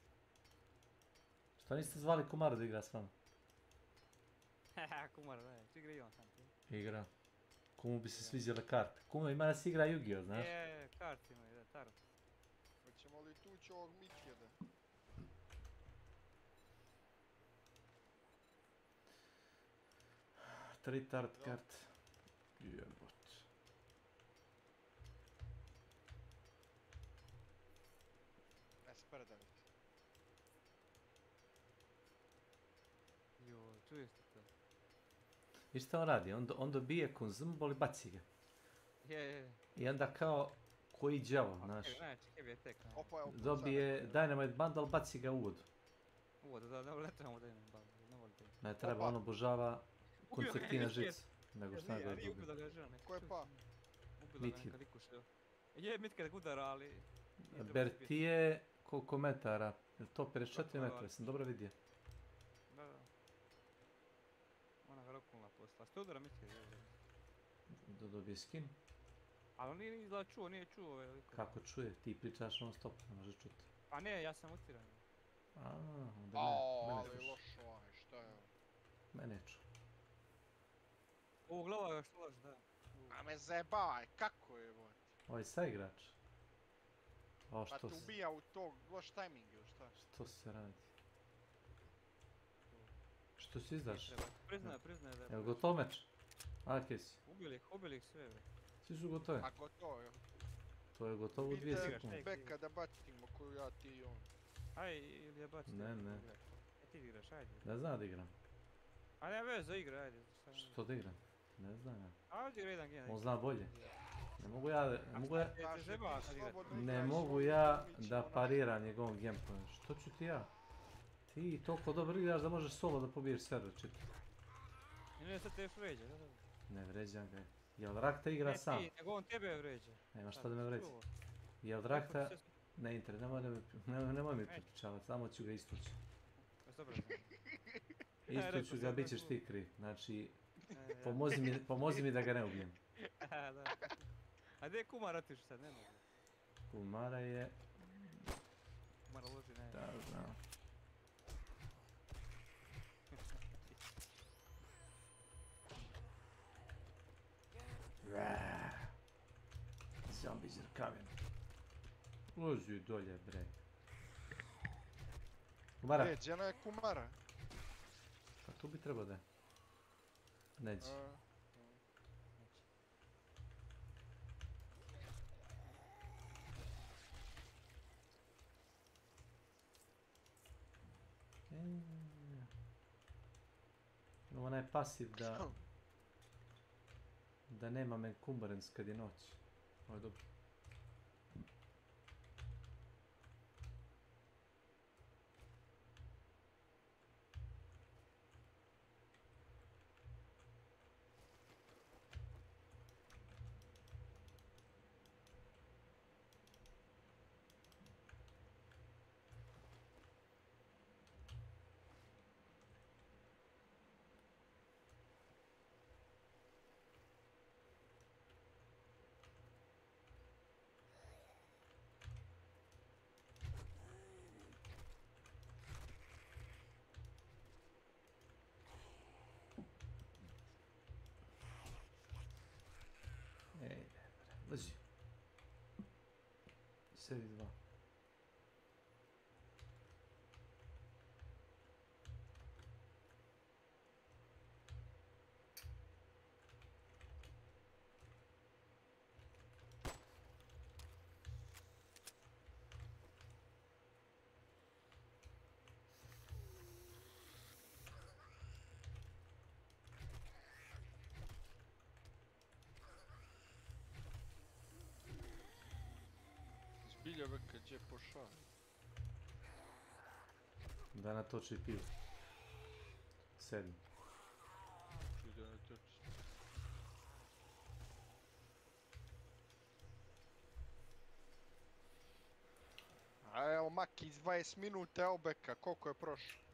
Što niste zvali Kumara da igra s vama? Kumar, ti igra i on sam. Igra. Kumu bi se sviđale karte. Kumu ima da se igra Yu-Gi-Oh, znaš? Karte ima, da, tarot. Hoćemo li tući ovog Mikjeda? Tri tarot karte. Jebot. Sprdavit. Čuješ ti to? I šta on radi? On dobije konzumbol i baci ga. I onda kao koji đavo, znaš. Dobije Dynamite Bundle, baci ga u vodu. U vodu, da letamo Dynamite Bundle. Ne treba, on obožava koncertina žica. Nego šta ga ubio. Ubilo ga žena. Ko je pa? Ubilo ga neka likuša. Mitka da ga udara, ali... Bertije koliko metara? Je to 54 metra? Sam dobro vidio. Da. Ona ga rokulna posla. Ste udara Mitka? Da dobije skin? Ali on nije izgleda čuo, nije čuo ove likove. Kako čuje? Ti pričaš non stop, ne može čuti. Pa ne, ja sam utiran. Onda ali lošo, šta je ovo? Mene ču. Glava ga što loš, da. A me zajebavaj, kako je ovo? Ovo je saigrač. Pa tu ubija u tog loš tajming ili šta? Što se radi? Što si izdaš? Priznaje da je... Jel gotov meč? Akej si? Ubili ih sve, bre. Svi su gotove? A gotovo je. To je gotovo u 2 sekunde. Beka da bacimo koju ja ti i on. Aj, ili ja bacim. Ne. Ti igraš, ajde. Ne znam da igram. A ne veze, igra, ajde. Što da igram? Ne znam ja. Ajde igra jedan game. On zna bolje. Ne mogu ja da pariram njegovom gameplayu. Što ću ti ja? Ti toliko dobro igraš da možeš solo da pobiješ server čitav. Ne, sad te vređa, da. Ne vređam ga. Jel Rakta igra sam? Ne ti, nego on tebe vređa. Nema šta da me vređa. Jel Rakta Na internet, nemoj mi prepričavati, samo ću ga istući. Istuću ga, bit ćeš ti kriv, znači pomozi mi da ga ne ubijem. A gdje je Kumar otišao sad, ne mogu? Kumara je... Kumara loži, ne. Da, znam. Zombi zrkavin. Uloži dolje, bre. Kumara. Gdje je Kumara? Pa tu bi trebao da je. Neđi. Onaj pasiv da nema encumbrance kad je noć. Ovo je dobro. Leži. Sedi 2. Bilja veka gdje pošao. Da natoči pivo. 7. Čuj da natoči. A evo Maki iz 20 minuta, evo beka, koliko je prošlo?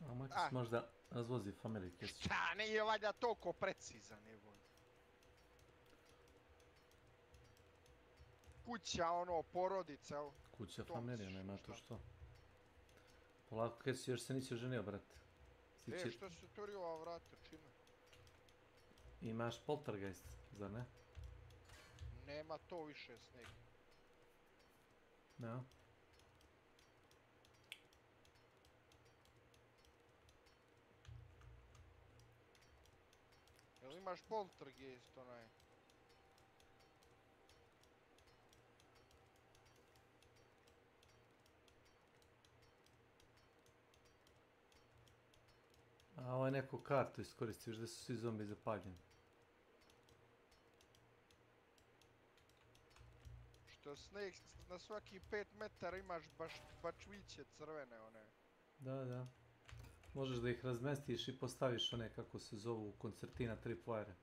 A Maki možda razvozi family kesić. Šta, nije valjda toliko precizan, evo. Kuća, ono, porodica, evo. Kuća, familija, nema to što. Polako, Kesi, još se nisi oženio, brate. Što se otvorio ova vrata, čime? Imaš poltergeist, zar ne? Nema to više, Snake. No. Jel imaš poltergeist, onaj? A ovo je neku kartu iskoristiš da su svi zombi zapaljeni. Što Snake, na svaki 5 metara imaš bačviće crvene one. Da. Možeš da ih razmestiš i postaviš one kako se zovu koncertina tripwire.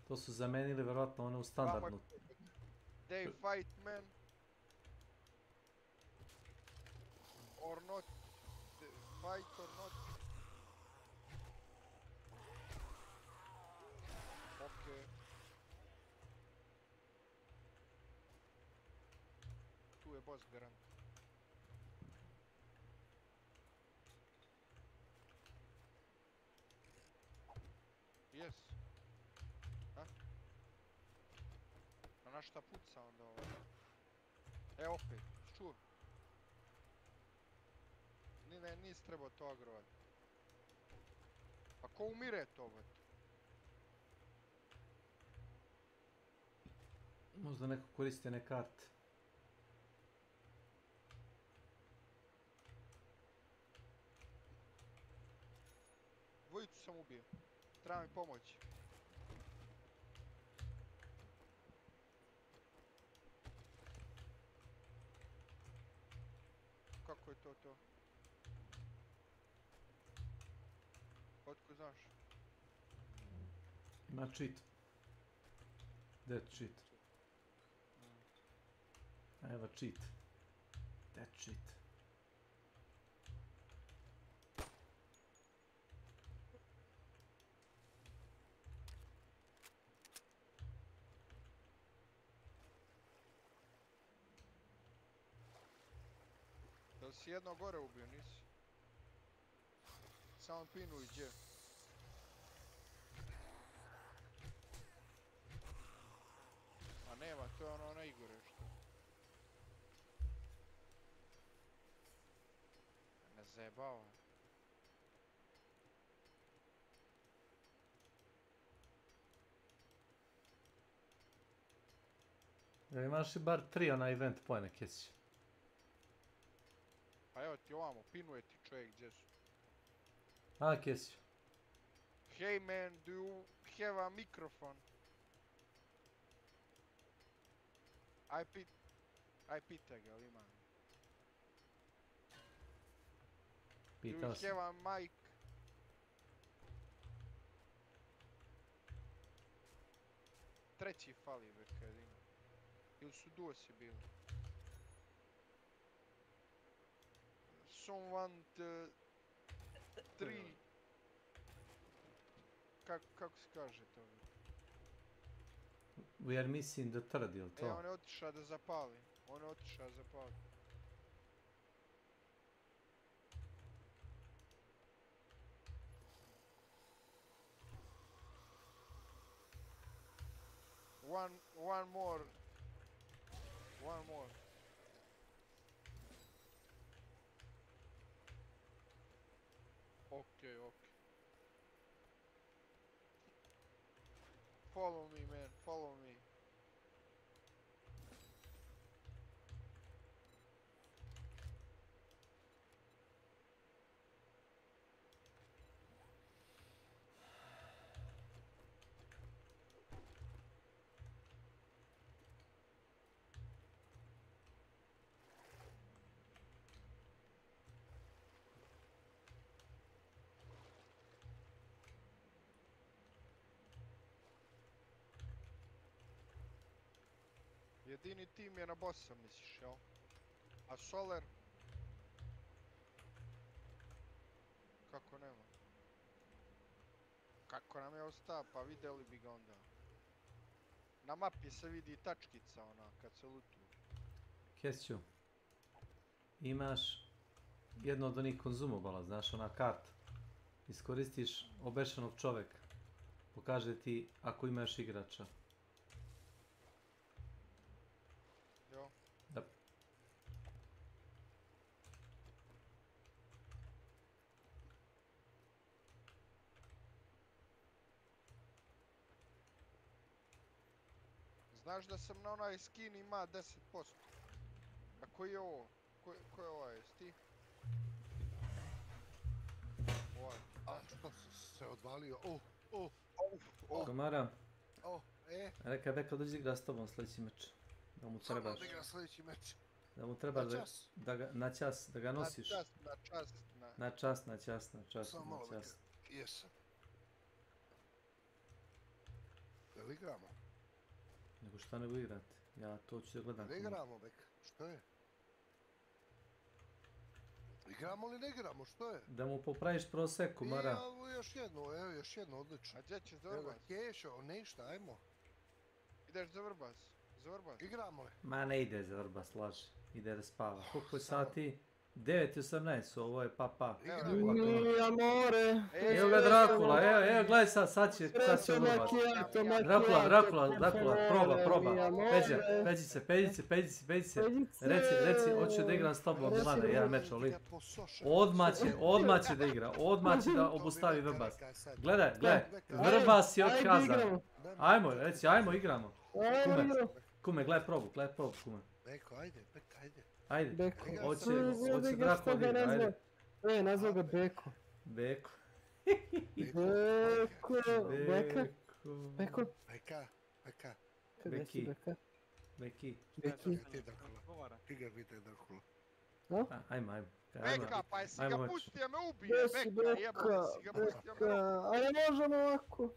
To su zamenili verovatno one u standardnu. They fight man. Or not. Fight or not. Okej. Tu je boss garant. Yes. A? A na šta puca onda ovo? Opet, čuo. Nisi trebao to agrovat. Pa ko umire to, vat? Možda neko koristi one karte. Dvojicu sam ubio. Treba mi pomoći. Kako je to? Otko znaš? Ima cheat. Dead cheat. have a cheat. That cheat. Da si jedno gore ubio, nisi? Samo pinuj gdje. A nema, to je ono najgore što. Ne zajebava. Ja imaš i bar 3 ona event pojene, Kesić. Pa evo ti ovamo, pinuje ti čovjek gdje su. A, Kesić. Hey man, do you have a microphone? Aj pita ga, ali ima. Pitao sam. Do you have a mic? Treći fali već kad ima. Ili su duosi bili. Someone three. Kako se kaže to? We are missing the third, jel to? On je otišao da zapali. One more. Okay. Follow me, man. Follow me. Jedini tim je na bossa, misliš, jel? A Soler? Kako nema? Kako nam je ostao, pa vidjeli bi ga onda. Na mapi se vidi tačkica ona, kad se lutuju. Kesiću, imaš jedno od onih konzumobala, znaš, ona karta. Iskoristiš obešenog čoveka. Pokaže ti ako imaš igrača. Jo. Da. Znaš da sam na onaj skin ima 10%. A koji je ovo? Ko je ovaj? Jesi ti? Ovaj. A što se odvalio? Komara. Rekao da dođi igra s tobom sljedeći meč. Da mu trebaš. Samo da igra sljedeći meč. Da mu trebaš na čas, da ga nosiš. Na čas. Samo malo da jesam. Da li igramo? Nego šta nego igrati? Ja to ću da gledam. Da igramo, bek. Što je? Igramo li ne igramo, što je? Da mu popraviš proseku, Mara. Još jedno, odlično. A gdje ćeš za Vrbas? Kešo, ništa, ajmo. Ideš za Vrbas? Igramo li? Ma ne ide za Vrbas, laži. Ide da spava. Koliko je sati? 9:18 su, ovo je papa. Mi amore. Evo ga Drakula, evo gledaj sad će Vrbas. Drakula, proba. Peđi se. Reci, hoću da igram s tobom, Mlada, jedan meč, ali. Odmah će da igra, odmah će da obustavi Vrbas. Gledaj, Vrbas je otkazan. Ajmo, igramo. Kume, gledaj probu, kume. Beko, ajde. Ajde, hoće Drakula da igra, ajde. Nazvao ga Beko. Beko. Beki. Iga vite Drakula. Ajmo. Beka, pa jesi ga pustio me ubije, Beka, jebali si ga pustio me ubije. A ne možemo ovako.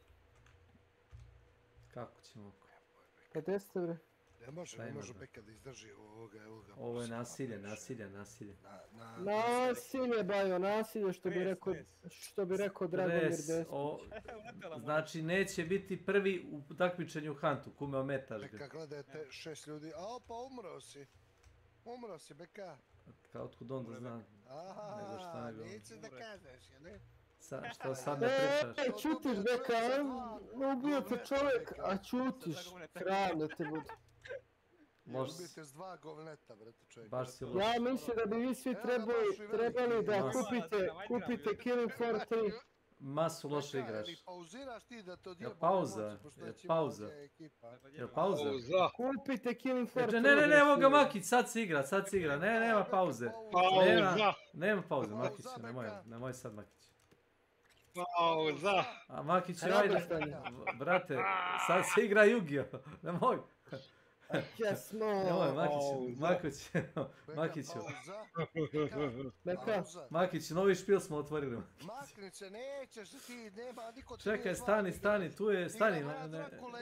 Kako ćemo ovako? Pa gdje ste bre? Ne može Beka da izdrži ovoga. Ovo je nasilje. Nasilje, Bajo, nasilje, što bi rekao Dragomir Desić. Znači, neće biti prvi u takmičenju u Huntu, kume ometaš ga. Beka, gledajte 6 ljudi, a opa, umro si, Beka. Kao otkud onda zna, nego šta nego. Neće da kažeš, ne? Što sad ne pričaš? Čutiš, Beka, ubio te čovjek, a čutiš, sram da te bude. Ubijete s 2 govneta, brate, čovjek. Baš si loš. Ja mislim da bi vi svi trebali da kupite Killing Floor 3. Masu loše igraš. Pauziraš ti da to Jel pauza? Kupite Killing Floor 3. Ne, evo ga Makić, sad se igra. Ne, nema pauze. Nema pauze, Makić, nemoj sad Makić. Pauza. A Makić, ajde, brate, sad se igra Yu-Gi-Oh, nemoj. Makić, novi špil smo otvorili. Makni se, nećeš ti, nema niko... Čekaj, stani, tu je, stani,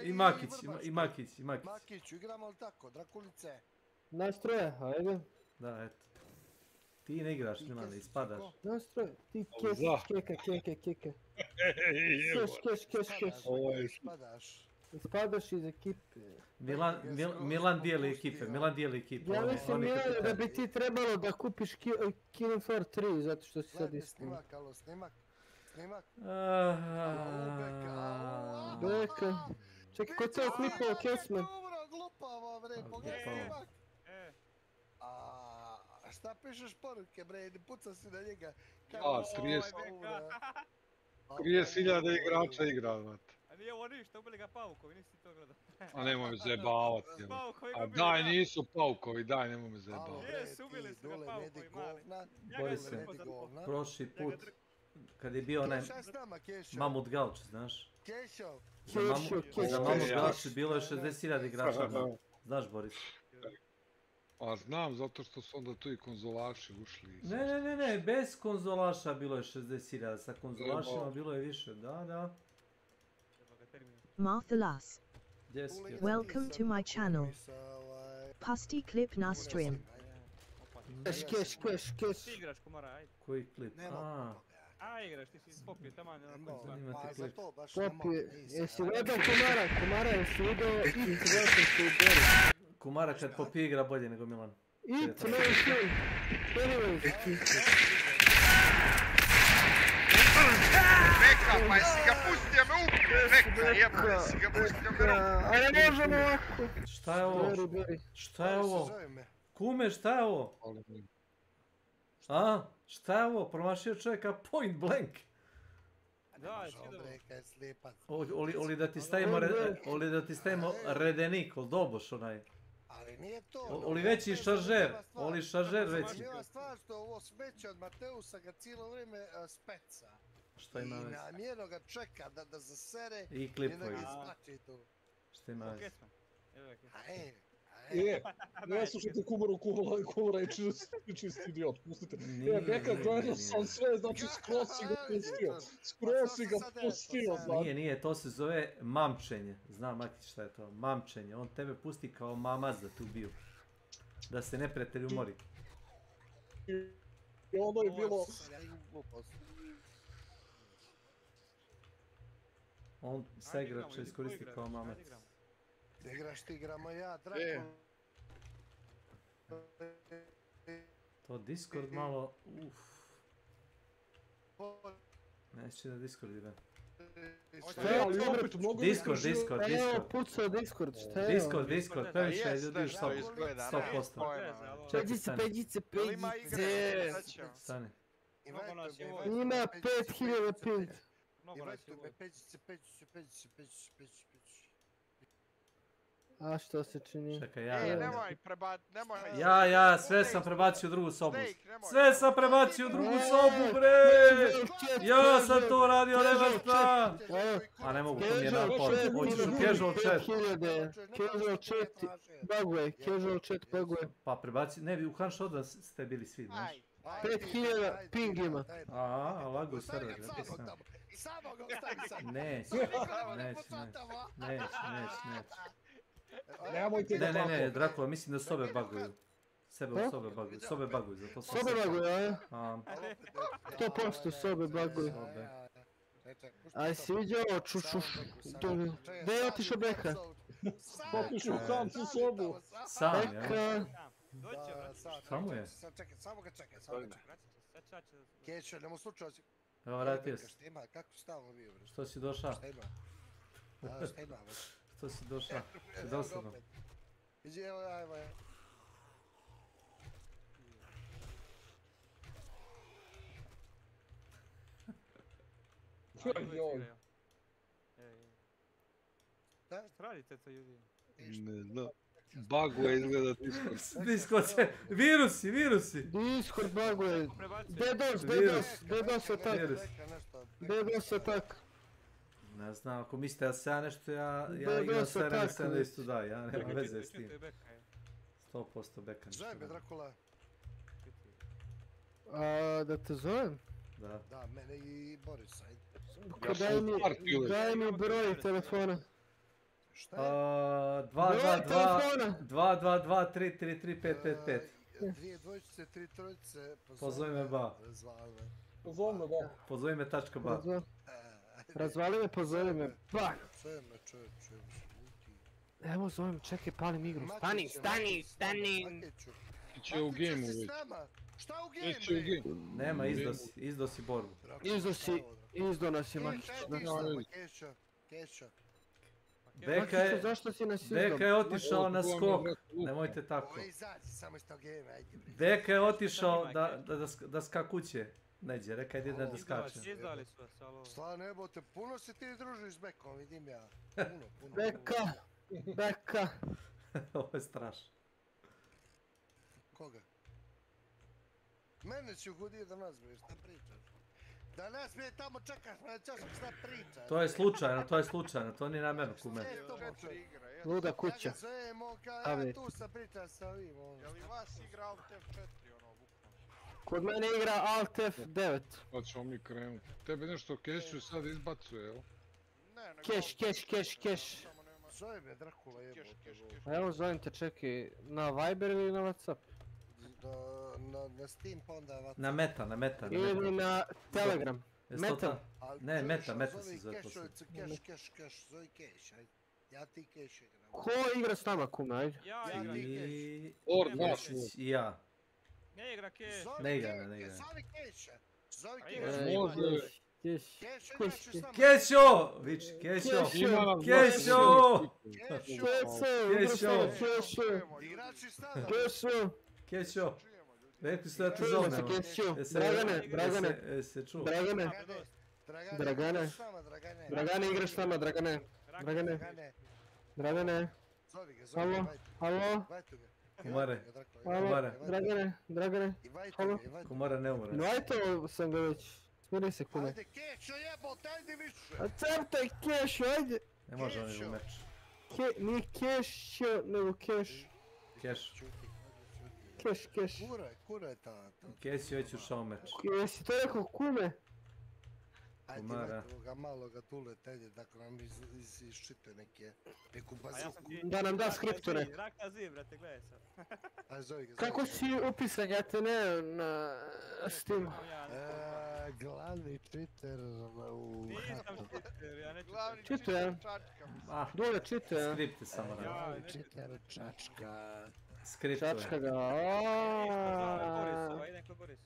i Makić. Makiću, igramo li tako, Drakulice? Nastroje, ajde. Da, eto. Ti ne igraš, Milane, ispadaš. Nastroje, ti keke. Keš. Ispadaš iz ekipe. Milan dijeli ekipe. Ja mislim, Milane, da bi ti trebalo da kupiš Killing Floor 3, zato što si sad ispuni. Snimak. Beka. Čekaj, ko te oklipao Kesman? Glupavo, bre, pogledaj snimak. Šta pišeš poruke, bre, puca si na njega. 30.000 igrača igra, znate. A nije ovo ništa, ubili ga paukovi, nisi to gledao. A nemoj me zajebavati. A daj, nisu paukovi, nemoj me zajebavati. Jesu, ubili su ga paukovi, mali. Boris, prošli put, kad je bio onaj Mamut Galč, znaš? Za Mamut Galč bilo je 60.000 igrača, znaš Boris? A znam, zato što su onda tu i konzolaši ušli. Ne, bez konzolaša bilo je 60.000, sa konzolašima bilo je više, da. Marthalas. Welcome to my channel. Pusti clip na stream. Keš. Ti igraš Kumara, ajde. Koji klip? Igraš, ti si popio tamo. Popio, jesi gledao Kumara jesi vidio i gledao što u Boru. Kumara kad popije igra bolje nego Milan. It, no shit. Anyways. Beka, pa jesi ga pustio me ubije, Beka, jesi ga pustio me ubije. A ne možemo ovako. Šta je ovo? Kume, šta je ovo? Šta je ovo? Promašio čovjeka point blank. Oli da ti stavimo redenik, ol doboš onaj. Ali nije to. Oli veći šaržer, oli šaržer veći. Zanimljiva stvar što ovo smeće od Mateusa ga cijelo vrijeme speca. Šta ima već? I namjerno ga čeka da zasere i klipuje. Šta ima već? Ne slušajte Kumara i čist idiot, pustite. Beka, gledao sam sve, znači skroz si ga pustio. Nije, to se zove mamčenje. Znam, Makić, šta je to? Mamčenje. On tebe pusti kao mamaz da te ubiju. Da se neprijatelj umori. I ono je bilo... On se igrača iskoristi kao mamac. Igraš ti, igramo ja, Draco. To Discord malo, neće da Discord ide. Discord. Evo, pucao Discord, šta je ovo? Discord, previše ljudi 100%. Peđice. Stani. Ima 5000 ping. A što se čini? Čekaj, nemoj. Sve sam prebacio u drugu sobu. Bre! Ja sam to radio, nema šta! A ne mogu, to mi je napor. Hoćeš u casual chat. Casual chat buguje. Pa prebaci, ne, u Hanš odvan ste bili svi, znaš. 5000 ping ima. A laguj server, zato sam. Neće. Nemojte da tako. Ne, Drakula, mislim da sobe baguju. Sebe u sobe baguju, sobe baguju, zato sam Sobe baguju, a? A. 100% sobe baguju. Aj si vidio ovo, gdje je otišao Beka? Popišu sam tu sobu. Sam, ja? Beka. Samo je. Samo ga čekaj. Kećo, nemo slučaju. Evo, vratio se. Šta ima, kako stalno bio? Što si došao? Šta ima? Šta ima? Što si došao? Si dosadno. Iđi, evo, ajmo. Joj. Šta radite to ljudi? Ne znam. Baguje izgleda Discord. Discord se... Virusi! Discord baguje. DDoS atak. Ne znam, ako mislite da se ja nešto, ja igram sve na listu, da, ja nema veze s tim. 100% beka. Zove me, Drakula. Da te zovem? Da. Da, mene i Boris, ajde. Daj mi broj telefona. Šta je? 222-333-555. 2 dvojice, 3 trojice. Pozove me ba. Pozove me tačka ba. Razvali me, pozove me. Ba! Sve me čovječe. Evo zovem, čekaj, palim igru. Stani! Iće u gemu već. Šta u gemu? Nema, izdosi borbu. Izdo nas je Makić. Kešo. Beka je otišao na skok, nemojte tako. Samo iz tog gema, ajde. Beka je otišao da skakuće. Neđe, rekaj ide da skače. Sla nebote, puno se ti družiš s Bekom, vidim ja. Puno. Beka. Ovo je strašno. Koga? Mene će ugoditi da nas bre, šta pričaš? Da nas mi tamo čekaš, ma čašak, šta pričaš? To je slučajno, to nije namjerno kume. Luda kuća. Ja zovemo, tu sam pričao sa ovim. Jel i vas igra Alt F4, ono, bukvalno? Kod mene igra Alt F9. Pa ćemo mi krenuti. Tebe nešto Kešu sad izbacuje, jel? Keš. Zove me Drakula jebote. Evo zovem te, čekaj, na Viber ili na Whatsapp? Na Steam pa onda Whatsapp. Na meta. Ili na Telegram. Meta. Ne, meta se zove. Keš, zove Keš, ajde. Ja ti Keš igram. Ko igra s nama, kume, ajde? Ja igram Keš. Orvašić i ja. Ne igra Keš. Ne igra. Zove Keša. Kešo! Viči, Kešo! Kešo! Rekli ste da te zovem. Dragane, igraš s nama, Dragane. Halo? Kumare. Dragane. Halo? Kumara ne umre. No ajto sam ga već. Smiri se, kume. Ajde Kešo jebote, ajde više. A crtaj Kešo, ajde. Ne može on u meč. Nije Kešo, nego Keš. Keš. Kura je ta. Keš je već ušao u meč. Jesi to rekao kume? Ajde ga malo ga tule telje, dakle nam iščite neku bazuku. Da nam da skriptore. Rakta zi, brate, gledaj sad. Ajde zove ga. Kako si upisan, ja te ne na Steamu. Glavni cheater u... Nisam cheater, ja ne cheater. Dole cheater. Skripte samo radi. Glavni cheater čačka. Čačka ga,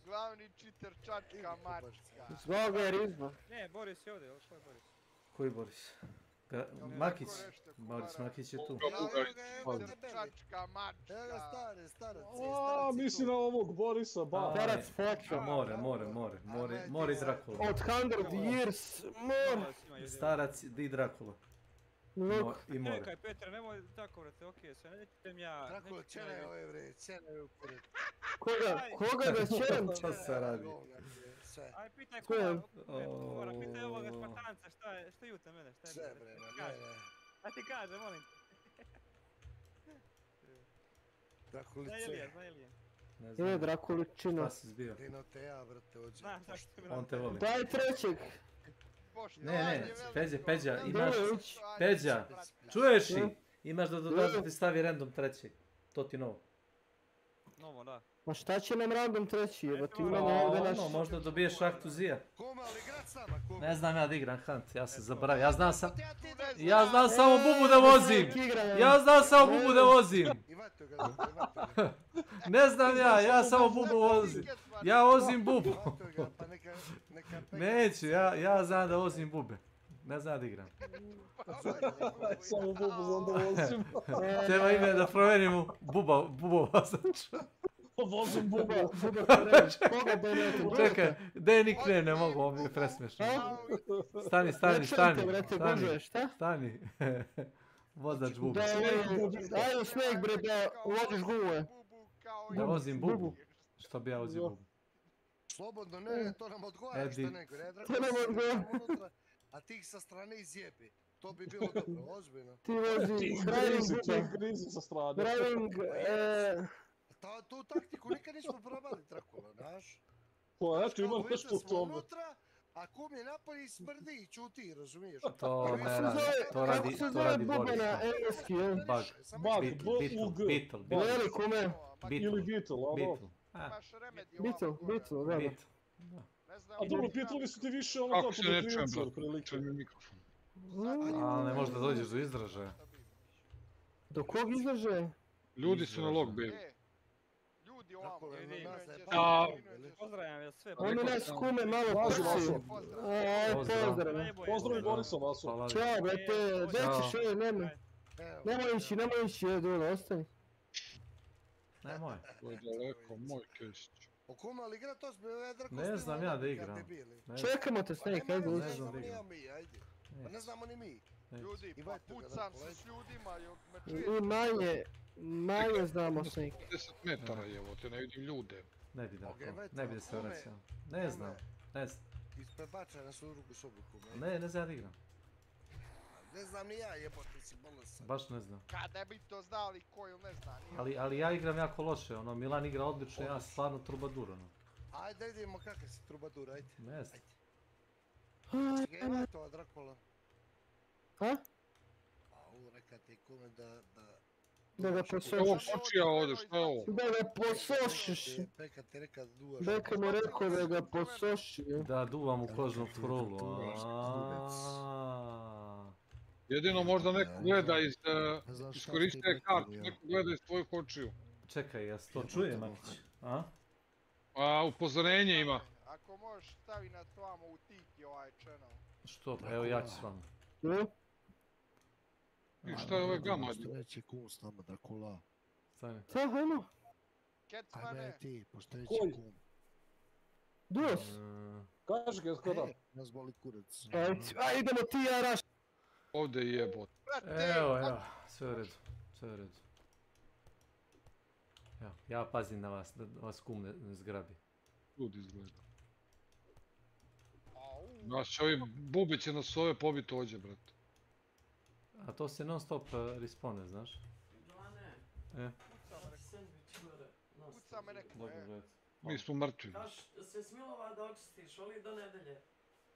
Glavni cheater čačka mačka. Zvao ga je Rizbo. Ne, Boris je ovdje, ko je Boris? Koji Boris? Makić. Boris Makić je tu. Glavni cheater čačka mačka. Evo starac. Mislim na ovog Borisa, ba. Starac fočo. More i Drakula. Od 100 years, more. Starac i Drakula. I more. Čekaj, Petra, nemoj tako, vrate, okej, sve nećem ja... Drakula, čenaj ove bre, čenaj ove kuret. Koga da čeram? Što se radi? Aj, pitaj koga, pitaj ovoga Spartanca, šta jute mene, šta je? Sve bre, ne. A ti kaže, molim te. Drakulice. Zna Ilija. Je, Drakuličino. Šta si zbio? Dino te ja, brate, ođe. Znaš zašto mi On te voli. Daj trećeg. Ne, Peđa, imaš... Peđa, čuješ li? Imaš da ti stavi random treći. To ti novo. Novo, da. Ma šta će nam random treći, evo ti imamo ovdje naš... Možda dobiješ šahtu zija. Ne znam ja da igram Hunt, ja sam zaboravio, ja znam samo Bubu da vozim! Ja znam samo Bubu da vozim! Ne znam ja samo Bubu vozim. Ja vozim Bubu. Neću, ja znam da vozim Bube. Ne znam da igram. Samo Bubu znam da vozim. Treba ime da provjerimo Bubo vozač. Vozim Bubu. Čekaj, daj nik ne mogu, ovo mi je presmiješno. Stani. Vozač Bubu. Ajde Snake bre da voziš gume. Da vozim Bubu? Što bi ja vozio Bubu? Slobodno, ne, to nam odgovara što nego. To nam odgovara. A ti ih sa strane izjebi. To bi bilo dobro, ozbiljno. Ti vozi grizi sa strane. Driving, Tu taktiku nikad nismo probali, Drakula, znaš? Pa eto, ima nešto u tome. A kum je napolje i smrdi i čuti, razumiješ? To ne radi, to radi Boris. Bubana engleski, je? Bug, Beetle. Veli kume. Ili Beetle, ono. Beetle, da. A dobro, Beetlevi su ti više ono kako da klinici otprilike. Ali ne možda dođeš do izražaja. Do kog izražaja? Ljudi su na logbailu. Ljudi ovamo, pozdravljam vas sve. Oni nas kume malo prsi. Pozdrav i Borisa Vasu. Ćao, brate, gdje ćeš, nemoj ići, dole, ostani. Nemoj. To je daleko, moj kesić. O kuma, ali igra to ne znam ja da igram. Čekamo te, Snake, ajde. Ne znam da igram. Pa ne znamo ni mi. Ljudi, pa pucam se s ljudima i manje znamo Snake. 10 metara je, evo te ne vidim ljude. Ne bi da se vraćao. Ne znam. Isprebačaj nas u drugu sobu kuma. Ne znam da igram. Ne znam ni ja, jebote si bolestan. Baš ne znam. Kada bi to znali ko ili ne zna. Ali ja igram jako loše, ono, Milan igra odlično, ja stvarno trubadur, ono. Ajde, vidimo kakav si trubadur, ajde. Ne znam. Ima to, Drakula. Ha? A ovo reka ti kume da ga posošiš. Ovo počija ovdje, što je ovo? Da ga posošiš. Beka ti reka duvaš. Beka mi rekao da ga posoši. Da, duvam u kožnu frulu. Jedino možda neko gleda iskoristuje kartu, neko gleda iz tvojih očiju. Čekaj, ja se to čujem, Akić. Upozorenje ima. Ako možeš stavi na tvamo u tiki ovaj channel. Što? Evo ja ću s vama. I šta je ove gama? Postojeći kum s nama, Drakula. Stani. Hajmo. Ajme ti, postojeći kum. Duos. Kaži ga skoro. Nas boli kurac. Aj, idemo ti, ja raš. Ovdje je jebot. Evo, sve u redu. Evo, ja pazim na vas, da vas kum ne zgrabi. Ljudi izgleda. Znaš, ovi bubi će nas ove pobiti ođe, brate. A to se non stop respawne, znaš? Puca me neko, Mi smo mrtvi. Kaš, se smilova da očistiš, ali do nedelje.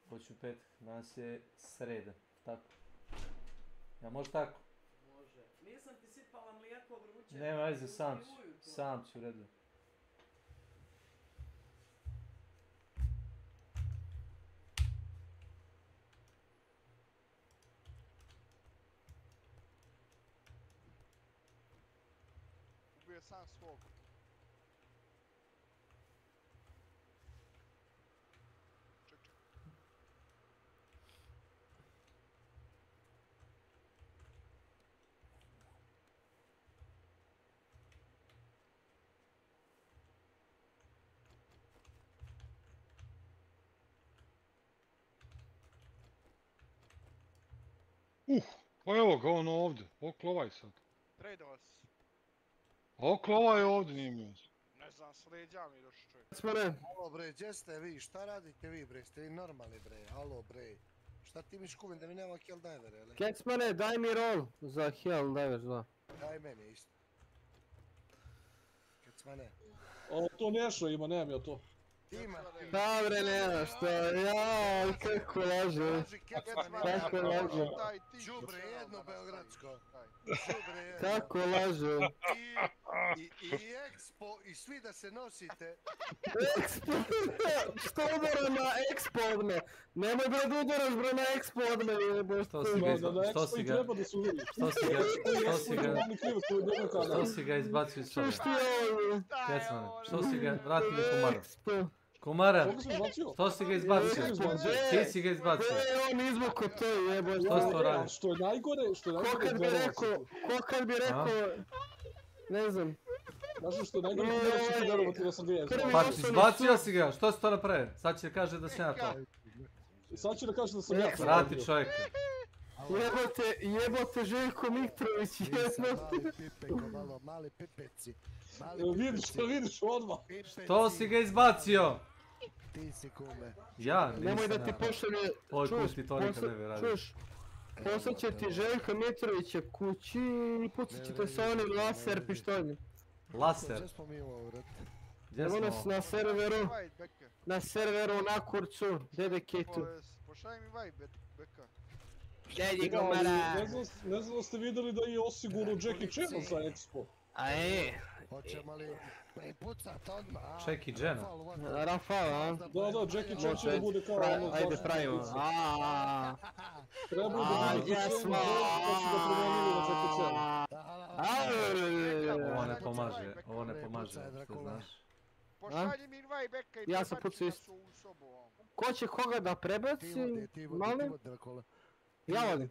Hoću petak, danas je sreda, tako. Ja može tako? Može. Nisam ti sipala mlijeko vruće. Nema veze, sam ću, u redu. Ubio sam svog. Pa evo ga on ovdje, oklovaj sad. Trade vas. Oklovaj ovdje, nije mi jasno. Ne znam, s leđa mi došli čovjek. Alo bre, gdje ste vi, šta radite vi bre, ste vi normalni bre, alo bre. Šta ti mi škumin da mi nema kill diver, ele? Kecmane, daj mi roll za kill diver 2. Daj meni isto. Kecmane. To Nešo ima, nemam ja to. Dobre, nema što, jao, kako laže. Kako laže. Đubre jedno beogradsko. Kako laže. I Expo, i svi da se nosite. Expo, što udara na Expo od me? Nemoj bre da udaraš bre na Expo od me. Što si ga izbacio iz sobe? Kecmane, što si ga vratili Kumara? Kumara, što si ga izbacio? Ti si ga izbacio. On izvuko to jebo. Što si to radio? Što je najgore, ko kad bi rekao, ne znam. Znaš što je najgore, kako ću verovati da sam ga jezao. Pa izbacio si ga, što si to napravio? Sad će kaže da sam ja to. Sad će da kaže da sam ja to. Vrati čovjeka. Jebote Željko Mitrović, jedno. Mali pipeci. Vidiš odmah. Što si ga izbacio? Ti si kume. Ja nisam. Nemoj da ti pošalje, čuš, poslat ti Željka Mitrovića kući i pucat ćete sa onim laser pištoljem. Laser? Gdje smo mi ovo, vrat? Gdje smo? Na serveru na kurcu, dede Kitu. Pošalj mi vibe, Beka. Dede Kumara. Ne znam da ste vidjeli da je osigurao Jackie Chan za Expo. A Hoćemo li pucat odmah? Jackie Chan? Rafal, a? Da, Jackie Chan će da bude kao ono... Ajde, pravimo. Treba da bude Jackie Chan, pa su ga promijenili na Jackie Chan. Ovo ne pomaže, što znaš. Pošalji mi vibe, Beka, i ja sam pucao isto. Ko će koga da prebaci? Malim? Ja vodim.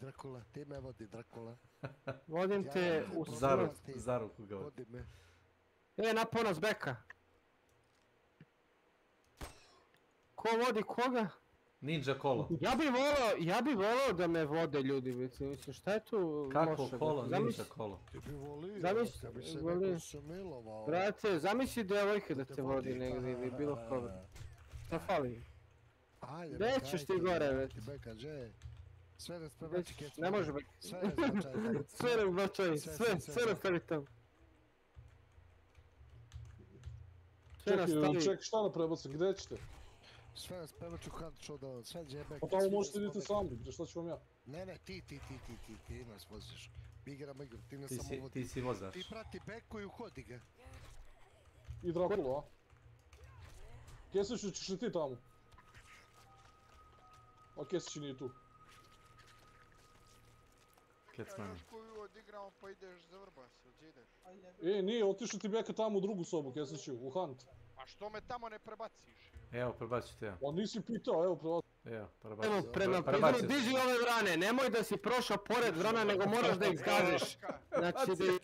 Ti me vodi Drakula. Vodim te u za ruku ga vodi. Napao nas Beka. Ko vodi koga? Ninja kolo. Ja bi volao da me vode ljudi, mislim, šta je tu kako kolo, ninja kolo? Brate, zamisli devojke da te vodi negdje ili bilo koga. Šta fali? Gdje ćeš ti gore, već? Sve da sprabači Kecman. Ne može Beka. Sve da zbačaj, sve da stavi tamo. Ček, šta da prebacim, gdje ćete? Sve nas prebaču kad showdown, sve džebe. Pa tamo možete iditi sami, gdje šta ću vam ja? Ne, ti nas voziš. Mi igramo igru, ti nas samo vodi. Ti si vozač. Ti prati Beku i uhodi ga. I Drakulu, a? Kesiću, ćeš li ti tamo? A Kesić nije tu. Kecmane. Koju odigramo pa ideš za Vrbas, gdje ideš? Nije, otišao ti Beka tamo u drugu sobu, Kesiću, u Hunt. A što me tamo ne prebaciš? Evo, prebacit ću ja. Pa nisi pitao, evo prebacit. Evo, prebacit. Evo, prema Pedro, diži ove vrane, nemoj da si prošao pored vrana, nego moraš da ih zgaziš. Znači da ih...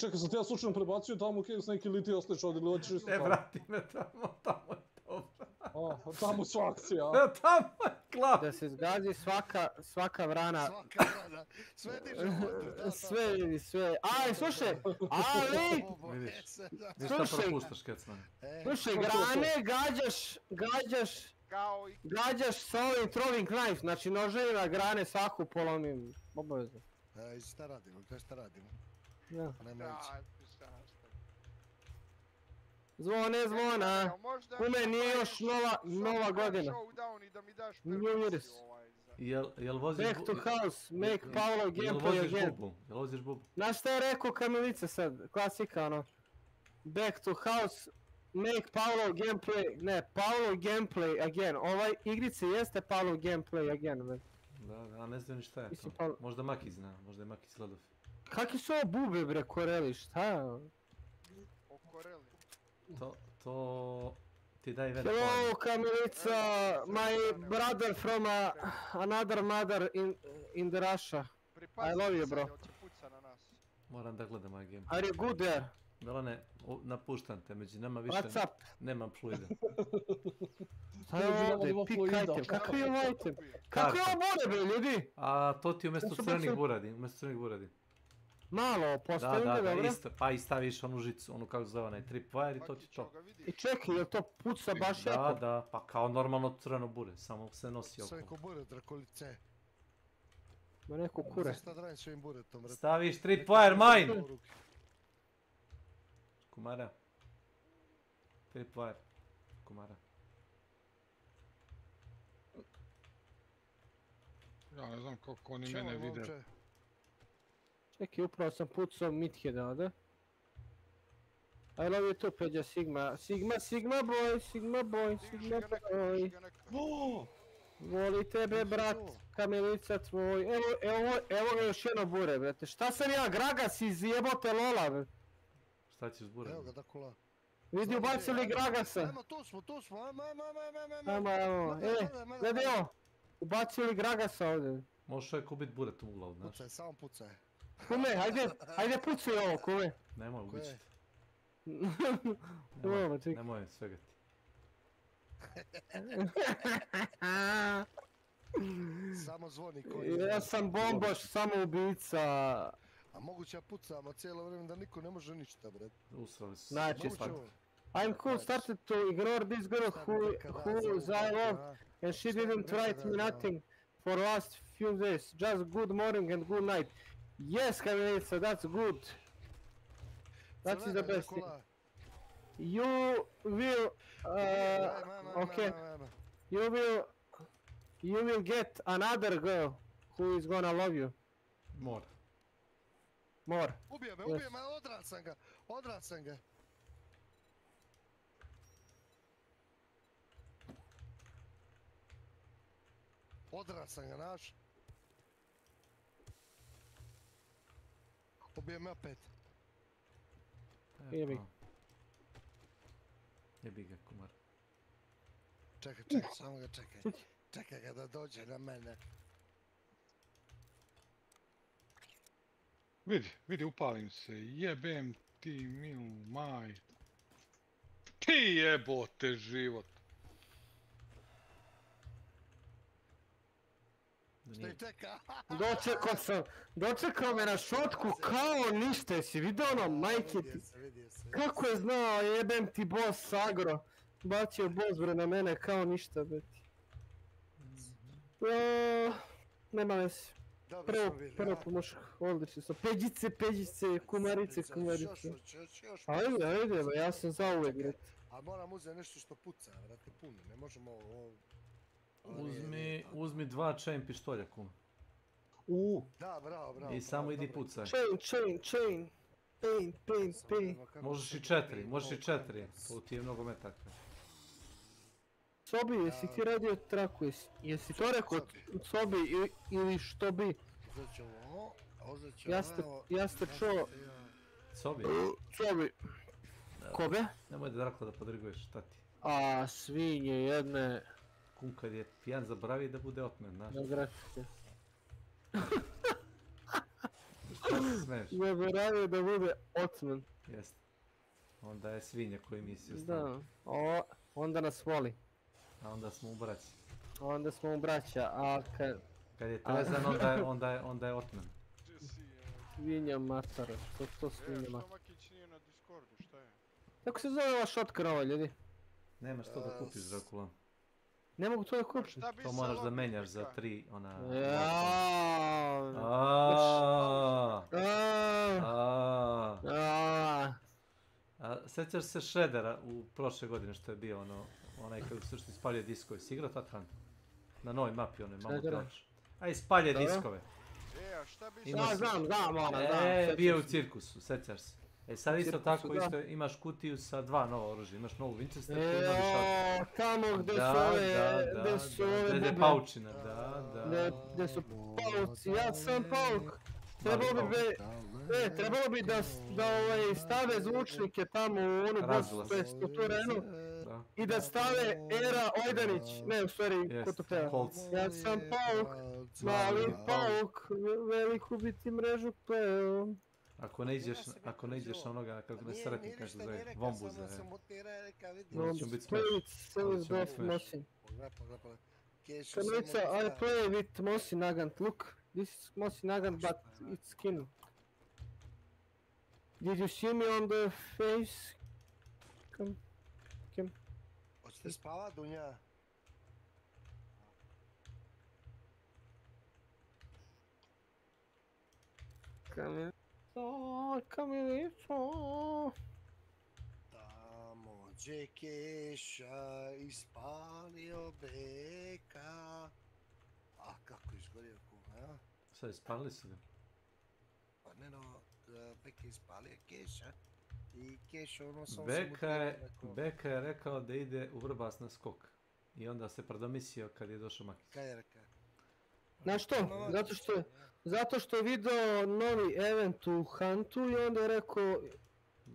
Čekaj, sam ti ja slučajno prebacio tamo, s neki liti ostaješ ovdje, ili hoćeš isto tamo? Vrati me tamo je dobro. Tamo su akcije, a? Tamo je klap. Da se zgazi svaka vrana. Svaka vrana, sve diže vodu. Sve vidi, sve. Aj, slušaj, ali... Vidiš šta propuštaš, Kecmane. Slušaj, grane gađaš sa ovim throwing knife, znači noževima grane svaku polomim, obavezno. Šta radimo, gdje šta radimo? Ja. Zvona. Kume, nije još nova godina. New Year's. Jel voziš Back to house, make Paolo gameplay again. Jel voziš bubu? Znaš šta je rekao Kamilica sad, klasika ono. Back to house, make Paolo gameplay again. Ovaj igrice jeste Paolo gameplay again. Da, ne znam ni šta je to. Možda Maki zna, možda je Maki Sladov. Kakvi su ovo bube bre, Koreli, šta je ovo? To ti daj vene Hello Kamilica, my brother from another mother in the Russia. I love you bro. Moram da gledam ovaj game. Are you good there? Belane, napuštam te, među nama više nemam fluida. Šta je ovdje, pick item, kako je ovo item? Kako je ovo bure bre ljudi? A to ti umjesto crvenih buradi, Malo, postavim ga, dobro? Isto, pa i staviš onu žicu, onu kako zove onaj tripwire i to ti to. I čekaj, jel to puca baš jako? Da, pa kao normalno crveno bure, samo se nosi oko. Sve ko bure, Drakolice. Ma neko kure. Staviš tripwire, mine! Kumara. Tripwire. kumara. Ja ne znam kako oni mene vide. Čekaj, upravo sam pucao Midheada, ode? I love you too, Peđa, Sigma. Sigma boy, Sigma boy, Sigma boy. Voli tebe, brat, kamilica tvoj. Evo ga još jedno bure, brate. Šta sam ja, Gragas iz jebote Lola, brate? Šta ćeš bure? Evo ga, da kola. Vidi, ubacili Gragasa. Ajmo, tu smo, ajmo. Gledaj ovo. Ubacili Gragasa ovdje. Možeš čovjek ubit buret u glavu, znaš. Pucaj, samo pucaj. Kume, hajde pucaj ovo, kume. Nemoj, ubit ću ti. Nemoj svega ti. Samo zvoni Ja sam bomboš, samo ubica. A moguće ja pucam, cijelo vrijeme da niko ne može ništa, bre. Usrali su. Znači, I'm cool, started to ignore this girl who I love and she didn't write me nothing for last few days. Just good morning and good night. Yes, Kamilica, that's good. That is the best thing. You will, okay, you will get another girl who is gonna love you. More. Ubije me, odran sam ga. Odran sam ga, naš. Ubije me opet. Jebi ga, kumar. Čekaj, samo ga čekaj. Čekaj ga da dođe na mene. Vidi, upalim se, jebem ti milu maj. Ti jebote život. Što i čeka? Dočekao me na šotku kao ništa, jesi vidio ono, majke ti? Kako je znao, jebem ti boss agro. Bacio boss bre na mene kao ništa, beti. Nema vesi. Prvo pomoš, odlično sam. Peđice, kumarice. Ajde, ja sam za uvek, brate. A moram uzeti nešto što puca, brate, puno, ne možemo ovo... Uzmi 2 chain pištolja, kuma. Da, bravo. I samo idi pucaj. Chain. Pain. Možeš i 4, to ti je mnogo metaka. Sobi, jesi ti radio traku, jesi to rekao Sobi ili što bi? Ja ste čuo... Sobi? Kobe? Nemoj da Drakla da podriguješ, šta ti? A, svinje jedne... Kum kad je pijan zaboravi da bude otmen, znaš? Da, gratite. Šta se smiješ? Zaboravio da bude otmen. Jeste. Onda je svinja koju mislio staviti. Da, onda nas voli. A onda smo u braći. Onda smo u braća, a kad je trezan, onda je otmen. Svinja matara, što to svinja matara? Tomakić nije na Discordu, šta je? Kako se zove ova šotka nova, ljudi? Nemaš to da kupiš, Drakula. Ne mogu to da kupim. To moraš da menjaš za 3, ona... Sjećaš se Shreddera u prošle godine što je bio onaj koji su što ispalio diskove, si igrao tad Hunt? Na novoj mapi, ono je malo trač. Aj, spalje diskove. Znam, bio u cirkusu, sjećaš se. Sad isto tako imaš kutiju sa 2 nova oružja, imaš novu Winchester i novi šator. Tamo gdje su ove gdje je paučina, gdje su pauci, ja sam pauk. Trebalo bi da stave zvučnike tamo u onu bosu, to jest u tu arenu. I da stave Era Ojdanić, ne u stvari, ko to peva. Ja sam pauk, mali pauk, veliku biti mrežu peo. Ako ne iđeš na onoga, kako ne sretni, kako zove, Vombuza, ćemo biti smiješ. Kamilica, I play with Mosi Nagant, look, this is Mosi Nagant, but it's skin. Did you see me on the face? Come. Hoćete spavat, Dunja? Kamilica. Tamo Dođe Keša, ispalio beka. A kako izgorio kuma, ja? Sad ispalili su ga? Pa ne no, beka ispalio Keša. I Keša ono sam Beka je rekao da ide u Vrbas na skok. I onda se predomislio kad je došao Makić. Kaj je rekao? Znaš što? Zato što je video novi event u Huntu i onda je rekao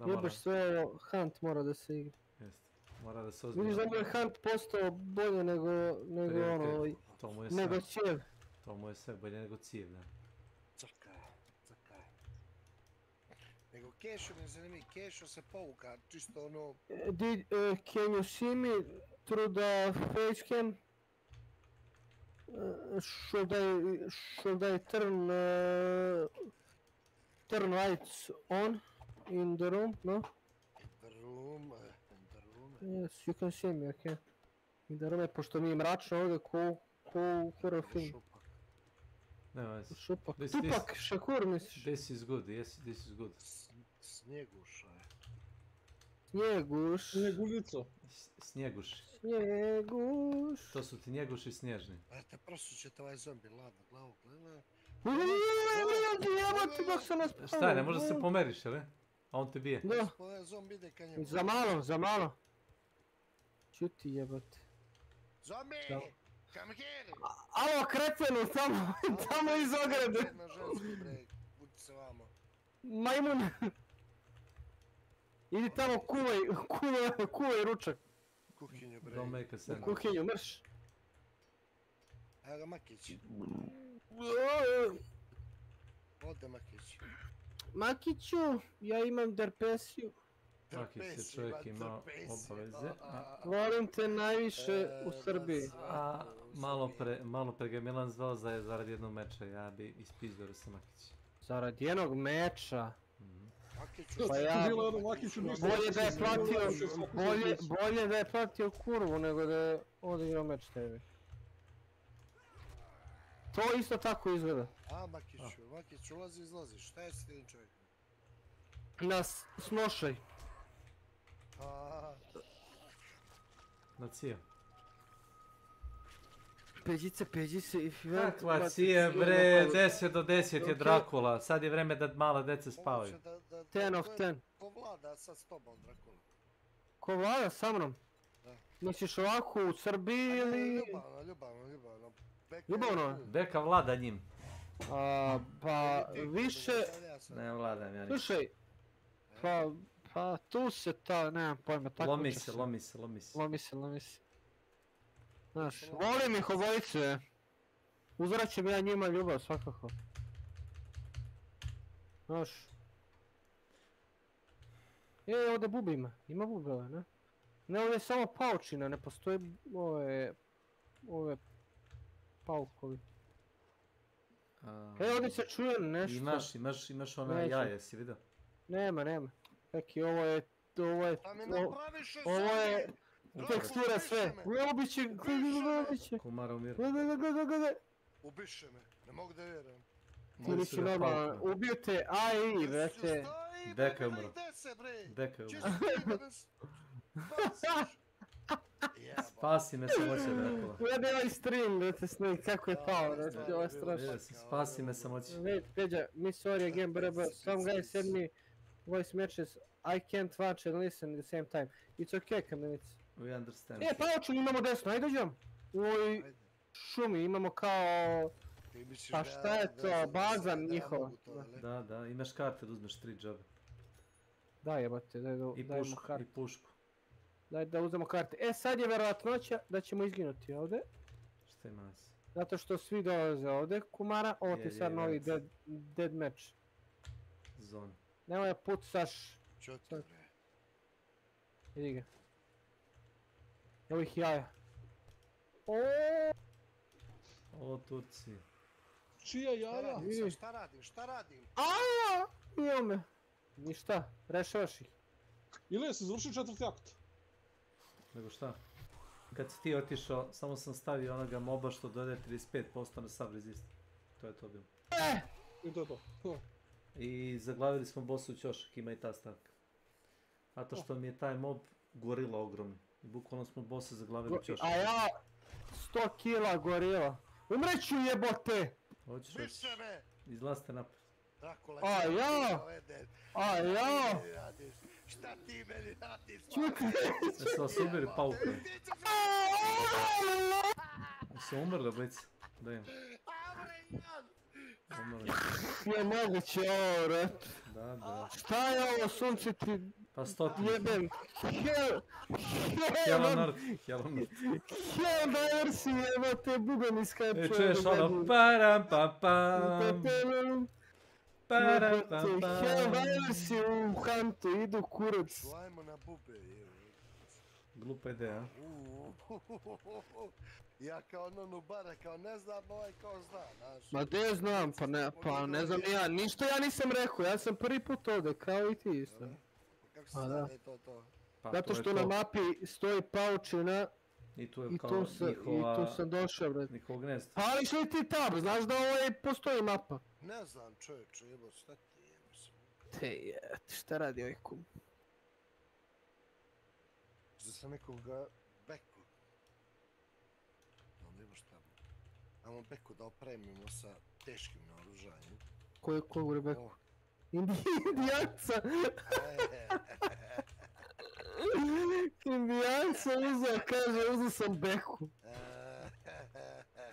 jebeš sve ovo, Hunt mora da se igra. Jeste, mora da se ozbiljno. Vidiš da mu je Hunt postao bolje nego Cijev. To mu je sve bolje nego Cijev, da. Crkaj. Nego Kešo me zanimi, Kešo se povuka, čisto ono... Can you see me through the facecam? Should I turn lights on in the room? No? In the room. Yes, you can see me, okay. In the room, pošto mi je mračno ovdje ko horror film. Šupak. Tupak, Šakur misliš? This is good, yes, this is good. Snjeguša je. Snjeguš. Snjegulico. Snjeguš. Snjeguš. To su ti njeguši snježni. Ajte, prosto će te ovaj zombi ladno glavu gleda. Šta je, ne možda se pomeriš, jel? A on te bije. Da. Za malo. Čuti jebate. Zombi! Come here! Alo, kretenu, tamo iz ograde. Na ženski breg, budi se vamo. Majmun. Idi tamo, kuvaj ručak. Kuhinju breg. Don't make a sense. Kuhinju, mrš. Evo ga Makić. Ode Makić. Makiću, ja imam derpesiju. Makić je čovjek imao obaveze. Volim te najviše u Srbiji. A malo pre ga Milan zvao zarad jednog meča, ja bi ispizdao da se Makić. Zarad jednog meča? Pa ja, bolje da je platio kurvu nego da je odigrao meč tebi. To isto tako izgleda. A, Makić ulazi i izlazi, šta je s tim čovjekom? Nas snošaj. Na cija. Peđice i kakva cija bre, 10 do 10 je Drakula, sad je vreme da mala deca spavaju. 10 of 10. Ko vlada sad s tobom, Drakula? Ko vlada sa mnom? Misliš ovako u Srbiji ili... Ljubavno. Ljubavno? Beka vlada njim. Pa više... Ne vladam ja. Slušaj, pa tu se ta, nemam pojma, tako će se. Lomi se. Znaš, volim ih obojice. Uzvraćam ja njima ljubav, svakako. Znaš. Ovdje bubi ima bubeve, ne? Ne, ovdje je samo paučina, ne postoje ove paukovi. Ovdje se čuje nešto. Imaš ona jaje, si vidio? Nema. Kaki, ovo je tekstura sve. Ubiće. Kumara umira. Ubiše me, ne mogu da vjerujem. Ti nisi normalno, ubio te AI, vrete. Beka je umro. Spasi me samoće, Drakula. Gledaj ovaj stream, vrete, Snake, kako je pao, vrete, ovo je strašno. Spasi me samoće. Peđa, me sorry again, brother, some guy send me voice matches, I can't watch and listen at the same time. It's okay, Kamenic. We understand. Paučin imamo desno, ajde dođem. U ovoj šumi imamo kao... Pa šta je to, baza njihova. Da, imaš karte da uzmeš 3 džabe. Da jebate, dajmo karte. I pušku. Daj da uzmemo karte. Sad je verovatnoća da ćemo izginuti ovdje. Šta ima nas? Zato što svi dolaze ovdje, Kumara, ovo ti sad novi dead match. Zone. Nemoj da pucaš. Čuti bre. Vidi ga. Evo ih jaja. O, Turci. Čija jaja? Šta radim? Evo me. Ništa, rešavaš ih. Ili jesi završio 4. akt? Nego šta? Kad si ti otišao, samo sam stavio onoga moba što dodaje 35% na sav resist. To je to bilo. I to je to. I zaglavili smo bossu ćošak, ima i ta stavka. Zato što mi je taj mob gorila ogromni. I bukvalno smo bossa zaglavili čošku. A ja 100 kila gorila. Umreću jebote! Hoćeš, izlazite napred. A ja! A ja! Šta ti meni radiš? Jesu vas ubili paukom? Jesu umrli blic? Da im. Umrli. Je moguće ovo, ret. Da. Šta je ovo, sunce ti... Pa stotinu. Jebem. Hell diversi, jebate, buga mi skače. E, čuješ ono, param pam pam. Hell diversi u Huntu, idu kurac. Ajmo na bube, Glupa ideja. Ja kao nonubara, kao ne znam, ovaj kao zna, znaš. Ma gdje znam, pa ne znam ja, ništa ja nisam rekao, ja sam prvi put ovdje, kao i ti isto. Kako se zna da je to? Zato što na mapi stoji paučina i tu je kao tu sam došao, bre. Njihovo gnezdo. Pališ li ti tab, znaš da ovo postoji mapa? Ne znam čovječe, jebo, šta ti jebo sam? Te šta radi ovaj kum? Za sam nekoga beku. Nema šta. Ajmo beku da opremimo sa teškim naoružanjem. Koju beku? Indijanca! Indijanca uzeo, kaže, uzeo sam beku.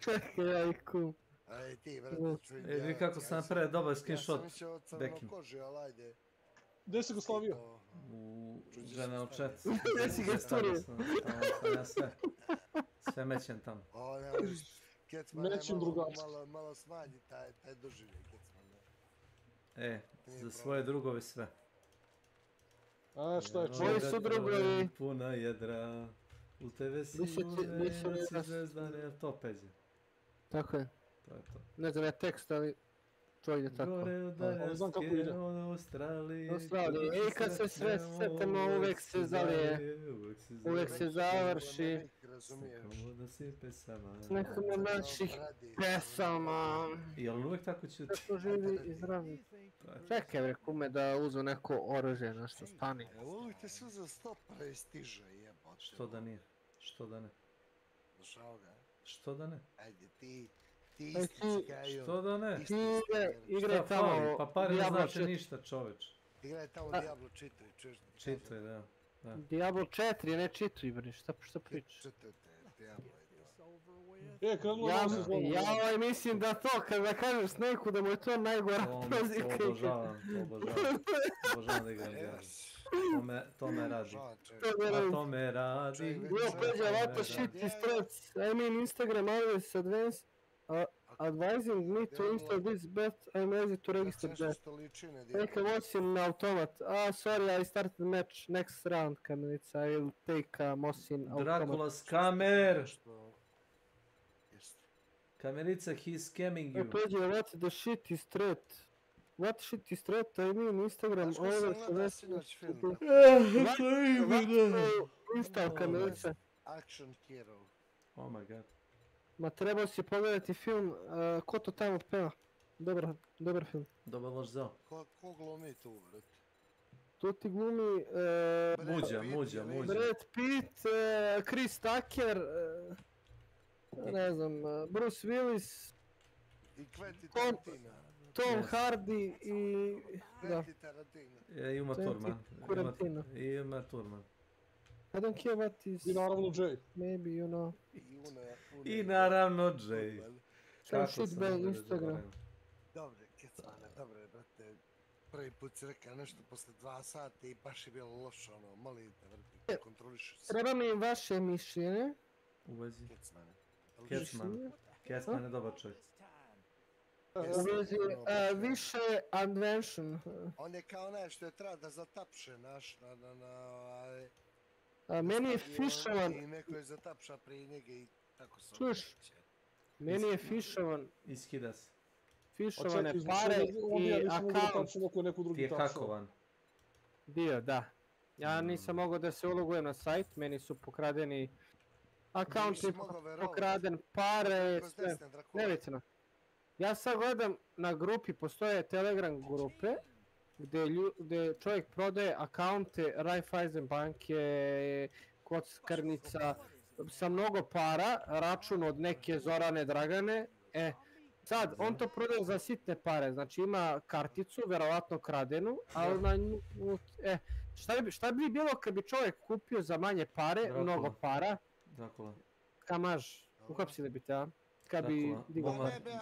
Čekaj, aj kum. Aj ti, brate, čuj. Vidi kako sam napravio dobar screenshot Bekim. Gdje si ga slavio? U General Chat. Gdje si ga stvorio? Ja sve mećem tamo. Mećem drugački. Malo smanji taj doživljaj, Kecmane. Za svoje drugove sve. A šta je Koji su drugovi? Puna jedra. U TV sigurne, si zvezdane, to peđe. Tako je. To je to. Ne znam ja tekst, ali to ide tako. Gore udarjaske, od Australije. I kad se sve setemo, uvek se zalije. Uvek se završi. Nekamo da si pesama. Nekamo naših pesama. I ali uvek tako ću... Tako živi i zdravi. Čekaj bre kume da uzu neko oružje, nešto stani. Uvijek te se uzeo stopra i stiže jebote. Što da nije? Što da ne? Došao ga. Što da ne? Ajde ti ističkaju. Što da ne? Ti igraj tamo. Pa pare ne znači ništa čoveč. Igraj tamo Diablo čituj, čuješ? Čituj, da. Diablo 4, ne čituj bre, šta pričaš? Diablo je to. Ja mislim da to, kada kažeš Snake-u da mu je to najgora prozika. To obožavam da igram Diablo. To me radi. To me radi. Jo, Peđa, what the shit is threats? I mean Instagram always advising me to install this bet, I'm lazy to register that. Take a Mosin automat. Sorry, I started match next round, Kamenica. I will take a Mosin automat. Dracula's kamer! Kamenica, he's scamming you. Peđa, what the shit is threat? What shit is threat? I mean Instagram always install Kamenica. Action hero. Oh my god. Ma trebao si pogledati film, ko to tamo peva? Dobar film. Dobar loš zao. Ko glumi tu, vrat? Tu ti glumi... Muđa. Brad Pitt, Chris Tucker, ne znam, Bruce Willis, i Quentin Tarantino. Tom Hardy i... Quentin Tarantino. I Uma Thurman. I Uma Thurman. I don't care what is... I naravno Jay. Maybe, you know. I naravno Jay. Some shit by Instagram. Dobre, Kecmane, dobre, brate. Prvi put si rekao nešto posle 2 sata i baš je bilo loše, ono, molim te, vrti, kontroliš se. Treba mi vaše mišljenje. U vezi. Kecmane. Kecmane je dobar čovjek. U vezi više Advention. On je kao onaj što je treba da zatapše naš, meni je fišovan. I neko je zatapša prije njega i tako se... Čuješ? Meni je fišovan. Iskida se. Fišovane pare i account. Ti je hakovan. Bio, da. Ja nisam mogao da se ulogujem na sajt, meni su pokradeni account i pokraden pare, sve. Nebitno. Ja sad gledam na grupi, postoje Telegram grupe, gdje čovjek prodaje akaunte Raiffeisen banke, kockarnica, sa mnogo para, račun od neke Zorane Dragane, sad, on to prodaje za sitne pare, znači ima karticu, verovatno kradenu, ali na nju, šta bi bilo kad bi čovjek kupio za manje pare, mnogo para, kamaž, uhapsili bi te, a? Kad bi digao... Pa ne be,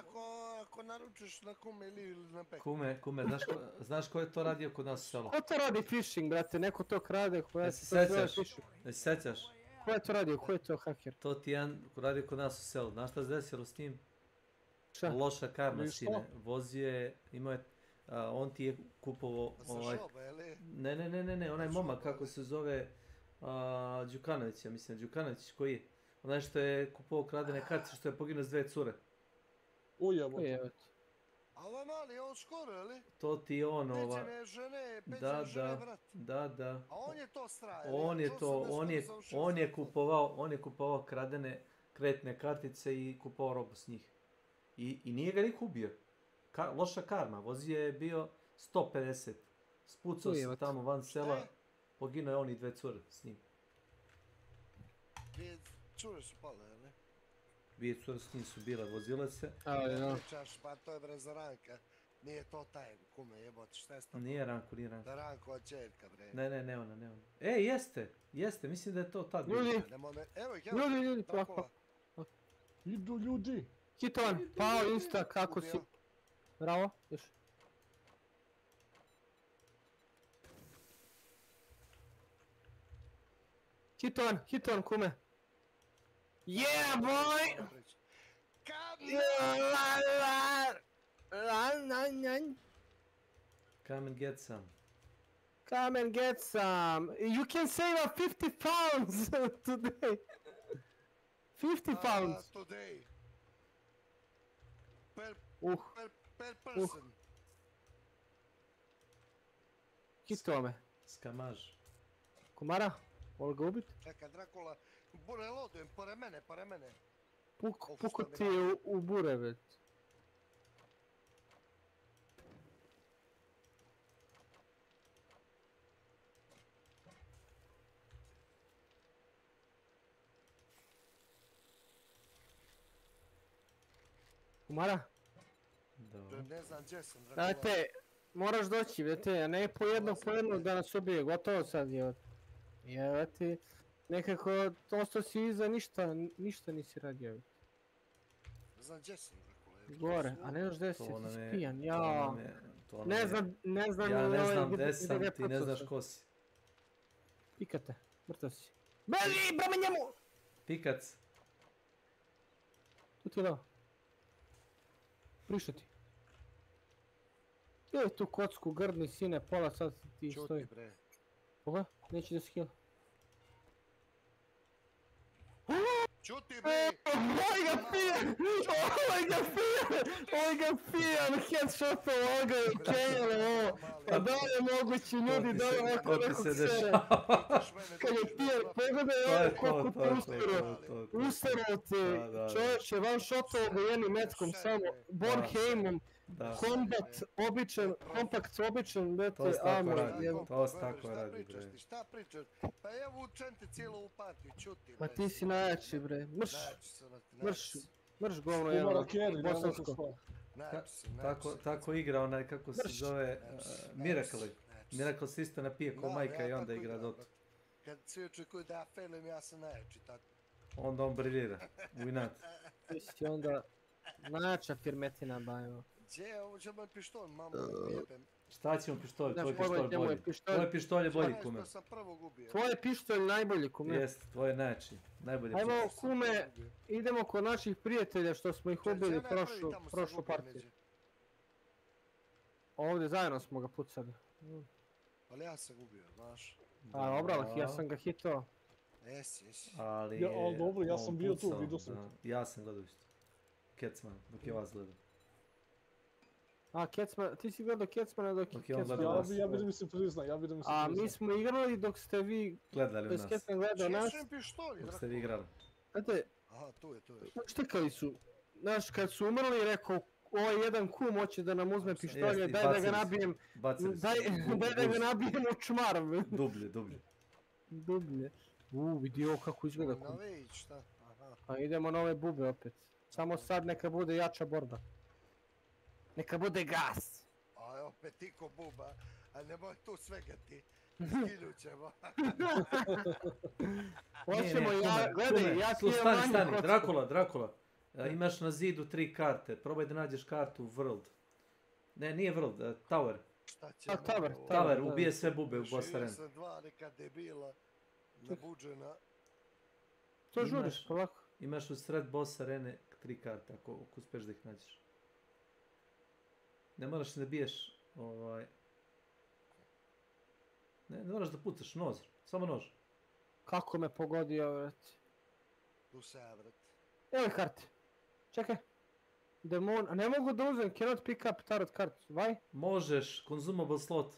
ako naručiš na kume ili na pek. Kume, znaš ko je to radio kod nas u selu? Ko to radi phishing, brate, neko to krade, Jesi se sećaš? Ko je to radio, ko je to haker? To ti jedan radio kod nas u selu, znaš šta se desilo s tim? Šta? Loša karma, sine. Vozio je, imao je, on ti je kupovao Ne, onaj momak, kako se zove, Đukanović, ja mislim, Đukanović, koji je? Onaj što je kupovao kradene kartice, što je poginuo s 2 cure. Ujebot. A ovaj mali, on skoro, ili? To ti je on, Peđene žene, brat. Da. A on je to straje. On je kupovao kradene kreditne kartice i kupovao robu s njih. I nije ga niko ubio. Loša karma, vozio je bio 150. Spucao se tamo van sela, poginuo je on i 2 cure s njim. 2 cure su pale, ili? 2 cure s njim su bile, vozile se. Pa to je bre za Ranka. Nije to taj kume jebote, šta je stavno? Nije Ranko. Da Ranko od čeljka bre. Ne ona. Jeste, mislim da je to tad bilo. Ljudi, plako. Idu ljudi. Hiton, pao Insta, kako si? Bravo, još. Hiton, kume. Yeah, boy! Come and get some. You can save up 50 pounds today. 50 pounds. Today. Per person. Hito me. Skamaž. Komara? Voli ga ubit? Čekaj, Dracula. Bure lodujem, pore mene. Puko ti u bure, već. Komara? Ne znam gdje sam, Dracula. Dajte, moraš doći, vidite, ne po jednog da nas ubije, gotovo sad je. Jevati, nekako ostao si iza ništa nisi radio. Ne znam gdje sam, Dracula. Gore, a ne znaš gdje si, ti si pijan, jao. Ne znam gdje sam, ti ne znaš ko si. Pikate, mrtav si. Beli, brame njemu! Pikac. Tu ti je dao. Prišao ti. Gdje je tu kocku, grdni sine, pola sad ti stoji. Čuti bre. Koga? Neće da skill. Čuti bre! Oj ga pijan! Headshot ovoga i kenjale ovo. Pa da li je mogući ljudi da li neko nekog sere? Kad je pijan, pogledaj ovo koliko ti ustarao te. Čovječe, van shotovo ga jednim metkom samo. Borheimom. Kombat običan, kompakt običan, bete, amo. To se tako radi, bre. Šta pričaš? Pa ja vučem te cijelo u partiju, čuti. Pa ti si najjači, bre. Mrš govno jedno, bosansko. Tako igra onaj, kako se zove, Miracle. Miracle se isto napije ko majka i onda igra Dota. Kad svi očekuju da ja failim, ja sam najjači, tako. Onda on briljira, u inat. Ti si onda najjača firmetina, bajo. Gdje, ovo će moj pištolj, mamu, jebem. Šta će mu pištolj? Tvoj pištolj bolji. Tvoj pištolj je bolji, kume. Tvoj pištolj najbolji, kume. Jest, tvoj je najjači. Najbolji pištolj. Ajmo, kume, idemo kod naših prijatelja što smo ih ubili prošlu partiju. Ovdje zajedno smo ga pucali. Ali ja sam ubio, znaš. A, dobro, ja sam ga hitao. Jesi. Ali dobro, ja sam bio tu, vidio sam. Ja sam gledao isto. Kecman, dok je vas gledao. A, Kecman, ti si gledao Kecmana dok je Kecman... Ja bi mi se priznao, A, mi smo igrali dok ste vi... Gledali u nas. Kecman gledao nas. Dok ste vi igrali. Znate, aha, tu je. štekali su. Znaš, kad su umrli, rekao, ovaj jedan kum hoće da nam uzme pištolje, daj da ga nabijem, daj da ga nabijem u čmar. Dublje. Vidi ovo kako izgleda kum. A idemo na ove bube opet. Samo sad neka bude jača borba. Neka bude gas. A opet ti ko buba, a nemoj tu svegati. Skinu ćemo. Hoćemo, gledaj, ja ti je manji. Stani, Drakula. Imaš na zidu 3 karte, probaj da nađeš kartu World. Ne, nije World, Tower. Tower, ubije sve bube u boss arenu. Živi sam 2 neka debila, nabuđena. To žuriš, polako. Imaš u sred boss arene 3 karte, ako uspeš da ih nađeš. Ne moraš da biješ, Ne moraš da pucaš, nož, samo nož. Kako me pogodio, vrati. Tu se, vrati. Evo je karte. Čekaj. Demon, a ne mogu da uzem, cannot pick up tarot card, why? Možeš, consumable slot.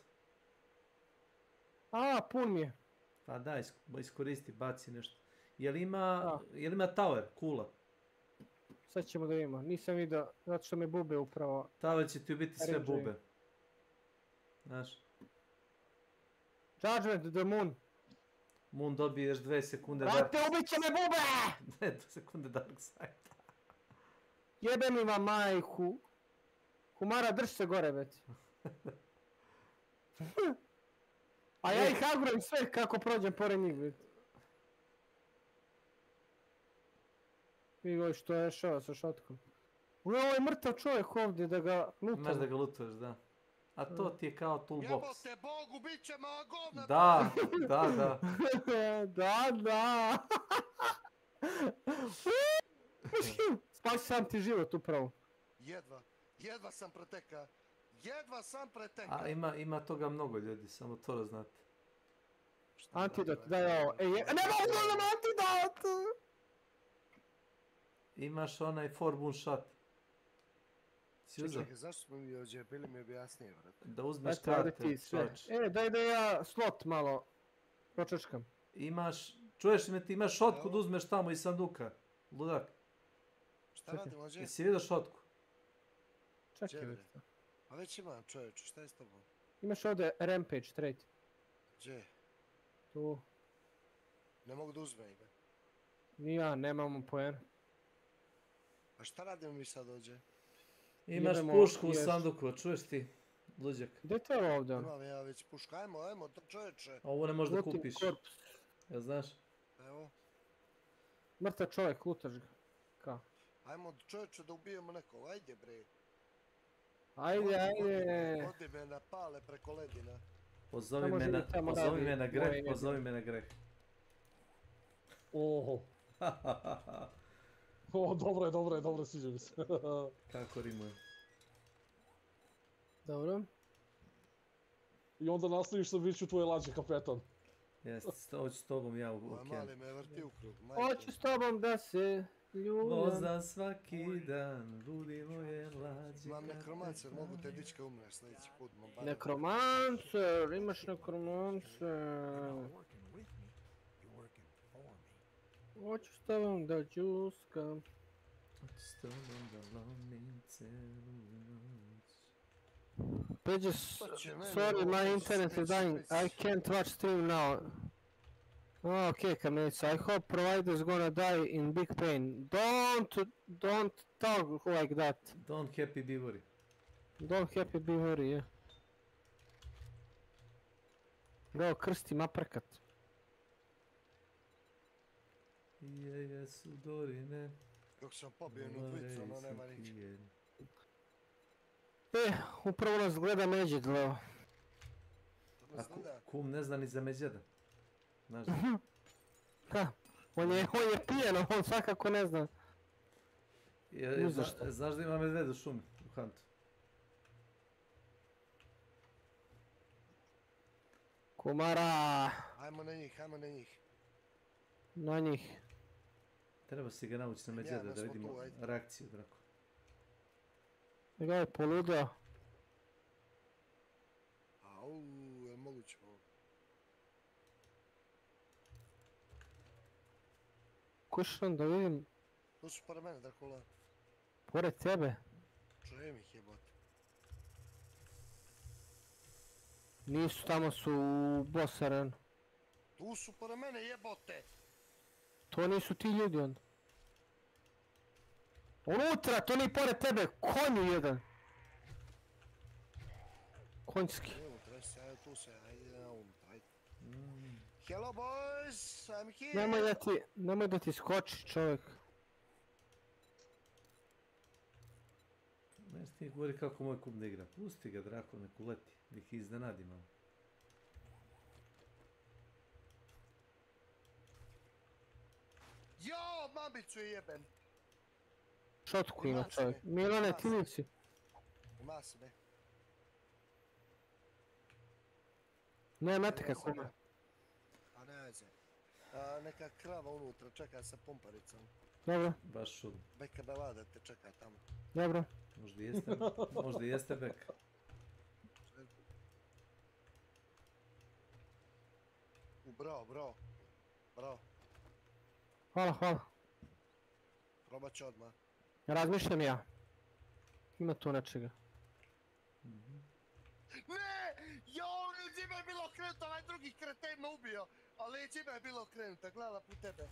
A, pun mi je. Pa da, iskoristi, baci nešto. Jel ima tower, kula? Sad ćemo da vidimo, nisam vidio, zato što me bube upravo. Tower će ti ubiti sve bube. Znaš? Judgment, the moon. Moon dobiješ 2 sekunde Brate, ubit će me bube! 2 sekunde dark side. Jebe mi vam majku. Kumara, drž se gore, već. A ja ih agrojem sve kako prođem pored njih, već. Vidi što je šao sa šotkom. Ovo je mrtav čovjek ovdje da ga lutam. Imaš da ga lutaš, da. A to ti je kao toolbox. Jebote Bogu, bit ćemo govna! Da. Da. Spasi sam ti život upravo. Jedva sam preteka. A ima toga mnogo ljudi, samo to da znate. Antidot, daj ovo. Ne mogu da nam antidot! Imaš onaj 4-boon shot. Čekaj, zašto smo mi ovdje bili mi objasnije, vrati? Da uzmeš karte, čovječ. Daj da ja slot malo pročeškam. Čuješ li me ti imaš šotku da uzmeš tamo iz sanduka, ludak. Šta radim ovdje? Jesi vidio šotku? Čekaj već to. A već imam čovječe, šta je s tobom? Imaš ovdje rampage trade. Gdje? Tu. Ne mogu da uzmem ime. Ni ja, nemamo poen. A šta radimo mi sad ovdje? Imaš pušku u sanduku, čuješ ti, luđak? Gdje je to ovdje? Imam ja već pušku, ajmo, čovječe. Ovo ne možeš da kupiš. Jel znaš? Evo. Mrtav čovjek, lutaš ga. Ka? Ajmo čovječe da ubijemo nekog, ajde bre. Ajde. Odi me na pale preko ledina. Pozovi me na greh. Oho. O, dobro, sviđa mi se. Kako rimuje. Dobro. I onda nastaviš sa bit ću tvoj lađi kapetan. Jeste, hoću s tobom ja u okean. Mali me vrti u krug. Hoću s tobom da se ljubim. Vozam svaki dan, budi moje lađi. Imam nekromancer, mogu te dička umreš sljedeći put. Nekromancer, imaš nekromancer. Hoću s tobom da džuskam. Hoću s tobom da lomim celu noć. Pages, sorry, my internet is dying. I can't watch stream now. Oh, okay, Kamica. I hope provider's gonna die in big pain. Don't talk like that. Don't happy be worry. Don't happy be worry, yeah. Evo, krstim aprkat. Jesu dorine. Dok sam pobijen u dvicu, no nema ničeg. Upravo nas gleda Međed, levo. Kum ne zna ni za Međeda. Znaš da? Ha, on je pijen, on svakako ne zna. Znaš da ima medved u šumi, u Hantu? Kumara! Ajmo na njih. Na njih. Treba si ga naučiti na Međeda da vidimo reakciju, Drako. Ga je poludeo. Je moguće ovo. Kušam da vidim. Tu su pored mene, Drakola. Pored tebe? Čujem ih jebote. Nisu, tamo su u boss arenu. Tu su pored mene jebote! To nisu ti ljudi onda. Unutra, to nije pored tebe, konju jedan. Konjski. Unutra se, tu se, ajde unutra, ajde. Hello boys, I'm here! Nemoj da ti skoči čovjek. Ne ti govori kako moj kub ne igra. Pusti ga, Drako, nek uleti. Da ih iznenadi malo. Jo, mamicu jebem! Šotku ima čovjek. Milane, ti nisi. Ima se, ne. Ne, mate kako ima. A ne veze. Neka krava unutra čeka sa pumparicom. Dobro. Baš šud. Beka Belada te čeka tamo. Dobro. Možda jeste bek. Bro. Hvala. Probat ću odmah. Razmišljam ja. Ima tu nečega. Ne! Jo, njima je bilo okrenuto, ovaj drugi kreten me ubio. Ali njima je bilo okrenuto, gledala po tebe.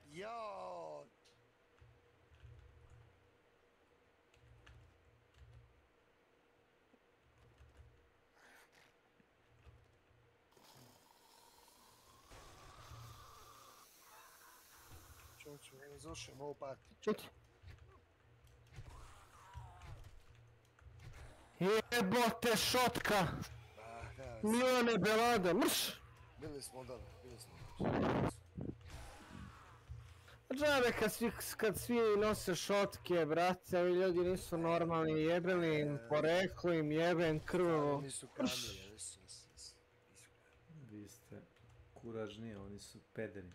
Jo! Čuću, završim ovu partiju. Čuti. Jebote šotka! Milane Belada, mrš! Bili smo dobro. Džabe kad svi nose šotke, brate, ovi ljudi nisu normalni, jebeli im, poreklo im, jeben krvo. Nisu kamije, nisu. Vi ste kuražni, oni su pederi.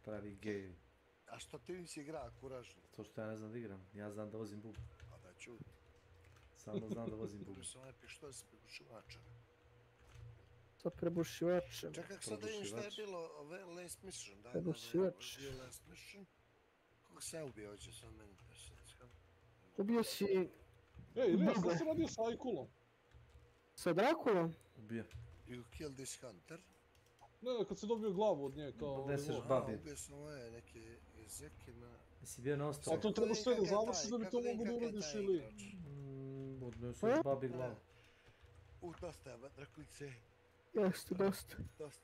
Pravi gejevi. A što ti nisi igra kuražno? To što ja ne znam da igram, ja znam da vozim bub. A da čuti. Samo znam da vozim bub. Sam ne pištolj s prebušivačem. Sa prebušivačem. Čekaj, sad da vidim šta je bilo last mission. Prebušivač. Bio last mission. Koga sam ubio ovdje sad meni presjecka? Ubio si... Ej, Ilija, šta si radio sa Ajkulom? Sa Drakulom? Ubio. You killed this hunter? Ne, kad si dobio glavu od nje, kao... Odneseš babi. Ubio sam ove neke jezekina. Jesi bio na ostrovu? A to treba sve da završi da bi to mogu da uradiš ili... Odneseš babi glavu. Dosta je, Drakulice. Jeste, dosta.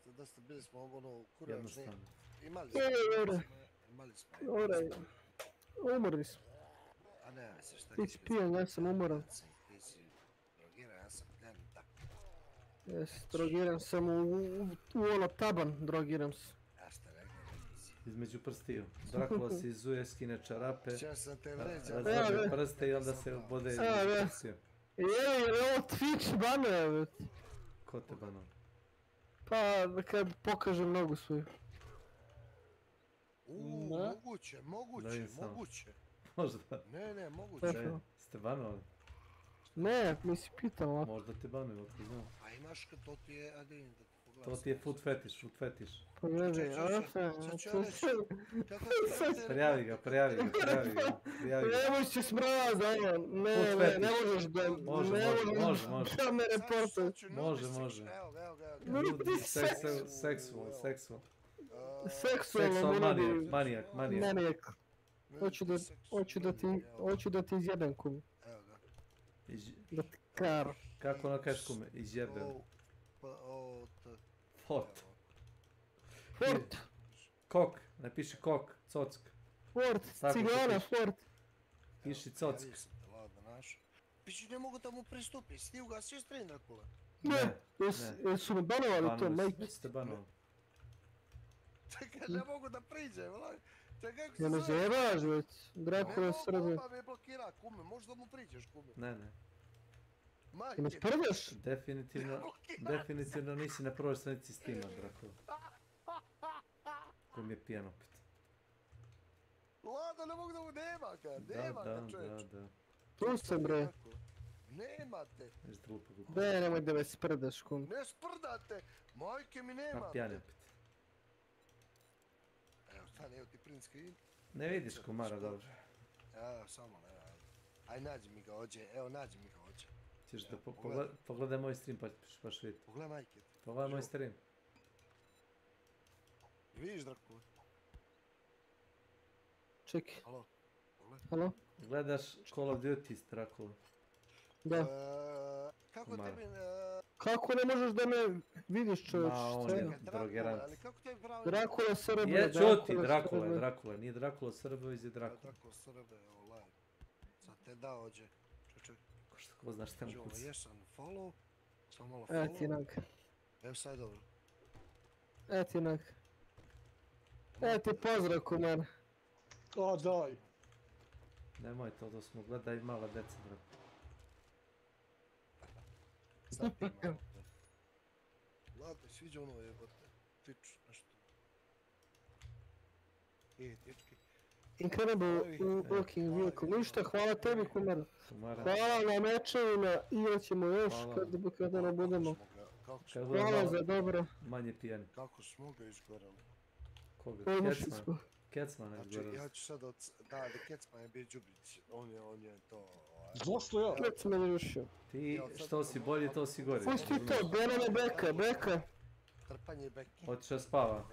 Dosta, bili smo ono kuražni. Jednostavno. Imali smo. Umorni smo. A ne, se šta ti si pijan, ja sam umoran. Ti si drogiran, ja sam pljan, tako. Drogiran sam u ono taban, drogiram se. Ja šta rekao, Između prstiju. Drakula si izuje, skine čarape, razlaže prste i onda se bode između prstiju. Je ovo Twitch banove? Ko te banove? Pa, kad pokažem nogu svoju. Moguće. Možda. Ne, moguće. Ste banovali? Ne, mi si pitan ovako. Možda te banuju, otko znam. A imaš kad to ti je, ajde vidim da ti pogledam. To ti je food fetish. Pa gledaj, Prijavi ga. Nemoj se smrati, ne možeš da... Može. Da me reportaj. Može. Seksual. Seksualno manijak. Hoću da ti izjebem kum. Da ti kar. Kako ono kažeš kume? Izjebem. Fort. Kok, napiši kok, cock. Fort, cigana, fort. Piši cock. Piši, ne mogu da mu pristupi, si ti ugasio stream, Drakula? Ne, jesu me banovali to, majke. Već ste banovali. Čekaj, ne mogu da priđem, čekaj, kako se zove? Ne zajebaš već, Drakula Srbije. Ne mogu, me blokira, kume, možda mu priđeš, kume. Ne. Ti me sprdaš? Definitivno nisi na prvoj stranici Steama, Drakula. Ko mi je pijan opet. Lada, ne mogu da mu nema ga čovječ. Da. Tu sam bre. Nemate. Nemoj da me sprdaš kum. Ne sprdate, majke mi nemate. A pijan opet. Evo stani, evo ti print screen. Ne vidiš kumara dobro. Evo, samo ne. Aj nađi mi ga ođe, evo nađi mi ga ođe. Ćeš da pogledaj moj stream pa ćeš baš vidjeti. Pogledaj majke. Pogledaj moj stream. Vidiš Drakula? Čekaj. Halo? Halo? Gledaš Call of Duty Drakula? Da. Kako tebi... Kako ne možeš da me vidiš čovječ? Ma on je drogerant. Drakula Srbe. Je, čuti, Drakula. Nije Drakula Srbe, iz je Drakula. Drakula Srbe, evo live. Sad te da ođe. Ko znaš šta mu kuci. Jesam follow. Samo malo follow. Evo ti nak. Evo sad dobro. Evo ti nak. Evo ti pozdrav kumar. O, daj. Nemoj to smo gledaj mala deca, brate. Sad ti malo. Ladno, sviđa ono jebote. Twitch, nešto. Dječki. Incredible walking vehicle. Ništa, hvala tebi kumar. Hvala na mečevima, igrat ćemo još kada ne budemo. Hvala za dobro. Manje pijani. Kako smo ga izgorali? Koga? Kecmana izgorali. Ja ću sad da Kecman je bio Đubrić. On je to... Zašto ja? Kecman je rušio. Ti što si bolji, to si gori. Pusti to, Benane Beka. Trpanje Beki. Otišao spava.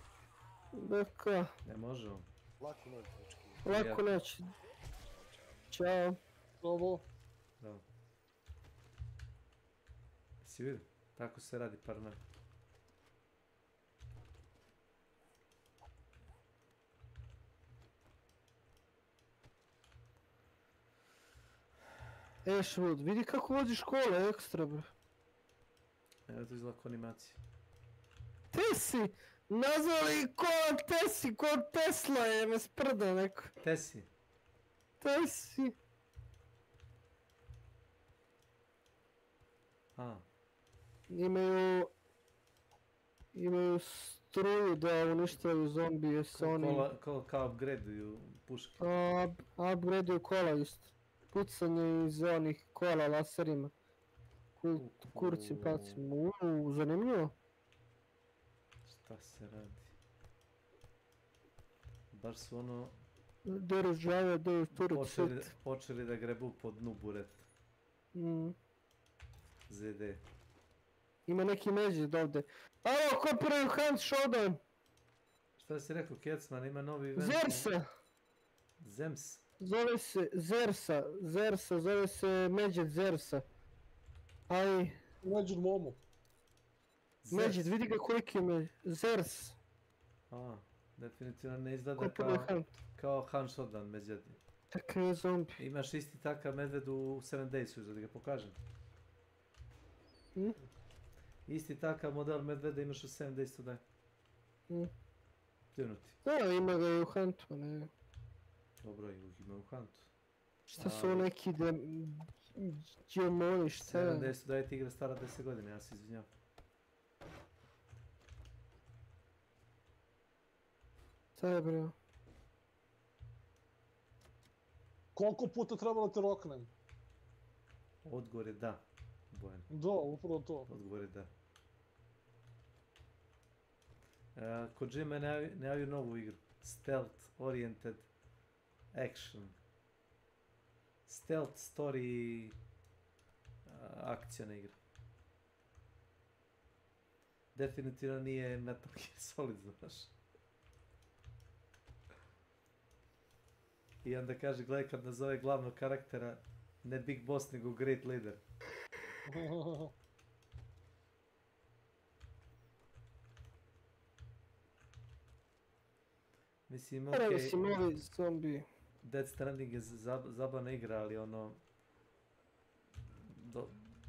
Beka. Ne može on. Laku noć, dečki. Laku noć. Ćao. Ovo. Da. Si vidio? Tako se radi paranoja. Ashwood, vidi kako vodi škola, ekstra bro. Evo to izgleda animacija. Tesi! Nazvali ko Tesi, ko Tesla je me sprda neko. Tesi. Tesi. Imaju struju da uništavaju zombije sa onim... Kao upgradeuju puške. Upgradeuju kola isto. Pucanje iz onih kola laserima. Kurci pacima. Zanimljivo. Šta se radi? Baš su ono... Počeli da grebu po dnu buret. ZD. Ima neki međid ovdje. Alo, ko prvi Hunt Showdown? Šta si rekao, Kecman, ima novi event? Zersa! Zems? Zove se Zersa, zove se Međid Zersa. Aj... Međid Momo. Međid, vidi ga koliki je Međid. Zers. Definitivno ne izgleda kao Hunt Showdown medved. Takav je zombi. Imaš isti takav medved u 7 Daysu, da ga pokažem. Isti takav model medveda imaš u 7 Daysu, daj. Pljunuti. Da, ima ga i u Huntu, ne. Dobro, ima u Huntu. Šta su neki džemoni, šta? 7 Daysu, da je ti igra stara 10 godina, ja se izvinjam. Šta je bro? Koliko puta trebalo te roknem? Odgovor je da, Bojan. Da, upravo to. Odgovor je da. Kojima je najavio novu igru. Stealth Oriented Action. Stealth Story akcijna igra. Definitivno nije Metal Gear Solid, znaš. I onda kaže, gledaj kad nazove glavnog karaktera, ne Big Boss, nego Great Leader. Mislim, okej... Death Stranding je zabavna igra, ali ono...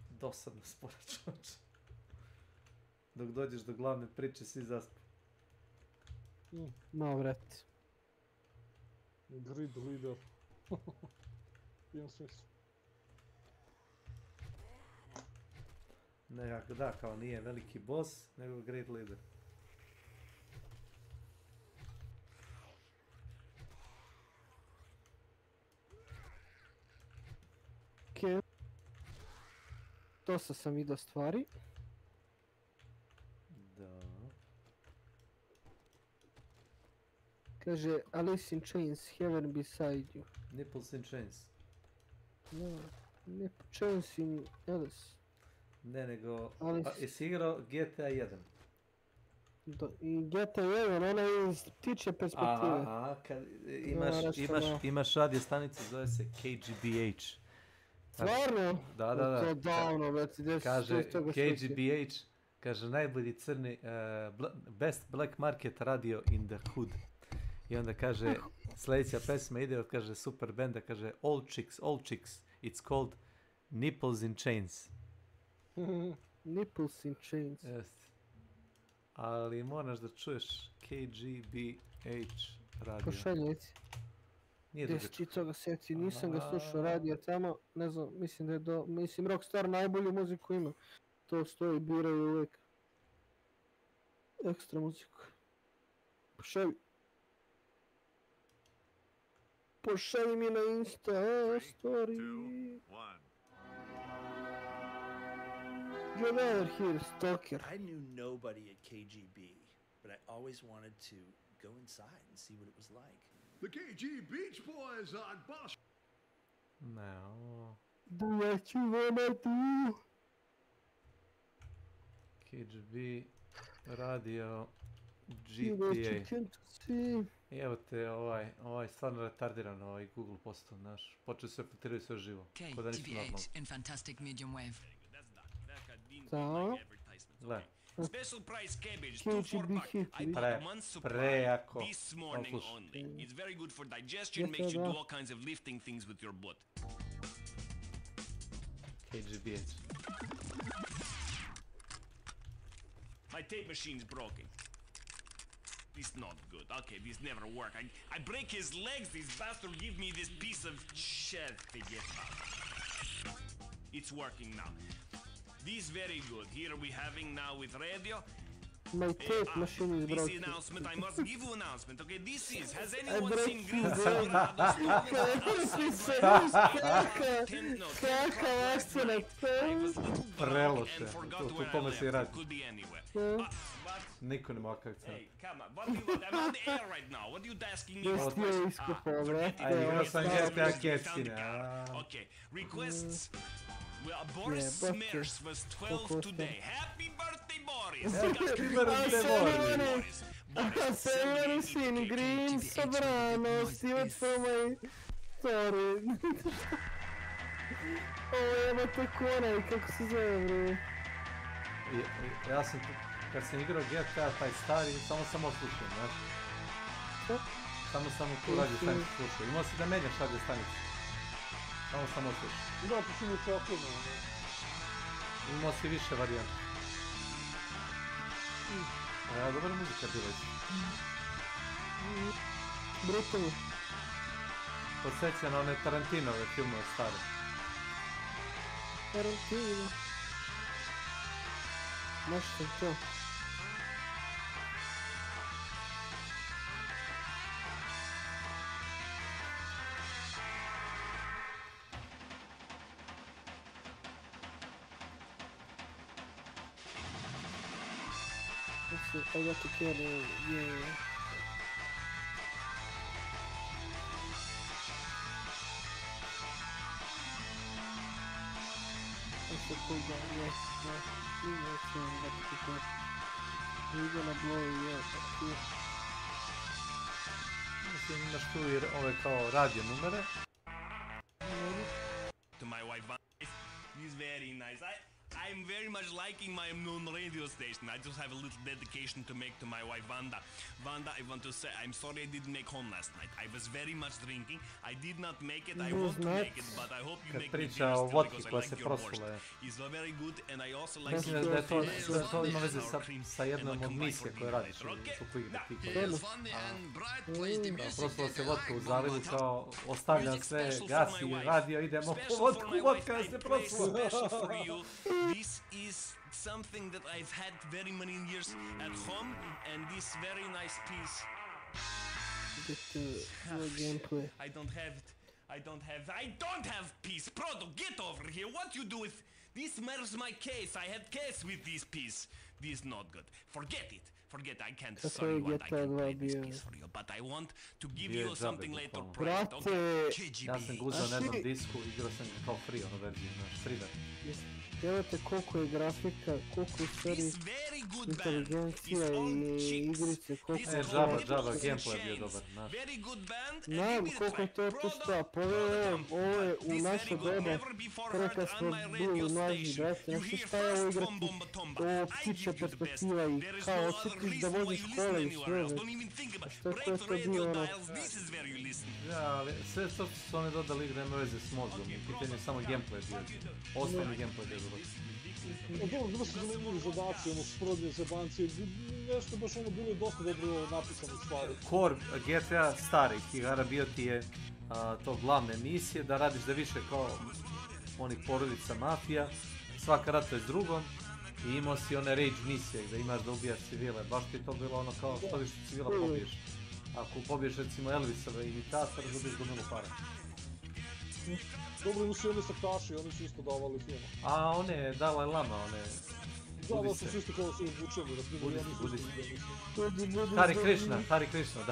dosadno spora čovječe. Dok dođeš do glavne priče, svi zaspu. No, vrati. Grid leader. Imam smisla. Nekako da, kao nije veliki boss, nego great leader. Okej. Dosta sam vidio stvari. Da. Kaže, Alice in Chains, Heaven Beside You. Nipples in Chains. Ne po Chelsea ni Ellis. Ne, nego... Ali... Jesi igrao GTA 1? I GTA 1, ona iz ptičje perspektive. Kad imaš radio stanicu, zove se KGBH. Stvarno? Da. To davno, već kaže KGBH, kaže najbolji crni, best black market radio in the hood. I onda kaže, sljedeća pesma ide od, kaže, super benda, kaže all chicks, it's called Nipples in Chains. Nipples in Chains. Jeste. Ali moraš da čuješ KGBH radio. Pošaljajci. Nije dugačak. Gdje si toga sjeti, nisam ga slušao radio tamo, ne znam, mislim da je mislim Rockstar najbolju muziku ima. To stoji, biraju uvijek. Ekstra muziku. Pošalji mi na Insta story. 3, 2, 1. Get out here, stalker. I knew nobody at KGB, but I always wanted to go inside and see what it was like. The KG Beach Boys on Bosch. No. Do what you wanna do. KGB radio GTA. Evo te, ovaj stvarno retardiran, ovaj Google postao, znaš, počeo se filtriraju sve živo. KGB8 in fantastic medium wave. Gle. Special price cabbage, 2 for buck. I bought a month's supply this morning only. It's very good for digestion, makes you do all kinds of lifting things with your butt. KGBH. My tape machine's broken. This not good. Okay, this never work. I break his legs, this bastard give me this piece of shit. Forget about it. It's working now. This very good. Here we having now with radio. My tape machine is broken. This announcement, I must give you announcement. Okay, this is. Has anyone seen Green Silverado? Preloše. U tome se i radi. Niko nema ovakav akcent. Hey, come on. What do you want? I'm on the air right now. What are you asking me? Igrao sam GTA Ketsine. Okay, requests. Well, Boris Smers was 12 today. Happy birthday, Boris! Happy birthday, Boris! I've seen Green Sobrano, see it from my story. Ovo je onaj, kako se zove, bre? Ja sam, kad sam igrao GTA, taj stari, samo sam oslušao, znaš? Samo sam tu radio stanicu slušao. Imao si da menjaš radio stanicu. Samo sam oslušao. Da, ti si mi se okrenuo. Imao si više varijanta. A dobra muzika bila isto. Brutalno. Podsjeća na one Tarantinove filmove stare. Tarantino. Nešto to. I got to kill it, yeah. I should pull that, yes. We're gonna blow it, yeah. Mislim, imaš tu i ove kao radio numere. To my wife, he's very nice. I'm very much liking my known radio station. I just have a little dedication to make to my wife Vanda. Vanda, I want to say, I'm sorry I didn't make home last night. I was very much drinking. I did not make it. I want to make it, but I hope you make me beer still because I like your voice. It's very good and I also like your voice. Da to ima veze sa jednom od misije koje radiš u toku igre. Prosto se vodka u zalivu kao ostavljam sve, gasi radio, idemo po vodku, vodka se prosla. This is something that I've had very many years at home, and this very nice piece. Gameplay. I don't have it. I don't have peace. Proto, get over here. What you do with this? Matters my case. I had case with this piece. This not good. Forget it. Forget, I can't tell you what I can play this piece for you, but I want to give you something later private, okay? KGB. Ja sam ga uzeo na jednom disku, igrao sam ga kao free, ono verziju, znaš, freeware. Gledajte koliko je grafika, koliko je stvari inteligencija i igrice, koliko je... Java, gameplay je bio dobar, znaš. Znam koliko je to pušta, ovo je u naše doba, prvo kad smo bili mlađi, brate, znači šta je ovo igrati, ovo ptičja perspektiva i kao osjetiš da voziš kole i sve, što je to bio ono... Ja, sve što su oni dodali igre nema veze s mozgom, pitanje je samo gameplay bio, osnovni gameplay bio dobar. Dobro, bilo su zanimljivi zadaci, ono, sporodne zebancije, nešto baš ono bilo dosta dobro napisane stvari. Core GTA starih igara bio ti je to glavne misije, da radiš da više kao onih porodica mafija, svaka rata je s drugom i imao si one rage misije gdje imaš da ubijaš civile, baš ti to bilo ono kao što više civila pobiješ. Ako pobiješ recimo Elvisove imitatora, dobiješ gomilu para. Dobro, imaju si oni sektaši, oni su isto davali film. A one Dalai Lama, one... Da, su isto kao su izvučeni, da primjer, budisti. Hari Krishna, da. Hari Krishna,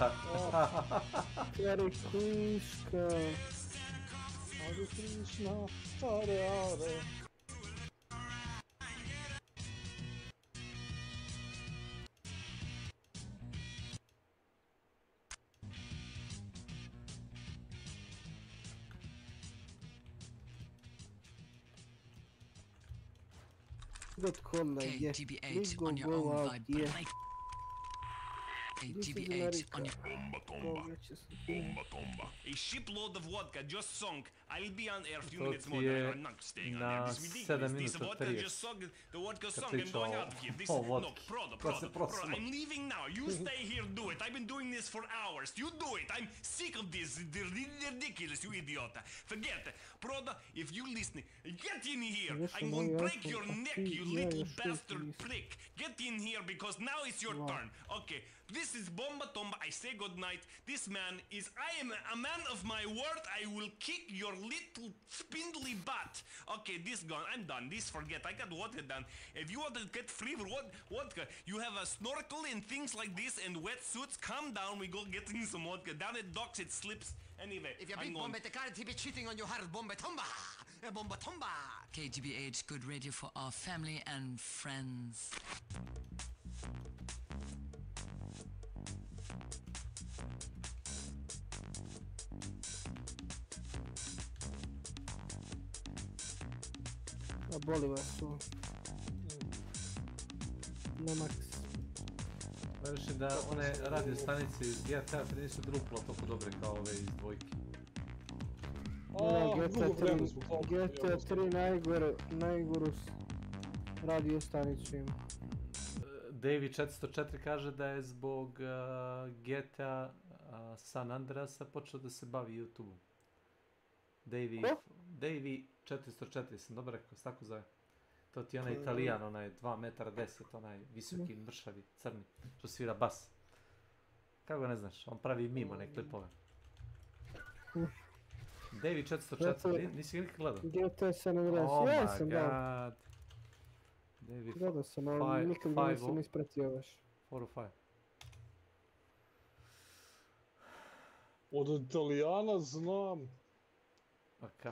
Hare. KTBH on your own vibe. KTBH on your Bomba tomba. A shipload of vodka just sunk. I'll be on air a few minutes more. I'm not staying on air. This is ridiculous. This vodka just sunk. The vodka sunk. I'm going out of here. This no, Prodo. I'm leaving now. You stay here, do it. I've been doing this for hours. You do it. I'm sick of this. They're ridiculous, you idiot. Forget it. Prodo, if you listen, get in here. I'm going to break your neck, you little bastard prick. Get in here because now it's your turn. Okay. This is Bomba Tomba. I say good night. This man is... I am a man of my word. I will kick your little spindly butt. Okay, this gone. I'm done. This forget. I got vodka done. If you want to get free for vodka, you have a snorkel and things like this and wetsuits. Calm down. We go getting some vodka. Down at docks it slips. Anyway, if you beat Bomba Tekard, he be cheating on your heart. Bomba Tomba. Bomba Tomba. KGBH, good radio for our family and friends. A boli vas to. Na maks. Reši da one radio stanice iz GTA 3 nisu druplo toliko dobre kao ove iz dvojke. GTA 3 najgoru radio stanicu ima. Davey 404 kaže da je zbog GTA San Andreasa počeo da se bavi YouTube-om. Davey 404, sam dobro rekao, s tako zove. To ti je onaj Italijan, onaj 2 metara 10, onaj visoki, mršavi, crni, što svira bas. Kako ne znaš, on pravi mimo nek klipove. Davey 404, nisi ga nikad gledao? GTA San Andreas, ja sam dao. Gledao sam, ali nikad ga nisam ispratio baš. 405. Od Italijana znam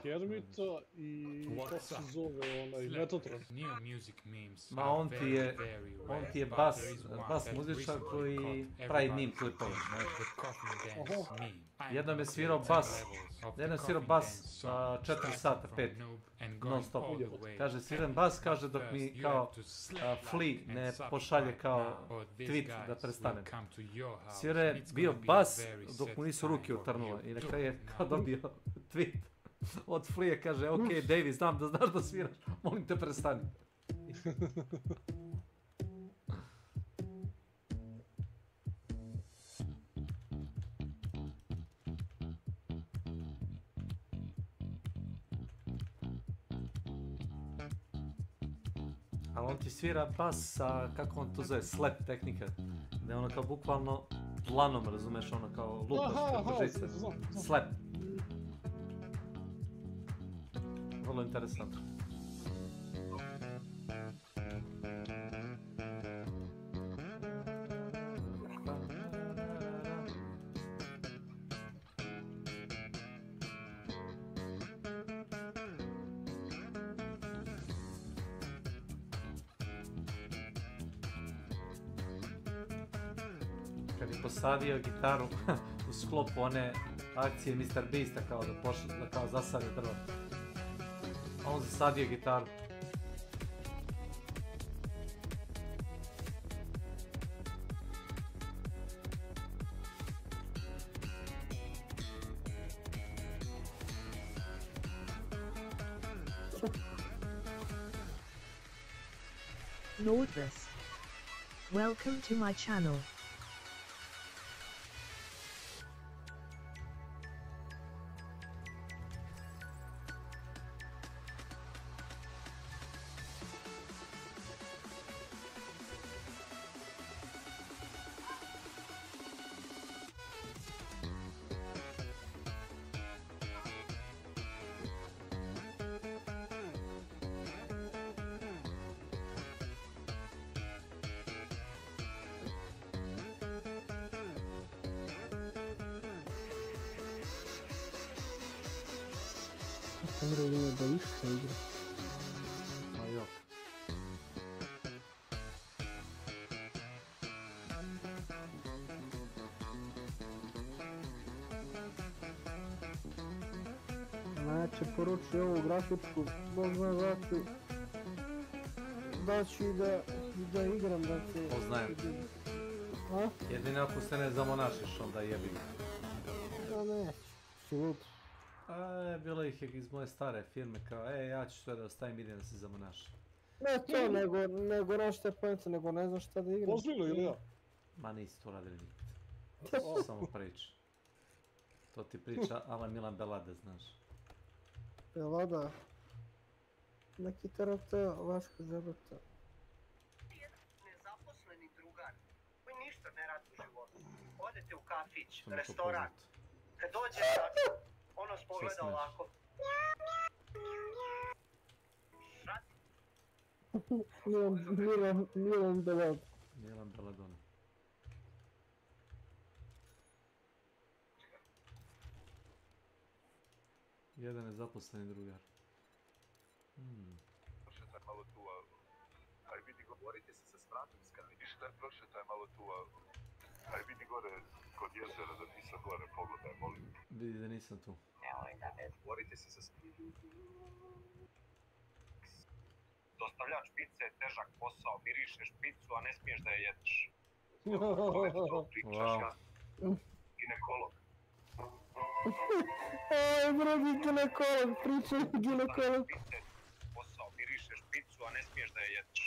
Kermita i kako se zove onaj Metatron. Ma on ti je bas muzičar koji pravi meme klipove. Jednom je svirao bas 4 sata, 5, non stop. Kaže sviram bas, kaže dok mi kao Flea ne pošalje kao tweet da prestanem. Svira je bio bas dok mu nisu ruke utrnule i na kraju je kao dobio tweet od Flea, kaže ok Davey, znam da znaš da sviraš, molim te prestani. Ali on ti svira bas sa, kako on to zove, slap tehnika. Da je ono kao bukvalno dlanom, razumeš, ono kao lupaš preko žice. Slap. Vrlo interesantno. kad je posadio gitaru u sklopu one akcije Mr. Beasta kao da pošli, da kao zasadio drvo. A on zasadio gitaru. Nordvis. Welcome to my channel. Vrijeme da išta igra. Ma jo. Znači, poručio ovu grafičku, Bog zna zaću, da ću i da igram, da će... Poznajem. A? Jedino ako se ne zamonašiš, onda jebi ga. Da neću, šut. Bilo ih je iz moje stare firme kao, ja ću sve da ostavim, idem da se zamonašim. Ne to, nego nešto je pojenta, nego ne znam šta da igram. Ozbiljno ili ja? Ma nisi to radili nikad. Samo priča. To ti priča ala Milan Belada, znaš. Belada? Neki terata, Vaška Žebata. Nezaposleni drugar koji ništa ne radi u životu. Odete u kafić, restoran. Kad dođe tako, ono spogleda ovako. Milan Belad. Milan Beladona. Jedan je zaposleni drugar. Prošetaj malo tu, aj vidi govorite se sa spratom skali. I šta je prošetaj malo tu, aj vidi gore kod jezera da ti sad gore pogledaj, molim. Vidi da nisam tu. Nemoj da ne. Govorite se sa dostavljač pice je težak posao, mirišeš picu, a ne smiješ da je jedeš. To pričaš, ja ginekolog. Oj, drugi ginekolog, pričaj ginekolog. Posao, mirišeš picu, a ne smiješ da je jedeš.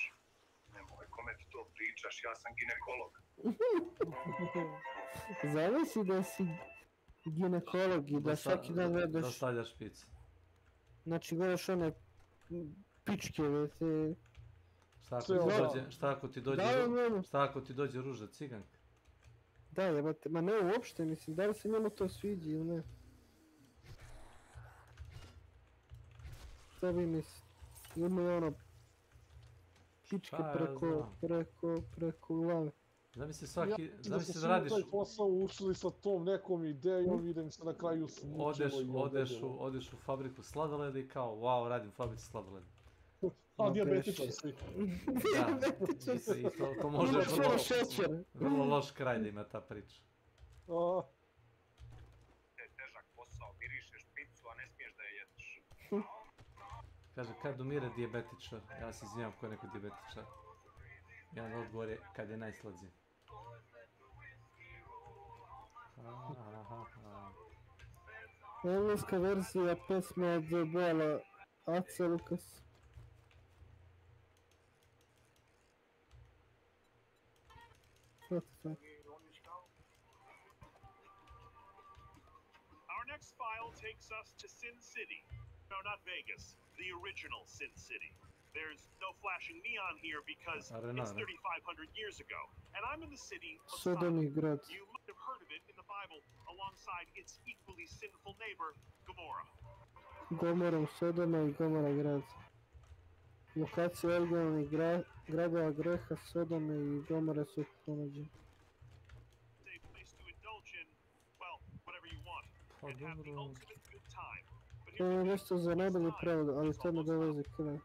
Nemoj, kome ti to pričaš, ja sam ginekolog. Zavisi da si ginekolog i da svaki dan gledaš... Dostavljaš picu. Znači gledaš one pičke, vete... Šta ako ti dođe ruža ciganka? Da, jebate, ma ne uopšte, mislim, da li se njemu to sviđi ili ne? Šta bi misli? Imaju ono... pičke preko glave. Zamisli svaki, zamisli da radiš... Ja sam taj posao ušli sa tom nekom idejom, idem se na kraju smučilo i odeš u fabriku sladoleda i kao, wow, radim u fabrici sladoleda. A dijabetičan si. Da, i to može vrlo loš kraj da ima ta priča. Težak posao, mirišeš picu, a ne smiješ da je jedeš. Kaže, kad umire dijabetičar? Ja se izvinjam ko je neko dijabetičar. Jedan odgovor je kad je najslađi. Engleska verzija pesme od Bola Aca Lukas. What the fuck? Our next file takes us to Sin City. No, not Vegas. The original Sin City. There's no flashing neon here because it's 3,500 years ago. And I'm in the city of Sodom. You might have heard of it in the Bible alongside its equally sinful neighbor, Gomorrah. Gomorra, Sodoma I Gomorra grad. Lokacije originalnih gradova greha Sodome I Gomore su ponuđene. To je nešto za najbolji prevod, ali to ne dolazi kraj.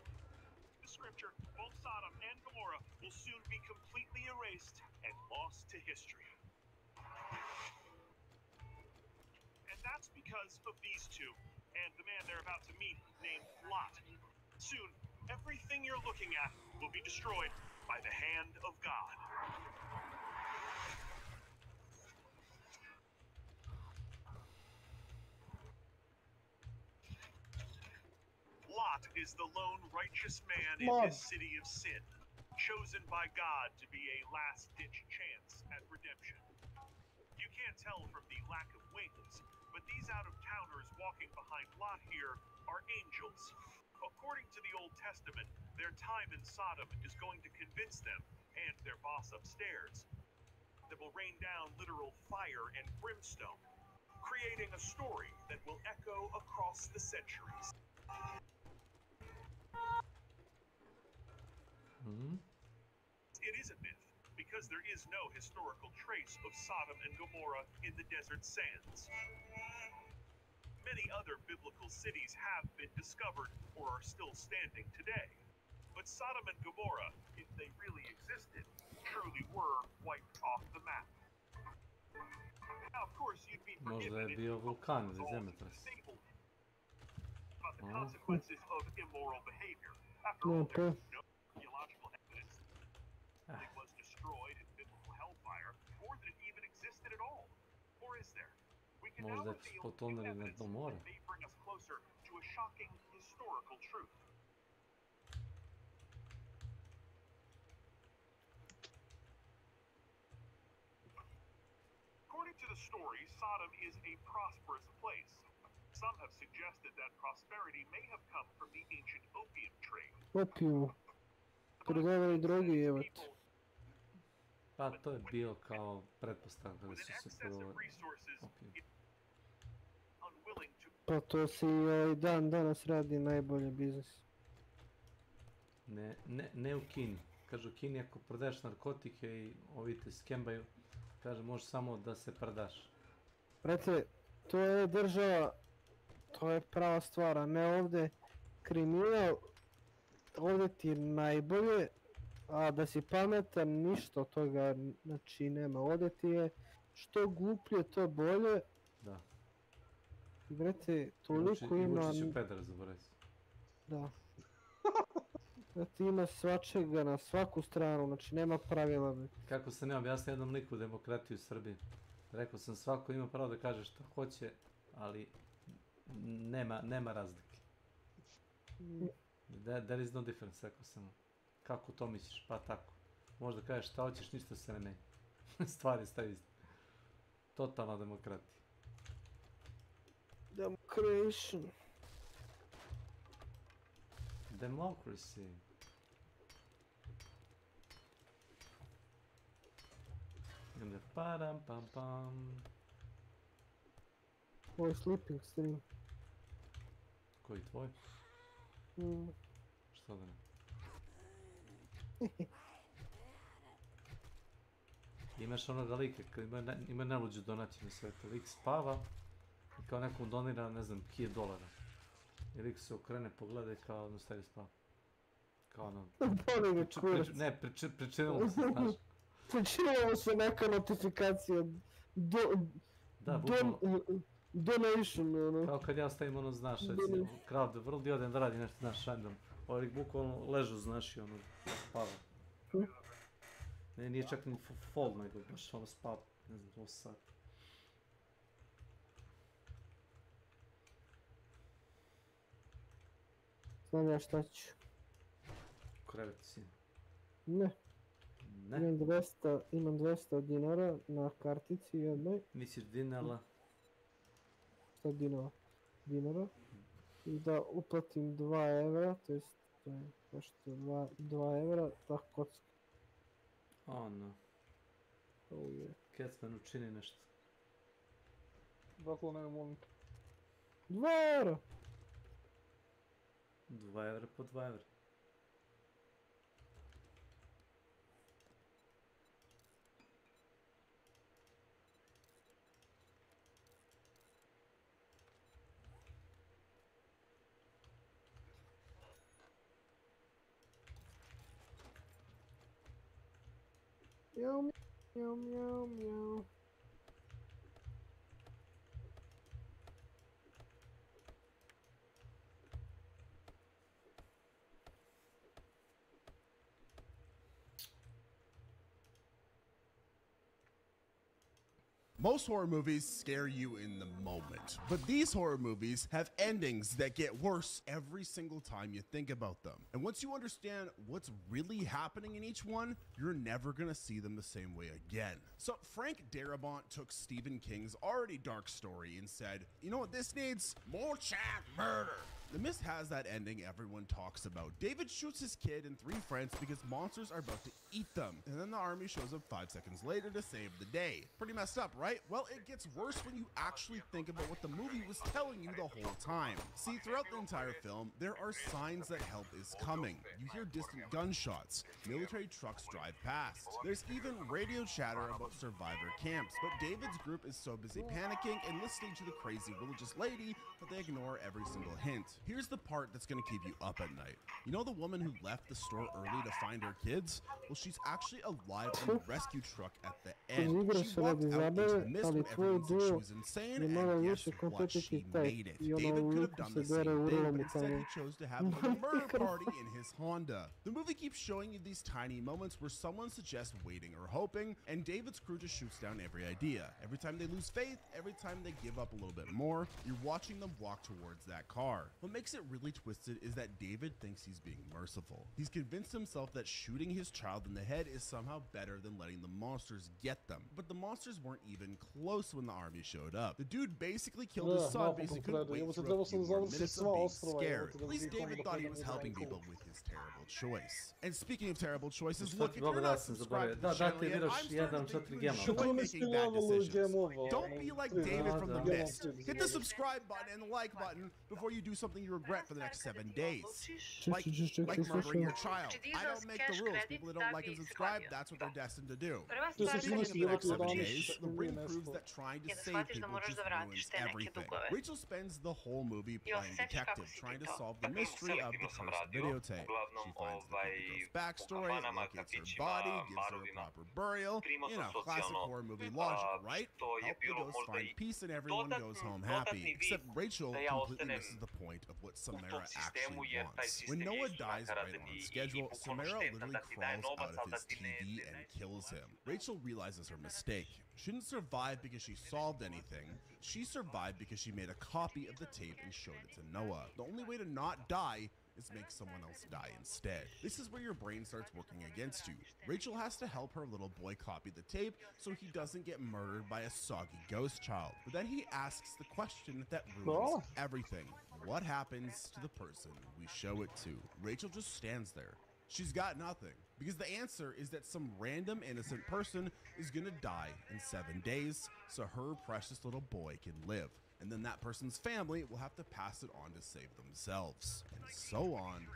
And that's because of these two, and the man they're about to meet named Lot. Soon, everything you're looking at will be destroyed by the hand of God. Lot is the lone righteous man in this city of sin, chosen by God to be a last-ditch chance at redemption. You can't tell from the lack of wings, but these out-of-towners walking behind Lot here are angels. According to the Old Testament, their time in Sodom is going to convince them, and their boss upstairs, that will rain down literal fire and brimstone, creating a story that will echo across the centuries. It is a myth, because there is no historical trace of Sodom and Gomorrah in the desert sands. Many other biblical cities have been discovered or are still standing today. But Sodom and Gomorrah, if they really existed, truly were wiped off the map. Now, of course, you'd be Možda je bio vulkan ili zemljotres. About the consequences of immoral behavior. After all, there is no archaeological evidence that it was destroyed in biblical hellfire, or that it even existed at all. Or is there? We can now Možda su reveal potonuli na dno mora. that may bring us closer to a shocking historical truth. According to the story, Sodom is a prosperous place. Some have suggested that prosperity may have come from the ancient opium trade. Opium. Prodavali droge, jebate. Pa to je bio kao pretpostavka da su se prodavali opijum. Pa to se i dan danas radi najbolji biznis. Ne u Kini. Kažu u Kini ako prodaješ narkotike i ovi te skembaju, kaže možeš samo da se predaš. Brate, to je država, to je prava stvar, a ne ovdje kriminal, ovdje ti je najbolje, a da si pametan ništa od toga, znači nema, ovdje ti je što gluplje to bolje. Da. I brate, toliko ima... I Vučić u pedra, zaboravim se. Da. Brate, ima svačega na svaku stranu, znači nema pravila. Brate. Kako sam ja objasnio jednom liku demokratiju u Srbiji. Rekao sam svako ima pravo da kaže što hoće, ali nema razlike. There is no difference, rekao sam. Kako to misliš? Pa tako. Možda kažeš šta hoćeš, ništa se ne menja. Stvari staje isto. Totalna demokratija. Democration. Democracy. I onda param pam pam. Ovo je sleeping stream. Koji tvoj? Što da ne? Imaš onoga lika koji ima najluđu donaciju na svijetu. Lik spava i kao nekom donira, ne znam, $1000. I lik se okrene, pogleda i kao ono stavi spava. Kao ono... Ne, pričinilo se, znaš. Pričinilo se neka notifikacija. Da, bukvalno. Donation, ono. Kao kad ja stavim ono, znaš, recimo, Crowd the World i odem da radi nešto, znaš, random. Ovaj lik bukvalno ležu, znaš, i ono, spava. Ne, nije čak ni fall, nego baš ono spava, ne znam, 8 sati. Znam ja šta ću. Krevet si. Ne. Imam 200 dinara na kartici jednoj. Misliš dinala? 100 dinara. I da uplatim 2 evra, to jest to je pošto 2 evra, tako kocka. Ono. Oh yeah. Kecman učini nešto. Dakle, ne molim. 2 evra! 2 evra po 2 evra. Meow, meow, meow, meow. Most horror movies scare you in the moment, but these horror movies have endings that get worse every single time you think about them. And once you understand what's really happening in each one, you're never gonna see them the same way again. So Frank Darabont took Stephen King's already dark story and said, you know what this needs? More child murder. The Mist has that ending everyone talks about. David shoots his kid and 3 friends because monsters are about to eat them, and then the army shows up 5 seconds later to save the day. Pretty messed up, right? Well, it gets worse when you actually think about what the movie was telling you the whole time. See, throughout the entire film, there are signs that help is coming. You hear distant gunshots, military trucks drive past. There's even radio chatter about survivor camps, but David's group is so busy panicking and listening to the crazy religious lady that they ignore every single hint. Here's the part that's gonna keep you up at night. You know the woman who left the store early to find her kids? Well, she's actually alive in the rescue truck at the end. She walked out into the mist when everyone said she was insane, and guess what? She made it. David could have done the same thing, but instead he chose to have a murder party in his Honda. The movie keeps showing you these tiny moments where someone suggests waiting or hoping, and David's crew just shoots down every idea. Every time they lose faith, every time they give up a little bit more, you're watching them walk towards that car. What makes it really twisted is that David thinks he's being merciful. He's convinced himself that shooting his child in the head is somehow better than letting the monsters get them. But the monsters weren't even close when the army showed up. The dude basically killed his son because he couldn't wait for a few more minutes of being scared. At least David thought he was helping people with his terrible choice. And speaking of terrible choices, look, if you're not subscribed to the channel yet, I'm starting to think you enjoy making bad decisions. Don't be like David from The Mist. Hit the subscribe button and the like button before you do something you regret for the next 7 days. Like murdering your child. I don't make the rules. People that don't like and subscribe, that's what they're destined to do. Speaking of the next 7 days, the ring proves that trying to save people just ruins everything. Rachel spends the whole movie playing detective, trying to solve the mystery of the cursed videotape. She finds the girl's backstory, locates her body, gives her a proper burial. You know, classic horror movie logic, right? Help the ghost find peace and everyone goes home happy. Except Rachel completely misses the point of what Samara actually wants. When Noah dies right on schedule, Samara literally crawls out of his TV and kills him. Rachel realizes her mistake. She didn't survive because she solved anything. She survived because she made a copy of the tape and showed it to Noah. The only way to not die is make someone else die instead. This is where your brain starts working against you. Rachel has to help her little boy copy the tape so he doesn't get murdered by a soggy ghost child. But then he asks the question that ruins everything. What happens to the person we show it to? Rachel just stands there. She's got nothing, because the answer is that some random innocent person is gonna die in 7 days so her precious little boy can live. And then that person's family will have to pass it on to save themselves. And so on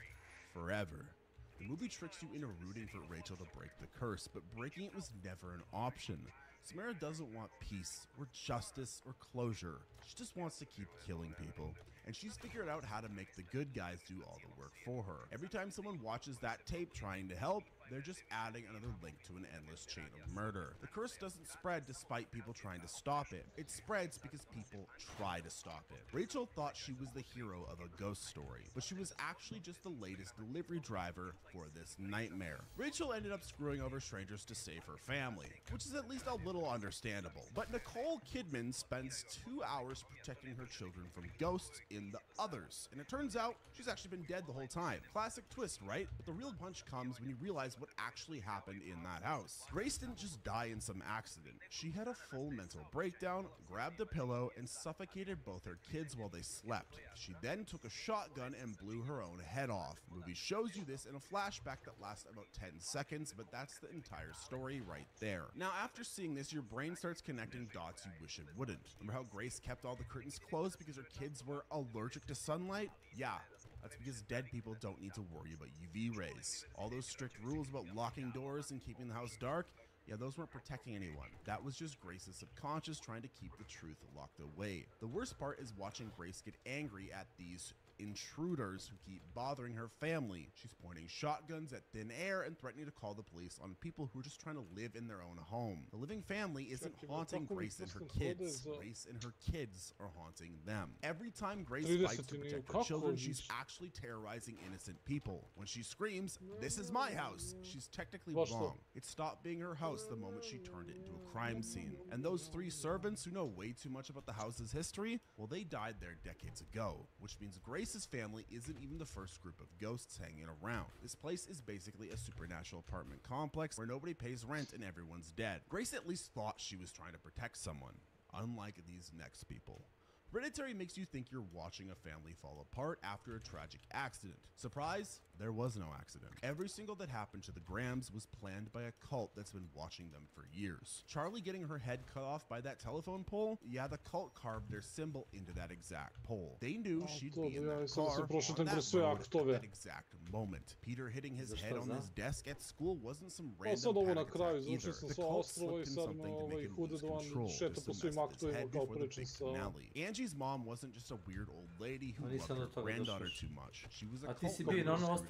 forever. The movie tricks you into rooting for Rachel to break the curse, but breaking it was never an option. Samara doesn't want peace or justice or closure. She just wants to keep killing people. And she's figured out how to make the good guys do all the work for her. Every time someone watches that tape trying to help, they're just adding another link to an endless chain of murder. The curse doesn't spread despite people trying to stop it. It spreads because people try to stop it. Rachel thought she was the hero of a ghost story, but she was actually just the latest delivery driver for this nightmare. Rachel ended up screwing over strangers to save her family, which is at least a little understandable. But Nicole Kidman spends 2 hours protecting her children from ghosts in The Others, and it turns out she's actually been dead the whole time. Classic twist, right? But the real punch comes when you realize what actually happened in that house. Grace didn't just die in some accident. She had a full mental breakdown, grabbed a pillow, and suffocated both her kids while they slept. She then took a shotgun and blew her own head off. The movie shows you this in a flashback that lasts about 10 seconds, but that's the entire story right there. Now, after seeing this, your brain starts connecting dots you wish it wouldn't. Remember how Grace kept all the curtains closed because her kids were allergic to sunlight? Yeah. That's because dead people don't need to worry about UV rays. All those strict rules about locking doors and keeping the house dark, yeah, those weren't protecting anyone. That was just Grace's subconscious trying to keep the truth locked away. The worst part is watching Grace get angry at these intruders who keep bothering her family. She's pointing shotguns at thin air and threatening to call the police on people who are just trying to live in their own home. The living family isn't haunting Grace and her kids. Grace and her kids are haunting them. Every time Grace fights to protect her children, she's actually terrorizing innocent people. When she screams, "This is my house," she's technically wrong. It stopped being her house the moment she turned it into a crime scene. And those 3 servants who know way too much about the house's history, well, they died there decades ago, which means Grace's family isn't even the first group of ghosts hanging around. This place is basically a supernatural apartment complex where nobody pays rent and everyone's dead. Grace at least thought she was trying to protect someone, unlike these next people. Hereditary makes you think you're watching a family fall apart after a tragic accident. Surprise? There was no accident. Every single that happened to the Grahams was planned by a cult that's been watching them for years. Charlie getting her head cut off by that telephone pole? Yeah, the cult carved their symbol into that exact pole. They knew she'd be in that car on that road at that exact moment. Peter hitting his head on his desk at school wasn't some random panic attack either. The cult slipped in something to make him lose control, just to mess with his head before the big finale. Angie's mom wasn't just a weird old lady who loved her granddaughter too much. She was a cult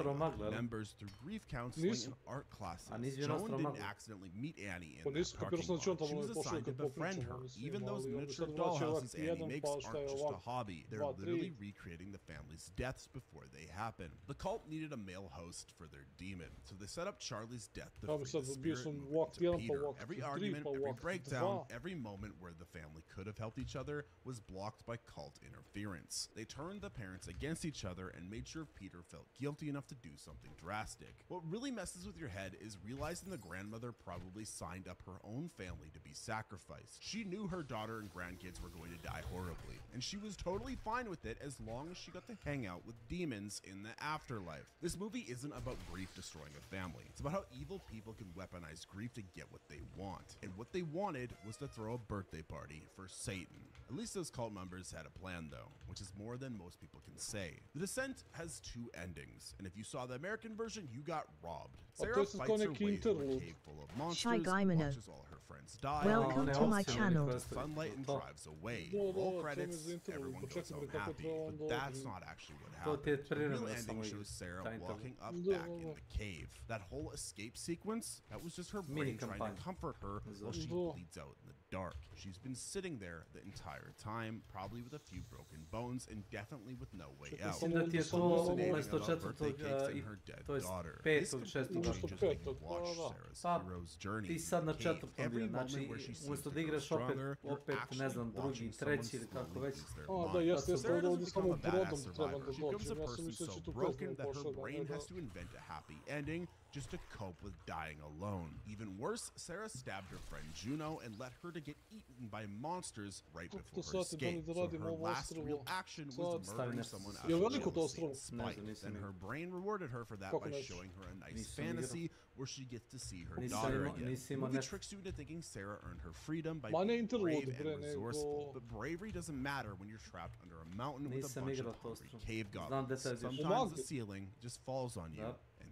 member members through grief counseling and art classes. Joan didn't accidentally meet Annie in that parking lot. She was assigned to befriend her. Even those miniature dollhouses Annie makes aren't just a hobby. They're literally recreating the family's deaths before they happen. The cult needed a male host for their demon, so they set up Charlie's death to free the spirit movement to Peter. Every argument, every breakdown, every moment where the family could have helped each other was blocked by cult interference. They turned the parents against each other and made sure Peter felt guilty enough to do something drastic. What really messes with your head is realizing the grandmother probably signed up her own family to be sacrificed. She knew her daughter and grandkids were going to die horribly, and she was totally fine with it as long as she got to hang out with demons in the afterlife. This movie isn't about grief destroying a family. It's about how evil people can weaponize grief to get what they want. And what they wanted was to throw a birthday party for Satan. At least those cult members had a plan though, which is more than most people can say. The Descent has 2 endings, and if you saw the American version, you got robbed. Sarah fights her way through a cave full of monsters, watches all her friends die, welcome to my channel. Sunlight and drives away. Roll credits, everyone goes home happy, but that's not actually what happened. The real ending shows Sarah walking up back in the cave. That whole escape sequence, that was just her brain trying to comfort her while she bleeds out in the dark. She's been sitting there the entire time, probably with a few broken bones and definitely with no way out. Hallucinating about birthday cakes and her dead daughter. This completely changes when you watch Sarah's hero's journey in the cave. Every moment where she seems to grow stronger, you're actually watching someone slowly lose their mind. Sarah doesn't become a badass survivor. She becomes a person so broken that her brain has to invent a happy ending just to cope with dying alone. Even worse, Sarah stabbed her friend Juno and let her to get eaten by monsters right before her escape. So her last real action was murdering someone out of jealousy and spite. Then her brain rewarded her for that by showing her a nice fantasy where she gets to see her daughter again. The movie tricks you into thinking Sarah earned her freedom by being brave and resourceful, but bravery doesn't matter when you're trapped under a mountain with a bunch of hungry cave goblins. Sometimes the ceiling just falls on you.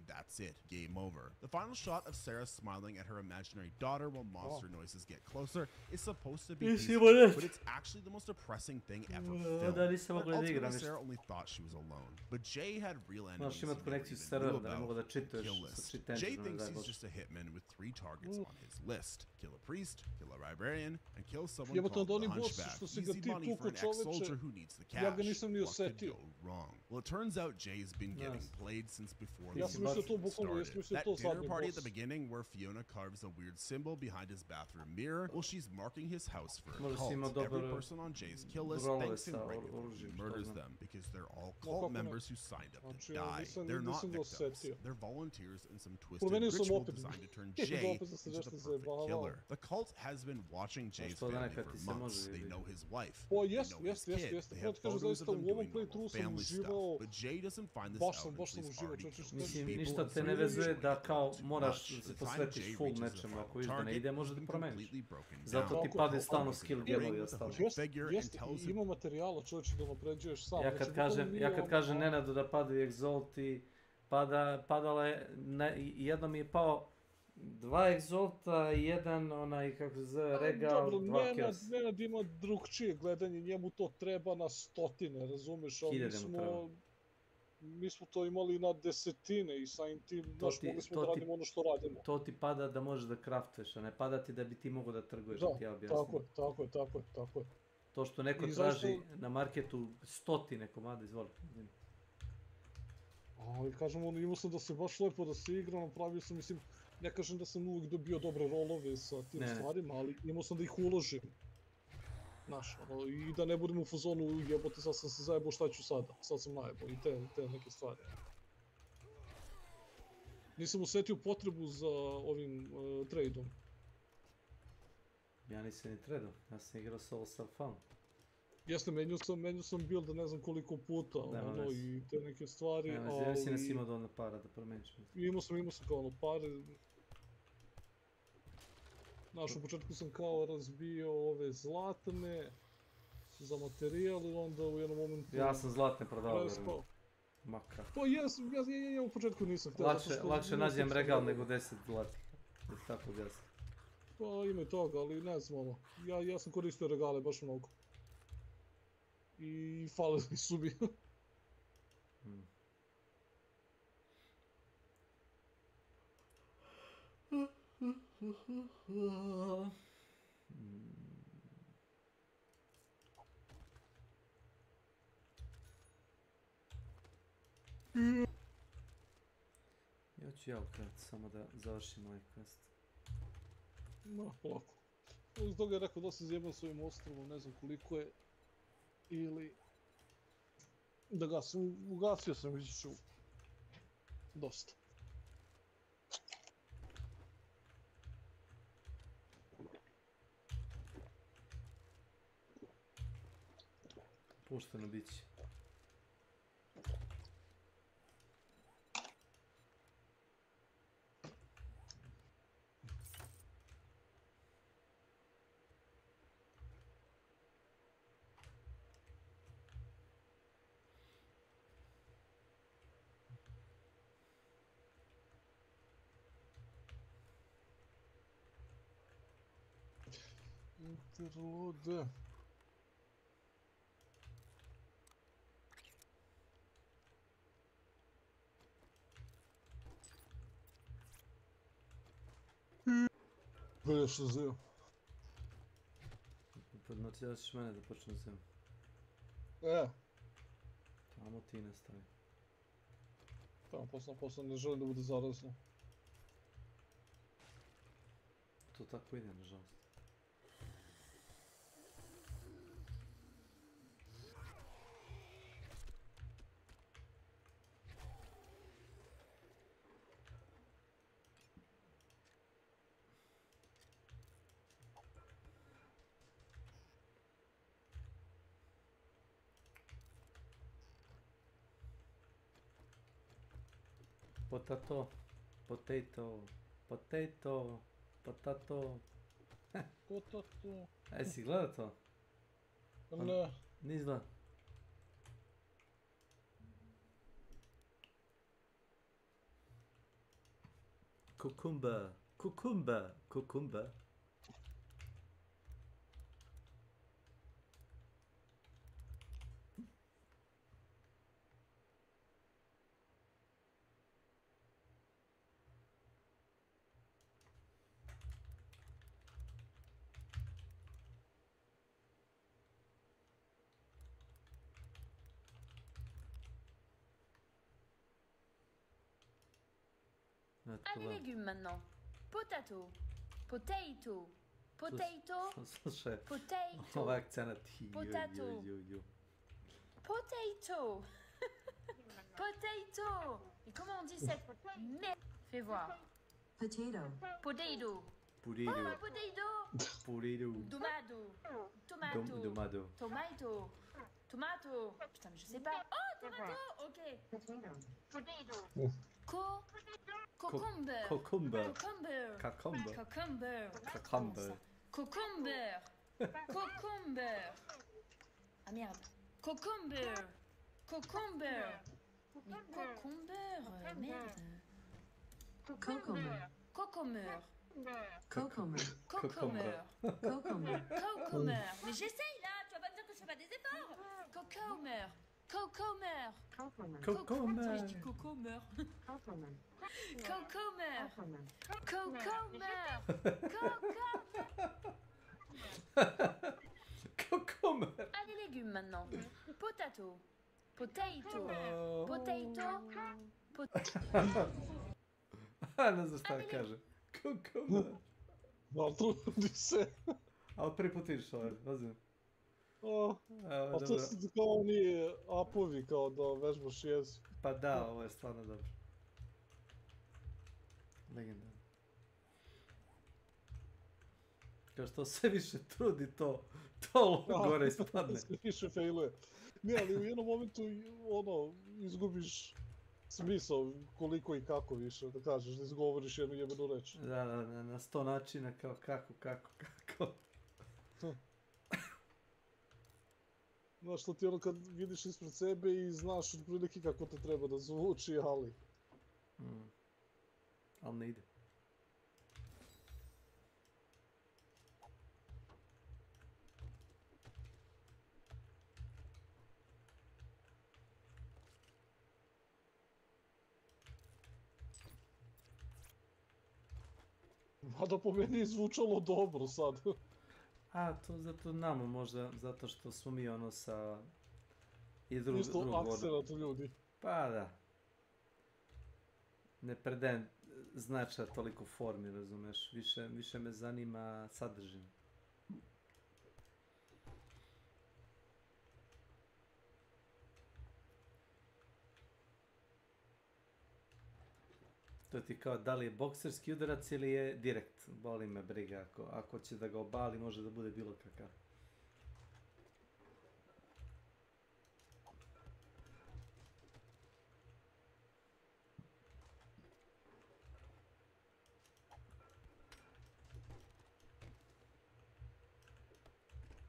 That's it. Game over. The final shot of Sarah smiling at her imaginary daughter while monster noises get closer is supposed to be peaceful, but it's actually the most depressing thing ever filmed. Ultimately, Sarah only thought she was alone, but Jay had real enemies he never even knew about. Kill list. Jay thinks he's just a hitman with 3 targets on his list. Kill a priest, kill a librarian, and kill someone called the Hunchback. Easy money for an ex-soldier who needs the cash. What could go wrong? Well, it turns out Jay's been getting played since before the movie started. That dinner party at the beginning where Fiona carves a weird symbol behind his bathroom mirror, well, she's marking his house for a cult. Every person on Jay's kill list thanks him right before he murders them, because they're all cult members who signed up to die. They're not victims. They're volunteers in some twisted ritual designed to turn Jay into the perfect killer. The cult has been watching Jay's family for months. They know his wife. They know his kid. They have photos of them doing normal family stuff. But Jay doesn't find this out until he's already killed people. Ništa te ne vezuje da kao moraš se posvetiš full nečemu, ako viš da ne ide, može da promeniš. Zato ti pade stalno skill gemovi i ostalo. Jeste, ima materijala čovječe da napređuješ sam. Ja kad kažem Nenadu da padaju egzolti, padala je, jedno mi je pao 2 egzolta i jedan onaj, kako se zove, regal, 2 kios. Nenad ima drugčije gledanje, njemu to treba na stotine, razumeš? mi smo to imali na desetine i samim tim, znaš, mogli smo da radimo ono što radimo. To ti pada da možeš da craftuješ, a ne pada ti da bi ti mogao da trguješ, da ti ja objasnim. Tako je. To što neko traži na marketu 100 komada, izvoli. Ali kažem, imao sam da se baš lepo da se igra, napravio sam, mislim, ne kažem da sam uvijek dobio dobre rolove sa tim stvarima, ali imao sam da ih uložim. Znaš, i da ne budem u fazonu, jebote, sad sam se zajebao, šta ću sada? Sad sam najebao i te neke stvari. Nisam osjetio potrebu za ovim tradeom. Ja nisam ni tradao, ja sam igrao samo sa fun. Jeste, menio sam build ne znam koliko puta, i te neke stvari, ali... Ja mislim da si imao dovoljno para da promeniš. Imao sam kao ono pare. Znaš, u početku sam kao razbio ove zlatne za materijal i onda u jednom momentu... Ja sam zlatne prodavao. Maka. Pa ja u početku nisam htio. Lakše nađem regal nego 10 zlatih. Da ti tako objasnim. Pa ima i toga, ali ne znam ono. Ja sam koristio regale baš mnogo. I falili su mi. Ja ću ja ukrat, samo da završim ovaj quest. Ma, polako. Iz toga je rekao da se zjebam s ovim ostrovom, ne znam koliko je. Ili... Da ugasio sam više dosta. Pušteno bit će. Interlude. Još se zeo. Podmotivaš mene da počnem zeo. Tamo ti ne stavi. Tamo posle ne želim da bude zarazno. To tako ide, nažalost. Potato, potato, potato, potato. Potato. Si gledao to? Ne. Nis gledao. Cucumber, cucumber, cucumber. Allez, légumes maintenant. Potato. Potato. Potato. Potato. Ovaj akcenat. Potato. Potato. Potato. Et comment on dit cette merde? Fais voir. Potato. Potato. Potato. Oh, potato. Potato. Domado. Tomato. Domado. Tomato. Tomato. Putain, mais je sais pas. Oh, tomato. Ok. Potato. Cucumber. Cucumber. Cucumber. Cucumber. Cucumber. Cucumber. Cucumber. Cucumber. Ah merde. Cucumber. Cucumber. Mais cucumber, merde. Cucumber. Cucumber. Cucumber. Cucumber. Cucumber. Cucumber. Mais j'essaye là, tu vas pas me dire que je fais pas des efforts. Cucumber. Coco meurt. Coco meurt. Je dis Coco meurt. Coco meurt. Coco meurt. Coco meurt. Coco meurt. Ah, les légumes maintenant. Potato. Potato. Potato. Ne znam šta da kaže. Coco meurt. Da, trudi se. Ali prvi put vidiš ovaj, razumem. A to su kao oni apovi, kao da vežbaš jezik. Pa da, ovo je stvarno dobro. Legendarno. Kao što se više trudi, to gore ispadne. Sve više failuje. Ne, ali u jednom momentu, ono, izgubiš smisao koliko i kako više, da kažeš, da izgovoriš jednu jebenu reč. Da, na 100 načina, kao kako. Znaš, to ti ono kad vidiš ispred sebe i znaš otprilike kako te treba da zvuči, ali... Ali ne ide. Mada po meni je zvučalo dobro sad. A, to zato nama možda, zato što smo mi ono sa... Isto akcenat ljudi. Pa da. Ne predajem značaj toliko formi, razumeš. Više me zanima sadržina. To ti kao da li je bokserski udarac ili je direkt. Boli me briga. Ako će da ga obali, može da bude bilo kakav.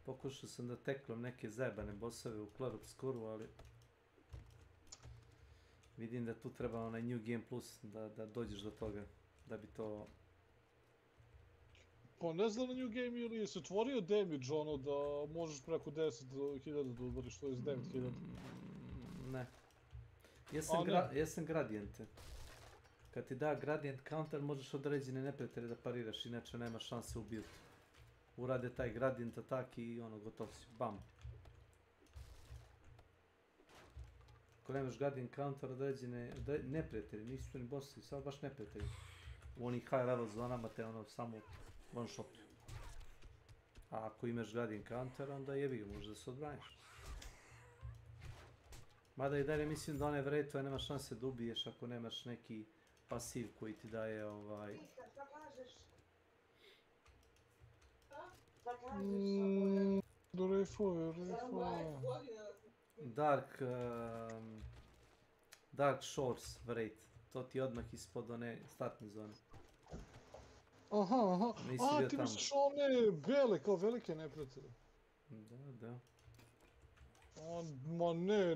Pokušao sam da teklom neke zajebane bossove u Clair Obscuru, ali... Vidim da tu treba onaj New Game Plus, da dođeš do toga, da bi to... Pa ne znam na New Game ili je se otvorio damage, ono da možeš preko 10.000 da udariš, to je 9.000. Ne. Jesam gradijente. Kad ti da gradient counter, možeš određene neprijatelje da pariraš, inače nema šanse ubiti. Urade taj gradient atak i ono, gotov si, bam. Ako nemaš gradient counter, određene neprijatelji, nisu ni bossi, samo baš neprijatelji. U onih high level zonama te ono samo one shot. A ako imaš gradient counter, onda jebi ga, možeš da se odbraniš. Mada i dalje mislim da one vretove nema šanse da ubiješ ako nemaš neki pasiv koji ti daje ovaj... Dark Shores Wraith, to ti odmah ispod one startne zone. Aha, a ti misliš one bele, kao velike neprijatelje? Da. Ma ne.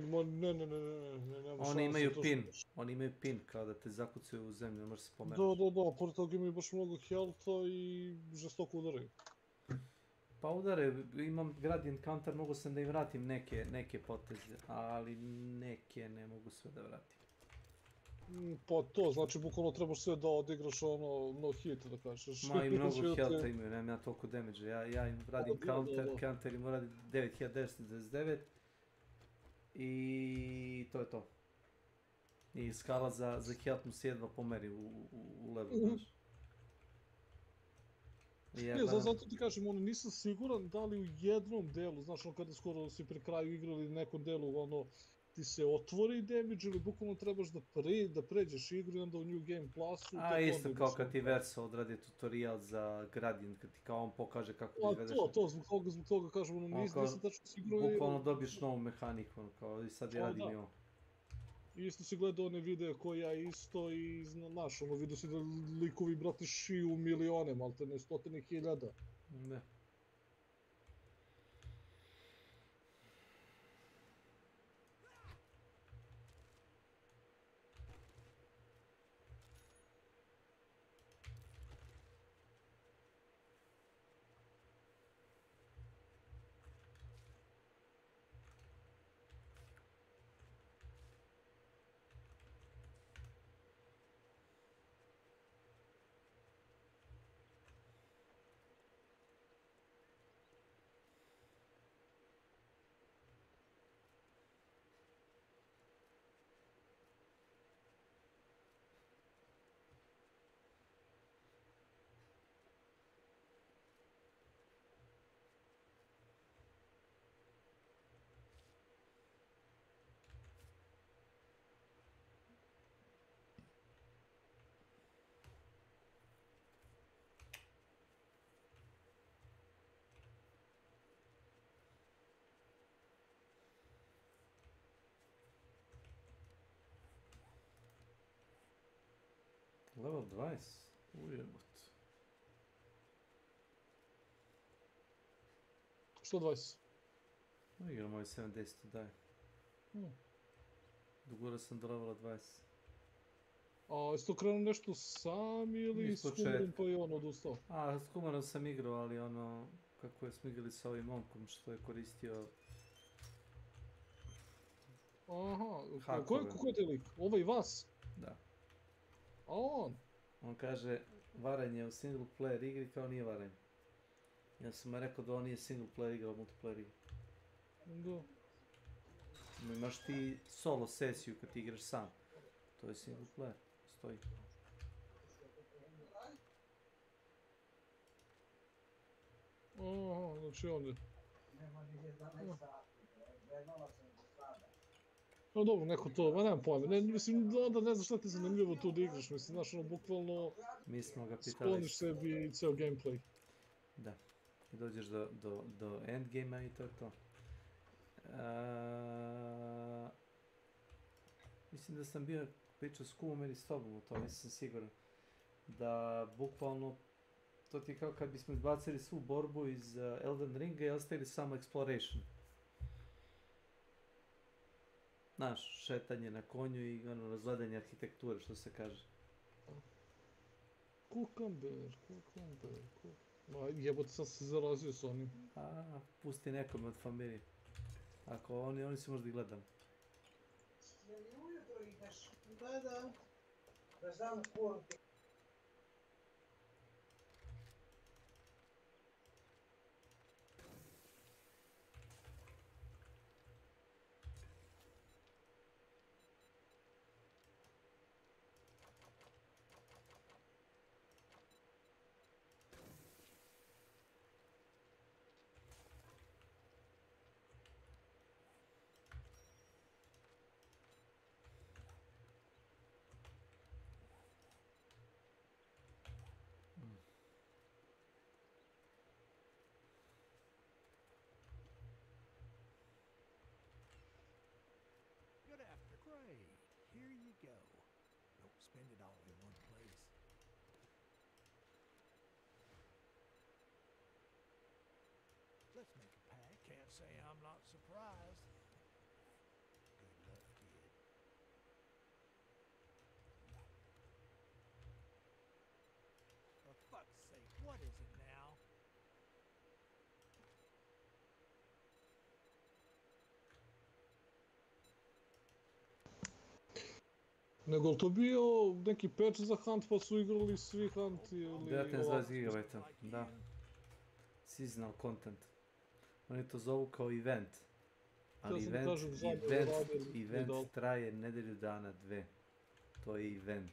Oni imaju pin, kao da te zakucaju u zemlju, ne možeš se pomerati. Da, pored toga imaju baš mnogo healtha i žestoko udaraju. Pa udare, imam gradient counter, mogu sam da im vratim neke poteze, ali neke ne mogu sve da vratim. Pa to, znači bukvalno trebaš sve da odigraš ono, no hit, da kažeš. Ma i mnogo healtha imaju, nemam ja toliko damage, ja im radim counter im radi 9999 i to je to. I skala za health mu se jedva pomeri u levelu, znaš. Zato ti kažem, nisam siguran da li u jednom delu, znaš, kada skoro si pri kraju igre ili nekom delu, ono, ti se otvori damage ili bukvalno trebaš da pređeš igru i onda u New Game Plusu... A isto kao kad ti Verso odradi tutorial za Gradient, kad ti kao on pokaže kako ti izvedeš... To, zbog toga kažem, nisam tačno siguran... Bukvalno dobiješ novu mehaniku, kao i sad ja radim i ovo. Isto si gledao one videe koje ja isto i znaš, ono vidio si da likovi brate šiju milione, malte ne 100.000. Ne. Level 20? Ujebot. Što 20? No, igra moj 70 daj. Dogura sam do levela 20. A jesi to krenuo nešto sam ili s Kumarom pa je on odustao? A, s Kumarom sam igrao, ali ono, kako smo igrali sa ovim momkom što je koristio... Aha, ko je ti lik? Ovaj vas? Da. A on? On kaže, varanje u single player igri kao nije varanje. Ja sam mu rekao da on nije single player igra, ali multiplayer igra. Da. Imaš ti solo sesiju kad ti igraš sam. To je single player, stoji. Aha, znači on je. No dobro, neko to, ma nemam pojma, mislim, onda ne znaš šta ti zanimljivo tu da igraš, mislim, znaš, ono, bukvalno skloniš sebi ceo gameplay. Da, i dođeš do endgame-a i to je to. Mislim da sam bio pričao s Kumom ili s tobom o to, nisam siguran. Da, bukvalno, to ti je kao kad bismo izbacili svu borbu iz Elden Ringa i ostavili samo exploration. Znaš, šetanje na konju i ono, razgledanje arhitekture, što se kaže. Kukamber. Ma jebote, sad se zarazio s onim. Pusti nekome od familije. Ako oni su možda i gledali. Jel li ujutro ideš? Da. Da znam kurti. Here you go. Don't spend it all in one place. Let's make a pact. Can't say I'm not surprised. Good luck, kid. For fuck's sake, what is it now? Nego li to bio neki patch za Hunt pa su igrali svi Hunt ili... 19 GB, da. Seasonal content. Oni to zovu kao event. Ali event traje nedelju dana, 2. To je event.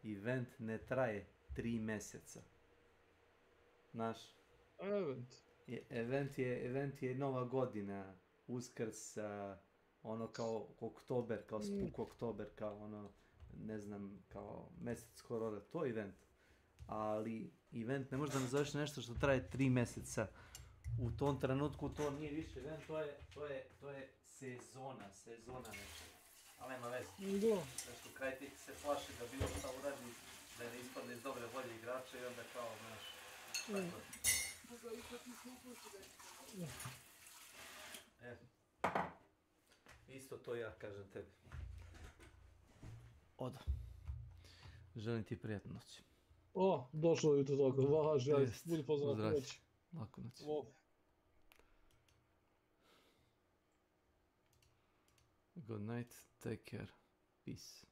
Event ne traje 3 meseca. Znaš? Event je Nova godina, Uskrs, ono kao oktober, kao spuk oktober, kao ono, ne znam, kao mesec korona, to je event. Ali event ne može da nazoveš nešto što traje 3 meseca. U tom trenutku to nije više event, to je sezona nešto. Ali nema veze. Nešto kraj ti se plaši da bilo šta uradi, da ne ispadne iz dobre volje igrača i onda kao, znaš, tako. Isto to ja kažem tebi. Odo. Želim ti prijatnu noć. Došlo je do toga, važi, ajde, budi poznat, noć. Laku noć. Good night, take care, peace.